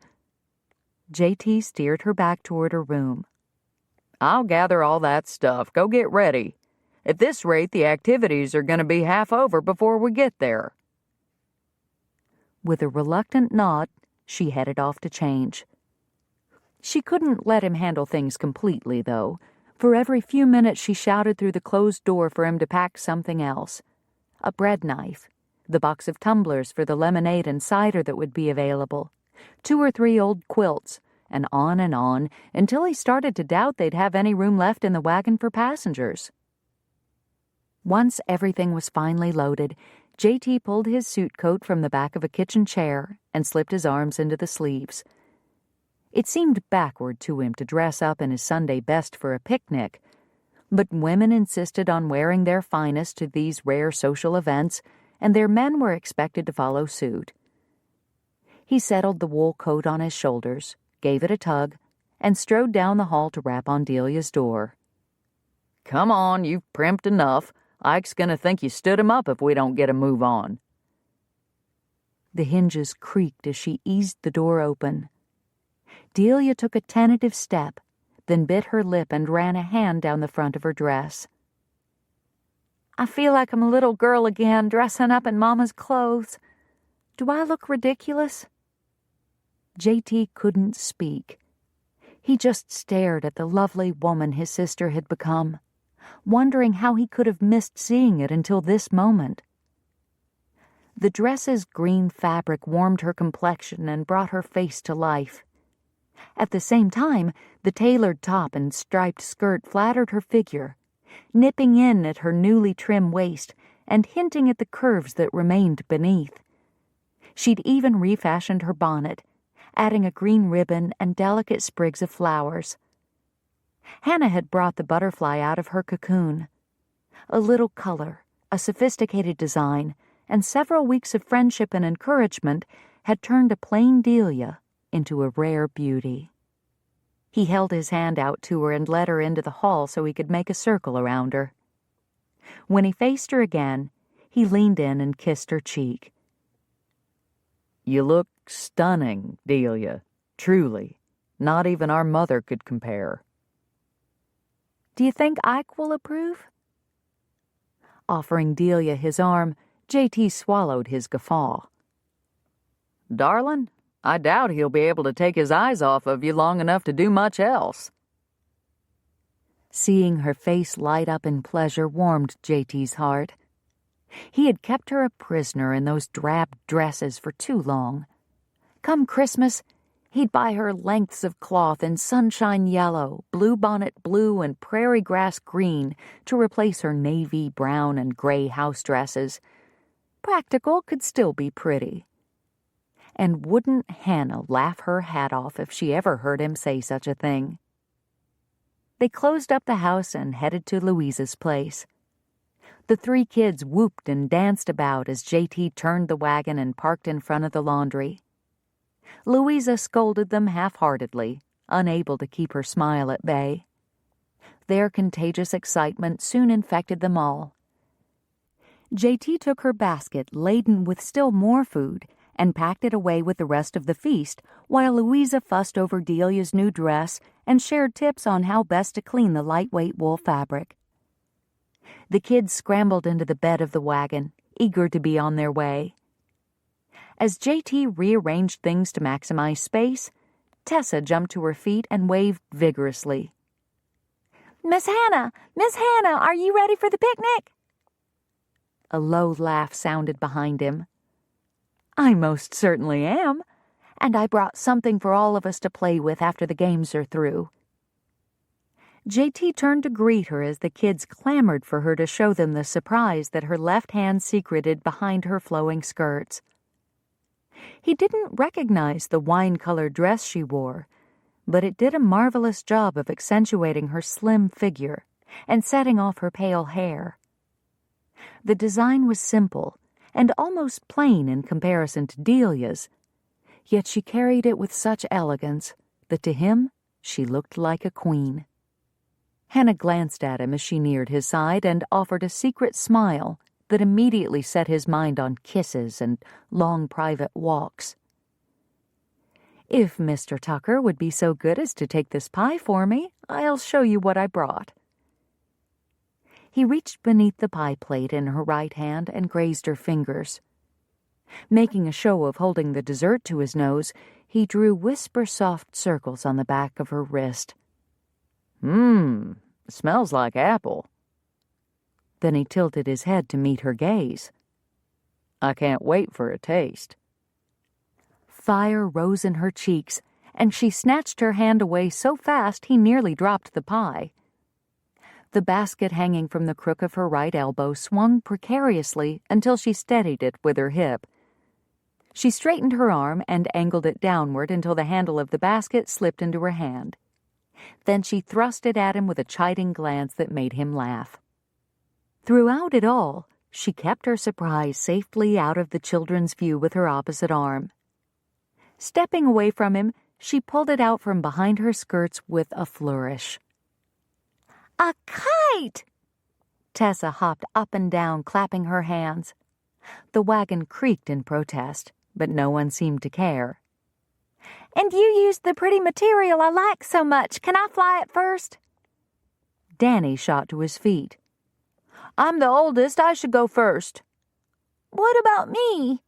J.T. steered her back toward her room. I'll gather all that stuff. Go get ready. At this rate, the activities are going to be half over before we get there. With a reluctant nod, she headed off to change. She couldn't let him handle things completely, though. For every few minutes she shouted through the closed door for him to pack something else. A bread knife, the box of tumblers for the lemonade and cider that would be available, 2 or 3 old quilts, and on, until he started to doubt they'd have any room left in the wagon for passengers. Once everything was finally loaded, J.T. pulled his suit coat from the back of a kitchen chair and slipped his arms into the sleeves. It seemed backward to him to dress up in his Sunday best for a picnic, but women insisted on wearing their finest to these rare social events, and their men were expected to follow suit. He settled the wool coat on his shoulders, gave it a tug, and strode down the hall to rap on Delia's door. Come on, you've primped enough. Ike's going to think you stood him up if we don't get a move on. The hinges creaked as she eased the door open. Delia took a tentative step, then bit her lip and ran a hand down the front of her dress. I feel like I'm a little girl again, dressing up in Mama's clothes. Do I look ridiculous? J.T. couldn't speak. He just stared at the lovely woman his sister had become, wondering how he could have missed seeing it until this moment. The dress's green fabric warmed her complexion and brought her face to life. At the same time, the tailored top and striped skirt flattered her figure, nipping in at her newly trim waist and hinting at the curves that remained beneath. She'd even refashioned her bonnet, adding a green ribbon and delicate sprigs of flowers. Hannah had brought the butterfly out of her cocoon. A little color, a sophisticated design, and several weeks of friendship and encouragement had turned a plain Delia into a rare beauty. He held his hand out to her and led her into the hall so he could make a circle around her. When he faced her again, he leaned in and kissed her cheek. "You look stunning, Delia. Truly. Not even our mother could compare." "Do you think Ike will approve?" Offering Delia his arm, J.T. swallowed his guffaw. "Darling, I doubt he'll be able to take his eyes off of you long enough to do much else." Seeing her face light up in pleasure warmed J.T.'s heart. He had kept her a prisoner in those drab dresses for too long. Come Christmas, he'd buy her lengths of cloth in sunshine yellow, bluebonnet blue, and prairie grass green to replace her navy, brown, and gray house dresses. Practical could still be pretty. And wouldn't Hannah laugh her hat off if she ever heard him say such a thing? They closed up the house and headed to Louisa's place. The three kids whooped and danced about as J.T. turned the wagon and parked in front of the laundry. Louisa scolded them half-heartedly, unable to keep her smile at bay. Their contagious excitement soon infected them all. J.T. took her basket laden with still more food and packed it away with the rest of the feast, while Louisa fussed over Delia's new dress and shared tips on how best to clean the lightweight wool fabric. The kids scrambled into the bed of the wagon, eager to be on their way. As J.T. rearranged things to maximize space, Tessa jumped to her feet and waved vigorously. Miss Hannah, are you ready for the picnic?" A low laugh sounded behind him. "I most certainly am, and I brought something for all of us to play with after the games are through." J.T. turned to greet her as the kids clamored for her to show them the surprise that her left hand secreted behind her flowing skirts. He didn't recognize the wine-colored dress she wore, but it did a marvelous job of accentuating her slim figure and setting off her pale hair. The design was simple and almost plain in comparison to Delia's, yet she carried it with such elegance that to him she looked like a queen. Hannah glanced at him as she neared his side and offered a secret smile that immediately set his mind on kisses and long private walks. "If Mr. Tucker would be so good as to take this pie for me, I'll show you what I brought." He reached beneath the pie plate in her right hand and grazed her fingers. Making a show of holding the dessert to his nose, he drew whisper-soft circles on the back of her wrist. Smells like apple." Then he tilted his head to meet her gaze. "I can't wait for a taste." Fire rose in her cheeks, and she snatched her hand away so fast he nearly dropped the pie. The basket hanging from the crook of her right elbow swung precariously until she steadied it with her hip. She straightened her arm and angled it downward until the handle of the basket slipped into her hand. Then she thrust it at him with a chiding glance that made him laugh. Throughout it all, she kept her surprise safely out of the children's view with her opposite arm. Stepping away from him, she pulled it out from behind her skirts with a flourish. "A kite!" Tessa hopped up and down, clapping her hands. The wagon creaked in protest, but no one seemed to care. "And you used the pretty material I like so much. Can I fly it first?" Danny shot to his feet. "I'm the oldest. I should go first." "What about me?"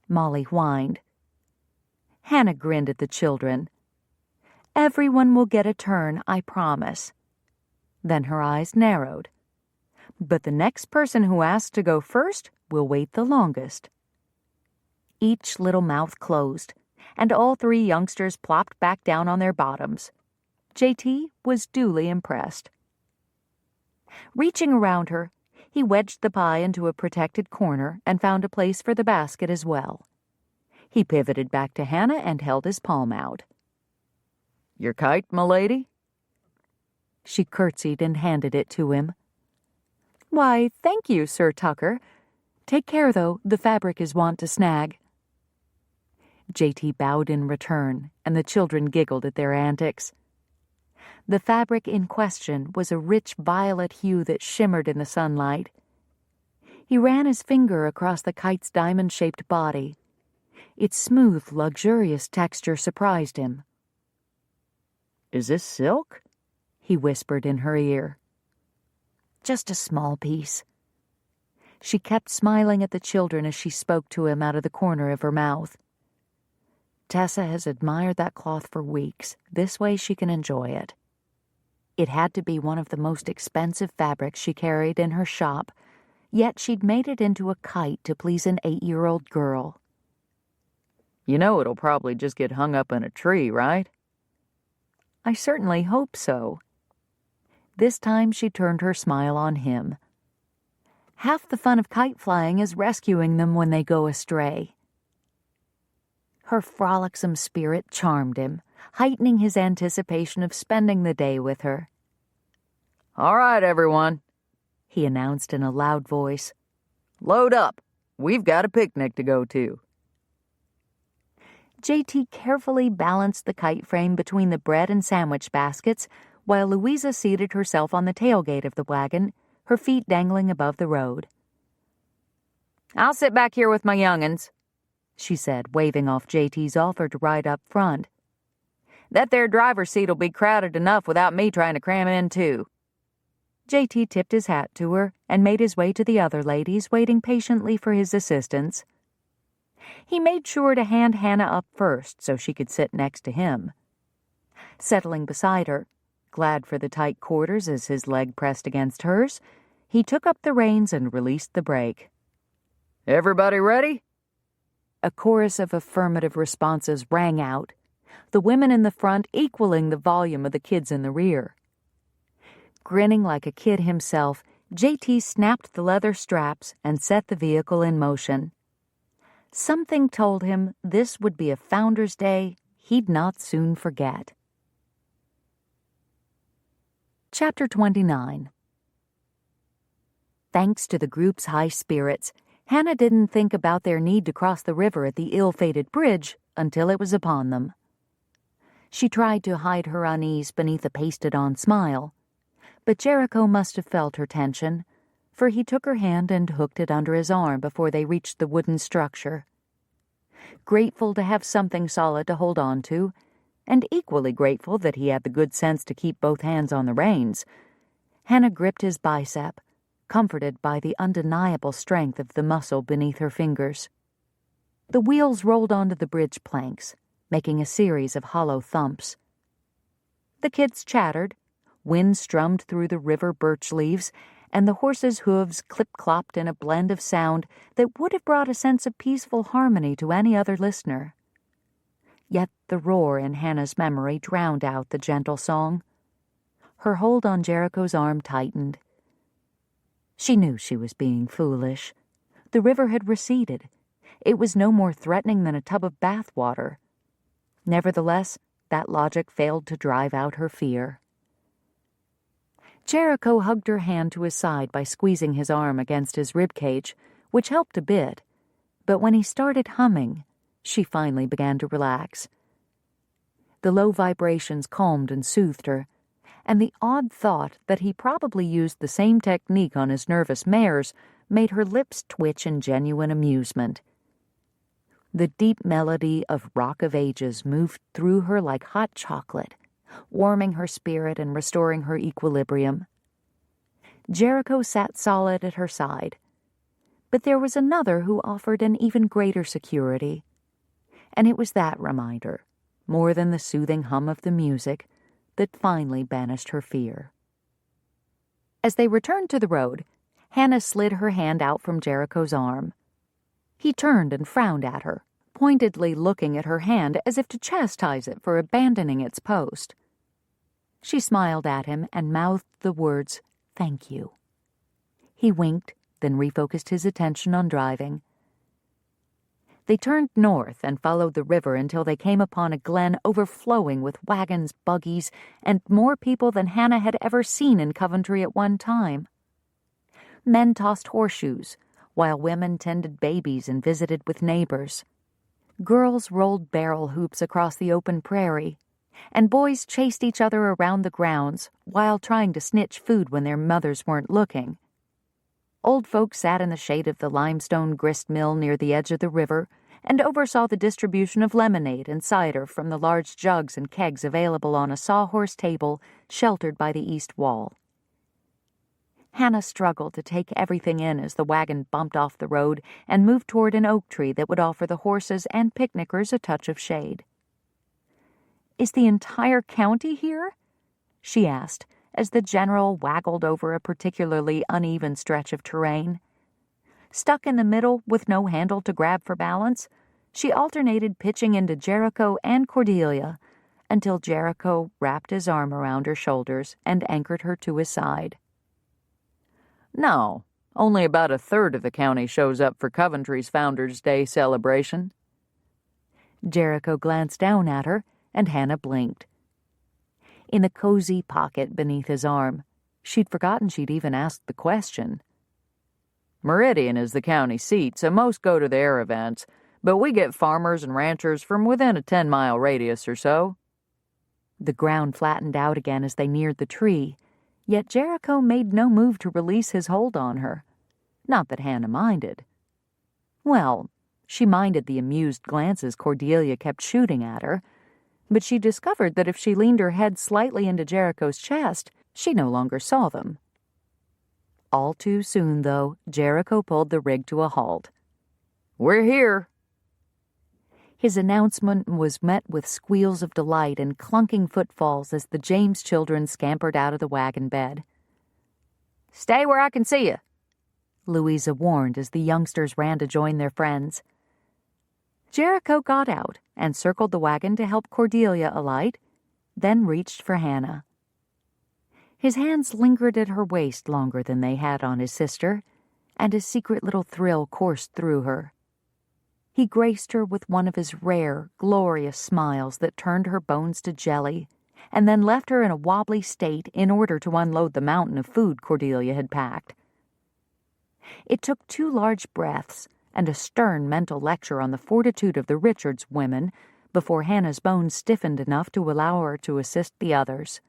Molly whined. Hannah grinned at the children. "Everyone will get a turn, I promise." Then her eyes narrowed. "But the next person who asks to go first will wait the longest." Each little mouth closed, and all three youngsters plopped back down on their bottoms. JT was duly impressed. Reaching around her, he wedged the pie into a protected corner and found a place for the basket as well. He pivoted back to Hannah and held his palm out. "Your kite, m'lady?" She curtsied and handed it to him. "Why, thank you, Sir Tucker. Take care, though, the fabric is wont to snag." JT bowed in return, and the children giggled at their antics. The fabric in question was a rich violet hue that shimmered in the sunlight. He ran his finger across the kite's diamond-shaped body. Its smooth, luxurious texture surprised him. "Is this silk?" he whispered in her ear. "Just a small piece." She kept smiling at the children as she spoke to him out of the corner of her mouth. "Tessa has admired that cloth for weeks. This way she can enjoy it." It had to be one of the most expensive fabrics she carried in her shop, yet she'd made it into a kite to please an 8-year-old girl. "You know it'll probably just get hung up in a tree, right?" "I certainly hope so." This time she turned her smile on him. Half the fun of kite flying is rescuing them when they go astray. Her frolicsome spirit charmed him, heightening his anticipation of spending the day with her. "All right, everyone," he announced in a loud voice. "Load up. We've got a picnic to go to." JT carefully balanced the kite frame between the bread and sandwich baskets, while Louisa seated herself on the tailgate of the wagon, her feet dangling above the road. "I'll sit back here with my young'uns," she said, waving off JT's offer to ride up front. "That there driver's seat'll be crowded enough without me trying to cram in, too." JT tipped his hat to her and made his way to the other ladies, waiting patiently for his assistance. He made sure to hand Hannah up first so she could sit next to him. Settling beside her, glad for the tight quarters as his leg pressed against hers, he took up the reins and released the brake. "Everybody ready?" A chorus of affirmative responses rang out, the women in the front equaling the volume of the kids in the rear. Grinning like a kid himself, JT snapped the leather straps and set the vehicle in motion. Something told him this would be a Founder's Day he'd not soon forget. Chapter 29. Thanks to the group's high spirits, Hannah didn't think about their need to cross the river at the ill-fated bridge until it was upon them. She tried to hide her unease beneath a pasted-on smile, but Jericho must have felt her tension, for he took her hand and hooked it under his arm before they reached the wooden structure. Grateful to have something solid to hold on to, and equally grateful that he had the good sense to keep both hands on the reins, Hannah gripped his bicep, comforted by the undeniable strength of the muscle beneath her fingers. The wheels rolled onto the bridge planks, making a series of hollow thumps. The kids chattered, wind strummed through the river birch leaves, and the horses' hooves clip-clopped in a blend of sound that would have brought a sense of peaceful harmony to any other listener. Yet the roar in Hannah's memory drowned out the gentle song. Her hold on Jericho's arm tightened. She knew she was being foolish. The river had receded. It was no more threatening than a tub of bath water. Nevertheless, that logic failed to drive out her fear. Jericho hugged her hand to his side by squeezing his arm against his ribcage, which helped a bit, but when he started humming, she finally began to relax. The low vibrations calmed and soothed her, and the odd thought that he probably used the same technique on his nervous mares made her lips twitch in genuine amusement. The deep melody of Rock of Ages moved through her like hot chocolate, warming her spirit and restoring her equilibrium. Jericho sat solid at her side, but there was another who offered an even greater security, and it was that reminder, more than the soothing hum of the music, that finally banished her fear. As they returned to the road, Hannah slid her hand out from Jericho's arm. He turned and frowned at her, pointedly looking at her hand as if to chastise it for abandoning its post. She smiled at him and mouthed the words, "Thank you." He winked, then refocused his attention on driving. They turned north and followed the river until they came upon a glen overflowing with wagons, buggies, and more people than Hannah had ever seen in Coventry at one time. Men tossed horseshoes, while women tended babies and visited with neighbors. Girls rolled barrel hoops across the open prairie, and boys chased each other around the grounds while trying to snitch food when their mothers weren't looking. Old folks sat in the shade of the limestone grist mill near the edge of the river and oversaw the distribution of lemonade and cider from the large jugs and kegs available on a sawhorse table sheltered by the east wall. Hannah struggled to take everything in as the wagon bumped off the road and moved toward an oak tree that would offer the horses and picnickers a touch of shade. "Is the entire county here?" she asked, as the general waggled over a particularly uneven stretch of terrain. Stuck in the middle with no handle to grab for balance, she alternated pitching into Jericho and Cordelia until Jericho wrapped his arm around her shoulders and anchored her to his side. "No, only about a third of the county shows up for Coventry's Founders' Day celebration." Jericho glanced down at her, and Hannah blinked. In the cozy pocket beneath his arm, she'd forgotten she'd even asked the question. "Meridian is the county seat, so most go to their events, but we get farmers and ranchers from within a 10-mile radius or so." The ground flattened out again as they neared the tree, yet Jericho made no move to release his hold on her. Not that Hannah minded. Well, she minded the amused glances Cordelia kept shooting at her, but she discovered that if she leaned her head slightly into Jericho's chest, she no longer saw them. All too soon, though, Jericho pulled the rig to a halt. "We're here." His announcement was met with squeals of delight and clunking footfalls as the James children scampered out of the wagon bed. "Stay where I can see you," Louisa warned as the youngsters ran to join their friends. Jericho got out and circled the wagon to help Cordelia alight, then reached for Hannah. His hands lingered at her waist longer than they had on his sister, and a secret little thrill coursed through her. He graced her with one of his rare, glorious smiles that turned her bones to jelly, and then left her in a wobbly state in order to unload the mountain of food Cordelia had packed. It took 2 large breaths and a stern mental lecture on the fortitude of the Richards women before Hannah's bones stiffened enough to allow her to assist the others.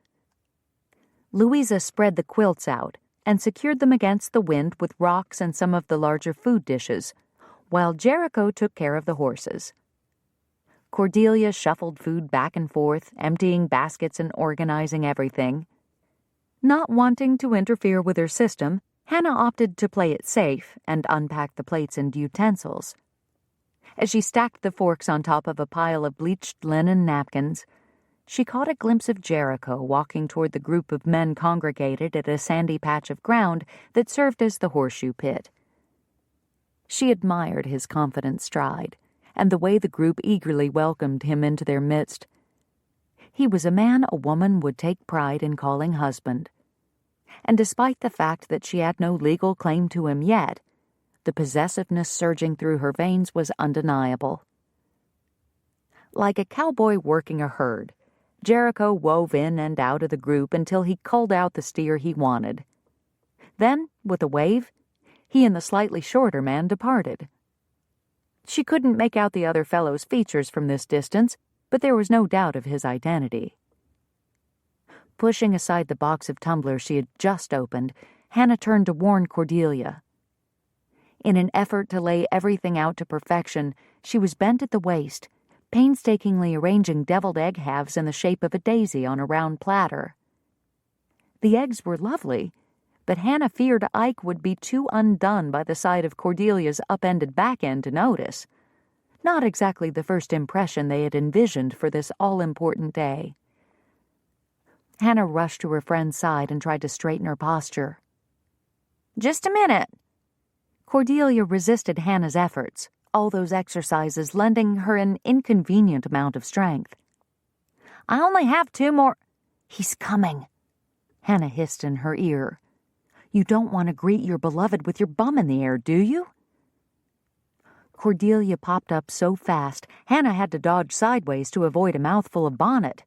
Louisa spread the quilts out and secured them against the wind with rocks and some of the larger food dishes, while Jericho took care of the horses. Cordelia shuffled food back and forth, emptying baskets and organizing everything. Not wanting to interfere with her system, Hannah opted to play it safe and unpack the plates and utensils. As she stacked the forks on top of a pile of bleached linen napkins, she caught a glimpse of Jericho walking toward the group of men congregated at a sandy patch of ground that served as the horseshoe pit. She admired his confident stride and the way the group eagerly welcomed him into their midst. He was a man a woman would take pride in calling husband. And despite the fact that she had no legal claim to him yet, the possessiveness surging through her veins was undeniable. Like a cowboy working a herd, Jericho wove in and out of the group until he culled out the steer he wanted. Then, with a wave, he and the slightly shorter man departed. She couldn't make out the other fellow's features from this distance, but there was no doubt of his identity. Pushing aside the box of tumblers she had just opened, Hannah turned to warn Cordelia. In an effort to lay everything out to perfection, she was bent at the waist, painstakingly arranging deviled egg halves in the shape of a daisy on a round platter. The eggs were lovely, but Hannah feared Ike would be too undone by the sight of Cordelia's upended back end to notice. Not exactly the first impression they had envisioned for this all-important day. Hannah rushed to her friend's side and tried to straighten her posture. "Just a minute." Cordelia resisted Hannah's efforts, all those exercises lending her an inconvenient amount of strength. "I only have 2 more—" "He's coming," Hannah hissed in her ear. "You don't want to greet your beloved with your bum in the air, do you?" Cordelia popped up so fast, Hannah had to dodge sideways to avoid a mouthful of bonnet.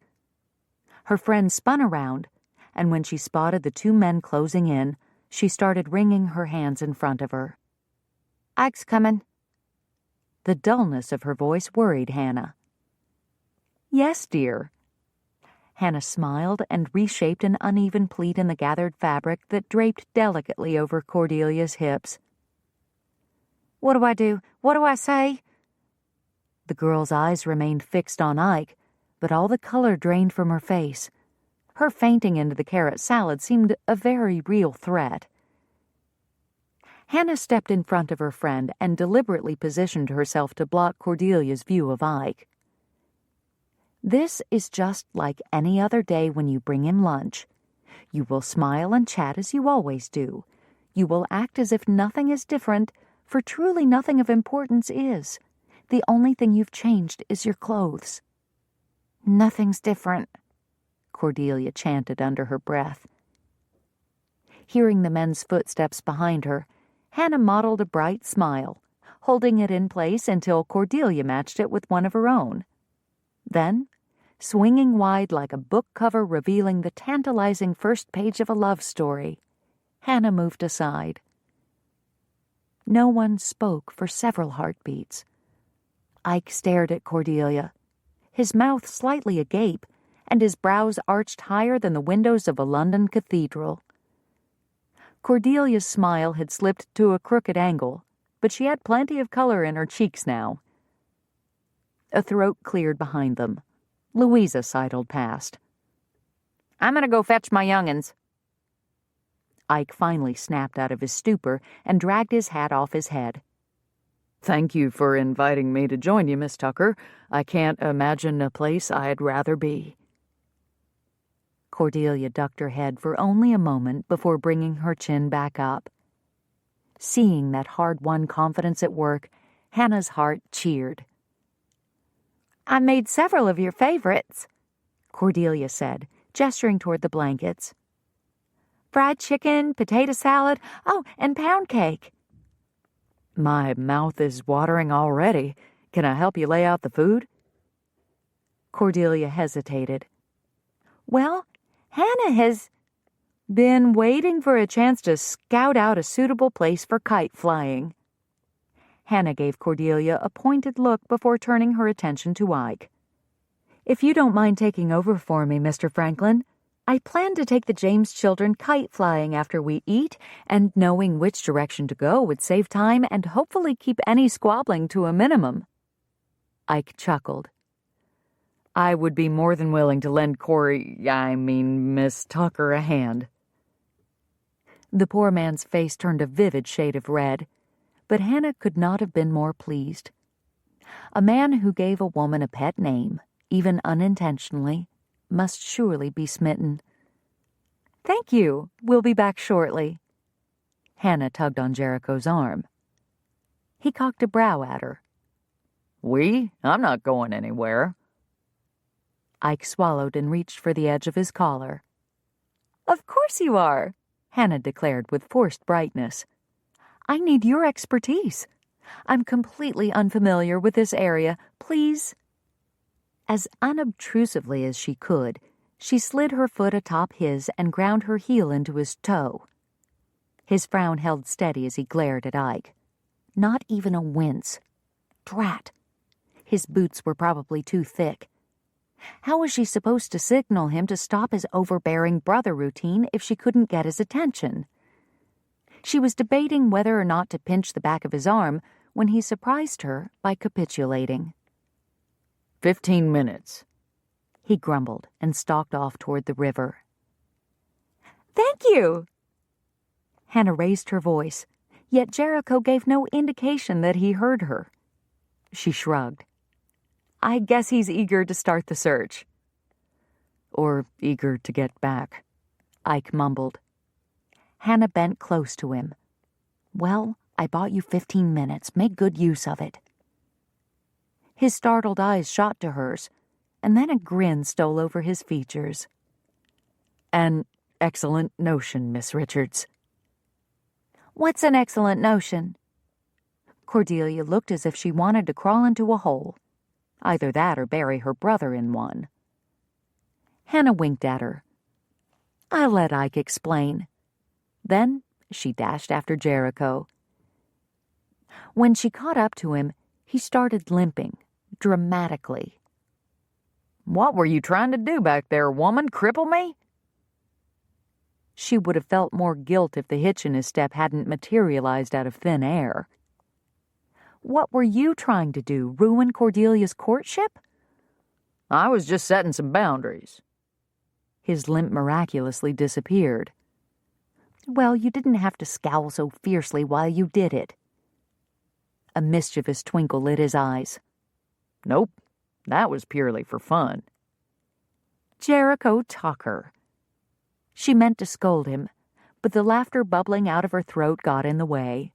Her friend spun around, and when she spotted the 2 men closing in, she started wringing her hands in front of her. "Ike's coming." The dullness of her voice worried Hannah. "Yes, dear." Hannah smiled and reshaped an uneven pleat in the gathered fabric that draped delicately over Cordelia's hips. "What do I do? What do I say?" The girl's eyes remained fixed on Ike, but all the color drained from her face. Her fainting into the carrot salad seemed a very real threat. Hannah stepped in front of her friend and deliberately positioned herself to block Cordelia's view of Ike. "This is just like any other day when you bring him lunch. You will smile and chat as you always do. You will act as if nothing is different, for truly nothing of importance is. The only thing you've changed is your clothes." "Nothing's different," Cordelia chanted under her breath. Hearing the men's footsteps behind her, Hannah modeled a bright smile, holding it in place until Cordelia matched it with one of her own. Then, swinging wide like a book cover revealing the tantalizing first page of a love story, Hannah moved aside. No one spoke for several heartbeats. Ike stared at Cordelia, his mouth slightly agape, and his brows arched higher than the windows of a London cathedral. Cordelia's smile had slipped to a crooked angle, but she had plenty of color in her cheeks now. A throat cleared behind them. Louisa sidled past. "I'm going to go fetch my young'uns." Ike finally snapped out of his stupor and dragged his hat off his head. "Thank you for inviting me to join you, Miss Tucker. I can't imagine a place I'd rather be." Cordelia ducked her head for only a moment before bringing her chin back up. Seeing that hard-won confidence at work, Hannah's heart cheered. "I made several of your favorites," Cordelia said, gesturing toward the blankets. "Fried chicken, potato salad, and pound cake." My mouth is watering already. Can I help you lay out the food? Cordelia hesitated. "Well, Hannah has been waiting for a chance to scout out a suitable place for kite flying." Hannah gave Cordelia a pointed look before turning her attention to Ike. "If you don't mind taking over for me, Mr. Franklin, I plan to take the James children kite flying after we eat, and knowing which direction to go would save time and hopefully keep any squabbling to a minimum." Ike chuckled. "I would be more than willing to lend Miss Tucker a hand." The poor man's face turned a vivid shade of red, but Hannah could not have been more pleased. A man who gave a woman a pet name, even unintentionally, must surely be smitten. "Thank you. We'll be back shortly." Hannah tugged on Jericho's arm. He cocked a brow at her. "We? I'm not going anywhere." Ike swallowed and reached for the edge of his collar. "Of course you are," Hannah declared with forced brightness. "I need your expertise. I'm completely unfamiliar with this area. Please." As unobtrusively as she could, she slid her foot atop his and ground her heel into his toe. His frown held steady as he glared at Ike. Not even a wince. Drat! His boots were probably too thick. How was she supposed to signal him to stop his overbearing brother routine if she couldn't get his attention? She was debating whether or not to pinch the back of his arm when he surprised her by capitulating. 15 minutes, he grumbled and stalked off toward the river. "Thank you." Hannah raised her voice, yet Jericho gave no indication that he heard her. She shrugged. "I guess he's eager to start the search." "Or eager to get back," Ike mumbled. Hannah bent close to him. "Well, I bought you 15 minutes. Make good use of it." His startled eyes shot to hers, and then a grin stole over his features. An excellent notion, Miss Richards. What's an excellent notion? Cordelia looked as if she wanted to crawl into a hole. Either that or bury her brother in one. Hannah winked at her. I'll let Ike explain. Then she dashed after Jericho. When she caught up to him, he started limping, dramatically. What were you trying to do back there, woman? Cripple me? She would have felt more guilt if the hitch in his step hadn't materialized out of thin air. What were you trying to do, ruin Cordelia's courtship? I was just setting some boundaries. His limp miraculously disappeared. Well, you didn't have to scowl so fiercely while you did it. A mischievous twinkle lit his eyes. Nope, that was purely for fun. Jericho Tucker. She meant to scold him, but the laughter bubbling out of her throat got in the way.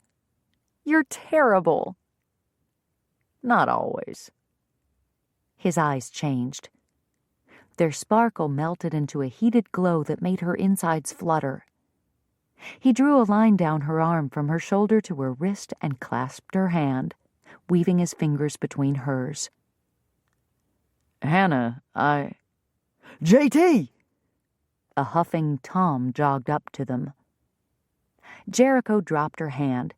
You're terrible. Not always. His eyes changed. Their sparkle melted into a heated glow that made her insides flutter. He drew a line down her arm from her shoulder to her wrist and clasped her hand, weaving his fingers between hers. Hannah, JT! A huffing Tom jogged up to them. Jericho dropped her hand.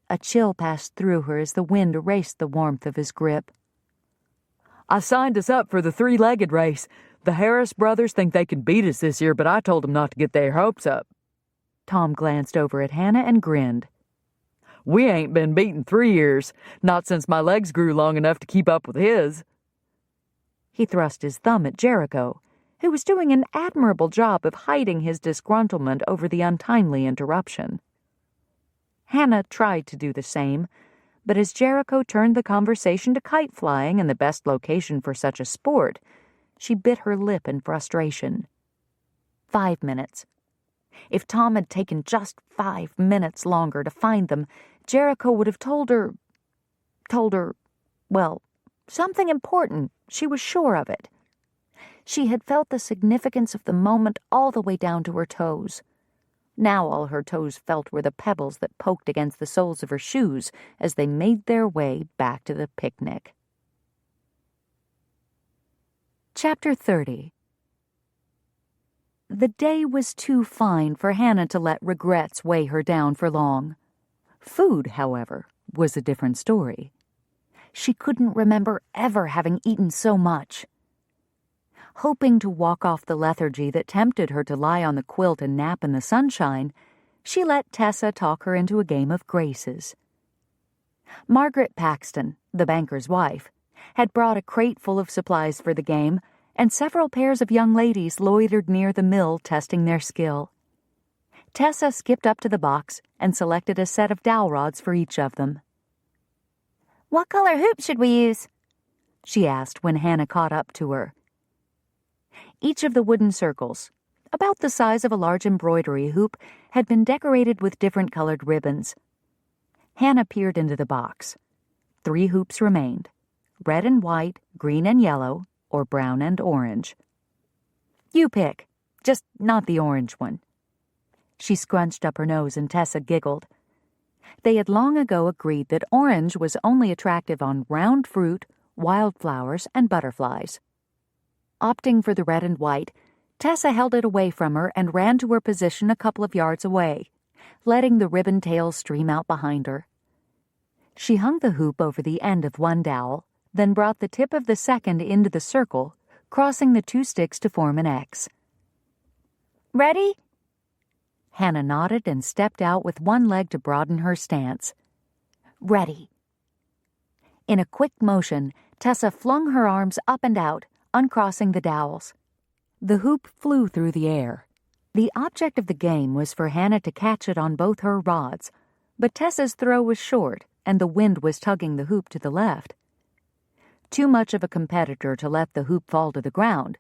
A chill passed through her as the wind erased the warmth of his grip. I signed us up for the three-legged race. The Harris brothers think they can beat us this year, but I told them not to get their hopes up. Tom glanced over at Hannah and grinned. We ain't been beaten 3 years, not since my legs grew long enough to keep up with his. He thrust his thumb at Jericho, who was doing an admirable job of hiding his disgruntlement over the untimely interruption. Hannah tried to do the same, but as Jericho turned the conversation to kite flying and the best location for such a sport, she bit her lip in frustration. 5 minutes. If Tom had taken just 5 minutes longer to find them, Jericho would have told her, well, something important. She was sure of it. She had felt the significance of the moment all the way down to her toes. Now all her toes felt were the pebbles that poked against the soles of her shoes as they made their way back to the picnic. Chapter 30. The day was too fine for Hannah to let regrets weigh her down for long. Food, however, was a different story. She couldn't remember ever having eaten so much. Hoping to walk off the lethargy that tempted her to lie on the quilt and nap in the sunshine, she let Tessa talk her into a game of graces. Margaret Paxton, the banker's wife, had brought a crate full of supplies for the game, and several pairs of young ladies loitered near the mill testing their skill. Tessa skipped up to the box and selected a set of dowel rods for each of them. What color hoop should we use? She asked when Hannah caught up to her. Each of the wooden circles, about the size of a large embroidery hoop, had been decorated with different colored ribbons. Hannah peered into the box. 3 hoops remained: red and white, green and yellow, or brown and orange. You pick, just not the orange one. She scrunched up her nose and Tessa giggled. They had long ago agreed that orange was only attractive on round fruit, wildflowers, and butterflies. Opting for the red and white, Tessa held it away from her and ran to her position a couple of yards away, letting the ribbon tail stream out behind her. She hung the hoop over the end of one dowel, then brought the tip of the second into the circle, crossing the 2 sticks to form an X. Ready? Hannah nodded and stepped out with one leg to broaden her stance. Ready. In a quick motion, Tessa flung her arms up and out, uncrossing the dowels. The hoop flew through the air. The object of the game was for Hannah to catch it on both her rods, but Tessa's throw was short, and the wind was tugging the hoop to the left. Too much of a competitor to let the hoop fall to the ground,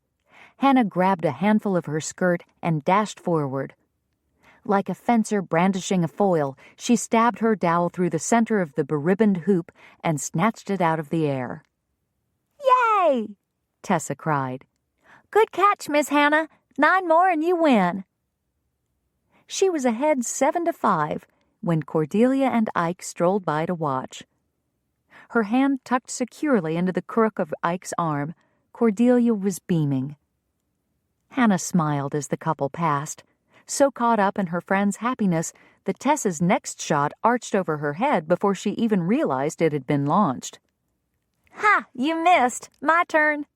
Hannah grabbed a handful of her skirt and dashed forward. Like a fencer brandishing a foil, she stabbed her dowel through the center of the beribboned hoop and snatched it out of the air. Hooray! Tessa cried. Good catch, Miss Hannah. 9 more and you win. She was ahead 7-5 when Cordelia and Ike strolled by to watch. Her hand tucked securely into the crook of Ike's arm, Cordelia was beaming. Hannah smiled as the couple passed, so caught up in her friend's happiness that Tessa's next shot arched over her head before she even realized it had been launched. Ha! You missed! My turn!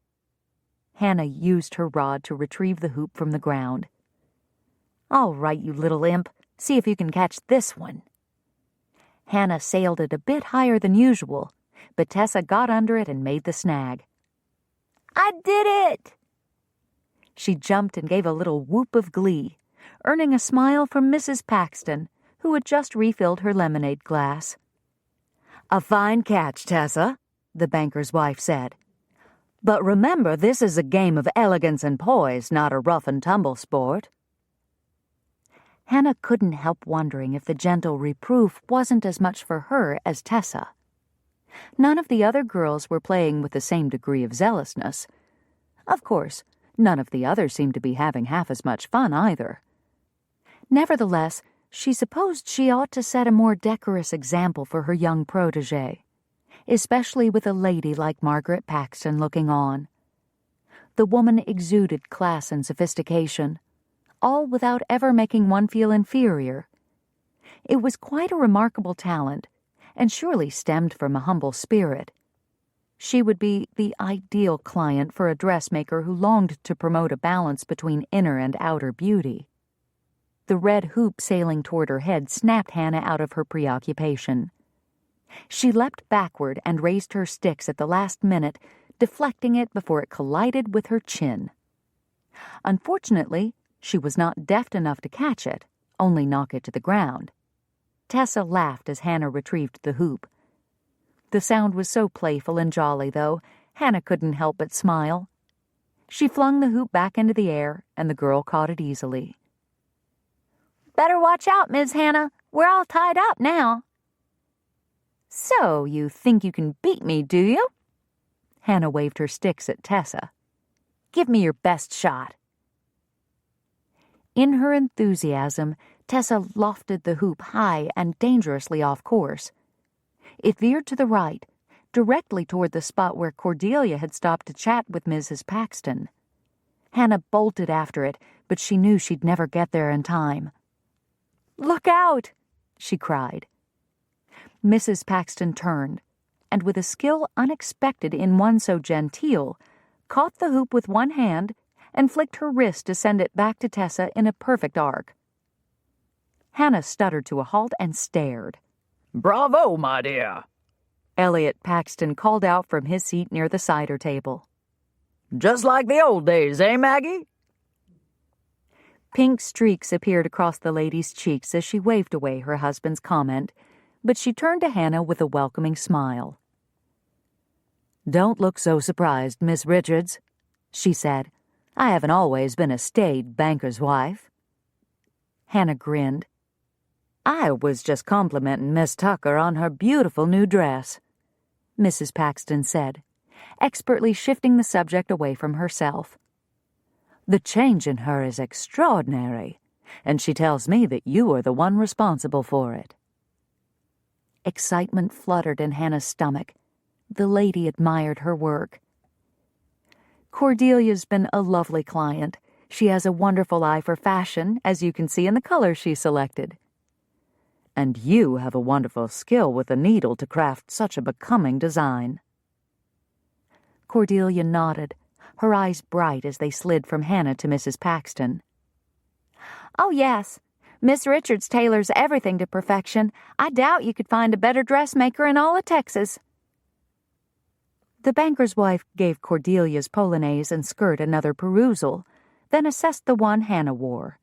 Hannah used her rod to retrieve the hoop from the ground. All right, you little imp. See if you can catch this one. Hannah sailed it a bit higher than usual, but Tessa got under it and made the snag. I did it! She jumped and gave a little whoop of glee, earning a smile from Mrs. Paxton, who had just refilled her lemonade glass. A fine catch, Tessa, the banker's wife said. But remember, this is a game of elegance and poise, not a rough-and-tumble sport. Hannah couldn't help wondering if the gentle reproof wasn't as much for her as Tessa. None of the other girls were playing with the same degree of zealousness. Of course, none of the others seemed to be having half as much fun either. Nevertheless, she supposed she ought to set a more decorous example for her young protégé, especially with a lady like Margaret Paxton looking on. The woman exuded class and sophistication, all without ever making one feel inferior. It was quite a remarkable talent, and surely stemmed from a humble spirit. She would be the ideal client for a dressmaker who longed to promote a balance between inner and outer beauty. The red hoop sailing toward her head snapped Hannah out of her preoccupation. She leapt backward and raised her sticks at the last minute, deflecting it before it collided with her chin. Unfortunately, she was not deft enough to catch it, only knock it to the ground. Tessa laughed as Hannah retrieved the hoop. The sound was so playful and jolly, though, Hannah couldn't help but smile. She flung the hoop back into the air, and the girl caught it easily. Better watch out, Miss Hannah. We're all tied up now. So, you think you can beat me, do you? Hannah waved her sticks at Tessa. Give me your best shot. In her enthusiasm, Tessa lofted the hoop high and dangerously off course. It veered to the right, directly toward the spot where Cordelia had stopped to chat with Mrs. Paxton. Hannah bolted after it, but she knew she'd never get there in time. Look out! She cried. Mrs. Paxton turned, and with a skill unexpected in one so genteel, caught the hoop with one hand and flicked her wrist to send it back to Tessa in a perfect arc. Hannah stuttered to a halt and stared. Bravo, my dear, Elliot Paxton called out from his seat near the cider table. Just like the old days, eh, Maggie? Pink streaks appeared across the lady's cheeks as she waved away her husband's comment, but she turned to Hannah with a welcoming smile. Don't look so surprised, Miss Richards, she said. I haven't always been a staid banker's wife. Hannah grinned. I was just complimenting Miss Tucker on her beautiful new dress, Mrs. Paxton said, expertly shifting the subject away from herself. The change in her is extraordinary, and she tells me that you are the one responsible for it. Excitement fluttered in Hannah's stomach. The lady admired her work. Cordelia's been a lovely client. She has a wonderful eye for fashion, as you can see in the colors she selected. And you have a wonderful skill with a needle to craft such a becoming design. Cordelia nodded, her eyes bright as they slid from Hannah to Mrs. Paxton. Oh, yes. Miss Richards tailors everything to perfection. I doubt you could find a better dressmaker in all of Texas. The banker's wife gave Cordelia's polonaise and skirt another perusal, then assessed the one Hannah wore.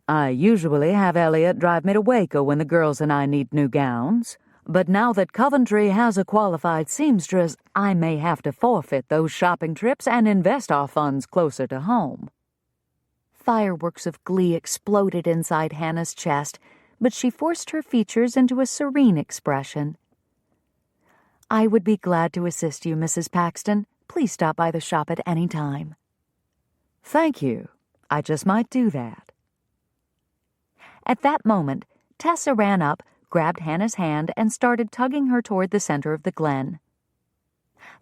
I usually have Elliot drive me to Waco when the girls and I need new gowns, but now that Coventry has a qualified seamstress, I may have to forfeit those shopping trips and invest our funds closer to home. Fireworks of glee exploded inside Hannah's chest, but she forced her features into a serene expression. I would be glad to assist you, Mrs. Paxton. Please stop by the shop at any time. Thank you. I just might do that. At that moment, Tessa ran up, grabbed Hannah's hand, and started tugging her toward the center of the glen.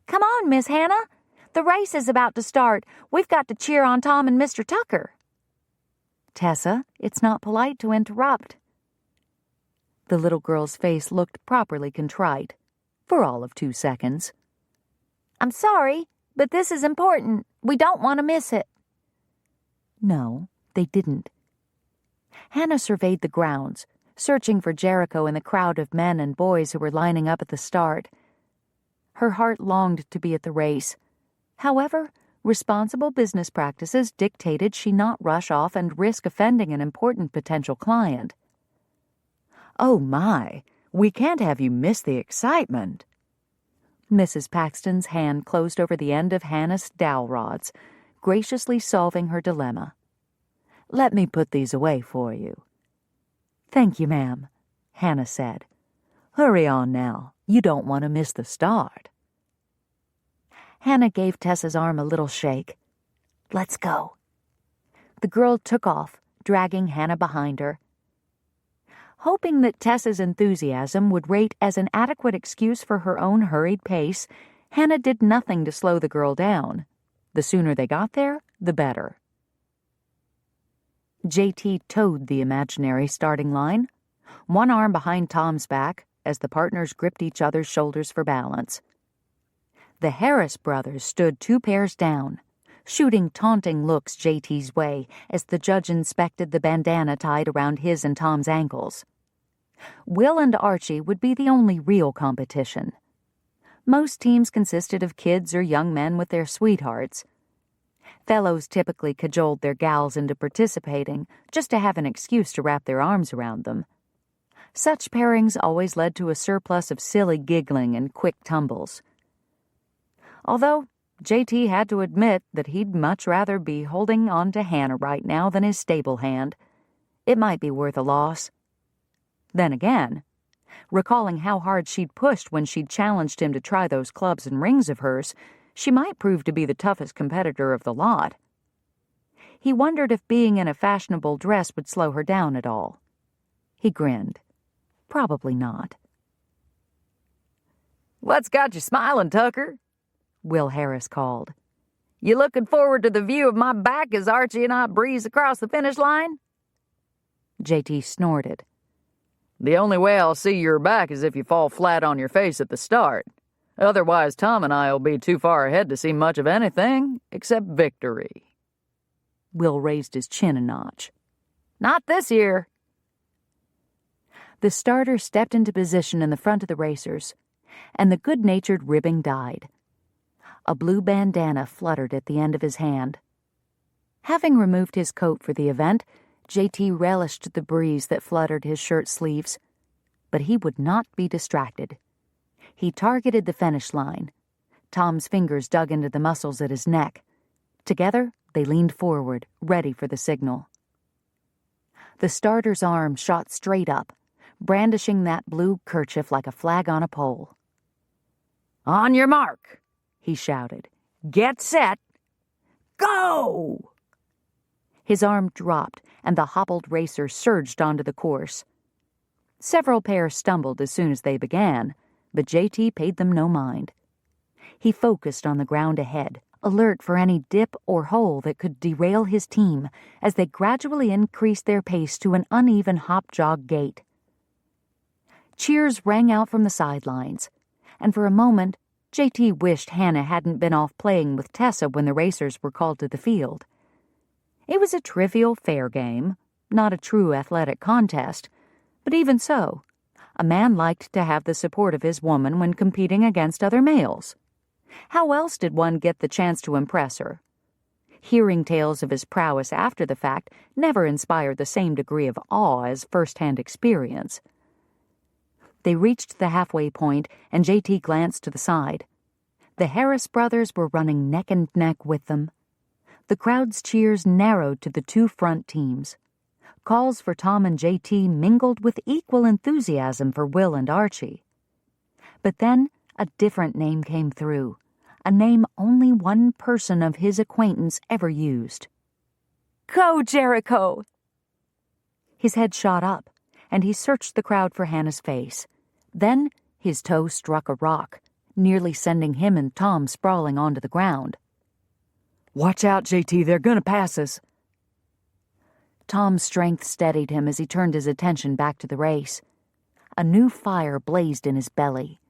Come on, Miss Hannah. The race is about to start. We've got to cheer on Tom and Mr. Tucker. Tessa, it's not polite to interrupt. The little girl's face looked properly contrite, for all of 2 seconds. I'm sorry, but this is important. We don't want to miss it. No, they didn't. Hannah surveyed the grounds, searching for Jericho in the crowd of men and boys who were lining up at the start. Her heart longed to be at the race. However, responsible business practices dictated she not rush off and risk offending an important potential client. Oh my, we can't have you miss the excitement. Mrs. Paxton's hand closed over the end of Hannah's dowel rods, graciously solving her dilemma. Let me put these away for you. Thank you, ma'am, Hannah said. Hurry on now. You don't want to miss the start. Hannah gave Tessa's arm a little shake. Let's go. The girl took off, dragging Hannah behind her. Hoping that Tessa's enthusiasm would rate as an adequate excuse for her own hurried pace, Hannah did nothing to slow the girl down. The sooner they got there, the better. JT towed the imaginary starting line, one arm behind Tom's back as the partners gripped each other's shoulders for balance. The Harris brothers stood 2 pairs down, shooting taunting looks JT's way as the judge inspected the bandana tied around his and Tom's ankles. Will and Archie would be the only real competition. Most teams consisted of kids or young men with their sweethearts. Fellows typically cajoled their gals into participating just to have an excuse to wrap their arms around them. Such pairings always led to a surplus of silly giggling and quick tumbles. Although JT had to admit that he'd much rather be holding on to Hannah right now than his stable hand. It might be worth a loss. Then again, recalling how hard she'd pushed when she'd challenged him to try those clubs and rings of hers, she might prove to be the toughest competitor of the lot. He wondered if being in a fashionable dress would slow her down at all. He grinned. Probably not. What's got you smiling, Tucker? Will Harris called. You looking forward to the view of my back as Archie and I breeze across the finish line? JT snorted. The only way I'll see your back is if you fall flat on your face at the start. Otherwise, Tom and I will be too far ahead to see much of anything except victory. Will raised his chin a notch. Not this year. The starter stepped into position in the front of the racers, and the good-natured ribbing died. A blue bandana fluttered at the end of his hand. Having removed his coat for the event, JT relished the breeze that fluttered his shirt sleeves, but he would not be distracted. He targeted the finish line. Tom's fingers dug into the muscles at his neck. Together, they leaned forward, ready for the signal. The starter's arm shot straight up, brandishing that blue kerchief like a flag on a pole. On your mark, he shouted. Get set. Go! His arm dropped, and the hobbled racer surged onto the course. Several pairs stumbled as soon as they began, but JT paid them no mind. He focused on the ground ahead, alert for any dip or hole that could derail his team as they gradually increased their pace to an uneven hop-jog gait. Cheers rang out from the sidelines, and for a moment, JT wished Hannah hadn't been off playing with Tessa when the racers were called to the field. It was a trivial, fair game, not a true athletic contest, but even so, a man liked to have the support of his woman when competing against other males. How else did one get the chance to impress her? Hearing tales of his prowess after the fact never inspired the same degree of awe as first-hand experience. They reached the halfway point, and JT glanced to the side. The Harris brothers were running neck and neck with them. The crowd's cheers narrowed to the 2 front teams. Calls for Tom and JT mingled with equal enthusiasm for Will and Archie. But then, A different name came through, a name only one person of his acquaintance ever used. Go, Jericho! His head shot up, and he searched the crowd for Hannah's face. Then his toe struck a rock, nearly sending him and Tom sprawling onto the ground. Watch out, JT, they're gonna pass us. Tom's strength steadied him as he turned his attention back to the race. A new fire blazed in his belly.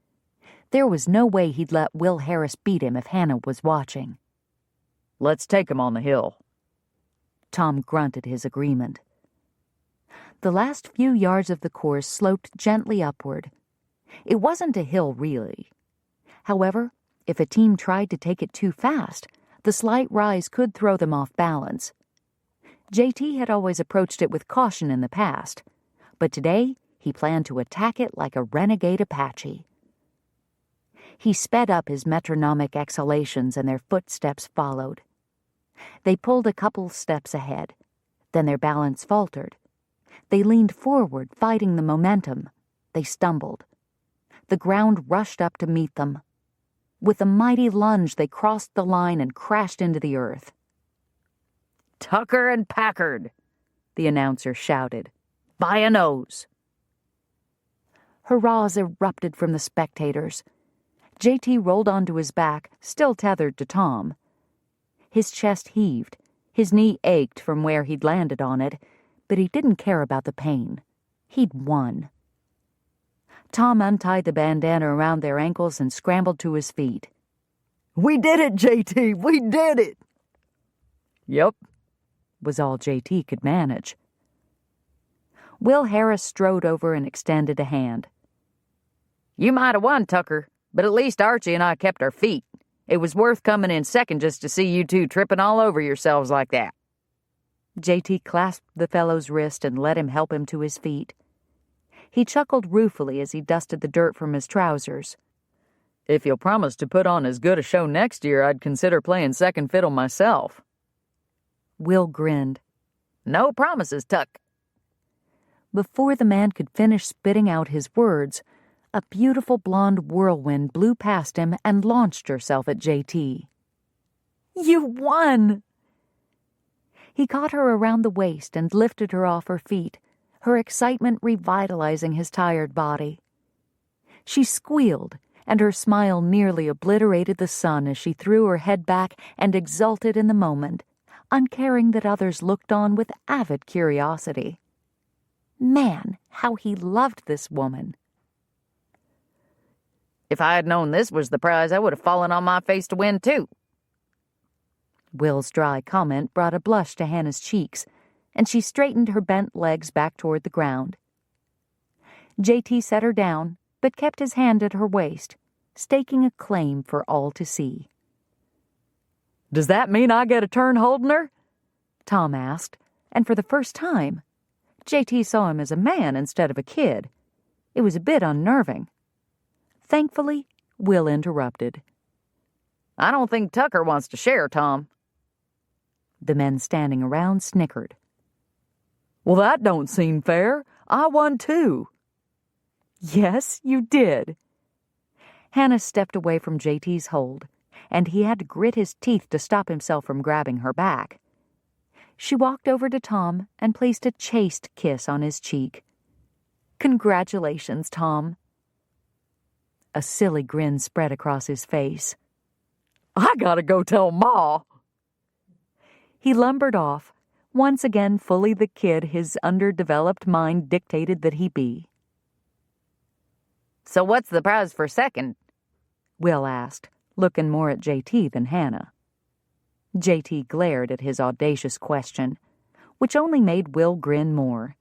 There was no way he'd let Will Harris beat him if Hannah was watching. Let's take him on the hill. Tom grunted his agreement. The last few yards of the course sloped gently upward. It wasn't a hill, really. However, if a team tried to take it too fast, the slight rise could throw them off balance. JT had always approached it with caution in the past, but today he planned to attack it like a renegade Apache. He sped up his metronomic exhalations, and their footsteps followed. They pulled a couple steps ahead. Then their balance faltered. They leaned forward, fighting the momentum. They stumbled. The ground rushed up to meet them. With a mighty lunge, they crossed the line and crashed into the earth. Tucker and Packard, the announcer shouted. By a nose. Hurrahs erupted from the spectators. JT rolled onto his back, still tethered to Tom. His chest heaved. His knee ached from where he'd landed on it, but he didn't care about the pain. He'd won. Tom untied the bandana around their ankles and scrambled to his feet. We did it, JT! We did it! Yep, was all JT could manage. Will Harris strode over and extended a hand. You might have won, Tucker, but at least Archie and I kept our feet. It was worth coming in second just to see you two tripping all over yourselves like that. JT clasped the fellow's wrist and let him help him to his feet. He chuckled ruefully as he dusted the dirt from his trousers. If you'll promise to put on as good a show next year, I'd consider playing second fiddle myself. Will grinned. No promises, Tuck. Before the man could finish spitting out his words, a beautiful blonde whirlwind blew past him and launched herself at JT. You won! He caught her around the waist and lifted her off her feet, her excitement revitalizing his tired body. She squealed, and her smile nearly obliterated the sun as she threw her head back and exulted in the moment, uncaring that others looked on with avid curiosity. Man, how he loved this woman. If I had known this was the prize, I would have fallen on my face to win, too. Will's dry comment brought a blush to Hannah's cheeks, and she straightened her bent legs back toward the ground. JT set her down, but kept his hand at her waist, staking a claim for all to see. Does that mean I get a turn holding her? Tom asked, and for the first time, JT saw him as a man instead of a kid. It was a bit unnerving. Thankfully, Will interrupted. I don't think Tucker wants to share, Tom. The men standing around snickered. Well, that don't seem fair. I won too. Yes, you did. Hannah stepped away from JT's hold, and he had to grit his teeth to stop himself from grabbing her back. She walked over to Tom and placed a chaste kiss on his cheek. Congratulations, Tom. A silly grin spread across his face. I gotta go tell Ma. He lumbered off, once again fully the kid his underdeveloped mind dictated that he be. So what's the prize for second? Will asked, looking more at JT than Hannah. JT glared at his audacious question, which only made Will grin more.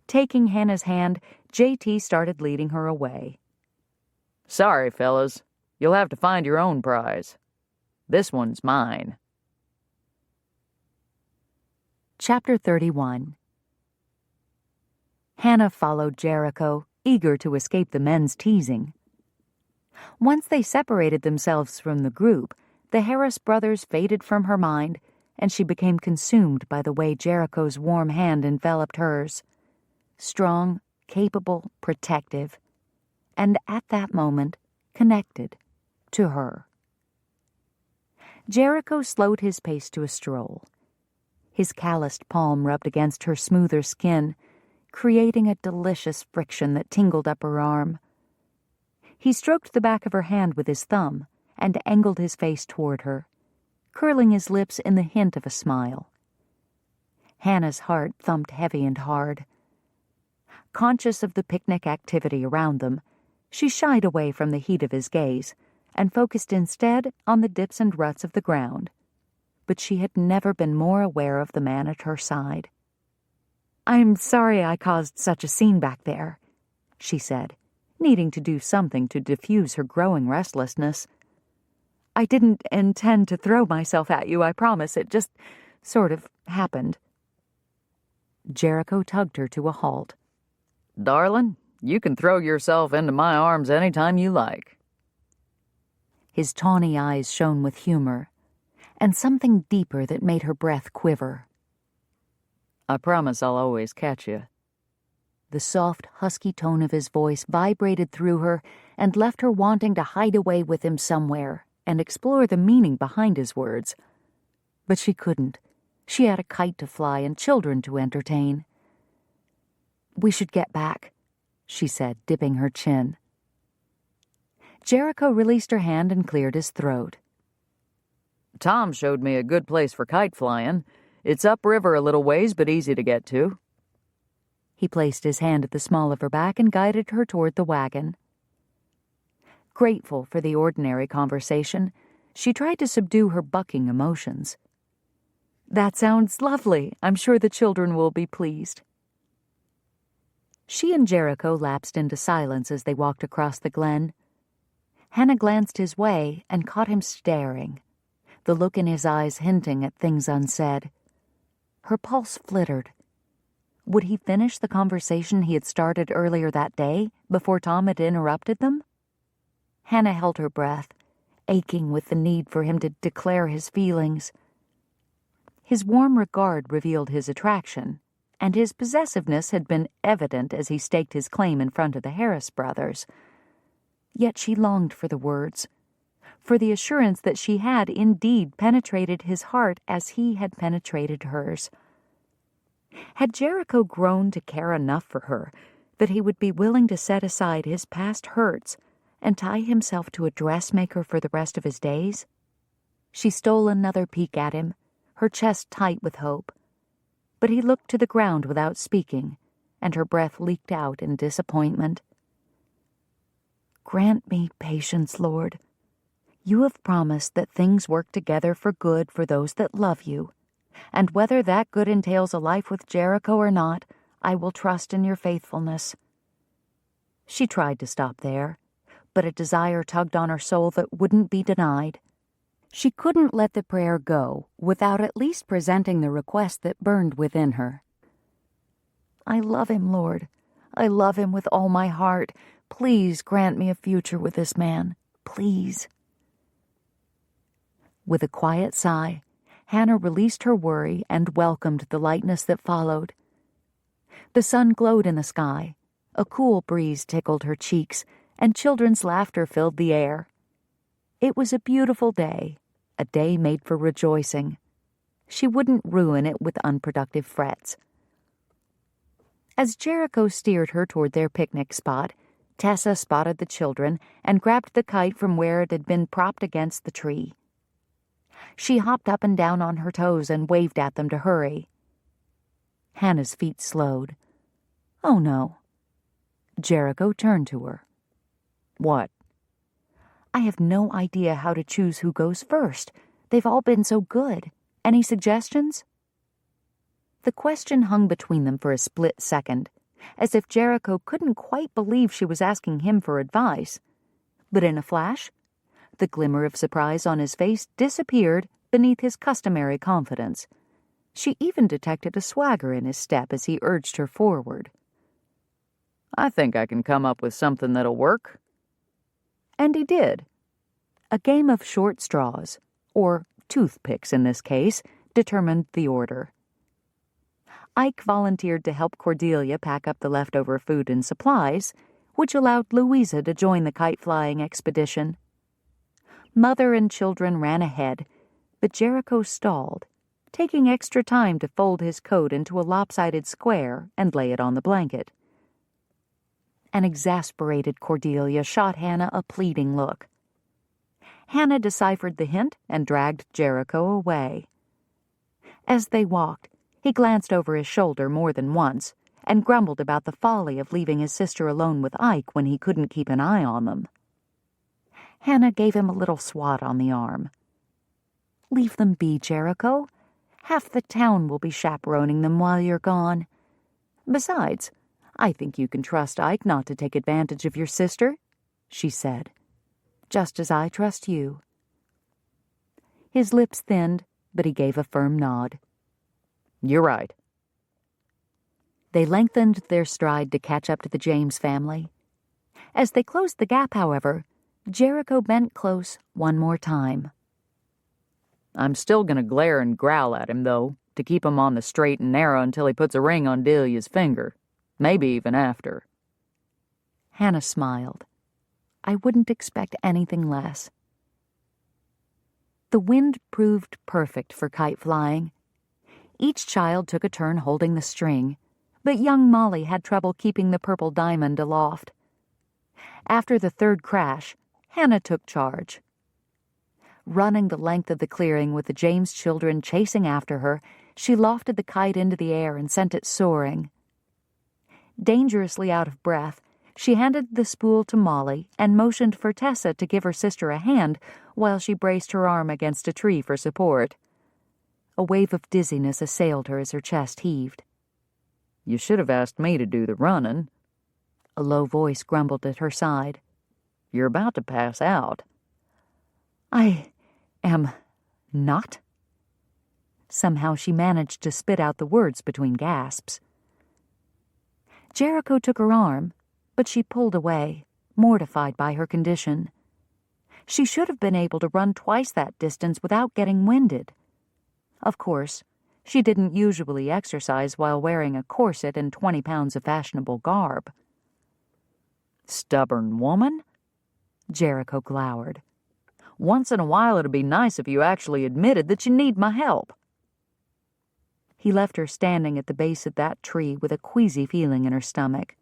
Taking Hannah's hand, JT started leading her away. Sorry, fellas. You'll have to find your own prize. This one's mine. Chapter 31. Hannah followed Jericho, eager to escape the men's teasing. Once they separated themselves from the group, the Harris brothers faded from her mind, and she became consumed by the way Jericho's warm hand enveloped hers. Strong, capable, protective. And at that moment, connected to her. Jericho slowed his pace to a stroll. His calloused palm rubbed against her smoother skin, creating a delicious friction that tingled up her arm. He stroked the back of her hand with his thumb and angled his face toward her, curling his lips in the hint of a smile. Hannah's heart thumped heavy and hard. Conscious of the picnic activity around them, she shied away from the heat of his gaze and focused instead on the dips and ruts of the ground. But she had never been more aware of the man at her side. "I'm sorry I caused such a scene back there," she said, needing to do something to diffuse her growing restlessness. "I didn't intend to throw myself at you, I promise. It just sort of happened." Jericho tugged her to a halt. "Darling, you can throw yourself into my arms any time you like." His tawny eyes shone with humor, and something deeper that made her breath quiver. "I promise I'll always catch you." The soft, husky tone of his voice vibrated through her and left her wanting to hide away with him somewhere and explore the meaning behind his words. But she couldn't. She had a kite to fly and children to entertain. "We should get back," she said, dipping her chin. Jericho released her hand and cleared his throat. "Tom showed me a good place for kite flying. It's upriver a little ways, but easy to get to." He placed his hand at the small of her back and guided her toward the wagon. Grateful for the ordinary conversation, she tried to subdue her bucking emotions. "That sounds lovely. I'm sure the children will be pleased." She and Jericho lapsed into silence as they walked across the glen. Hannah glanced his way and caught him staring, the look in his eyes hinting at things unsaid. Her pulse flittered. Would he finish the conversation he had started earlier that day before Tom had interrupted them? Hannah held her breath, aching with the need for him to declare his feelings. His warm regard revealed his attraction, and his possessiveness had been evident as he staked his claim in front of the Harris brothers. Yet she longed for the words, for the assurance that she had indeed penetrated his heart as he had penetrated hers. Had Jericho grown to care enough for her that he would be willing to set aside his past hurts and tie himself to a dressmaker for the rest of his days? She stole another peek at him, her chest tight with hope. But he looked to the ground without speaking, and her breath leaked out in disappointment. "Grant me patience, Lord. You have promised that things work together for good for those that love you, and whether that good entails a life with Jericho or not, I will trust in your faithfulness." She tried to stop there, but a desire tugged on her soul that wouldn't be denied. She couldn't let the prayer go without at least presenting the request that burned within her. "I love him, Lord. I love him with all my heart. Please grant me a future with this man. Please." With a quiet sigh, Hannah released her worry and welcomed the lightness that followed. The sun glowed in the sky, a cool breeze tickled her cheeks, and children's laughter filled the air. It was a beautiful day, a day made for rejoicing. She wouldn't ruin it with unproductive frets. As Jericho steered her toward their picnic spot, Tessa spotted the children and grabbed the kite from where it had been propped against the tree. She hopped up and down on her toes and waved at them to hurry. Hannah's feet slowed. "Oh, no." Jericho turned to her. "What?" "I have no idea how to choose who goes first. They've all been so good. Any suggestions?" The question hung between them for a split second, as if Jericho couldn't quite believe she was asking him for advice. But in a flash, the glimmer of surprise on his face disappeared beneath his customary confidence. She even detected a swagger in his step as he urged her forward. "I think I can come up with something that'll work." And he did. A game of short straws, or toothpicks in this case, determined the order. Ike volunteered to help Cordelia pack up the leftover food and supplies, which allowed Louisa to join the kite-flying expedition. Mother and children ran ahead, but Jericho stalled, taking extra time to fold his coat into a lopsided square and lay it on the blanket. An exasperated Cordelia shot Hannah a pleading look. Hannah deciphered the hint and dragged Jericho away. As they walked, he glanced over his shoulder more than once and grumbled about the folly of leaving his sister alone with Ike when he couldn't keep an eye on them. Hannah gave him a little swat on the arm. "Leave them be, Jericho. Half the town will be chaperoning them while you're gone. Besides, I think you can trust Ike not to take advantage of your sister," she said, "just as I trust you." His lips thinned, but he gave a firm nod. "You're right." They lengthened their stride to catch up to the James family. As they closed the gap, however, Jericho bent close one more time. "I'm still going to glare and growl at him, though, to keep him on the straight and narrow until he puts a ring on Delia's finger. Maybe even after." Hannah smiled. "I wouldn't expect anything less." The wind proved perfect for kite flying. Each child took a turn holding the string, but young Molly had trouble keeping the purple diamond aloft. After the third crash, Hannah took charge. Running the length of the clearing with the James children chasing after her, she lofted the kite into the air and sent it soaring. Dangerously out of breath, she handed the spool to Molly and motioned for Tessa to give her sister a hand while she braced her arm against a tree for support. A wave of dizziness assailed her as her chest heaved. "You should have asked me to do the running," a low voice grumbled at her side. "You're about to pass out." "I am not?" Somehow she managed to spit out the words between gasps. Jericho took her arm, but she pulled away, mortified by her condition. She should have been able to run twice that distance without getting winded. Of course, she didn't usually exercise while wearing a corset and 20 pounds of fashionable garb. "Stubborn woman," Jericho glowered. "Once in a while it'd be nice if you actually admitted that you need my help." He left her standing at the base of that tree with a queasy feeling in her stomach.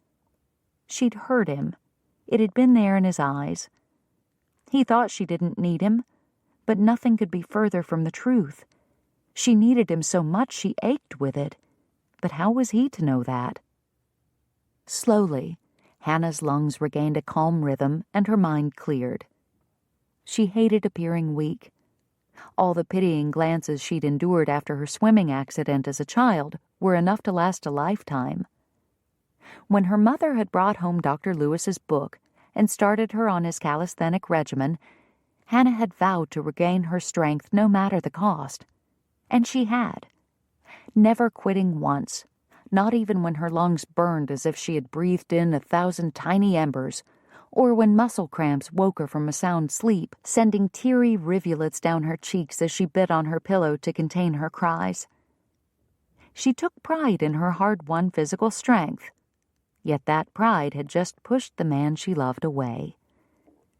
She'd hurt him. It had been there in his eyes. He thought she didn't need him, but nothing could be further from the truth. She needed him so much she ached with it. But how was he to know that? Slowly, Hannah's lungs regained a calm rhythm and her mind cleared. She hated appearing weak. All the pitying glances she'd endured after her swimming accident as a child were enough to last a lifetime. When her mother had brought home Dr. Lewis's book and started her on his calisthenic regimen, Hannah had vowed to regain her strength no matter the cost. And she had. Never quitting once, not even when her lungs burned as if she had breathed in 1,000 tiny embers, or when muscle cramps woke her from a sound sleep, sending teary rivulets down her cheeks as she bit on her pillow to contain her cries. She took pride in her hard-won physical strength, yet that pride had just pushed the man she loved away.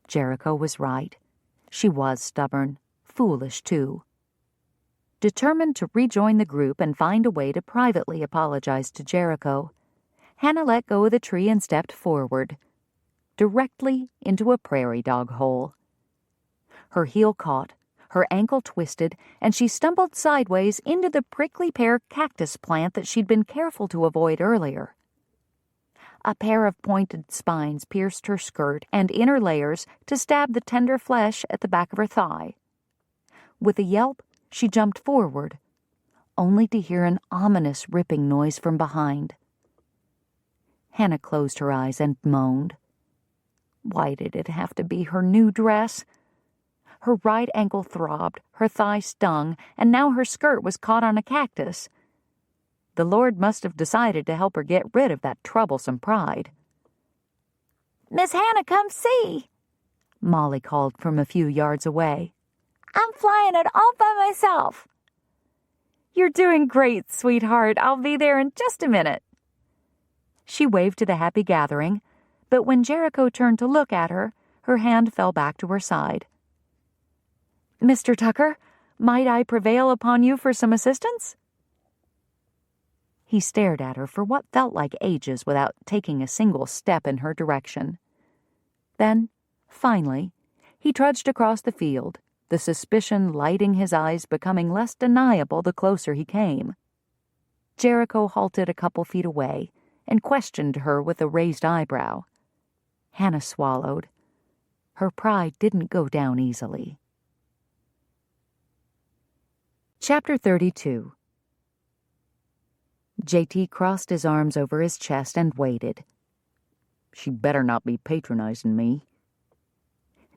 Jericho was right. She was stubborn, foolish too. Determined to rejoin the group and find a way to privately apologize to Jericho, Hannah let go of the tree and stepped forward, directly into a prairie dog hole. Her heel caught, her ankle twisted, and she stumbled sideways into the prickly pear cactus plant that she'd been careful to avoid earlier. A pair of pointed spines pierced her skirt and inner layers to stab the tender flesh at the back of her thigh. With a yelp, she jumped forward, only to hear an ominous ripping noise from behind. Hannah closed her eyes and moaned. Why did it have to be her new dress? Her right ankle throbbed, her thigh stung, and now her skirt was caught on a cactus. The Lord must have decided to help her get rid of that troublesome pride. "Miss Hannah, come see," Molly called from a few yards away. "I'm flying it all by myself." "You're doing great, sweetheart. I'll be there in just a minute." She waved to the happy gathering, But when Jericho turned to look at her, her hand fell back to her side. "Mr. Tucker, might I prevail upon you for some assistance?" He stared at her for what felt like ages without taking a single step in her direction. Then, finally, he trudged across the field, the suspicion lighting his eyes becoming less deniable the closer he came. Jericho halted a couple feet away and questioned her with a raised eyebrow. Hannah swallowed. Her pride didn't go down easily. Chapter 32. JT crossed his arms over his chest and waited. She better not be patronizing me.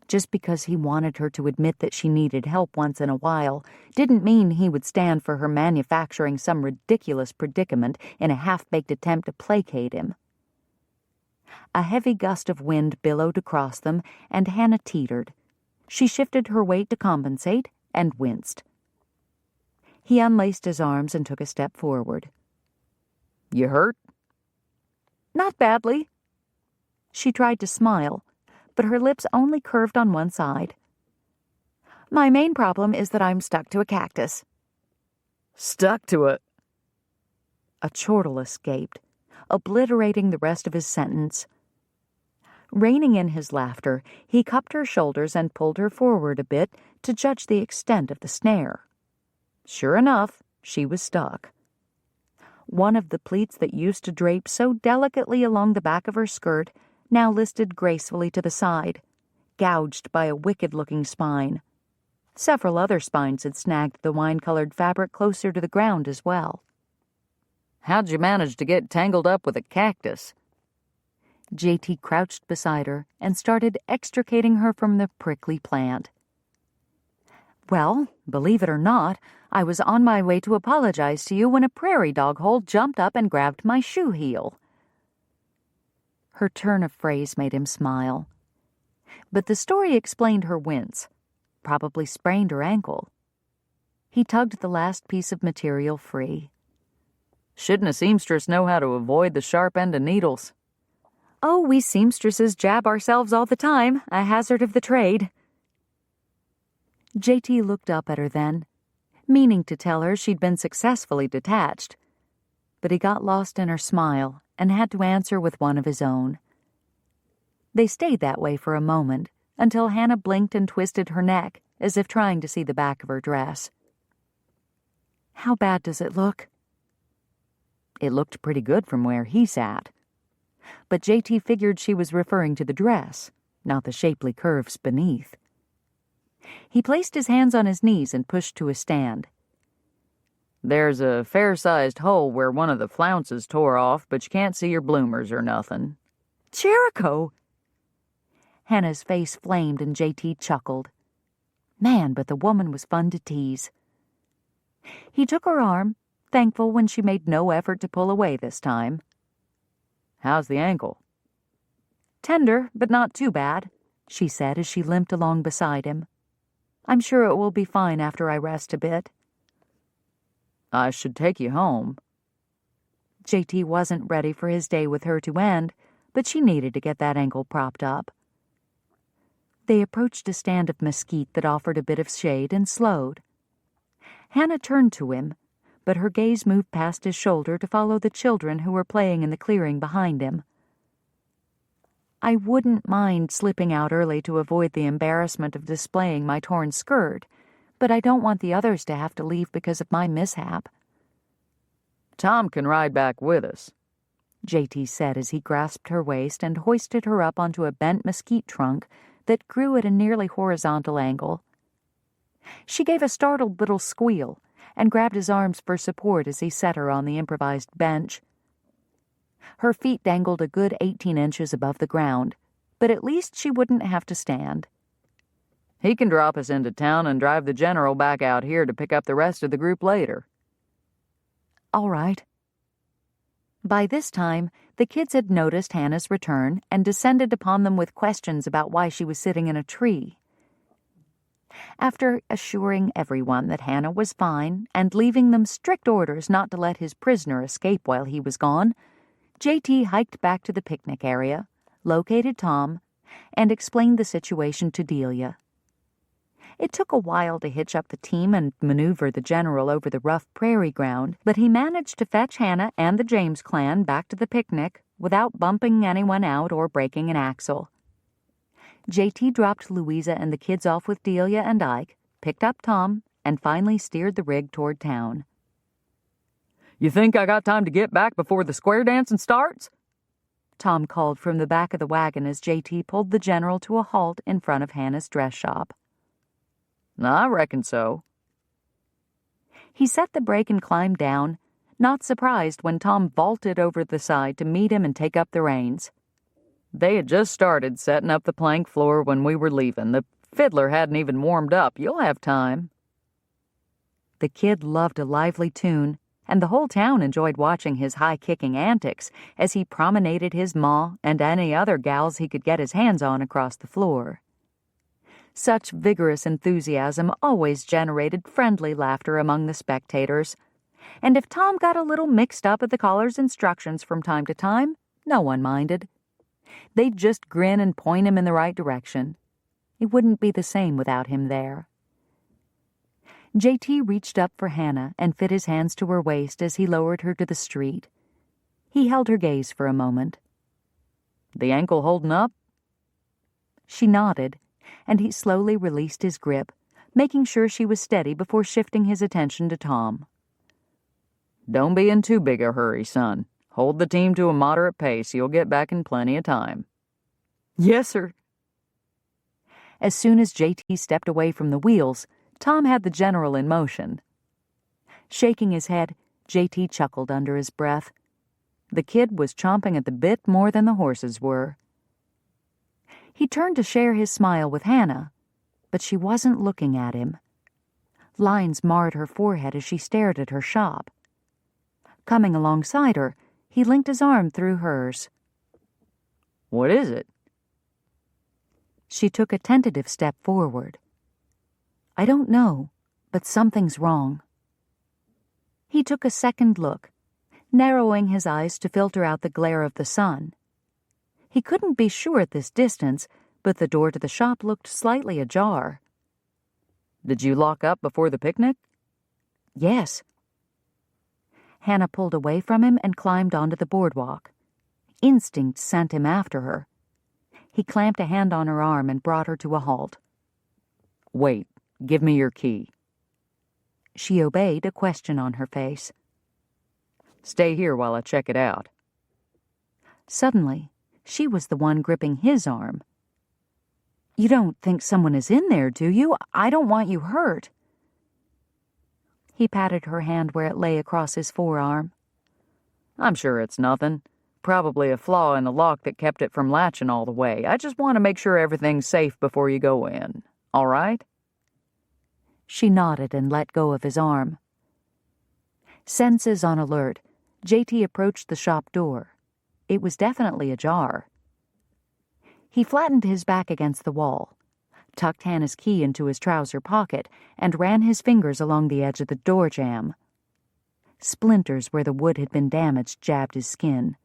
Just because he wanted her to admit that she needed help once in a while didn't mean he would stand for her manufacturing some ridiculous predicament in a half-baked attempt to placate him. A heavy gust of wind billowed across them, and Hannah teetered. She shifted her weight to compensate and winced. He unlaced his arms and took a step forward. You hurt? Not badly. She tried to smile, but her lips only curved on one side. My main problem is that I'm stuck to a cactus. Stuck to it? A chortle escaped, obliterating the rest of his sentence. Reining in his laughter, he cupped her shoulders and pulled her forward a bit to judge the extent of the snare. Sure enough, she was stuck. One of the pleats that used to drape so delicately along the back of her skirt now listed gracefully to the side, gouged by a wicked-looking spine. Several other spines had snagged the wine-colored fabric closer to the ground as well. How'd you manage to get tangled up with a cactus? JT crouched beside her and started extricating her from the prickly plant. Well, believe it or not, I was on my way to apologize to you when a prairie dog hole jumped up and grabbed my shoe heel. Her turn of phrase made him smile. But the story explained her wince. Probably sprained her ankle. He tugged the last piece of material free. Shouldn't a seamstress know how to avoid the sharp end of needles? Oh, we seamstresses jab ourselves all the time, a hazard of the trade. JT looked up at her then, meaning to tell her she'd been successfully detached. But he got lost in her smile and had to answer with one of his own. They stayed that way for a moment, until Hannah blinked and twisted her neck, as if trying to see the back of her dress. How bad does it look? It looked pretty good from where he sat. But JT figured she was referring to the dress, not the shapely curves beneath. He placed his hands on his knees and pushed to a stand. There's a fair-sized hole where one of the flounces tore off, but you can't see your bloomers or nothing. Jericho! Hannah's face flamed and JT chuckled. Man, but the woman was fun to tease. He took her arm, thankful when she made no effort to pull away this time. How's the ankle? Tender, but not too bad, she said as she limped along beside him. I'm sure it will be fine after I rest a bit. I should take you home. JT wasn't ready for his day with her to end, but she needed to get that ankle propped up. They approached a stand of mesquite that offered a bit of shade and slowed. Hannah turned to him, but her gaze moved past his shoulder to follow the children who were playing in the clearing behind him. I wouldn't mind slipping out early to avoid the embarrassment of displaying my torn skirt, but I don't want the others to have to leave because of my mishap. Tom can ride back with us, JT said as he grasped her waist and hoisted her up onto a bent mesquite trunk that grew at a nearly horizontal angle. She gave a startled little squeal and grabbed his arms for support as he set her on the improvised bench. Her feet dangled a good 18 inches above the ground, but at least she wouldn't have to stand. He can drop us into town and drive the general back out here to pick up the rest of the group later. All right. By this time, the kids had noticed Hannah's return and descended upon them with questions about why she was sitting in a tree. After assuring everyone that Hannah was fine and leaving them strict orders not to let his prisoner escape while he was gone, JT hiked back to the picnic area, located Tom, and explained the situation to Delia. It took a while to hitch up the team and maneuver the general over the rough prairie ground, but he managed to fetch Hannah and the James clan back to the picnic without bumping anyone out or breaking an axle. JT dropped Louisa and the kids off with Delia and Ike, picked up Tom, and finally steered the rig toward town. "You think I got time to get back before the square dancing starts?" Tom called from the back of the wagon as JT pulled the general to a halt in front of Hannah's dress shop. "I reckon so." He set the brake and climbed down, not surprised when Tom vaulted over the side to meet him and take up the reins. "They had just started setting up the plank floor when we were leaving. The fiddler hadn't even warmed up. You'll have time." The kid loved a lively tune, and the whole town enjoyed watching his high-kicking antics as he promenaded his ma and any other gals he could get his hands on across the floor. Such vigorous enthusiasm always generated friendly laughter among the spectators, and if Tom got a little mixed up at the caller's instructions from time to time, no one minded. They'd just grin and point him in the right direction. It wouldn't be the same without him there. JT reached up for Hannah and fit his hands to her waist as he lowered her to the street. He held her gaze for a moment. "The ankle holding up?" She nodded, and he slowly released his grip, making sure she was steady before shifting his attention to Tom. "Don't be in too big a hurry, son. Hold the team to a moderate pace. You'll get back in plenty of time." "Yes, sir." As soon as JT stepped away from the wheels, Tom had the general in motion. Shaking his head, JT chuckled under his breath. The kid was chomping at the bit more than the horses were. He turned to share his smile with Hannah, but she wasn't looking at him. Lines marred her forehead as she stared at her shop. Coming alongside her, he linked his arm through hers. "What is it?" She took a tentative step forward. "I don't know, but something's wrong." He took a second look, narrowing his eyes to filter out the glare of the sun. He couldn't be sure at this distance, but the door to the shop looked slightly ajar. "Did you lock up before the picnic?" "Yes." Hannah pulled away from him and climbed onto the boardwalk. Instinct sent him after her. He clamped a hand on her arm and brought her to a halt. "Wait, give me your key." She obeyed, a question on her face. "Stay here while I check it out." Suddenly, she was the one gripping his arm. "You don't think someone is in there, do you? I don't want you hurt." He patted her hand where it lay across his forearm. "I'm sure it's nothing. Probably a flaw in the lock that kept it from latching all the way. I just want to make sure everything's safe before you go in. All right?" She nodded and let go of his arm. Senses on alert, JT approached the shop door. It was definitely ajar. He flattened his back against the wall, tucked Hannah's key into his trouser pocket, and ran his fingers along the edge of the door jamb. Splinters where the wood had been damaged jabbed his skin.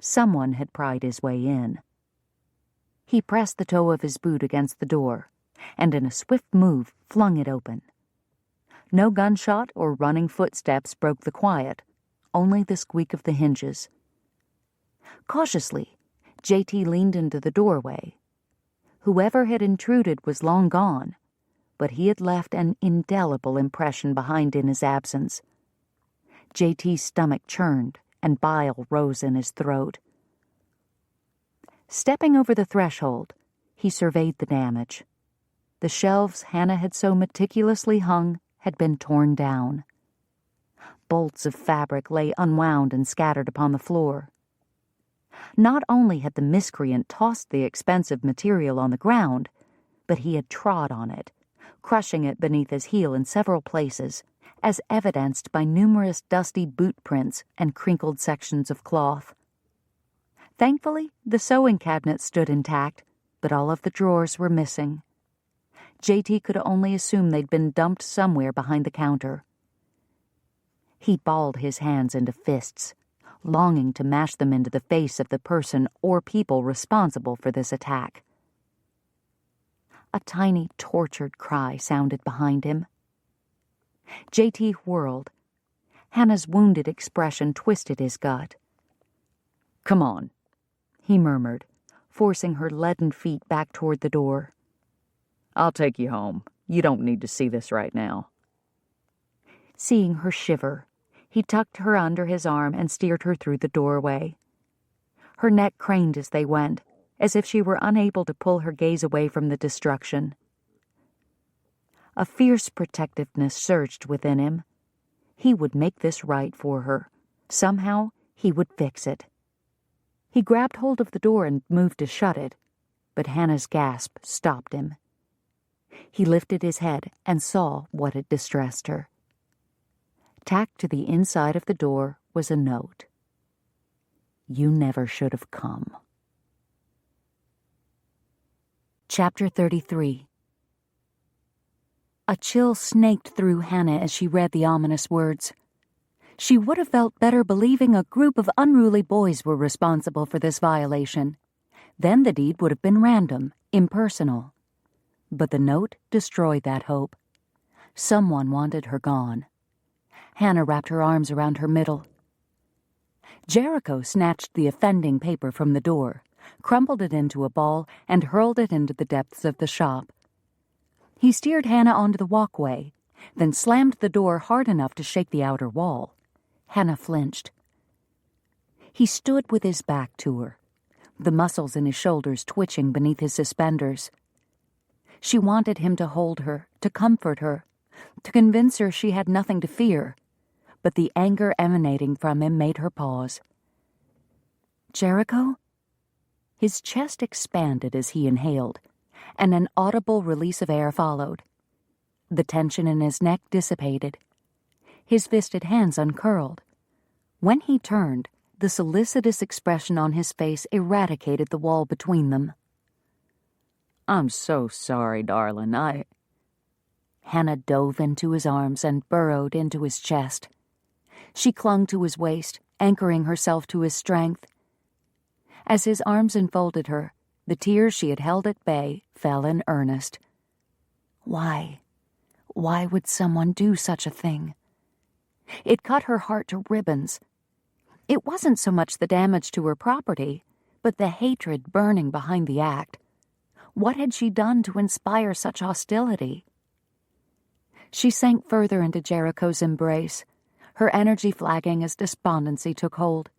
Someone had pried his way in. He pressed the toe of his boot against the door, and in a swift move flung it open. No gunshot or running footsteps broke the quiet, only the squeak of the hinges. Cautiously, JT leaned into the doorway. Whoever had intruded was long gone, but he had left an indelible impression behind in his absence. JT's stomach churned, and bile rose in his throat. Stepping over the threshold, he surveyed the damage. The shelves Hannah had so meticulously hung had been torn down. Bolts of fabric lay unwound and scattered upon the floor. Not only had the miscreant tossed the expensive material on the ground, but he had trod on it, crushing it beneath his heel in several places, as evidenced by numerous dusty boot prints and crinkled sections of cloth. Thankfully, the sewing cabinet stood intact, but all of the drawers were missing. JT could only assume they'd been dumped somewhere behind the counter. He balled his hands into fists, longing to mash them into the face of the person or people responsible for this attack. A tiny, tortured cry sounded behind him. J.T. whirled. Hannah's wounded expression twisted his gut. "Come on," he murmured, forcing her leaden feet back toward the door. "I'll take you home. You don't need to see this right now." Seeing her shiver, he tucked her under his arm and steered her through the doorway. Her neck craned as they went, as if she were unable to pull her gaze away from the destruction. A fierce protectiveness surged within him. He would make this right for her. Somehow, he would fix it. He grabbed hold of the door and moved to shut it, but Hannah's gasp stopped him. He lifted his head and saw what had distressed her. Tacked to the inside of the door was a note. "You never should have come." Chapter 33. A chill snaked through Hannah as she read the ominous words. She would have felt better believing a group of unruly boys were responsible for this violation. Then the deed would have been random, impersonal. But the note destroyed that hope. Someone wanted her gone. Hannah wrapped her arms around her middle. Jericho snatched the offending paper from the door, crumpled it into a ball, and hurled it into the depths of the shop. He steered Hannah onto the walkway, then slammed the door hard enough to shake the outer wall. Hannah flinched. He stood with his back to her, the muscles in his shoulders twitching beneath his suspenders. She wanted him to hold her, to comfort her, to convince her she had nothing to fear, but the anger emanating from him made her pause. "Jericho?" His chest expanded as he inhaled, and an audible release of air followed. The tension in his neck dissipated. His fisted hands uncurled. When he turned, the solicitous expression on his face eradicated the wall between them. "I'm so sorry, darling. Hannah dove into his arms and burrowed into his chest. She clung to his waist, anchoring herself to his strength. As his arms enfolded her, the tears she had held at bay fell in earnest. Why? Why would someone do such a thing? It cut her heart to ribbons. It wasn't so much the damage to her property, but the hatred burning behind the act. What had she done to inspire such hostility? She sank further into Jericho's embrace, her energy flagging as despondency took hold.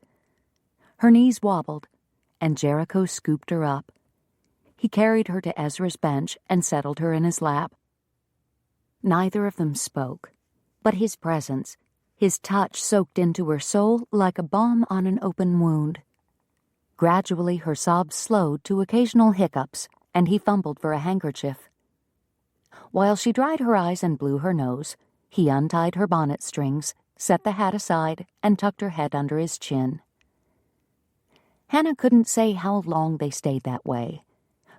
Her knees wobbled, and Jericho scooped her up. He carried her to Ezra's bench and settled her in his lap. Neither of them spoke, but his presence, his touch soaked into her soul like a balm on an open wound. Gradually her sobs slowed to occasional hiccups, and he fumbled for a handkerchief. While she dried her eyes and blew her nose, he untied her bonnet strings, set the hat aside, and tucked her head under his chin. Hannah couldn't say how long they stayed that way,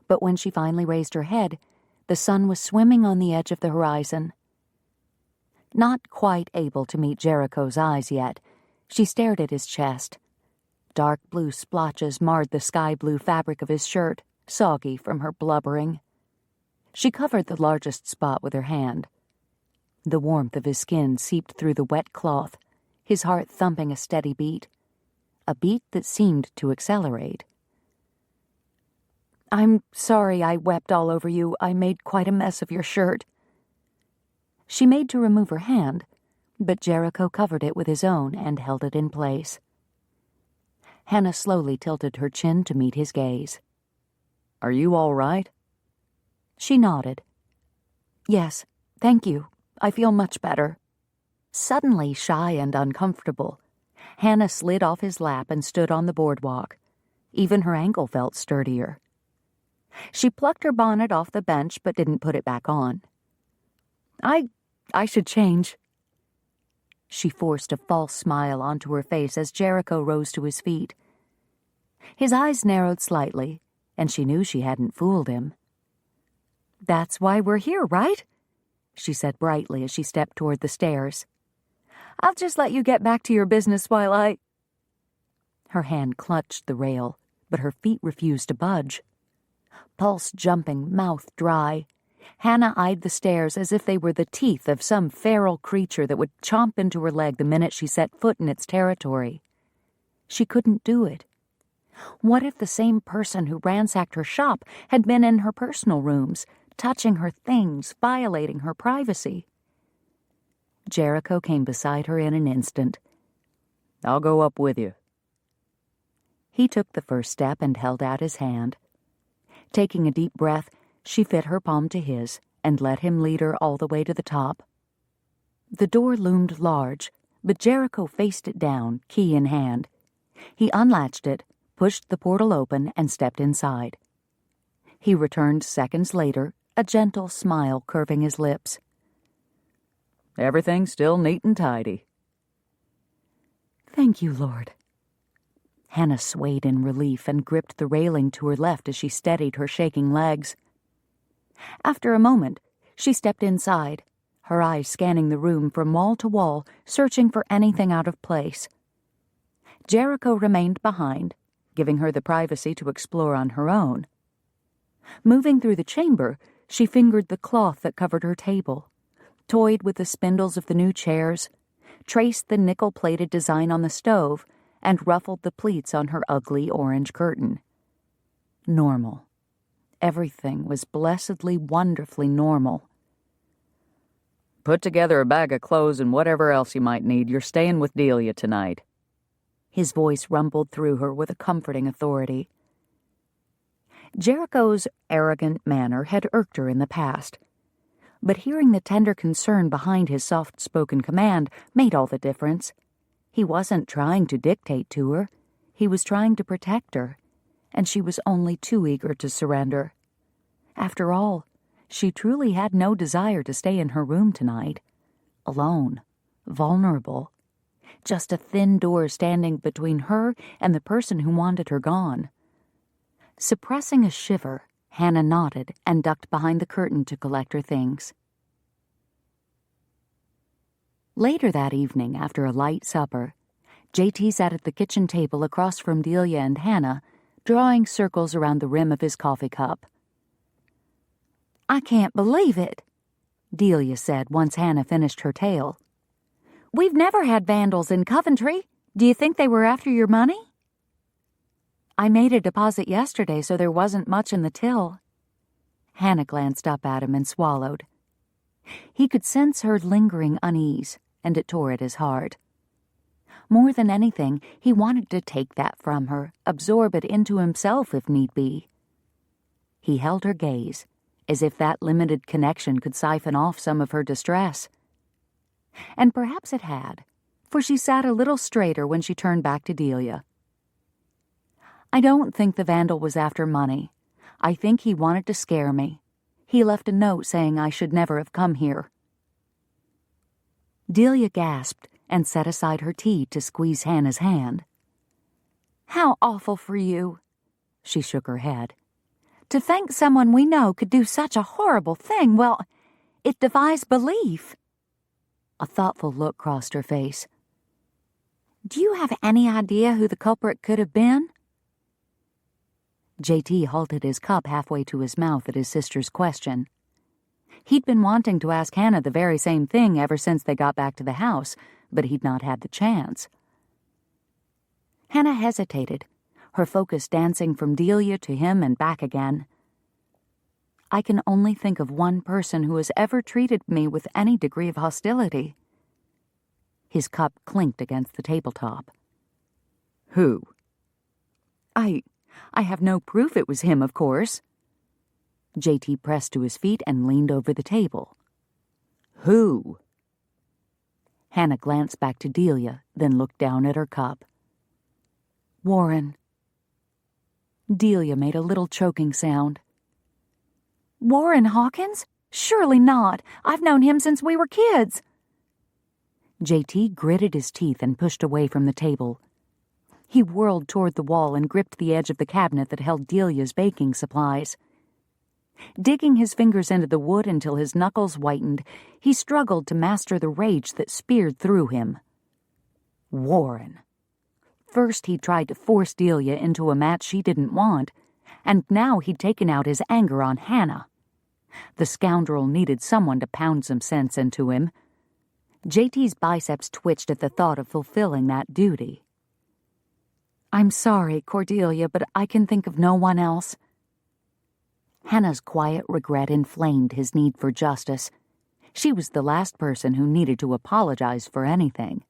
but when she finally raised her head, the sun was swimming on the edge of the horizon. Not quite able to meet Jericho's eyes yet, she stared at his chest. Dark blue splotches marred the sky-blue fabric of his shirt, soggy from her blubbering. She covered the largest spot with her hand. The warmth of his skin seeped through the wet cloth, his heart thumping a steady beat, a beat that seemed to accelerate. "I'm sorry I wept all over you. I made quite a mess of your shirt." She made to remove her hand, but Jericho covered it with his own and held it in place. Hannah slowly tilted her chin to meet his gaze. "Are you all right?" She nodded. "Yes, thank you. I feel much better." Suddenly shy and uncomfortable, Hannah slid off his lap and stood on the boardwalk. Even her ankle felt sturdier. She plucked her bonnet off the bench but didn't put it back on. I should change." She forced a false smile onto her face as Jericho rose to his feet. His eyes narrowed slightly, and she knew she hadn't fooled him. "That's why we're here, right?" she said brightly as she stepped toward the stairs. "I'll just let you get back to your business while I—" Her hand clutched the rail, but her feet refused to budge. Pulse jumping, mouth dry, Hannah eyed the stairs as if they were the teeth of some feral creature that would chomp into her leg the minute she set foot in its territory. She couldn't do it. What if the same person who ransacked her shop had been in her personal rooms, touching her things, violating her privacy? Jericho came beside her in an instant. "I'll go up with you." He took the first step and held out his hand. Taking a deep breath, she fit her palm to his and let him lead her all the way to the top. The door loomed large, but Jericho faced it down, key in hand. He unlatched it, pushed the portal open, and stepped inside. He returned seconds later, a gentle smile curving his lips. "Everything's still neat and tidy." "Thank you, Lord." Hannah swayed in relief and gripped the railing to her left as she steadied her shaking legs. After a moment, she stepped inside, her eyes scanning the room from wall to wall, searching for anything out of place. Jericho remained behind, giving her the privacy to explore on her own. Moving through the chamber, she fingered the cloth that covered her table, toyed with the spindles of the new chairs, traced the nickel-plated design on the stove, and ruffled the pleats on her ugly orange curtain. Normal. Everything was blessedly, wonderfully normal. "Put together a bag of clothes and whatever else you might need. You're staying with Delia tonight." His voice rumbled through her with a comforting authority. Jericho's arrogant manner had irked her in the past, but hearing the tender concern behind his soft-spoken command made all the difference. He wasn't trying to dictate to her. He was trying to protect her, and she was only too eager to surrender. After all, she truly had no desire to stay in her room tonight. Alone, vulnerable. Just a thin door standing between her and the person who wanted her gone. Suppressing a shiver, Hannah nodded and ducked behind the curtain to collect her things. Later that evening, after a light supper, J.T. sat at the kitchen table across from Delia and Hannah, drawing circles around the rim of his coffee cup. "I can't believe it," Delia said once Hannah finished her tale. "We've never had vandals in Coventry. Do you think they were after your money?" "I made a deposit yesterday, so there wasn't much in the till." Hannah glanced up at him and swallowed. He could sense her lingering unease, and it tore at his heart. More than anything, he wanted to take that from her, absorb it into himself if need be. He held her gaze, as if that limited connection could siphon off some of her distress. And perhaps it had, for she sat a little straighter when she turned back to Delia. "I don't think the vandal was after money. I think he wanted to scare me. He left a note saying I should never have come here." Delia gasped and set aside her tea to squeeze Hannah's hand. "How awful for you." She shook her head. "To think someone we know could do such a horrible thing, well, it defies belief." A thoughtful look crossed her face. "Do you have any idea who the culprit could have been?" J.T. halted his cup halfway to his mouth at his sister's question. He'd been wanting to ask Hannah the very same thing ever since they got back to the house, but he'd not had the chance. Hannah hesitated, her focus dancing from Delia to him and back again. "I can only think of one person who has ever treated me with any degree of hostility." His cup clinked against the tabletop. "Who?" I have no proof it was him, of course." J.T. pressed to his feet and leaned over the table. "Who?" Hannah glanced back to Delia, then looked down at her cup. "Warren." Delia made a little choking sound. "Warren Hawkins? Surely not. I've known him since we were kids." J.T. gritted his teeth and pushed away from the table. He whirled toward the wall and gripped the edge of the cabinet that held Delia's baking supplies. Digging his fingers into the wood until his knuckles whitened, he struggled to master the rage that speared through him. Warren. First he'd tried to force Delia into a match she didn't want, and now he'd taken out his anger on Hannah. The scoundrel needed someone to pound some sense into him. JT's biceps twitched at the thought of fulfilling that duty. "I'm sorry, Cordelia, but I can think of no one else." Hannah's quiet regret inflamed his need for justice. She was the last person who needed to apologize for anything.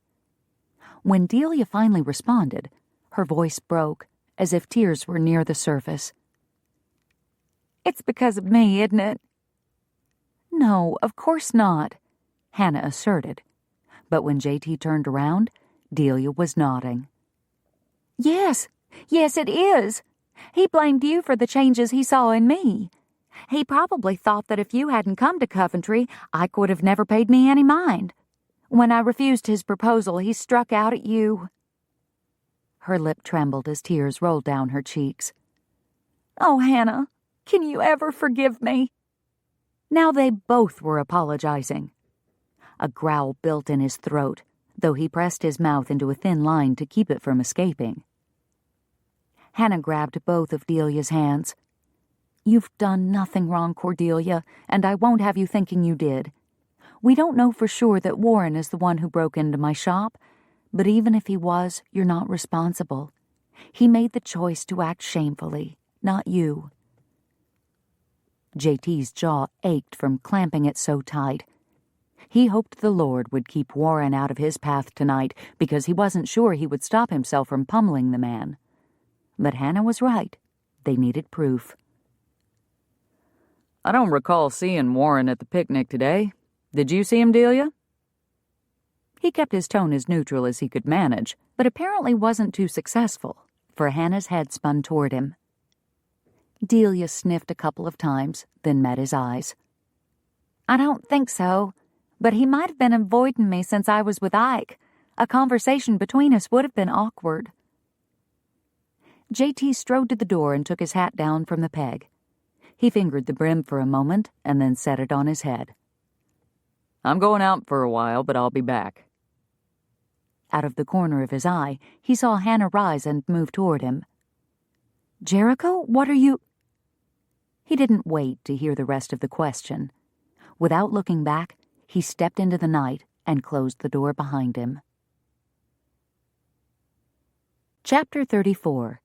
When Delia finally responded, her voice broke, as if tears were near the surface. "It's because of me, isn't it?" "No, of course not," Hannah asserted. But when JT turned around, Delia was nodding. Yes, it is. He blamed you for the changes he saw in me. He probably thought that if you hadn't come to Coventry, Ike would have never paid me any mind. When I refused his proposal, he struck out at you." Her lip trembled as tears rolled down her cheeks. "Oh, Hannah, can you ever forgive me?" Now they both were apologizing. A growl built in his throat, though he pressed his mouth into a thin line to keep it from escaping. Hannah grabbed both of Delia's hands. "You've done nothing wrong, Cordelia, and I won't have you thinking you did. We don't know for sure that Warren is the one who broke into my shop, but even if he was, you're not responsible. He made the choice to act shamefully, not you." JT's jaw ached from clamping it so tight. He hoped the Lord would keep Warren out of his path tonight because he wasn't sure he would stop himself from pummeling the man. But Hannah was right. They needed proof. "I don't recall seeing Warren at the picnic today. Did you see him, Delia?" He kept his tone as neutral as he could manage, but apparently wasn't too successful, for Hannah's head spun toward him. Delia sniffed a couple of times, then met his eyes. "I don't think so, but he might have been avoiding me since I was with Ike. A conversation between us would have been awkward." JT strode to the door and took his hat down from the peg. He fingered the brim for a moment and then set it on his head. "I'm going out for a while, but I'll be back." Out of the corner of his eye, he saw Hannah rise and move toward him. "Jericho, what are you—" He didn't wait to hear the rest of the question. Without looking back, he stepped into the night and closed the door behind him. Chapter 34.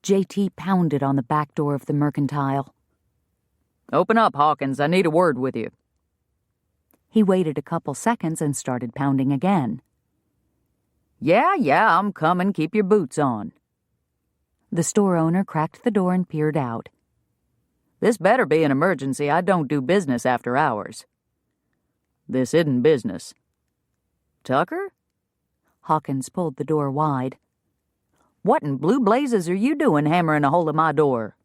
JT pounded on the back door of the mercantile. "Open up, Hawkins. I need a word with you." He waited a couple seconds and started pounding again. Yeah, I'm coming. Keep your boots on." The store owner cracked the door and peered out. "This better be an emergency. I don't do business after hours." "This isn't business." "Tucker?" Hawkins pulled the door wide. "What in blue blazes are you doing hammering a hole in my door?"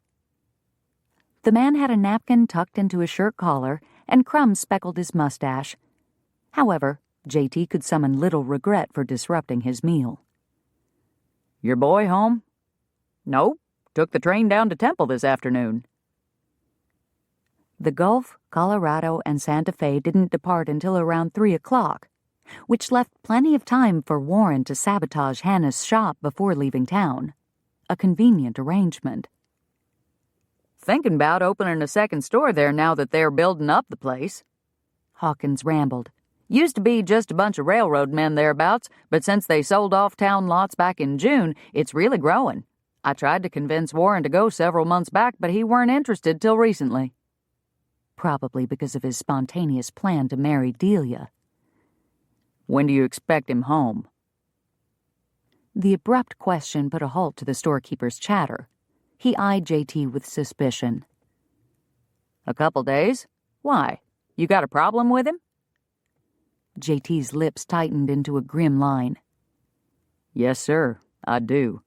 The man had a napkin tucked into his shirt collar, and crumbs speckled his mustache. However, JT could summon little regret for disrupting his meal. "Your boy home?" "Nope. Took the train down to Temple this afternoon." The Gulf, Colorado, and Santa Fe didn't depart until around 3 o'clock, which left plenty of time for Warren to sabotage Hannah's shop before leaving town. A convenient arrangement. "Thinking about opening a second store there now that they're building up the place," Hawkins rambled. "Used to be just a bunch of railroad men thereabouts, but since they sold off town lots back in June, it's really growing. I tried to convince Warren to go several months back, but he weren't interested till recently." Probably because of his spontaneous plan to marry Delia. "When do you expect him home?" The abrupt question put a halt to the storekeeper's chatter. He eyed JT with suspicion. "A couple days? Why? You got a problem with him?" JT's lips tightened into a grim line. "Yes, sir, I do."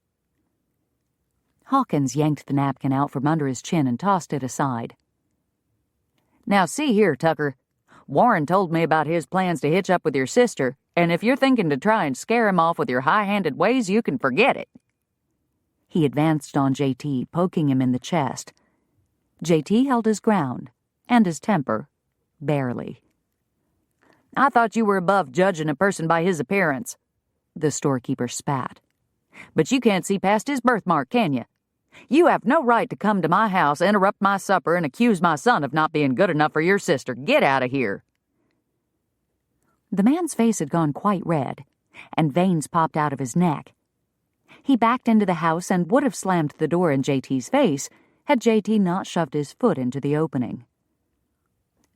Hawkins yanked the napkin out from under his chin and tossed it aside. "Now see here, Tucker. Warren told me about his plans to hitch up with your sister, and if you're thinking to try and scare him off with your high-handed ways, you can forget it." He advanced on JT, poking him in the chest. JT held his ground, and his temper, barely. "I thought you were above judging a person by his appearance. the storekeeper spat. But you can't see past his birthmark, can you? You have no right to come to my house, interrupt my supper, and accuse my son of not being good enough for your sister. Get out of here. The man's face had gone quite red, and veins popped out of his neck. He backed into the house and would have slammed the door in JT's face had JT not shoved his foot into the opening.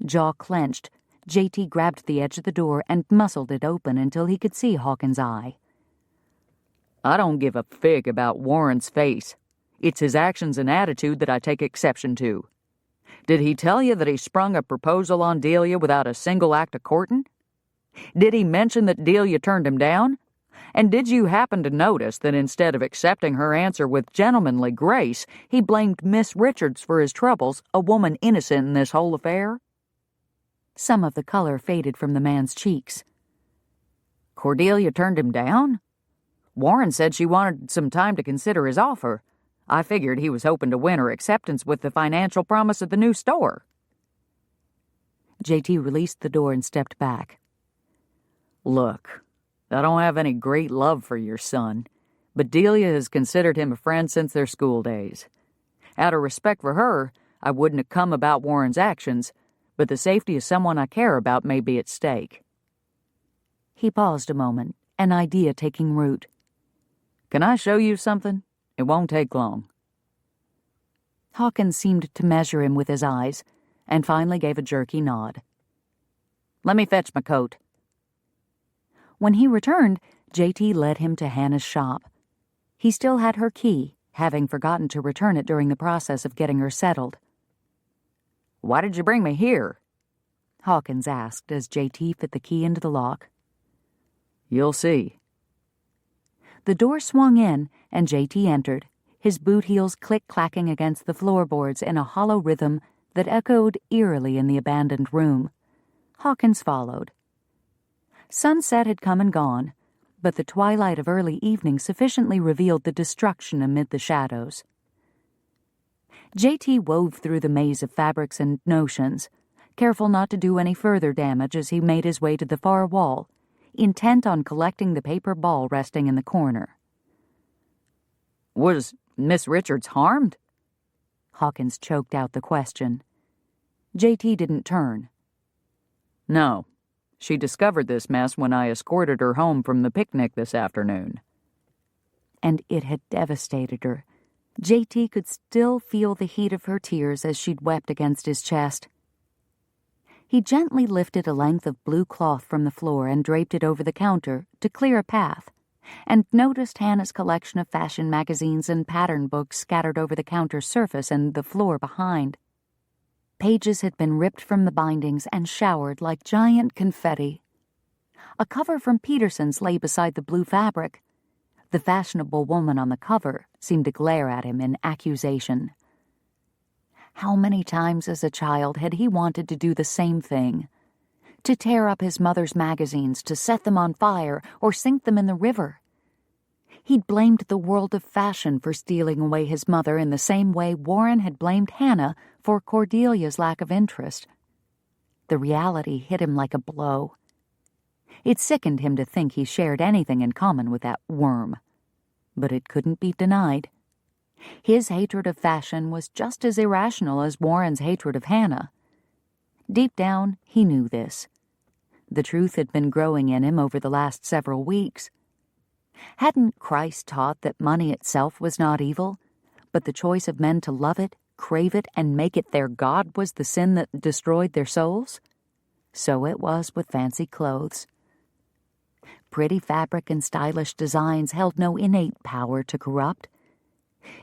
Jaw clenched, JT grabbed the edge of the door and muscled it open until he could see Hawkins' eye. I don't give a fig about Warren's face. It's his actions and attitude that I take exception to. Did he tell you that he sprung a proposal on Delia without a single act of courting? Did he mention that Delia turned him down? And did you happen to notice that instead of accepting her answer with gentlemanly grace, he blamed Miss Richards for his troubles, a woman innocent in this whole affair? Some of the color faded from the man's cheeks. Cordelia turned him down? Warren said she wanted some time to consider his offer. I figured he was hoping to win her acceptance with the financial promise of the new store. JT released the door and stepped back. Look, I don't have any great love for your son, but Delia has considered him a friend since their school days. Out of respect for her, I wouldn't have come about Warren's actions, but the safety of someone I care about may be at stake. He paused a moment, an idea taking root. Can I show you something? It won't take long. Hawkins seemed to measure him with his eyes, and finally gave a jerky nod. Let me fetch my coat. When he returned, JT led him to Hannah's shop. He still had her key, having forgotten to return it during the process of getting her settled. Why did you bring me here? Hawkins asked as JT fit the key into the lock. You'll see. The door swung in, and JT entered, his boot heels click-clacking against the floorboards in a hollow rhythm that echoed eerily in the abandoned room. Hawkins followed. Sunset had come and gone, but the twilight of early evening sufficiently revealed the destruction amid the shadows. JT wove through the maze of fabrics and notions, careful not to do any further damage as he made his way to the far wall, intent on collecting the paper ball resting in the corner. Was Miss Richards harmed? Hawkins choked out the question. JT didn't turn. No. She discovered this mess when I escorted her home from the picnic this afternoon. And it had devastated her. JT could still feel the heat of her tears as she'd wept against his chest. He gently lifted a length of blue cloth from the floor and draped it over the counter to clear a path, and noticed Hannah's collection of fashion magazines and pattern books scattered over the counter surface and the floor behind. Pages had been ripped from the bindings and showered like giant confetti. A cover from Peterson's lay beside the blue fabric. The fashionable woman on the cover seemed to glare at him in accusation. How many times as a child had he wanted to do the same thing? To tear up his mother's magazines, to set them on fire, or sink them in the river. He'd blamed the world of fashion for stealing away his mother in the same way Warren had blamed Hannah for Cordelia's lack of interest. The reality hit him like a blow. It sickened him to think he shared anything in common with that worm. But it couldn't be denied. His hatred of fashion was just as irrational as Warren's hatred of Hannah. Deep down, he knew this. The truth had been growing in him over the last several weeks. Hadn't Christ taught that money itself was not evil, but the choice of men to love it, crave it, and make it their god was the sin that destroyed their souls? So it was with fancy clothes. Pretty fabric and stylish designs held no innate power to corrupt.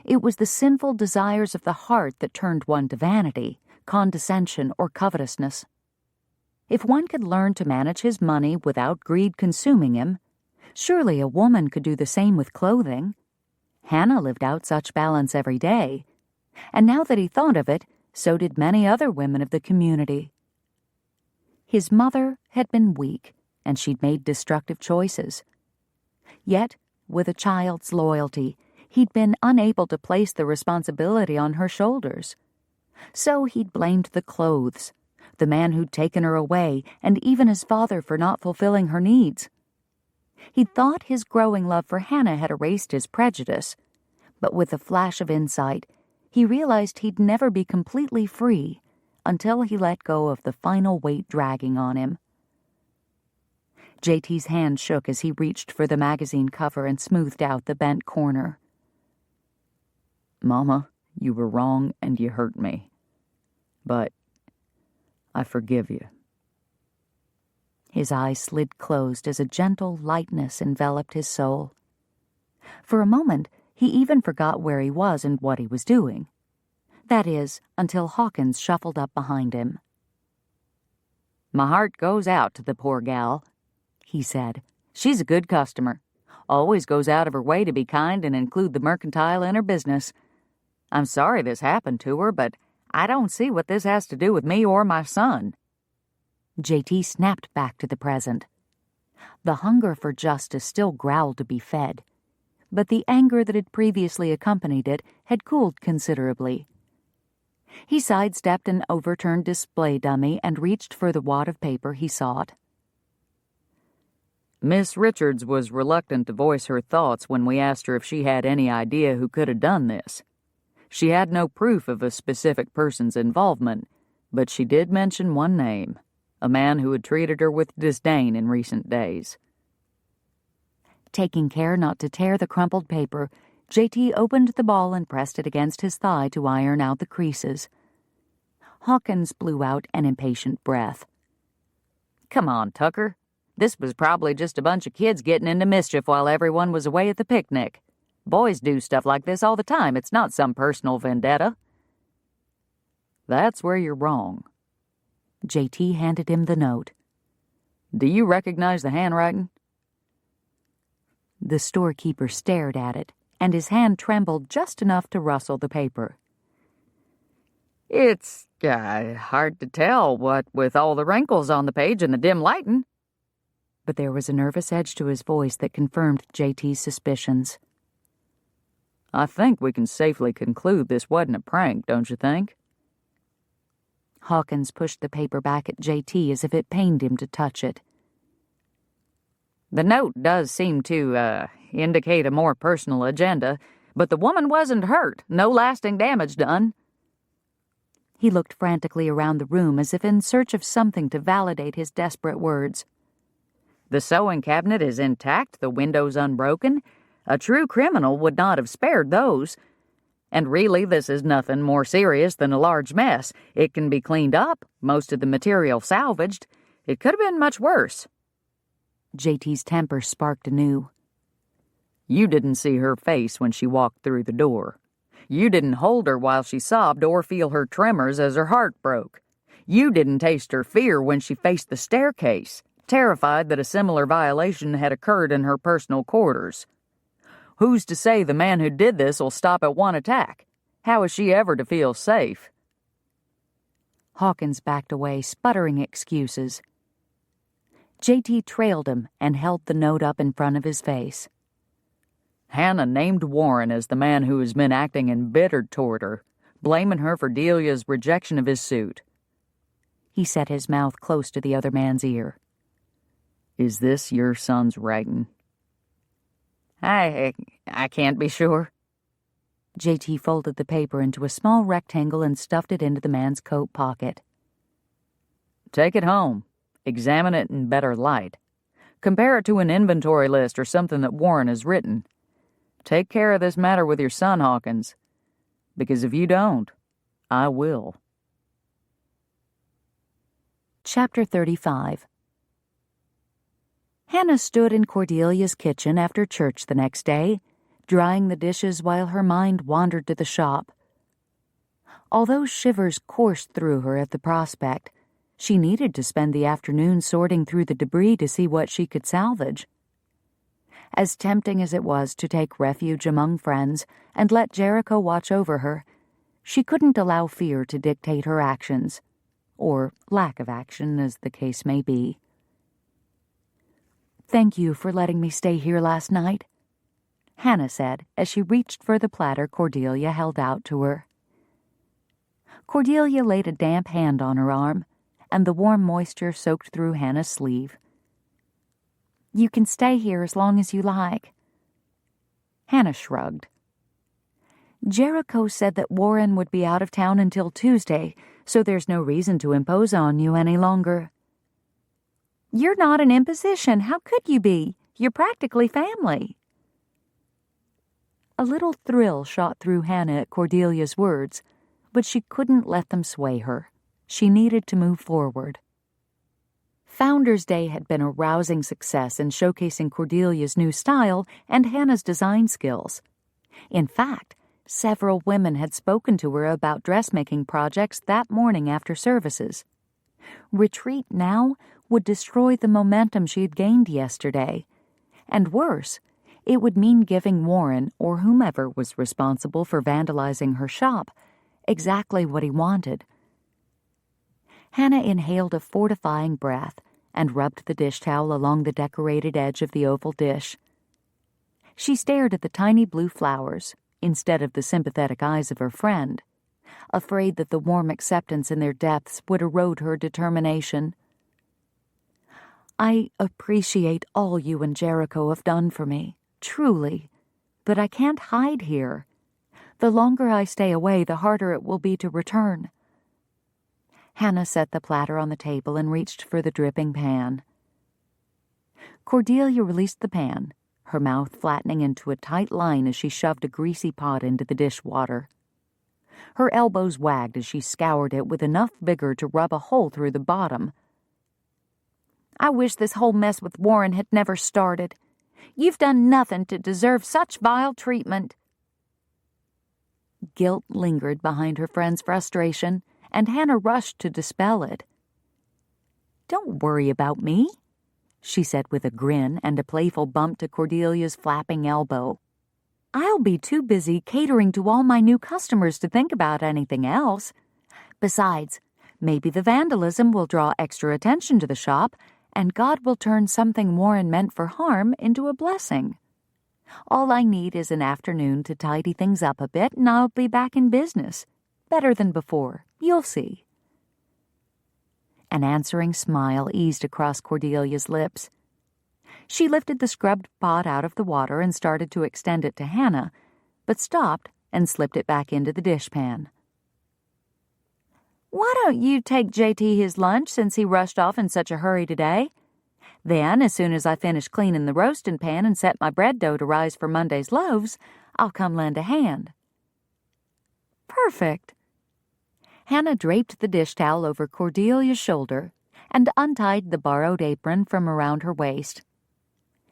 It was the sinful desires of the heart that turned one to vanity, condescension, or covetousness. If one could learn to manage his money without greed consuming him, surely a woman could do the same with clothing. Hannah lived out such balance every day, and now that he thought of it, so did many other women of the community. His mother had been weak, and she'd made destructive choices. Yet, with a child's loyalty, he'd been unable to place the responsibility on her shoulders. So he'd blamed the clothes, the man who'd taken her away, and even his father for not fulfilling her needs. He'd thought his growing love for Hannah had erased his prejudice, but with a flash of insight, he realized he'd never be completely free until he let go of the final weight dragging on him. JT's hand shook as he reached for the magazine cover and smoothed out the bent corner. Mama, you were wrong and you hurt me. But I forgive you. His eyes slid closed as a gentle lightness enveloped his soul. For a moment, he even forgot where he was and what he was doing. That is, until Hawkins shuffled up behind him. My heart goes out to the poor gal, he said. She's a good customer. Always goes out of her way to be kind and include the mercantile in her business. I'm sorry this happened to her, but I don't see what this has to do with me or my son. JT snapped back to the present. The hunger for justice still growled to be fed, but the anger that had previously accompanied it had cooled considerably. He sidestepped an overturned display dummy and reached for the wad of paper he sought. Miss Richards was reluctant to voice her thoughts when we asked her if she had any idea who could have done this. She had no proof of a specific person's involvement, but she did mention one name, a man who had treated her with disdain in recent days. Taking care not to tear the crumpled paper, JT opened the ball and pressed it against his thigh to iron out the creases. Hawkins blew out an impatient breath. Come on, Tucker. This was probably just a bunch of kids getting into mischief while everyone was away at the picnic. Boys do stuff like this all the time. It's not some personal vendetta. That's where you're wrong. JT handed him the note. Do you recognize the handwriting? The storekeeper stared at it, and his hand trembled just enough to rustle the paper. It's hard to tell, what with all the wrinkles on the page and the dim lighting. But there was a nervous edge to his voice that confirmed JT's suspicions. I think we can safely conclude this wasn't a prank, don't you think? Hawkins pushed the paper back at JT as if it pained him to touch it. The note does seem to, indicate a more personal agenda, but the woman wasn't hurt. No lasting damage done. He looked frantically around the room as if in search of something to validate his desperate words. The sewing cabinet is intact, the windows unbroken. A true criminal would not have spared those. And really, this is nothing more serious than a large mess. It can be cleaned up, most of the material salvaged. It could have been much worse. JT's temper sparked anew. You didn't see her face when she walked through the door. You didn't hold her while she sobbed or feel her tremors as her heart broke. You didn't taste her fear when she faced the staircase, terrified that a similar violation had occurred in her personal quarters. Who's to say the man who did this will stop at one attack? How is she ever to feel safe? Hawkins backed away, sputtering excuses. JT trailed him and held the note up in front of his face. Hannah named Warren as the man who has been acting embittered toward her, blaming her for Delia's rejection of his suit. He set his mouth close to the other man's ear. Is this your son's writing? I can't be sure. JT folded the paper into a small rectangle and stuffed it into the man's coat pocket. Take it home. Examine it in better light. Compare it to an inventory list or something that Warren has written. Take care of this matter with your son, Hawkins. Because if you don't, I will. Chapter 35. Hannah stood in Cordelia's kitchen after church the next day, drying the dishes while her mind wandered to the shop. Although shivers coursed through her at the prospect, she needed to spend the afternoon sorting through the debris to see what she could salvage. As tempting as it was to take refuge among friends and let Jericho watch over her, she couldn't allow fear to dictate her actions, or lack of action, as the case may be. "Thank you for letting me stay here last night," Hannah said as she reached for the platter Cordelia held out to her. Cordelia laid a damp hand on her arm, and the warm moisture soaked through Hannah's sleeve. You can stay here as long as you like." Hannah shrugged. "Jericho said that Warren would be out of town until Tuesday, so there's no reason to impose on you any longer." "You're not an imposition. How could you be? You're practically family." A little thrill shot through Hannah at Cordelia's words, but she couldn't let them sway her. She needed to move forward. Founders Day had been a rousing success in showcasing Cordelia's new style and Hannah's design skills. In fact, several women had spoken to her about dressmaking projects that morning after services. Retreat now would destroy the momentum she had gained yesterday. And worse, it would mean giving Warren, or whomever was responsible for vandalizing her shop, exactly what he wanted. Hannah inhaled a fortifying breath and rubbed the dish towel along the decorated edge of the oval dish. She stared at the tiny blue flowers instead of the sympathetic eyes of her friend, afraid that the warm acceptance in their depths would erode her determination. "I appreciate all you and Jericho have done for me, truly, but I can't hide here. The longer I stay away, the harder it will be to return." Hannah set the platter on the table and reached for the dripping pan. Cordelia released the pan, her mouth flattening into a tight line as she shoved a greasy pot into the dishwater. Her elbows wagged as she scoured it with enough vigor to rub a hole through the bottom. "I wish this whole mess with Warren had never started. You've done nothing to deserve such vile treatment." Guilt lingered behind her friend's frustration, and Hannah rushed to dispel it. "Don't worry about me," she said with a grin and a playful bump to Cordelia's flapping elbow. "I'll be too busy catering to all my new customers to think about anything else. Besides, maybe the vandalism will draw extra attention to the shop, and God will turn something Warren meant for harm into a blessing. All I need is an afternoon to tidy things up a bit, and I'll be back in business. Better than before, you'll see." An answering smile eased across Cordelia's lips. She lifted the scrubbed pot out of the water and started to extend it to Hannah, but stopped and slipped it back into the dishpan. "Why don't you take JT his lunch since he rushed off in such a hurry today? Then, as soon as I finish cleaning the roasting pan and set my bread dough to rise for Monday's loaves, I'll come lend a hand." "Perfect." Hannah draped the dish towel over Cordelia's shoulder and untied the borrowed apron from around her waist.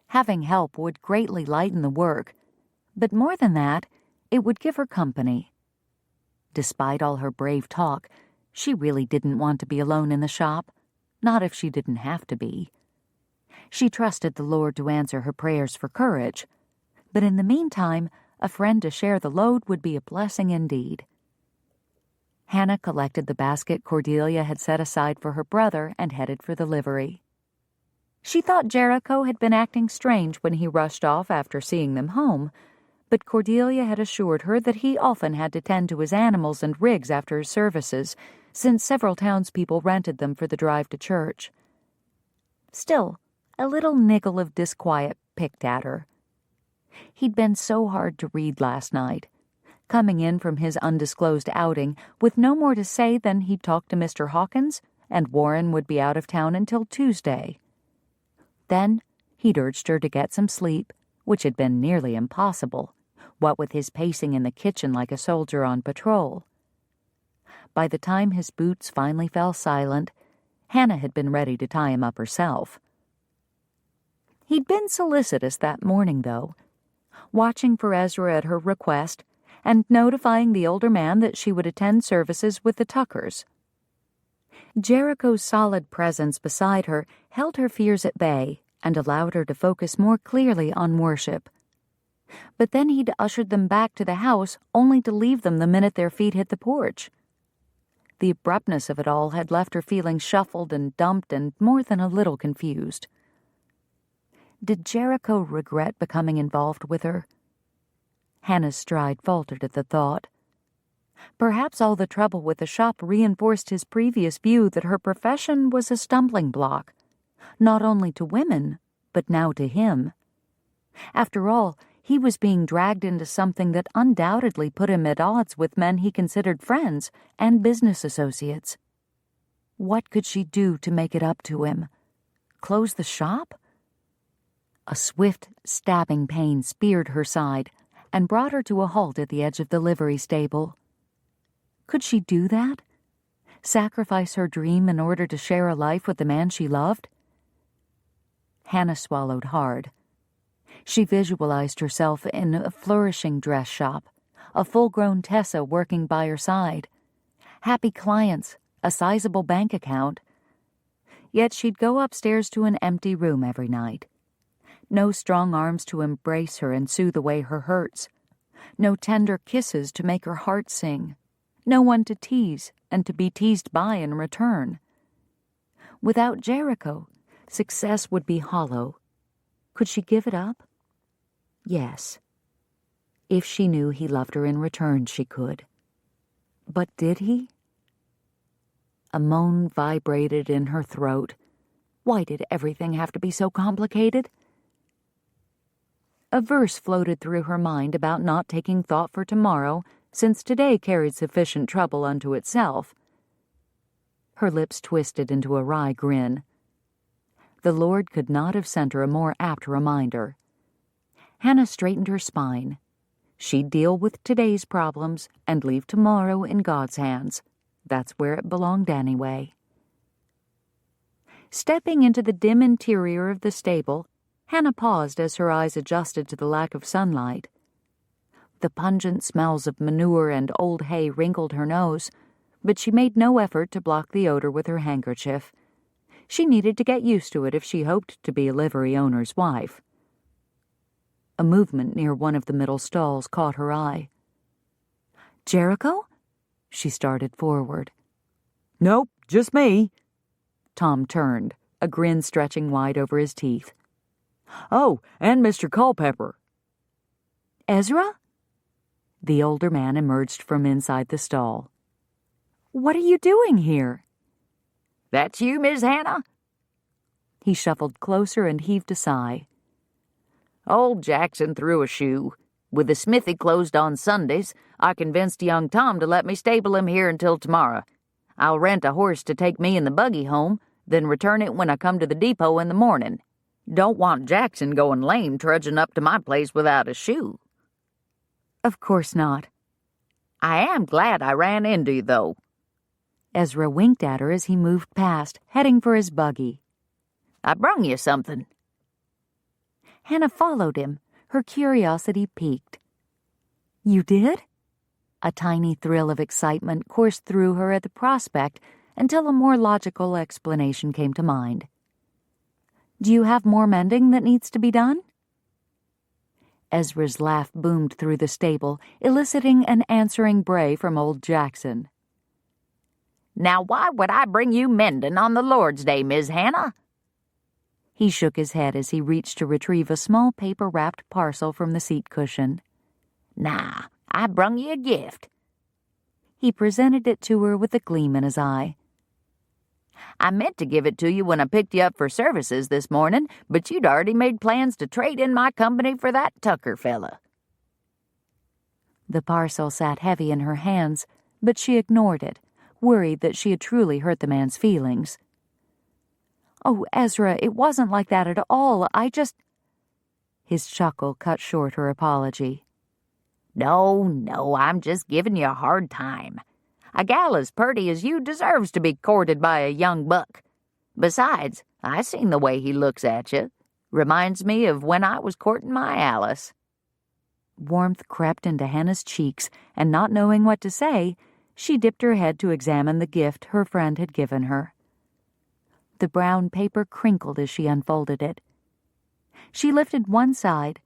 Having help would greatly lighten the work, but more than that, it would give her company. Despite all her brave talk, she really didn't want to be alone in the shop, not if she didn't have to be. She trusted the Lord to answer her prayers for courage, but in the meantime, a friend to share the load would be a blessing indeed. Hannah collected the basket Cordelia had set aside for her brother and headed for the livery. She thought Jericho had been acting strange when he rushed off after seeing them home, but Cordelia had assured her that he often had to tend to his animals and rigs after his services, since several townspeople rented them for the drive to church. Still, a little niggle of disquiet picked at her. He'd been so hard to read last night, coming in from his undisclosed outing with no more to say than he'd talked to Mr. Hawkins and Warren would be out of town until Tuesday. Then he'd urged her to get some sleep, which had been nearly impossible, what with his pacing in the kitchen like a soldier on patrol. By the time his boots finally fell silent, Hannah had been ready to tie him up herself. He'd been solicitous that morning, though, watching for Ezra at her request and notifying the older man that she would attend services with the Tuckers. Jericho's solid presence beside her held her fears at bay and allowed her to focus more clearly on worship. But then he'd ushered them back to the house only to leave them the minute their feet hit the porch. The abruptness of it all had left her feeling shuffled and dumped and more than a little confused. Did Jericho regret becoming involved with her? Hannah's stride faltered at the thought. Perhaps all the trouble with the shop reinforced his previous view that her profession was a stumbling block, not only to women, but now to him. After all, he was being dragged into something that undoubtedly put him at odds with men he considered friends and business associates. What could she do to make it up to him? Close the shop? A swift, stabbing pain speared her side and brought her to a halt at the edge of the livery stable. Could she do that? Sacrifice her dream in order to share a life with the man she loved? Hannah swallowed hard. She visualized herself in a flourishing dress shop, a full-grown Tessa working by her side, happy clients, a sizable bank account. Yet she'd go upstairs to an empty room every night. No strong arms to embrace her and soothe away her hurts. No tender kisses to make her heart sing. No one to tease and to be teased by in return. Without Jericho, success would be hollow. Could she give it up? Yes. If she knew he loved her in return, she could. But did he? A moan vibrated in her throat. Why did everything have to be so complicated? A verse floated through her mind about not taking thought for tomorrow, since today carried sufficient trouble unto itself. Her lips twisted into a wry grin. The Lord could not have sent her a more apt reminder. Hannah straightened her spine. She'd deal with today's problems and leave tomorrow in God's hands. That's where it belonged anyway. Stepping into the dim interior of the stable, Hannah paused as her eyes adjusted to the lack of sunlight. The pungent smells of manure and old hay wrinkled her nose, but she made no effort to block the odor with her handkerchief. She needed to get used to it if she hoped to be a livery owner's wife. A movement near one of the middle stalls caught her eye. "Jericho?" She started forward. "Nope, just me." Tom turned, a grin stretching wide over his teeth. "Oh, and Mr. Culpepper." "Ezra?" The older man emerged from inside the stall. "What are you doing here?" That's you, Miss Hannah?" He shuffled closer and heaved a sigh. Old Jackson threw a shoe. With the smithy closed on Sundays, I convinced young Tom to let me stable him here until tomorrow. I'll rent a horse to take me and the buggy home, then return it when I come to the depot in the morning. Don't want Jackson going lame trudging up to my place without a shoe." "Of course not." "I am glad I ran into you, though." Ezra winked at her as he moved past, heading for his buggy. "I brung you something." Hannah followed him, her curiosity piqued. "You did?" A tiny thrill of excitement coursed through her at the prospect until a more logical explanation came to mind. "Do you have more mending that needs to be done?" Ezra's laugh boomed through the stable, eliciting an answering bray from old Jackson. "Now why would I bring you mending on the Lord's Day, Miss Hannah?" He shook his head as he reached to retrieve a small paper-wrapped parcel from the seat cushion. "Nah, I brung you a gift." He presented it to her with a gleam in his eye. "I meant to give it to you when I picked you up for services this morning, but you'd already made plans to trade in my company for that Tucker fella." The parcel sat heavy in her hands, but she ignored it, worried that she had truly hurt the man's feelings. "Oh, Ezra, it wasn't like that at all. I just—" His chuckle cut short her apology. No, I'm just giving you a hard time. A gal as purty as you deserves to be courted by a young buck. Besides, I seen the way he looks at you. Reminds me of when I was courting my Alice." Warmth crept into Hannah's cheeks, and not knowing what to say, she dipped her head to examine the gift her friend had given her. The brown paper crinkled as she unfolded it. She lifted one side,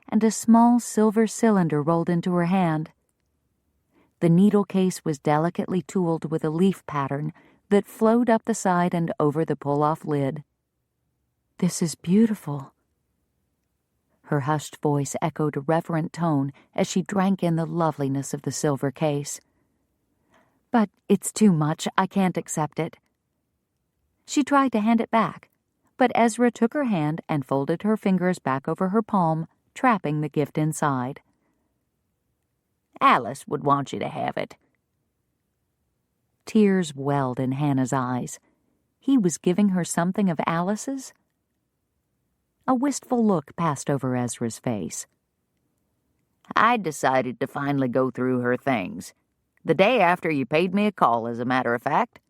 and a small silver cylinder rolled into her hand. The needle case was delicately tooled with a leaf pattern that flowed up the side and over the pull-off lid. "This is beautiful." Her hushed voice echoed a reverent tone as she drank in the loveliness of the silver case. "But it's too much. I can't accept it." She tried to hand it back, but Ezra took her hand and folded her fingers back over her palm, trapping the gift inside. Alice would want you to have it. Tears welled in Hannah's eyes. He was giving her something of Alice's? A wistful look passed over Ezra's face. I decided to finally go through her things. The day after you paid me a call, as a matter of fact.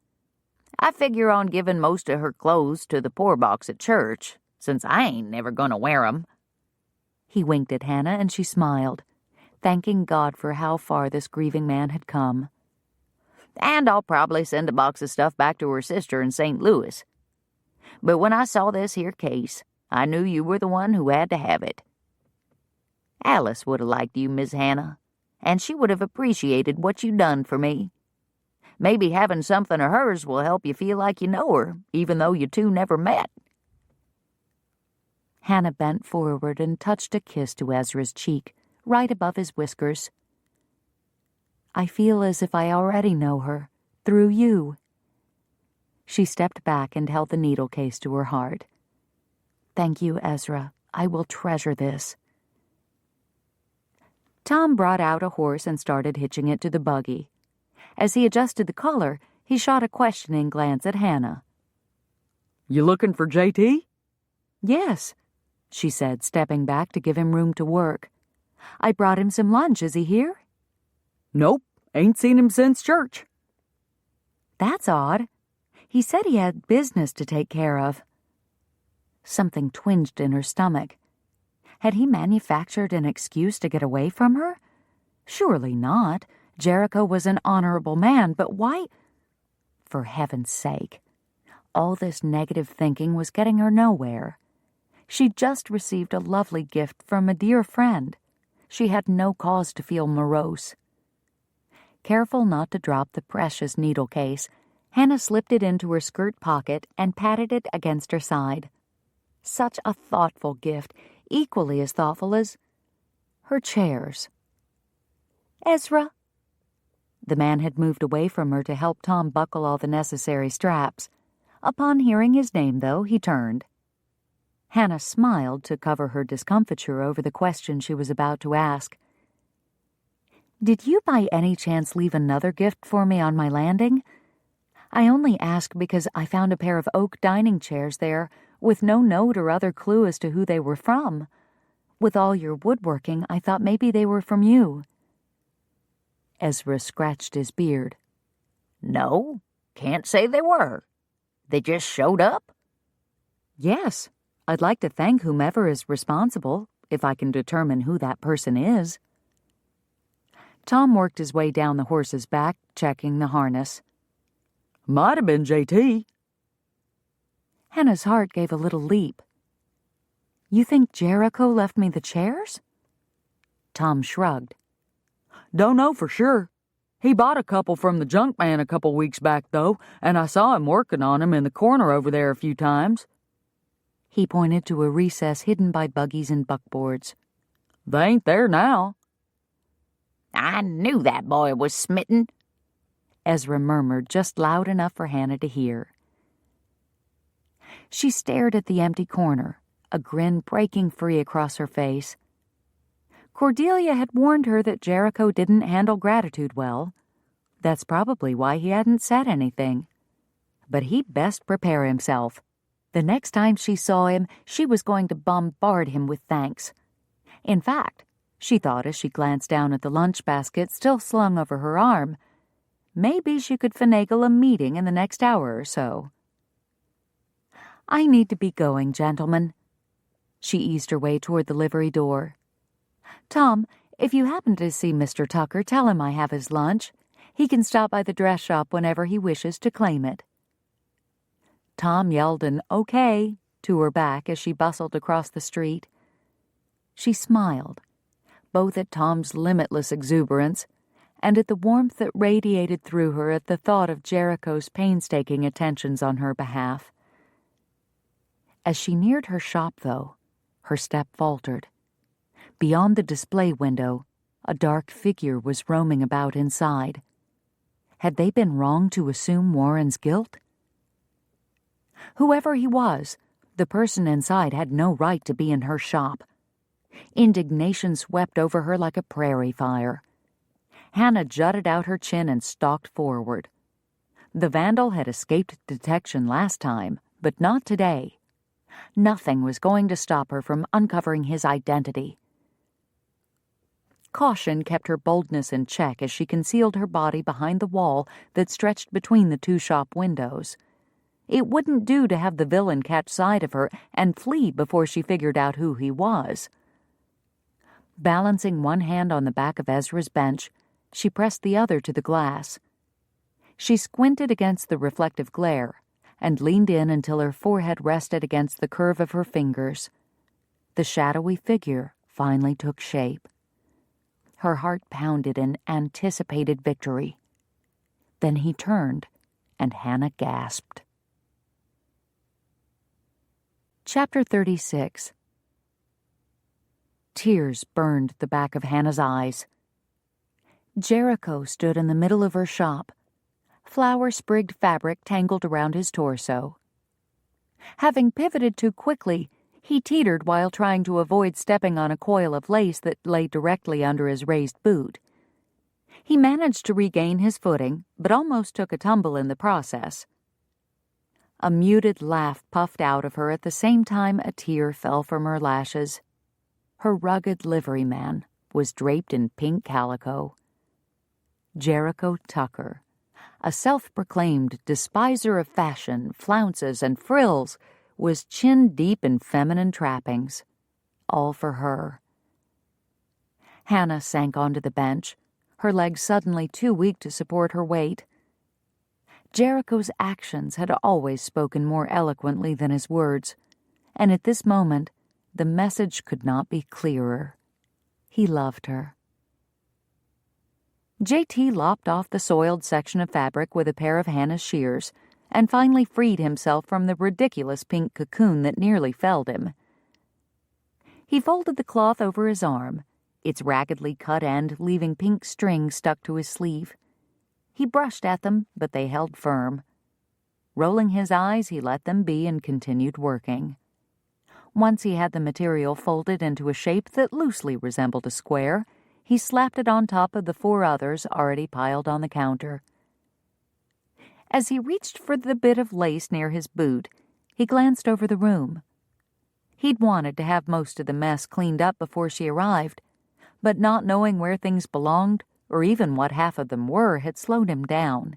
I figure on giving most of her clothes to the poor box at church, since I ain't never gonna wear 'em. He winked at Hannah and she smiled, thanking God for how far this grieving man had come. And I'll probably send a box of stuff back to her sister in St. Louis. But when I saw this here case, I knew you were the one who had to have it. Alice would have liked you, Miss Hannah, and she would have appreciated what you done for me. Maybe having something of hers will help you feel like you know her, even though you two never met. Hannah bent forward and touched a kiss to Ezra's cheek, right above his whiskers. I feel as if I already know her, through you. She stepped back and held the needle case to her heart. Thank you, Ezra. I will treasure this. Tom brought out a horse and started hitching it to the buggy. As he adjusted the collar, he shot a questioning glance at Hannah. You looking for JT? Yes, she said, stepping back to give him room to work. I brought him some lunch. Is he here? Nope, ain't seen him since church. That's odd. He said he had business to take care of. Something twinged in her stomach. Had he manufactured an excuse to get away from her? Surely not. Jericho was an honorable man, but why? For heaven's sake. All this negative thinking was getting her nowhere. She'd just received a lovely gift from a dear friend. She had no cause to feel morose. Careful not to drop the precious needle case, Hannah slipped it into her skirt pocket and patted it against her side. Such a thoughtful gift, equally as thoughtful as her chairs. Ezra. The man had moved away from her to help Tom buckle all the necessary straps. Upon hearing his name, though, he turned. Hannah smiled to cover her discomfiture over the question she was about to ask. Did you by any chance leave another gift for me on my landing? I only ask because I found a pair of oak dining chairs there with no note or other clue as to who they were from. With all your woodworking, I thought maybe they were from you. Ezra scratched his beard. No, can't say they were. They just showed up? Yes, I'd like to thank whomever is responsible, if I can determine who that person is. Tom worked his way down the horse's back, checking the harness. Might have been JT. Hannah's heart gave a little leap. You think Jericho left me the chairs? Tom shrugged. Don't know for sure. He bought a couple from the junk man a couple weeks back, though, and I saw him working on 'em in the corner over there a few times. He pointed to a recess hidden by buggies and buckboards. They ain't there now. I knew that boy was smitten, Ezra murmured just loud enough for Hannah to hear. She stared at the empty corner, a grin breaking free across her face. Cordelia had warned her that Jericho didn't handle gratitude well. That's probably why he hadn't said anything. But he'd best prepare himself. The next time she saw him, she was going to bombard him with thanks. In fact, she thought as she glanced down at the lunch basket still slung over her arm, maybe she could finagle a meeting in the next hour or so. I need to be going, gentlemen. She eased her way toward the livery door. Tom, if you happen to see Mr. Tucker, tell him I have his lunch. He can stop by the dress shop whenever he wishes to claim it. Tom yelled an okay to her back as she bustled across the street. She smiled, both at Tom's limitless exuberance and at the warmth that radiated through her at the thought of Jericho's painstaking attentions on her behalf. As she neared her shop, though, her step faltered. Beyond the display window, a dark figure was roaming about inside. Had they been wrong to assume Warren's guilt? Whoever he was, The person inside had no right to be in her shop. Indignation swept over her like a prairie fire. Hannah jutted out her chin and stalked forward. The vandal had escaped detection last time, but not today. Nothing was going to stop her from uncovering his identity. Caution kept her boldness in check as she concealed her body behind the wall that stretched between the two shop windows. It wouldn't do to have the villain catch sight of her and flee before she figured out who he was. Balancing one hand on the back of Ezra's bench, she pressed the other to the glass. She squinted against the reflective glare and leaned in until her forehead rested against the curve of her fingers. The shadowy figure finally took shape. Her heart pounded in anticipated victory. Then he turned, and Hannah gasped. Chapter 36. Tears burned the back of Hannah's eyes. Jericho stood in the middle of her shop, flower-sprigged fabric tangled around his torso. Having pivoted too quickly, he teetered while trying to avoid stepping on a coil of lace that lay directly under his raised boot. He managed to regain his footing, but almost took a tumble in the process. A muted laugh puffed out of her at the same time a tear fell from her lashes. Her rugged liveryman was draped in pink calico. Jericho Tucker, a self-proclaimed despiser of fashion, flounces, and frills, was chin-deep in feminine trappings, all for her. Hannah sank onto the bench, her legs suddenly too weak to support her weight. Jericho's actions had always spoken more eloquently than his words, and at this moment the message could not be clearer. He loved her. J.T. lopped off the soiled section of fabric with a pair of Hannah's shears and finally freed himself from the ridiculous pink cocoon that nearly felled him. He folded the cloth over his arm, its raggedly cut end leaving pink string stuck to his sleeve. He brushed at them, but they held firm. Rolling his eyes, he let them be and continued working. Once he had the material folded into a shape that loosely resembled a square, he slapped it on top of the 4 others already piled on the counter. As he reached for the bit of lace near his boot, he glanced over the room. He'd wanted to have most of the mess cleaned up before she arrived, but not knowing where things belonged, or even what half of them were, had slowed him down.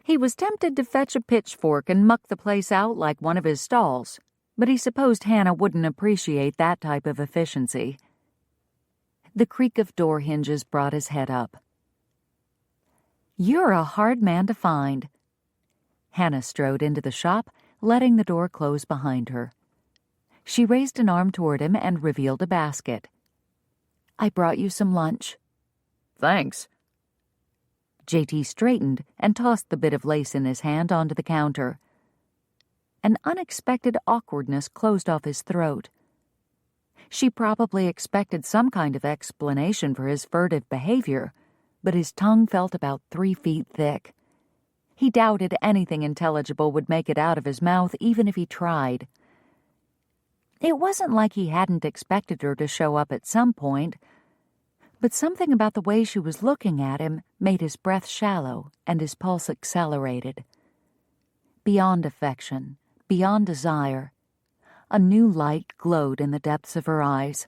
He was tempted to fetch a pitchfork and muck the place out like one of his stalls, but he supposed Hannah wouldn't appreciate that type of efficiency. The creak of door hinges brought his head up. "You're a hard man to find." Hannah strode into the shop, letting the door close behind her. She raised an arm toward him and revealed a basket. "I brought you some lunch." Thanks. J.T. straightened and tossed the bit of lace in his hand onto the counter. An unexpected awkwardness closed off his throat. She probably expected some kind of explanation for his furtive behavior, but his tongue felt about 3 feet thick. He doubted anything intelligible would make it out of his mouth, even if he tried. It wasn't like he hadn't expected her to show up at some point, but something about the way she was looking at him made his breath shallow and his pulse accelerated. Beyond affection, beyond desire, a new light glowed in the depths of her eyes,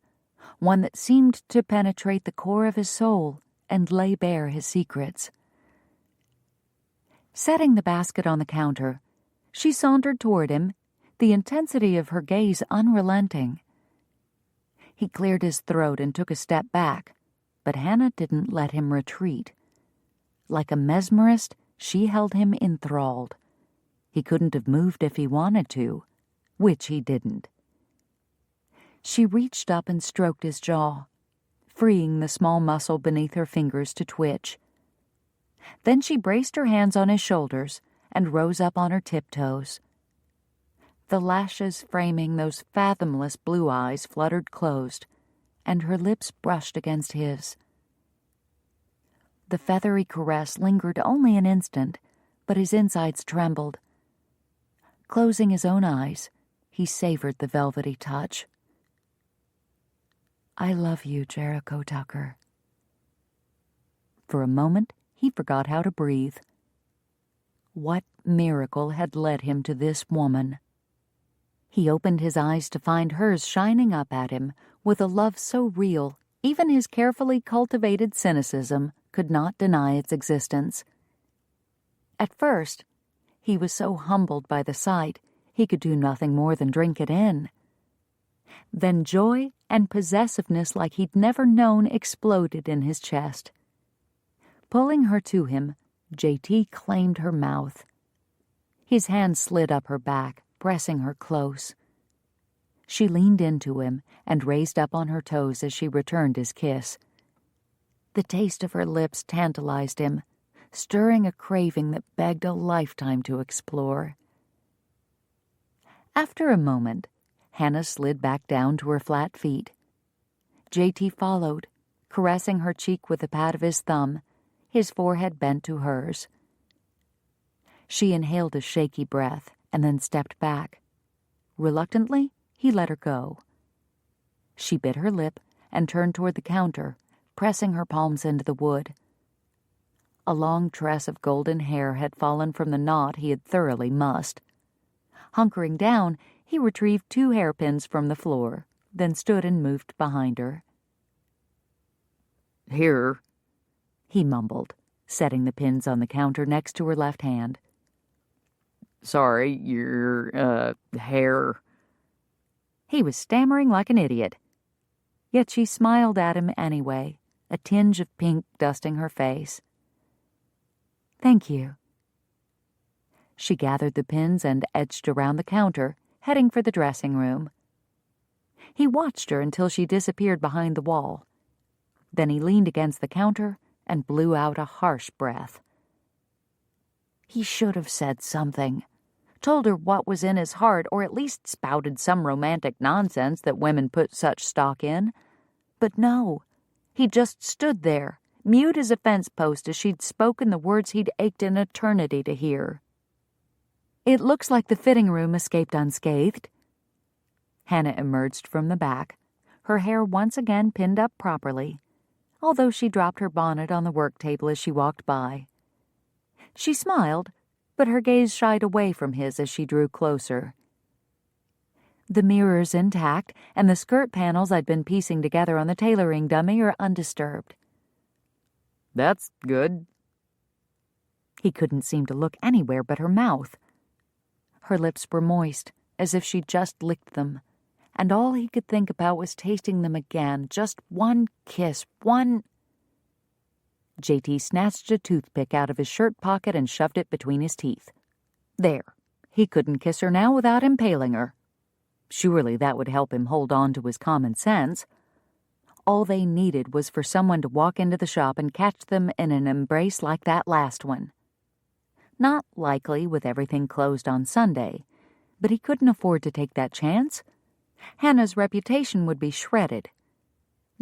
one that seemed to penetrate the core of his soul and lay bare his secrets. Setting the basket on the counter, she sauntered toward him, the intensity of her gaze unrelenting. He cleared his throat and took a step back, but Hannah didn't let him retreat. Like a mesmerist, she held him enthralled. He couldn't have moved if he wanted to, which he didn't. She reached up and stroked his jaw, freeing the small muscle beneath her fingers to twitch. Then she braced her hands on his shoulders and rose up on her tiptoes. The lashes framing those fathomless blue eyes fluttered closed, and her lips brushed against his. The feathery caress lingered only an instant, but his insides trembled. Closing his own eyes, He savored the velvety touch. "I love you, Jericho Tucker." For a moment, he forgot how to breathe. What miracle had led him to this woman? He opened his eyes to find hers shining up at him with a love so real, even his carefully cultivated cynicism could not deny its existence. At first, he was so humbled by the sight, he could do nothing more than drink it in. Then joy and possessiveness like he'd never known exploded in his chest. Pulling her to him, J.T. claimed her mouth. His hand slid up her back, pressing her close. She leaned into him and raised up on her toes as she returned his kiss. The taste of her lips tantalized him, stirring a craving that begged a lifetime to explore. After a moment, Hannah slid back down to her flat feet. J.T. followed, caressing her cheek with the pat of his thumb, his forehead bent to hers. She inhaled a shaky breath and then stepped back. Reluctantly, he let her go. She bit her lip and turned toward the counter, pressing her palms into the wood. A long tress of golden hair had fallen from the knot he had thoroughly mussed. Hunkering down, he retrieved 2 hairpins from the floor, then stood and moved behind her. "Here," he mumbled, setting the pins on the counter next to her left hand. "Sorry, your, hair." He was stammering like an idiot. Yet she smiled at him anyway, a tinge of pink dusting her face. "Thank you." She gathered the pins and edged around the counter, heading for the dressing room. He watched her until she disappeared behind the wall. Then he leaned against the counter and blew out a harsh breath. He should have said something, told her what was in his heart, or at least spouted some romantic nonsense that women put such stock in. But no, he just stood there, mute as a fence post as she'd spoken the words he'd ached an eternity to hear. "It looks like the fitting room escaped unscathed." Hannah emerged from the back, her hair once again pinned up properly, although she dropped her bonnet on the work table as she walked by. She smiled, but her gaze shied away from his as she drew closer. "The mirror's intact, and the skirt panels I'd been piecing together on the tailoring dummy are undisturbed." "That's good." He couldn't seem to look anywhere but her mouth. Her lips were moist, as if she'd just licked them, and all he could think about was tasting them again, just one kiss, one... J.T. snatched a toothpick out of his shirt pocket and shoved it between his teeth. There, he couldn't kiss her now without impaling her. Surely that would help him hold on to his common sense. All they needed was for someone to walk into the shop and catch them in an embrace like that last one. Not likely with everything closed on Sunday, but he couldn't afford to take that chance. Hannah's reputation would be shredded.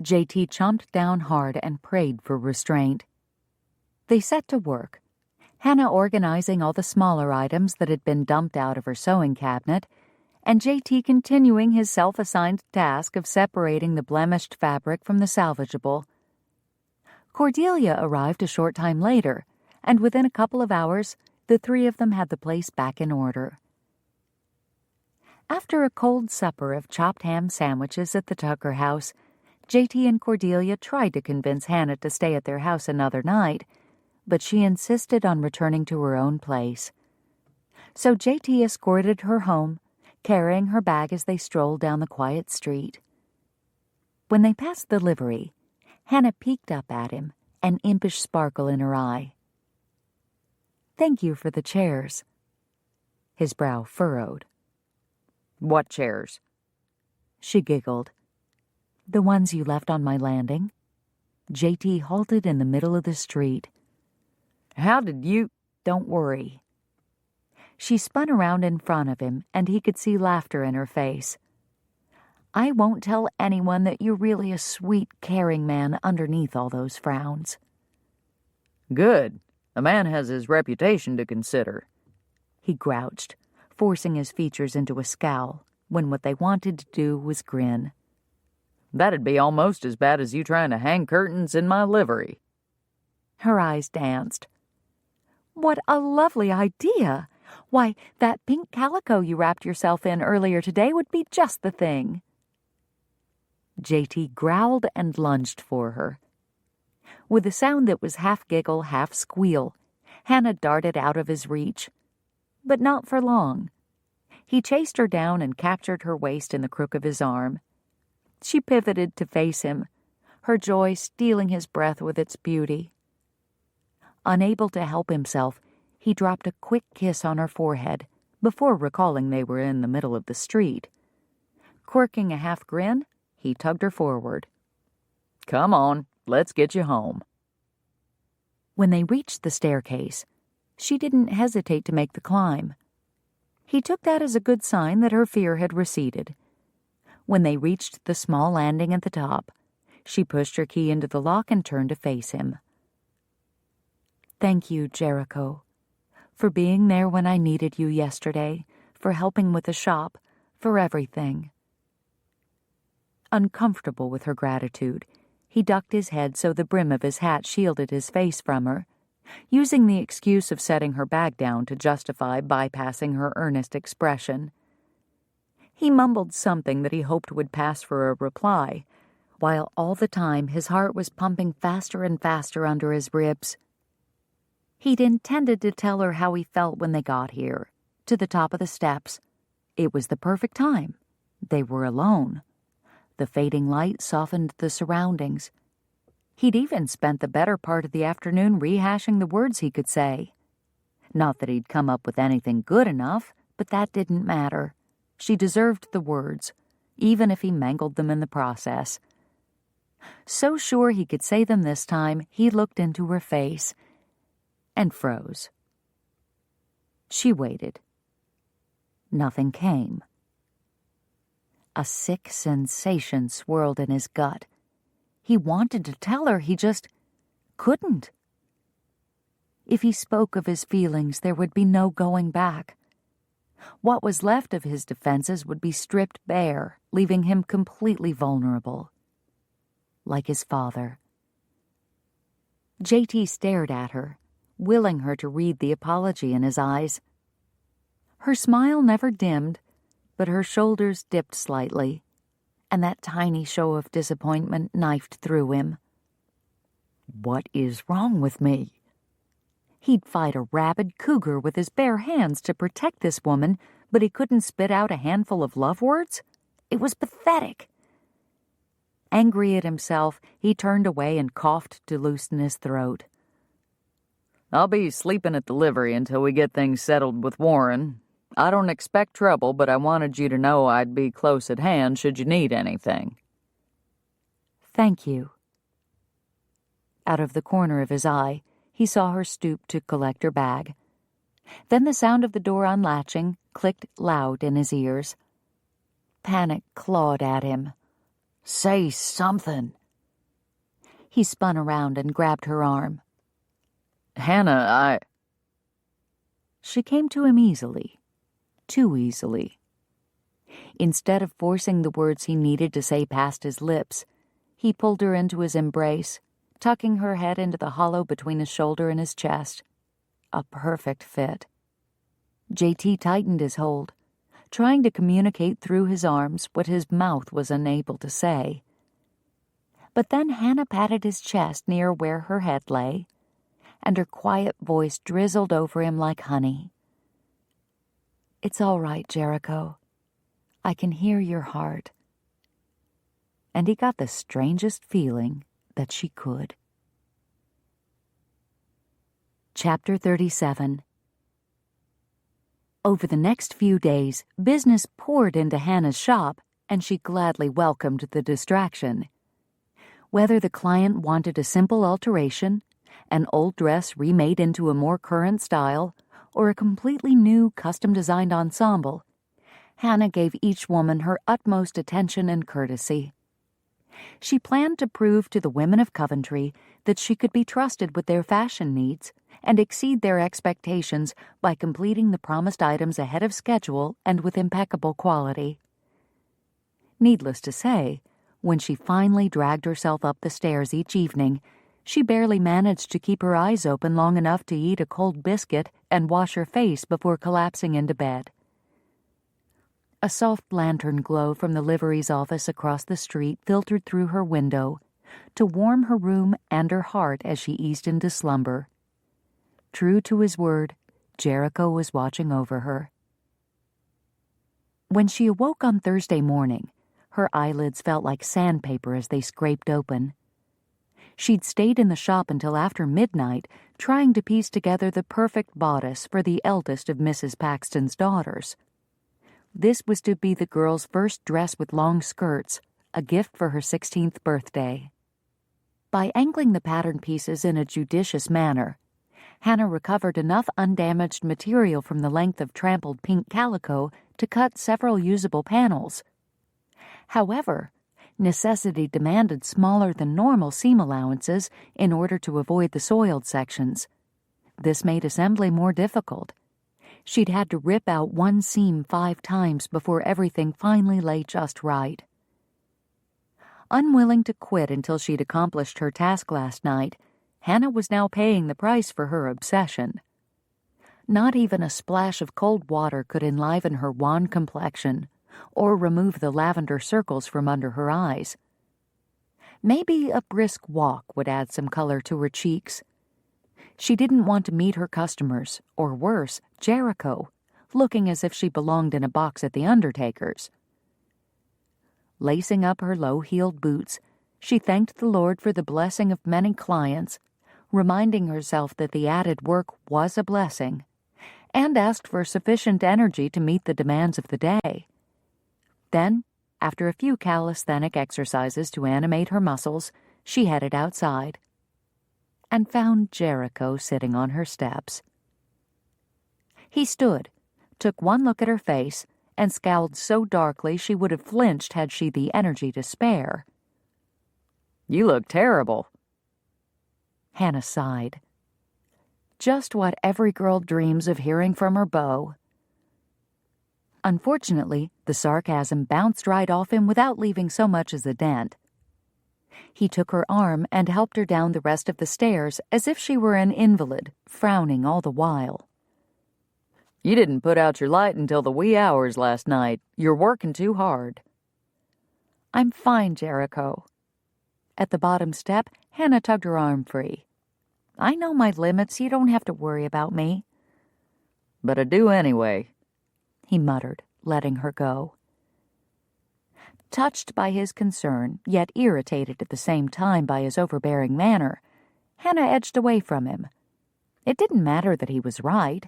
J.T. chomped down hard and prayed for restraint. They set to work, Hannah organizing all the smaller items that had been dumped out of her sewing cabinet, and J.T. continuing his self-assigned task of separating the blemished fabric from the salvageable. Cordelia arrived a short time later, and within a couple of hours, the 3 of them had the place back in order. After a cold supper of chopped ham sandwiches at the Tucker house, J.T. and Cordelia tried to convince Hannah to stay at their house another night, but she insisted on returning to her own place. So J.T. escorted her home, carrying her bag as they strolled down the quiet street. When they passed the livery, Hannah peeked up at him, an impish sparkle in her eye. "Thank you for the chairs." His brow furrowed. "What chairs?" She giggled. "The ones you left on my landing." J.T. halted in the middle of the street. "How did you—" "Don't worry." She spun around in front of him, and he could see laughter in her face. "I won't tell anyone that you're really a sweet, caring man underneath all those frowns." "Good. A man has his reputation to consider." He grouched, forcing his features into a scowl, when what they wanted to do was grin. That'd be almost as bad as you trying to hang curtains in my livery. Her eyes danced. What a lovely idea! Why, that pink calico you wrapped yourself in earlier today would be just the thing. J.T. growled and lunged for her. With a sound that was half giggle, half squeal, Hannah darted out of his reach. But not for long. He chased her down and captured her waist in the crook of his arm. She pivoted to face him, her joy stealing his breath with its beauty. Unable to help himself, he dropped a quick kiss on her forehead before recalling they were in the middle of the street. Quirking a half grin, he tugged her forward. Come on, let's get you home. When they reached the staircase, she didn't hesitate to make the climb. He took that as a good sign that her fear had receded. When they reached the small landing at the top, she pushed her key into the lock and turned to face him. Thank you, Jericho, for being there when I needed you yesterday, for helping with the shop, for everything. Uncomfortable with her gratitude, he ducked his head so the brim of his hat shielded his face from her, using the excuse of setting her bag down to justify bypassing her earnest expression. He mumbled something that he hoped would pass for a reply, while all the time his heart was pumping faster and faster under his ribs. He'd intended to tell her how he felt when they got here, to the top of the steps. It was the perfect time. They were alone. The fading light softened the surroundings. He'd even spent the better part of the afternoon rehashing the words he could say. Not that he'd come up with anything good enough, but that didn't matter. She deserved the words, even if he mangled them in the process. So sure he could say them this time, he looked into her face and froze. She waited. Nothing came. A sick sensation swirled in his gut. He wanted to tell her, he just couldn't. If he spoke of his feelings, there would be no going back. What was left of his defenses would be stripped bare, leaving him completely vulnerable. Like his father. J.T. stared at her, willing her to read the apology in his eyes. Her smile never dimmed, but her shoulders dipped slightly, and that tiny show of disappointment knifed through him. What is wrong with me? He'd fight a rabid cougar with his bare hands to protect this woman, but he couldn't spit out a handful of love words? It was pathetic. Angry at himself, he turned away and coughed to loosen his throat. I'll be sleeping at the livery until we get things settled with Warren. I don't expect trouble, but I wanted you to know I'd be close at hand should you need anything. Thank you. Out of the corner of his eye, he saw her stoop to collect her bag. Then the sound of the door unlatching clicked loud in his ears. Panic clawed at him. Say something. He spun around and grabbed her arm. Hannah, She came to him easily. Too easily. Instead of forcing the words he needed to say past his lips, he pulled her into his embrace, tucking her head into the hollow between his shoulder and his chest. A perfect fit. J.T. tightened his hold, trying to communicate through his arms what his mouth was unable to say. But then Hannah patted his chest near where her head lay, and her quiet voice drizzled over him like honey. It's all right, Jericho. I can hear your heart. And he got the strangest feeling that she could. Chapter 37. Over the next few days, business poured into Hannah's shop, and she gladly welcomed the distraction. Whether the client wanted a simple alteration, an old dress remade into a more current style, or a completely new, custom-designed ensemble, Hannah gave each woman her utmost attention and courtesy. She planned to prove to the women of Coventry that she could be trusted with their fashion needs and exceed their expectations by completing the promised items ahead of schedule and with impeccable quality. Needless to say, when she finally dragged herself up the stairs each evening, she barely managed to keep her eyes open long enough to eat a cold biscuit and wash her face before collapsing into bed. A soft lantern glow from the livery's office across the street filtered through her window to warm her room and her heart as she eased into slumber. True to his word, Jericho was watching over her. When she awoke on Thursday morning, her eyelids felt like sandpaper as they scraped open. She'd stayed in the shop until after midnight, trying to piece together the perfect bodice for the eldest of Mrs. Paxton's daughters. This was to be the girl's first dress with long skirts, a gift for her 16th birthday. By angling the pattern pieces in a judicious manner, Hannah recovered enough undamaged material from the length of trampled pink calico to cut several usable panels. However, necessity demanded smaller than normal seam allowances in order to avoid the soiled sections. This made assembly more difficult. She'd had to rip out one seam 5 times before everything finally lay just right. Unwilling to quit until she'd accomplished her task last night, Hannah was now paying the price for her obsession. Not even a splash of cold water could enliven her wan complexion or remove the lavender circles from under her eyes. Maybe a brisk walk would add some color to her cheeks. She didn't want to meet her customers, or worse, Jericho, looking as if she belonged in a box at the undertaker's. Lacing up her low-heeled boots, she thanked the Lord for the blessing of many clients, reminding herself that the added work was a blessing, and asked for sufficient energy to meet the demands of the day. Then, after a few calisthenic exercises to animate her muscles, she headed outside and found Jericho sitting on her steps. He stood, took one look at her face, and scowled so darkly she would have flinched had she the energy to spare. "You look terrible." Hannah sighed. Just what every girl dreams of hearing from her beau. Unfortunately, the sarcasm bounced right off him without leaving so much as a dent. He took her arm and helped her down the rest of the stairs as if she were an invalid, frowning all the while. "You didn't put out your light until the wee hours last night. You're working too hard." "I'm fine, Jericho." At the bottom step, Hannah tugged her arm free. "I know my limits. You don't have to worry about me." "But I do anyway," he muttered, letting her go. Touched by his concern, yet irritated at the same time by his overbearing manner, Hannah edged away from him. It didn't matter that he was right.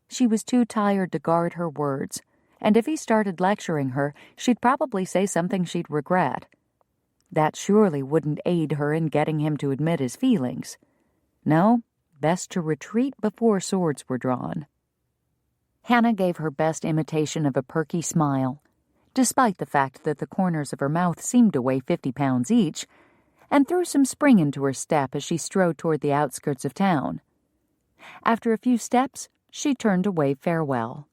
She was too tired to guard her words, and if he started lecturing her, she'd probably say something she'd regret. That surely wouldn't aid her in getting him to admit his feelings. No, best to retreat before swords were drawn. Hannah gave her best imitation of a perky smile, despite the fact that the corners of her mouth seemed to weigh 50 pounds each, and threw some spring into her step as she strode toward the outskirts of town. After a few steps, she turned to wave farewell.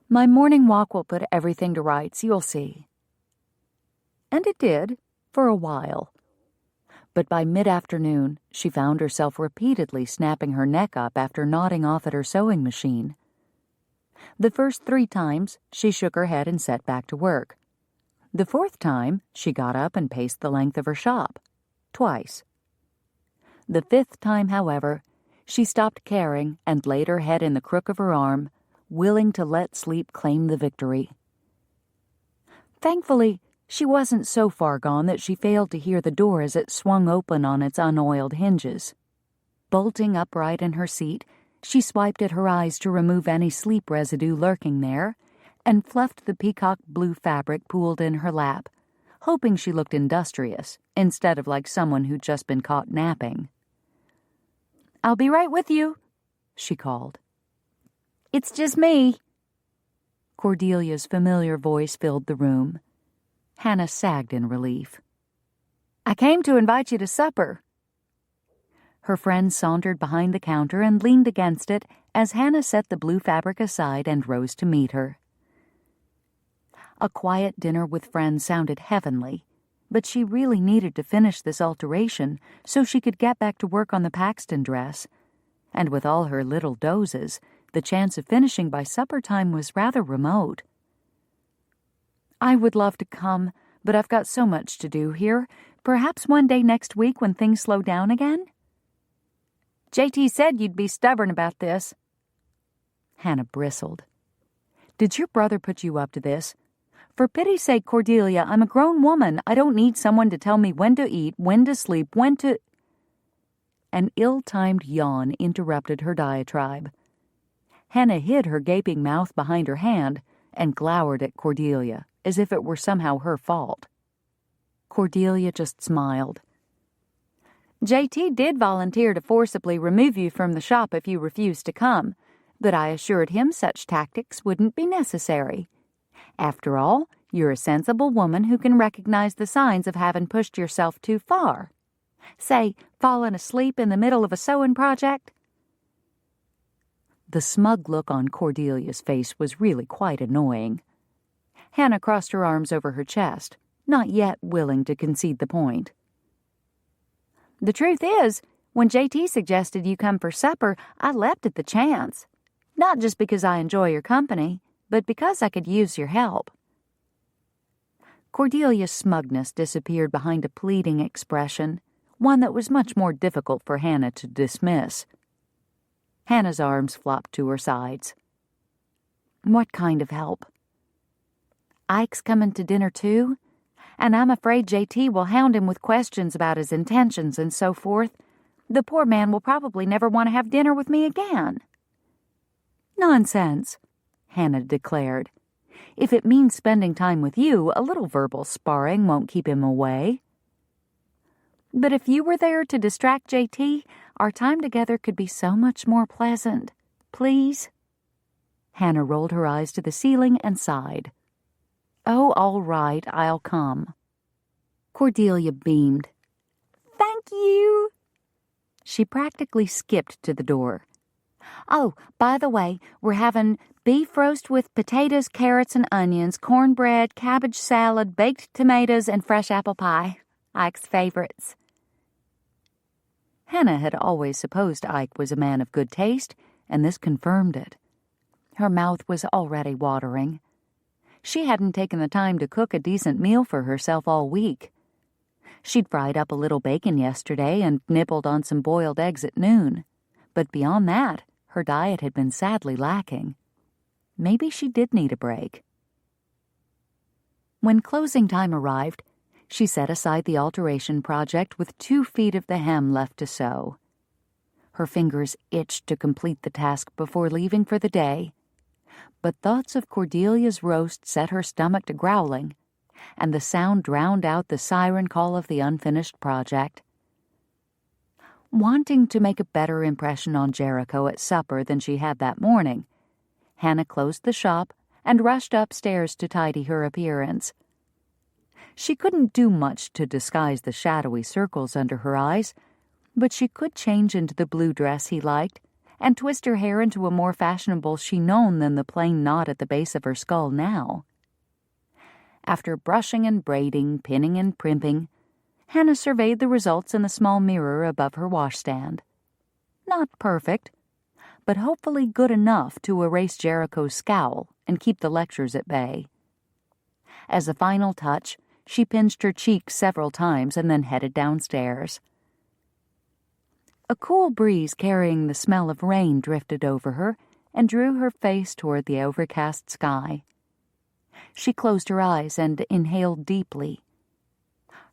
"My morning walk will put everything to rights, you'll see." And it did, for a while. But by mid-afternoon, she found herself repeatedly snapping her neck up after nodding off at her sewing machine. The first 3 times, she shook her head and set back to work. The 4th time, she got up and paced the length of her shop. Twice. The 5th time, however, she stopped caring and laid her head in the crook of her arm, willing to let sleep claim the victory. Thankfully, she wasn't so far gone that she failed to hear the door as it swung open on its unoiled hinges. Bolting upright in her seat, she swiped at her eyes to remove any sleep residue lurking there, and fluffed the peacock blue fabric pooled in her lap, hoping she looked industrious, instead of like someone who'd just been caught napping. "I'll be right with you," she called. "It's just me." Cordelia's familiar voice filled the room. Hannah sagged in relief. "I came to invite you to supper." Her friend sauntered behind the counter and leaned against it as Hannah set the blue fabric aside and rose to meet her. A quiet dinner with friends sounded heavenly, but she really needed to finish this alteration so she could get back to work on the Paxton dress. And with all her little dozes, the chance of finishing by supper time was rather remote. "I would love to come, but I've got so much to do here. Perhaps one day next week when things slow down again?" JT said you'd be stubborn about this. Hannah bristled. "Did your brother put you up to this? For pity's sake, Cordelia, I'm a grown woman. I don't need someone to tell me when to eat, when to sleep, when to—" An ill-timed yawn interrupted her diatribe. Hannah hid her gaping mouth behind her hand and glowered at Cordelia, as if it were somehow her fault. Cordelia just smiled. JT did volunteer to forcibly remove you from the shop if you refused to come, but I assured him such tactics wouldn't be necessary. After all, you're a sensible woman who can recognize the signs of having pushed yourself too far. Say, fallen asleep in the middle of a sewing project. The smug look on Cordelia's face was really quite annoying. Hannah crossed her arms over her chest, not yet willing to concede the point. The truth is, when JT suggested you come for supper, I leapt at the chance. Not just because I enjoy your company, but because I could use your help. Cordelia's smugness disappeared behind a pleading expression, one that was much more difficult for Hannah to dismiss. Hannah's arms flopped to her sides. "What kind of help?" "Ike's coming to dinner too, and I'm afraid JT will hound him with questions about his intentions and so forth. The poor man will probably never want to have dinner with me again." "Nonsense," Hannah declared. "If it means spending time with you, a little verbal sparring won't keep him away." "But if you were there to distract JT, our time together could be so much more pleasant. Please?" Hannah rolled her eyes to the ceiling and sighed. "Oh, all right, I'll come." Cordelia beamed. "Thank you." She practically skipped to the door. "Oh, by the way, we're having beef roast with potatoes, carrots, and onions, cornbread, cabbage salad, baked tomatoes, and fresh apple pie. Ike's favorites." Hannah had always supposed Ike was a man of good taste, and this confirmed it. Her mouth was already watering. She hadn't taken the time to cook a decent meal for herself all week. She'd fried up a little bacon yesterday and nibbled on some boiled eggs at noon, but beyond that, her diet had been sadly lacking. Maybe she did need a break. When closing time arrived, she set aside the alteration project with 2 feet of the hem left to sew. Her fingers itched to complete the task before leaving for the day, but thoughts of Cordelia's roast set her stomach to growling, and the sound drowned out the siren call of the unfinished project. Wanting to make a better impression on Jericho at supper than she had that morning, Hannah closed the shop and rushed upstairs to tidy her appearance. She couldn't do much to disguise the shadowy circles under her eyes, but she could change into the blue dress he liked and twist her hair into a more fashionable chignon than the plain knot at the base of her skull now. After brushing and braiding, pinning and primping, Hannah surveyed the results in the small mirror above her washstand. Not perfect, but hopefully good enough to erase Jericho's scowl and keep the lectures at bay. As a final touch, she pinched her cheeks several times and then headed downstairs. A cool breeze carrying the smell of rain drifted over her and drew her face toward the overcast sky. She closed her eyes and inhaled deeply.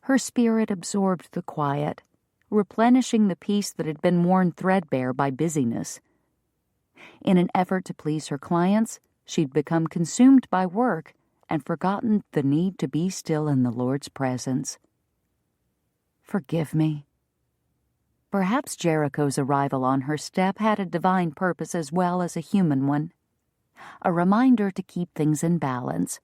Her spirit absorbed the quiet, replenishing the peace that had been worn threadbare by busyness. In an effort to please her clients, she'd become consumed by work and forgotten the need to be still in the Lord's presence. Forgive me. Perhaps Jericho's arrival on her step had a divine purpose as well as a human one, a reminder to keep things in balance.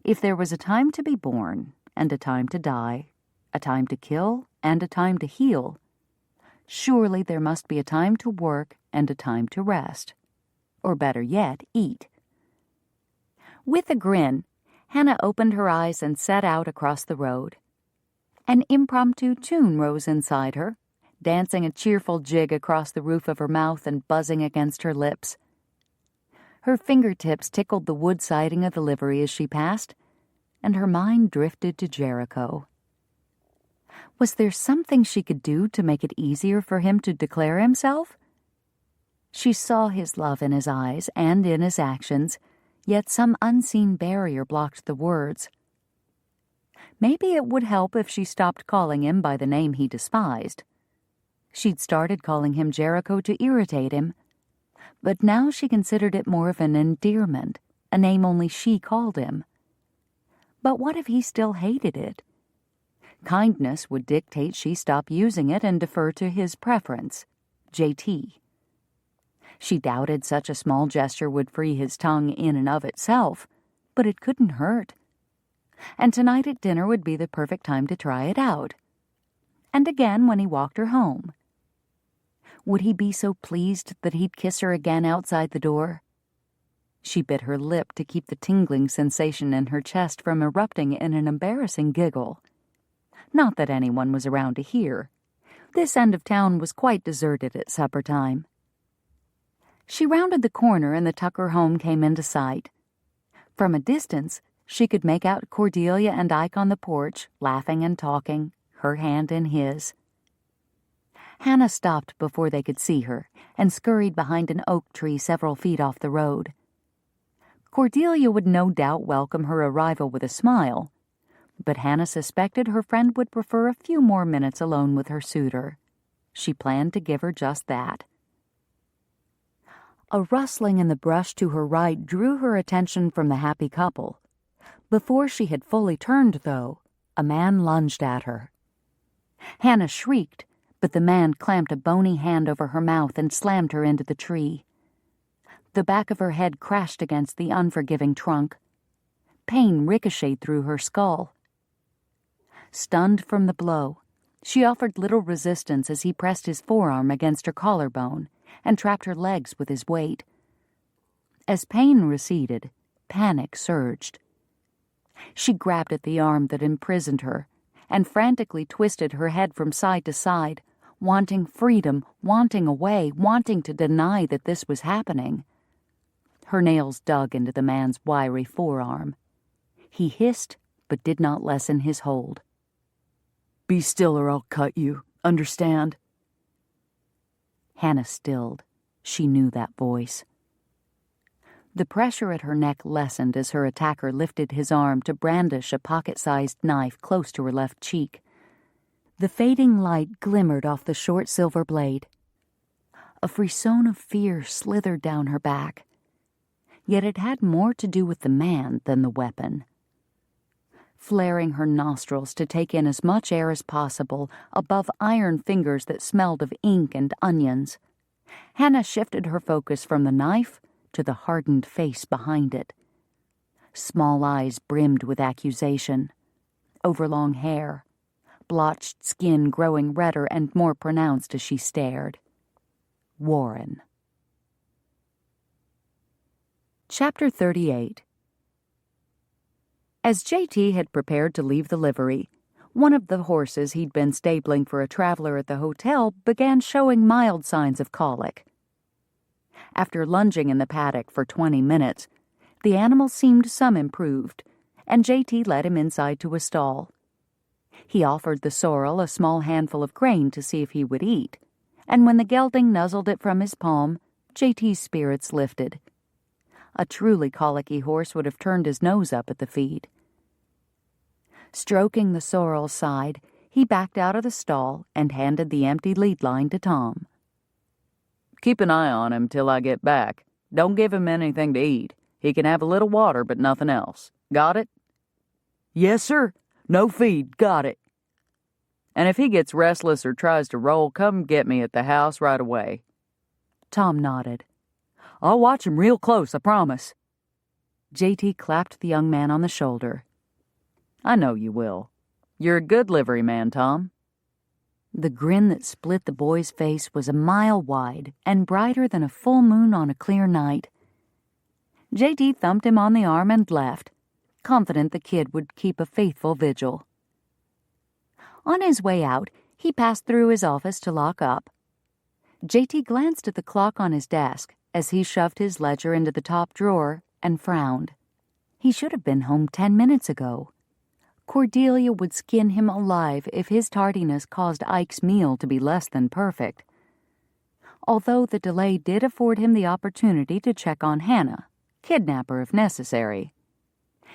If there was a time to be born and a time to die, a time to kill and a time to heal, surely there must be a time to work and a time to rest, or better yet, eat. With a grin, Hannah opened her eyes and set out across the road. An impromptu tune rose inside her, dancing a cheerful jig across the roof of her mouth and buzzing against her lips. Her fingertips tickled the wood siding of the livery as she passed, and her mind drifted to Jericho. Was there something she could do to make it easier for him to declare himself? She saw his love in his eyes and in his actions, yet some unseen barrier blocked the words. Maybe it would help if she stopped calling him by the name he despised. She'd started calling him Jericho to irritate him, but now she considered it more of an endearment, a name only she called him. But what if he still hated it? Kindness would dictate she stop using it and defer to his preference, JT. She doubted such a small gesture would free his tongue in and of itself, but it couldn't hurt. And tonight at dinner would be the perfect time to try it out. And again when he walked her home. Would he be so pleased that he'd kiss her again outside the door? She bit her lip to keep the tingling sensation in her chest from erupting in an embarrassing giggle. Not that anyone was around to hear. This end of town was quite deserted at supper time. She rounded the corner and the Tucker home came into sight. From a distance, she could make out Cordelia and Ike on the porch, laughing and talking, her hand in his. Hannah stopped before they could see her and scurried behind an oak tree several feet off the road. Cordelia would no doubt welcome her arrival with a smile, but Hannah suspected her friend would prefer a few more minutes alone with her suitor. She planned to give her just that. A rustling in the brush to her right drew her attention from the happy couple. Before she had fully turned, though, a man lunged at her. Hannah shrieked, but the man clamped a bony hand over her mouth and slammed her into the tree. The back of her head crashed against the unforgiving trunk. Pain ricocheted through her skull. Stunned from the blow, she offered little resistance as he pressed his forearm against her collarbone and trapped her legs with his weight. As pain receded, panic surged. She grabbed at the arm that imprisoned her and frantically twisted her head from side to side, wanting freedom, wanting away, wanting to deny that this was happening. Her nails dug into the man's wiry forearm. He hissed, but did not lessen his hold. "Be still or I'll cut you. Understand?" Hannah stilled. She knew that voice. The pressure at her neck lessened as her attacker lifted his arm to brandish a pocket-sized knife close to her left cheek. The fading light glimmered off the short silver blade. A frisson of fear slithered down her back. Yet it had more to do with the man than the weapon. Flaring her nostrils to take in as much air as possible above iron fingers that smelled of ink and onions, Hannah shifted her focus from the knife to the hardened face behind it. Small eyes brimmed with accusation, overlong hair, blotched skin growing redder and more pronounced as she stared. Warren. Chapter 38. As JT had prepared to leave the livery, one of the horses he'd been stabling for a traveler at the hotel began showing mild signs of colic. After lunging in the paddock for 20 minutes, the animal seemed some improved, and JT led him inside to a stall. He offered the sorrel a small handful of grain to see if he would eat, and when the gelding nuzzled it from his palm, JT's spirits lifted. A truly colicky horse would have turned his nose up at the feed. Stroking the sorrel's side, he backed out of the stall and handed the empty lead line to Tom. "Keep an eye on him till I get back. Don't give him anything to eat. He can have a little water, but nothing else. Got it?" "Yes, sir. No feed. Got it." "And if he gets restless or tries to roll, come get me at the house right away." Tom nodded. "I'll watch him real close, I promise." JT clapped the young man on the shoulder. "I know you will. You're a good liveryman, Tom." The grin that split the boy's face was a mile wide and brighter than a full moon on a clear night. JT thumped him on the arm and left, confident the kid would keep a faithful vigil. On his way out, he passed through his office to lock up. JT glanced at the clock on his desk as he shoved his ledger into the top drawer and frowned. He should have been home 10 minutes ago. Cordelia would skin him alive if his tardiness caused Ike's meal to be less than perfect. Although the delay did afford him the opportunity to check on Hannah, kidnap her if necessary.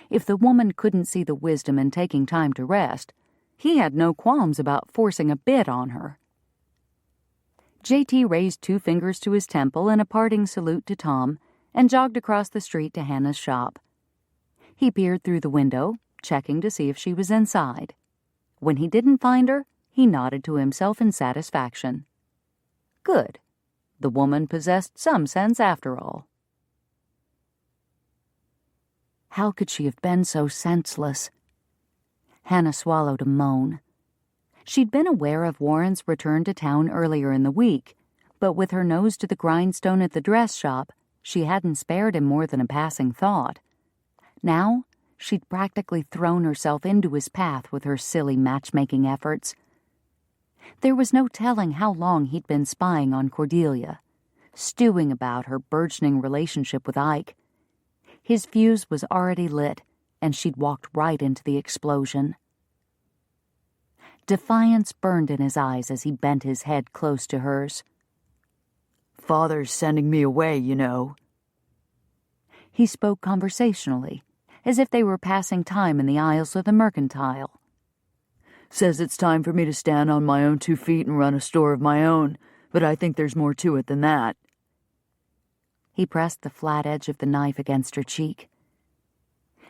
If the woman couldn't see the wisdom in taking time to rest, he had no qualms about forcing a bit on her. JT raised 2 fingers to his temple in a parting salute to Tom and jogged across the street to Hannah's shop. He peered through the window, checking to see if she was inside. When he didn't find her, he nodded to himself in satisfaction. Good. The woman possessed some sense after all. How could she have been so senseless? Hannah swallowed a moan. She'd been aware of Warren's return to town earlier in the week, but with her nose to the grindstone at the dress shop, she hadn't spared him more than a passing thought. Now, she'd practically thrown herself into his path with her silly matchmaking efforts. There was no telling how long he'd been spying on Cordelia, stewing about her burgeoning relationship with Ike. His fuse was already lit, and she'd walked right into the explosion. Defiance burned in his eyes as he bent his head close to hers. Father's sending me away, you know. He spoke conversationally, as if they were passing time in the aisles of the mercantile. Says it's time for me to stand on my own 2 feet and run a store of my own, but I think there's more to it than that. He pressed the flat edge of the knife against her cheek.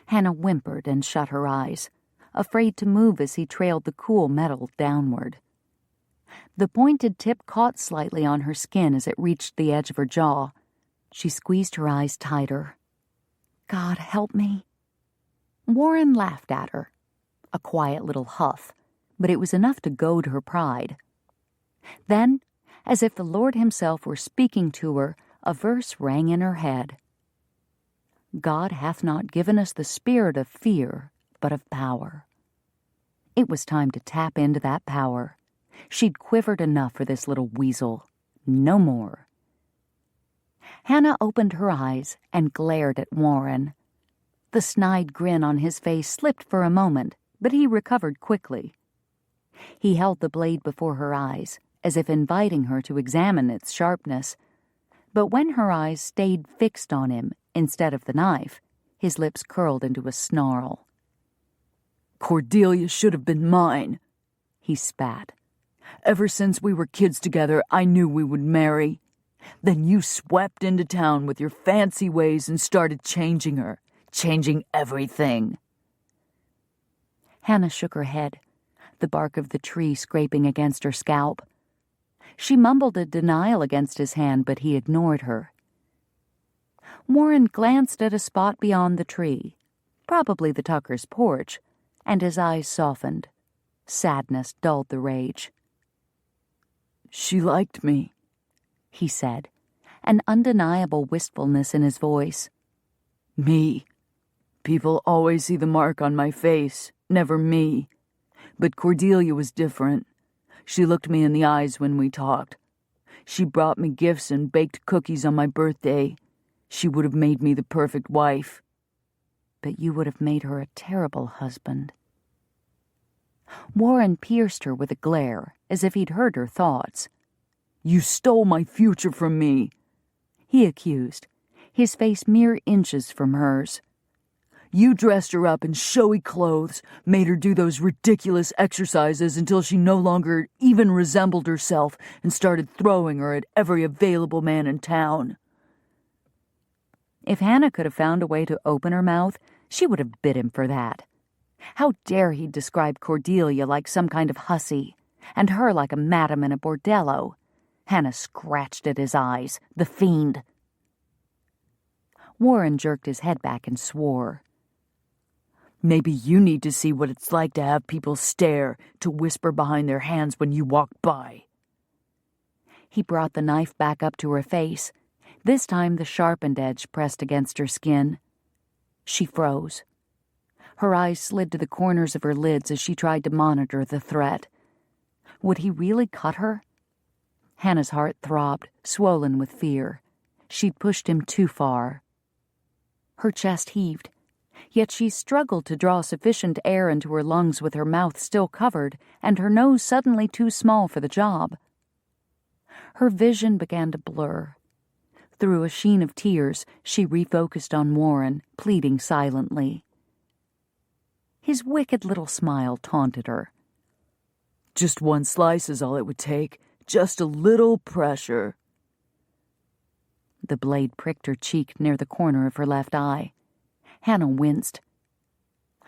Hannah whimpered and shut her eyes, afraid to move as he trailed the cool metal downward. The pointed tip caught slightly on her skin as it reached the edge of her jaw. She squeezed her eyes tighter. God help me. Warren laughed at her, a quiet little huff, but it was enough to goad her pride. Then, as if the Lord himself were speaking to her, a verse rang in her head. God hath not given us the spirit of fear, but of power. It was time to tap into that power. She'd quivered enough for this little weasel. No more. Hannah opened her eyes and glared at Warren. The snide grin on his face slipped for a moment, but he recovered quickly. He held the blade before her eyes, as if inviting her to examine its sharpness. But when her eyes stayed fixed on him instead of the knife, his lips curled into a snarl. Cordelia should have been mine, he spat. Ever since we were kids together, I knew we would marry. Then you swept into town with your fancy ways and started changing her, changing everything. Hannah shook her head, the bark of the tree scraping against her scalp. She mumbled a denial against his hand, but he ignored her. Warren glanced at a spot beyond the tree, probably the Tucker's porch, and his eyes softened. Sadness dulled the rage. She liked me, he said, an undeniable wistfulness in his voice. Me. People always see the mark on my face, never me. But Cordelia was different. She looked me in the eyes when we talked. She brought me gifts and baked cookies on my birthday. She would have made me the perfect wife. But you would have made her a terrible husband. Warren pierced her with a glare, as if he'd heard her thoughts. You stole my future from me, he accused, his face mere inches from hers. You dressed her up in showy clothes, made her do those ridiculous exercises until she no longer even resembled herself and started throwing her at every available man in town. If Hannah could have found a way to open her mouth, she would have bit him for that. How dare he describe Cordelia like some kind of hussy, and her like a madam in a bordello? Hannah scratched at his eyes, the fiend. Warren jerked his head back and swore. Maybe you need to see what it's like to have people stare, to whisper behind their hands when you walk by. He brought the knife back up to her face, this time the sharpened edge pressed against her skin. She froze. Her eyes slid to the corners of her lids as she tried to monitor the threat. Would he really cut her? Hannah's heart throbbed, swollen with fear. She'd pushed him too far. Her chest heaved, yet she struggled to draw sufficient air into her lungs with her mouth still covered and her nose suddenly too small for the job. Her vision began to blur. Through a sheen of tears, she refocused on Warren, pleading silently. His wicked little smile taunted her. Just one slice is all it would take. Just a little pressure. The blade pricked her cheek near the corner of her left eye. Hannah winced.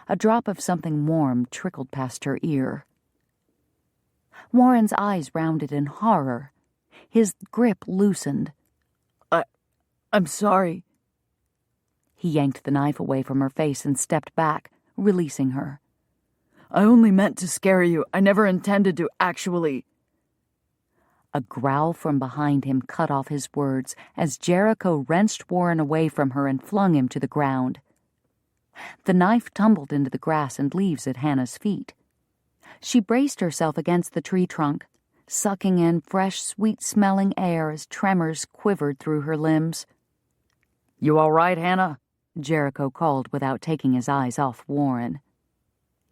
A drop of something warm trickled past her ear. Warren's eyes rounded in horror. His grip loosened. I'm sorry. He yanked the knife away from her face and stepped back, releasing her. I only meant to scare you. I never intended to actually. A growl from behind him cut off his words as Jericho wrenched Warren away from her and flung him to the ground. The knife tumbled into the grass and leaves at Hannah's feet. She braced herself against the tree trunk, sucking in fresh, sweet-smelling air as tremors quivered through her limbs. You all right, Hannah? Jericho called without taking his eyes off Warren.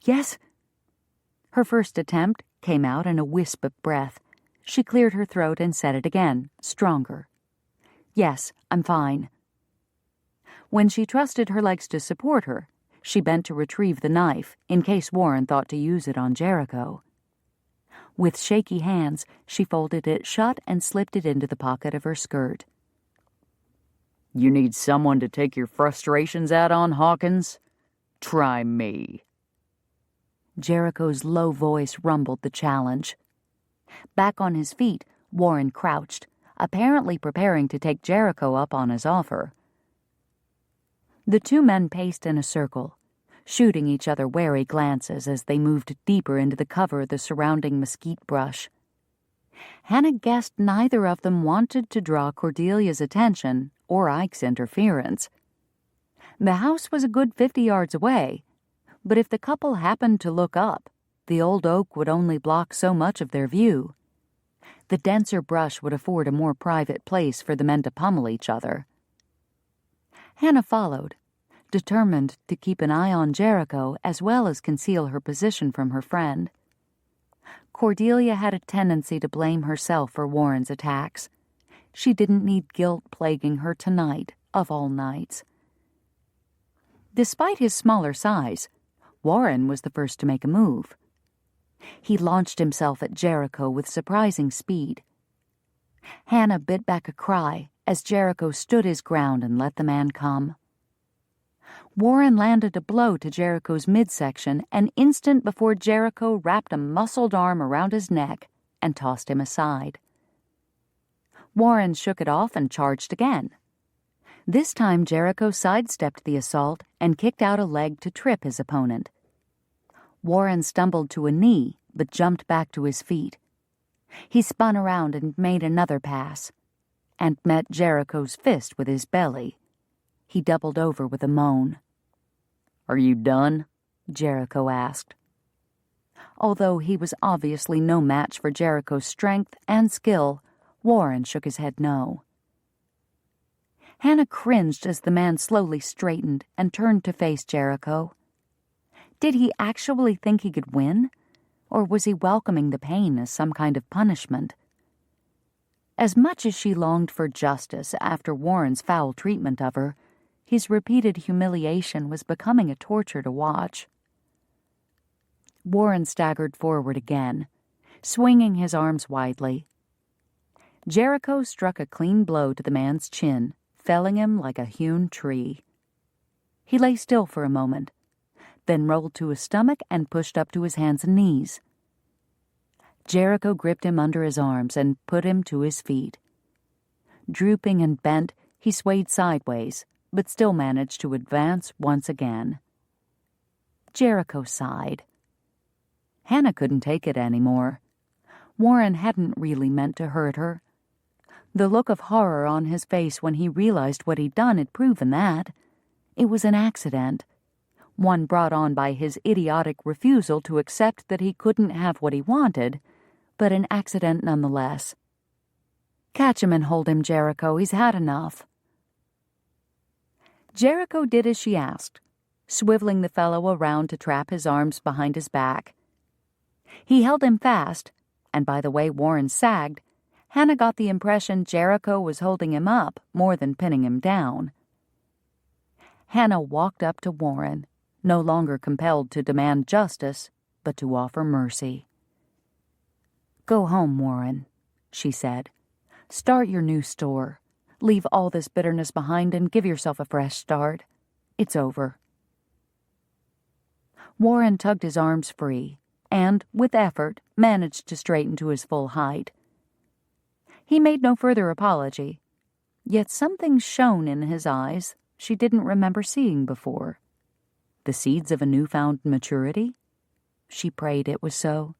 Yes. Her first attempt came out in a wisp of breath. She cleared her throat and said it again, stronger. Yes, I'm fine. When she trusted her legs to support her, she bent to retrieve the knife in case Warren thought to use it on Jericho. With shaky hands, she folded it shut and slipped it into the pocket of her skirt. You need someone to take your frustrations out on, Hawkins? Try me. Jericho's low voice rumbled the challenge. Back on his feet, Warren crouched, apparently preparing to take Jericho up on his offer. The two men paced in a circle, shooting each other wary glances as they moved deeper into the cover of the surrounding mesquite brush. Hannah guessed neither of them wanted to draw Cordelia's attention or Ike's interference. The house was a good 50 yards away, but if the couple happened to look up, the old oak would only block so much of their view. The denser brush would afford a more private place for the men to pummel each other. Hannah followed, determined to keep an eye on Jericho as well as conceal her position from her friend. Cordelia had a tendency to blame herself for Warren's attacks. She didn't need guilt plaguing her tonight, of all nights. Despite his smaller size, Warren was the first to make a move. He launched himself at Jericho with surprising speed. Hannah bit back a cry as Jericho stood his ground and let the man come. Warren landed a blow to Jericho's midsection an instant before Jericho wrapped a muscled arm around his neck and tossed him aside. Warren shook it off and charged again. This time Jericho sidestepped the assault and kicked out a leg to trip his opponent. Warren stumbled to a knee but jumped back to his feet. He spun around and made another pass, and met Jericho's fist with his belly. He doubled over with a moan. Are you done? Jericho asked. Although he was obviously no match for Jericho's strength and skill, Warren shook his head no. Hannah cringed as the man slowly straightened and turned to face Jericho. Did he actually think he could win, or was he welcoming the pain as some kind of punishment? As much as she longed for justice after Warren's foul treatment of her, his repeated humiliation was becoming a torture to watch. Warren staggered forward again, swinging his arms widely. Jericho struck a clean blow to the man's chin, felling him like a hewn tree. He lay still for a moment, then rolled to his stomach and pushed up to his hands and knees. Jericho gripped him under his arms and put him to his feet. Drooping and bent, he swayed sideways, but still managed to advance once again. Jericho sighed. Hannah couldn't take it anymore. Warren hadn't really meant to hurt her. The look of horror on his face when he realized what he'd done had proven that. It was an accident. one brought on by his idiotic refusal to accept that he couldn't have what he wanted, but an accident nonetheless. "Catch him and hold him, Jericho. He's had enough." Jericho did as she asked, swiveling the fellow around to trap his arms behind his back. He held him fast, and by the way Warren sagged, Hannah got the impression Jericho was holding him up more than pinning him down. Hannah walked up to Warren, no longer compelled to demand justice, but to offer mercy. "Go home, Warren," she said. "Start your new store. Leave all this bitterness behind and give yourself a fresh start. It's over." Warren tugged his arms free and, with effort, managed to straighten to his full height. He made no further apology, yet something shone in his eyes she didn't remember seeing before. The seeds of a newfound maturity? She prayed it was so.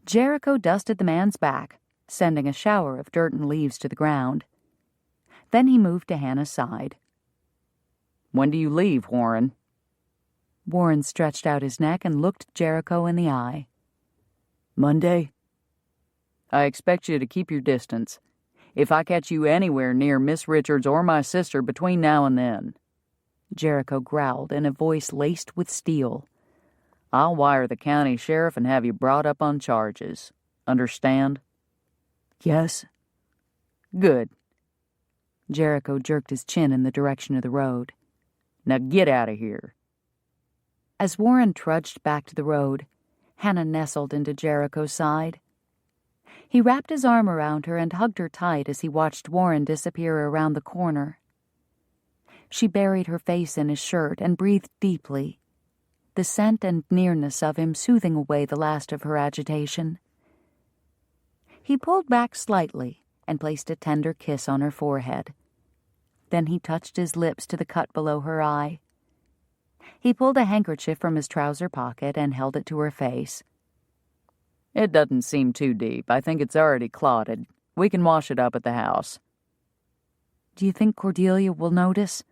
Jericho dusted the man's back, sending a shower of dirt and leaves to the ground. Then he moved to Hannah's side. "When do you leave, Warren?" Warren stretched out his neck and looked Jericho in the eye. "Monday." "I expect you to keep your distance. If I catch you anywhere near Miss Richards or my sister between now and then," Jericho growled in a voice laced with steel, "I'll wire the county sheriff and have you brought up on charges. Understand?" "Yes." "Good." Jericho jerked his chin in the direction of the road. "Now get out of here." As Warren trudged back to the road, Hannah nestled into Jericho's side. He wrapped his arm around her and hugged her tight as he watched Warren disappear around the corner. She buried her face in his shirt and breathed deeply, the scent and nearness of him soothing away the last of her agitation. He pulled back slightly and placed a tender kiss on her forehead. Then he touched his lips to the cut below her eye. He pulled a handkerchief from his trouser pocket and held it to her face. "It doesn't seem too deep. I think it's already clotted. We can wash it up at the house." "Do you think Cordelia will notice?"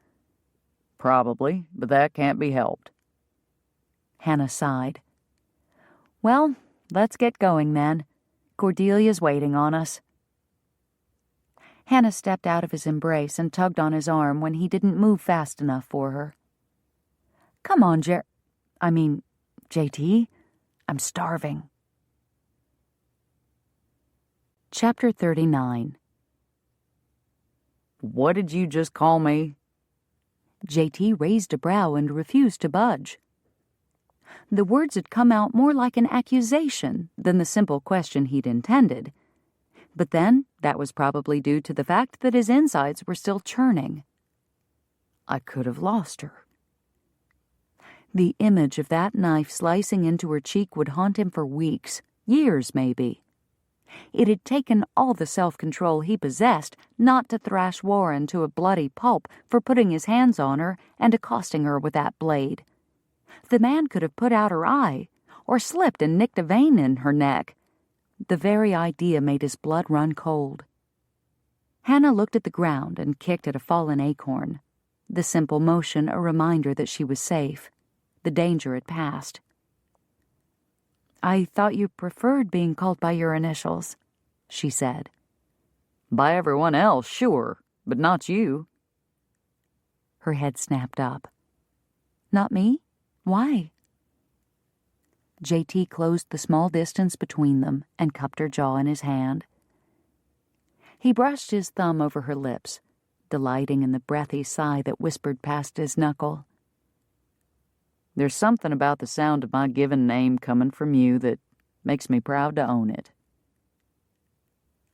"Probably, but that can't be helped." Hannah sighed. "Well, let's get going then. Cordelia's waiting on us." Hannah stepped out of his embrace and tugged on his arm when he didn't move fast enough for her. "Come on, JT. I'm starving." Chapter 39. "What did you just call me?" JT raised a brow and refused to budge. The words had come out more like an accusation than the simple question he'd intended. But then, that was probably due to the fact that his insides were still churning. I could have lost her. The image of that knife slicing into her cheek would haunt him for weeks, years maybe. It had taken all the self-control he possessed not to thrash Warren to a bloody pulp for putting his hands on her and accosting her with that blade. The man could have put out her eye, or slipped and nicked a vein in her neck. The very idea made his blood run cold. Hannah looked at the ground and kicked at a fallen acorn, the simple motion a reminder that she was safe. The danger had passed. "I thought you preferred being called by your initials," she said. "By everyone else, sure, but not you." Her head snapped up. "Not me? Why?" JT closed the small distance between them and cupped her jaw in his hand. He brushed his thumb over her lips, delighting in the breathy sigh that whispered past his knuckle. "There's something about the sound of my given name coming from you that makes me proud to own it."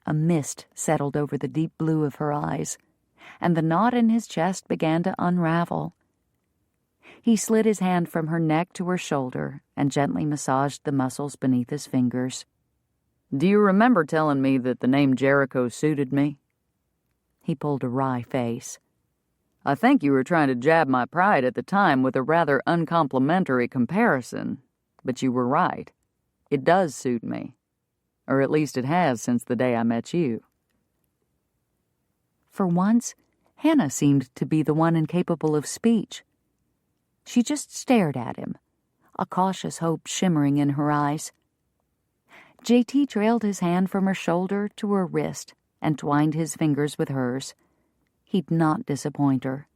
A mist settled over the deep blue of her eyes, and the knot in his chest began to unravel. He slid his hand from her neck to her shoulder and gently massaged the muscles beneath his fingers. "Do you remember telling me that the name Jericho suited me?" He pulled a wry face. "I think you were trying to jab my pride at the time with a rather uncomplimentary comparison, but you were right. It does suit me. Or at least it has since the day I met you." For once, Hannah seemed to be the one incapable of speech. She just stared at him, a cautious hope shimmering in her eyes. JT trailed his hand from her shoulder to her wrist and twined his fingers with hers. He'd not disappoint her.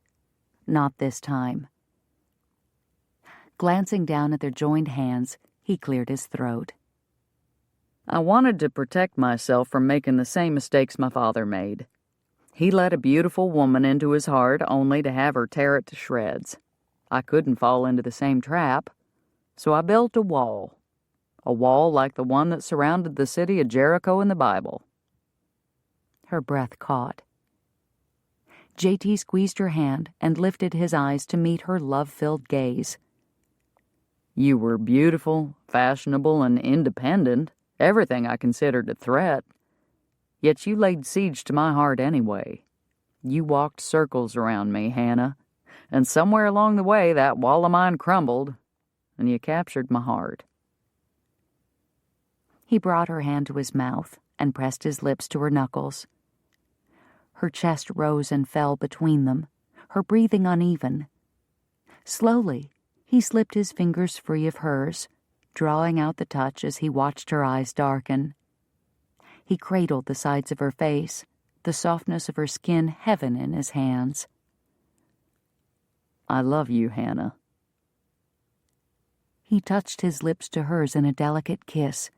Not this time. Glancing down at their joined hands, he cleared his throat. I wanted to protect myself from making the same mistakes my father made. He let a beautiful woman into his heart only to have her tear it to shreds. I couldn't fall into the same trap, so I built a wall like the one that surrounded the city of Jericho in the Bible. Her breath caught. JT squeezed her hand and lifted his eyes to meet her love-filled gaze. You were beautiful, fashionable, and independent, everything I considered a threat. Yet you laid siege to my heart anyway. You walked circles around me, Hannah, and somewhere along the way that wall of mine crumbled, and you captured my heart. He brought her hand to his mouth and pressed his lips to her knuckles. Her chest rose and fell between them, her breathing uneven. Slowly, he slipped his fingers free of hers, drawing out the touch as he watched her eyes darken. He cradled the sides of her face, the softness of her skin heaven in his hands. I love you, Hannah. He touched his lips to hers in a delicate kiss,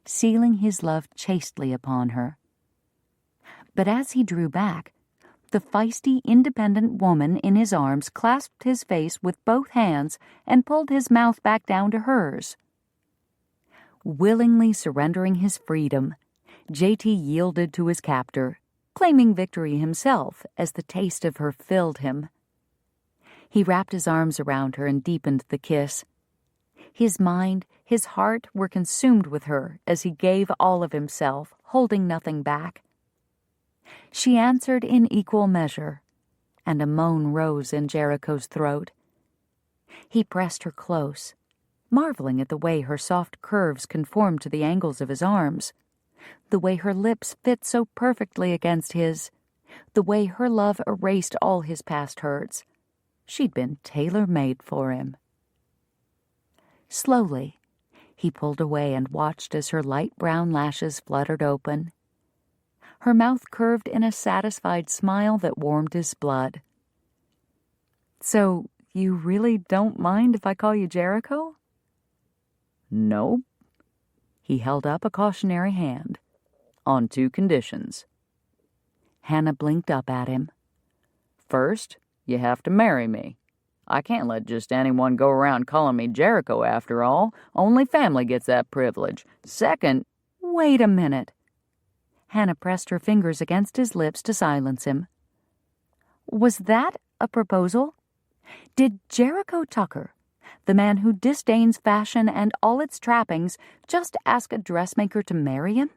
sealing his love chastely upon her. But as he drew back, the feisty, independent woman in his arms clasped his face with both hands and pulled his mouth back down to hers. Willingly surrendering his freedom, JT yielded to his captor, claiming victory himself as the taste of her filled him. He wrapped his arms around her and deepened the kiss. His mind, his heart were consumed with her as he gave all of himself, holding nothing back. She answered in equal measure, and a moan rose in Jericho's throat. He pressed her close, marveling at the way her soft curves conformed to the angles of his arms, the way her lips fit so perfectly against his, the way her love erased all his past hurts. She'd been tailor-made for him. Slowly, he pulled away and watched as her light brown lashes fluttered open. Her mouth curved in a satisfied smile that warmed his blood. So, you really don't mind if I call you Jericho? Nope. He held up a cautionary hand. On 2 conditions. Hannah blinked up at him. First, you have to marry me. I can't let just anyone go around calling me Jericho after all. Only family gets that privilege. Second, wait a minute. Hannah pressed her fingers against his lips to silence him. Was that a proposal? Did Jericho Tucker, the man who disdains fashion and all its trappings, just ask a dressmaker to marry him?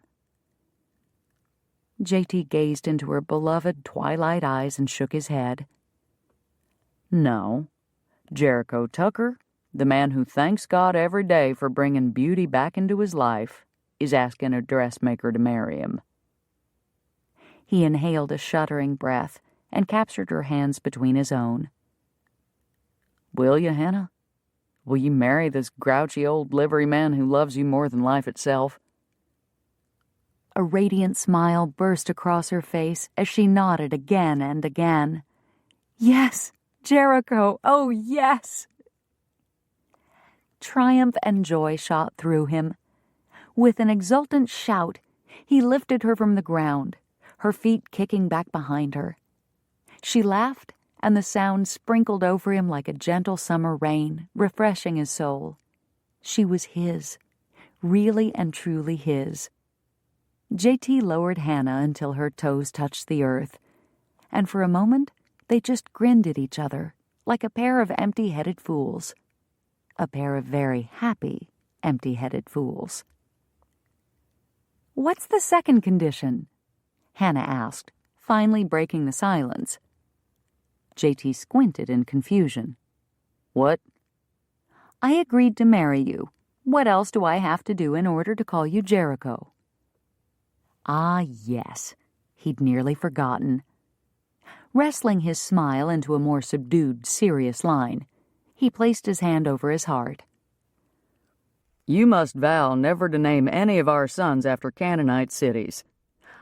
JT gazed into her beloved twilight eyes and shook his head. No. Jericho Tucker, the man who thanks God every day for bringing beauty back into his life, is asking a dressmaker to marry him. He inhaled a shuddering breath and captured her hands between his own. Will you, Hannah? Will you marry this grouchy old liveryman who loves you more than life itself? A radiant smile burst across her face as she nodded again and again. Yes, Jericho, oh yes! Triumph and joy shot through him. With an exultant shout, he lifted her from the ground, her feet kicking back behind her. She laughed, and the sound sprinkled over him like a gentle summer rain, refreshing his soul. She was his, really and truly his. JT lowered Hannah until her toes touched the earth, and for a moment they just grinned at each other like a pair of empty-headed fools. A pair of very happy, empty-headed fools. "What's the second condition?" Hannah asked, finally breaking the silence. JT squinted in confusion. What? I agreed to marry you. What else do I have to do in order to call you Jericho? Ah, yes. He'd nearly forgotten. Wrestling his smile into a more subdued, serious line, He placed his hand over his heart. You must vow never to name any of our sons after Canaanite cities.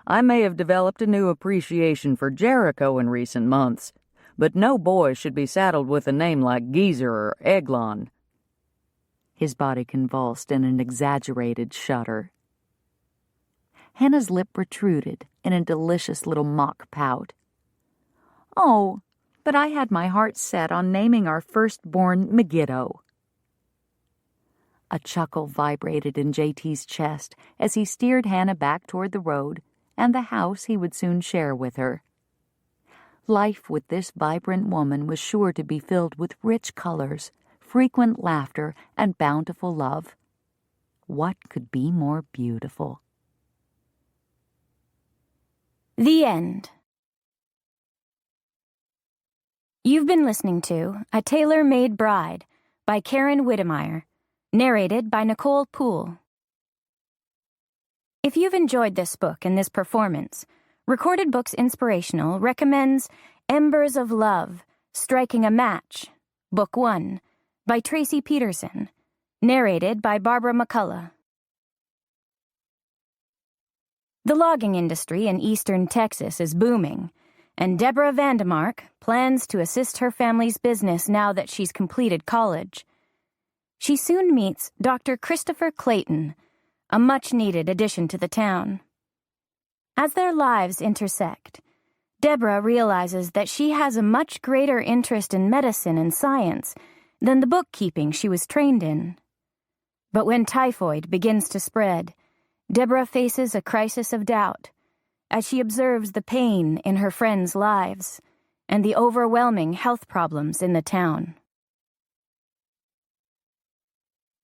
I may have developed a new appreciation for Jericho in recent months, but no boy should be saddled with a name like Gezer or Eglon. His body convulsed in an exaggerated shudder. Hannah's lip protruded in a delicious little mock pout. "Oh, but I had my heart set on naming our firstborn Megiddo." A chuckle vibrated in JT's chest as he steered Hannah back toward the road and the house he would soon share with her. Life with this vibrant woman was sure to be filled with rich colors, frequent laughter, and bountiful love. What could be more beautiful? The end. You've been listening to A Tailor-Made Bride by Karen Whittemire, narrated by Nicole Poole. If you've enjoyed this book and this performance, Recorded Books Inspirational recommends Embers of Love, Striking a Match, Book 1, by Tracy Peterson, narrated by Barbara McCullough. The logging industry in eastern Texas is booming, and Deborah Vandemark plans to assist her family's business now that she's completed college. She soon meets Dr. Christopher Clayton, a much-needed addition to the town. As their lives intersect, Deborah realizes that she has a much greater interest in medicine and science than the bookkeeping she was trained in. But when typhoid begins to spread, Deborah faces a crisis of doubt as she observes the pain in her friends' lives and the overwhelming health problems in the town.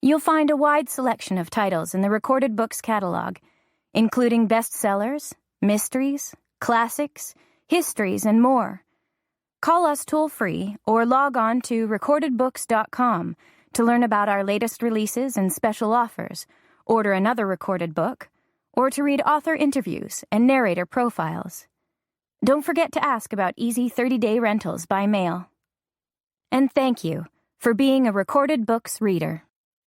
You'll find a wide selection of titles in the Recorded Books catalog, including bestsellers, mysteries, classics, histories, and more. Call us toll-free or log on to recordedbooks.com to learn about our latest releases and special offers, order another recorded book, or to read author interviews and narrator profiles. Don't forget to ask about easy 30-day rentals by mail. And thank you for being a Recorded Books reader.